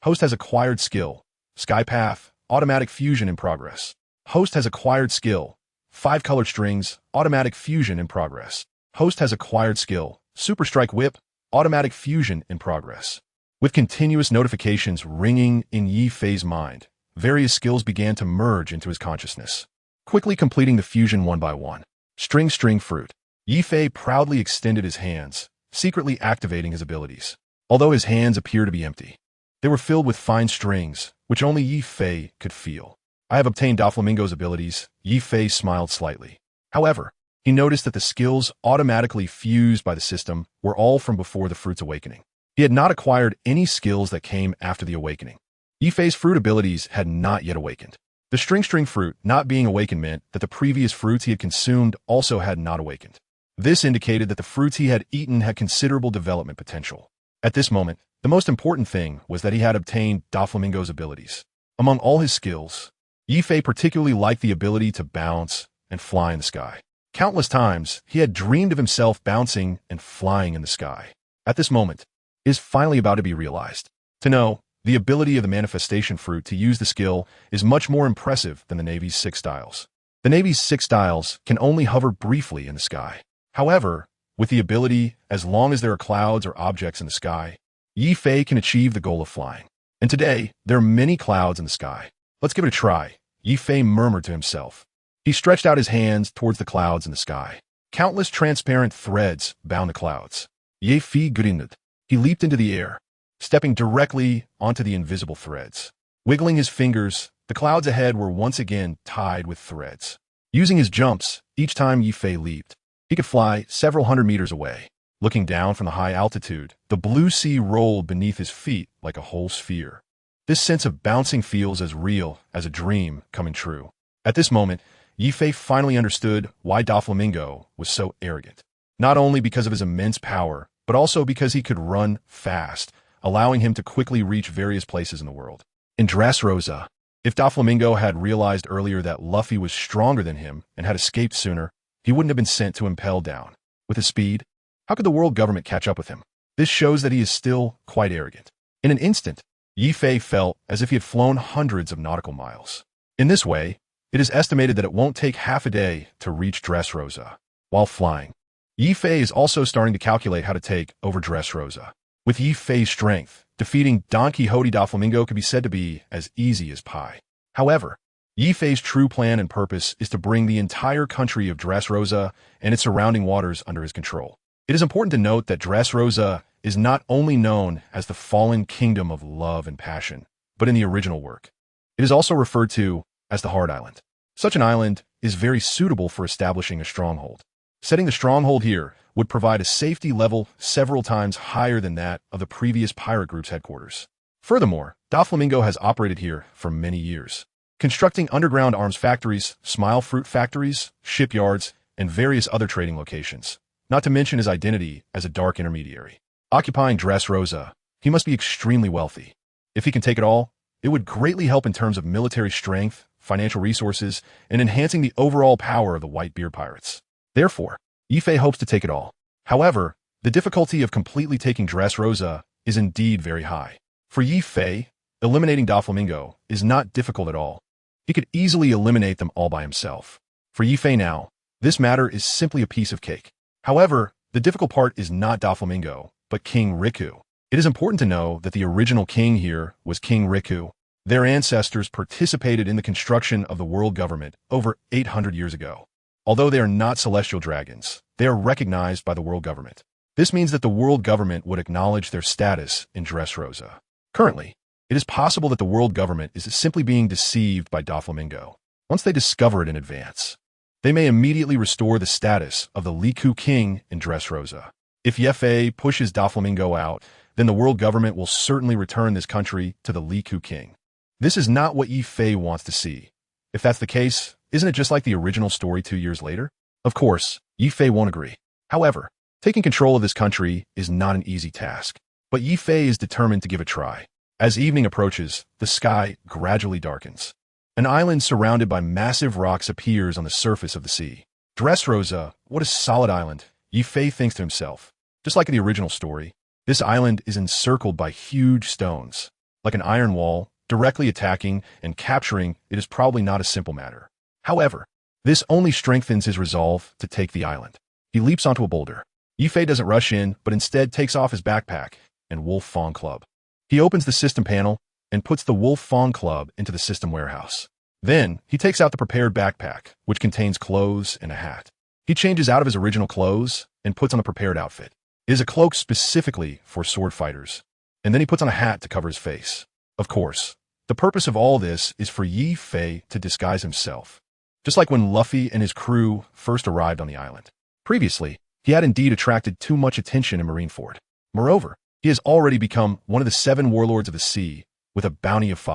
[SPEAKER 1] Host has acquired skill, Sky Path, automatic fusion in progress. Host has acquired skill, 5 colored strings, automatic fusion in progress. Host has acquired skill, Super Strike Whip, automatic fusion in progress. With continuous notifications ringing in Yi-Fei's mind, various skills began to merge into his consciousness, quickly completing the fusion one by one. String fruit. Yi-Fei proudly extended his hands, secretly activating his abilities. Although his hands appear to be empty, they were filled with fine strings, which only Yi-Fei could feel. I have obtained Doflamingo's abilities. Yi-Fei smiled slightly. However, he noticed that the skills automatically fused by the system were all from before the fruit's awakening. He had not acquired any skills that came after the awakening. Yi-Fei's fruit abilities had not yet awakened. The string fruit not being awakened meant that the previous fruits he had consumed also had not awakened. This indicated that the fruits he had eaten had considerable development potential. At this moment, the most important thing was that he had obtained Doflamingo's abilities. Among all his skills, Yi-Fei particularly liked the ability to bounce and fly in the sky. Countless times, he had dreamed of himself bouncing and flying in the sky. At this moment, it is finally about to be realized. To know the ability of the manifestation fruit to use the skill is much more impressive than the Navy's 6 styles. The Navy's 6 styles can only hover briefly in the sky. However, with the ability, as long as there are clouds or objects in the sky, Yi-Fei can achieve the goal of flying. And today, there are many clouds in the sky. Let's give it a try, Yi-Fei murmured to himself. He stretched out his hands towards the clouds in the sky. Countless transparent threads bound the clouds. Yi-Fei grinned. He leaped into the air, stepping directly onto the invisible threads. Wiggling his fingers, the clouds ahead were once again tied with threads. Using his jumps, each time Yi-Fei leaped, he could fly several hundred meters away. Looking down from the high altitude, the blue sea rolled beneath his feet like a whole sphere. This sense of bouncing feels as real as a dream coming true. At this moment, Yi-Fei finally understood why Doflamingo was so arrogant. Not only because of his immense power, but also because he could run fast, allowing him to quickly reach various places in the world. In Dressrosa, if Doflamingo had realized earlier that Luffy was stronger than him and had escaped sooner, he wouldn't have been sent to Impel Down. With his speed, how could the world government catch up with him? This shows that he is still quite arrogant. In an instant, Yi-Fei felt as if he had flown hundreds of nautical miles. In this way, it is estimated that it won't take half a day to reach Dressrosa. While flying, Yi-Fei is also starting to calculate how to take over Dressrosa. With Yi-Fei's strength, defeating Don Quixote Doflamingo could be said to be as easy as pie. However, Yi-Fei's true plan and purpose is to bring the entire country of Dressrosa and its surrounding waters under his control. It is important to note that Dressrosa is not only known as the fallen kingdom of love and passion, but in the original work, it is also referred to as the Hard Island. Such an island is very suitable for establishing a stronghold. Setting the stronghold here would provide a safety level several times higher than that of the previous pirate group's headquarters. Furthermore, Doflamingo has operated here for many years, constructing underground arms factories, smile fruit factories, shipyards, and various other trading locations, not to mention his identity as a dark intermediary. Occupying Dressrosa, he must be extremely wealthy. If he can take it all, it would greatly help in terms of military strength, financial resources, and enhancing the overall power of the Whitebeard pirates. Therefore, Yi-Fei hopes to take it all. However, the difficulty of completely taking Dressrosa is indeed very high. For Yi Fei, eliminating Doflamingo is not difficult at all. He could easily eliminate them all by himself. For Yi Fei now, this matter is simply a piece of cake. However, the difficult part is not Doflamingo, but King Riku. It is important to know that the original king here was King Riku. Their ancestors participated in the construction of the world government over 800 years ago. Although they are not celestial dragons, they are recognized by the world government. This means that the world government would acknowledge their status in Dressrosa. Currently, it is possible that the world government is simply being deceived by Doflamingo. Once they discover it in advance, they may immediately restore the status of the Riku king in Dressrosa. If Yi Fei pushes Doflamingo out, then the world government will certainly return this country to the Riku king. This is not what Yi Fei wants to see. If that's the case, isn't it just like the original story 2 years later? Of course, Yi Fei won't agree. However, taking control of this country is not an easy task. But Yi Fei is determined to give it a try. As evening approaches, the sky gradually darkens. An island surrounded by massive rocks appears on the surface of the sea. Dressrosa, what a solid island, Yi Fei thinks to himself. Just like in the original story, this island is encircled by huge stones. Like an iron wall, directly attacking and capturing it is probably not a simple matter. However, this only strengthens his resolve to take the island. He leaps onto a boulder. Yi Fei doesn't rush in, but instead takes off his backpack and Wolf Fong Club. He opens the system panel and puts the Wolf Fong Club into the system warehouse. Then, he takes out the prepared backpack, which contains clothes and a hat. He changes out of his original clothes and puts on a prepared outfit. It is a cloak specifically for sword fighters. And then he puts on a hat to cover his face. Of course, the purpose of all this is for Yi Fei to disguise himself. Just like when Luffy and his crew first arrived on the island. Previously, he had indeed attracted too much attention in Marineford. Moreover, he has already become one of the 7 warlords of the sea with a bounty of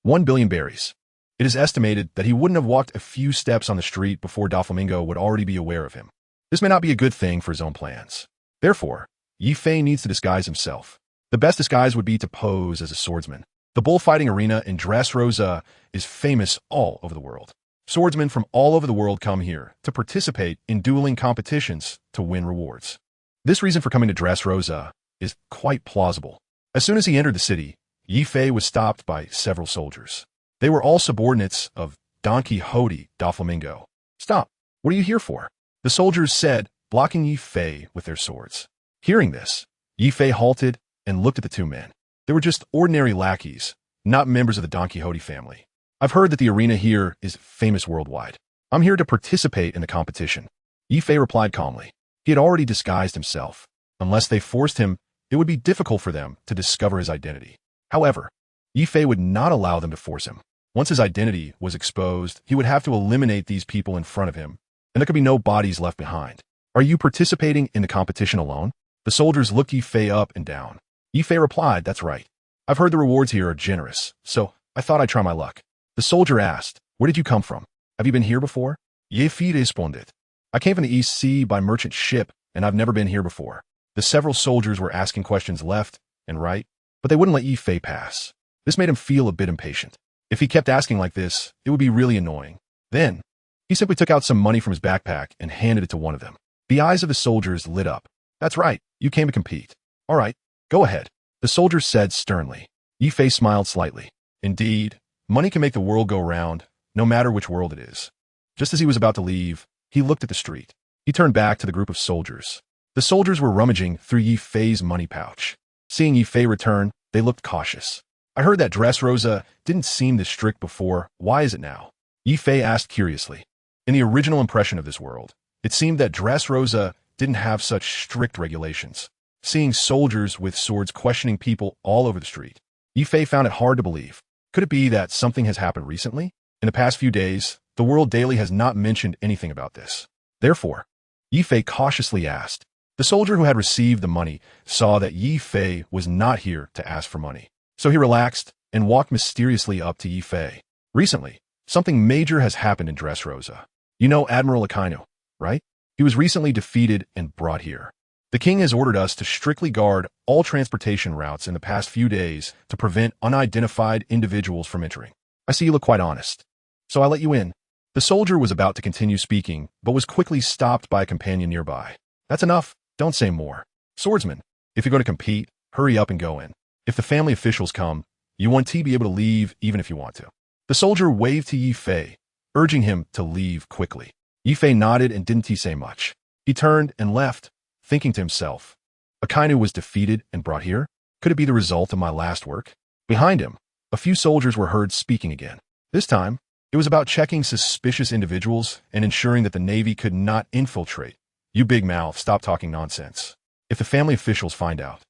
[SPEAKER 1] 1 billion berries. It is estimated that he wouldn't have walked a few steps on the street before Doflamingo would already be aware of him. This may not be a good thing for his own plans. Therefore, Yi Fei needs to disguise himself. The best disguise would be to pose as a swordsman. The bullfighting arena in Dressrosa is famous all over the world. Swordsmen from all over the world come here to participate in dueling competitions to win rewards. This reason for coming to Dressrosa is quite plausible. As soon as he entered the city, Yi Fei was stopped by several soldiers. They were all subordinates of Don Quixote Doflamingo. "Stop! What are you here for?" the soldiers said, blocking Yi Fei with their swords. Hearing this, Yi Fei halted and looked at the 2 men. They were just ordinary lackeys, not members of the Don Quixote family. "I've heard that the arena here is famous worldwide. I'm here to participate in the competition." Yi Fei replied calmly. He had already disguised himself. Unless they forced him, it would be difficult for them to discover his identity. However, Yi Fei would not allow them to force him. Once his identity was exposed, he would have to eliminate these people in front of him, and there could be no bodies left behind. "Are you participating in the competition alone?" The soldiers looked Yi Fei up and down. Yi Fei replied, "That's right. I've heard the rewards here are generous, so I thought I'd try my luck." The soldier asked, "Where did you come from? Have you been here before?" Yi Fei responded, "I came from the East Sea by merchant ship, and I've never been here before." The several soldiers were asking questions left and right, but they wouldn't let Yi Fei pass. This made him feel a bit impatient. If he kept asking like this, it would be really annoying. Then, he simply took out some money from his backpack and handed it to one of them. The eyes of the soldiers lit up. "That's right, you came to compete. All right, go ahead," the soldier said sternly. Yi Fei smiled slightly. Indeed, money can make the world go round, no matter which world it is. Just as he was about to leave, he looked at the street. He turned back to the group of soldiers. The soldiers were rummaging through Yi Fei's money pouch. Seeing Yi Fei return, they looked cautious. "I heard that Dressrosa didn't seem this strict before. Why is it now?" Yi Fei asked curiously. In the original impression of this world, it seemed that Dressrosa didn't have such strict regulations. Seeing soldiers with swords questioning people all over the street, Yi Fei found it hard to believe. Could it be that something has happened recently? In the past few days, the World Daily has not mentioned anything about this. Therefore, Yi Fei cautiously asked. The soldier who had received the money saw that Yi Fei was not here to ask for money. So he relaxed and walked mysteriously up to Yi Fei. "Recently, something major has happened in Dressrosa. You know Admiral Akainu, right? He was recently defeated and brought here. The king has ordered us to strictly guard all transportation routes in the past few days to prevent unidentified individuals from entering. I see you look quite honest, so I let you in." The soldier was about to continue speaking, but was quickly stopped by a companion nearby. "That's enough. Don't say more. Swordsman, if you're going to compete, Hurry up and go in. If the family officials come, you want to be able to leave even if you want to. The soldier waved to Yi Fei, urging him to leave quickly. Yi Fei nodded and didn't say much. He turned and left, thinking to himself, Akainu was defeated and brought here? Could it be the result of my last work? Behind him, a few soldiers were heard speaking again. This time, it was about checking suspicious individuals and ensuring that the Navy could not infiltrate. You big mouth, stop talking nonsense. If the family officials find out,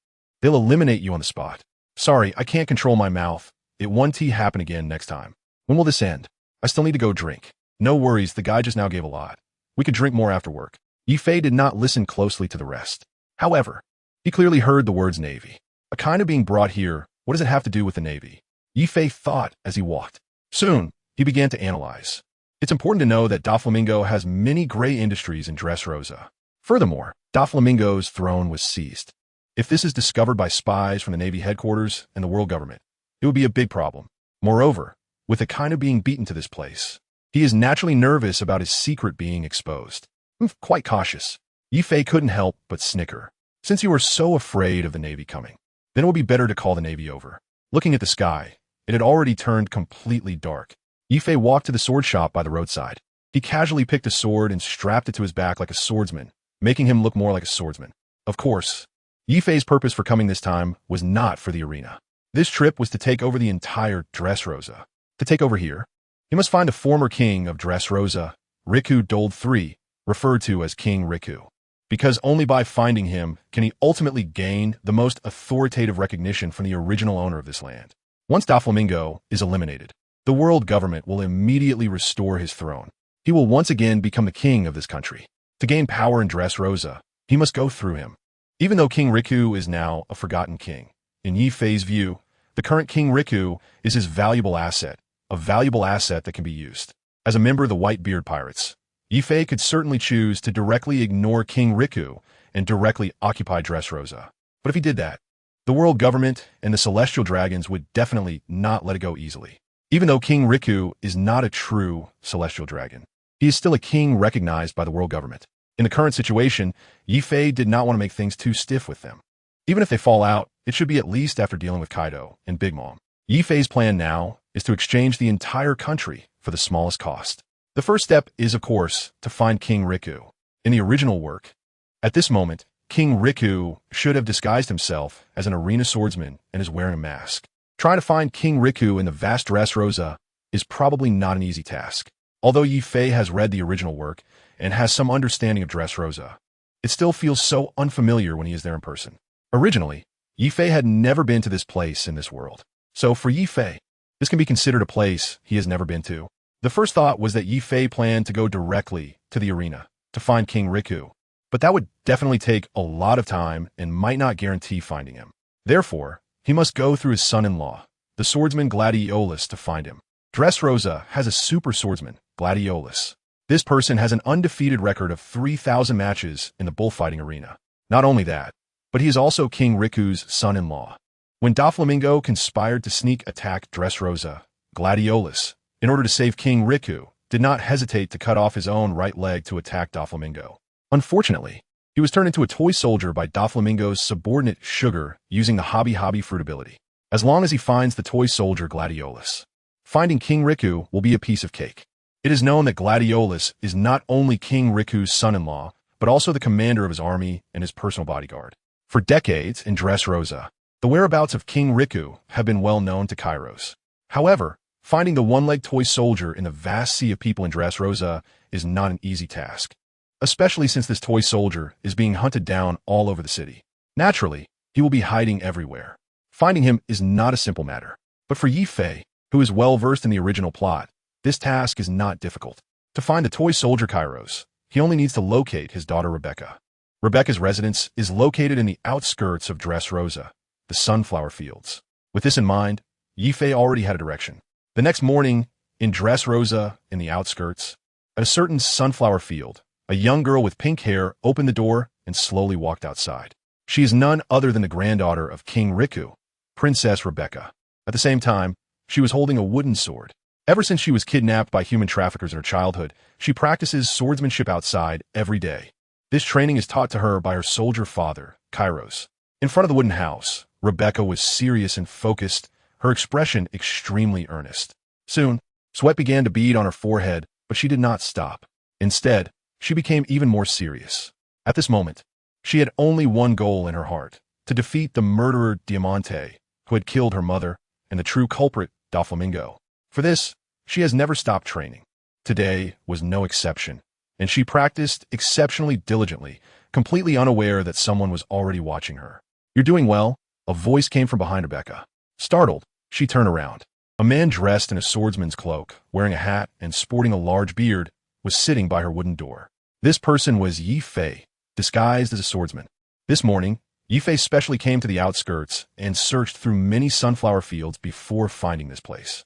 [SPEAKER 1] they'll eliminate you on the spot. Sorry, I can't control my mouth. It won't happen again next time. When will this end? I still need to go drink. No worries, the guy just now gave a lot. We could drink more after work. Yi Fei did not listen closely to the rest. However, he clearly heard the words Navy. Akainu being brought here, what does it have to do with the Navy? Yi Fei thought as he walked. Soon, he began to analyze. It's important to know that Doflamingo has many gray industries in Dressrosa. Furthermore, Doflamingo's throne was seized. If this is discovered by spies from the Navy headquarters and the world government, it would be a big problem. Moreover, with Akainu being beaten to this place, he is naturally nervous about his secret being exposed. I'm quite cautious. Yi Fei couldn't help but snicker. Since you were so afraid of the Navy coming, then it would be better to call the Navy over. Looking at the sky, it had already turned completely dark. Yi Fei walked to the sword shop by the roadside. He casually picked a sword and strapped it to his back like a swordsman, making him look more like a swordsman. Of course, Yi Fei's purpose for coming this time was not for the arena. This trip was to take over the entire Dressrosa. To take over here, he must find a former king of Dressrosa, Riku Dold III, referred to as King Riku. Because only by finding him can he ultimately gain the most authoritative recognition from the original owner of this land. Once Doflamingo is eliminated, the world government will immediately restore his throne. He will once again become the king of this country. To gain power in Dressrosa, he must go through him. Even though King Riku is now a forgotten king, in Yi Fei's view, the current King Riku is his valuable asset, a valuable asset that can be used. As a member of the Whitebeard Pirates, Yi Fei could certainly choose to directly ignore King Riku and directly occupy Dressrosa. But if he did that, the world government and the celestial dragons would definitely not let it go easily. Even though King Riku is not a true celestial dragon, he is still a king recognized by the world government. In the current situation, Yi Fei did not want to make things too stiff with them. Even if they fall out, it should be at least after dealing with Kaido and Big Mom. Yi Fei's plan now is to exchange the entire country for the smallest cost. The first step is, of course, to find King Riku. In the original work, at this moment, King Riku should have disguised himself as an arena swordsman and is wearing a mask. Trying to find King Riku in the vast Dressrosa is probably not an easy task. Although Yi Fei has read the original work and has some understanding of Dressrosa, it still feels so unfamiliar when he is there in person. Originally, Yi Fei had never been to this place in this world. So for Yi Fei, this can be considered a place he has never been to. The first thought was that Yi Fei planned to go directly to the arena to find King Riku, but that would definitely take a lot of time and might not guarantee finding him. Therefore, he must go through his son-in-law, the swordsman Gladiolus, to find him. Dressrosa has a super swordsman, Gladiolus. This person has an undefeated record of 3,000 matches in the bullfighting arena. Not only that, but he is also King Riku's son-in-law. When Doflamingo conspired to sneak attack Dressrosa, Gladiolus, in order to save King Riku, did not hesitate to cut off his own right leg to attack Doflamingo. Unfortunately, he was turned into a toy soldier by Doflamingo's subordinate Sugar using the Hobby fruit ability. As long as he finds the toy soldier Gladiolus, finding King Riku will be a piece of cake. It is known that Gladiolus is not only King Riku's son-in-law, but also the commander of his army and his personal bodyguard. For decades in Dressrosa, the whereabouts of King Riku have been well known to Kairos. However, finding the one-legged toy soldier in the vast sea of people in Dressrosa is not an easy task, especially since this toy soldier is being hunted down all over the city. Naturally, he will be hiding everywhere. Finding him is not a simple matter. But for Yi Fei, who is well-versed in the original plot, this task is not difficult. To find the toy soldier Kairos, he only needs to locate his daughter Rebecca. Rebecca's residence is located in the outskirts of Dressrosa, the sunflower fields. With this in mind, Yi Fei already had a direction. The next morning, in Dressrosa, in the outskirts, at a certain sunflower field, a young girl with pink hair opened the door and slowly walked outside. She is none other than the granddaughter of King Riku, Princess Rebecca. At the same time, she was holding a wooden sword. Ever since she was kidnapped by human traffickers in her childhood, she practices swordsmanship outside every day. This training is taught to her by her soldier father, Kairos. In front of the wooden house, Rebecca was serious and focused, her expression extremely earnest. Soon, sweat began to bead on her forehead, but she did not stop. Instead, she became even more serious. At this moment, she had only one goal in her heart: to defeat the murderer Diamante, who had killed her mother, and the true culprit, Doflamingo. For this, she has never stopped training. Today was no exception, and she practiced exceptionally diligently, completely unaware that someone was already watching her. "You're doing well," a voice came from behind Rebecca. Startled, she turned around. A man dressed in a swordsman's cloak, wearing a hat and sporting a large beard, was sitting by her wooden door. This person was Yi Fei, disguised as a swordsman. This morning, Yi Fei specially came to the outskirts and searched through many sunflower fields before finding this place.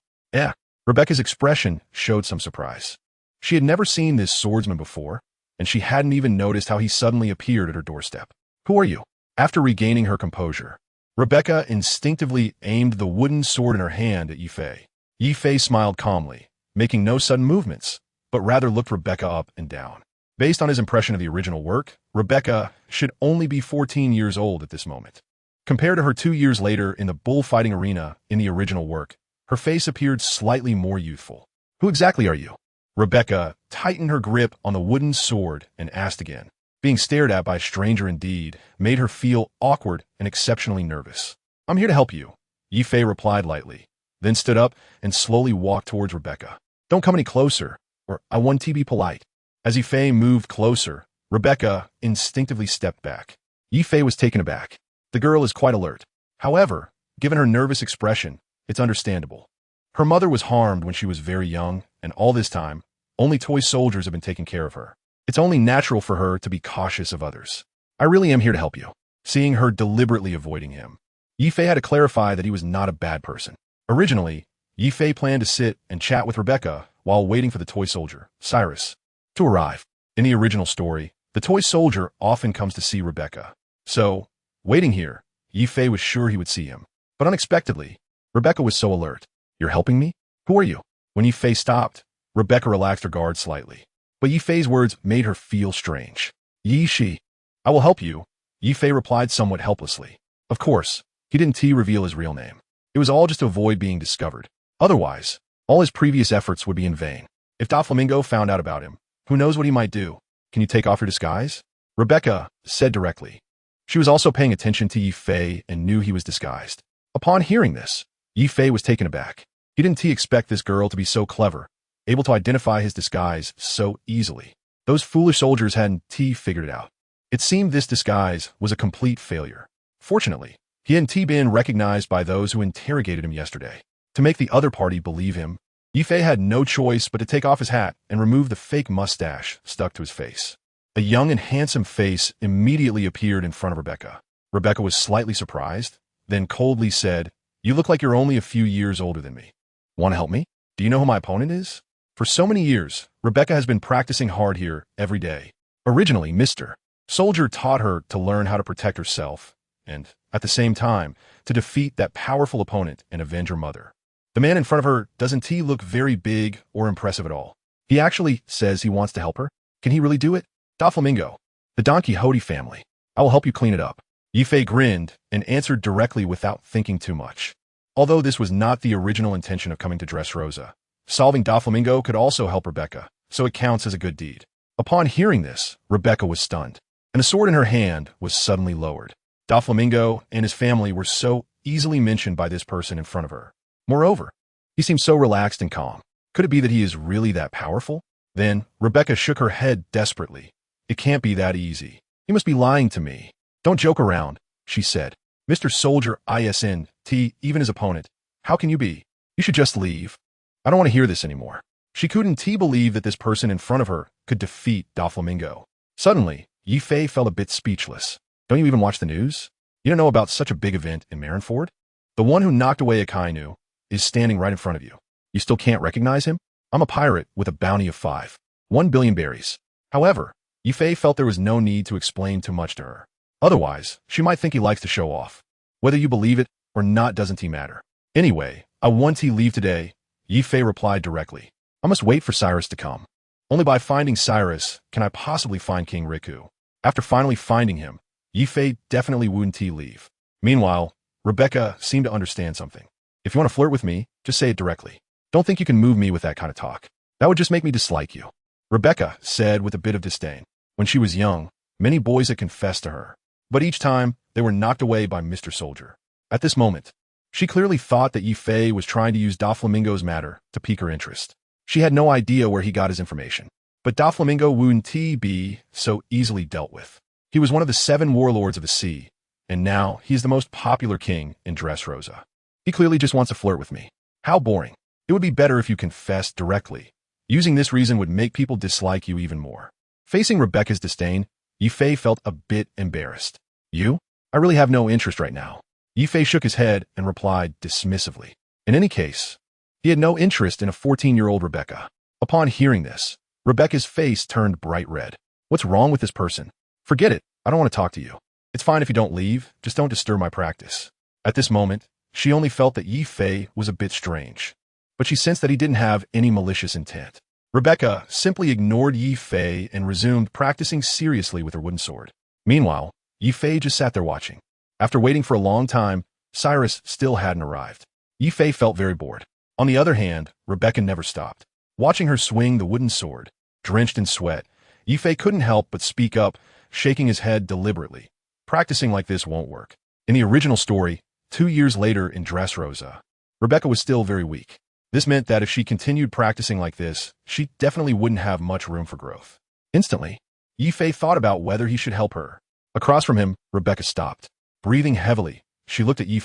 [SPEAKER 1] Rebecca's expression showed some surprise. She had never seen this swordsman before, and she hadn't even noticed how he suddenly appeared at her doorstep. "Who are you?" After regaining her composure, Rebecca instinctively aimed the wooden sword in her hand at Yi Fei. Yi Fei smiled calmly, making no sudden movements, but rather looked Rebecca up and down. Based on his impression of the original work, Rebecca should only be 14 years old at this moment. Compared to her 2 years later in the bullfighting arena in the original work, her face appeared slightly more youthful. "Who exactly are you?" Rebecca tightened her grip on the wooden sword and asked again. Being stared at by a stranger indeed made her feel awkward and exceptionally nervous. "I'm here to help you," Yi Fei replied lightly, then stood up and slowly walked towards Rebecca. "Don't come any closer, or I want to be polite." As Yi Fei moved closer, Rebecca instinctively stepped back. Yi Fei was taken aback. The girl is quite alert. However, given her nervous expression, it's understandable. Her mother was harmed when she was very young, and all this time, only toy soldiers have been taking care of her. It's only natural for her to be cautious of others. "I really am here to help you." Seeing her deliberately avoiding him, Yi Fei had to clarify that he was not a bad person. Originally, Yi Fei planned to sit and chat with Rebecca while waiting for the toy soldier, Cyrus, to arrive. In the original story, the toy soldier often comes to see Rebecca. So, waiting here, Yi Fei was sure he would see him. But unexpectedly, Rebecca was so alert. "You're helping me? Who are you?" When Yi Fei stopped, Rebecca relaxed her guard slightly. But Yi Fei's words made her feel strange. "Yi Shi, I will help you," Yi Fei replied somewhat helplessly. Of course, he didn't reveal his real name. It was all just to avoid being discovered. Otherwise, all his previous efforts would be in vain. If Doflamingo found out about him, who knows what he might do? "Can you take off your disguise?" Rebecca said directly. She was also paying attention to Yi Fei and knew he was disguised. Upon hearing this, Yi Fei was taken aback. He didn't expect this girl to be so clever, able to identify his disguise so easily. Those foolish soldiers hadn't figured it out. It seemed this disguise was a complete failure. Fortunately, he hadn't been recognized by those who interrogated him yesterday. To make the other party believe him, Yi Fei had no choice but to take off his hat and remove the fake mustache stuck to his face. A young and handsome face immediately appeared in front of Rebecca. Rebecca was slightly surprised, then coldly said, "You look like you're only a few years older than me. Want to help me? Do you know who my opponent is?" For so many years, Rebecca has been practicing hard here every day. Originally, Mr. Soldier taught her to learn how to protect herself, and, at the same time, to defeat that powerful opponent and avenge her mother. The man in front of her doesn't look very big or impressive at all. He actually says he wants to help her. Can he really do it? "Doflamingo, the Don Quixote family. I will help you clean it up." Yi Fei grinned and answered directly without thinking too much. Although this was not the original intention of coming to Dressrosa, solving Doflamingo could also help Rebecca, so it counts as a good deed. Upon hearing this, Rebecca was stunned, and the sword in her hand was suddenly lowered. Doflamingo and his family were so easily mentioned by this person in front of her. Moreover, he seemed so relaxed and calm. Could it be that he is really that powerful? Then, Rebecca shook her head desperately. "It can't be that easy. He must be lying to me." "Don't joke around," she said. "Mr. Soldier isn't, even his opponent. How can you be? You should just leave. I don't want to hear this anymore." She couldn't believe that this person in front of her could defeat Doflamingo. Suddenly, Yi Fei felt a bit speechless. "Don't you even watch the news? You don't know about such a big event in Marineford? The one who knocked away a Kainu is standing right in front of you. You still can't recognize him? I'm a pirate with a bounty of 1 billion berries." However, Yi Fei felt there was no need to explain too much to her. Otherwise, she might think he likes to show off. Whether you believe it or not doesn't matter. "Anyway, I want to leave today," Yi Fei replied directly. "I must wait for Cyrus to come. Only by finding Cyrus can I possibly find King Riku." After finally finding him, Yi Fei definitely wouldn't leave. Meanwhile, Rebecca seemed to understand something. If you want to flirt with me, just say it directly. Don't think you can move me with that kind of talk. That would just make me dislike you. Rebecca said with a bit of disdain. When she was young, many boys had confessed to her, but each time they were knocked away by Mr. Soldier. At this moment, she clearly thought that Yi was trying to use Doflamingo's matter to pique her interest. She had no idea where he got his information, but Doflamingo wouldn't be so easily dealt with. He was one of the 7 warlords of the sea, and now he's the most popular king in Dressrosa. He clearly just wants to flirt with me. How boring. It would be better if you confessed directly. Using this reason would make people dislike you even more. Facing Rebecca's disdain, Yi felt a bit embarrassed. You? I really have no interest right now. Yi shook his head and replied dismissively. In any case, he had no interest in a 14-year-old Rebecca. Upon hearing this, Rebecca's face turned bright red. What's wrong with this person? Forget it. I don't want to talk to you. It's fine if you don't leave, just don't disturb my practice. At this moment, she only felt that Yi was a bit strange, but she sensed that he didn't have any malicious intent. Rebecca simply ignored Yi and resumed practicing seriously with her wooden sword. Meanwhile, Yi just sat there watching. After waiting for a long time, Cyrus still hadn't arrived. Yi felt very bored. On the other hand, Rebecca never stopped. Watching her swing the wooden sword, drenched in sweat, Yi couldn't help but speak up, shaking his head deliberately. Practicing like this won't work. In the original story, 2 years later in Dressrosa, Rebecca was still very weak. This meant that if she continued practicing like this, she definitely wouldn't have much room for growth. Instantly, Yi thought about whether he should help her. Across from him, Rebecca stopped. Breathing heavily, she looked at Yi.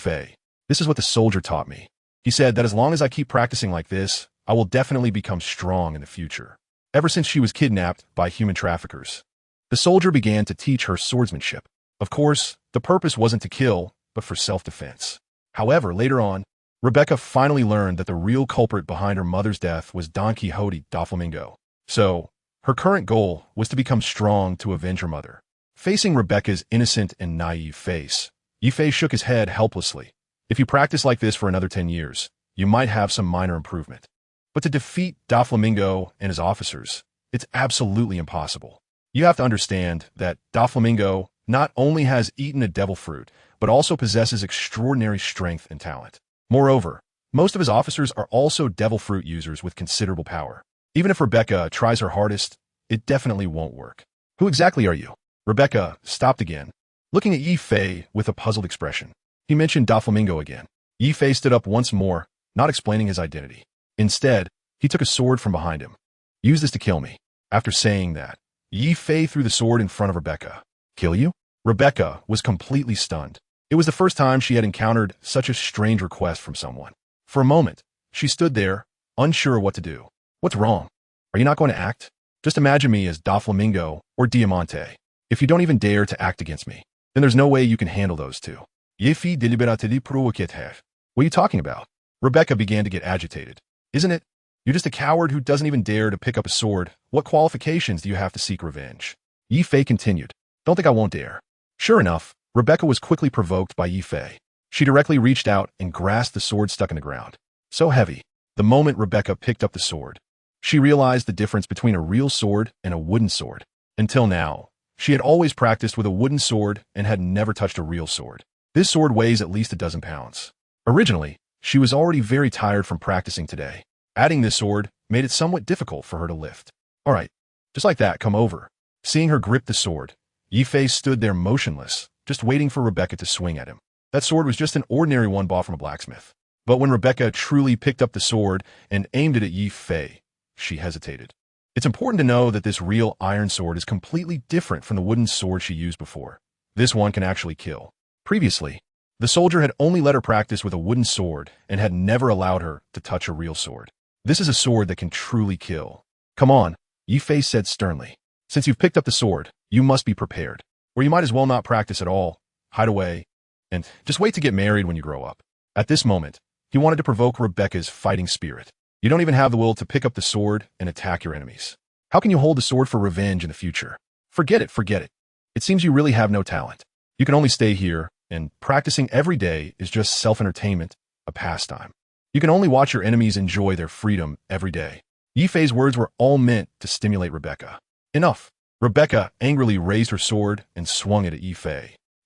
[SPEAKER 1] This is what the soldier taught me. He said that as long as I keep practicing like this, I will definitely become strong in the future. Ever since she was kidnapped by human traffickers, the soldier began to teach her swordsmanship. Of course, the purpose wasn't to kill, but for self-defense. However, later on, Rebecca finally learned that the real culprit behind her mother's death was Don Quixote Doflamingo. So, her current goal was to become strong to avenge her mother. Facing Rebecca's innocent and naive face, Yi shook his head helplessly. If you practice like this for another 10 years, you might have some minor improvement. But to defeat Doflamingo and his officers, it's absolutely impossible. You have to understand that Doflamingo not only has eaten a devil fruit, but also possesses extraordinary strength and talent. Moreover, most of his officers are also devil fruit users with considerable power. Even if Rebecca tries her hardest, it definitely won't work. Who exactly are you? Rebecca stopped again, looking at Yi with a puzzled expression. He mentioned Doflamingo again. Yi stood up once more, not explaining his identity. Instead, he took a sword from behind him. Use this to kill me. After saying that, Yi threw the sword in front of Rebecca. Kill you? Rebecca was completely stunned. It was the first time she had encountered such a strange request from someone. For a moment, she stood there, unsure what to do. What's wrong? Are you not going to act? Just imagine me as Doflamingo or Diamante. If you don't even dare to act against me, then there's no way you can handle those two. What are you talking about? Rebecca began to get agitated. Isn't it? You're just a coward who doesn't even dare to pick up a sword. What qualifications do you have to seek revenge? Yi continued. Don't think I won't dare. Sure enough, Rebecca was quickly provoked by Yi. She directly reached out and grasped the sword stuck in the ground. So heavy. The moment Rebecca picked up the sword, she realized the difference between a real sword and a wooden sword. Until now, she had always practiced with a wooden sword and had never touched a real sword. This sword weighs at least a dozen pounds. Originally, she was already very tired from practicing today. Adding this sword made it somewhat difficult for her to lift. All right, just like that, come over. Seeing her grip the sword, Yi stood there motionless, just waiting for Rebecca to swing at him. That sword was just an ordinary one bought from a blacksmith. But when Rebecca truly picked up the sword and aimed it at Yi, she hesitated. It's important to know that this real iron sword is completely different from the wooden sword she used before. This one can actually kill. Previously, the soldier had only let her practice with a wooden sword and had never allowed her to touch a real sword. This is a sword that can truly kill. Come on, Yi said sternly. Since you've picked up the sword, you must be prepared. Or you might as well not practice at all, hide away, and just wait to get married when you grow up. At this moment, he wanted to provoke Rebecca's fighting spirit. You don't even have the will to pick up the sword and attack your enemies. How can you hold the sword for revenge in the future? Forget it, forget it. It seems you really have no talent. You can only stay here, and practicing every day is just self-entertainment, a pastime. You can only watch your enemies enjoy their freedom every day. Yi words were all meant to stimulate Rebecca. Enough. Rebecca angrily raised her sword and swung it at Yi.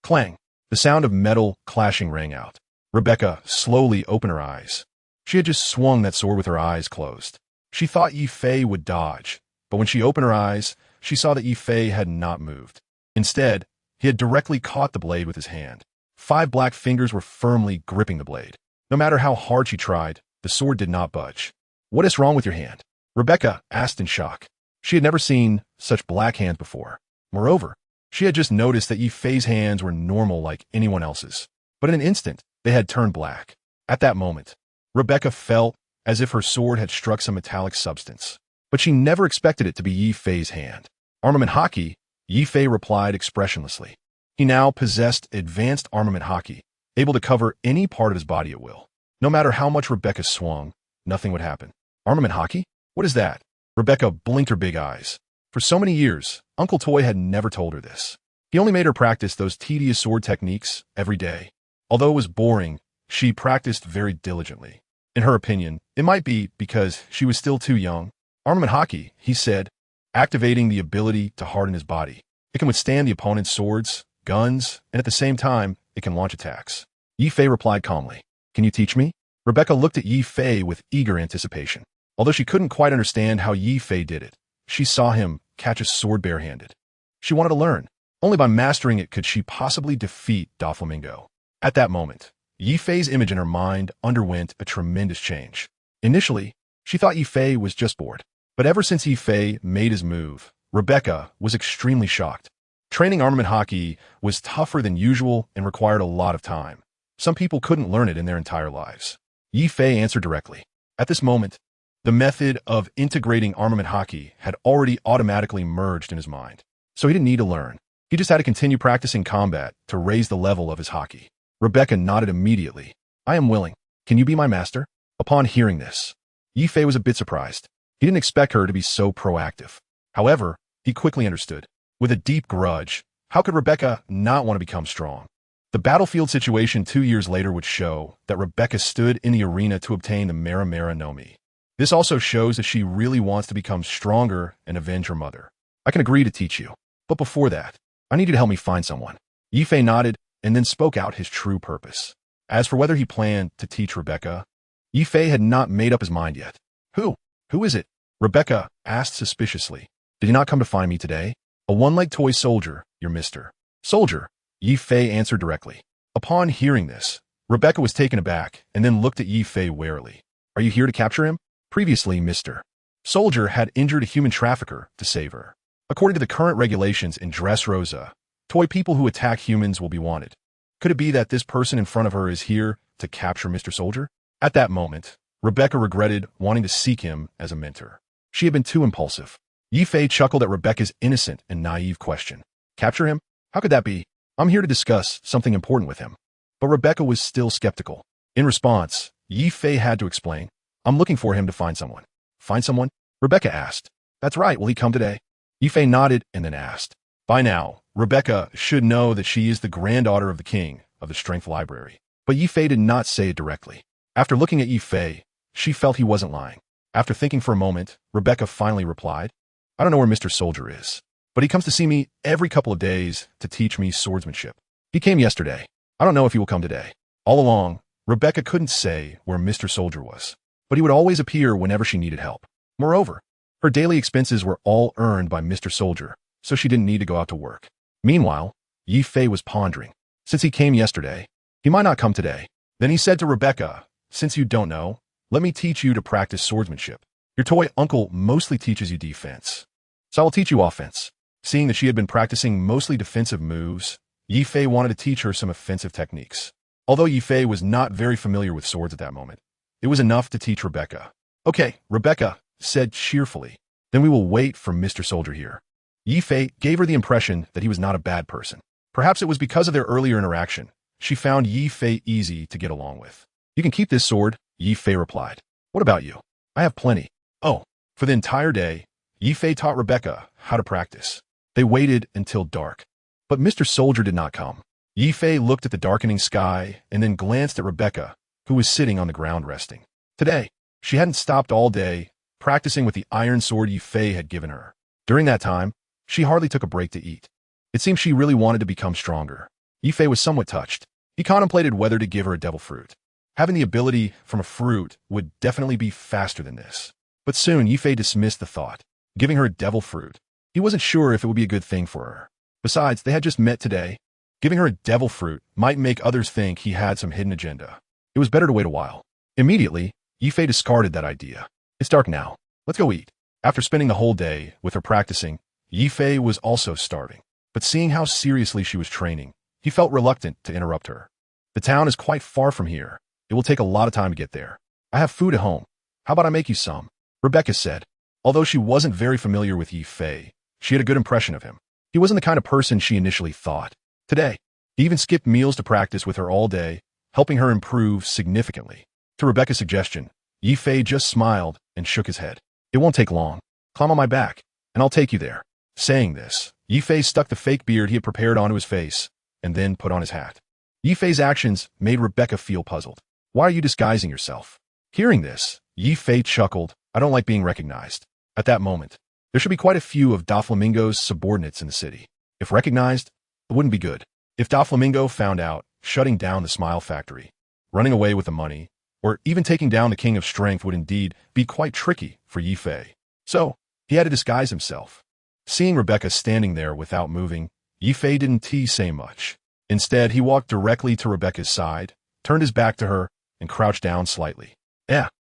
[SPEAKER 1] Clang. The sound of metal clashing rang out. Rebecca slowly opened her eyes. She had just swung that sword with her eyes closed. She thought Yi Fei would dodge, but when she opened her eyes, she saw that Yi Fei had not moved. Instead, he had directly caught the blade with his hand. 5 black fingers were firmly gripping the blade. No matter how hard she tried, the sword did not budge. "What is wrong with your hand?" Rebecca asked in shock. She had never seen such black hands before. Moreover, she had just noticed that Yi Fei's hands were normal like anyone else's. But in an instant, they had turned black. At that moment, Rebecca felt as if her sword had struck some metallic substance. But she never expected it to be Yi Fei's hand. "Armament Haki," Yi Fei replied expressionlessly. He now possessed advanced armament Haki, able to cover any part of his body at will. No matter how much Rebecca swung, nothing would happen. "Armament Haki? What is that?" Rebecca blinked her big eyes. For so many years, Uncle Toy had never told her this. He only made her practice those tedious sword techniques every day. Although it was boring, she practiced very diligently. In her opinion, it might be because she was still too young. "Armament Haki," he said, activating the ability to harden his body. It can withstand the opponent's swords, guns, and at the same time, it can launch attacks. Yi Fei replied calmly. "Can you teach me?" Rebecca looked at Yi Fei with eager anticipation. Although she couldn't quite understand how Yi Fei did it, she saw him catch a sword barehanded. She wanted to learn. Only by mastering it could she possibly defeat Doflamingo. At that moment, Yi Fei's image in her mind underwent a tremendous change. Initially, she thought Yi Fei was just bored. But ever since Yi Fei made his move, Rebecca was extremely shocked. Training armament Haki was tougher than usual and required a lot of time. Some people couldn't learn it in their entire lives. Yi Fei answered directly. At this moment, the method of integrating armament Haki had already automatically merged in his mind. So he didn't need to learn. He just had to continue practicing combat to raise the level of his Haki. Rebecca nodded immediately. "I am willing. Can you be my master?" Upon hearing this, Yi Fei was a bit surprised. He didn't expect her to be so proactive. However, he quickly understood. With a deep grudge, how could Rebecca not want to become strong? The battlefield situation 2 years later would show that Rebecca stood in the arena to obtain the Marineford no Mi. This also shows that she really wants to become stronger and avenge her mother. "I can agree to teach you. But before that, I need you to help me find someone." Yi Fei nodded and then spoke out his true purpose. As for whether he planned to teach Rebecca, Yi Fei had not made up his mind yet. Who is it?" Rebecca asked suspiciously. "Did you not come to find me today?" "A one-legged toy soldier, your Mr. Soldier," Yi Fei answered directly. Upon hearing this, Rebecca was taken aback and then looked at Yi Fei warily. "Are you here to capture him?" Previously, Mr. Soldier had injured a human trafficker to save her. According to the current regulations in Dressrosa, toy people who attack humans will be wanted. Could it be that this person in front of her is here to capture Mr. Soldier? At that moment, Rebecca regretted wanting to seek him as a mentor. She had been too impulsive. Yi Fei chuckled at Rebecca's innocent and naive question. "Capture him? How could that be? I'm here to discuss something important with him." But Rebecca was still skeptical. In response, Yi Fei had to explain. "I'm looking for him to find someone." "Find someone?" Rebecca asked. "That's right. Will he come today?" Yi Fei nodded and then asked. By now, Rebecca should know that she is the granddaughter of the king of the Strength Library. But Yi Fei did not say it directly. After looking at Yi Fei, she felt he wasn't lying. After thinking for a moment, Rebecca finally replied, "I don't know where Mr. Soldier is, but he comes to see me every couple of days to teach me swordsmanship. He came yesterday. I don't know if he will come today." All along, Rebecca couldn't say where Mr. Soldier was, but he would always appear whenever she needed help. Moreover, her daily expenses were all earned by Mr. Soldier, so she didn't need to go out to work. Meanwhile, Yi Fei was pondering. Since he came yesterday, he might not come today. Then he said to Rebecca, "Since you don't know, let me teach you to practice swordsmanship. Your toy uncle mostly teaches you defense, so I will teach you offense." Seeing that she had been practicing mostly defensive moves, Yi Fei wanted to teach her some offensive techniques. Although Yi Fei was not very familiar with swords at that moment, it was enough to teach Rebecca. "Okay," Rebecca said cheerfully. "Then we will wait for Mr. Soldier here." Yi Fei gave her the impression that he was not a bad person. Perhaps it was because of their earlier interaction. She found Yi Fei easy to get along with. "You can keep this sword," Yi Fei replied. "What about you?" "I have plenty." Oh, for the entire day, Yi Fei taught Rebecca how to practice. They waited until dark. But Mr. Soldier did not come. Yi Fei looked at the darkening sky and then glanced at Rebecca, who was sitting on the ground resting. Today, she hadn't stopped all day, practicing with the iron sword Yi Fei had given her. During that time, she hardly took a break to eat. It seemed she really wanted to become stronger. Yifei was somewhat touched. He contemplated whether to give her a devil fruit. Having the ability from a fruit would definitely be faster than this. But soon, Yifei dismissed the thought. Giving her a devil fruit. He wasn't sure if it would be a good thing for her. Besides, they had just met today. Giving her a devil fruit might make others think he had some hidden agenda. It was better to wait a while. Immediately, Yifei discarded that idea. It's dark now. Let's go eat. After spending the whole day with her practicing, Yifei was also starving. But seeing how seriously she was training, he felt reluctant to interrupt her. The town is quite far from here. It will take a lot of time to get there. I have food at home. How about I make you some? Rebecca said. Although she wasn't very familiar with Yifei, she had a good impression of him. He wasn't the kind of person she initially thought. Today, he even skipped meals to practice with her all day, helping her improve significantly. To Rebecca's suggestion, Yifei just smiled and shook his head. It won't take long. Climb on my back, and I'll take you there. Saying this, Yifei stuck the fake beard he had prepared onto his face, and then put on his hat. Yifei's actions made Rebecca feel puzzled. Why are you disguising yourself? Hearing this, Yifei chuckled. I don't like being recognized. At that moment, there should be quite a few of Doflamingo's subordinates in the city. If recognized, it wouldn't be good. If Doflamingo found out, shutting down the Smile Factory, running away with the money, or even taking down the King of Strength would indeed be quite tricky for Yifei. So, he had to disguise himself. Seeing Rebecca standing there without moving, Yifei didn't say much. Instead, he walked directly to Rebecca's side, turned his back to her, and crouched down slightly.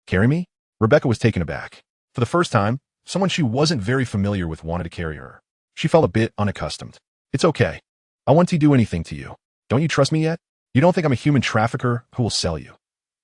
[SPEAKER 1] Carry me? Rebecca was taken aback. For the first time, someone she wasn't very familiar with wanted to carry her. She felt a bit unaccustomed. It's okay. I won't do anything to you. Don't you trust me yet? You don't think I'm a human trafficker who will sell you,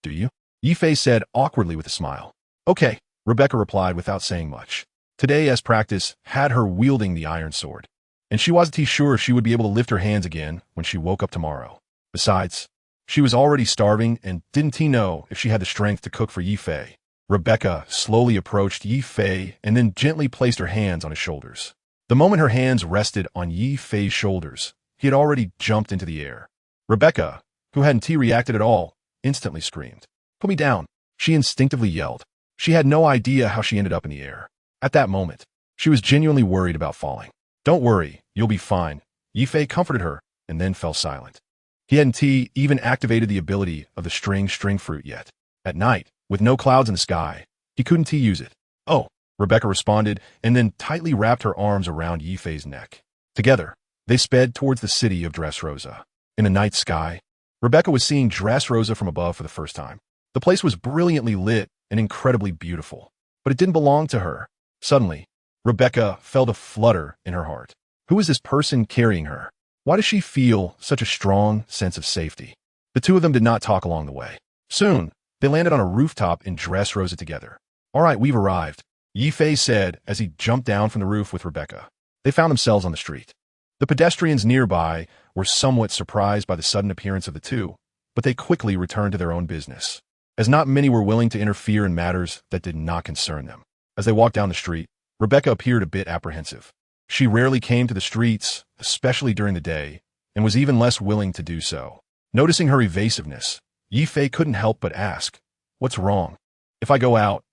[SPEAKER 1] do you? Yifei said awkwardly with a smile. Okay, Rebecca replied without saying much. Today, as practice, had her wielding the iron sword, and she wasn't sure she would be able to lift her hands again when she woke up tomorrow. Besides, she was already starving and didn't know if she had the strength to cook for Yifei. Rebecca slowly approached Yifei and then gently placed her hands on his shoulders. The moment her hands rested on Yifei's shoulders, he had already jumped into the air. Rebecca, who hadn't reacted at all, instantly screamed. Put me down, she instinctively yelled. She had no idea how she ended up in the air. At that moment, she was genuinely worried about falling. Don't worry, you'll be fine. Yifei comforted her and then fell silent. He hadn't even activated the ability of the string fruit yet. At night, with no clouds in the sky, he couldn't use it. Oh, Rebecca responded and then tightly wrapped her arms around Yifei's neck. Together, they sped towards the city of Dressrosa. In the night sky, Rebecca was seeing Dressrosa from above for the first time. The place was brilliantly lit and incredibly beautiful, but it didn't belong to her. Suddenly, Rebecca felt a flutter in her heart. Who is this person carrying her? Why does she feel such a strong sense of safety? The two of them did not talk along the way. Soon, they landed on a rooftop in Dressrosa together. All right, we've arrived, Yifei said as he jumped down from the roof with Rebecca. They found themselves on the street. The pedestrians nearby were somewhat surprised by the sudden appearance of the two, but they quickly returned to their own business, as not many were willing to interfere in matters that did not concern them. As they walked down the street, Rebecca appeared a bit apprehensive. She rarely came to the streets, especially during the day, and was even less willing to do so. Noticing her evasiveness, Yifei couldn't help but ask, "What's wrong?" "If I go out,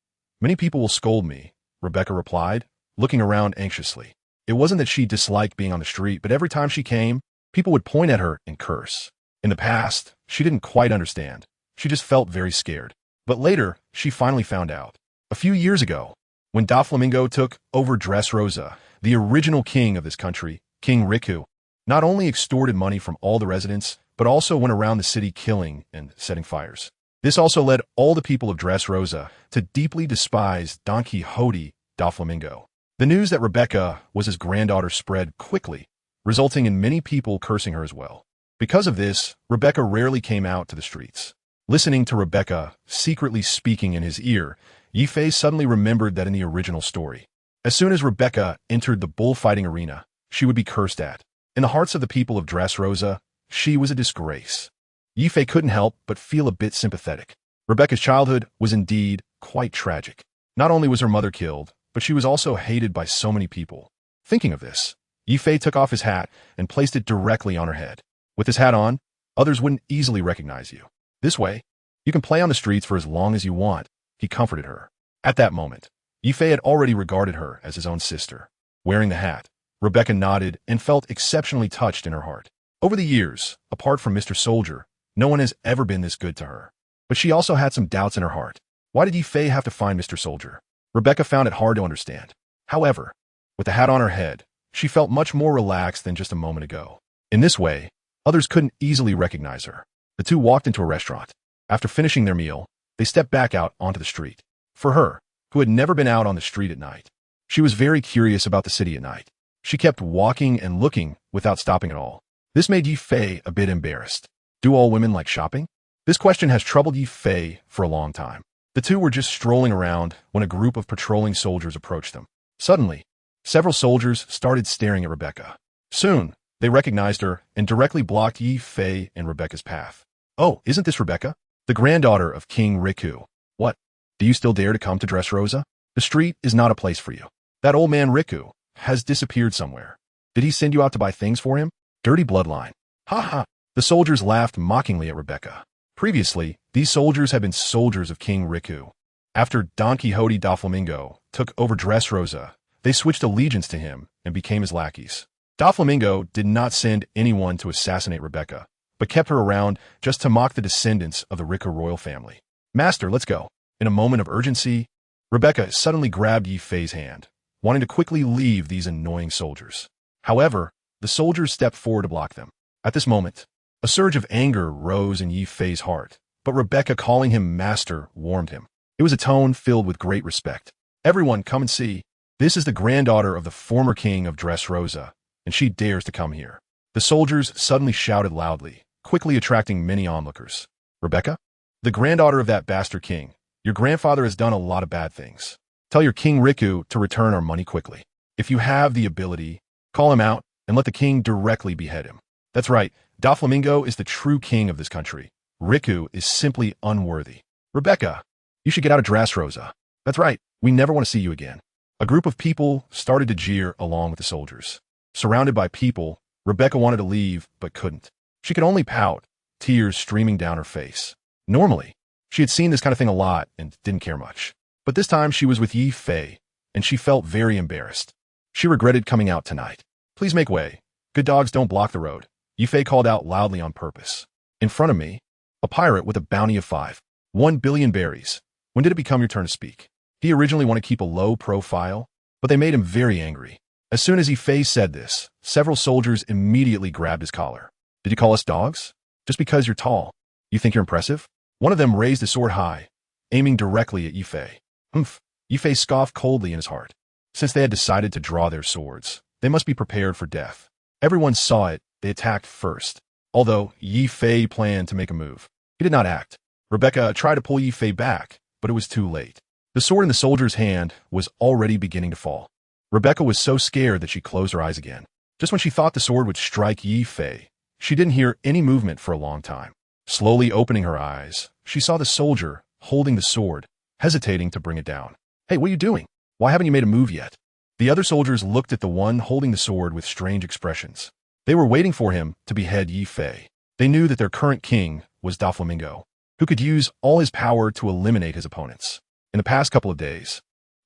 [SPEAKER 1] many people will scold me," Rebecca replied, looking around anxiously. It wasn't that she disliked being on the street, but every time she came, people would point at her and curse. In the past, she didn't quite understand. She just felt very scared. But later, she finally found out. A few years ago, when Doflamingo took over Dressrosa, the original king of this country, King Riku, not only extorted money from all the residents, but also went around the city killing and setting fires. This also led all the people of Dressrosa to deeply despise Don Quixote Doflamingo. The news that Rebecca was his granddaughter spread quickly, resulting in many people cursing her as well. Because of this, Rebecca rarely came out to the streets. Listening to Rebecca secretly speaking in his ear, Yifei suddenly remembered that in the original story, as soon as Rebecca entered the bullfighting arena, she would be cursed at. In the hearts of the people of Dressrosa, she was a disgrace. Yifei couldn't help but feel a bit sympathetic. Rebecca's childhood was indeed quite tragic. Not only was her mother killed, but she was also hated by so many people. Thinking of this, Yifei took off his hat and placed it directly on her head. With his hat on, others wouldn't easily recognize you. This way, you can play on the streets for as long as you want, he comforted her. At that moment, Yifei had already regarded her as his own sister. Wearing the hat, Rebecca nodded and felt exceptionally touched in her heart. Over the years, apart from Mr. Soldier, no one has ever been this good to her. But she also had some doubts in her heart. Why did Yi have to find Mr. Soldier? Rebecca found it hard to understand. However, with the hat on her head, she felt much more relaxed than just a moment ago. In this way, others couldn't easily recognize her. The two walked into a restaurant. After finishing their meal, they stepped back out onto the street. For her, who had never been out on the street at night, she was very curious about the city at night. She kept walking and looking without stopping at all. This made Yi a bit embarrassed. Do all women like shopping? This question has troubled Yi for a long time. The two were just strolling around when a group of patrolling soldiers approached them. Suddenly, several soldiers started staring at Rebecca. Soon, they recognized her and directly blocked Yi and Rebecca's path. Oh, isn't this Rebecca? The granddaughter of King Riku. What? Do you still dare to come to Dressrosa? The street is not a place for you. That old man Riku has disappeared somewhere. Did he send you out to buy things for him? Dirty bloodline. Ha ha. The soldiers laughed mockingly at Rebecca. Previously, these soldiers had been soldiers of King Riku. After Don Quixote Doflamingo took over Dressrosa, they switched allegiance to him and became his lackeys. Doflamingo did not send anyone to assassinate Rebecca, but kept her around just to mock the descendants of the Riku royal family. Master, let's go. In a moment of urgency, Rebecca suddenly grabbed Yi hand, wanting to quickly leave these annoying soldiers. However, the soldiers stepped forward to block them. At this moment, a surge of anger rose in Yi heart, but Rebecca calling him master warmed him. It was a tone filled with great respect. Everyone, come and see. This is the granddaughter of the former king of Dressrosa, and she dares to come here. The soldiers suddenly shouted loudly, quickly attracting many onlookers. Rebecca? The granddaughter of that bastard king. Your grandfather has done a lot of bad things. Tell your King Riku to return our money quickly. If you have the ability, call him out and let the king directly behead him. That's right, Doflamingo is the true king of this country. Riku is simply unworthy. Rebecca, you should get out of Dressrosa. That's right, we never want to see you again. A group of people started to jeer along with the soldiers. Surrounded by people, Rebecca wanted to leave but couldn't. She could only pout, tears streaming down her face. Normally, she had seen this kind of thing a lot and didn't care much. But this time she was with Yi and she felt very embarrassed. She regretted coming out tonight. Please make way. Good dogs don't block the road. Yi called out loudly on purpose. In front of me, a pirate with a bounty of 1 billion berries. When did it become your turn to speak? He originally wanted to keep a low profile, but they made him very angry. As soon as Yi said this, several soldiers immediately grabbed his collar. Did you call us dogs? Just because you're tall. You think you're impressive? One of them raised his sword high, aiming directly at Yi. Yi scoffed coldly in his heart. Since they had decided to draw their swords, they must be prepared for death. Everyone saw it, they attacked first. Although Yi planned to make a move, he did not act. Rebecca tried to pull Yi back, but it was too late. The sword in the soldier's hand was already beginning to fall. Rebecca was so scared that she closed her eyes again. Just when she thought the sword would strike Yi, she didn't hear any movement for a long time. Slowly opening her eyes, she saw the soldier holding the sword, hesitating to bring it down. Hey, what are you doing? Why haven't you made a move yet? The other soldiers looked at the one holding the sword with strange expressions. They were waiting for him to behead Yi. They knew that their current king was Doflamingo, who could use all his power to eliminate his opponents. In the past couple of days,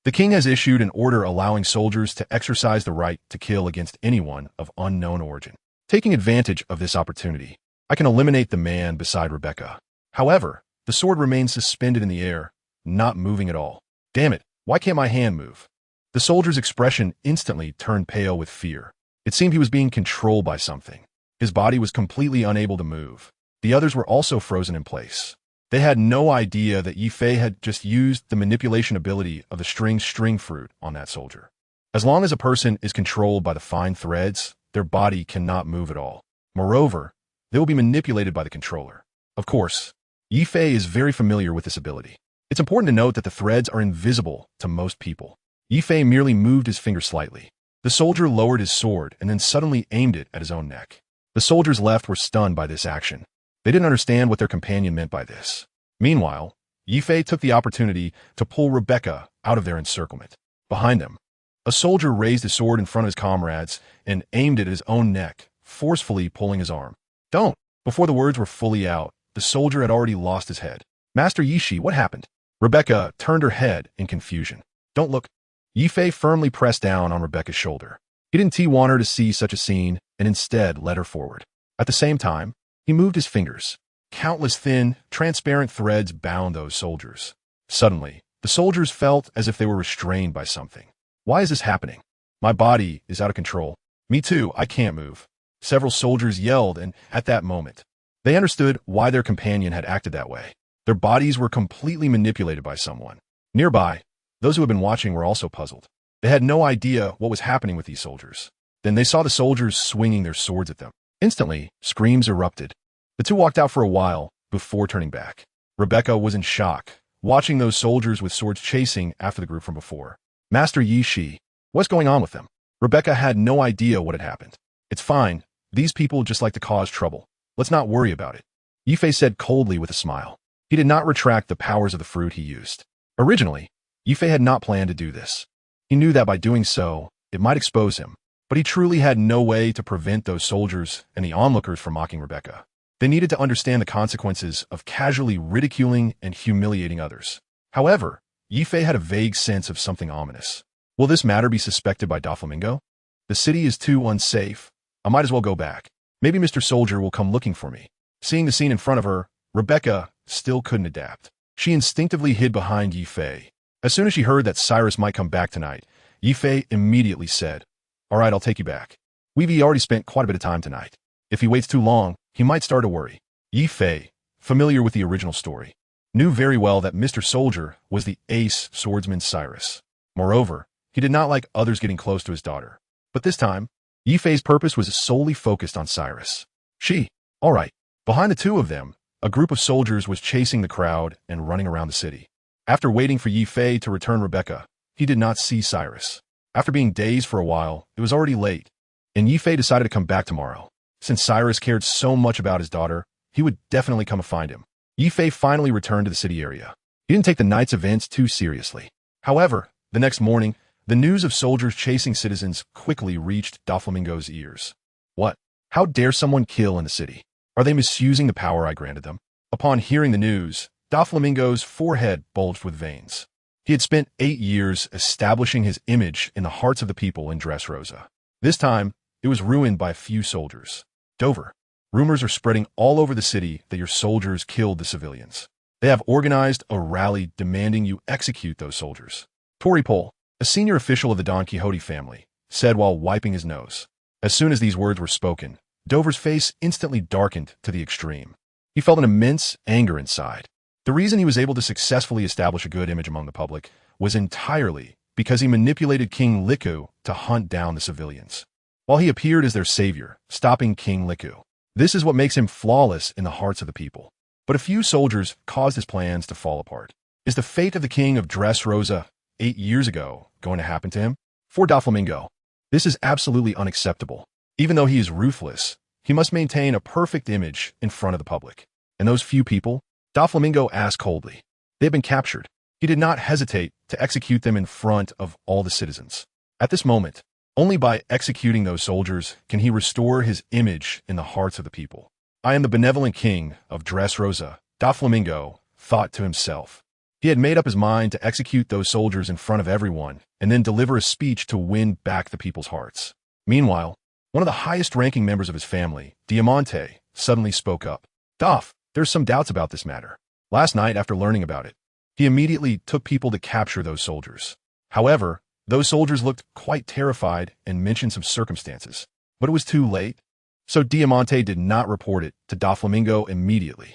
[SPEAKER 1] the king has issued an order allowing soldiers to exercise the right to kill against anyone of unknown origin. Taking advantage of this opportunity, I can eliminate the man beside Rebecca. However, the sword remains suspended in the air, not moving at all. Damn it, why can't my hand move? The soldier's expression instantly turned pale with fear. It seemed he was being controlled by something. His body was completely unable to move. The others were also frozen in place. They had no idea that Yi had just used the manipulation ability of the string fruit on that soldier. As long as a person is controlled by the fine threads, their body cannot move at all. Moreover, they will be manipulated by the controller. Of course, Yi is very familiar with this ability. It's important to note that the threads are invisible to most people. Yi merely moved his finger slightly. The soldier lowered his sword and then suddenly aimed it at his own neck. The soldiers left were stunned by this action. They didn't understand what their companion meant by this. Meanwhile, Yi took the opportunity to pull Rebecca out of their encirclement. Behind them, a soldier raised his sword in front of his comrades and aimed it at his own neck, forcefully pulling his arm. Don't! Before the words were fully out, the soldier had already lost his head. Master Yi, what happened? Rebecca turned her head in confusion. Don't look. Yi firmly pressed down on Rebecca's shoulder. He didn't want her to see such a scene and instead led her forward. At the same time, he moved his fingers. Countless thin, transparent threads bound those soldiers. Suddenly, the soldiers felt as if they were restrained by something. Why is this happening? My body is out of control. Me too, I can't move. Several soldiers yelled, and at that moment, they understood why their companion had acted that way. Their bodies were completely manipulated by someone. Nearby, those who had been watching were also puzzled. They had no idea what was happening with these soldiers. Then they saw the soldiers swinging their swords at them. Instantly, screams erupted. The two walked out for a while before turning back. Rebecca was in shock, watching those soldiers with swords chasing after the group from before. Master Yi Shi, what's going on with them? Rebecca had no idea what had happened. It's fine. These people just like to cause trouble. Let's not worry about it. Yifei said coldly with a smile. He did not retract the powers of the fruit he used. Originally, Yifei had not planned to do this. He knew that by doing so, it might expose him, but he truly had no way to prevent those soldiers and the onlookers from mocking Rebecca. They needed to understand the consequences of casually ridiculing and humiliating others. However, Yifei had a vague sense of something ominous. Will this matter be suspected by Doflamingo? The city is too unsafe. I might as well go back. Maybe Mr. Soldier will come looking for me. Seeing the scene in front of her, Rebecca still couldn't adapt. She instinctively hid behind Yifei. As soon as she heard that Cyrus might come back tonight, Yifei immediately said, "All right, I'll take you back. We've already spent quite a bit of time tonight. If he waits too long, he might start to worry." Yifei, familiar with the original story, knew very well that Mr. Soldier was the ace swordsman Cyrus. Moreover, he did not like others getting close to his daughter. But this time, Yifei's purpose was solely focused on Cyrus. All right. Behind the two of them, a group of soldiers was chasing the crowd and running around the city. After waiting for Yifei to return Rebecca, he did not see Cyrus. After being dazed for a while, it was already late, and Yifei decided to come back tomorrow. Since Cyrus cared so much about his daughter, he would definitely come and find him. Yifei finally returned to the city area. He didn't take the night's events too seriously. However, the next morning, the news of soldiers chasing citizens quickly reached Doflamingo's ears. What? How dare someone kill in the city? Are they misusing the power I granted them? Upon hearing the news, Doflamingo's forehead bulged with veins. He had spent 8 years establishing his image in the hearts of the people in Dressrosa. This time, it was ruined by a few soldiers. Dover, rumors are spreading all over the city that your soldiers killed the civilians. They have organized a rally demanding you execute those soldiers. Toripol, a senior official of the Don Quixote family, said while wiping his nose. As soon as these words were spoken, Dover's face instantly darkened to the extreme. He felt an immense anger inside. The reason he was able to successfully establish a good image among the public was entirely because he manipulated King Riku to hunt down the civilians, while he appeared as their savior, stopping King Riku. This is what makes him flawless in the hearts of the people. But a few soldiers caused his plans to fall apart. Is the fate of the king of Dressrosa 8 years ago going to happen to him? For Doflamingo, this is absolutely unacceptable. Even though he is ruthless, he must maintain a perfect image in front of the public. And those few people, Doflamingo asked coldly. They had been captured. He did not hesitate to execute them in front of all the citizens. At this moment, only by executing those soldiers can he restore his image in the hearts of the people. I am the benevolent king of Dressrosa, Doflamingo thought to himself. He had made up his mind to execute those soldiers in front of everyone and then deliver a speech to win back the people's hearts. Meanwhile, one of the highest-ranking members of his family, Diamante, suddenly spoke up. Dof, there's some doubts about this matter. Last night, after learning about it, he immediately took people to capture those soldiers. However, those soldiers looked quite terrified and mentioned some circumstances. But it was too late. So Diamante did not report it to Doflamingo immediately.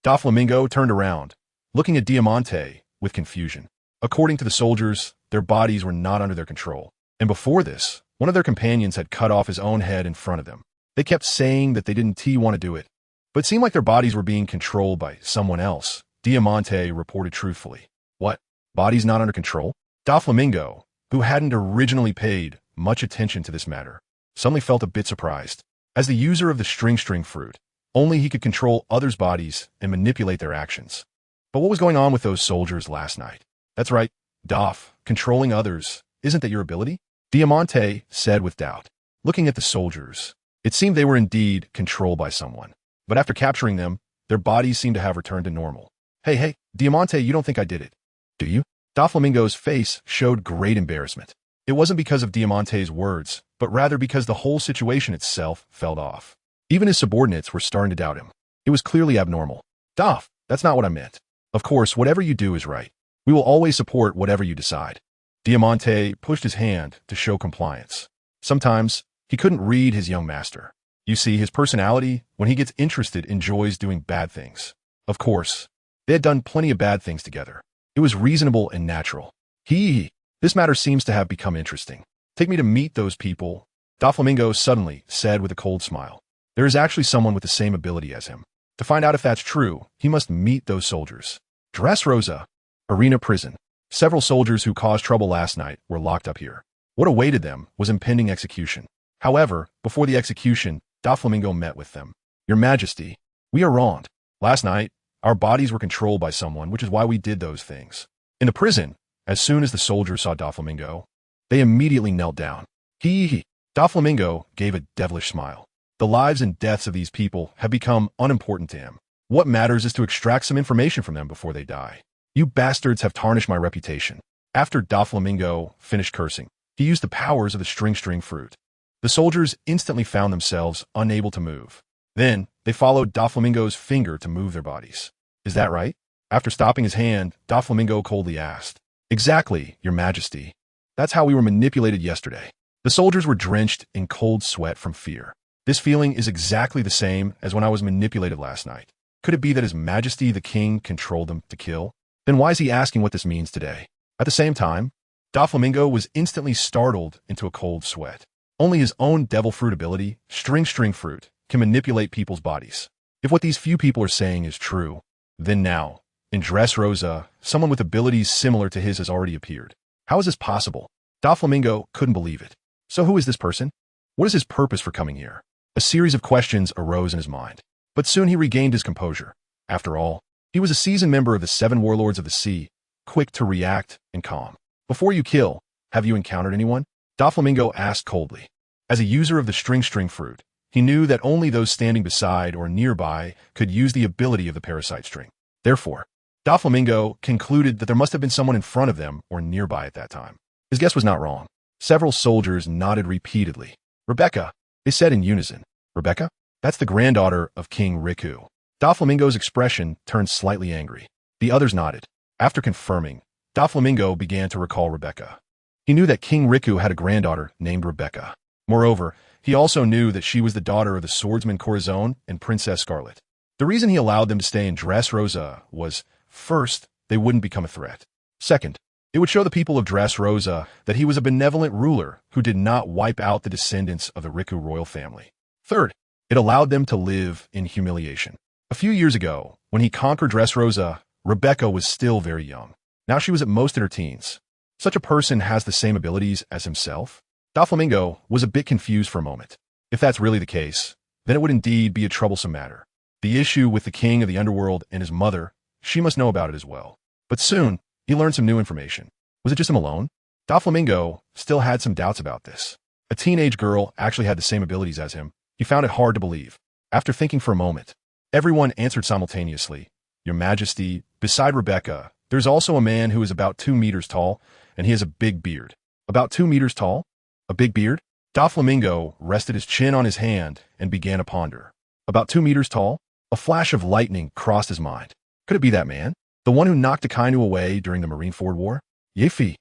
[SPEAKER 1] Doflamingo turned around, looking at Diamante with confusion. According to the soldiers, their bodies were not under their control. And before this, one of their companions had cut off his own head in front of them. They kept saying that they didn't want to do it, but it seemed like their bodies were being controlled by someone else. Diamante reported truthfully. What? Bodies not under control? Doflamingo, who hadn't originally paid much attention to this matter, suddenly felt a bit surprised. As the user of the string fruit, only he could control others' bodies and manipulate their actions. But what was going on with those soldiers last night? That's right, Dof, controlling others, isn't that your ability? Diamante said with doubt. Looking at the soldiers, it seemed they were indeed controlled by someone. But after capturing them, their bodies seemed to have returned to normal. Hey, Diamante, you don't think I did it, do you? Doflamingo's face showed great embarrassment. It wasn't because of Diamante's words, but rather because the whole situation itself fell off. Even his subordinates were starting to doubt him. It was clearly abnormal. Doff, that's not what I meant. Of course, whatever you do is right. We will always support whatever you decide. Diamante pushed his hand to show compliance. Sometimes, he couldn't read his young master. You see, his personality, when he gets interested, enjoys doing bad things. Of course, they had done plenty of bad things together. It was reasonable and natural. This matter seems to have become interesting. Take me to meet those people, Doflamingo suddenly said with a cold smile. There is actually someone with the same ability as him. To find out if that's true, he must meet those soldiers. Dressrosa, arena prison. Several soldiers who caused trouble last night were locked up here. What awaited them was impending execution. However, before the execution, Doflamingo met with them. Your Majesty, we are wronged. Last night, our bodies were controlled by someone, which is why we did those things. In the prison, as soon as the soldiers saw Doflamingo, they immediately knelt down. Doflamingo gave a devilish smile. The lives and deaths of these people have become unimportant to him. What matters is to extract some information from them before they die. You bastards have tarnished my reputation. After Doflamingo finished cursing, he used the powers of the string fruit. The soldiers instantly found themselves unable to move. Then, they followed Doflamingo's finger to move their bodies. Is that right? After stopping his hand, Doflamingo coldly asked. Exactly, Your Majesty. That's how we were manipulated yesterday. The soldiers were drenched in cold sweat from fear. This feeling is exactly the same as when I was manipulated last night. Could it be that His Majesty the King controlled them to kill? Then why is he asking what this means today? At the same time, Doflamingo was instantly startled into a cold sweat. Only his own devil fruit ability, string fruit, can manipulate people's bodies. If what these few people are saying is true, then now, in Dressrosa, someone with abilities similar to his has already appeared. How is this possible? Doflamingo couldn't believe it. So who is this person? What is his purpose for coming here? A series of questions arose in his mind. But soon he regained his composure. After all, he was a seasoned member of the 7 Warlords of the Sea, quick to react and calm. Before you kill, have you encountered anyone? Doflamingo asked coldly. As a user of the string fruit, he knew that only those standing beside or nearby could use the ability of the parasite string. Therefore, Doflamingo concluded that there must have been someone in front of them or nearby at that time. His guess was not wrong. Several soldiers nodded repeatedly. Rebecca, they said in unison. Rebecca? That's the granddaughter of King Riku. Doflamingo's expression turned slightly angry. The others nodded. After confirming, Doflamingo began to recall Rebecca. He knew that King Riku had a granddaughter named Rebecca. Moreover, he also knew that she was the daughter of the swordsman Corazon and Princess Scarlet. The reason he allowed them to stay in Dressrosa was, first, they wouldn't become a threat. Second, it would show the people of Dressrosa that he was a benevolent ruler who did not wipe out the descendants of the Riku royal family. Third, it allowed them to live in humiliation. A few years ago, when he conquered Dressrosa, Rebecca was still very young. Now she was at most in her teens. Such a person has the same abilities as himself? Doflamingo was a bit confused for a moment. If that's really the case, then it would indeed be a troublesome matter. The issue with the king of the underworld and his mother, she must know about it as well. But soon, he learned some new information. Was it just him alone? Doflamingo still had some doubts about this. A teenage girl actually had the same abilities as him. He found it hard to believe. After thinking for a moment, everyone answered simultaneously. Your Majesty, beside Rebecca, there's also a man who is about 2 meters tall, and he has a big beard. About 2 meters tall? A big beard? Doflamingo rested his chin on his hand and began to ponder. About 2 meters tall? A flash of lightning crossed his mind. Could it be that man? The one who knocked Akainu away during the Marineford War? Yifei,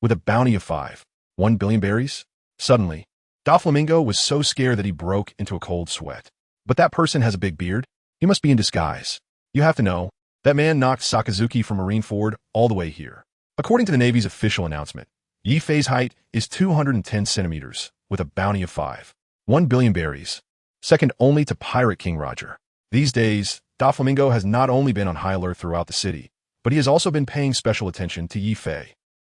[SPEAKER 1] with a bounty of 1 billion berries? Suddenly, Doflamingo was so scared that he broke into a cold sweat. But that person has a big beard? He must be in disguise. You have to know, that man knocked Sakazuki from Marineford all the way here. According to the Navy's official announcement, Yifei's height is 210 centimeters, with a bounty of 1 billion berries, second only to Pirate King Roger. These days, Doflamingo has not only been on high alert throughout the city, but he has also been paying special attention to Yifei.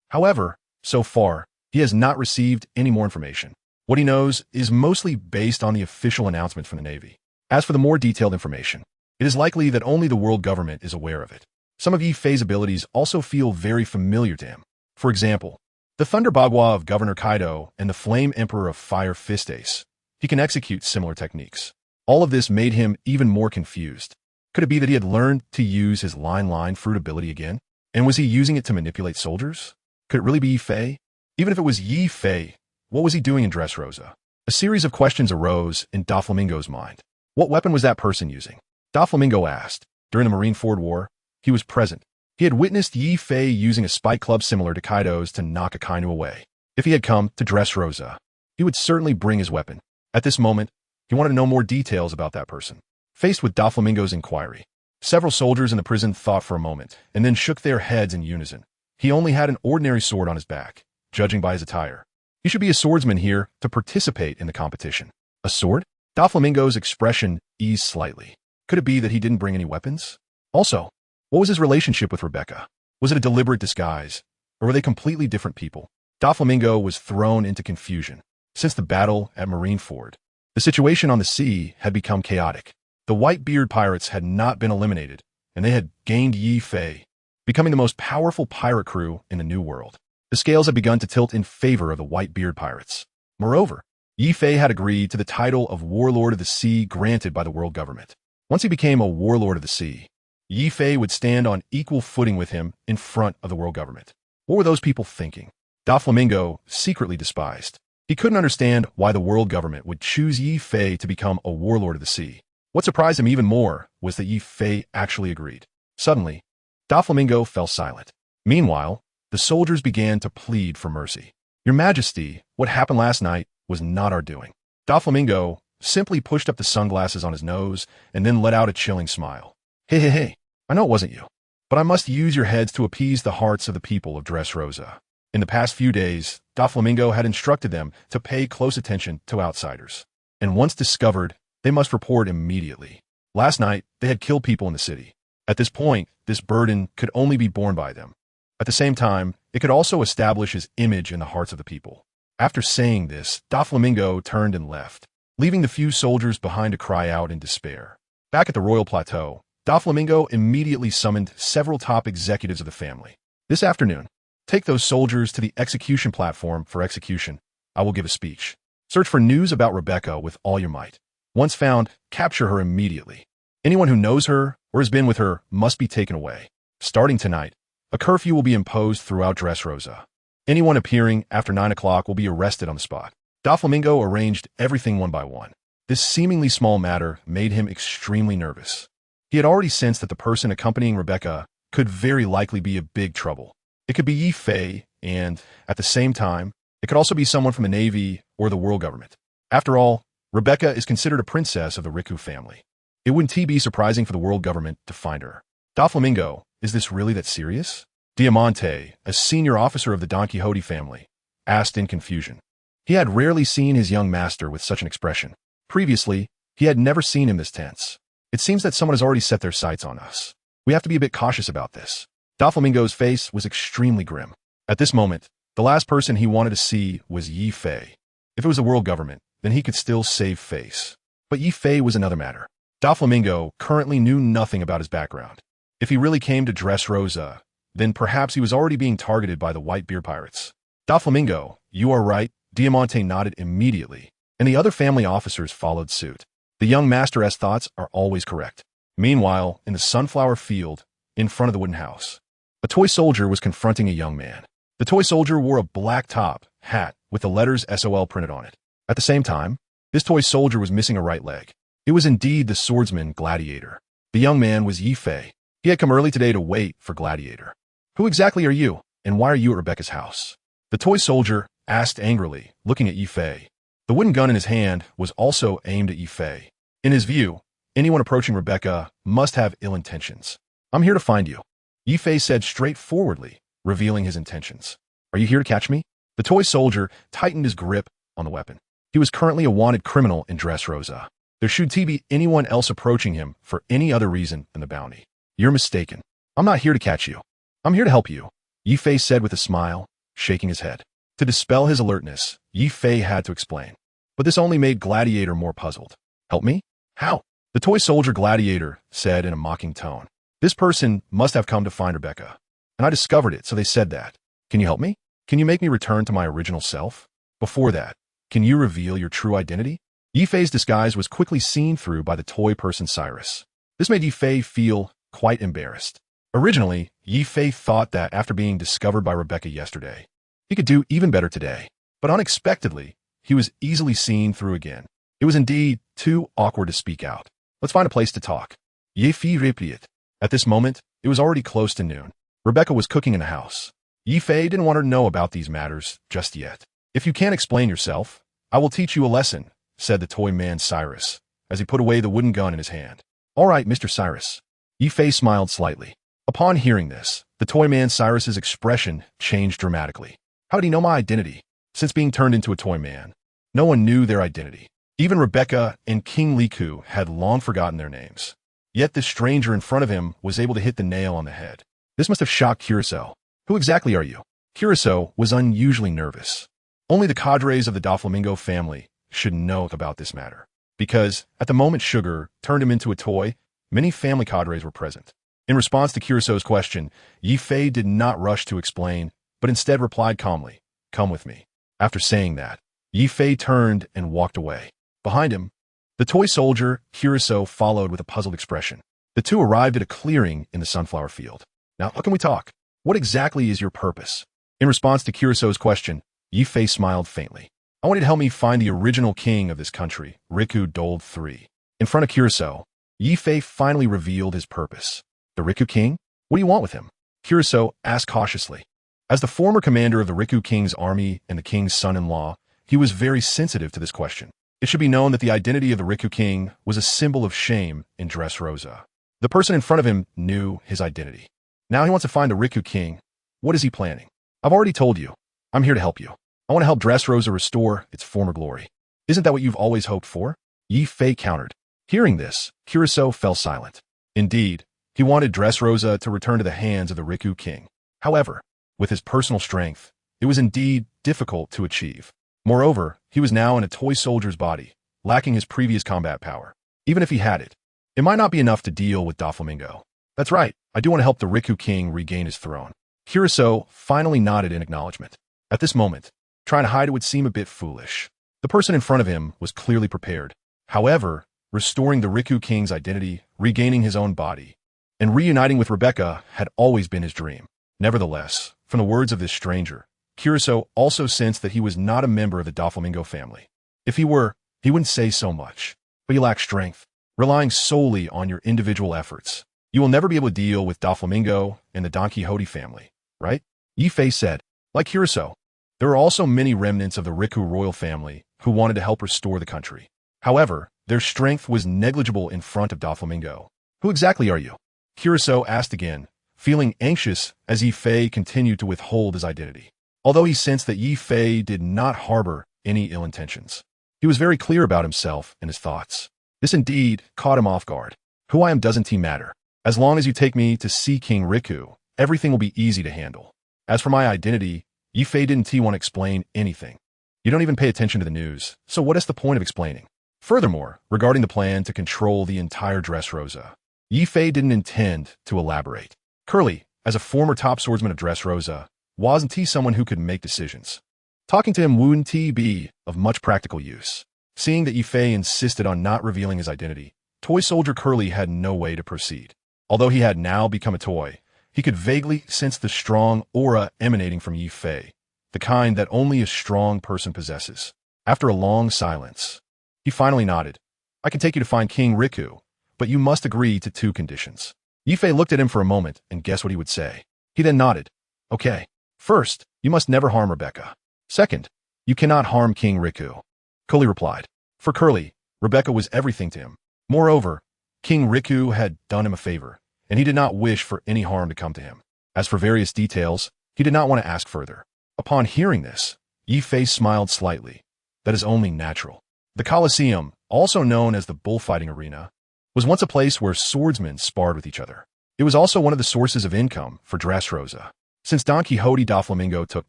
[SPEAKER 1] However, so far, he has not received any more information. What he knows is mostly based on the official announcement from the Navy. As for the more detailed information, it is likely that only the world government is aware of it. Some of Yifei's abilities also feel very familiar to him. For example, the Thunder Bagua of Governor Kaido and the Flame Emperor of Fire Fist Ace. He can execute similar techniques. All of this made him even more confused. Could it be that he had learned to use his line fruit ability again? And was he using it to manipulate soldiers? Could it really be Yifei? Even if it was Yifei, what was he doing in Dressrosa? A series of questions arose in Doflamingo's mind. What weapon was that person using? Doflamingo asked. During the Marineford War, he was present. He had witnessed Yi Fei using a spike club similar to Kaido's to knock Akainu away. If he had come to Dressrosa, he would certainly bring his weapon. At this moment, he wanted to know more details about that person. Faced with Doflamingo's inquiry, several soldiers in the prison thought for a moment and then shook their heads in unison. He only had an ordinary sword on his back, judging by his attire. He should be a swordsman here to participate in the competition. A sword? Doflamingo's expression eased slightly. Could it be that he didn't bring any weapons? Also, what was his relationship with Rebecca? Was it a deliberate disguise, or were they completely different people? Doflamingo was thrown into confusion. Since the battle at Marineford, the situation on the sea had become chaotic. The Whitebeard pirates had not been eliminated, and they had gained Yi Fei, becoming the most powerful pirate crew in the New World. The scales had begun to tilt in favor of the Whitebeard pirates. Moreover, Yi Fei had agreed to the title of Warlord of the Sea granted by the world government. Once he became a Warlord of the Sea, Yi Fei would stand on equal footing with him in front of the world government. What were those people thinking? Doflamingo secretly despised. He couldn't understand why the world government would choose Yi Fei to become a Warlord of the Sea. What surprised him even more was that Yi Fei actually agreed. Suddenly, Doflamingo fell silent. Meanwhile, the soldiers began to plead for mercy. Your Majesty, what happened last night was not our doing. Doflamingo simply pushed up the sunglasses on his nose and then let out a chilling smile. Hey, I know it wasn't you, but I must use your heads to appease the hearts of the people of Dressrosa. In the past few days, Doflamingo had instructed them to pay close attention to outsiders. And once discovered, they must report immediately. Last night, they had killed people in the city. At this point, this burden could only be borne by them. At the same time, it could also establish his image in the hearts of the people. After saying this, Doflamingo turned and left, leaving the few soldiers behind to cry out in despair. Back at the Royal Plateau, Doflamingo immediately summoned several top executives of the family. This afternoon, take those soldiers to the execution platform for execution. I will give a speech. Search for news about Rebecca with all your might. Once found, capture her immediately. Anyone who knows her or has been with her must be taken away. Starting tonight, a curfew will be imposed throughout Dressrosa. Anyone appearing after 9 o'clock will be arrested on the spot. Doflamingo arranged everything one by one. This seemingly small matter made him extremely nervous. He had already sensed that the person accompanying Rebecca could very likely be a big trouble. It could be Yi Fei, and, at the same time, it could also be someone from the Navy or the world government. After all, Rebecca is considered a princess of the Riku family. It wouldn't be surprising for the world government to find her. Doflamingo, is this really that serious? Diamante, a senior officer of the Don Quixote family, asked in confusion. He had rarely seen his young master with such an expression. Previously, he had never seen him this tense. It seems that someone has already set their sights on us. We have to be a bit cautious about this. Doflamingo's face was extremely grim. At this moment, the last person he wanted to see was Yi Fei. If it was the world government, then he could still save face. But Yi Fei was another matter. Doflamingo currently knew nothing about his background. If he really came to Dressrosa, then perhaps he was already being targeted by the Whitebeard pirates. Doflamingo, you are right, Diamante nodded immediately, and the other family officers followed suit. The young master's thoughts are always correct. Meanwhile, in the sunflower field, in front of the wooden house, a toy soldier was confronting a young man. The toy soldier wore a black top hat with the letters SOL printed on it. At the same time, this toy soldier was missing a right leg. It was indeed the swordsman Gladiator. The young man was Yi Fei. He had come early today to wait for Gladiator. Who exactly are you, and why are you at Rebecca's house? The toy soldier asked angrily, looking at Yi Fei. The wooden gun in his hand was also aimed at Yi Fei. In his view, anyone approaching Rebecca must have ill intentions. I'm here to find you, Yi Fei said straightforwardly, revealing his intentions. Are you here to catch me? The toy soldier tightened his grip on the weapon. He was currently a wanted criminal in Dressrosa. There should be anyone else approaching him for any other reason than the bounty. You're mistaken. I'm not here to catch you. I'm here to help you, Yi Fei said with a smile, shaking his head. To dispel his alertness, Yi Fei had to explain. But this only made Gladiator more puzzled. Help me? How? The toy soldier Gladiator said in a mocking tone. This person must have come to find Rebecca. And I discovered it, so they said that. Can you help me? Can you make me return to my original self? Before that, can you reveal your true identity? Yi Fei's disguise was quickly seen through by the toy person Cyrus. This made Yi Fei feel quite embarrassed. Originally, Yi Fei thought that after being discovered by Rebecca yesterday, he could do even better today. But unexpectedly, he was easily seen through again. It was indeed too awkward to speak out. Let's find a place to talk. Ye fi replied. At this moment, it was already close to noon. Rebecca was cooking in the house. Yi Fei didn't want her to know about these matters just yet. If you can't explain yourself, I will teach you a lesson, said the toy man Cyrus, as he put away the wooden gun in his hand. All right, Mr. Cyrus. Yi Fei smiled slightly. Upon hearing this, the toy man Cyrus's expression changed dramatically. How did he know my identity? Since being turned into a toy man, no one knew their identity. Even Rebecca and King Riku had long forgotten their names. Yet this stranger in front of him was able to hit the nail on the head. This must have shocked Curacao. Who exactly are you? Curacao was unusually nervous. Only the cadres of the Doflamingo family should know about this matter. Because, at the moment Sugar turned him into a toy, many family cadres were present. In response to Curacao's question, Yi Fei did not rush to explain, but instead replied calmly, "Come with me." After saying that, Yi Fei turned and walked away. Behind him, the toy soldier, Curacao, followed with a puzzled expression. The two arrived at a clearing in the sunflower field. Now, how can we talk? What exactly is your purpose? In response to Curacao's question, Yi Fei smiled faintly. I want you to help me find the original king of this country, Riku doled 3. In front of Curacao, Yi Fei finally revealed his purpose. The Riku king? What do you want with him? Curacao asked cautiously. As the former commander of the Riku king's army and the king's son-in-law, he was very sensitive to this question. It should be known that the identity of the Riku king was a symbol of shame in Dressrosa. The person in front of him knew his identity. Now he wants to find the Riku king. What is he planning? I've already told you. I'm here to help you. I want to help Dressrosa restore its former glory. Isn't that what you've always hoped for? Yi Fei countered. Hearing this, Curacao fell silent. Indeed, he wanted Dressrosa to return to the hands of the Riku king. However, with his personal strength, it was indeed difficult to achieve. Moreover, he was now in a toy soldier's body, lacking his previous combat power. Even if he had it, it might not be enough to deal with Doflamingo. That's right, I do want to help the Riku king regain his throne. Curacao finally nodded in acknowledgement. At this moment, trying to hide it would seem a bit foolish. The person in front of him was clearly prepared. However, restoring the Riku king's identity, regaining his own body, and reuniting with Rebecca had always been his dream. Nevertheless, from the words of this stranger, Curacao also sensed that he was not a member of the Doflamingo family. If he were, he wouldn't say so much. But you lack strength. Relying solely on your individual efforts, you will never be able to deal with Doflamingo and the Don Quixote family, right? Yi Fei said. Like Curacao, there are also many remnants of the Riku royal family who wanted to help restore the country. However, their strength was negligible in front of Doflamingo. Who exactly are you? Curacao asked again, feeling anxious as Yi Fei continued to withhold his identity. Although he sensed that Yi Fei did not harbor any ill intentions, he was very clear about himself and his thoughts. This indeed caught him off guard. Who I am doesn't matter. As long as you take me to see King Riku, everything will be easy to handle. As for my identity, Yi Fei didn't want to explain anything. You don't even pay attention to the news, so what is the point of explaining? Furthermore, regarding the plan to control the entire Dressrosa, Yi Fei didn't intend to elaborate. Curly, as a former top swordsman of Dressrosa, wasn't he someone who could make decisions? Talking to him wouldn't be of much practical use. Seeing that Yi Fei insisted on not revealing his identity, toy soldier Curly had no way to proceed. Although he had now become a toy, he could vaguely sense the strong aura emanating from Yi Fei, the kind that only a strong person possesses. After a long silence, he finally nodded. I can take you to find King Riku, but you must agree to 2 conditions. Yi Fei looked at him for a moment and guessed what he would say. He then nodded. Okay. First, you must never harm Rebecca. Second, you cannot harm King Riku. Curly replied. For Curly, Rebecca was everything to him. Moreover, King Riku had done him a favor, and he did not wish for any harm to come to him. As for various details, he did not want to ask further. Upon hearing this, Yi Fei smiled slightly. That is only natural. The Colosseum, also known as the bullfighting arena, was once a place where swordsmen sparred with each other. It was also one of the sources of income for Dressrosa. Since Don Quixote Doflamingo took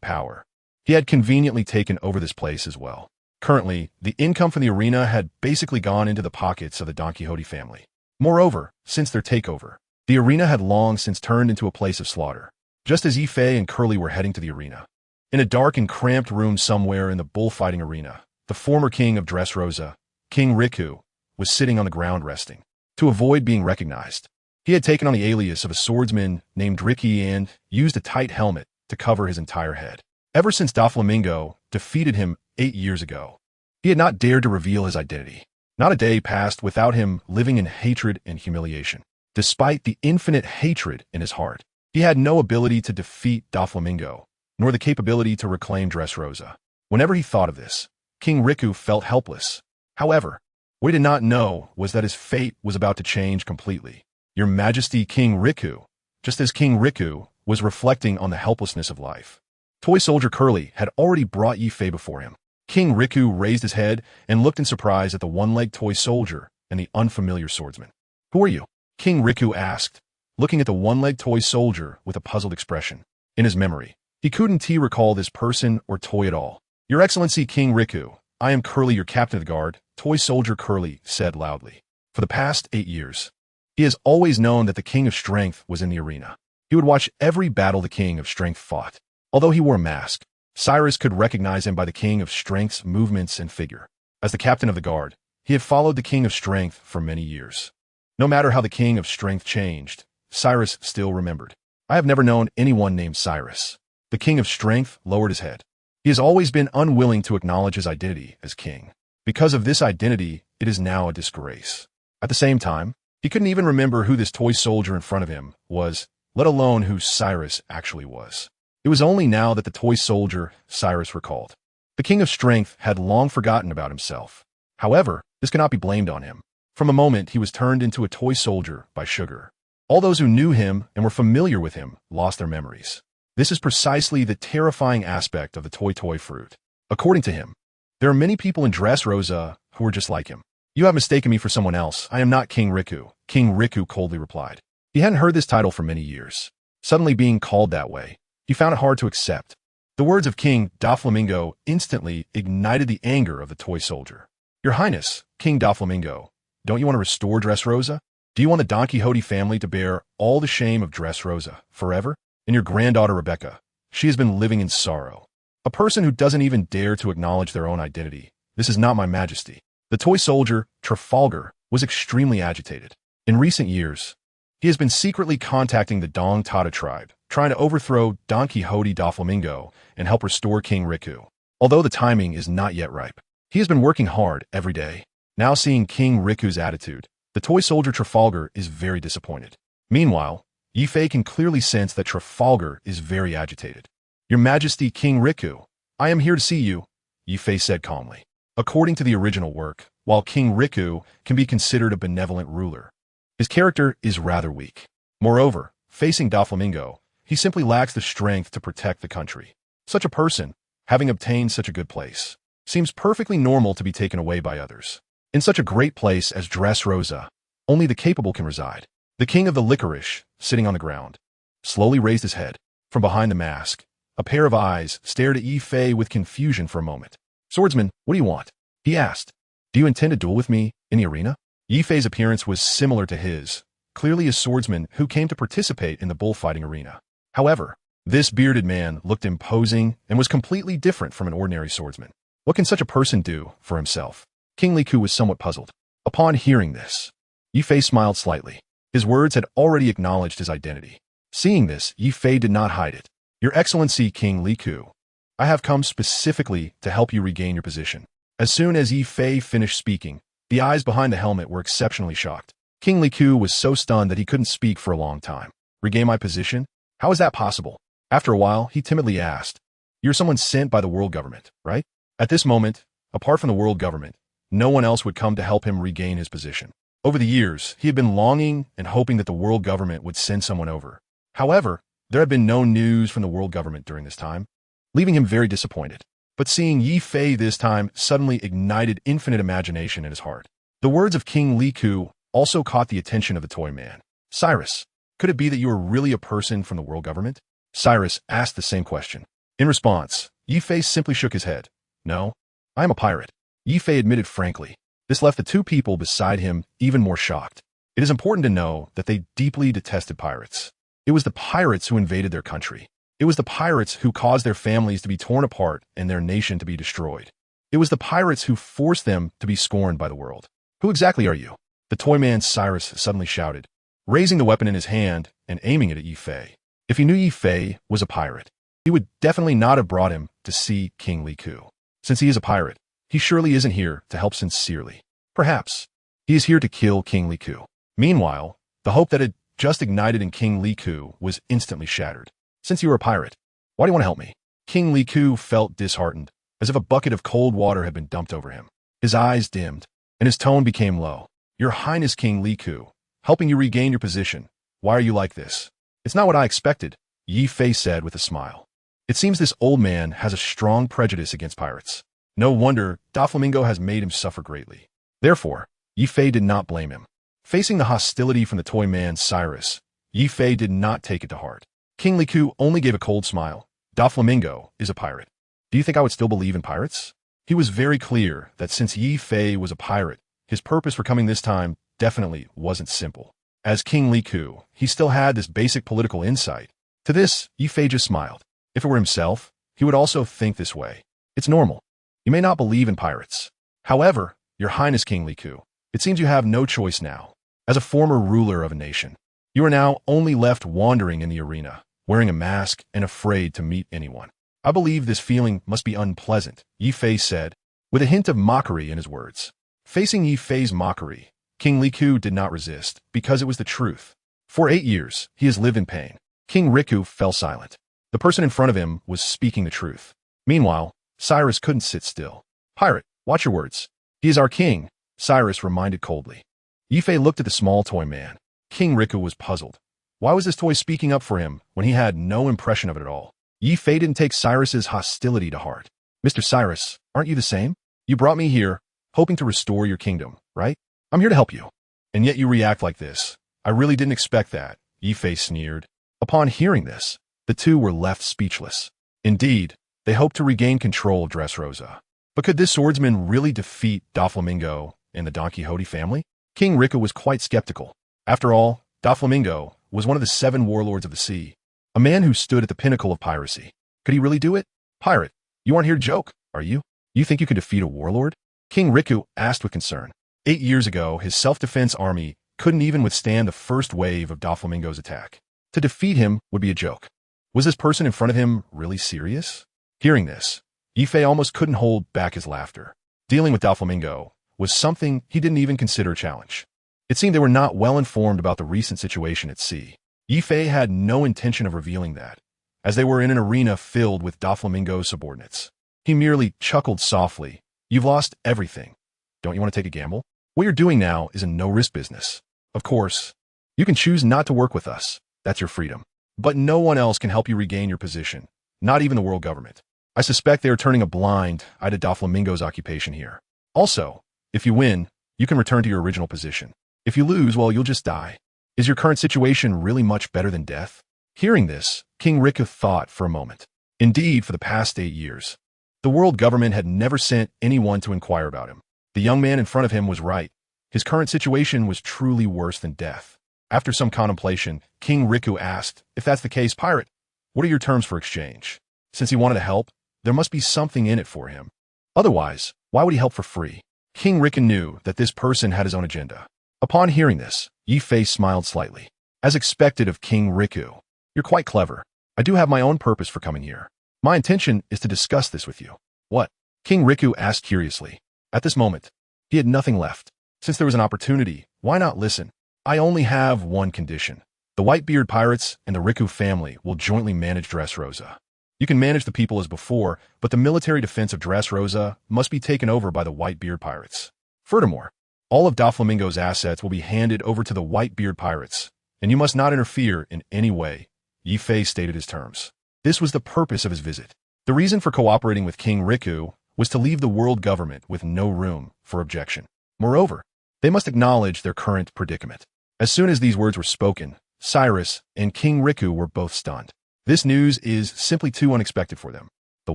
[SPEAKER 1] power, he had conveniently taken over this place as well. Currently, the income from the arena had basically gone into the pockets of the Don Quixote family. Moreover, since their takeover, the arena had long since turned into a place of slaughter. Just as Yi Fei and Curly were heading to the arena, in a dark and cramped room somewhere in the bullfighting arena, the former king of Dressrosa, King Riku, was sitting on the ground resting. To avoid being recognized, he had taken on the alias of a swordsman named Ricky and used a tight helmet to cover his entire head. Ever since Doflamingo defeated him 8 years ago, He had not dared to reveal his identity. Not a day passed without him living in hatred and humiliation. Despite the infinite hatred in his heart, he had no ability to defeat Doflamingo, nor the capability to reclaim Dressrosa. Whenever he thought of this, King Riku felt helpless. However, what he did not know was that his fate was about to change completely. Your Majesty, King Riku. Just as King Riku was reflecting on the helplessness of life, Toy Soldier Curly had already brought Yifei before him. King Riku raised his head and looked in surprise at the one-legged toy soldier and the unfamiliar swordsman. "Who are you?" King Riku asked, looking at the one-legged toy soldier with a puzzled expression. In his memory, he couldn't recall this person or toy at all. "Your Excellency, King Riku, I am Curly, your captain of the guard," Toy Soldier Curly said loudly. For the past 8 years, he has always known that the King of Strength was in the arena. He would watch every battle the King of Strength fought. Although he wore a mask, Cyrus could recognize him by the King of Strength's movements and figure. As the captain of the guard, he had followed the King of Strength for many years. No matter how the King of Strength changed, Cyrus still remembered. "I have never known anyone named Cyrus." The King of Strength lowered his head. He has always been unwilling to acknowledge his identity as king. Because of this identity, it is now a disgrace. At the same time, he couldn't even remember who this toy soldier in front of him was, let alone who Cyrus actually was. It was only now that the toy soldier Cyrus recalled. The King of Strength had long forgotten about himself. However, this cannot be blamed on him. From a moment he was turned into a toy soldier by sugar. All those who knew him and were familiar with him lost their memories. This is precisely the terrifying aspect of the toy fruit. According to him, there are many people in Dressrosa who are just like him. "You have mistaken me for someone else. I am not King Riku," King Riku coldly replied. He hadn't heard this title for many years. Suddenly being called that way, he found it hard to accept. The words of King Doflamingo instantly ignited the anger of the toy soldier. "Your Highness, King Doflamingo, don't you want to restore Dressrosa? Do you want the Don Quixote family to bear all the shame of Dressrosa forever? And your granddaughter Rebecca, she has been living in sorrow. A person who doesn't even dare to acknowledge their own identity. This is not my majesty." The toy soldier, Trafalgar, was extremely agitated. In recent years, he has been secretly contacting the Dong Tata tribe, trying to overthrow Don Quixote Doflamingo and help restore King Riku. Although the timing is not yet ripe, he has been working hard every day. Now seeing King Riku's attitude, the toy soldier Trafalgar is very disappointed. Meanwhile, Yifei can clearly sense that Trafalgar is very agitated. "Your Majesty, King Riku, I am here to see you," Yifei said calmly. According to the original work, while King Riku can be considered a benevolent ruler, his character is rather weak. Moreover, facing Doflamingo, he simply lacks the strength to protect the country. Such a person, having obtained such a good place, seems perfectly normal to be taken away by others. In such a great place as Dressrosa, only the capable can reside. The King of the Licorice, sitting on the ground, slowly raised his head. From behind the mask, a pair of eyes stared at Yifei with confusion for a moment. "Swordsman, what do you want?" he asked. "Do you intend to duel with me in the arena?" Yifei's appearance was similar to his, clearly a swordsman who came to participate in the bullfighting arena. However, this bearded man looked imposing and was completely different from an ordinary swordsman. What can such a person do for himself? King Riku was somewhat puzzled. Upon hearing this, Yifei smiled slightly. His words had already acknowledged his identity. Seeing this, Yifei did not hide it. "Your Excellency, King Riku, I have come specifically to help you regain your position." As soon as Yifei finished speaking, the eyes behind the helmet were exceptionally shocked. King Riku was so stunned that he couldn't speak for a long time. "Regain my position? How is that possible?" After a while, he timidly asked, "You're someone sent by the world government, right?" At this moment, apart from the world government, no one else would come to help him regain his position. Over the years, he had been longing and hoping that the world government would send someone over. However, there had been no news from the world government during this time, leaving him very disappointed. But seeing Yifei this time suddenly ignited infinite imagination in his heart. The words of King Riku also caught the attention of the toy man. "Cyrus, could it be that you are really a person from the world government?" Cyrus asked the same question. In response, Yifei simply shook his head. "No, I am a pirate," Yifei admitted frankly. This left the two people beside him even more shocked. It is important to know that they deeply detested pirates. It was the pirates who invaded their country. It was the pirates who caused their families to be torn apart and their nation to be destroyed. It was the pirates who forced them to be scorned by the world. "Who exactly are you?" The toy man Cyrus suddenly shouted, raising the weapon in his hand and aiming it at Yifei. If he knew Yifei was a pirate, he would definitely not have brought him to see King Riku. Since he is a pirate, He surely isn't here to help sincerely. Perhaps he is here to kill King Riku. Meanwhile, the hope that had just ignited in King Riku was instantly shattered. Since you are a pirate, why do you want to help me? King Riku felt disheartened, as if a bucket of cold water had been dumped over him. His eyes dimmed, and his tone became low. Your Highness King Riku, helping you regain your position. Why are you like this? It's not what I expected, Yi Fei said with a smile. It seems this old man has a strong prejudice against pirates. No wonder Doflamingo has made him suffer greatly. Therefore, Yi Fei did not blame him. Facing the hostility from the toy man Cyrus, Yi Fei did not take it to heart. King Riku only gave a cold smile. Doflamingo is a pirate. Do you think I would still believe in pirates? He was very clear that since Yi Fei was a pirate, his purpose for coming this time definitely wasn't simple. As King Riku, he still had this basic political insight. To this, Yi Fei just smiled. If it were himself, he would also think this way. It's normal. You may not believe in pirates. However, Your Highness King Riku, it seems you have no choice now. As a former ruler of a nation, you are now only left wandering in the arena, wearing a mask and afraid to meet anyone. I believe this feeling must be unpleasant, Yi Fei said, with a hint of mockery in his words. Facing Yi Fei's mockery, King Riku did not resist, because it was the truth. For 8 years, he has lived in pain. King Riku fell silent. The person in front of him was speaking the truth. Meanwhile, Cyrus couldn't sit still. Pirate, watch your words. He is our king, Cyrus reminded coldly. Yi Fei looked at the small toy man. King Riku was puzzled. Why was this toy speaking up for him when he had no impression of it at all? Yi Fei didn't take Cyrus's hostility to heart. Mr. Cyrus, aren't you the same? You brought me here, hoping to restore your kingdom, right? I'm here to help you. And yet you react like this. I really didn't expect that, Yi Fei sneered. Upon hearing this, the two were left speechless. Indeed, they hoped to regain control of Dressrosa. But could this swordsman really defeat Doflamingo and the Don Quixote family? King Riku was quite skeptical. After all, Doflamingo was one of the 7 warlords of the sea, a man who stood at the pinnacle of piracy. Could he really do it? Pirate, you aren't here to joke, are you? You think you can defeat a warlord? King Riku asked with concern. 8 years ago, his self-defense army couldn't even withstand the first wave of Doflamingo's attack. To defeat him would be a joke. Was this person in front of him really serious? Hearing this, Yi Fei almost couldn't hold back his laughter. Dealing with Doflamingo was something he didn't even consider a challenge. It seemed they were not well informed about the recent situation at sea. Yi Fei had no intention of revealing that, as they were in an arena filled with Doflamingo's subordinates. He merely chuckled softly. You've lost everything. Don't you want to take a gamble? What you're doing now is a no-risk business. Of course, you can choose not to work with us. That's your freedom. But no one else can help you regain your position, not even the world government. I suspect they are turning a blind eye to Doflamingo's occupation here. Also, if you win, you can return to your original position. If you lose, well, you'll just die. Is your current situation really much better than death? Hearing this, King Riku thought for a moment. Indeed, for the past 8 years, the world government had never sent anyone to inquire about him. The young man in front of him was right. His current situation was truly worse than death. After some contemplation, King Riku asked, if that's the case, pirate, what are your terms for exchange? Since he wanted to help, there must be something in it for him. Otherwise, why would he help for free? King Riku knew that this person had his own agenda. Upon hearing this, Yi Fei smiled slightly. As expected of King Riku, you're quite clever. I do have my own purpose for coming here. My intention is to discuss this with you. What? King Riku asked curiously. At this moment, he had nothing left. Since there was an opportunity, why not listen? I only have one condition. The Whitebeard pirates and the Riku family will jointly manage Dressrosa. You can manage the people as before, but the military defense of Dressrosa must be taken over by the Whitebeard pirates. Furthermore, all of Doflamingo's assets will be handed over to the Whitebeard pirates, and you must not interfere in any way. Yi Fei stated his terms. This was the purpose of his visit. The reason for cooperating with King Riku was to leave the world government with no room for objection. Moreover, they must acknowledge their current predicament. As soon as these words were spoken, Cyrus and King Riku were both stunned. This news is simply too unexpected for them. The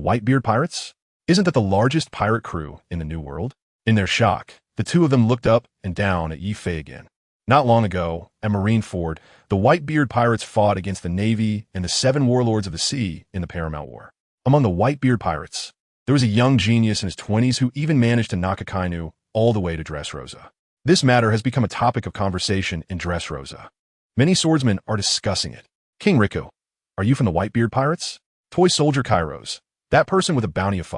[SPEAKER 1] Whitebeard pirates? Isn't that the largest pirate crew in the New World? In their shock, the two of them looked up and down at Yi Fei again. Not long ago, at Marineford, the Whitebeard pirates fought against the Navy and the 7 warlords of the sea in the Paramount War. Among the Whitebeard pirates, there was a young genius in his 20s who even managed to knock a Kainu all the way to Dressrosa. This matter has become a topic of conversation in Dressrosa. Many swordsmen are discussing it. King Riku, are you from the Whitebeard pirates? Toy Soldier Kairos, that person with a bounty of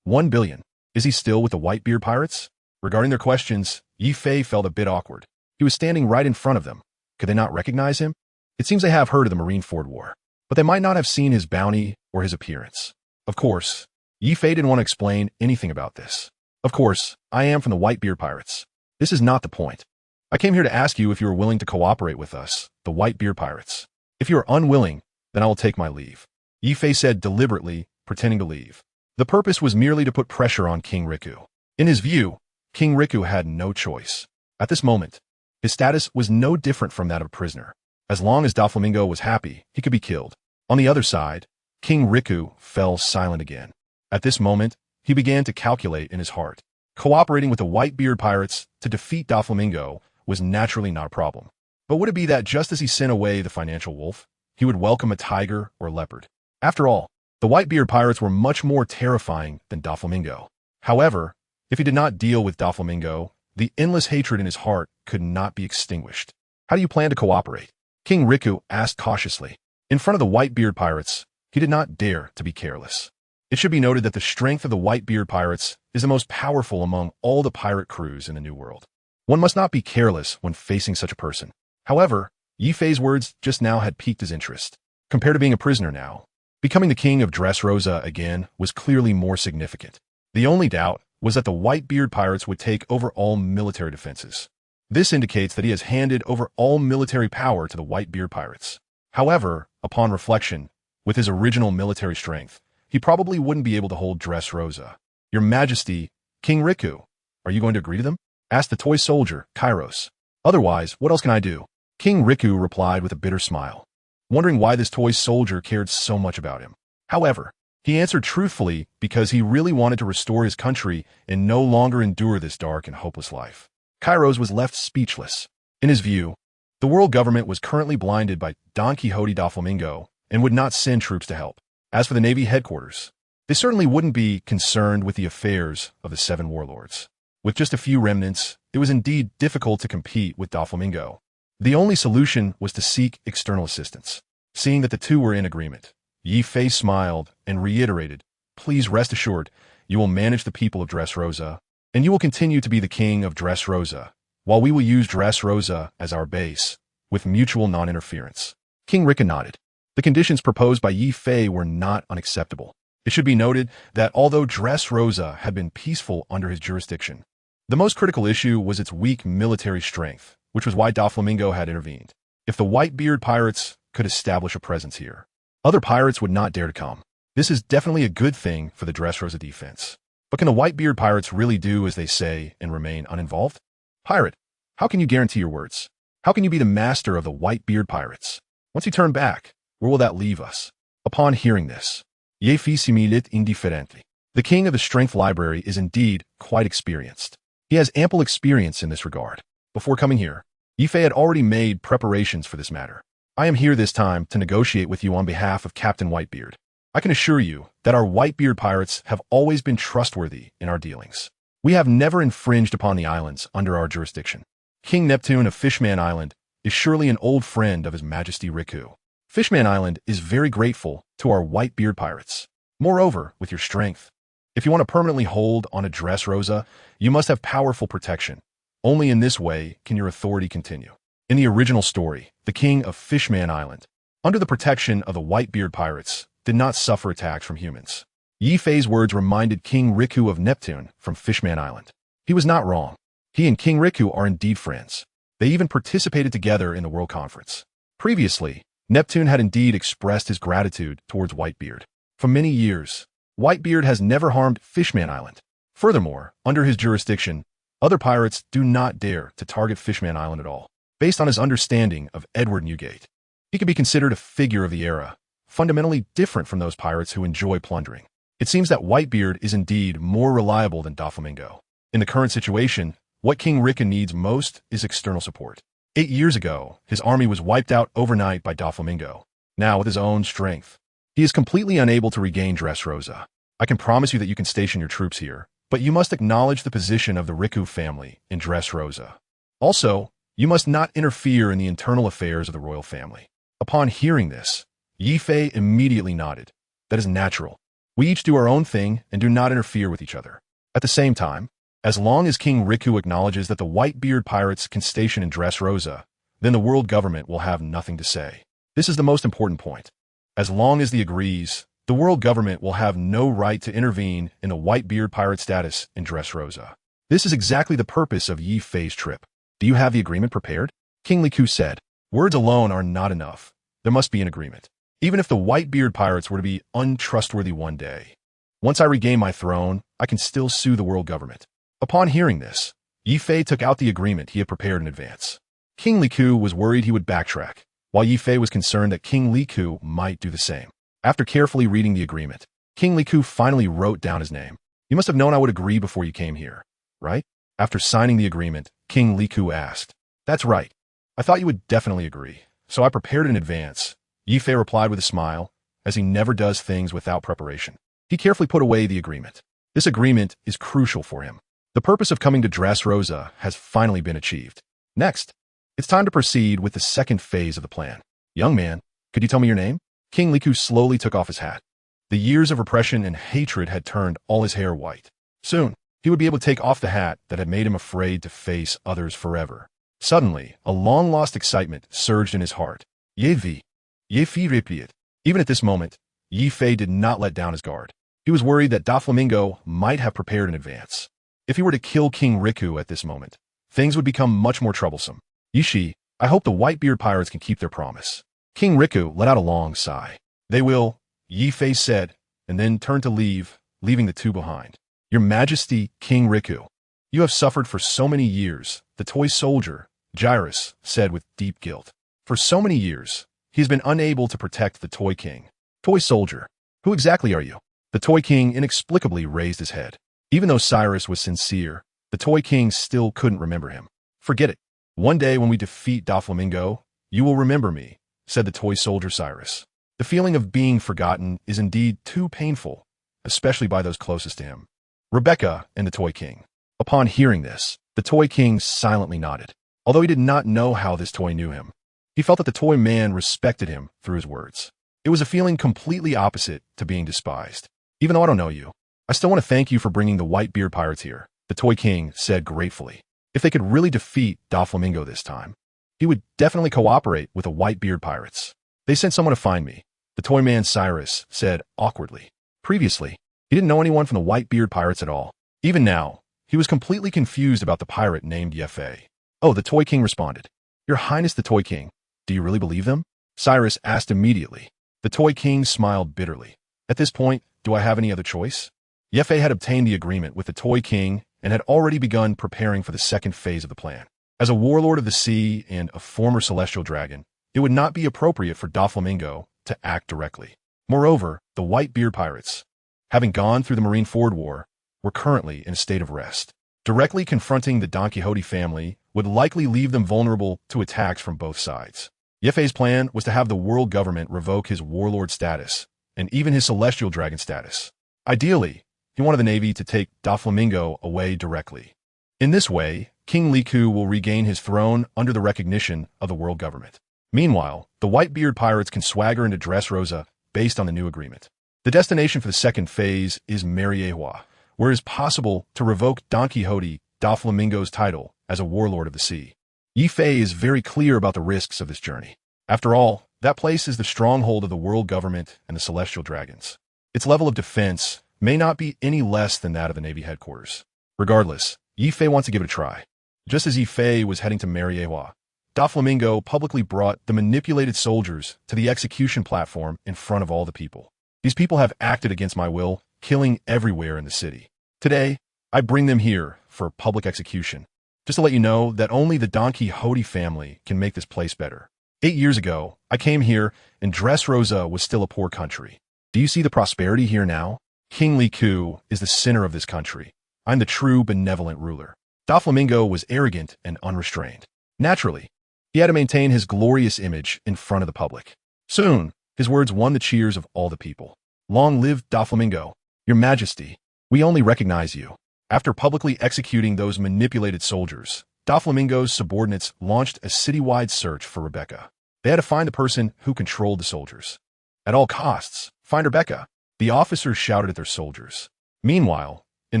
[SPEAKER 1] 1 billion. Is he still with the Whitebeard pirates? Regarding their questions, Yi Fei felt a bit awkward. He was standing right in front of them. Could they not recognize him? It seems they have heard of the Marineford War, but they might not have seen his bounty or his appearance. Of course, Yi Fei didn't want to explain anything about this. Of course, I am from the Whitebeard pirates. This is not the point. I came here to ask you if you are willing to cooperate with us, the Whitebeard pirates. If you are unwilling, then I will take my leave. Yi Fei said deliberately, pretending to leave. The purpose was merely to put pressure on King Riku. In his view, King Riku had no choice. At this moment, his status was no different from that of a prisoner. As long as Doflamingo was happy, he could be killed. On the other side, King Riku fell silent again. At this moment, he began to calculate in his heart. Cooperating with the Whitebeard pirates to defeat Doflamingo was naturally not a problem. But would it be that just as he sent away the financial wolf, he would welcome a tiger or leopard? After all, the Whitebeard pirates were much more terrifying than Doflamingo. However, if he did not deal with Doflamingo, the endless hatred in his heart could not be extinguished. How do you plan to cooperate? King Riku asked cautiously. In front of the Whitebeard pirates, he did not dare to be careless. It should be noted that the strength of the Whitebeard pirates is the most powerful among all the pirate crews in the New World. One must not be careless when facing such a person. However, Yi Fei's words just now had piqued his interest. Compared to being a prisoner now, becoming the king of Dressrosa again was clearly more significant. The only doubt was that the Whitebeard pirates would take over all military defenses. This indicates that he has handed over all military power to the Whitebeard pirates. However, upon reflection, with his original military strength, he probably wouldn't be able to hold Dressrosa. Your Majesty, King Riku, are you going to agree to them? Asked the toy soldier, Kairos. Otherwise, what else can I do? King Riku replied with a bitter smile, wondering why this toy soldier cared so much about him. However, he answered truthfully because he really wanted to restore his country and no longer endure this dark and hopeless life. Kairos was left speechless. In his view, the world government was currently blinded by Don Quixote Doflamingo and would not send troops to help. As for the Navy headquarters, they certainly wouldn't be concerned with the affairs of the 7 warlords. With just a few remnants, it was indeed difficult to compete with Doflamingo. The only solution was to seek external assistance. Seeing that the two were in agreement, Yi Fei smiled and reiterated, "Please rest assured, you will manage the people of Dressrosa, and you will continue to be the king of Dressrosa, while we will use Dressrosa as our base, with mutual non-interference." King Riku nodded. The conditions proposed by Yi Fei were not unacceptable. It should be noted that although Dressrosa had been peaceful under his jurisdiction, the most critical issue was its weak military strength, which was why Doflamingo had intervened. If the Whitebeard pirates could establish a presence here, other pirates would not dare to come. This is definitely a good thing for the Dressrosa defense. But can the Whitebeard pirates really do as they say and remain uninvolved? Pirate, how can you guarantee your words? How can you be the master of the Whitebeard pirates? Once you turn back, where will that leave us? Upon hearing this, Ye fi similit indifferenti. The king of the Strength Library is indeed quite experienced. He has ample experience in this regard. Before coming here, Yi Fei had already made preparations for this matter. I am here this time to negotiate with you on behalf of Captain Whitebeard. I can assure you that our Whitebeard pirates have always been trustworthy in our dealings. We have never infringed upon the islands under our jurisdiction. King Neptune of Fishman Island is surely an old friend of His Majesty Riku. Fishman Island is very grateful to our Whitebeard pirates. Moreover, with your strength, if you want to permanently hold on a Dressrosa, you must have powerful protection. Only in this way can your authority continue. In the original story, the king of Fishman Island, under the protection of the Whitebeard pirates, did not suffer attacks from humans. Yi Fei's words reminded King Riku of Neptune from Fishman Island. He was not wrong. He and King Riku are indeed friends. They even participated together in the World Conference. Previously, Neptune had indeed expressed his gratitude towards Whitebeard. For many years, Whitebeard has never harmed Fishman Island. Furthermore, under his jurisdiction, other pirates do not dare to target Fishman Island at all. Based on his understanding of Edward Newgate, he could be considered a figure of the era, fundamentally different from those pirates who enjoy plundering. It seems that Whitebeard is indeed more reliable than Doflamingo. In the current situation, what King Riku needs most is external support. 8 years ago, his army was wiped out overnight by Doflamingo. Now, with his own strength, he is completely unable to regain Dressrosa. I can promise you that you can station your troops here, but you must acknowledge the position of the Riku family in Dressrosa. Also, you must not interfere in the internal affairs of the royal family. Upon hearing this, Yi Fei immediately nodded. That is natural. We each do our own thing and do not interfere with each other. At the same time, as long as King Riku acknowledges that the Whitebeard pirates can station in Dressrosa, then the world government will have nothing to say. This is the most important point. As long as he agrees, the world government will have no right to intervene in the Whitebeard pirate status in Dressrosa. This is exactly the purpose of Yi Fei's trip. Do you have the agreement prepared? King Riku said. Words alone are not enough. There must be an agreement. Even if the Whitebeard pirates were to be untrustworthy one day. Once I regain my throne, I can still sue the world government. Upon hearing this, Yi Fei took out the agreement he had prepared in advance. King Riku was worried he would backtrack, while Yi Fei was concerned that King Riku might do the same. After carefully reading the agreement, King Riku finally wrote down his name. You must have known I would agree before you came here, right? After signing the agreement, King Riku asked. That's right. I thought you would definitely agree, so I prepared in advance. Yi Fei replied with a smile, as he never does things without preparation. He carefully put away the agreement. This agreement is crucial for him. The purpose of coming to Dressrosa has finally been achieved. Next, it's time to proceed with the second phase of the plan. Young man, could you tell me your name? King Riku slowly took off his hat. The years of repression and hatred had turned all his hair white. Soon, he would be able to take off the hat that had made him afraid to face others forever. Suddenly, a long-lost excitement surged in his heart. Ye Fei repeated. Even at this moment, Yi Fei did not let down his guard. He was worried that Doflamingo might have prepared in advance. If he were to kill King Riku at this moment, things would become much more troublesome. Yishi, I hope the Whitebeard pirates can keep their promise. King Riku let out a long sigh. They will, Yi Fei said, and then turned to leave, leaving the two behind. Your Majesty, King Riku, you have suffered for so many years, the toy soldier, Gyrus, said with deep guilt. For so many years, he has been unable to protect the Toy King. Toy soldier, who exactly are you? The Toy King inexplicably raised his head. Even though Cyrus was sincere, the Toy King still couldn't remember him. Forget it. One day when we defeat Doflamingo, you will remember me, said the toy soldier Cyrus. The feeling of being forgotten is indeed too painful, especially by those closest to him. Rebecca and the Toy King. Upon hearing this, the Toy King silently nodded. Although he did not know how this toy knew him, he felt that the toy man respected him through his words. It was a feeling completely opposite to being despised. Even though I don't know you, I still want to thank you for bringing the Whitebeard pirates here, the Toy King said gratefully. If they could really defeat Doflamingo this time, he would definitely cooperate with the Whitebeard pirates. They sent someone to find me, the toy man Cyrus said awkwardly. Previously, he didn't know anyone from the Whitebeard pirates at all. Even now, he was completely confused about the pirate named Yi Fei. Oh, the Toy King responded. Your Highness the Toy King, do you really believe them? Cyrus asked immediately. The Toy King smiled bitterly. At this point, do I have any other choice? Yi Fei had obtained the agreement with the Toy King and had already begun preparing for the second phase of the plan. As a warlord of the sea and a former celestial dragon, it would not be appropriate for Doflamingo to act directly. Moreover, the Whitebeard pirates, having gone through the Marineford War, were currently in a state of rest. Directly confronting the Don Quixote family would likely leave them vulnerable to attacks from both sides. Yi Fei's plan was to have the world government revoke his warlord status and even his celestial dragon status. Ideally, he wanted the Navy to take Doflamingo away directly. In this way, King Riku will regain his throne under the recognition of the world government. Meanwhile, the Whitebeard pirates can swagger into Dressrosa based on the new agreement. The destination for the second phase is Marineford, where it is possible to revoke Don Quixote Doflamingo's title as a warlord of the sea. Yi Fei is very clear about the risks of this journey. After all, that place is the stronghold of the world government and the celestial dragons. Its level of defense may not be any less than that of the Navy headquarters. Regardless, Yi Fei wants to give it a try. Just as Yi Fei was heading to Marineford, Doflamingo publicly brought the manipulated soldiers to the execution platform in front of all the people. These people have acted against my will, killing everywhere in the city. Today, I bring them here for public execution, just to let you know that only the Don Quixote family can make this place better. 8 years ago, I came here and Dressrosa was still a poor country. Do you see the prosperity here now? King Riku is the center of this country. I'm the true benevolent ruler. Doflamingo was arrogant and unrestrained. Naturally, he had to maintain his glorious image in front of the public. Soon, his words won the cheers of all the people. Long live Doflamingo, Your Majesty, we only recognize you. After publicly executing those manipulated soldiers, Doflamingo's subordinates launched a citywide search for Rebecca. They had to find the person who controlled the soldiers. At all costs, find Rebecca, the officers shouted at their soldiers. Meanwhile, in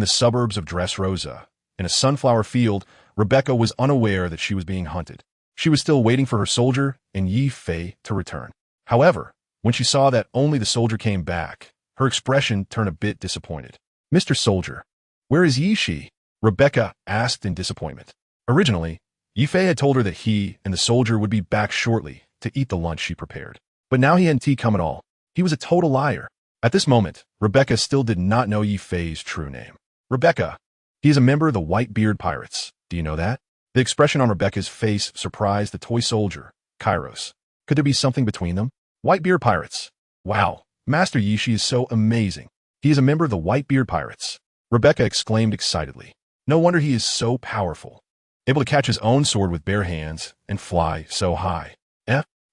[SPEAKER 1] the suburbs of Dressrosa, in a sunflower field, Rebecca was unaware that she was being hunted. She was still waiting for her soldier and Yi Fei to return. However, when she saw that only the soldier came back, her expression turned a bit disappointed. "Mr. Soldier, where is Yi Shi?" Rebecca asked in disappointment. Originally, Yi Fei had told her that he and the soldier would be back shortly to eat the lunch she prepared. But now he hadn't come at all. He was a total liar. At this moment, Rebecca still did not know Yi Fei's true name. "Rebecca, he is a member of the Whitebeard Pirates. Do you know that?" The expression on Rebecca's face surprised the toy soldier, Kairos. Could there be something between them? Whitebeard Pirates. Wow, Master Yi Shi is so amazing. He is a member of the Whitebeard Pirates. Rebecca exclaimed excitedly. No wonder he is so powerful, able to catch his own sword with bare hands and fly so high.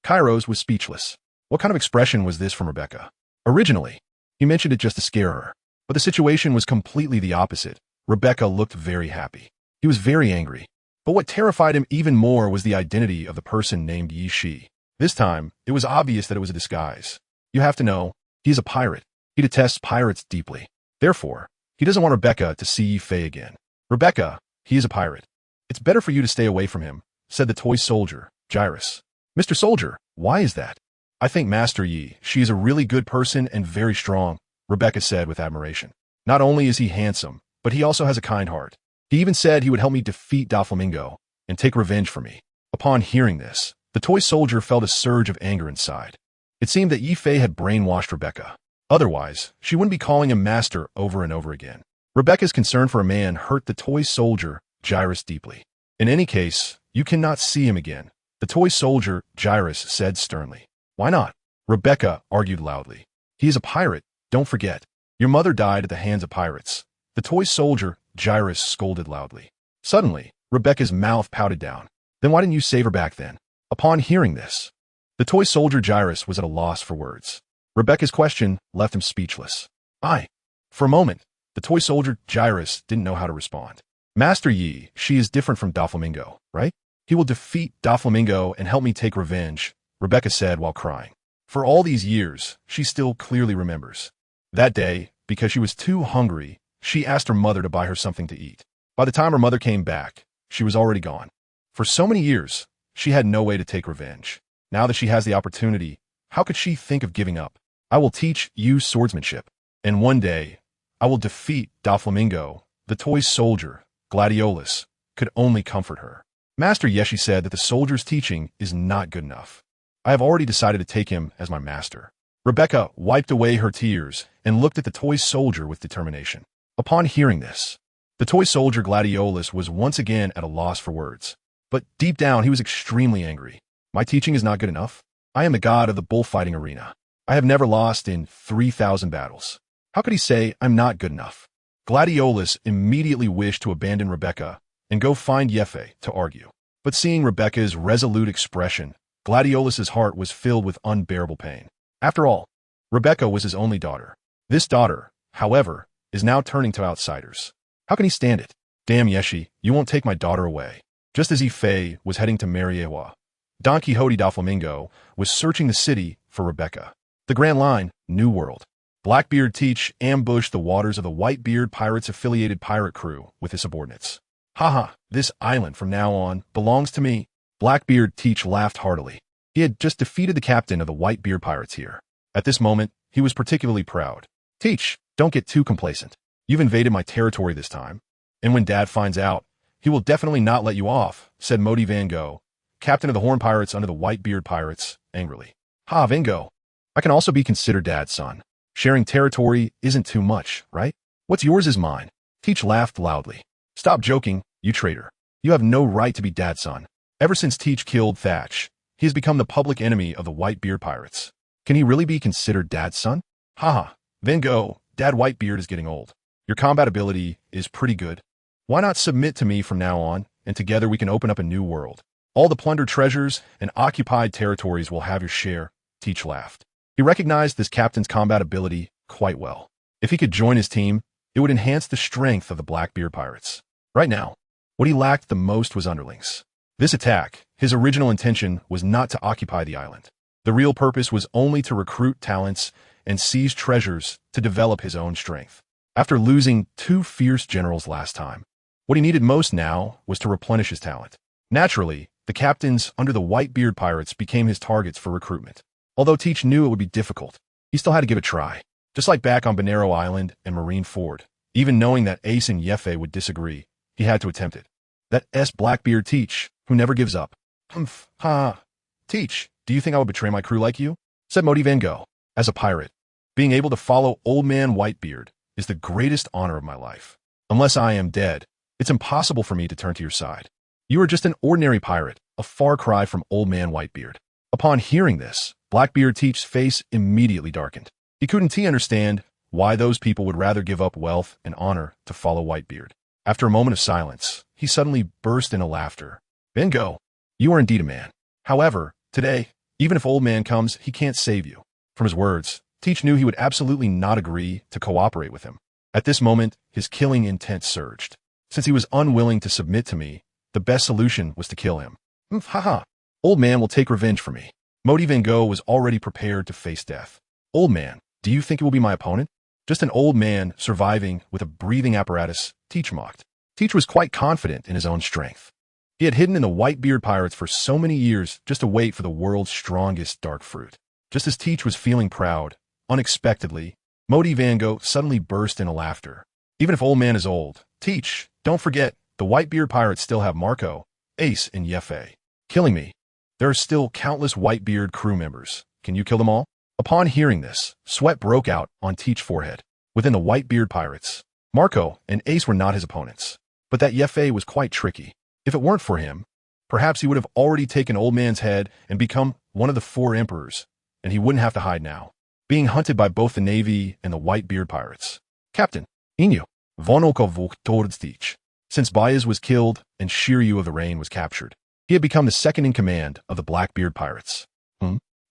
[SPEAKER 1] Kairos was speechless. What kind of expression was this from Rebecca? Originally, he mentioned it just to scare her, but the situation was completely the opposite. Rebecca looked very happy. He was very angry. But what terrified him even more was the identity of the person named Yi Shi. This time, it was obvious that it was a disguise. You have to know, he is a pirate. He detests pirates deeply. Therefore, he doesn't want Rebecca to see Yi Fei again. "Rebecca, he is a pirate. It's better for you to stay away from him," said the toy soldier, Gyrus. "Mr. Soldier, why is that?" "I think Master Yi, she is a really good person and very strong," Rebecca said with admiration. "Not only is he handsome, but he also has a kind heart. He even said he would help me defeat Doflamingo and take revenge for me." Upon hearing this, the toy soldier felt a surge of anger inside. It seemed that Yi Fei had brainwashed Rebecca. Otherwise, she wouldn't be calling him master over and over again. Rebecca's concern for a man hurt the toy soldier, Gyrus, deeply. "In any case, you cannot see him again," the toy soldier, Gyrus, said sternly. "Why not?" Rebecca argued loudly. "He is a pirate, don't forget. Your mother died at the hands of pirates." The toy soldier, Gyrus, scolded loudly. Suddenly, Rebecca's mouth pouted down. "Then why didn't you save her back then?" Upon hearing this, the toy soldier, Gyrus, was at a loss for words. Rebecca's question left him speechless. For a moment, the toy soldier, Gyrus, didn't know how to respond. "Master Yi, she is different from Doflamingo, right? He will defeat Doflamingo and help me take revenge," Rebecca said while crying. For all these years, she still clearly remembers. That day, because she was too hungry, she asked her mother to buy her something to eat. By the time her mother came back, she was already gone. For so many years, she had no way to take revenge. Now that she has the opportunity, how could she think of giving up? "I will teach you swordsmanship, and one day, I will defeat Doflamingo." The toy soldier, Gladiolus, could only comfort her. Master Yeshi said that the soldier's teaching is not good enough. "I have already decided to take him as my master." Rebecca wiped away her tears and looked at the toy soldier with determination. Upon hearing this, the toy soldier, Gladiolus, was once again at a loss for words. But deep down, he was extremely angry. "My teaching is not good enough? I am the god of the bullfighting arena. I have never lost in 3,000 battles. How could he say I'm not good enough?" Gladiolus immediately wished to abandon Rebecca and go find Yefe to argue. But seeing Rebecca's resolute expression, Gladiolus's heart was filled with unbearable pain. After all, Rebecca was his only daughter. This daughter, however, is now turning to outsiders. How can he stand it? "Damn, Yeshi, you won't take my daughter away." Just as Ife was heading to Marineford, Don Quixote Doflamingo was searching the city for Rebecca. The Grand Line, New World. Blackbeard Teach ambushed the waters of the Whitebeard Pirates affiliated pirate crew with his subordinates. "Haha, this island from now on belongs to me." Blackbeard Teach laughed heartily. He had just defeated the captain of the Whitebeard Pirates here. At this moment, he was particularly proud. "Teach, don't get too complacent. You've invaded my territory this time. And when Dad finds out, he will definitely not let you off," said Modi Van Gogh, captain of the Horn Pirates under the Whitebeard Pirates, angrily. "Ha, Van Gogh, I can also be considered Dad's son. Sharing territory isn't too much, right? What's yours is mine." Teach laughed loudly. "Stop joking, you traitor. You have no right to be Dad's son." Ever since Teach killed Thatch, he has become the public enemy of the Whitebeard Pirates. Can he really be considered Dad's son? Haha, Van Gogh, Dad Whitebeard is getting old. Your combat ability is pretty good. Why not submit to me from now on, and together we can open up a new world. All the plundered treasures and occupied territories will have your share, Teach laughed. He recognized this captain's combat ability quite well. If he could join his team, it would enhance the strength of the Blackbeard Pirates. Right now, what he lacked the most was underlings. This attack, his original intention was not to occupy the island. The real purpose was only to recruit talents and seize treasures to develop his own strength. After losing 2 fierce generals last time, what he needed most now was to replenish his talent. Naturally, the captains under the Whitebeard pirates became his targets for recruitment. Although Teach knew it would be difficult, he still had to give it a try. Just like back on Bonero Island and Marineford, even knowing that Ace and Yefe would disagree, he had to attempt it. That Blackbeard Teach, who never gives up. Humph, ha. Teach, do you think I would betray my crew like you? Said Motivango. As a pirate, being able to follow Old Man Whitebeard is the greatest honor of my life. Unless I am dead, it's impossible for me to turn to your side. You are just an ordinary pirate, a far cry from Old Man Whitebeard. Upon hearing this, Blackbeard Teach's face immediately darkened. He couldn't understand why those people would rather give up wealth and honor to follow Whitebeard. After a moment of silence, he suddenly burst into laughter. Bingo, you are indeed a man. However, today, even if Old Man comes, he can't save you. From his words, Teach knew he would absolutely not agree to cooperate with him. At this moment, his killing intent surged. Since he was unwilling to submit to me, the best solution was to kill him. Haha, Old Man will take revenge for me. Motivango was already prepared to face death. Old Man, do you think it will be my opponent? Just an old man surviving with a breathing apparatus, Teach mocked. Teach was quite confident in his own strength. He had hidden in the Whitebeard pirates for so many years just to wait for the world's strongest dark fruit. Just as Teach was feeling proud, unexpectedly, Motivango suddenly burst into laughter. Even if Old Man is old, Teach, don't forget, the Whitebeard pirates still have Marco, Ace, and Yefe. Killing me. There are still countless Whitebeard crew members. Can you kill them all? Upon hearing this, sweat broke out on Teach's forehead. Within the Whitebeard pirates, Marco and Ace were not his opponents. But that Yefe was quite tricky. If it weren't for him, perhaps he would have already taken Old Man's head and become one of the 4 emperors, and he wouldn't have to hide now, being hunted by both the Navy and the Whitebeard pirates. Captain, Inu, Vonokovuk towards Teach. Since Baez was killed and Shiryu of the Rain was captured, he had become the second in command of the Blackbeard pirates.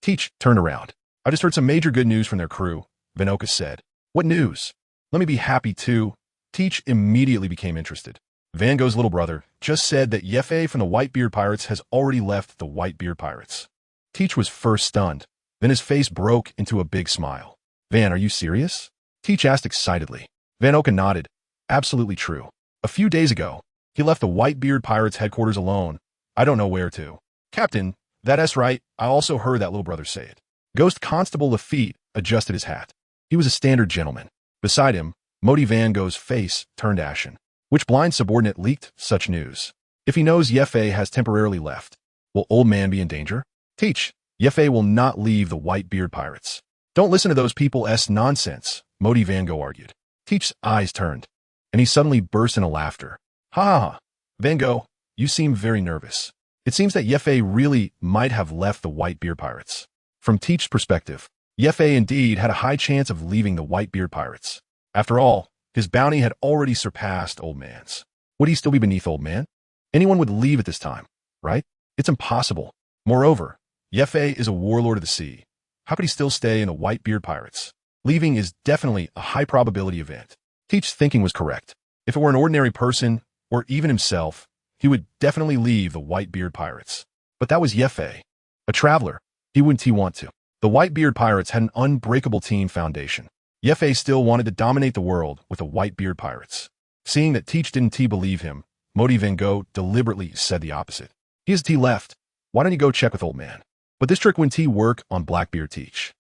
[SPEAKER 1] Teach turned around. I just heard some major good news from their crew, Vinoka said. What news? Let me be happy too. Teach immediately became interested. Van Gogh's little brother just said that Yefe from the Whitebeard pirates has already left the Whitebeard pirates. Teach was first stunned, then his face broke into a big smile. Van, are you serious? Teach asked excitedly. Vanoka nodded. Absolutely true. A few days ago, he left the Whitebeard pirates headquarters alone. I don't know where to. Captain, that's right. I also heard that little brother say it. Ghost Constable Lafitte adjusted his hat. He was a standard gentleman. Beside him, Motivango's face turned ashen. Which blind subordinate leaked such news? If he knows Yefe has temporarily left, will Old Man be in danger? Teach, Yefe will not leave the Whitebeard pirates. Don't listen to those people's nonsense, Motivango argued. Teach's eyes turned, and he suddenly burst into laughter. Ha! Van Gogh, you seem very nervous. It seems that Yefe really might have left the Whitebeard pirates. From Teach's perspective, Yefe indeed had a high chance of leaving the Whitebeard pirates. After all, his bounty had already surpassed Old Man's. Would he still be beneath Old Man? Anyone would leave at this time, right? It's impossible. Moreover, Yefe is a warlord of the sea. How could he still stay in the Whitebeard pirates? Leaving is definitely a high probability event. Teach's thinking was correct. If it were an ordinary person, or even himself, he would definitely leave the Whitebeard pirates. But that was Yefe. A traveler. He wouldn't want to. The Whitebeard pirates had an unbreakable team foundation. Yefe still wanted to dominate the world with the Whitebeard pirates. Seeing that Teach didn't believe him, Motivango deliberately said the opposite. He has left. Why don't you go check with Old Man? But this trick wouldn't work on Blackbeard Teach.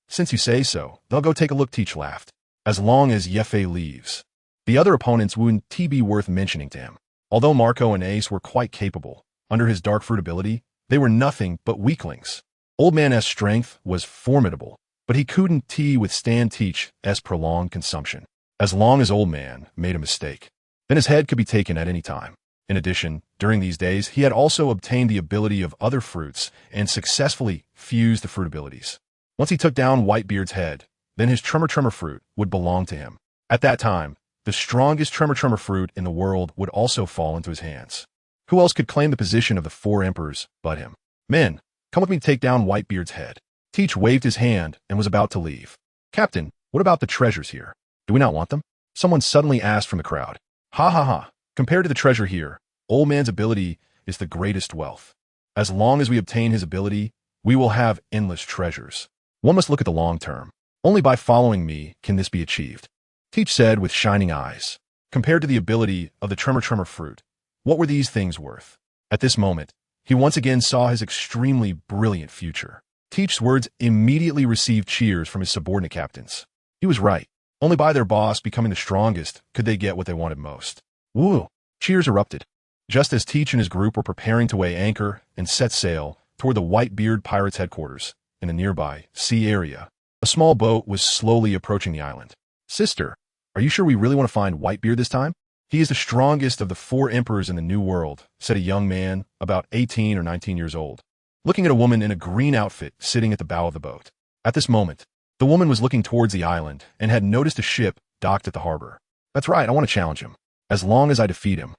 [SPEAKER 1] Since you say so, they'll go take a look, Teach laughed. As long as Yefe leaves. The other opponents wouldn't be worth mentioning to him. Although Marco and Ace were quite capable, under his dark fruit ability, they were nothing but weaklings. Old Man's strength was formidable, but he couldn't withstand Teach's prolonged consumption. As long as Old Man made a mistake, then his head could be taken at any time. In addition, during these days, he had also obtained the ability of other fruits and successfully fused the fruit abilities. Once he took down Whitebeard's head, then his Tremor fruit would belong to him. At that time, the strongest Tremor fruit in the world would also fall into his hands. Who else could claim the position of the 4 emperors but him? Men, come with me to take down Whitebeard's head. Teach waved his hand and was about to leave. Captain, what about the treasures here? Do we not want them? Someone suddenly asked from the crowd. Ha. Compared to the treasure here, Old Man's ability is the greatest wealth. As long as we obtain his ability, we will have endless treasures. One must look at the long term. Only by following me can this be achieved. Teach said with shining eyes. Compared to the ability of the Tremor fruit, what were these things worth? At this moment, he once again saw his extremely brilliant future. Teach's words immediately received cheers from his subordinate captains. He was right. Only by their boss becoming the strongest could they get what they wanted most. Woo! Cheers erupted. Just as Teach and his group were preparing to weigh anchor and set sail toward the Whitebeard pirates' headquarters in a nearby sea area, a small boat was slowly approaching the island. Sister, are you sure we really want to find Whitebeard this time? He is the strongest of the 4 emperors in the New World, said a young man about 18 or 19 years old, looking at a woman in a green outfit sitting at the bow of the boat. At this moment, the woman was looking towards the island and had noticed a ship docked at the harbor. That's right, I want to challenge him, as long as I defeat him.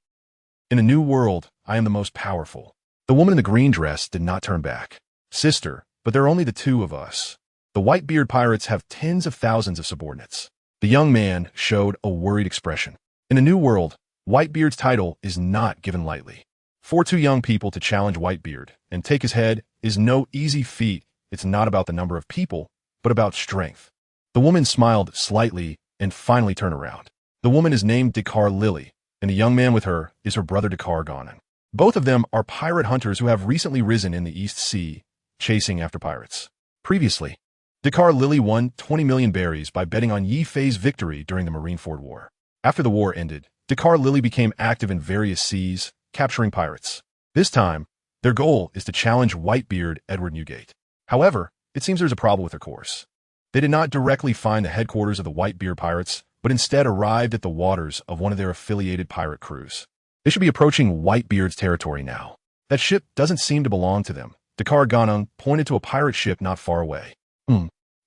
[SPEAKER 1] In a new world, I am the most powerful. The woman in the green dress did not turn back. Sister, but there are only the 2 of us. The Whitebeard pirates have tens of thousands of subordinates. The young man showed a worried expression. In a new world, Whitebeard's title is not given lightly. For 2 young people to challenge Whitebeard and take his head is no easy feat. It's not about the number of people, but about strength. The woman smiled slightly and finally turned around. The woman is named Dakar Lily, and the young man with her is her brother Dakar Ganon. Both of them are pirate hunters who have recently risen in the East Sea, chasing after pirates. Previously, Dakar Lily won 20 million berries by betting on Yi Fei's victory during the Marineford War. After the war ended, Dakar Lily became active in various seas, capturing pirates. This time, their goal is to challenge Whitebeard Edward Newgate. However, it seems there's a problem with their course. They did not directly find the headquarters of the Whitebeard pirates, but instead arrived at the waters of one of their affiliated pirate crews. They should be approaching Whitebeard's territory now. That ship doesn't seem to belong to them. Dakar Ganon pointed to a pirate ship not far away.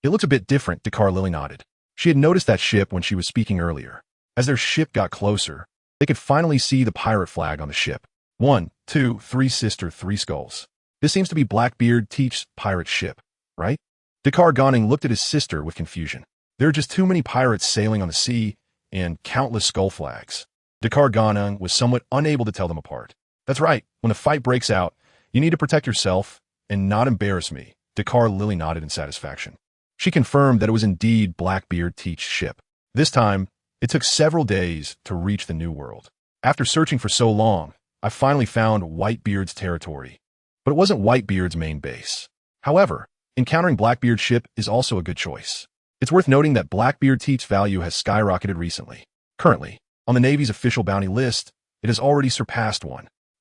[SPEAKER 1] It looks a bit different, Dakar Lily nodded. She had noticed that ship when she was speaking earlier. As their ship got closer, they could finally see the pirate flag on the ship. 1, 2, 3 sister, 3 skulls. This seems to be Blackbeard Teach's pirate ship, right? Dakar Ganon looked at his sister with confusion. There are just too many pirates sailing on the sea and countless skull flags. Dakar Ganon was somewhat unable to tell them apart. That's right, when the fight breaks out, you need to protect yourself and not embarrass me. Dakar Lily nodded in satisfaction. She confirmed that it was indeed Blackbeard Teach's ship. This time, it took several days to reach the New World. After searching for so long, I finally found Whitebeard's territory. But it wasn't Whitebeard's main base. However, encountering Blackbeard's ship is also a good choice. It's worth noting that Blackbeard Teach's value has skyrocketed recently. Currently, on the Navy's official bounty list, it has already surpassed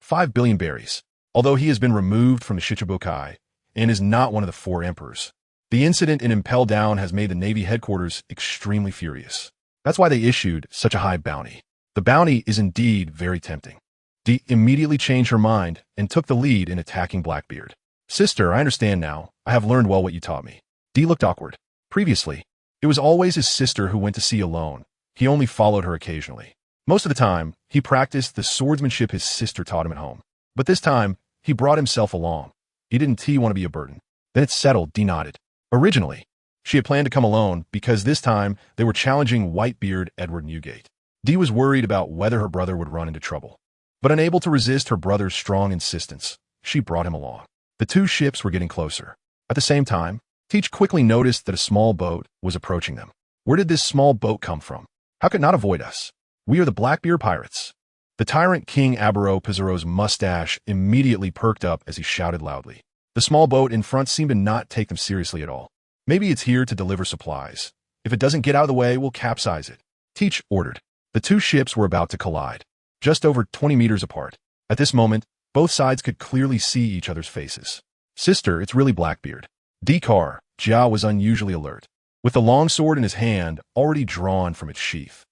[SPEAKER 1] 5 billion berries. Although he has been removed from the Shichibukai and is not one of the 4 emperors, the incident in Impel Down has made the Navy headquarters extremely furious. That's why they issued such a high bounty. The bounty is indeed very tempting. Dee immediately changed her mind and took the lead in attacking Blackbeard. Sister, I understand now. I have learned well what you taught me. Dee looked awkward. Previously, it was always his sister who went to sea alone. He only followed her occasionally. Most of the time, he practiced the swordsmanship his sister taught him at home. But this time, he brought himself along. He didn't want to be a burden. Then it's settled, Dee nodded. Originally, she had planned to come alone because this time they were challenging Whitebeard Edward Newgate. Dee was worried about whether her brother would run into trouble. But unable to resist her brother's strong insistence, she brought him along. The 2 ships were getting closer. At the same time, Teach quickly noticed that a small boat was approaching them. Where did this small boat come from? How could it not avoid us? We are the Blackbeard pirates. The tyrant King Aburo Pizarro's mustache immediately perked up as he shouted loudly. The small boat in front seemed to not take them seriously at all. Maybe it's here to deliver supplies. If it doesn't get out of the way, we'll capsize it. Teach ordered. The 2 ships were about to collide, just over 20 meters apart. At this moment, both sides could clearly see each other's faces. Sister, it's really Blackbeard. Dakar, Jia was unusually alert, with the long sword in his hand already drawn from its sheath.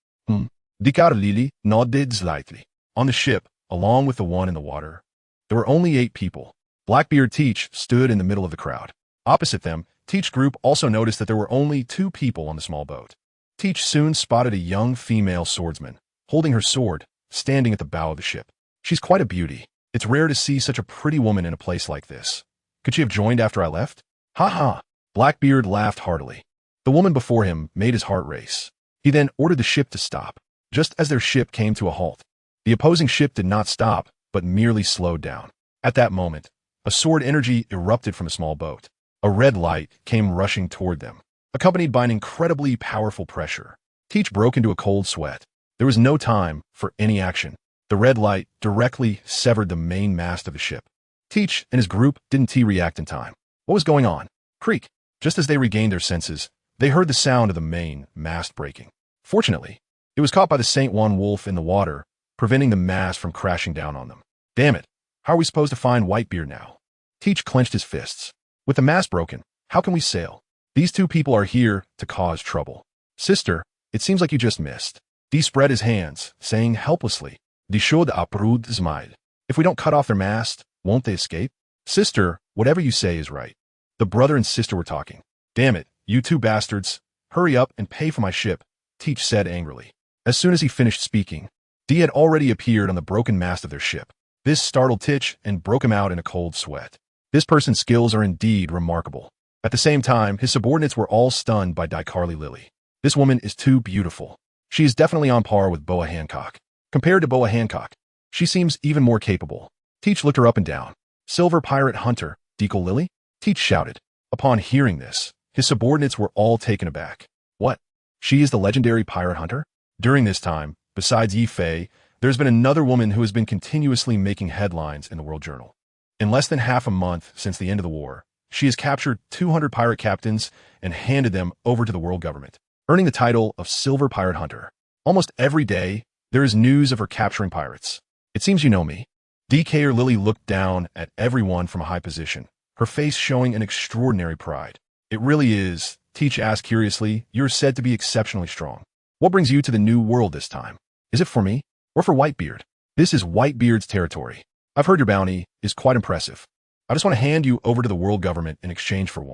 [SPEAKER 1] Dakar Lily nodded slightly. On the ship, along with the one in the water, there were only 8 people. Blackbeard Teach stood in the middle of the crowd. Opposite them, Teach group also noticed that there were only 2 people on the small boat. Teach soon spotted a young female swordsman, holding her sword, standing at the bow of the ship. She's quite a beauty. It's rare to see such a pretty woman in a place like this. Could she have joined after I left? Ha ha! Blackbeard laughed heartily. The woman before him made his heart race. He then ordered the ship to stop. Just as their ship came to a halt, the opposing ship did not stop, but merely slowed down. At that moment, a sword energy erupted from a small boat. A red light came rushing toward them, accompanied by an incredibly powerful pressure. Teach broke into a cold sweat. There was no time for any action. The red light directly severed the main mast of the ship. Teach and his group didn't react in time. What was going on? Creak. Just as they regained their senses, they heard the sound of the main mast breaking. Fortunately, it was caught by the St. Juan wolf in the water, preventing the mast from crashing down on them. Damn it. How are we supposed to find Whitebeard now? Teach clenched his fists. With the mast broken, how can we sail? These two people are here to cause trouble. Sister, it seems like you just missed. Dee spread his hands, saying helplessly, Whitebeard'sMook. If we don't cut off their mast, won't they escape? Sister, whatever you say is right. The brother and sister were talking. Damn it, you two bastards. Hurry up and pay for my ship, Teach said angrily. As soon as he finished speaking, Dee had already appeared on the broken mast of their ship. This startled Teach and broke him out in a cold sweat. This person's skills are indeed remarkable. At the same time, his subordinates were all stunned by Dicarly Lily. This woman is too beautiful. She is definitely on par with Boa Hancock. Compared to Boa Hancock, she seems even more capable. Teach looked her up and down. Silver Pirate Hunter, Decal Lily? Teach shouted. Upon hearing this, his subordinates were all taken aback. What? She is the legendary pirate hunter? During this time, besides Yi Fei, there's been another woman who has been continuously making headlines in the World Journal. In less than half a month since the end of the war, she has captured 200 pirate captains and handed them over to the world government, earning the title of Silver Pirate Hunter. Almost every day, there is news of her capturing pirates. It seems you know me. DK Lily looked down at everyone from a high position, her face showing an extraordinary pride. It really is, Teach asked curiously. You're said to be exceptionally strong. What brings you to the New World this time? Is it for me? Or for Whitebeard? This is Whitebeard's territory. I've heard your bounty is quite impressive. I just want to hand you over to the world government in exchange for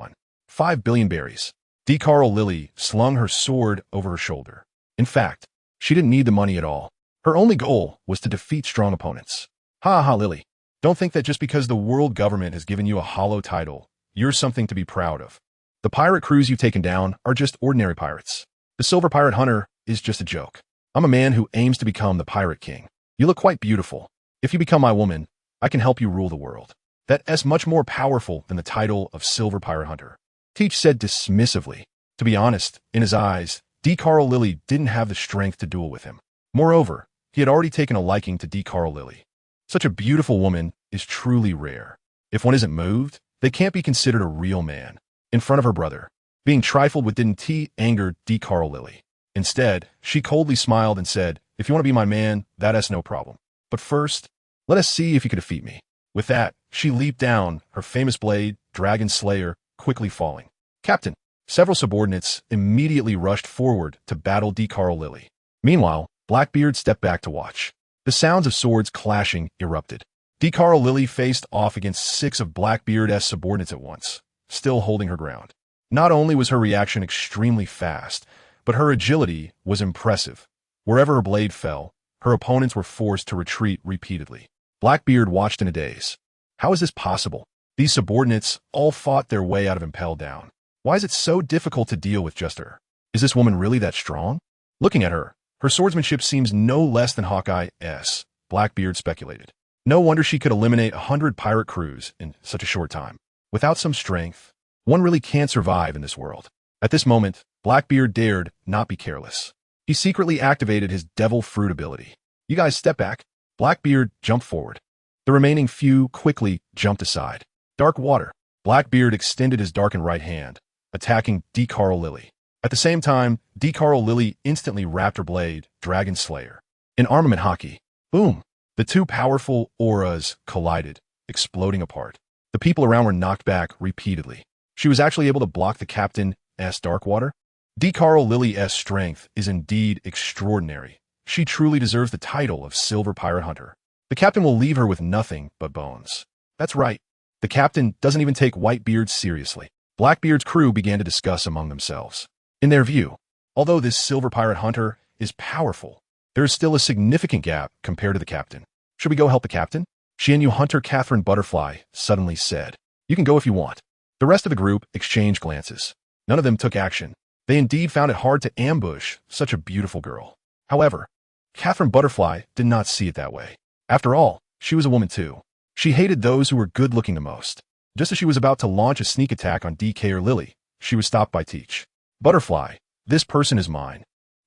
[SPEAKER 1] 5 billion berries. Decarl Lily slung her sword over her shoulder. In fact, she didn't need the money at all. Her only goal was to defeat strong opponents. Ha ha, Lily. Don't think that just because the world government has given you a hollow title, you're something to be proud of. The pirate crews you've taken down are just ordinary pirates. The Silver Pirate Hunter is just a joke. I'm a man who aims to become the Pirate King. You look quite beautiful. If you become my woman, I can help you rule the world. That's much more powerful than the title of Silver Pirate Hunter. Teach said dismissively. To be honest, in his eyes, Decarl Lily didn't have the strength to duel with him. Moreover, he had already taken a liking to Decarl Lily. Such a beautiful woman is truly rare. If one isn't moved, they can't be considered a real man. In front of her brother, being trifled with didn't anger Decarl Lily. Instead, she coldly smiled and said, if you want to be my man, that's no problem. But first, let us see if you can defeat me. With that, she leaped down, her famous blade, Dragon Slayer, quickly falling. Captain, several subordinates immediately rushed forward to battle Decarl Lily. Meanwhile, Blackbeard stepped back to watch. The sounds of swords clashing erupted. Decarl Lily faced off against 6 of Blackbeard's subordinates at once, still holding her ground. Not only was her reaction extremely fast, but her agility was impressive. Wherever her blade fell, her opponents were forced to retreat repeatedly. Blackbeard watched in a daze. How is this possible? These subordinates all fought their way out of Impel Down. Why is it so difficult to deal with just her? Is this woman really that strong? Looking at her, her swordsmanship seems no less than Hawkeye's, Blackbeard speculated. No wonder she could eliminate 100 pirate crews in such a short time. Without some strength, one really can't survive in this world. At this moment, Blackbeard dared not be careless. He secretly activated his Devil Fruit ability. You guys step back. Blackbeard jumped forward. The remaining few quickly jumped aside. Dark Water. Blackbeard extended his darkened right hand, attacking Decarl Lily. At the same time, Decarl Lily instantly wrapped her blade, Dragon Slayer. In armament Haki. Boom! The two powerful auras collided, exploding apart. The people around were knocked back repeatedly. She was actually able to block the captain's Dark Water. Decarl Lily's strength is indeed extraordinary. She truly deserves the title of Silver Pirate Hunter. The captain will leave her with nothing but bones. That's right. The captain doesn't even take Whitebeard seriously. Blackbeard's crew began to discuss among themselves. In their view, although this Silver Pirate Hunter is powerful, there is still a significant gap compared to the captain. Should we go help the captain? Xianyu Hunter Catherine Butterfly suddenly said. You can go if you want. The rest of the group exchanged glances. None of them took action. They indeed found it hard to ambush such a beautiful girl. However, Catherine Butterfly did not see it that way. After all, she was a woman too. She hated those who were good-looking the most. Just as she was about to launch a sneak attack on DK or Lily, she was stopped by Teach. Butterfly, this person is mine.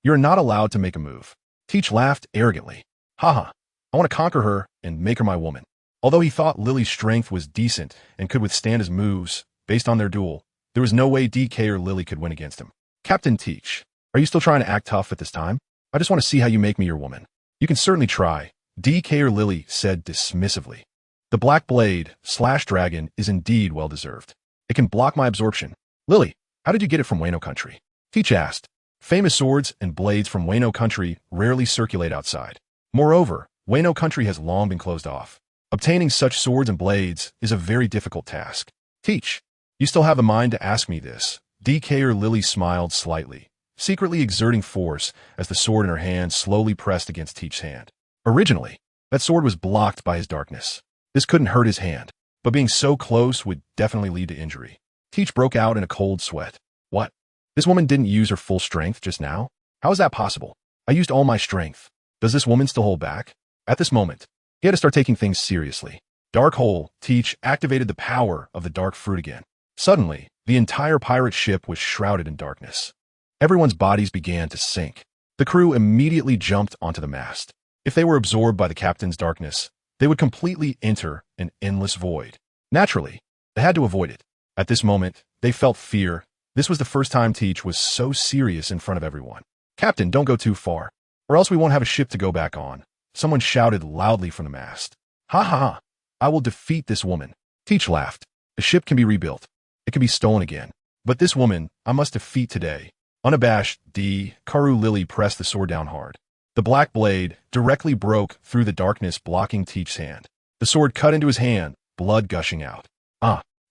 [SPEAKER 1] You're not allowed to make a move. Teach laughed arrogantly. Haha, I want to conquer her and make her my woman. Although he thought Lily's strength was decent and could withstand his moves, based on their duel, there was no way DK or Lily could win against him. Captain Teach, are you still trying to act tough at this time? I just want to see how you make me your woman. You can certainly try, DK or Lily said dismissively. The black blade, /dragon, is indeed well-deserved. It can block my absorption. Lily, how did you get it from Wano country? Teach asked. Famous swords and blades from Wano country rarely circulate outside. Moreover, Wano country has long been closed off. Obtaining such swords and blades is a very difficult task. Teach, you still have the mind to ask me this. DK or Lily smiled slightly, secretly exerting force as the sword in her hand slowly pressed against Teach's hand. Originally, that sword was blocked by his darkness. This couldn't hurt his hand, but being so close would definitely lead to injury. Teach broke out in a cold sweat. What? This woman didn't use her full strength just now? How is that possible? I used all my strength. Does this woman still hold back? At this moment, he had to start taking things seriously. Dark Hole, Teach activated the power of the dark fruit again. Suddenly, the entire pirate ship was shrouded in darkness. Everyone's bodies began to sink. The crew immediately jumped onto the mast. If they were absorbed by the captain's darkness, they would completely enter an endless void. Naturally, they had to avoid it. At this moment, they felt fear. This was the first time Teach was so serious in front of everyone. Captain, don't go too far, or else we won't have a ship to go back on. Someone shouted loudly from the mast. Ha ha ha, I will defeat this woman. Teach laughed. A ship can be rebuilt. It can be stolen again. But this woman, I must defeat today. Unabashed, Karu Lily pressed the sword down hard. The black blade directly broke through the darkness, blocking Teach's hand. The sword cut into his hand, blood gushing out.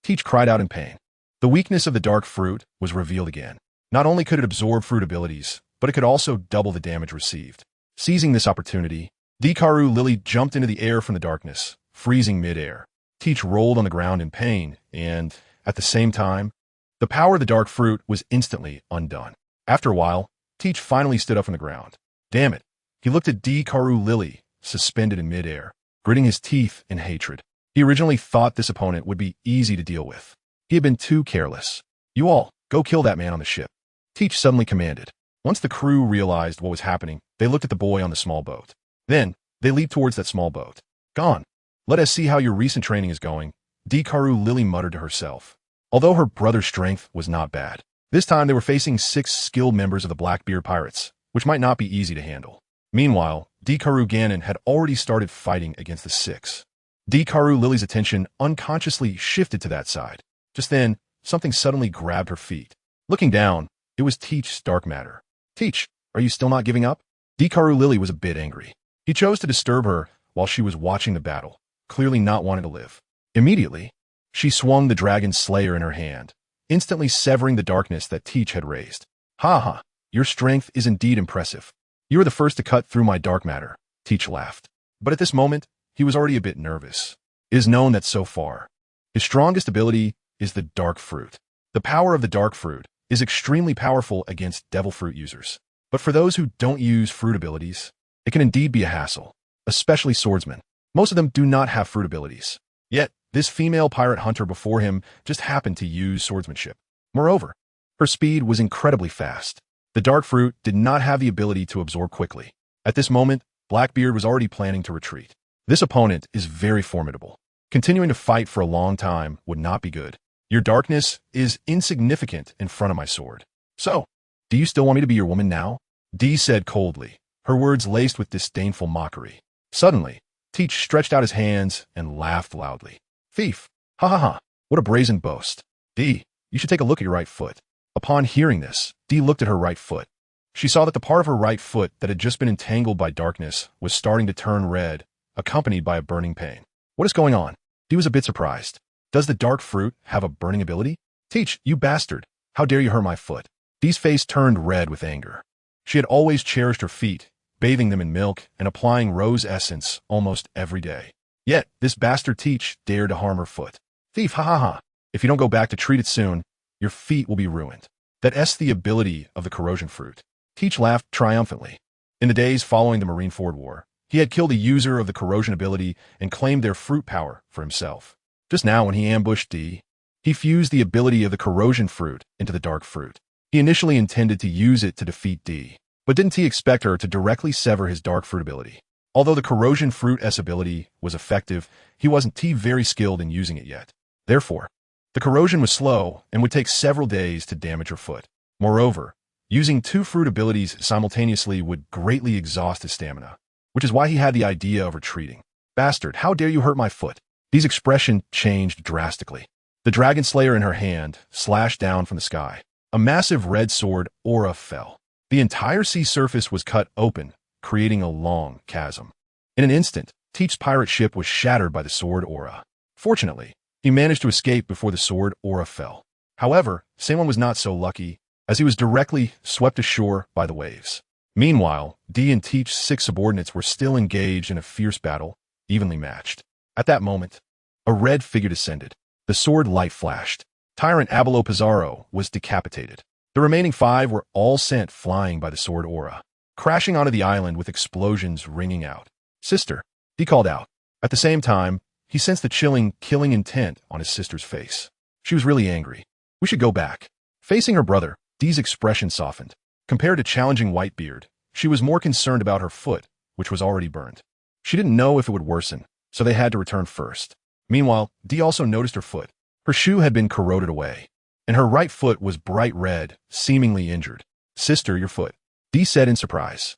[SPEAKER 1] Teach cried out in pain. The weakness of the dark fruit was revealed again. Not only could it absorb fruit abilities, but it could also double the damage received. Seizing this opportunity, Karu Lily jumped into the air from the darkness, freezing mid-air. Teach rolled on the ground in pain, and, at the same time, the power of the dark fruit was instantly undone. After a while, Teach finally stood up from the ground. Damn it. He looked at Karu Lily, suspended in mid-air, gritting his teeth in hatred. He originally thought this opponent would be easy to deal with. He had been too careless. You all, go kill that man on the ship. Teach suddenly commanded. Once the crew realized what was happening, they looked at the boy on the small boat. Then, they leaped towards that small boat. Gone. Let us see how your recent training is going, Karu Lily muttered to herself. Although her brother's strength was not bad, this time they were facing 6 skilled members of the Blackbeard pirates, which might not be easy to handle. Meanwhile, Karu Ganon had already started fighting against the 6. Karu Lily's attention unconsciously shifted to that side. Just then, something suddenly grabbed her feet. Looking down, it was Teach's dark matter. Teach, are you still not giving up? Karu Lily was a bit angry. He chose to disturb her while she was watching the battle, clearly not wanting to live. Immediately, she swung the dragon slayer in her hand, instantly severing the darkness that Teach had raised. Ha ha, your strength is indeed impressive. You were the first to cut through my dark matter, Teach laughed. But at this moment, he was already a bit nervous. It is known that so far, his strongest ability is the dark fruit. The power of the dark fruit is extremely powerful against devil fruit users. But for those who don't use fruit abilities, it can indeed be a hassle, especially swordsmen. Most of them do not have fruit abilities. Yet, this female pirate hunter before him just happened to use swordsmanship. Moreover, her speed was incredibly fast. The dark fruit did not have the ability to absorb quickly. At this moment, Blackbeard was already planning to retreat. This opponent is very formidable. Continuing to fight for a long time would not be good. Your darkness is insignificant in front of my sword. So, do you still want me to be your woman now? Dee said coldly, her words laced with disdainful mockery. Suddenly, Teach stretched out his hands and laughed loudly. Thief! Ha ha ha! What a brazen boast. Dee, you should take a look at your right foot. Upon hearing this, Dee looked at her right foot. She saw that the part of her right foot that had just been entangled by darkness was starting to turn red, accompanied by a burning pain. What is going on? Dee was a bit surprised. Does the dark fruit have a burning ability? Teach, you bastard! How dare you hurt my foot? Dee's face turned red with anger. She had always cherished her feet, bathing them in milk and applying rose essence almost every day. Yet, this bastard Teach dared to harm her foot. Thief, ha ha ha! If you don't go back to treat it soon, your feet will be ruined. That's the ability of the corrosion fruit. Teach laughed triumphantly. In the days following the Marineford War, he had killed a user of the corrosion ability and claimed their fruit power for himself. Just now, when he ambushed Dee, he fused the ability of the corrosion fruit into the dark fruit. He initially intended to use it to defeat Dee, But didn't he expect her to directly sever his dark fruit ability? Although the corrosion fruit S ability was effective, he wasn't very skilled in using it yet. Therefore, the corrosion was slow and would take several days to damage her foot. Moreover, using 2 fruit abilities simultaneously would greatly exhaust his stamina, which is why he had the idea of retreating. Bastard, how dare you hurt my foot? Dee's expression changed drastically. The dragon slayer in her hand slashed down from the sky. A massive red sword aura fell. The entire sea surface was cut open, creating a long chasm. In an instant, Teach's pirate ship was shattered by the sword aura. Fortunately, he managed to escape before the sword aura fell. However, Salem was not so lucky, as he was directly swept ashore by the waves. Meanwhile, Dee and Teach's 6 subordinates were still engaged in a fierce battle, evenly matched. At that moment, a red figure descended. The sword light flashed. Tyrant Abelo Pizarro was decapitated. The remaining 5 were all sent flying by the sword aura, crashing onto the island with explosions ringing out. Sister, Dee called out. At the same time, he sensed the chilling, killing intent on his sister's face. She was really angry. We should go back. Facing her brother, Dee's expression softened. Compared to challenging Whitebeard, she was more concerned about her foot, which was already burned. She didn't know if it would worsen, so they had to return first. Meanwhile, Dee also noticed her foot. Her shoe had been corroded away, and her right foot was bright red, seemingly injured. Sister, your foot, Dee said in surprise.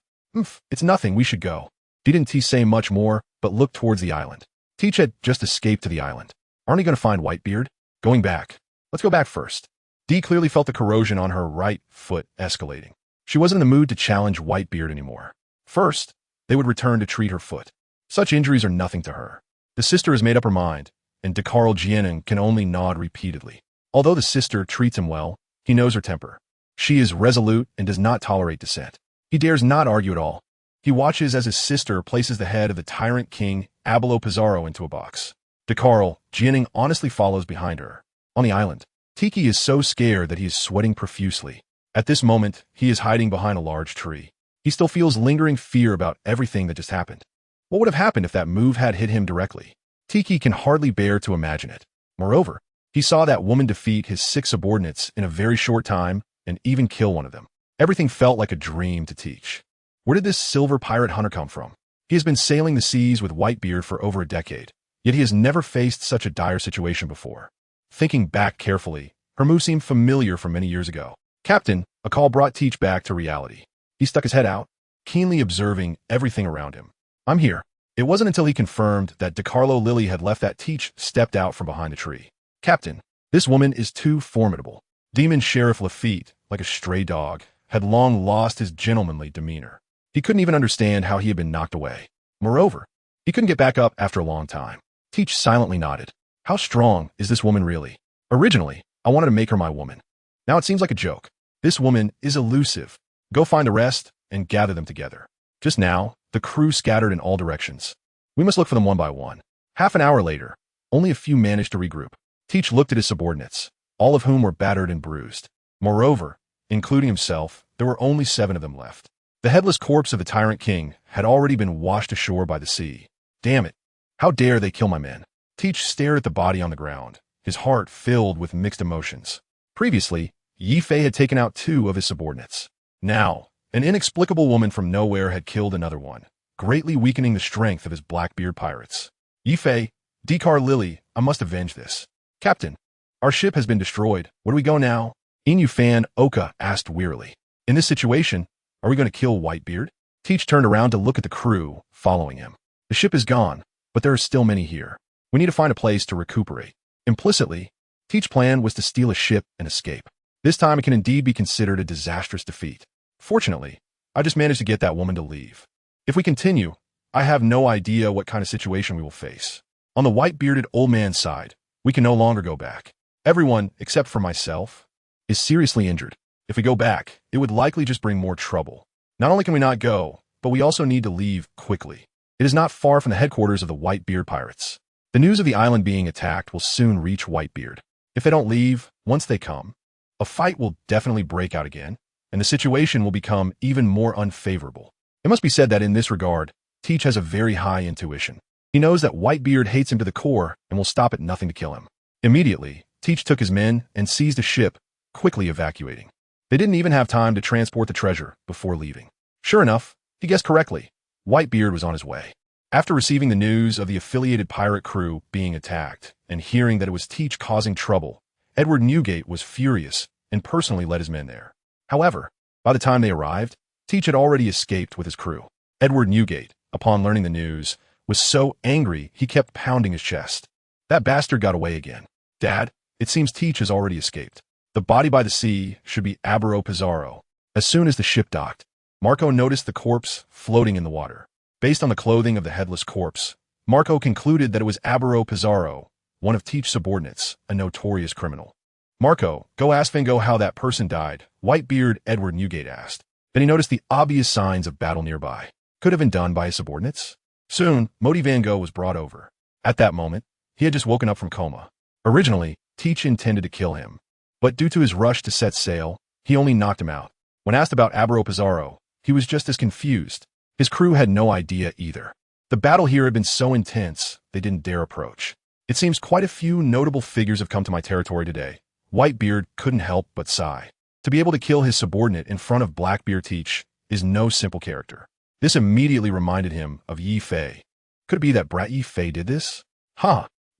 [SPEAKER 1] It's nothing, we should go. Dee didn't say much more, but looked towards the island. Teach had just escaped to the island. Aren't we going to find Whitebeard? Going back. Let's go back first. Dee clearly felt the corrosion on her right foot escalating. She wasn't in the mood to challenge Whitebeard anymore. First, they would return to treat her foot. Such injuries are nothing to her. The sister has made up her mind, and DeCarl Jienen can only nod repeatedly. Although the sister treats him well, he knows her temper. She is resolute and does not tolerate dissent. He dares not argue at all. He watches as his sister places the head of the tyrant king Abelo Pizarro into a box. DeCarl Jienen honestly follows behind her. On the island, Tiki is so scared that he is sweating profusely. At this moment, he is hiding behind a large tree. He still feels lingering fear about everything that just happened. What would have happened if that move had hit him directly? Tiki can hardly bear to imagine it. Moreover, he saw that woman defeat his 6 subordinates in a very short time and even kill one of them. Everything felt like a dream to Teach. Where did this silver pirate hunter come from? He has been sailing the seas with Whitebeard for over a decade, yet he has never faced such a dire situation before. Thinking back carefully, her move seemed familiar from many years ago. Captain, a call brought Teach back to reality. He stuck his head out, keenly observing everything around him. I'm here. It wasn't until he confirmed that DeCarlo Lilly had left that Teach stepped out from behind the tree. Captain, this woman is too formidable. Demon Sheriff Lafitte, like a stray dog, had long lost his gentlemanly demeanor. He couldn't even understand how he had been knocked away. Moreover, he couldn't get back up after a long time. Teach silently nodded. How strong is this woman really? Originally, I wanted to make her my woman. Now it seems like a joke. This woman is elusive. Go find the rest and gather them together. Just now, the crew scattered in all directions. We must look for them one by one. Half an hour later, only a few managed to regroup. Teach looked at his subordinates, all of whom were battered and bruised. Moreover, including himself, there were only 7 of them left. The headless corpse of the tyrant king had already been washed ashore by the sea. Damn it! How dare they kill my men? Teach stared at the body on the ground, his heart filled with mixed emotions. Previously, Yifei had taken out 2 of his subordinates. Now, an inexplicable woman from nowhere had killed another one, greatly weakening the strength of his Blackbeard pirates. Yifei, DeCarl Lilly, I must avenge this. Captain, our ship has been destroyed. Where do we go now? Inu Fan Oka asked wearily. In this situation, are we going to kill Whitebeard? Teach turned around to look at the crew, following him. The ship is gone, but there are still many here. We need to find a place to recuperate. Implicitly, Teach's plan was to steal a ship and escape. This time it can indeed be considered a disastrous defeat. Fortunately, I just managed to get that woman to leave. If we continue, I have no idea what kind of situation we will face. On the white-bearded old man's side, we can no longer go back. Everyone, except for myself, is seriously injured. If we go back, it would likely just bring more trouble. Not only can we not go, but we also need to leave quickly. It is not far from the headquarters of the Whitebeard pirates. The news of the island being attacked will soon reach Whitebeard. If they don't leave, once they come, a fight will definitely break out again, and the situation will become even more unfavorable. It must be said that in this regard, Teach has a very high intuition. He knows that Whitebeard hates him to the core and will stop at nothing to kill him. Immediately, Teach took his men and seized a ship, quickly evacuating. They didn't even have time to transport the treasure before leaving. Sure enough, he guessed correctly. Whitebeard was on his way. After receiving the news of the affiliated pirate crew being attacked and hearing that it was Teach causing trouble, Edward Newgate was furious and personally led his men there. However, by the time they arrived, Teach had already escaped with his crew. Edward Newgate, upon learning the news, was so angry he kept pounding his chest. That bastard got away again. Dad, it seems Teach has already escaped. The body by the sea should be Abaro Pizarro. As soon as the ship docked, Marco noticed the corpse floating in the water. Based on the clothing of the headless corpse, Marco concluded that it was Abaro Pizarro, one of Teach's subordinates, a notorious criminal. Marco, go ask Fingo how that person died, Whitebeard Edward Newgate asked. Then he noticed the obvious signs of battle nearby. Could have been done by his subordinates? Soon, Moti Van Gogh was brought over. At that moment, he had just woken up from coma. Originally, Teach intended to kill him, but due to his rush to set sail, he only knocked him out. When asked about Abaro Pizarro, he was just as confused. His crew had no idea either. The battle here had been so intense, they didn't dare approach. It seems quite a few notable figures have come to my territory today. Whitebeard couldn't help but sigh. To be able to kill his subordinate in front of Blackbeard Teach is no simple character. This immediately reminded him of Yi Fei. Could it be that brat Yi Fei did this?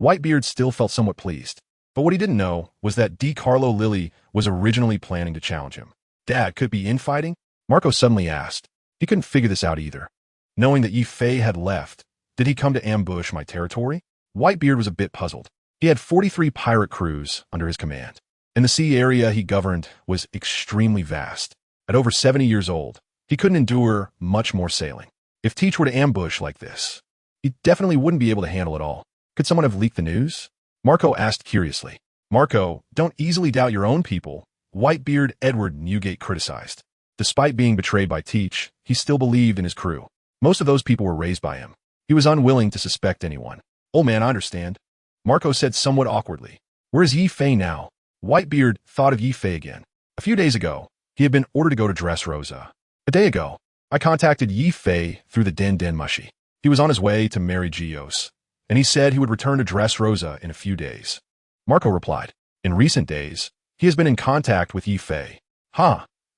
[SPEAKER 1] Whitebeard still felt somewhat pleased. But what he didn't know was that DiCarlo Lilly was originally planning to challenge him. Dad, could it be infighting? Marco suddenly asked. He couldn't figure this out either. Knowing that Yi Fei had left, did he come to ambush my territory? Whitebeard was a bit puzzled. He had 43 pirate crews under his command, and the sea area he governed was extremely vast. At over 70 years old, he couldn't endure much more sailing. If Teach were to ambush like this, he definitely wouldn't be able to handle it all. Could someone have leaked the news? Marco asked curiously. Marco, don't easily doubt your own people, Whitebeard Edward Newgate criticized. Despite being betrayed by Teach, he still believed in his crew. Most of those people were raised by him. He was unwilling to suspect anyone. Old man, I understand. Marco said somewhat awkwardly. Where is Yi Fei now? Whitebeard thought of Yi Fei again. A few days ago, he had been ordered to go to Dressrosa. A day ago, I contacted Yi Fei through the Den Mushi. He was on his way to marry Gios, and he said he would return to Dressrosa in a few days. Marco replied, in recent days, he has been in contact with Yi Fei.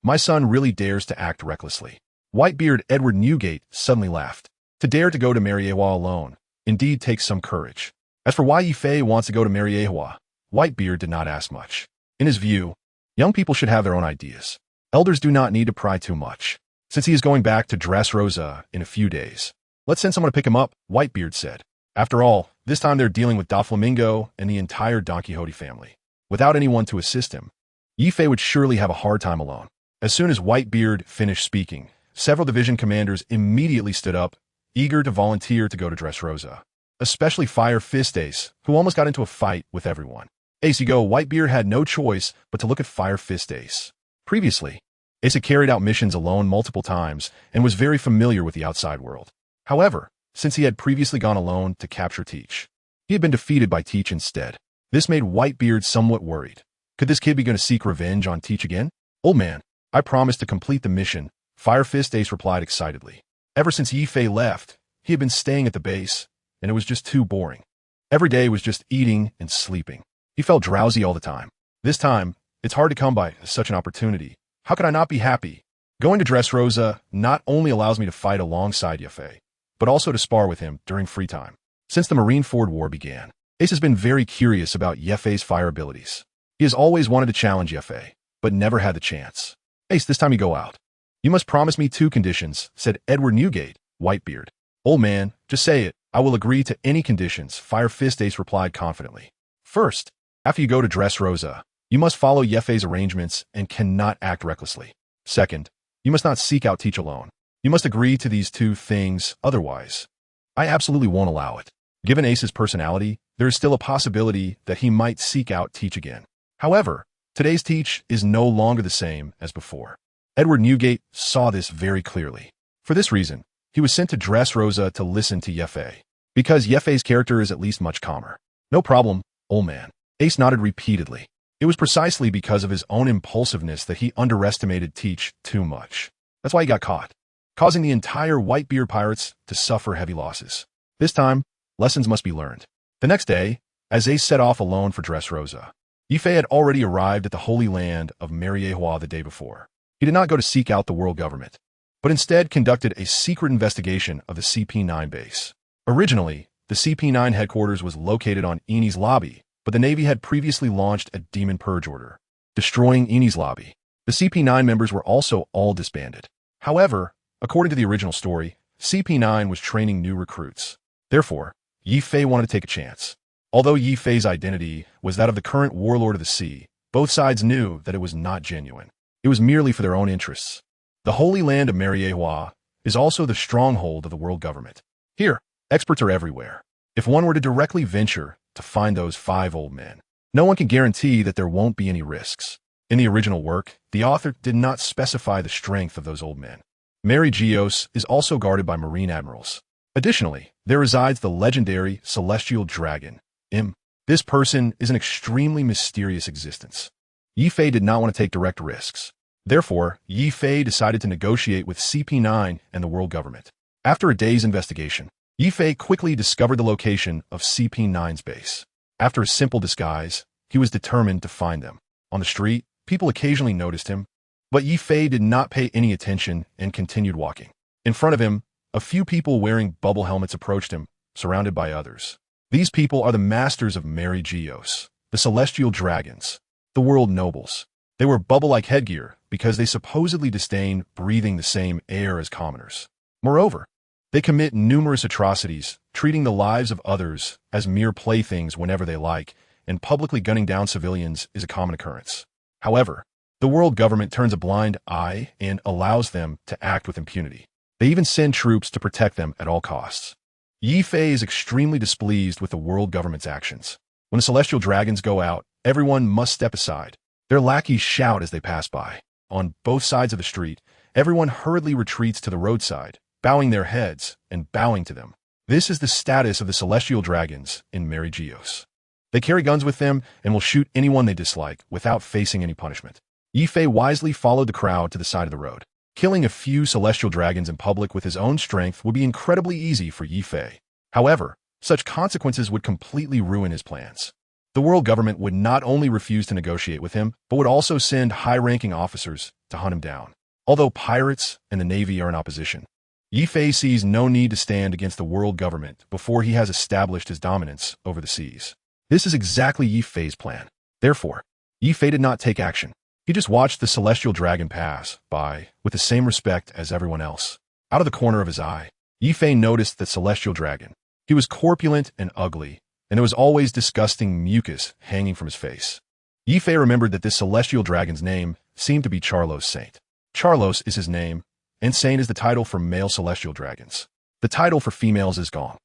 [SPEAKER 1] My son really dares to act recklessly. Whitebeard Edward Newgate suddenly laughed. To dare to go to Mariewa alone indeed takes some courage. As for why Yi Fei wants to go to Mariewa, Whitebeard did not ask much. In his view, young people should have their own ideas. Elders do not need to pry too much. Since he is going back to Dressrosa in a few days, let's send someone to pick him up, Whitebeard said. After all, this time they're dealing with Doflamingo and the entire Don Quixote family. Without anyone to assist him, Yi Fei would surely have a hard time alone. As soon as Whitebeard finished speaking, several division commanders immediately stood up, eager to volunteer to go to Dressrosa. Especially Fire Fist Ace, who almost got into a fight with everyone. Ace you go, Whitebeard had no choice but to look at Fire Fist Ace. Previously, Ace had carried out missions alone multiple times and was very familiar with the outside world. However, since he had previously gone alone to capture Teach, he had been defeated by Teach instead. This made Whitebeard somewhat worried. Could this kid be going to seek revenge on Teach again? Old man, I promised to complete the mission, Fire Fist Ace replied excitedly. Ever since Yi Fei left, he had been staying at the base, and it was just too boring. Every day was just eating and sleeping. He felt drowsy all the time. This time, it's hard to come by such an opportunity. How could I not be happy? Going to Dressrosa not only allows me to fight alongside Yi Fei, but also to spar with him during free time. Since the Marineford War began, Ace has been very curious about Yi Fei's fire abilities. He has always wanted to challenge Yi Fei, but never had the chance. Ace, this time you go out. You must promise me 2 conditions, said Edward Newgate, Whitebeard. Old man, just say it. I will agree to any conditions, Fire Fist Ace replied confidently. First, after you go to Dressrosa, you must follow Yi Fei's arrangements and cannot act recklessly. Second, you must not seek out Teach alone. You must agree to these 2 things, otherwise, I absolutely won't allow it. Given Ace's personality, there is still a possibility that he might seek out Teach again. However, today's Teach is no longer the same as before. Edward Newgate saw this very clearly. For this reason, he was sent to Dressrosa to listen to Yi Fei, because Yi Fei's character is at least much calmer. No problem, old man. Ace nodded repeatedly. It was precisely because of his own impulsiveness that he underestimated Teach too much. That's why he got caught, causing the entire Whitebeard pirates to suffer heavy losses. This time, lessons must be learned. The next day, as Ace set off alone for Dressrosa, Yi Fei had already arrived at the Holy Land of Mariewa the day before. He did not go to seek out the world government. but instead conducted a secret investigation of the CP9 base. Originally, the CP9 headquarters was located on Eni's lobby, but the Navy had previously launched a Demon Purge order, destroying Eni's lobby. The CP9 members were also all disbanded. However, according to the original story, CP9 was training new recruits. Therefore, Yi Fei wanted to take a chance. Although Yi Fei's identity was that of the current Warlord of the Sea, both sides knew that it was not genuine. It was merely for their own interests. The Holy Land of Marineford is also the stronghold of the world government. Here, experts are everywhere. If one were to directly venture to find those 5 old men, no one can guarantee that there won't be any risks. In the original work, the author did not specify the strength of those old men. Marineford is also guarded by marine admirals. Additionally, there resides the legendary celestial dragon, M. This person is an extremely mysterious existence. Yi Fei did not want to take direct risks. Therefore, Yi Fei decided to negotiate with CP9 and the world government. After a day's investigation, Yi Fei quickly discovered the location of CP9's base. After a simple disguise, he was determined to find them. On the street, people occasionally noticed him, but Yi Fei did not pay any attention and continued walking. In front of him, a few people wearing bubble helmets approached him, surrounded by others. These people are the masters of Marineford, the celestial dragons, the world nobles. They wear bubble-like headgear because they supposedly disdain breathing the same air as commoners. Moreover, they commit numerous atrocities, treating the lives of others as mere playthings whenever they like, and publicly gunning down civilians is a common occurrence. However, the world government turns a blind eye and allows them to act with impunity. They even send troops to protect them at all costs. Yi Fei is extremely displeased with the world government's actions. When the celestial dragons go out, everyone must step aside. Their lackeys shout as they pass by. On both sides of the street, everyone hurriedly retreats to the roadside, bowing their heads and bowing to them. This is the status of the celestial dragons in Marineford. They carry guns with them and will shoot anyone they dislike without facing any punishment. Yi Fei wisely followed the crowd to the side of the road. Killing a few celestial dragons in public with his own strength would be incredibly easy for Yi Fei. However, such consequences would completely ruin his plans. The world government would not only refuse to negotiate with him, but would also send high-ranking officers to hunt him down. Although pirates and the Navy are in opposition, Yi Fei sees no need to stand against the world government before he has established his dominance over the seas. This is exactly Yi Fei's plan. Therefore, Yi Fei did not take action. He just watched the celestial dragon pass by with the same respect as everyone else. Out of the corner of his eye, Yi Fei noticed the celestial dragon. He was corpulent and ugly, and there was always disgusting mucus hanging from his face. Yi Fei remembered that this celestial dragon's name seemed to be Charlos Saint. Charlos is his name, and Saint is the title for male celestial dragons. The title for females is Gong.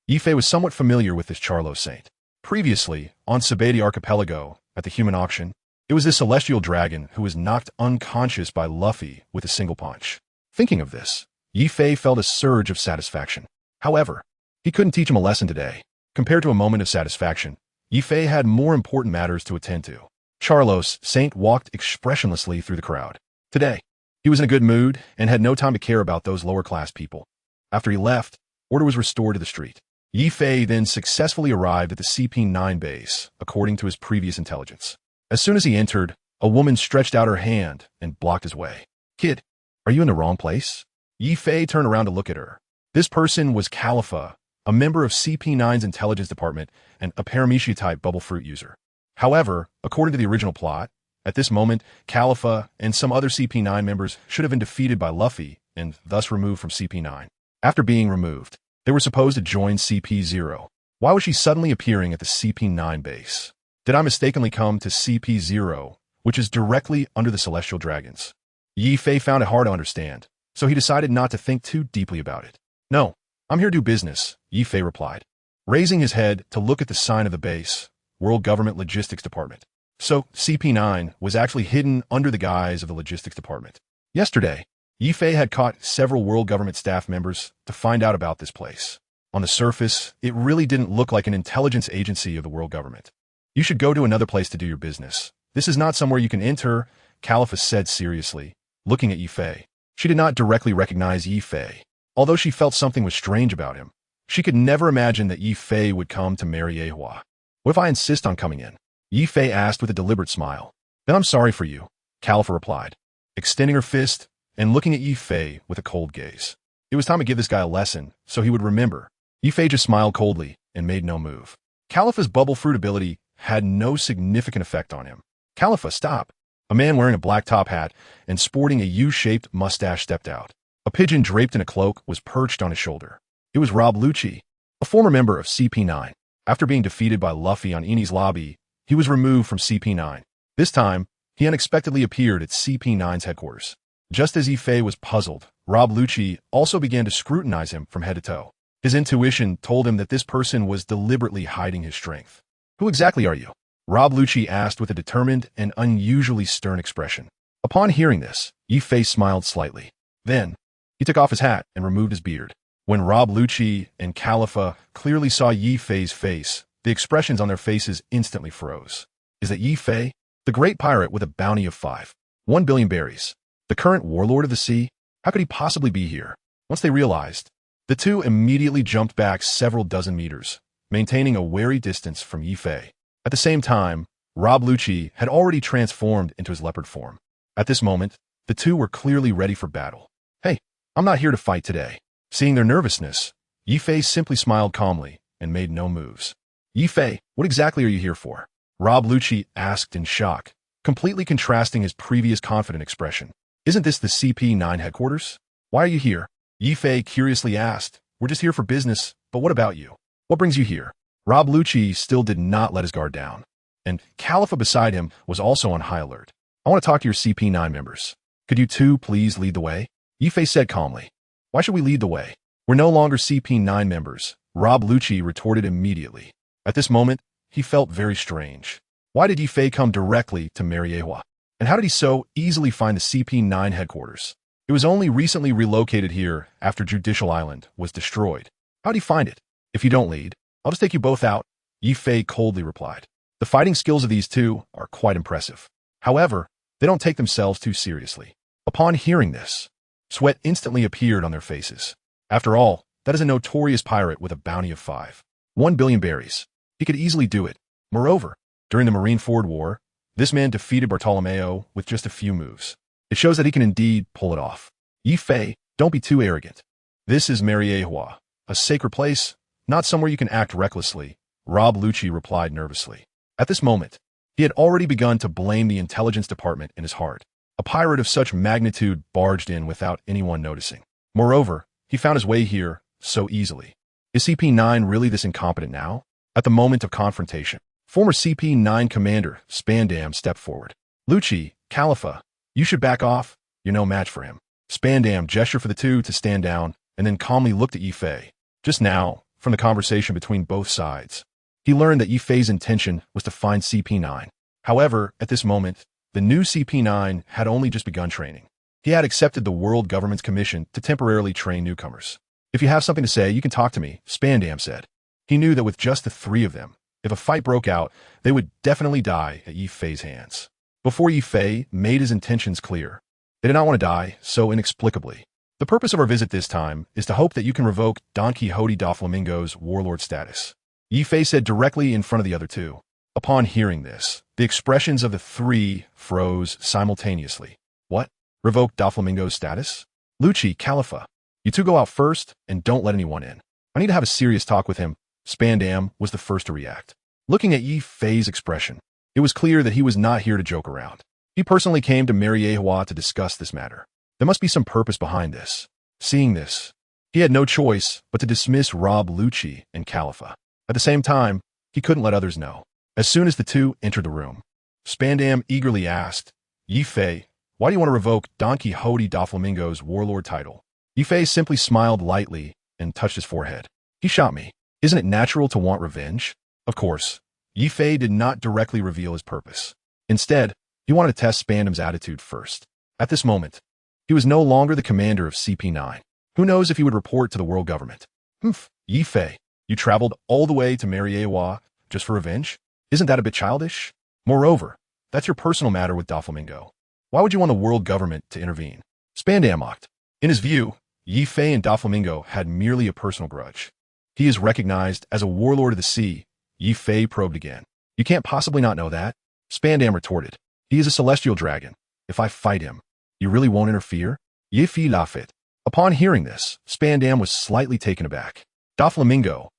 [SPEAKER 1] Yi Fei was somewhat familiar with this Charlos Saint. Previously, on Sabedi Archipelago, at the human auction, it was this celestial dragon who was knocked unconscious by Luffy with a single punch. Thinking of this, Yi Fei felt a surge of satisfaction. However, he couldn't teach him a lesson today. Compared to a moment of satisfaction, Yi Fei had more important matters to attend to. Charlos Saint walked expressionlessly through the crowd. Today, he was in a good mood and had no time to care about those lower-class people. After he left, order was restored to the street. Yi Fei then successfully arrived at the CP9 base, according to his previous intelligence. As soon as he entered, a woman stretched out her hand and blocked his way. "Kid, are you in the wrong place?" Yi Fei turned around to look at her. This person was Khalifa, a member of CP9's intelligence department and a paramecia-type bubble fruit user. However, according to the original plot, at this moment, Khalifa and some other CP9 members should have been defeated by Luffy and thus removed from CP9. After being removed, they were supposed to join CP0. Why was she suddenly appearing at the CP9 base? Did I mistakenly come to CP0, which is directly under the celestial dragons? Yi Fei found it hard to understand, so he decided not to think too deeply about it. "No, I'm here to do business," Yi Fei replied, raising his head to look at the sign of the base, World Government Logistics Department. So CP9 was actually hidden under the guise of the Logistics Department. Yesterday, Yi Fei had caught several World Government staff members to find out about this place. On the surface, it really didn't look like an intelligence agency of the World Government. "You should go to another place to do your business. This is not somewhere you can enter," Khalifa said seriously, looking at Yi Fei. She did not directly recognize Yi Fei. Although she felt something was strange about him, she could never imagine that Yi Fei would come to Marineford. "What if I insist on coming in?" Yi Fei asked with a deliberate smile. "Then I'm sorry for you," Khalifa replied. Extending her fist, and looking at Yi Fei with a cold gaze. It was time to give this guy a lesson, so he would remember. Yi Fei just smiled coldly and made no move. Califa's bubble fruit ability had no significant effect on him. Califa, stop! A man wearing a black top hat and sporting a U-shaped mustache stepped out. A pigeon draped in a cloak was perched on his shoulder. It was Rob Lucci, a former member of CP9. After being defeated by Luffy on Eni's lobby, he was removed from CP9. This time, he unexpectedly appeared at CP9's headquarters. Just as Yi Fei was puzzled, Rob Lucci also began to scrutinize him from head to toe. His intuition told him that this person was deliberately hiding his strength. Who exactly are you? Rob Lucci asked with a determined and unusually stern expression. Upon hearing this, Yi Fei smiled slightly. Then, he took off his hat and removed his beard. When Rob Lucci and Califa clearly saw Yi Fei's face, the expressions on their faces instantly froze. Is that Yi Fei? The great pirate with a bounty of 1 billion berries. The current warlord of the sea? How could he possibly be here? Once they realized, the two immediately jumped back several dozen meters, maintaining a wary distance from Yi Fei. At the same time, Rob Lucci had already transformed into his leopard form. At this moment, the two were clearly ready for battle. Hey, I'm not here to fight today. Seeing their nervousness, Yi Fei simply smiled calmly and made no moves. Yi Fei, what exactly are you here for? Rob Lucci asked in shock, completely contrasting his previous confident expression. Isn't this the CP9 headquarters? Why are you here? Yi Fei curiously asked. We're just here for business, but what about you? What brings you here? Rob Lucci still did not let his guard down, and Califa beside him was also on high alert. I want to talk to your CP9 members. Could you two please lead the way? Yi Fei said calmly. Why should we lead the way? We're no longer CP9 members, Rob Lucci retorted immediately. At this moment, he felt very strange. Why did Yi Fei come directly to Marineford? And how did he so easily find the CP9 headquarters? It was only recently relocated here after Judicial Island was destroyed. How'd he find it? If you don't lead, I'll just take you both out, Yi Fei coldly replied. The fighting skills of these two are quite impressive. However, they don't take themselves too seriously. Upon hearing this, sweat instantly appeared on their faces. After all, that is a notorious pirate with a bounty of 1 billion berries. He could easily do it. Moreover, during the Marineford War, this man defeated Bartolomeo with just a few moves. It shows that he can indeed pull it off. Yi Fei, don't be too arrogant. This is Marineford, a sacred place, not somewhere you can act recklessly, Rob Lucci replied nervously. At this moment, he had already begun to blame the intelligence department in his heart. A pirate of such magnitude barged in without anyone noticing. Moreover, he found his way here so easily. Is CP9 really this incompetent now? At the moment of confrontation, former CP9 commander Spandam stepped forward. Lucci, Califa, you should back off. You're no match for him. Spandam gestured for the two to stand down and then calmly looked at Yi Fei. Just now, from the conversation between both sides, he learned that Yi Fei's intention was to find CP9. However, at this moment, the new CP9 had only just begun training. He had accepted the world government's commission to temporarily train newcomers. If you have something to say, you can talk to me, Spandam said. He knew that with just the three of them, if a fight broke out, they would definitely die at Yi Fei's hands. Before Yi Fei made his intentions clear, they did not want to die so inexplicably. The purpose of our visit this time is to hope that you can revoke Don Quixote Doflamingo's warlord status, Yi Fei said directly in front of the other two. Upon hearing this, the expressions of the three froze simultaneously. What? Revoke Doflamingo's status? Lucci, Califa, you two go out first and don't let anyone in. I need to have a serious talk with him. Spandam was the first to react. Looking at Yi Fei's expression, it was clear that he was not here to joke around. He personally came to Marineford to discuss this matter. There must be some purpose behind this. Seeing this, he had no choice but to dismiss Rob Lucci and Califa. At the same time, he couldn't let others know. As soon as the two entered the room, Spandam eagerly asked, Yi Fei, why do you want to revoke Don Quixote Doflamingo's warlord title? Yi Fei simply smiled lightly and touched his forehead. He shot me. Isn't it natural to want revenge? Of course, Yi Fei did not directly reveal his purpose. Instead, he wanted to test Spandam's attitude first. At this moment, he was no longer the commander of CP9. Who knows if he would report to the world government? Yi Fei, you traveled all the way to Marineford just for revenge? Isn't that a bit childish? Moreover, that's your personal matter with Doflamingo. Why would you want the world government to intervene? Spandam mocked. In his view, Yi Fei and Doflamingo had merely a personal grudge. He is recognized as a warlord of the sea. Yi Fei probed again. You can't possibly not know that. Spandam retorted. He is a celestial dragon. If I fight him, you really won't interfere? Yiffy laughed. Upon hearing this, Spandam was slightly taken aback. Doflamingo,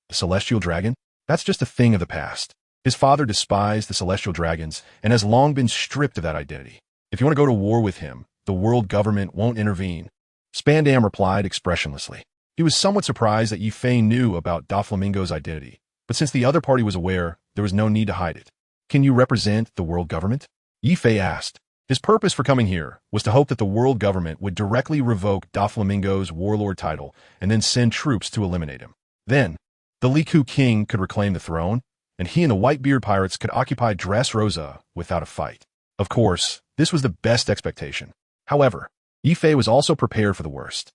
[SPEAKER 1] the celestial dragon? That's just a thing of the past. His father despised the celestial dragons and has long been stripped of that identity. If you want to go to war with him, the world government won't intervene. Spandam replied expressionlessly. He was somewhat surprised that Yifei knew about Doflamingo's identity, but since the other party was aware, there was no need to hide it. Can you represent the world government? Yifei asked. His purpose for coming here was to hope that the world government would directly revoke Doflamingo's warlord title and then send troops to eliminate him. Then, the Riku king could reclaim the throne, and he and the Whitebeard pirates could occupy Dressrosa without a fight. Of course, this was the best expectation. However, Yifei was also prepared for the worst.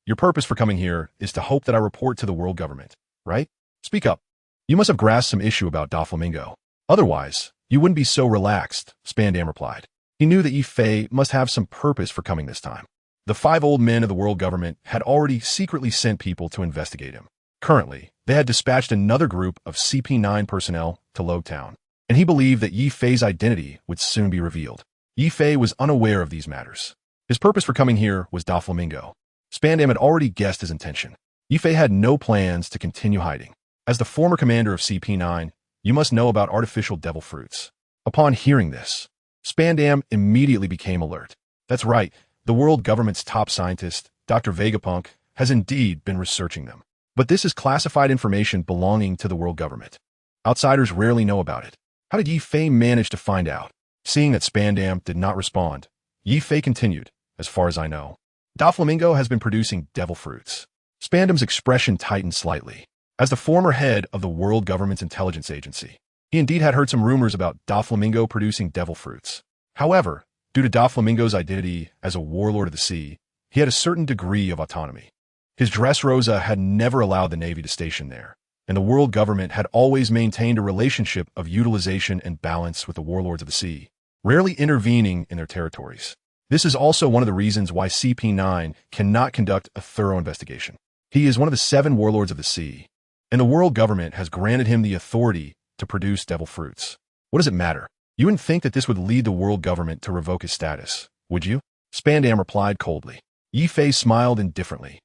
[SPEAKER 1] Your purpose for coming here is to hope that I report to the world government, right? Speak up. You must have grasped some issue about Doflamingo. Otherwise, you wouldn't be so relaxed, Spandam replied. He knew that Yifei must have some purpose for coming this time. The 5 old men of the world government had already secretly sent people to investigate him. Currently, they had dispatched another group of CP9 personnel to Logtown, and he believed that Yifei's identity would soon be revealed. Yifei was unaware of these matters. His purpose for coming here was Doflamingo. Spandam had already guessed his intention. Yifei had no plans to continue hiding. As the former commander of CP9, you must know about artificial devil fruits. Upon hearing this, Spandam immediately became alert. That's right, the world government's top scientist, Dr. Vegapunk, has indeed been researching them. But this is classified information belonging to the world government. Outsiders rarely know about it. How did Yifei manage to find out? Seeing that Spandam did not respond, Yifei continued, as far as I know. Doflamingo has been producing devil fruits. Spandam's expression tightened slightly. As the former head of the world government's intelligence agency, he indeed had heard some rumors about Doflamingo producing devil fruits. However, due to Doflamingo's identity as a warlord of the sea, he had a certain degree of autonomy. His Dressrosa had never allowed the Navy to station there, and the world government had always maintained a relationship of utilization and balance with the warlords of the sea, rarely intervening in their territories. This is also one of the reasons why CP9 cannot conduct a thorough investigation. He is one of the 7 warlords of the sea, and the world government has granted him the authority to produce devil fruits. What does it matter? You wouldn't think that this would lead the world government to revoke his status, would you? Spandam replied coldly. Yifei smiled indifferently.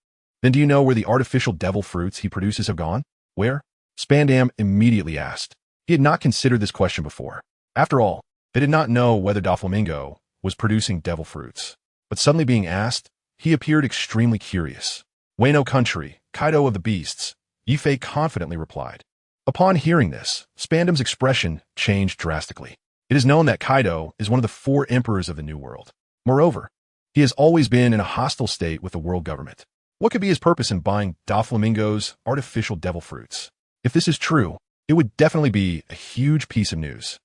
[SPEAKER 1] Then do you know where the artificial devil fruits he produces have gone? Where? Spandam immediately asked. He had not considered this question before. After all, they did not know whether Doflamingo was producing devil fruits. But suddenly being asked, he appeared extremely curious. Wano country, Kaido of the beasts, Yifei confidently replied. Upon hearing this, Spandam's expression changed drastically. It is known that Kaido is one of the 4 emperors of the New World. Moreover, he has always been in a hostile state with the world government. What could be his purpose in buying Doflamingo's artificial devil fruits? If this is true, it would definitely be a huge piece of news.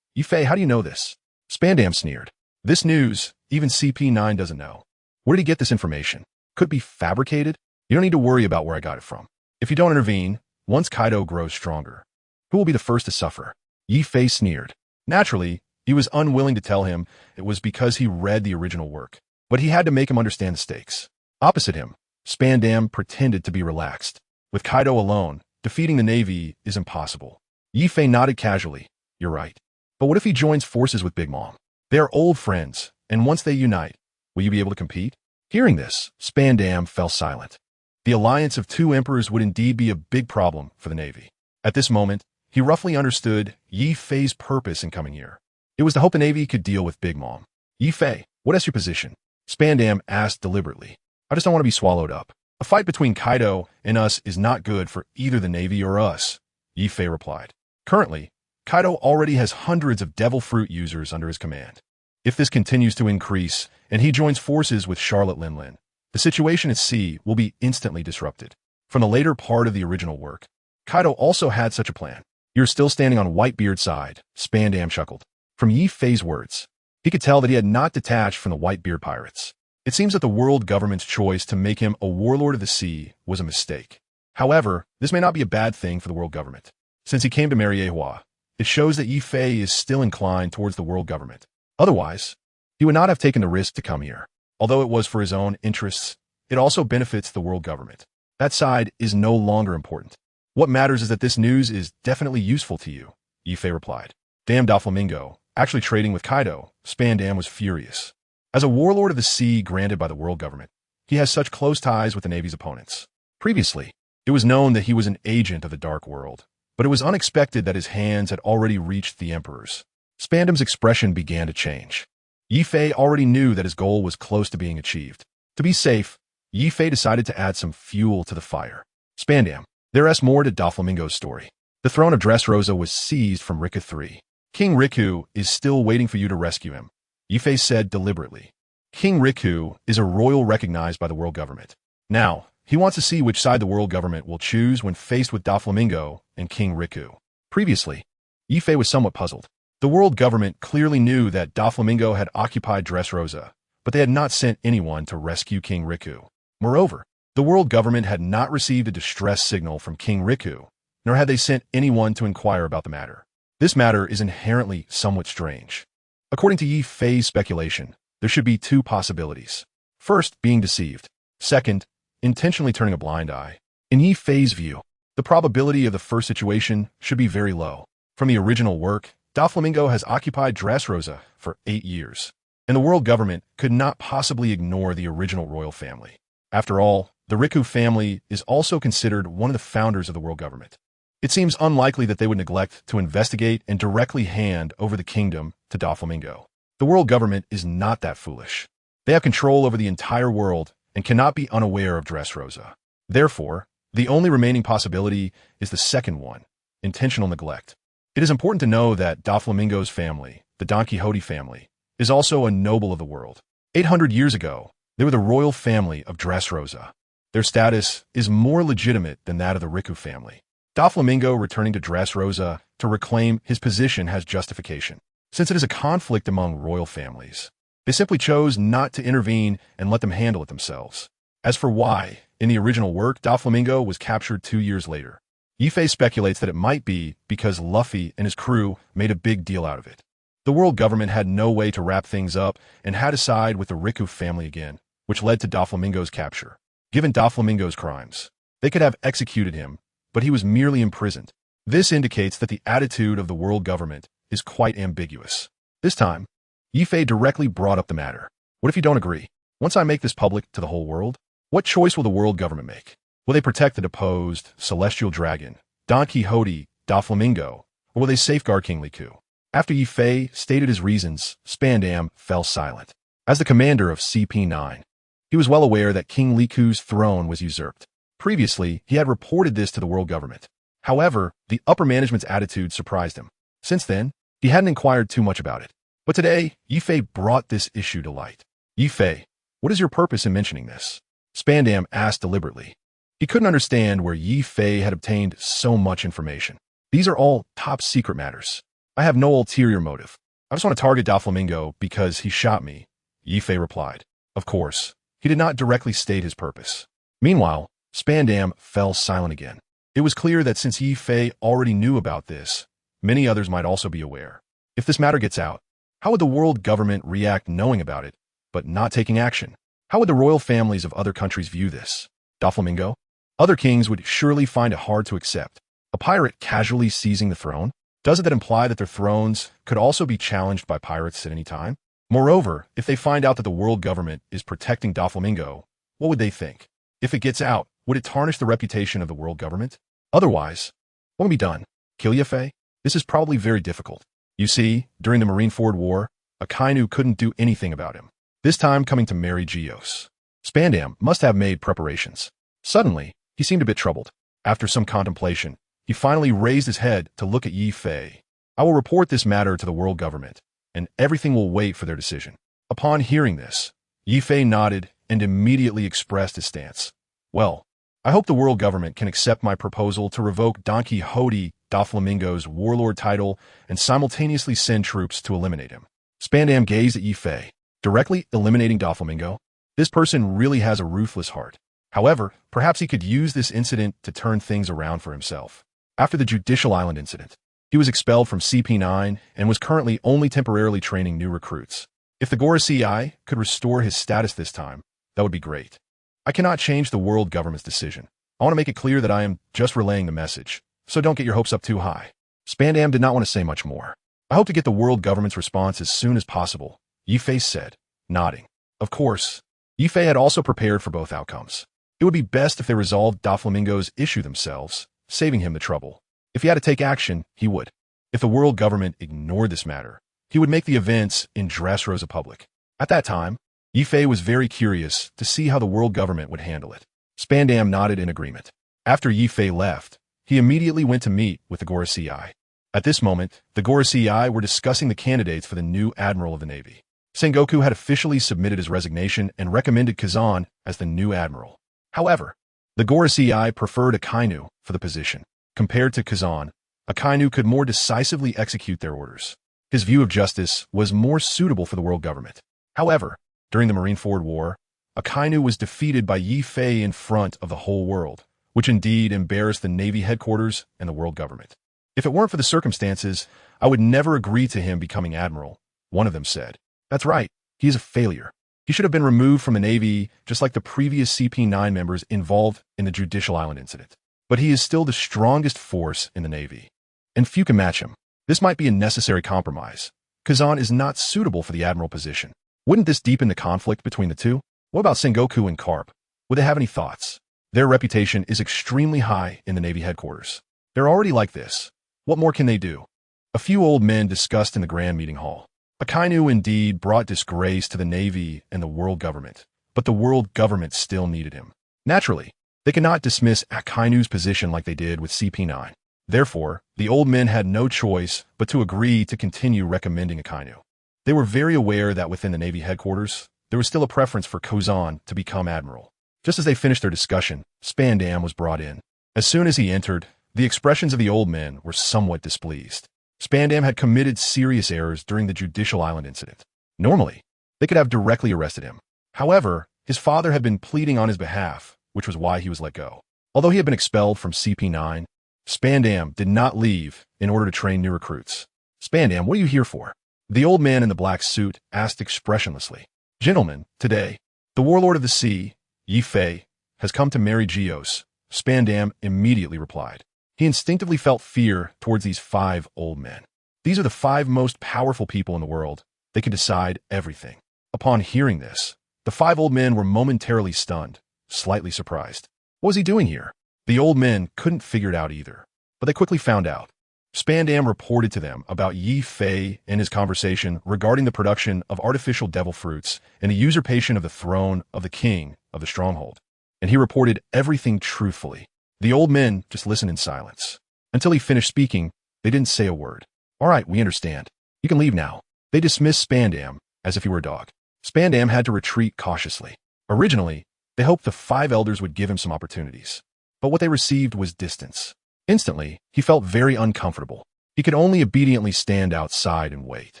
[SPEAKER 1] Yifei, how do you know this? Spandam sneered. This news, even CP9 doesn't know. Where did he get this information? Could it be fabricated? You don't need to worry about where I got it from. If you don't intervene, once Kaido grows stronger, who will be the first to suffer? Yifei sneered. Naturally, he was unwilling to tell him it was because he read the original work, but he had to make him understand the stakes. Opposite him, Spandam pretended to be relaxed. With Kaido alone, defeating the Navy is impossible. Yifei nodded casually. You're right. But what if he joins forces with Big Mom? They are old friends, and once they unite, will you be able to compete? Hearing this, Spandam fell silent. The alliance of 2 emperors would indeed be a big problem for the Navy. At this moment, he roughly understood Yifei's purpose in coming here. It was to hope the Navy could deal with Big Mom. Yifei, what is your position? Spandam asked deliberately. I just don't want to be swallowed up. A fight between Kaido and us is not good for either the Navy or us, Yifei replied. Currently, Kaido already has hundreds of devil fruit users under his command. If this continues to increase, and he joins forces with Charlotte Linlin, the situation at sea will be instantly disrupted. From the later part of the original work, Kaido also had such a plan. You're still standing on Whitebeard's side, Spandam chuckled. From Yifei's words, he could tell that he had not detached from the Whitebeard pirates. It seems that the world government's choice to make him a warlord of the sea was a mistake. However, this may not be a bad thing for the world government. Since he came to Marineford, it shows that Yifei is still inclined towards the world government. Otherwise, he would not have taken the risk to come here. Although it was for his own interests, it also benefits the world government. That side is no longer important. What matters is that this news is definitely useful to you, Yifei replied. Damn Doflamingo, actually trading with Kaido, Spandam was furious. As a warlord of the sea granted by the world government, he has such close ties with the Navy's opponents. Previously, it was known that he was an agent of the Dark World, but it was unexpected that his hands had already reached the Emperor's. Spandam's expression began to change. Yi Fei already knew that his goal was close to being achieved. To be safe, Yi Fei decided to add some fuel to the fire. Spandam, there's more to Doflamingo's story. The throne of Dressrosa was seized from Riku III. King Riku is still waiting for you to rescue him, Yi Fei said deliberately. King Riku is a royal recognized by the world government. Now, he wants to see which side the world government will choose when faced with Doflamingo and King Riku. Previously, Yi Fei was somewhat puzzled. The world government clearly knew that Doflamingo had occupied Dressrosa, but they had not sent anyone to rescue King Riku. Moreover, the world government had not received a distress signal from King Riku, nor had they sent anyone to inquire about the matter. This matter is inherently somewhat strange. According to Yi Fei's speculation, there should be two possibilities. First, being deceived. Second, intentionally turning a blind eye. In Yi Fei's view, the probability of the first situation should be very low. From the original work, Doflamingo has occupied Dressrosa for 8 years, and the world government could not possibly ignore the original royal family. After all, the Riku family is also considered one of the founders of the world government. It seems unlikely that they would neglect to investigate and directly hand over the kingdom to Doflamingo. The world government is not that foolish. They have control over the entire world and cannot be unaware of Dressrosa. Therefore, the only remaining possibility is the second one, intentional neglect. It is important to know that Doflamingo's family, the Don Quixote family, is also a noble of the world. 800 years ago, they were the royal family of Dressrosa. Their status is more legitimate than that of the Riku family. Doflamingo returning to Dressrosa to reclaim his position has justification. Since it is a conflict among royal families, they simply chose not to intervene and let them handle it themselves. As for why, in the original work, Doflamingo was captured 2 years later, Yi Fei speculates that it might be because Luffy and his crew made a big deal out of it. The world government had no way to wrap things up and had to side with the Riku family again, which led to Doflamingo's capture. Given Doflamingo's crimes, they could have executed him, but he was merely imprisoned. This indicates that the attitude of the world government is quite ambiguous. This time, Yi Fei directly brought up the matter. What if you don't agree? Once I make this public to the whole world, what choice will the world government make? Will they protect the deposed celestial dragon, Don Quixote, Doflamingo, or will they safeguard King Riku? After Yi Fei stated his reasons, Spandam fell silent. As the commander of CP9, he was well aware that King Riku's throne was usurped. Previously, he had reported this to the world government. However, the upper management's attitude surprised him. Since then, he hadn't inquired too much about it. But today, Yi Fei brought this issue to light. Yi Fei, what is your purpose in mentioning this? Spandam asked deliberately. He couldn't understand where Yi Fei had obtained so much information. These are all top-secret matters. I have no ulterior motive. I just want to target Doflamingo because he shot me, Yi Fei replied. Of course, he did not directly state his purpose. Meanwhile, Spandam fell silent again. It was clear that since Yi Fei already knew about this, many others might also be aware. If this matter gets out, how would the world government react knowing about it, but not taking action? How would the royal families of other countries view this? Doflamingo? Other kings would surely find it hard to accept. A pirate casually seizing the throne? Doesn't that imply that their thrones could also be challenged by pirates at any time? Moreover, if they find out that the world government is protecting Doflamingo, what would they think? If it gets out, would it tarnish the reputation of the world government? Otherwise, what can be done? Kill Yi Fei? This is probably very difficult. You see, during the Marineford War, Akainu couldn't do anything about him. This time coming to marry Geos. Spandam must have made preparations. Suddenly, he seemed a bit troubled. After some contemplation, he finally raised his head to look at Yi Fei. I will report this matter to the world government, and everything will wait for their decision. Upon hearing this, Yi Fei nodded and immediately expressed his stance. Well, I hope the world government can accept my proposal to revoke Don Quixote Doflamingo's warlord title and simultaneously send troops to eliminate him. Spandam gazed at Yi Fei. Directly eliminating Doflamingo? This person really has a ruthless heart. However, perhaps he could use this incident to turn things around for himself. After the Judicial Island incident, he was expelled from CP9 and was currently only temporarily training new recruits. If the Gorosei could restore his status this time, that would be great. I cannot change the world government's decision. I want to make it clear that I am just relaying the message, so don't get your hopes up too high. Spandam did not want to say much more. I hope to get the world government's response as soon as possible, Yi Fei said. nodding. Of course, Yifei had also prepared for both outcomes. It would be best if they resolved Doflamingo's issue themselves, saving him the trouble. If he had to take action, he would. If the world government ignored this matter, he would make the events in Dressrosa public. At that time, Yifei was very curious to see how the world government would handle it. Spandam nodded in agreement. After Yifei left, he immediately went to meet with the Gorosei. At this moment, the Gorosei were discussing the candidates for the new admiral of the Navy. Sengoku had officially submitted his resignation and recommended Kazan as the new admiral. However, the Gorosei preferred Akainu for the position. Compared to Kazan, Akainu could more decisively execute their orders. His view of justice was more suitable for the world government. However, during the Marineford War, Akainu was defeated by Yifei in front of the whole world, which indeed embarrassed the Navy headquarters and the world government. If it weren't for the circumstances, I would never agree to him becoming admiral, one of them said. That's right, he is a failure. He should have been removed from the Navy just like the previous CP9 members involved in the Judicial Island incident. But he is still the strongest force in the Navy, and few can match him. This might be a necessary compromise. Kazan is not suitable for the admiral position. Wouldn't this deepen the conflict between the two? What about Sengoku and Karp? Would they have any thoughts? Their reputation is extremely high in the Navy headquarters. They're already like this. What more can they do? A few old men discussed in the grand meeting hall. Akainu indeed brought disgrace to the Navy and the world government, but the world government still needed him. Naturally, they cannot dismiss Akainu's position like they did with CP9. Therefore, the old men had no choice but to agree to continue recommending Akainu. They were very aware that within the Navy headquarters, there was still a preference for Kazan to become admiral. Just as they finished their discussion, Spandam was brought in. As soon as he entered, the expressions of the old men were somewhat displeased. Spandam had committed serious errors during the Judicial Island incident. Normally, they could have directly arrested him. However, his father had been pleading on his behalf, which was why he was let go. Although he had been expelled from CP9, Spandam did not leave in order to train new recruits. Spandam, what are you here for? The old man in the black suit asked expressionlessly. Gentlemen, today, the warlord of the sea, Yifei, has come to marry Geos. Spandam immediately replied. He instinctively felt fear towards these 5 old men. These are the 5 most powerful people in the world. They can decide everything. Upon hearing this, the 5 old men were momentarily stunned, slightly surprised. What was he doing here? The old men couldn't figure it out either, but they quickly found out. Spandam reported to them about Yifei and his conversation regarding the production of artificial devil fruits and the usurpation of the throne of the king of the stronghold. And he reported everything truthfully. The old men just listened in silence. Until he finished speaking, they didn't say a word. All right, we understand. You can leave now. They dismissed Spandam as if he were a dog. Spandam had to retreat cautiously. Originally, they hoped the 5 elders would give him some opportunities. But what they received was distance. Instantly, he felt very uncomfortable. He could only obediently stand outside and wait.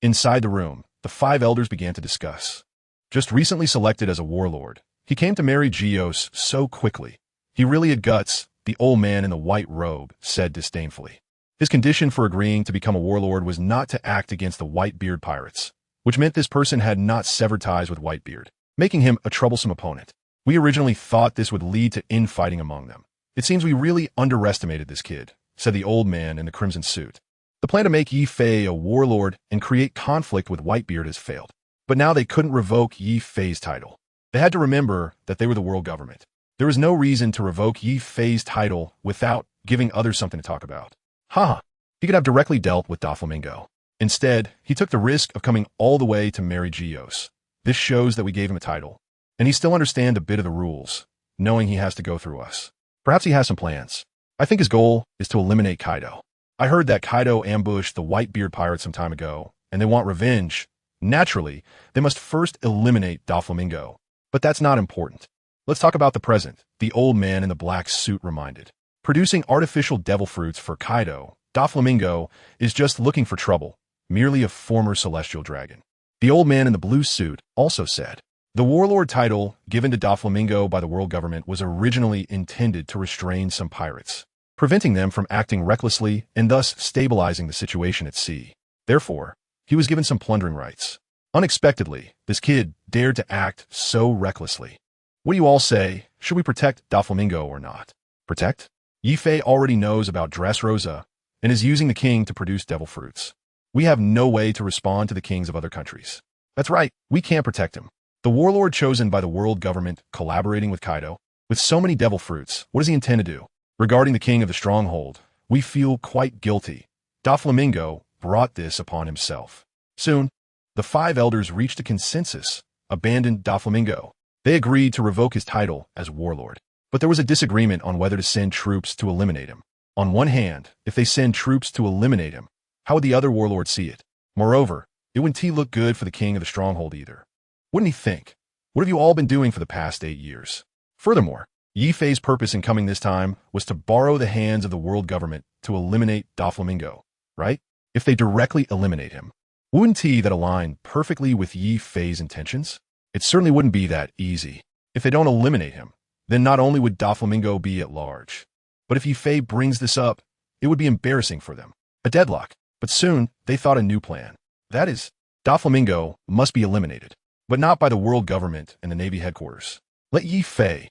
[SPEAKER 1] Inside the room, the 5 elders began to discuss. Just recently selected as a warlord, he came to marry Geos so quickly. He really had guts, the old man in the white robe said disdainfully. His condition for agreeing to become a warlord was not to act against the Whitebeard pirates, which meant this person had not severed ties with Whitebeard, making him a troublesome opponent. We originally thought this would lead to infighting among them. It seems we really underestimated this kid, said the old man in the crimson suit. The plan to make Yifei a warlord and create conflict with Whitebeard has failed. But now they couldn't revoke Yifei's title. They had to remember that they were the world government. There was no reason to revoke Yifei's title without giving others something to talk about. He could have directly dealt with Doflamingo. Instead, he took the risk of coming all the way to marry Geos. This shows that we gave him a title. And he still understands a bit of the rules, knowing he has to go through us. Perhaps he has some plans. I think his goal is to eliminate Kaido. I heard that Kaido ambushed the Whitebeard pirates some time ago, and they want revenge. Naturally, they must first eliminate Doflamingo. But that's not important. Let's talk about the present, the old man in the black suit reminded. Producing artificial devil fruits for Kaido, Doflamingo is just looking for trouble, merely a former celestial dragon. The old man in the blue suit also said, the warlord title given to Doflamingo by the world government was originally intended to restrain some pirates, preventing them from acting recklessly and thus stabilizing the situation at sea. Therefore, he was given some plundering rights. Unexpectedly, this kid dared to act so recklessly. What do you all say? Should we protect Doflamingo or not? Protect? Yifei already knows about Dressrosa and is using the king to produce devil fruits. We have no way to respond to the kings of other countries. That's right, we can't protect him. The warlord chosen by the world government collaborating with Kaido, with so many devil fruits, what does he intend to do? Regarding the king of the stronghold, we feel quite guilty. Doflamingo brought this upon himself. Soon, the 5 elders reached a consensus, abandoned Doflamingo. They agreed to revoke his title as warlord. But there was a disagreement on whether to send troops to eliminate him. On one hand, if they send troops to eliminate him, how would the other warlords see it? Moreover, it wouldn't look good for the king of the stronghold either. Wouldn't he think, what have you all been doing for the past 8 years? Furthermore, Yi Fei's purpose in coming this time was to borrow the hands of the world government to eliminate Doflamingo, right? If they directly eliminate him, wouldn't that align perfectly with Yi Fei's intentions? It certainly wouldn't be that easy. If they don't eliminate him, then not only would Doflamingo be at large, but if Yi Fei brings this up, it would be embarrassing for them. A deadlock. But soon, they thought a new plan. That is, Doflamingo must be eliminated, but not by the world government and the Navy headquarters. Let Yi Fei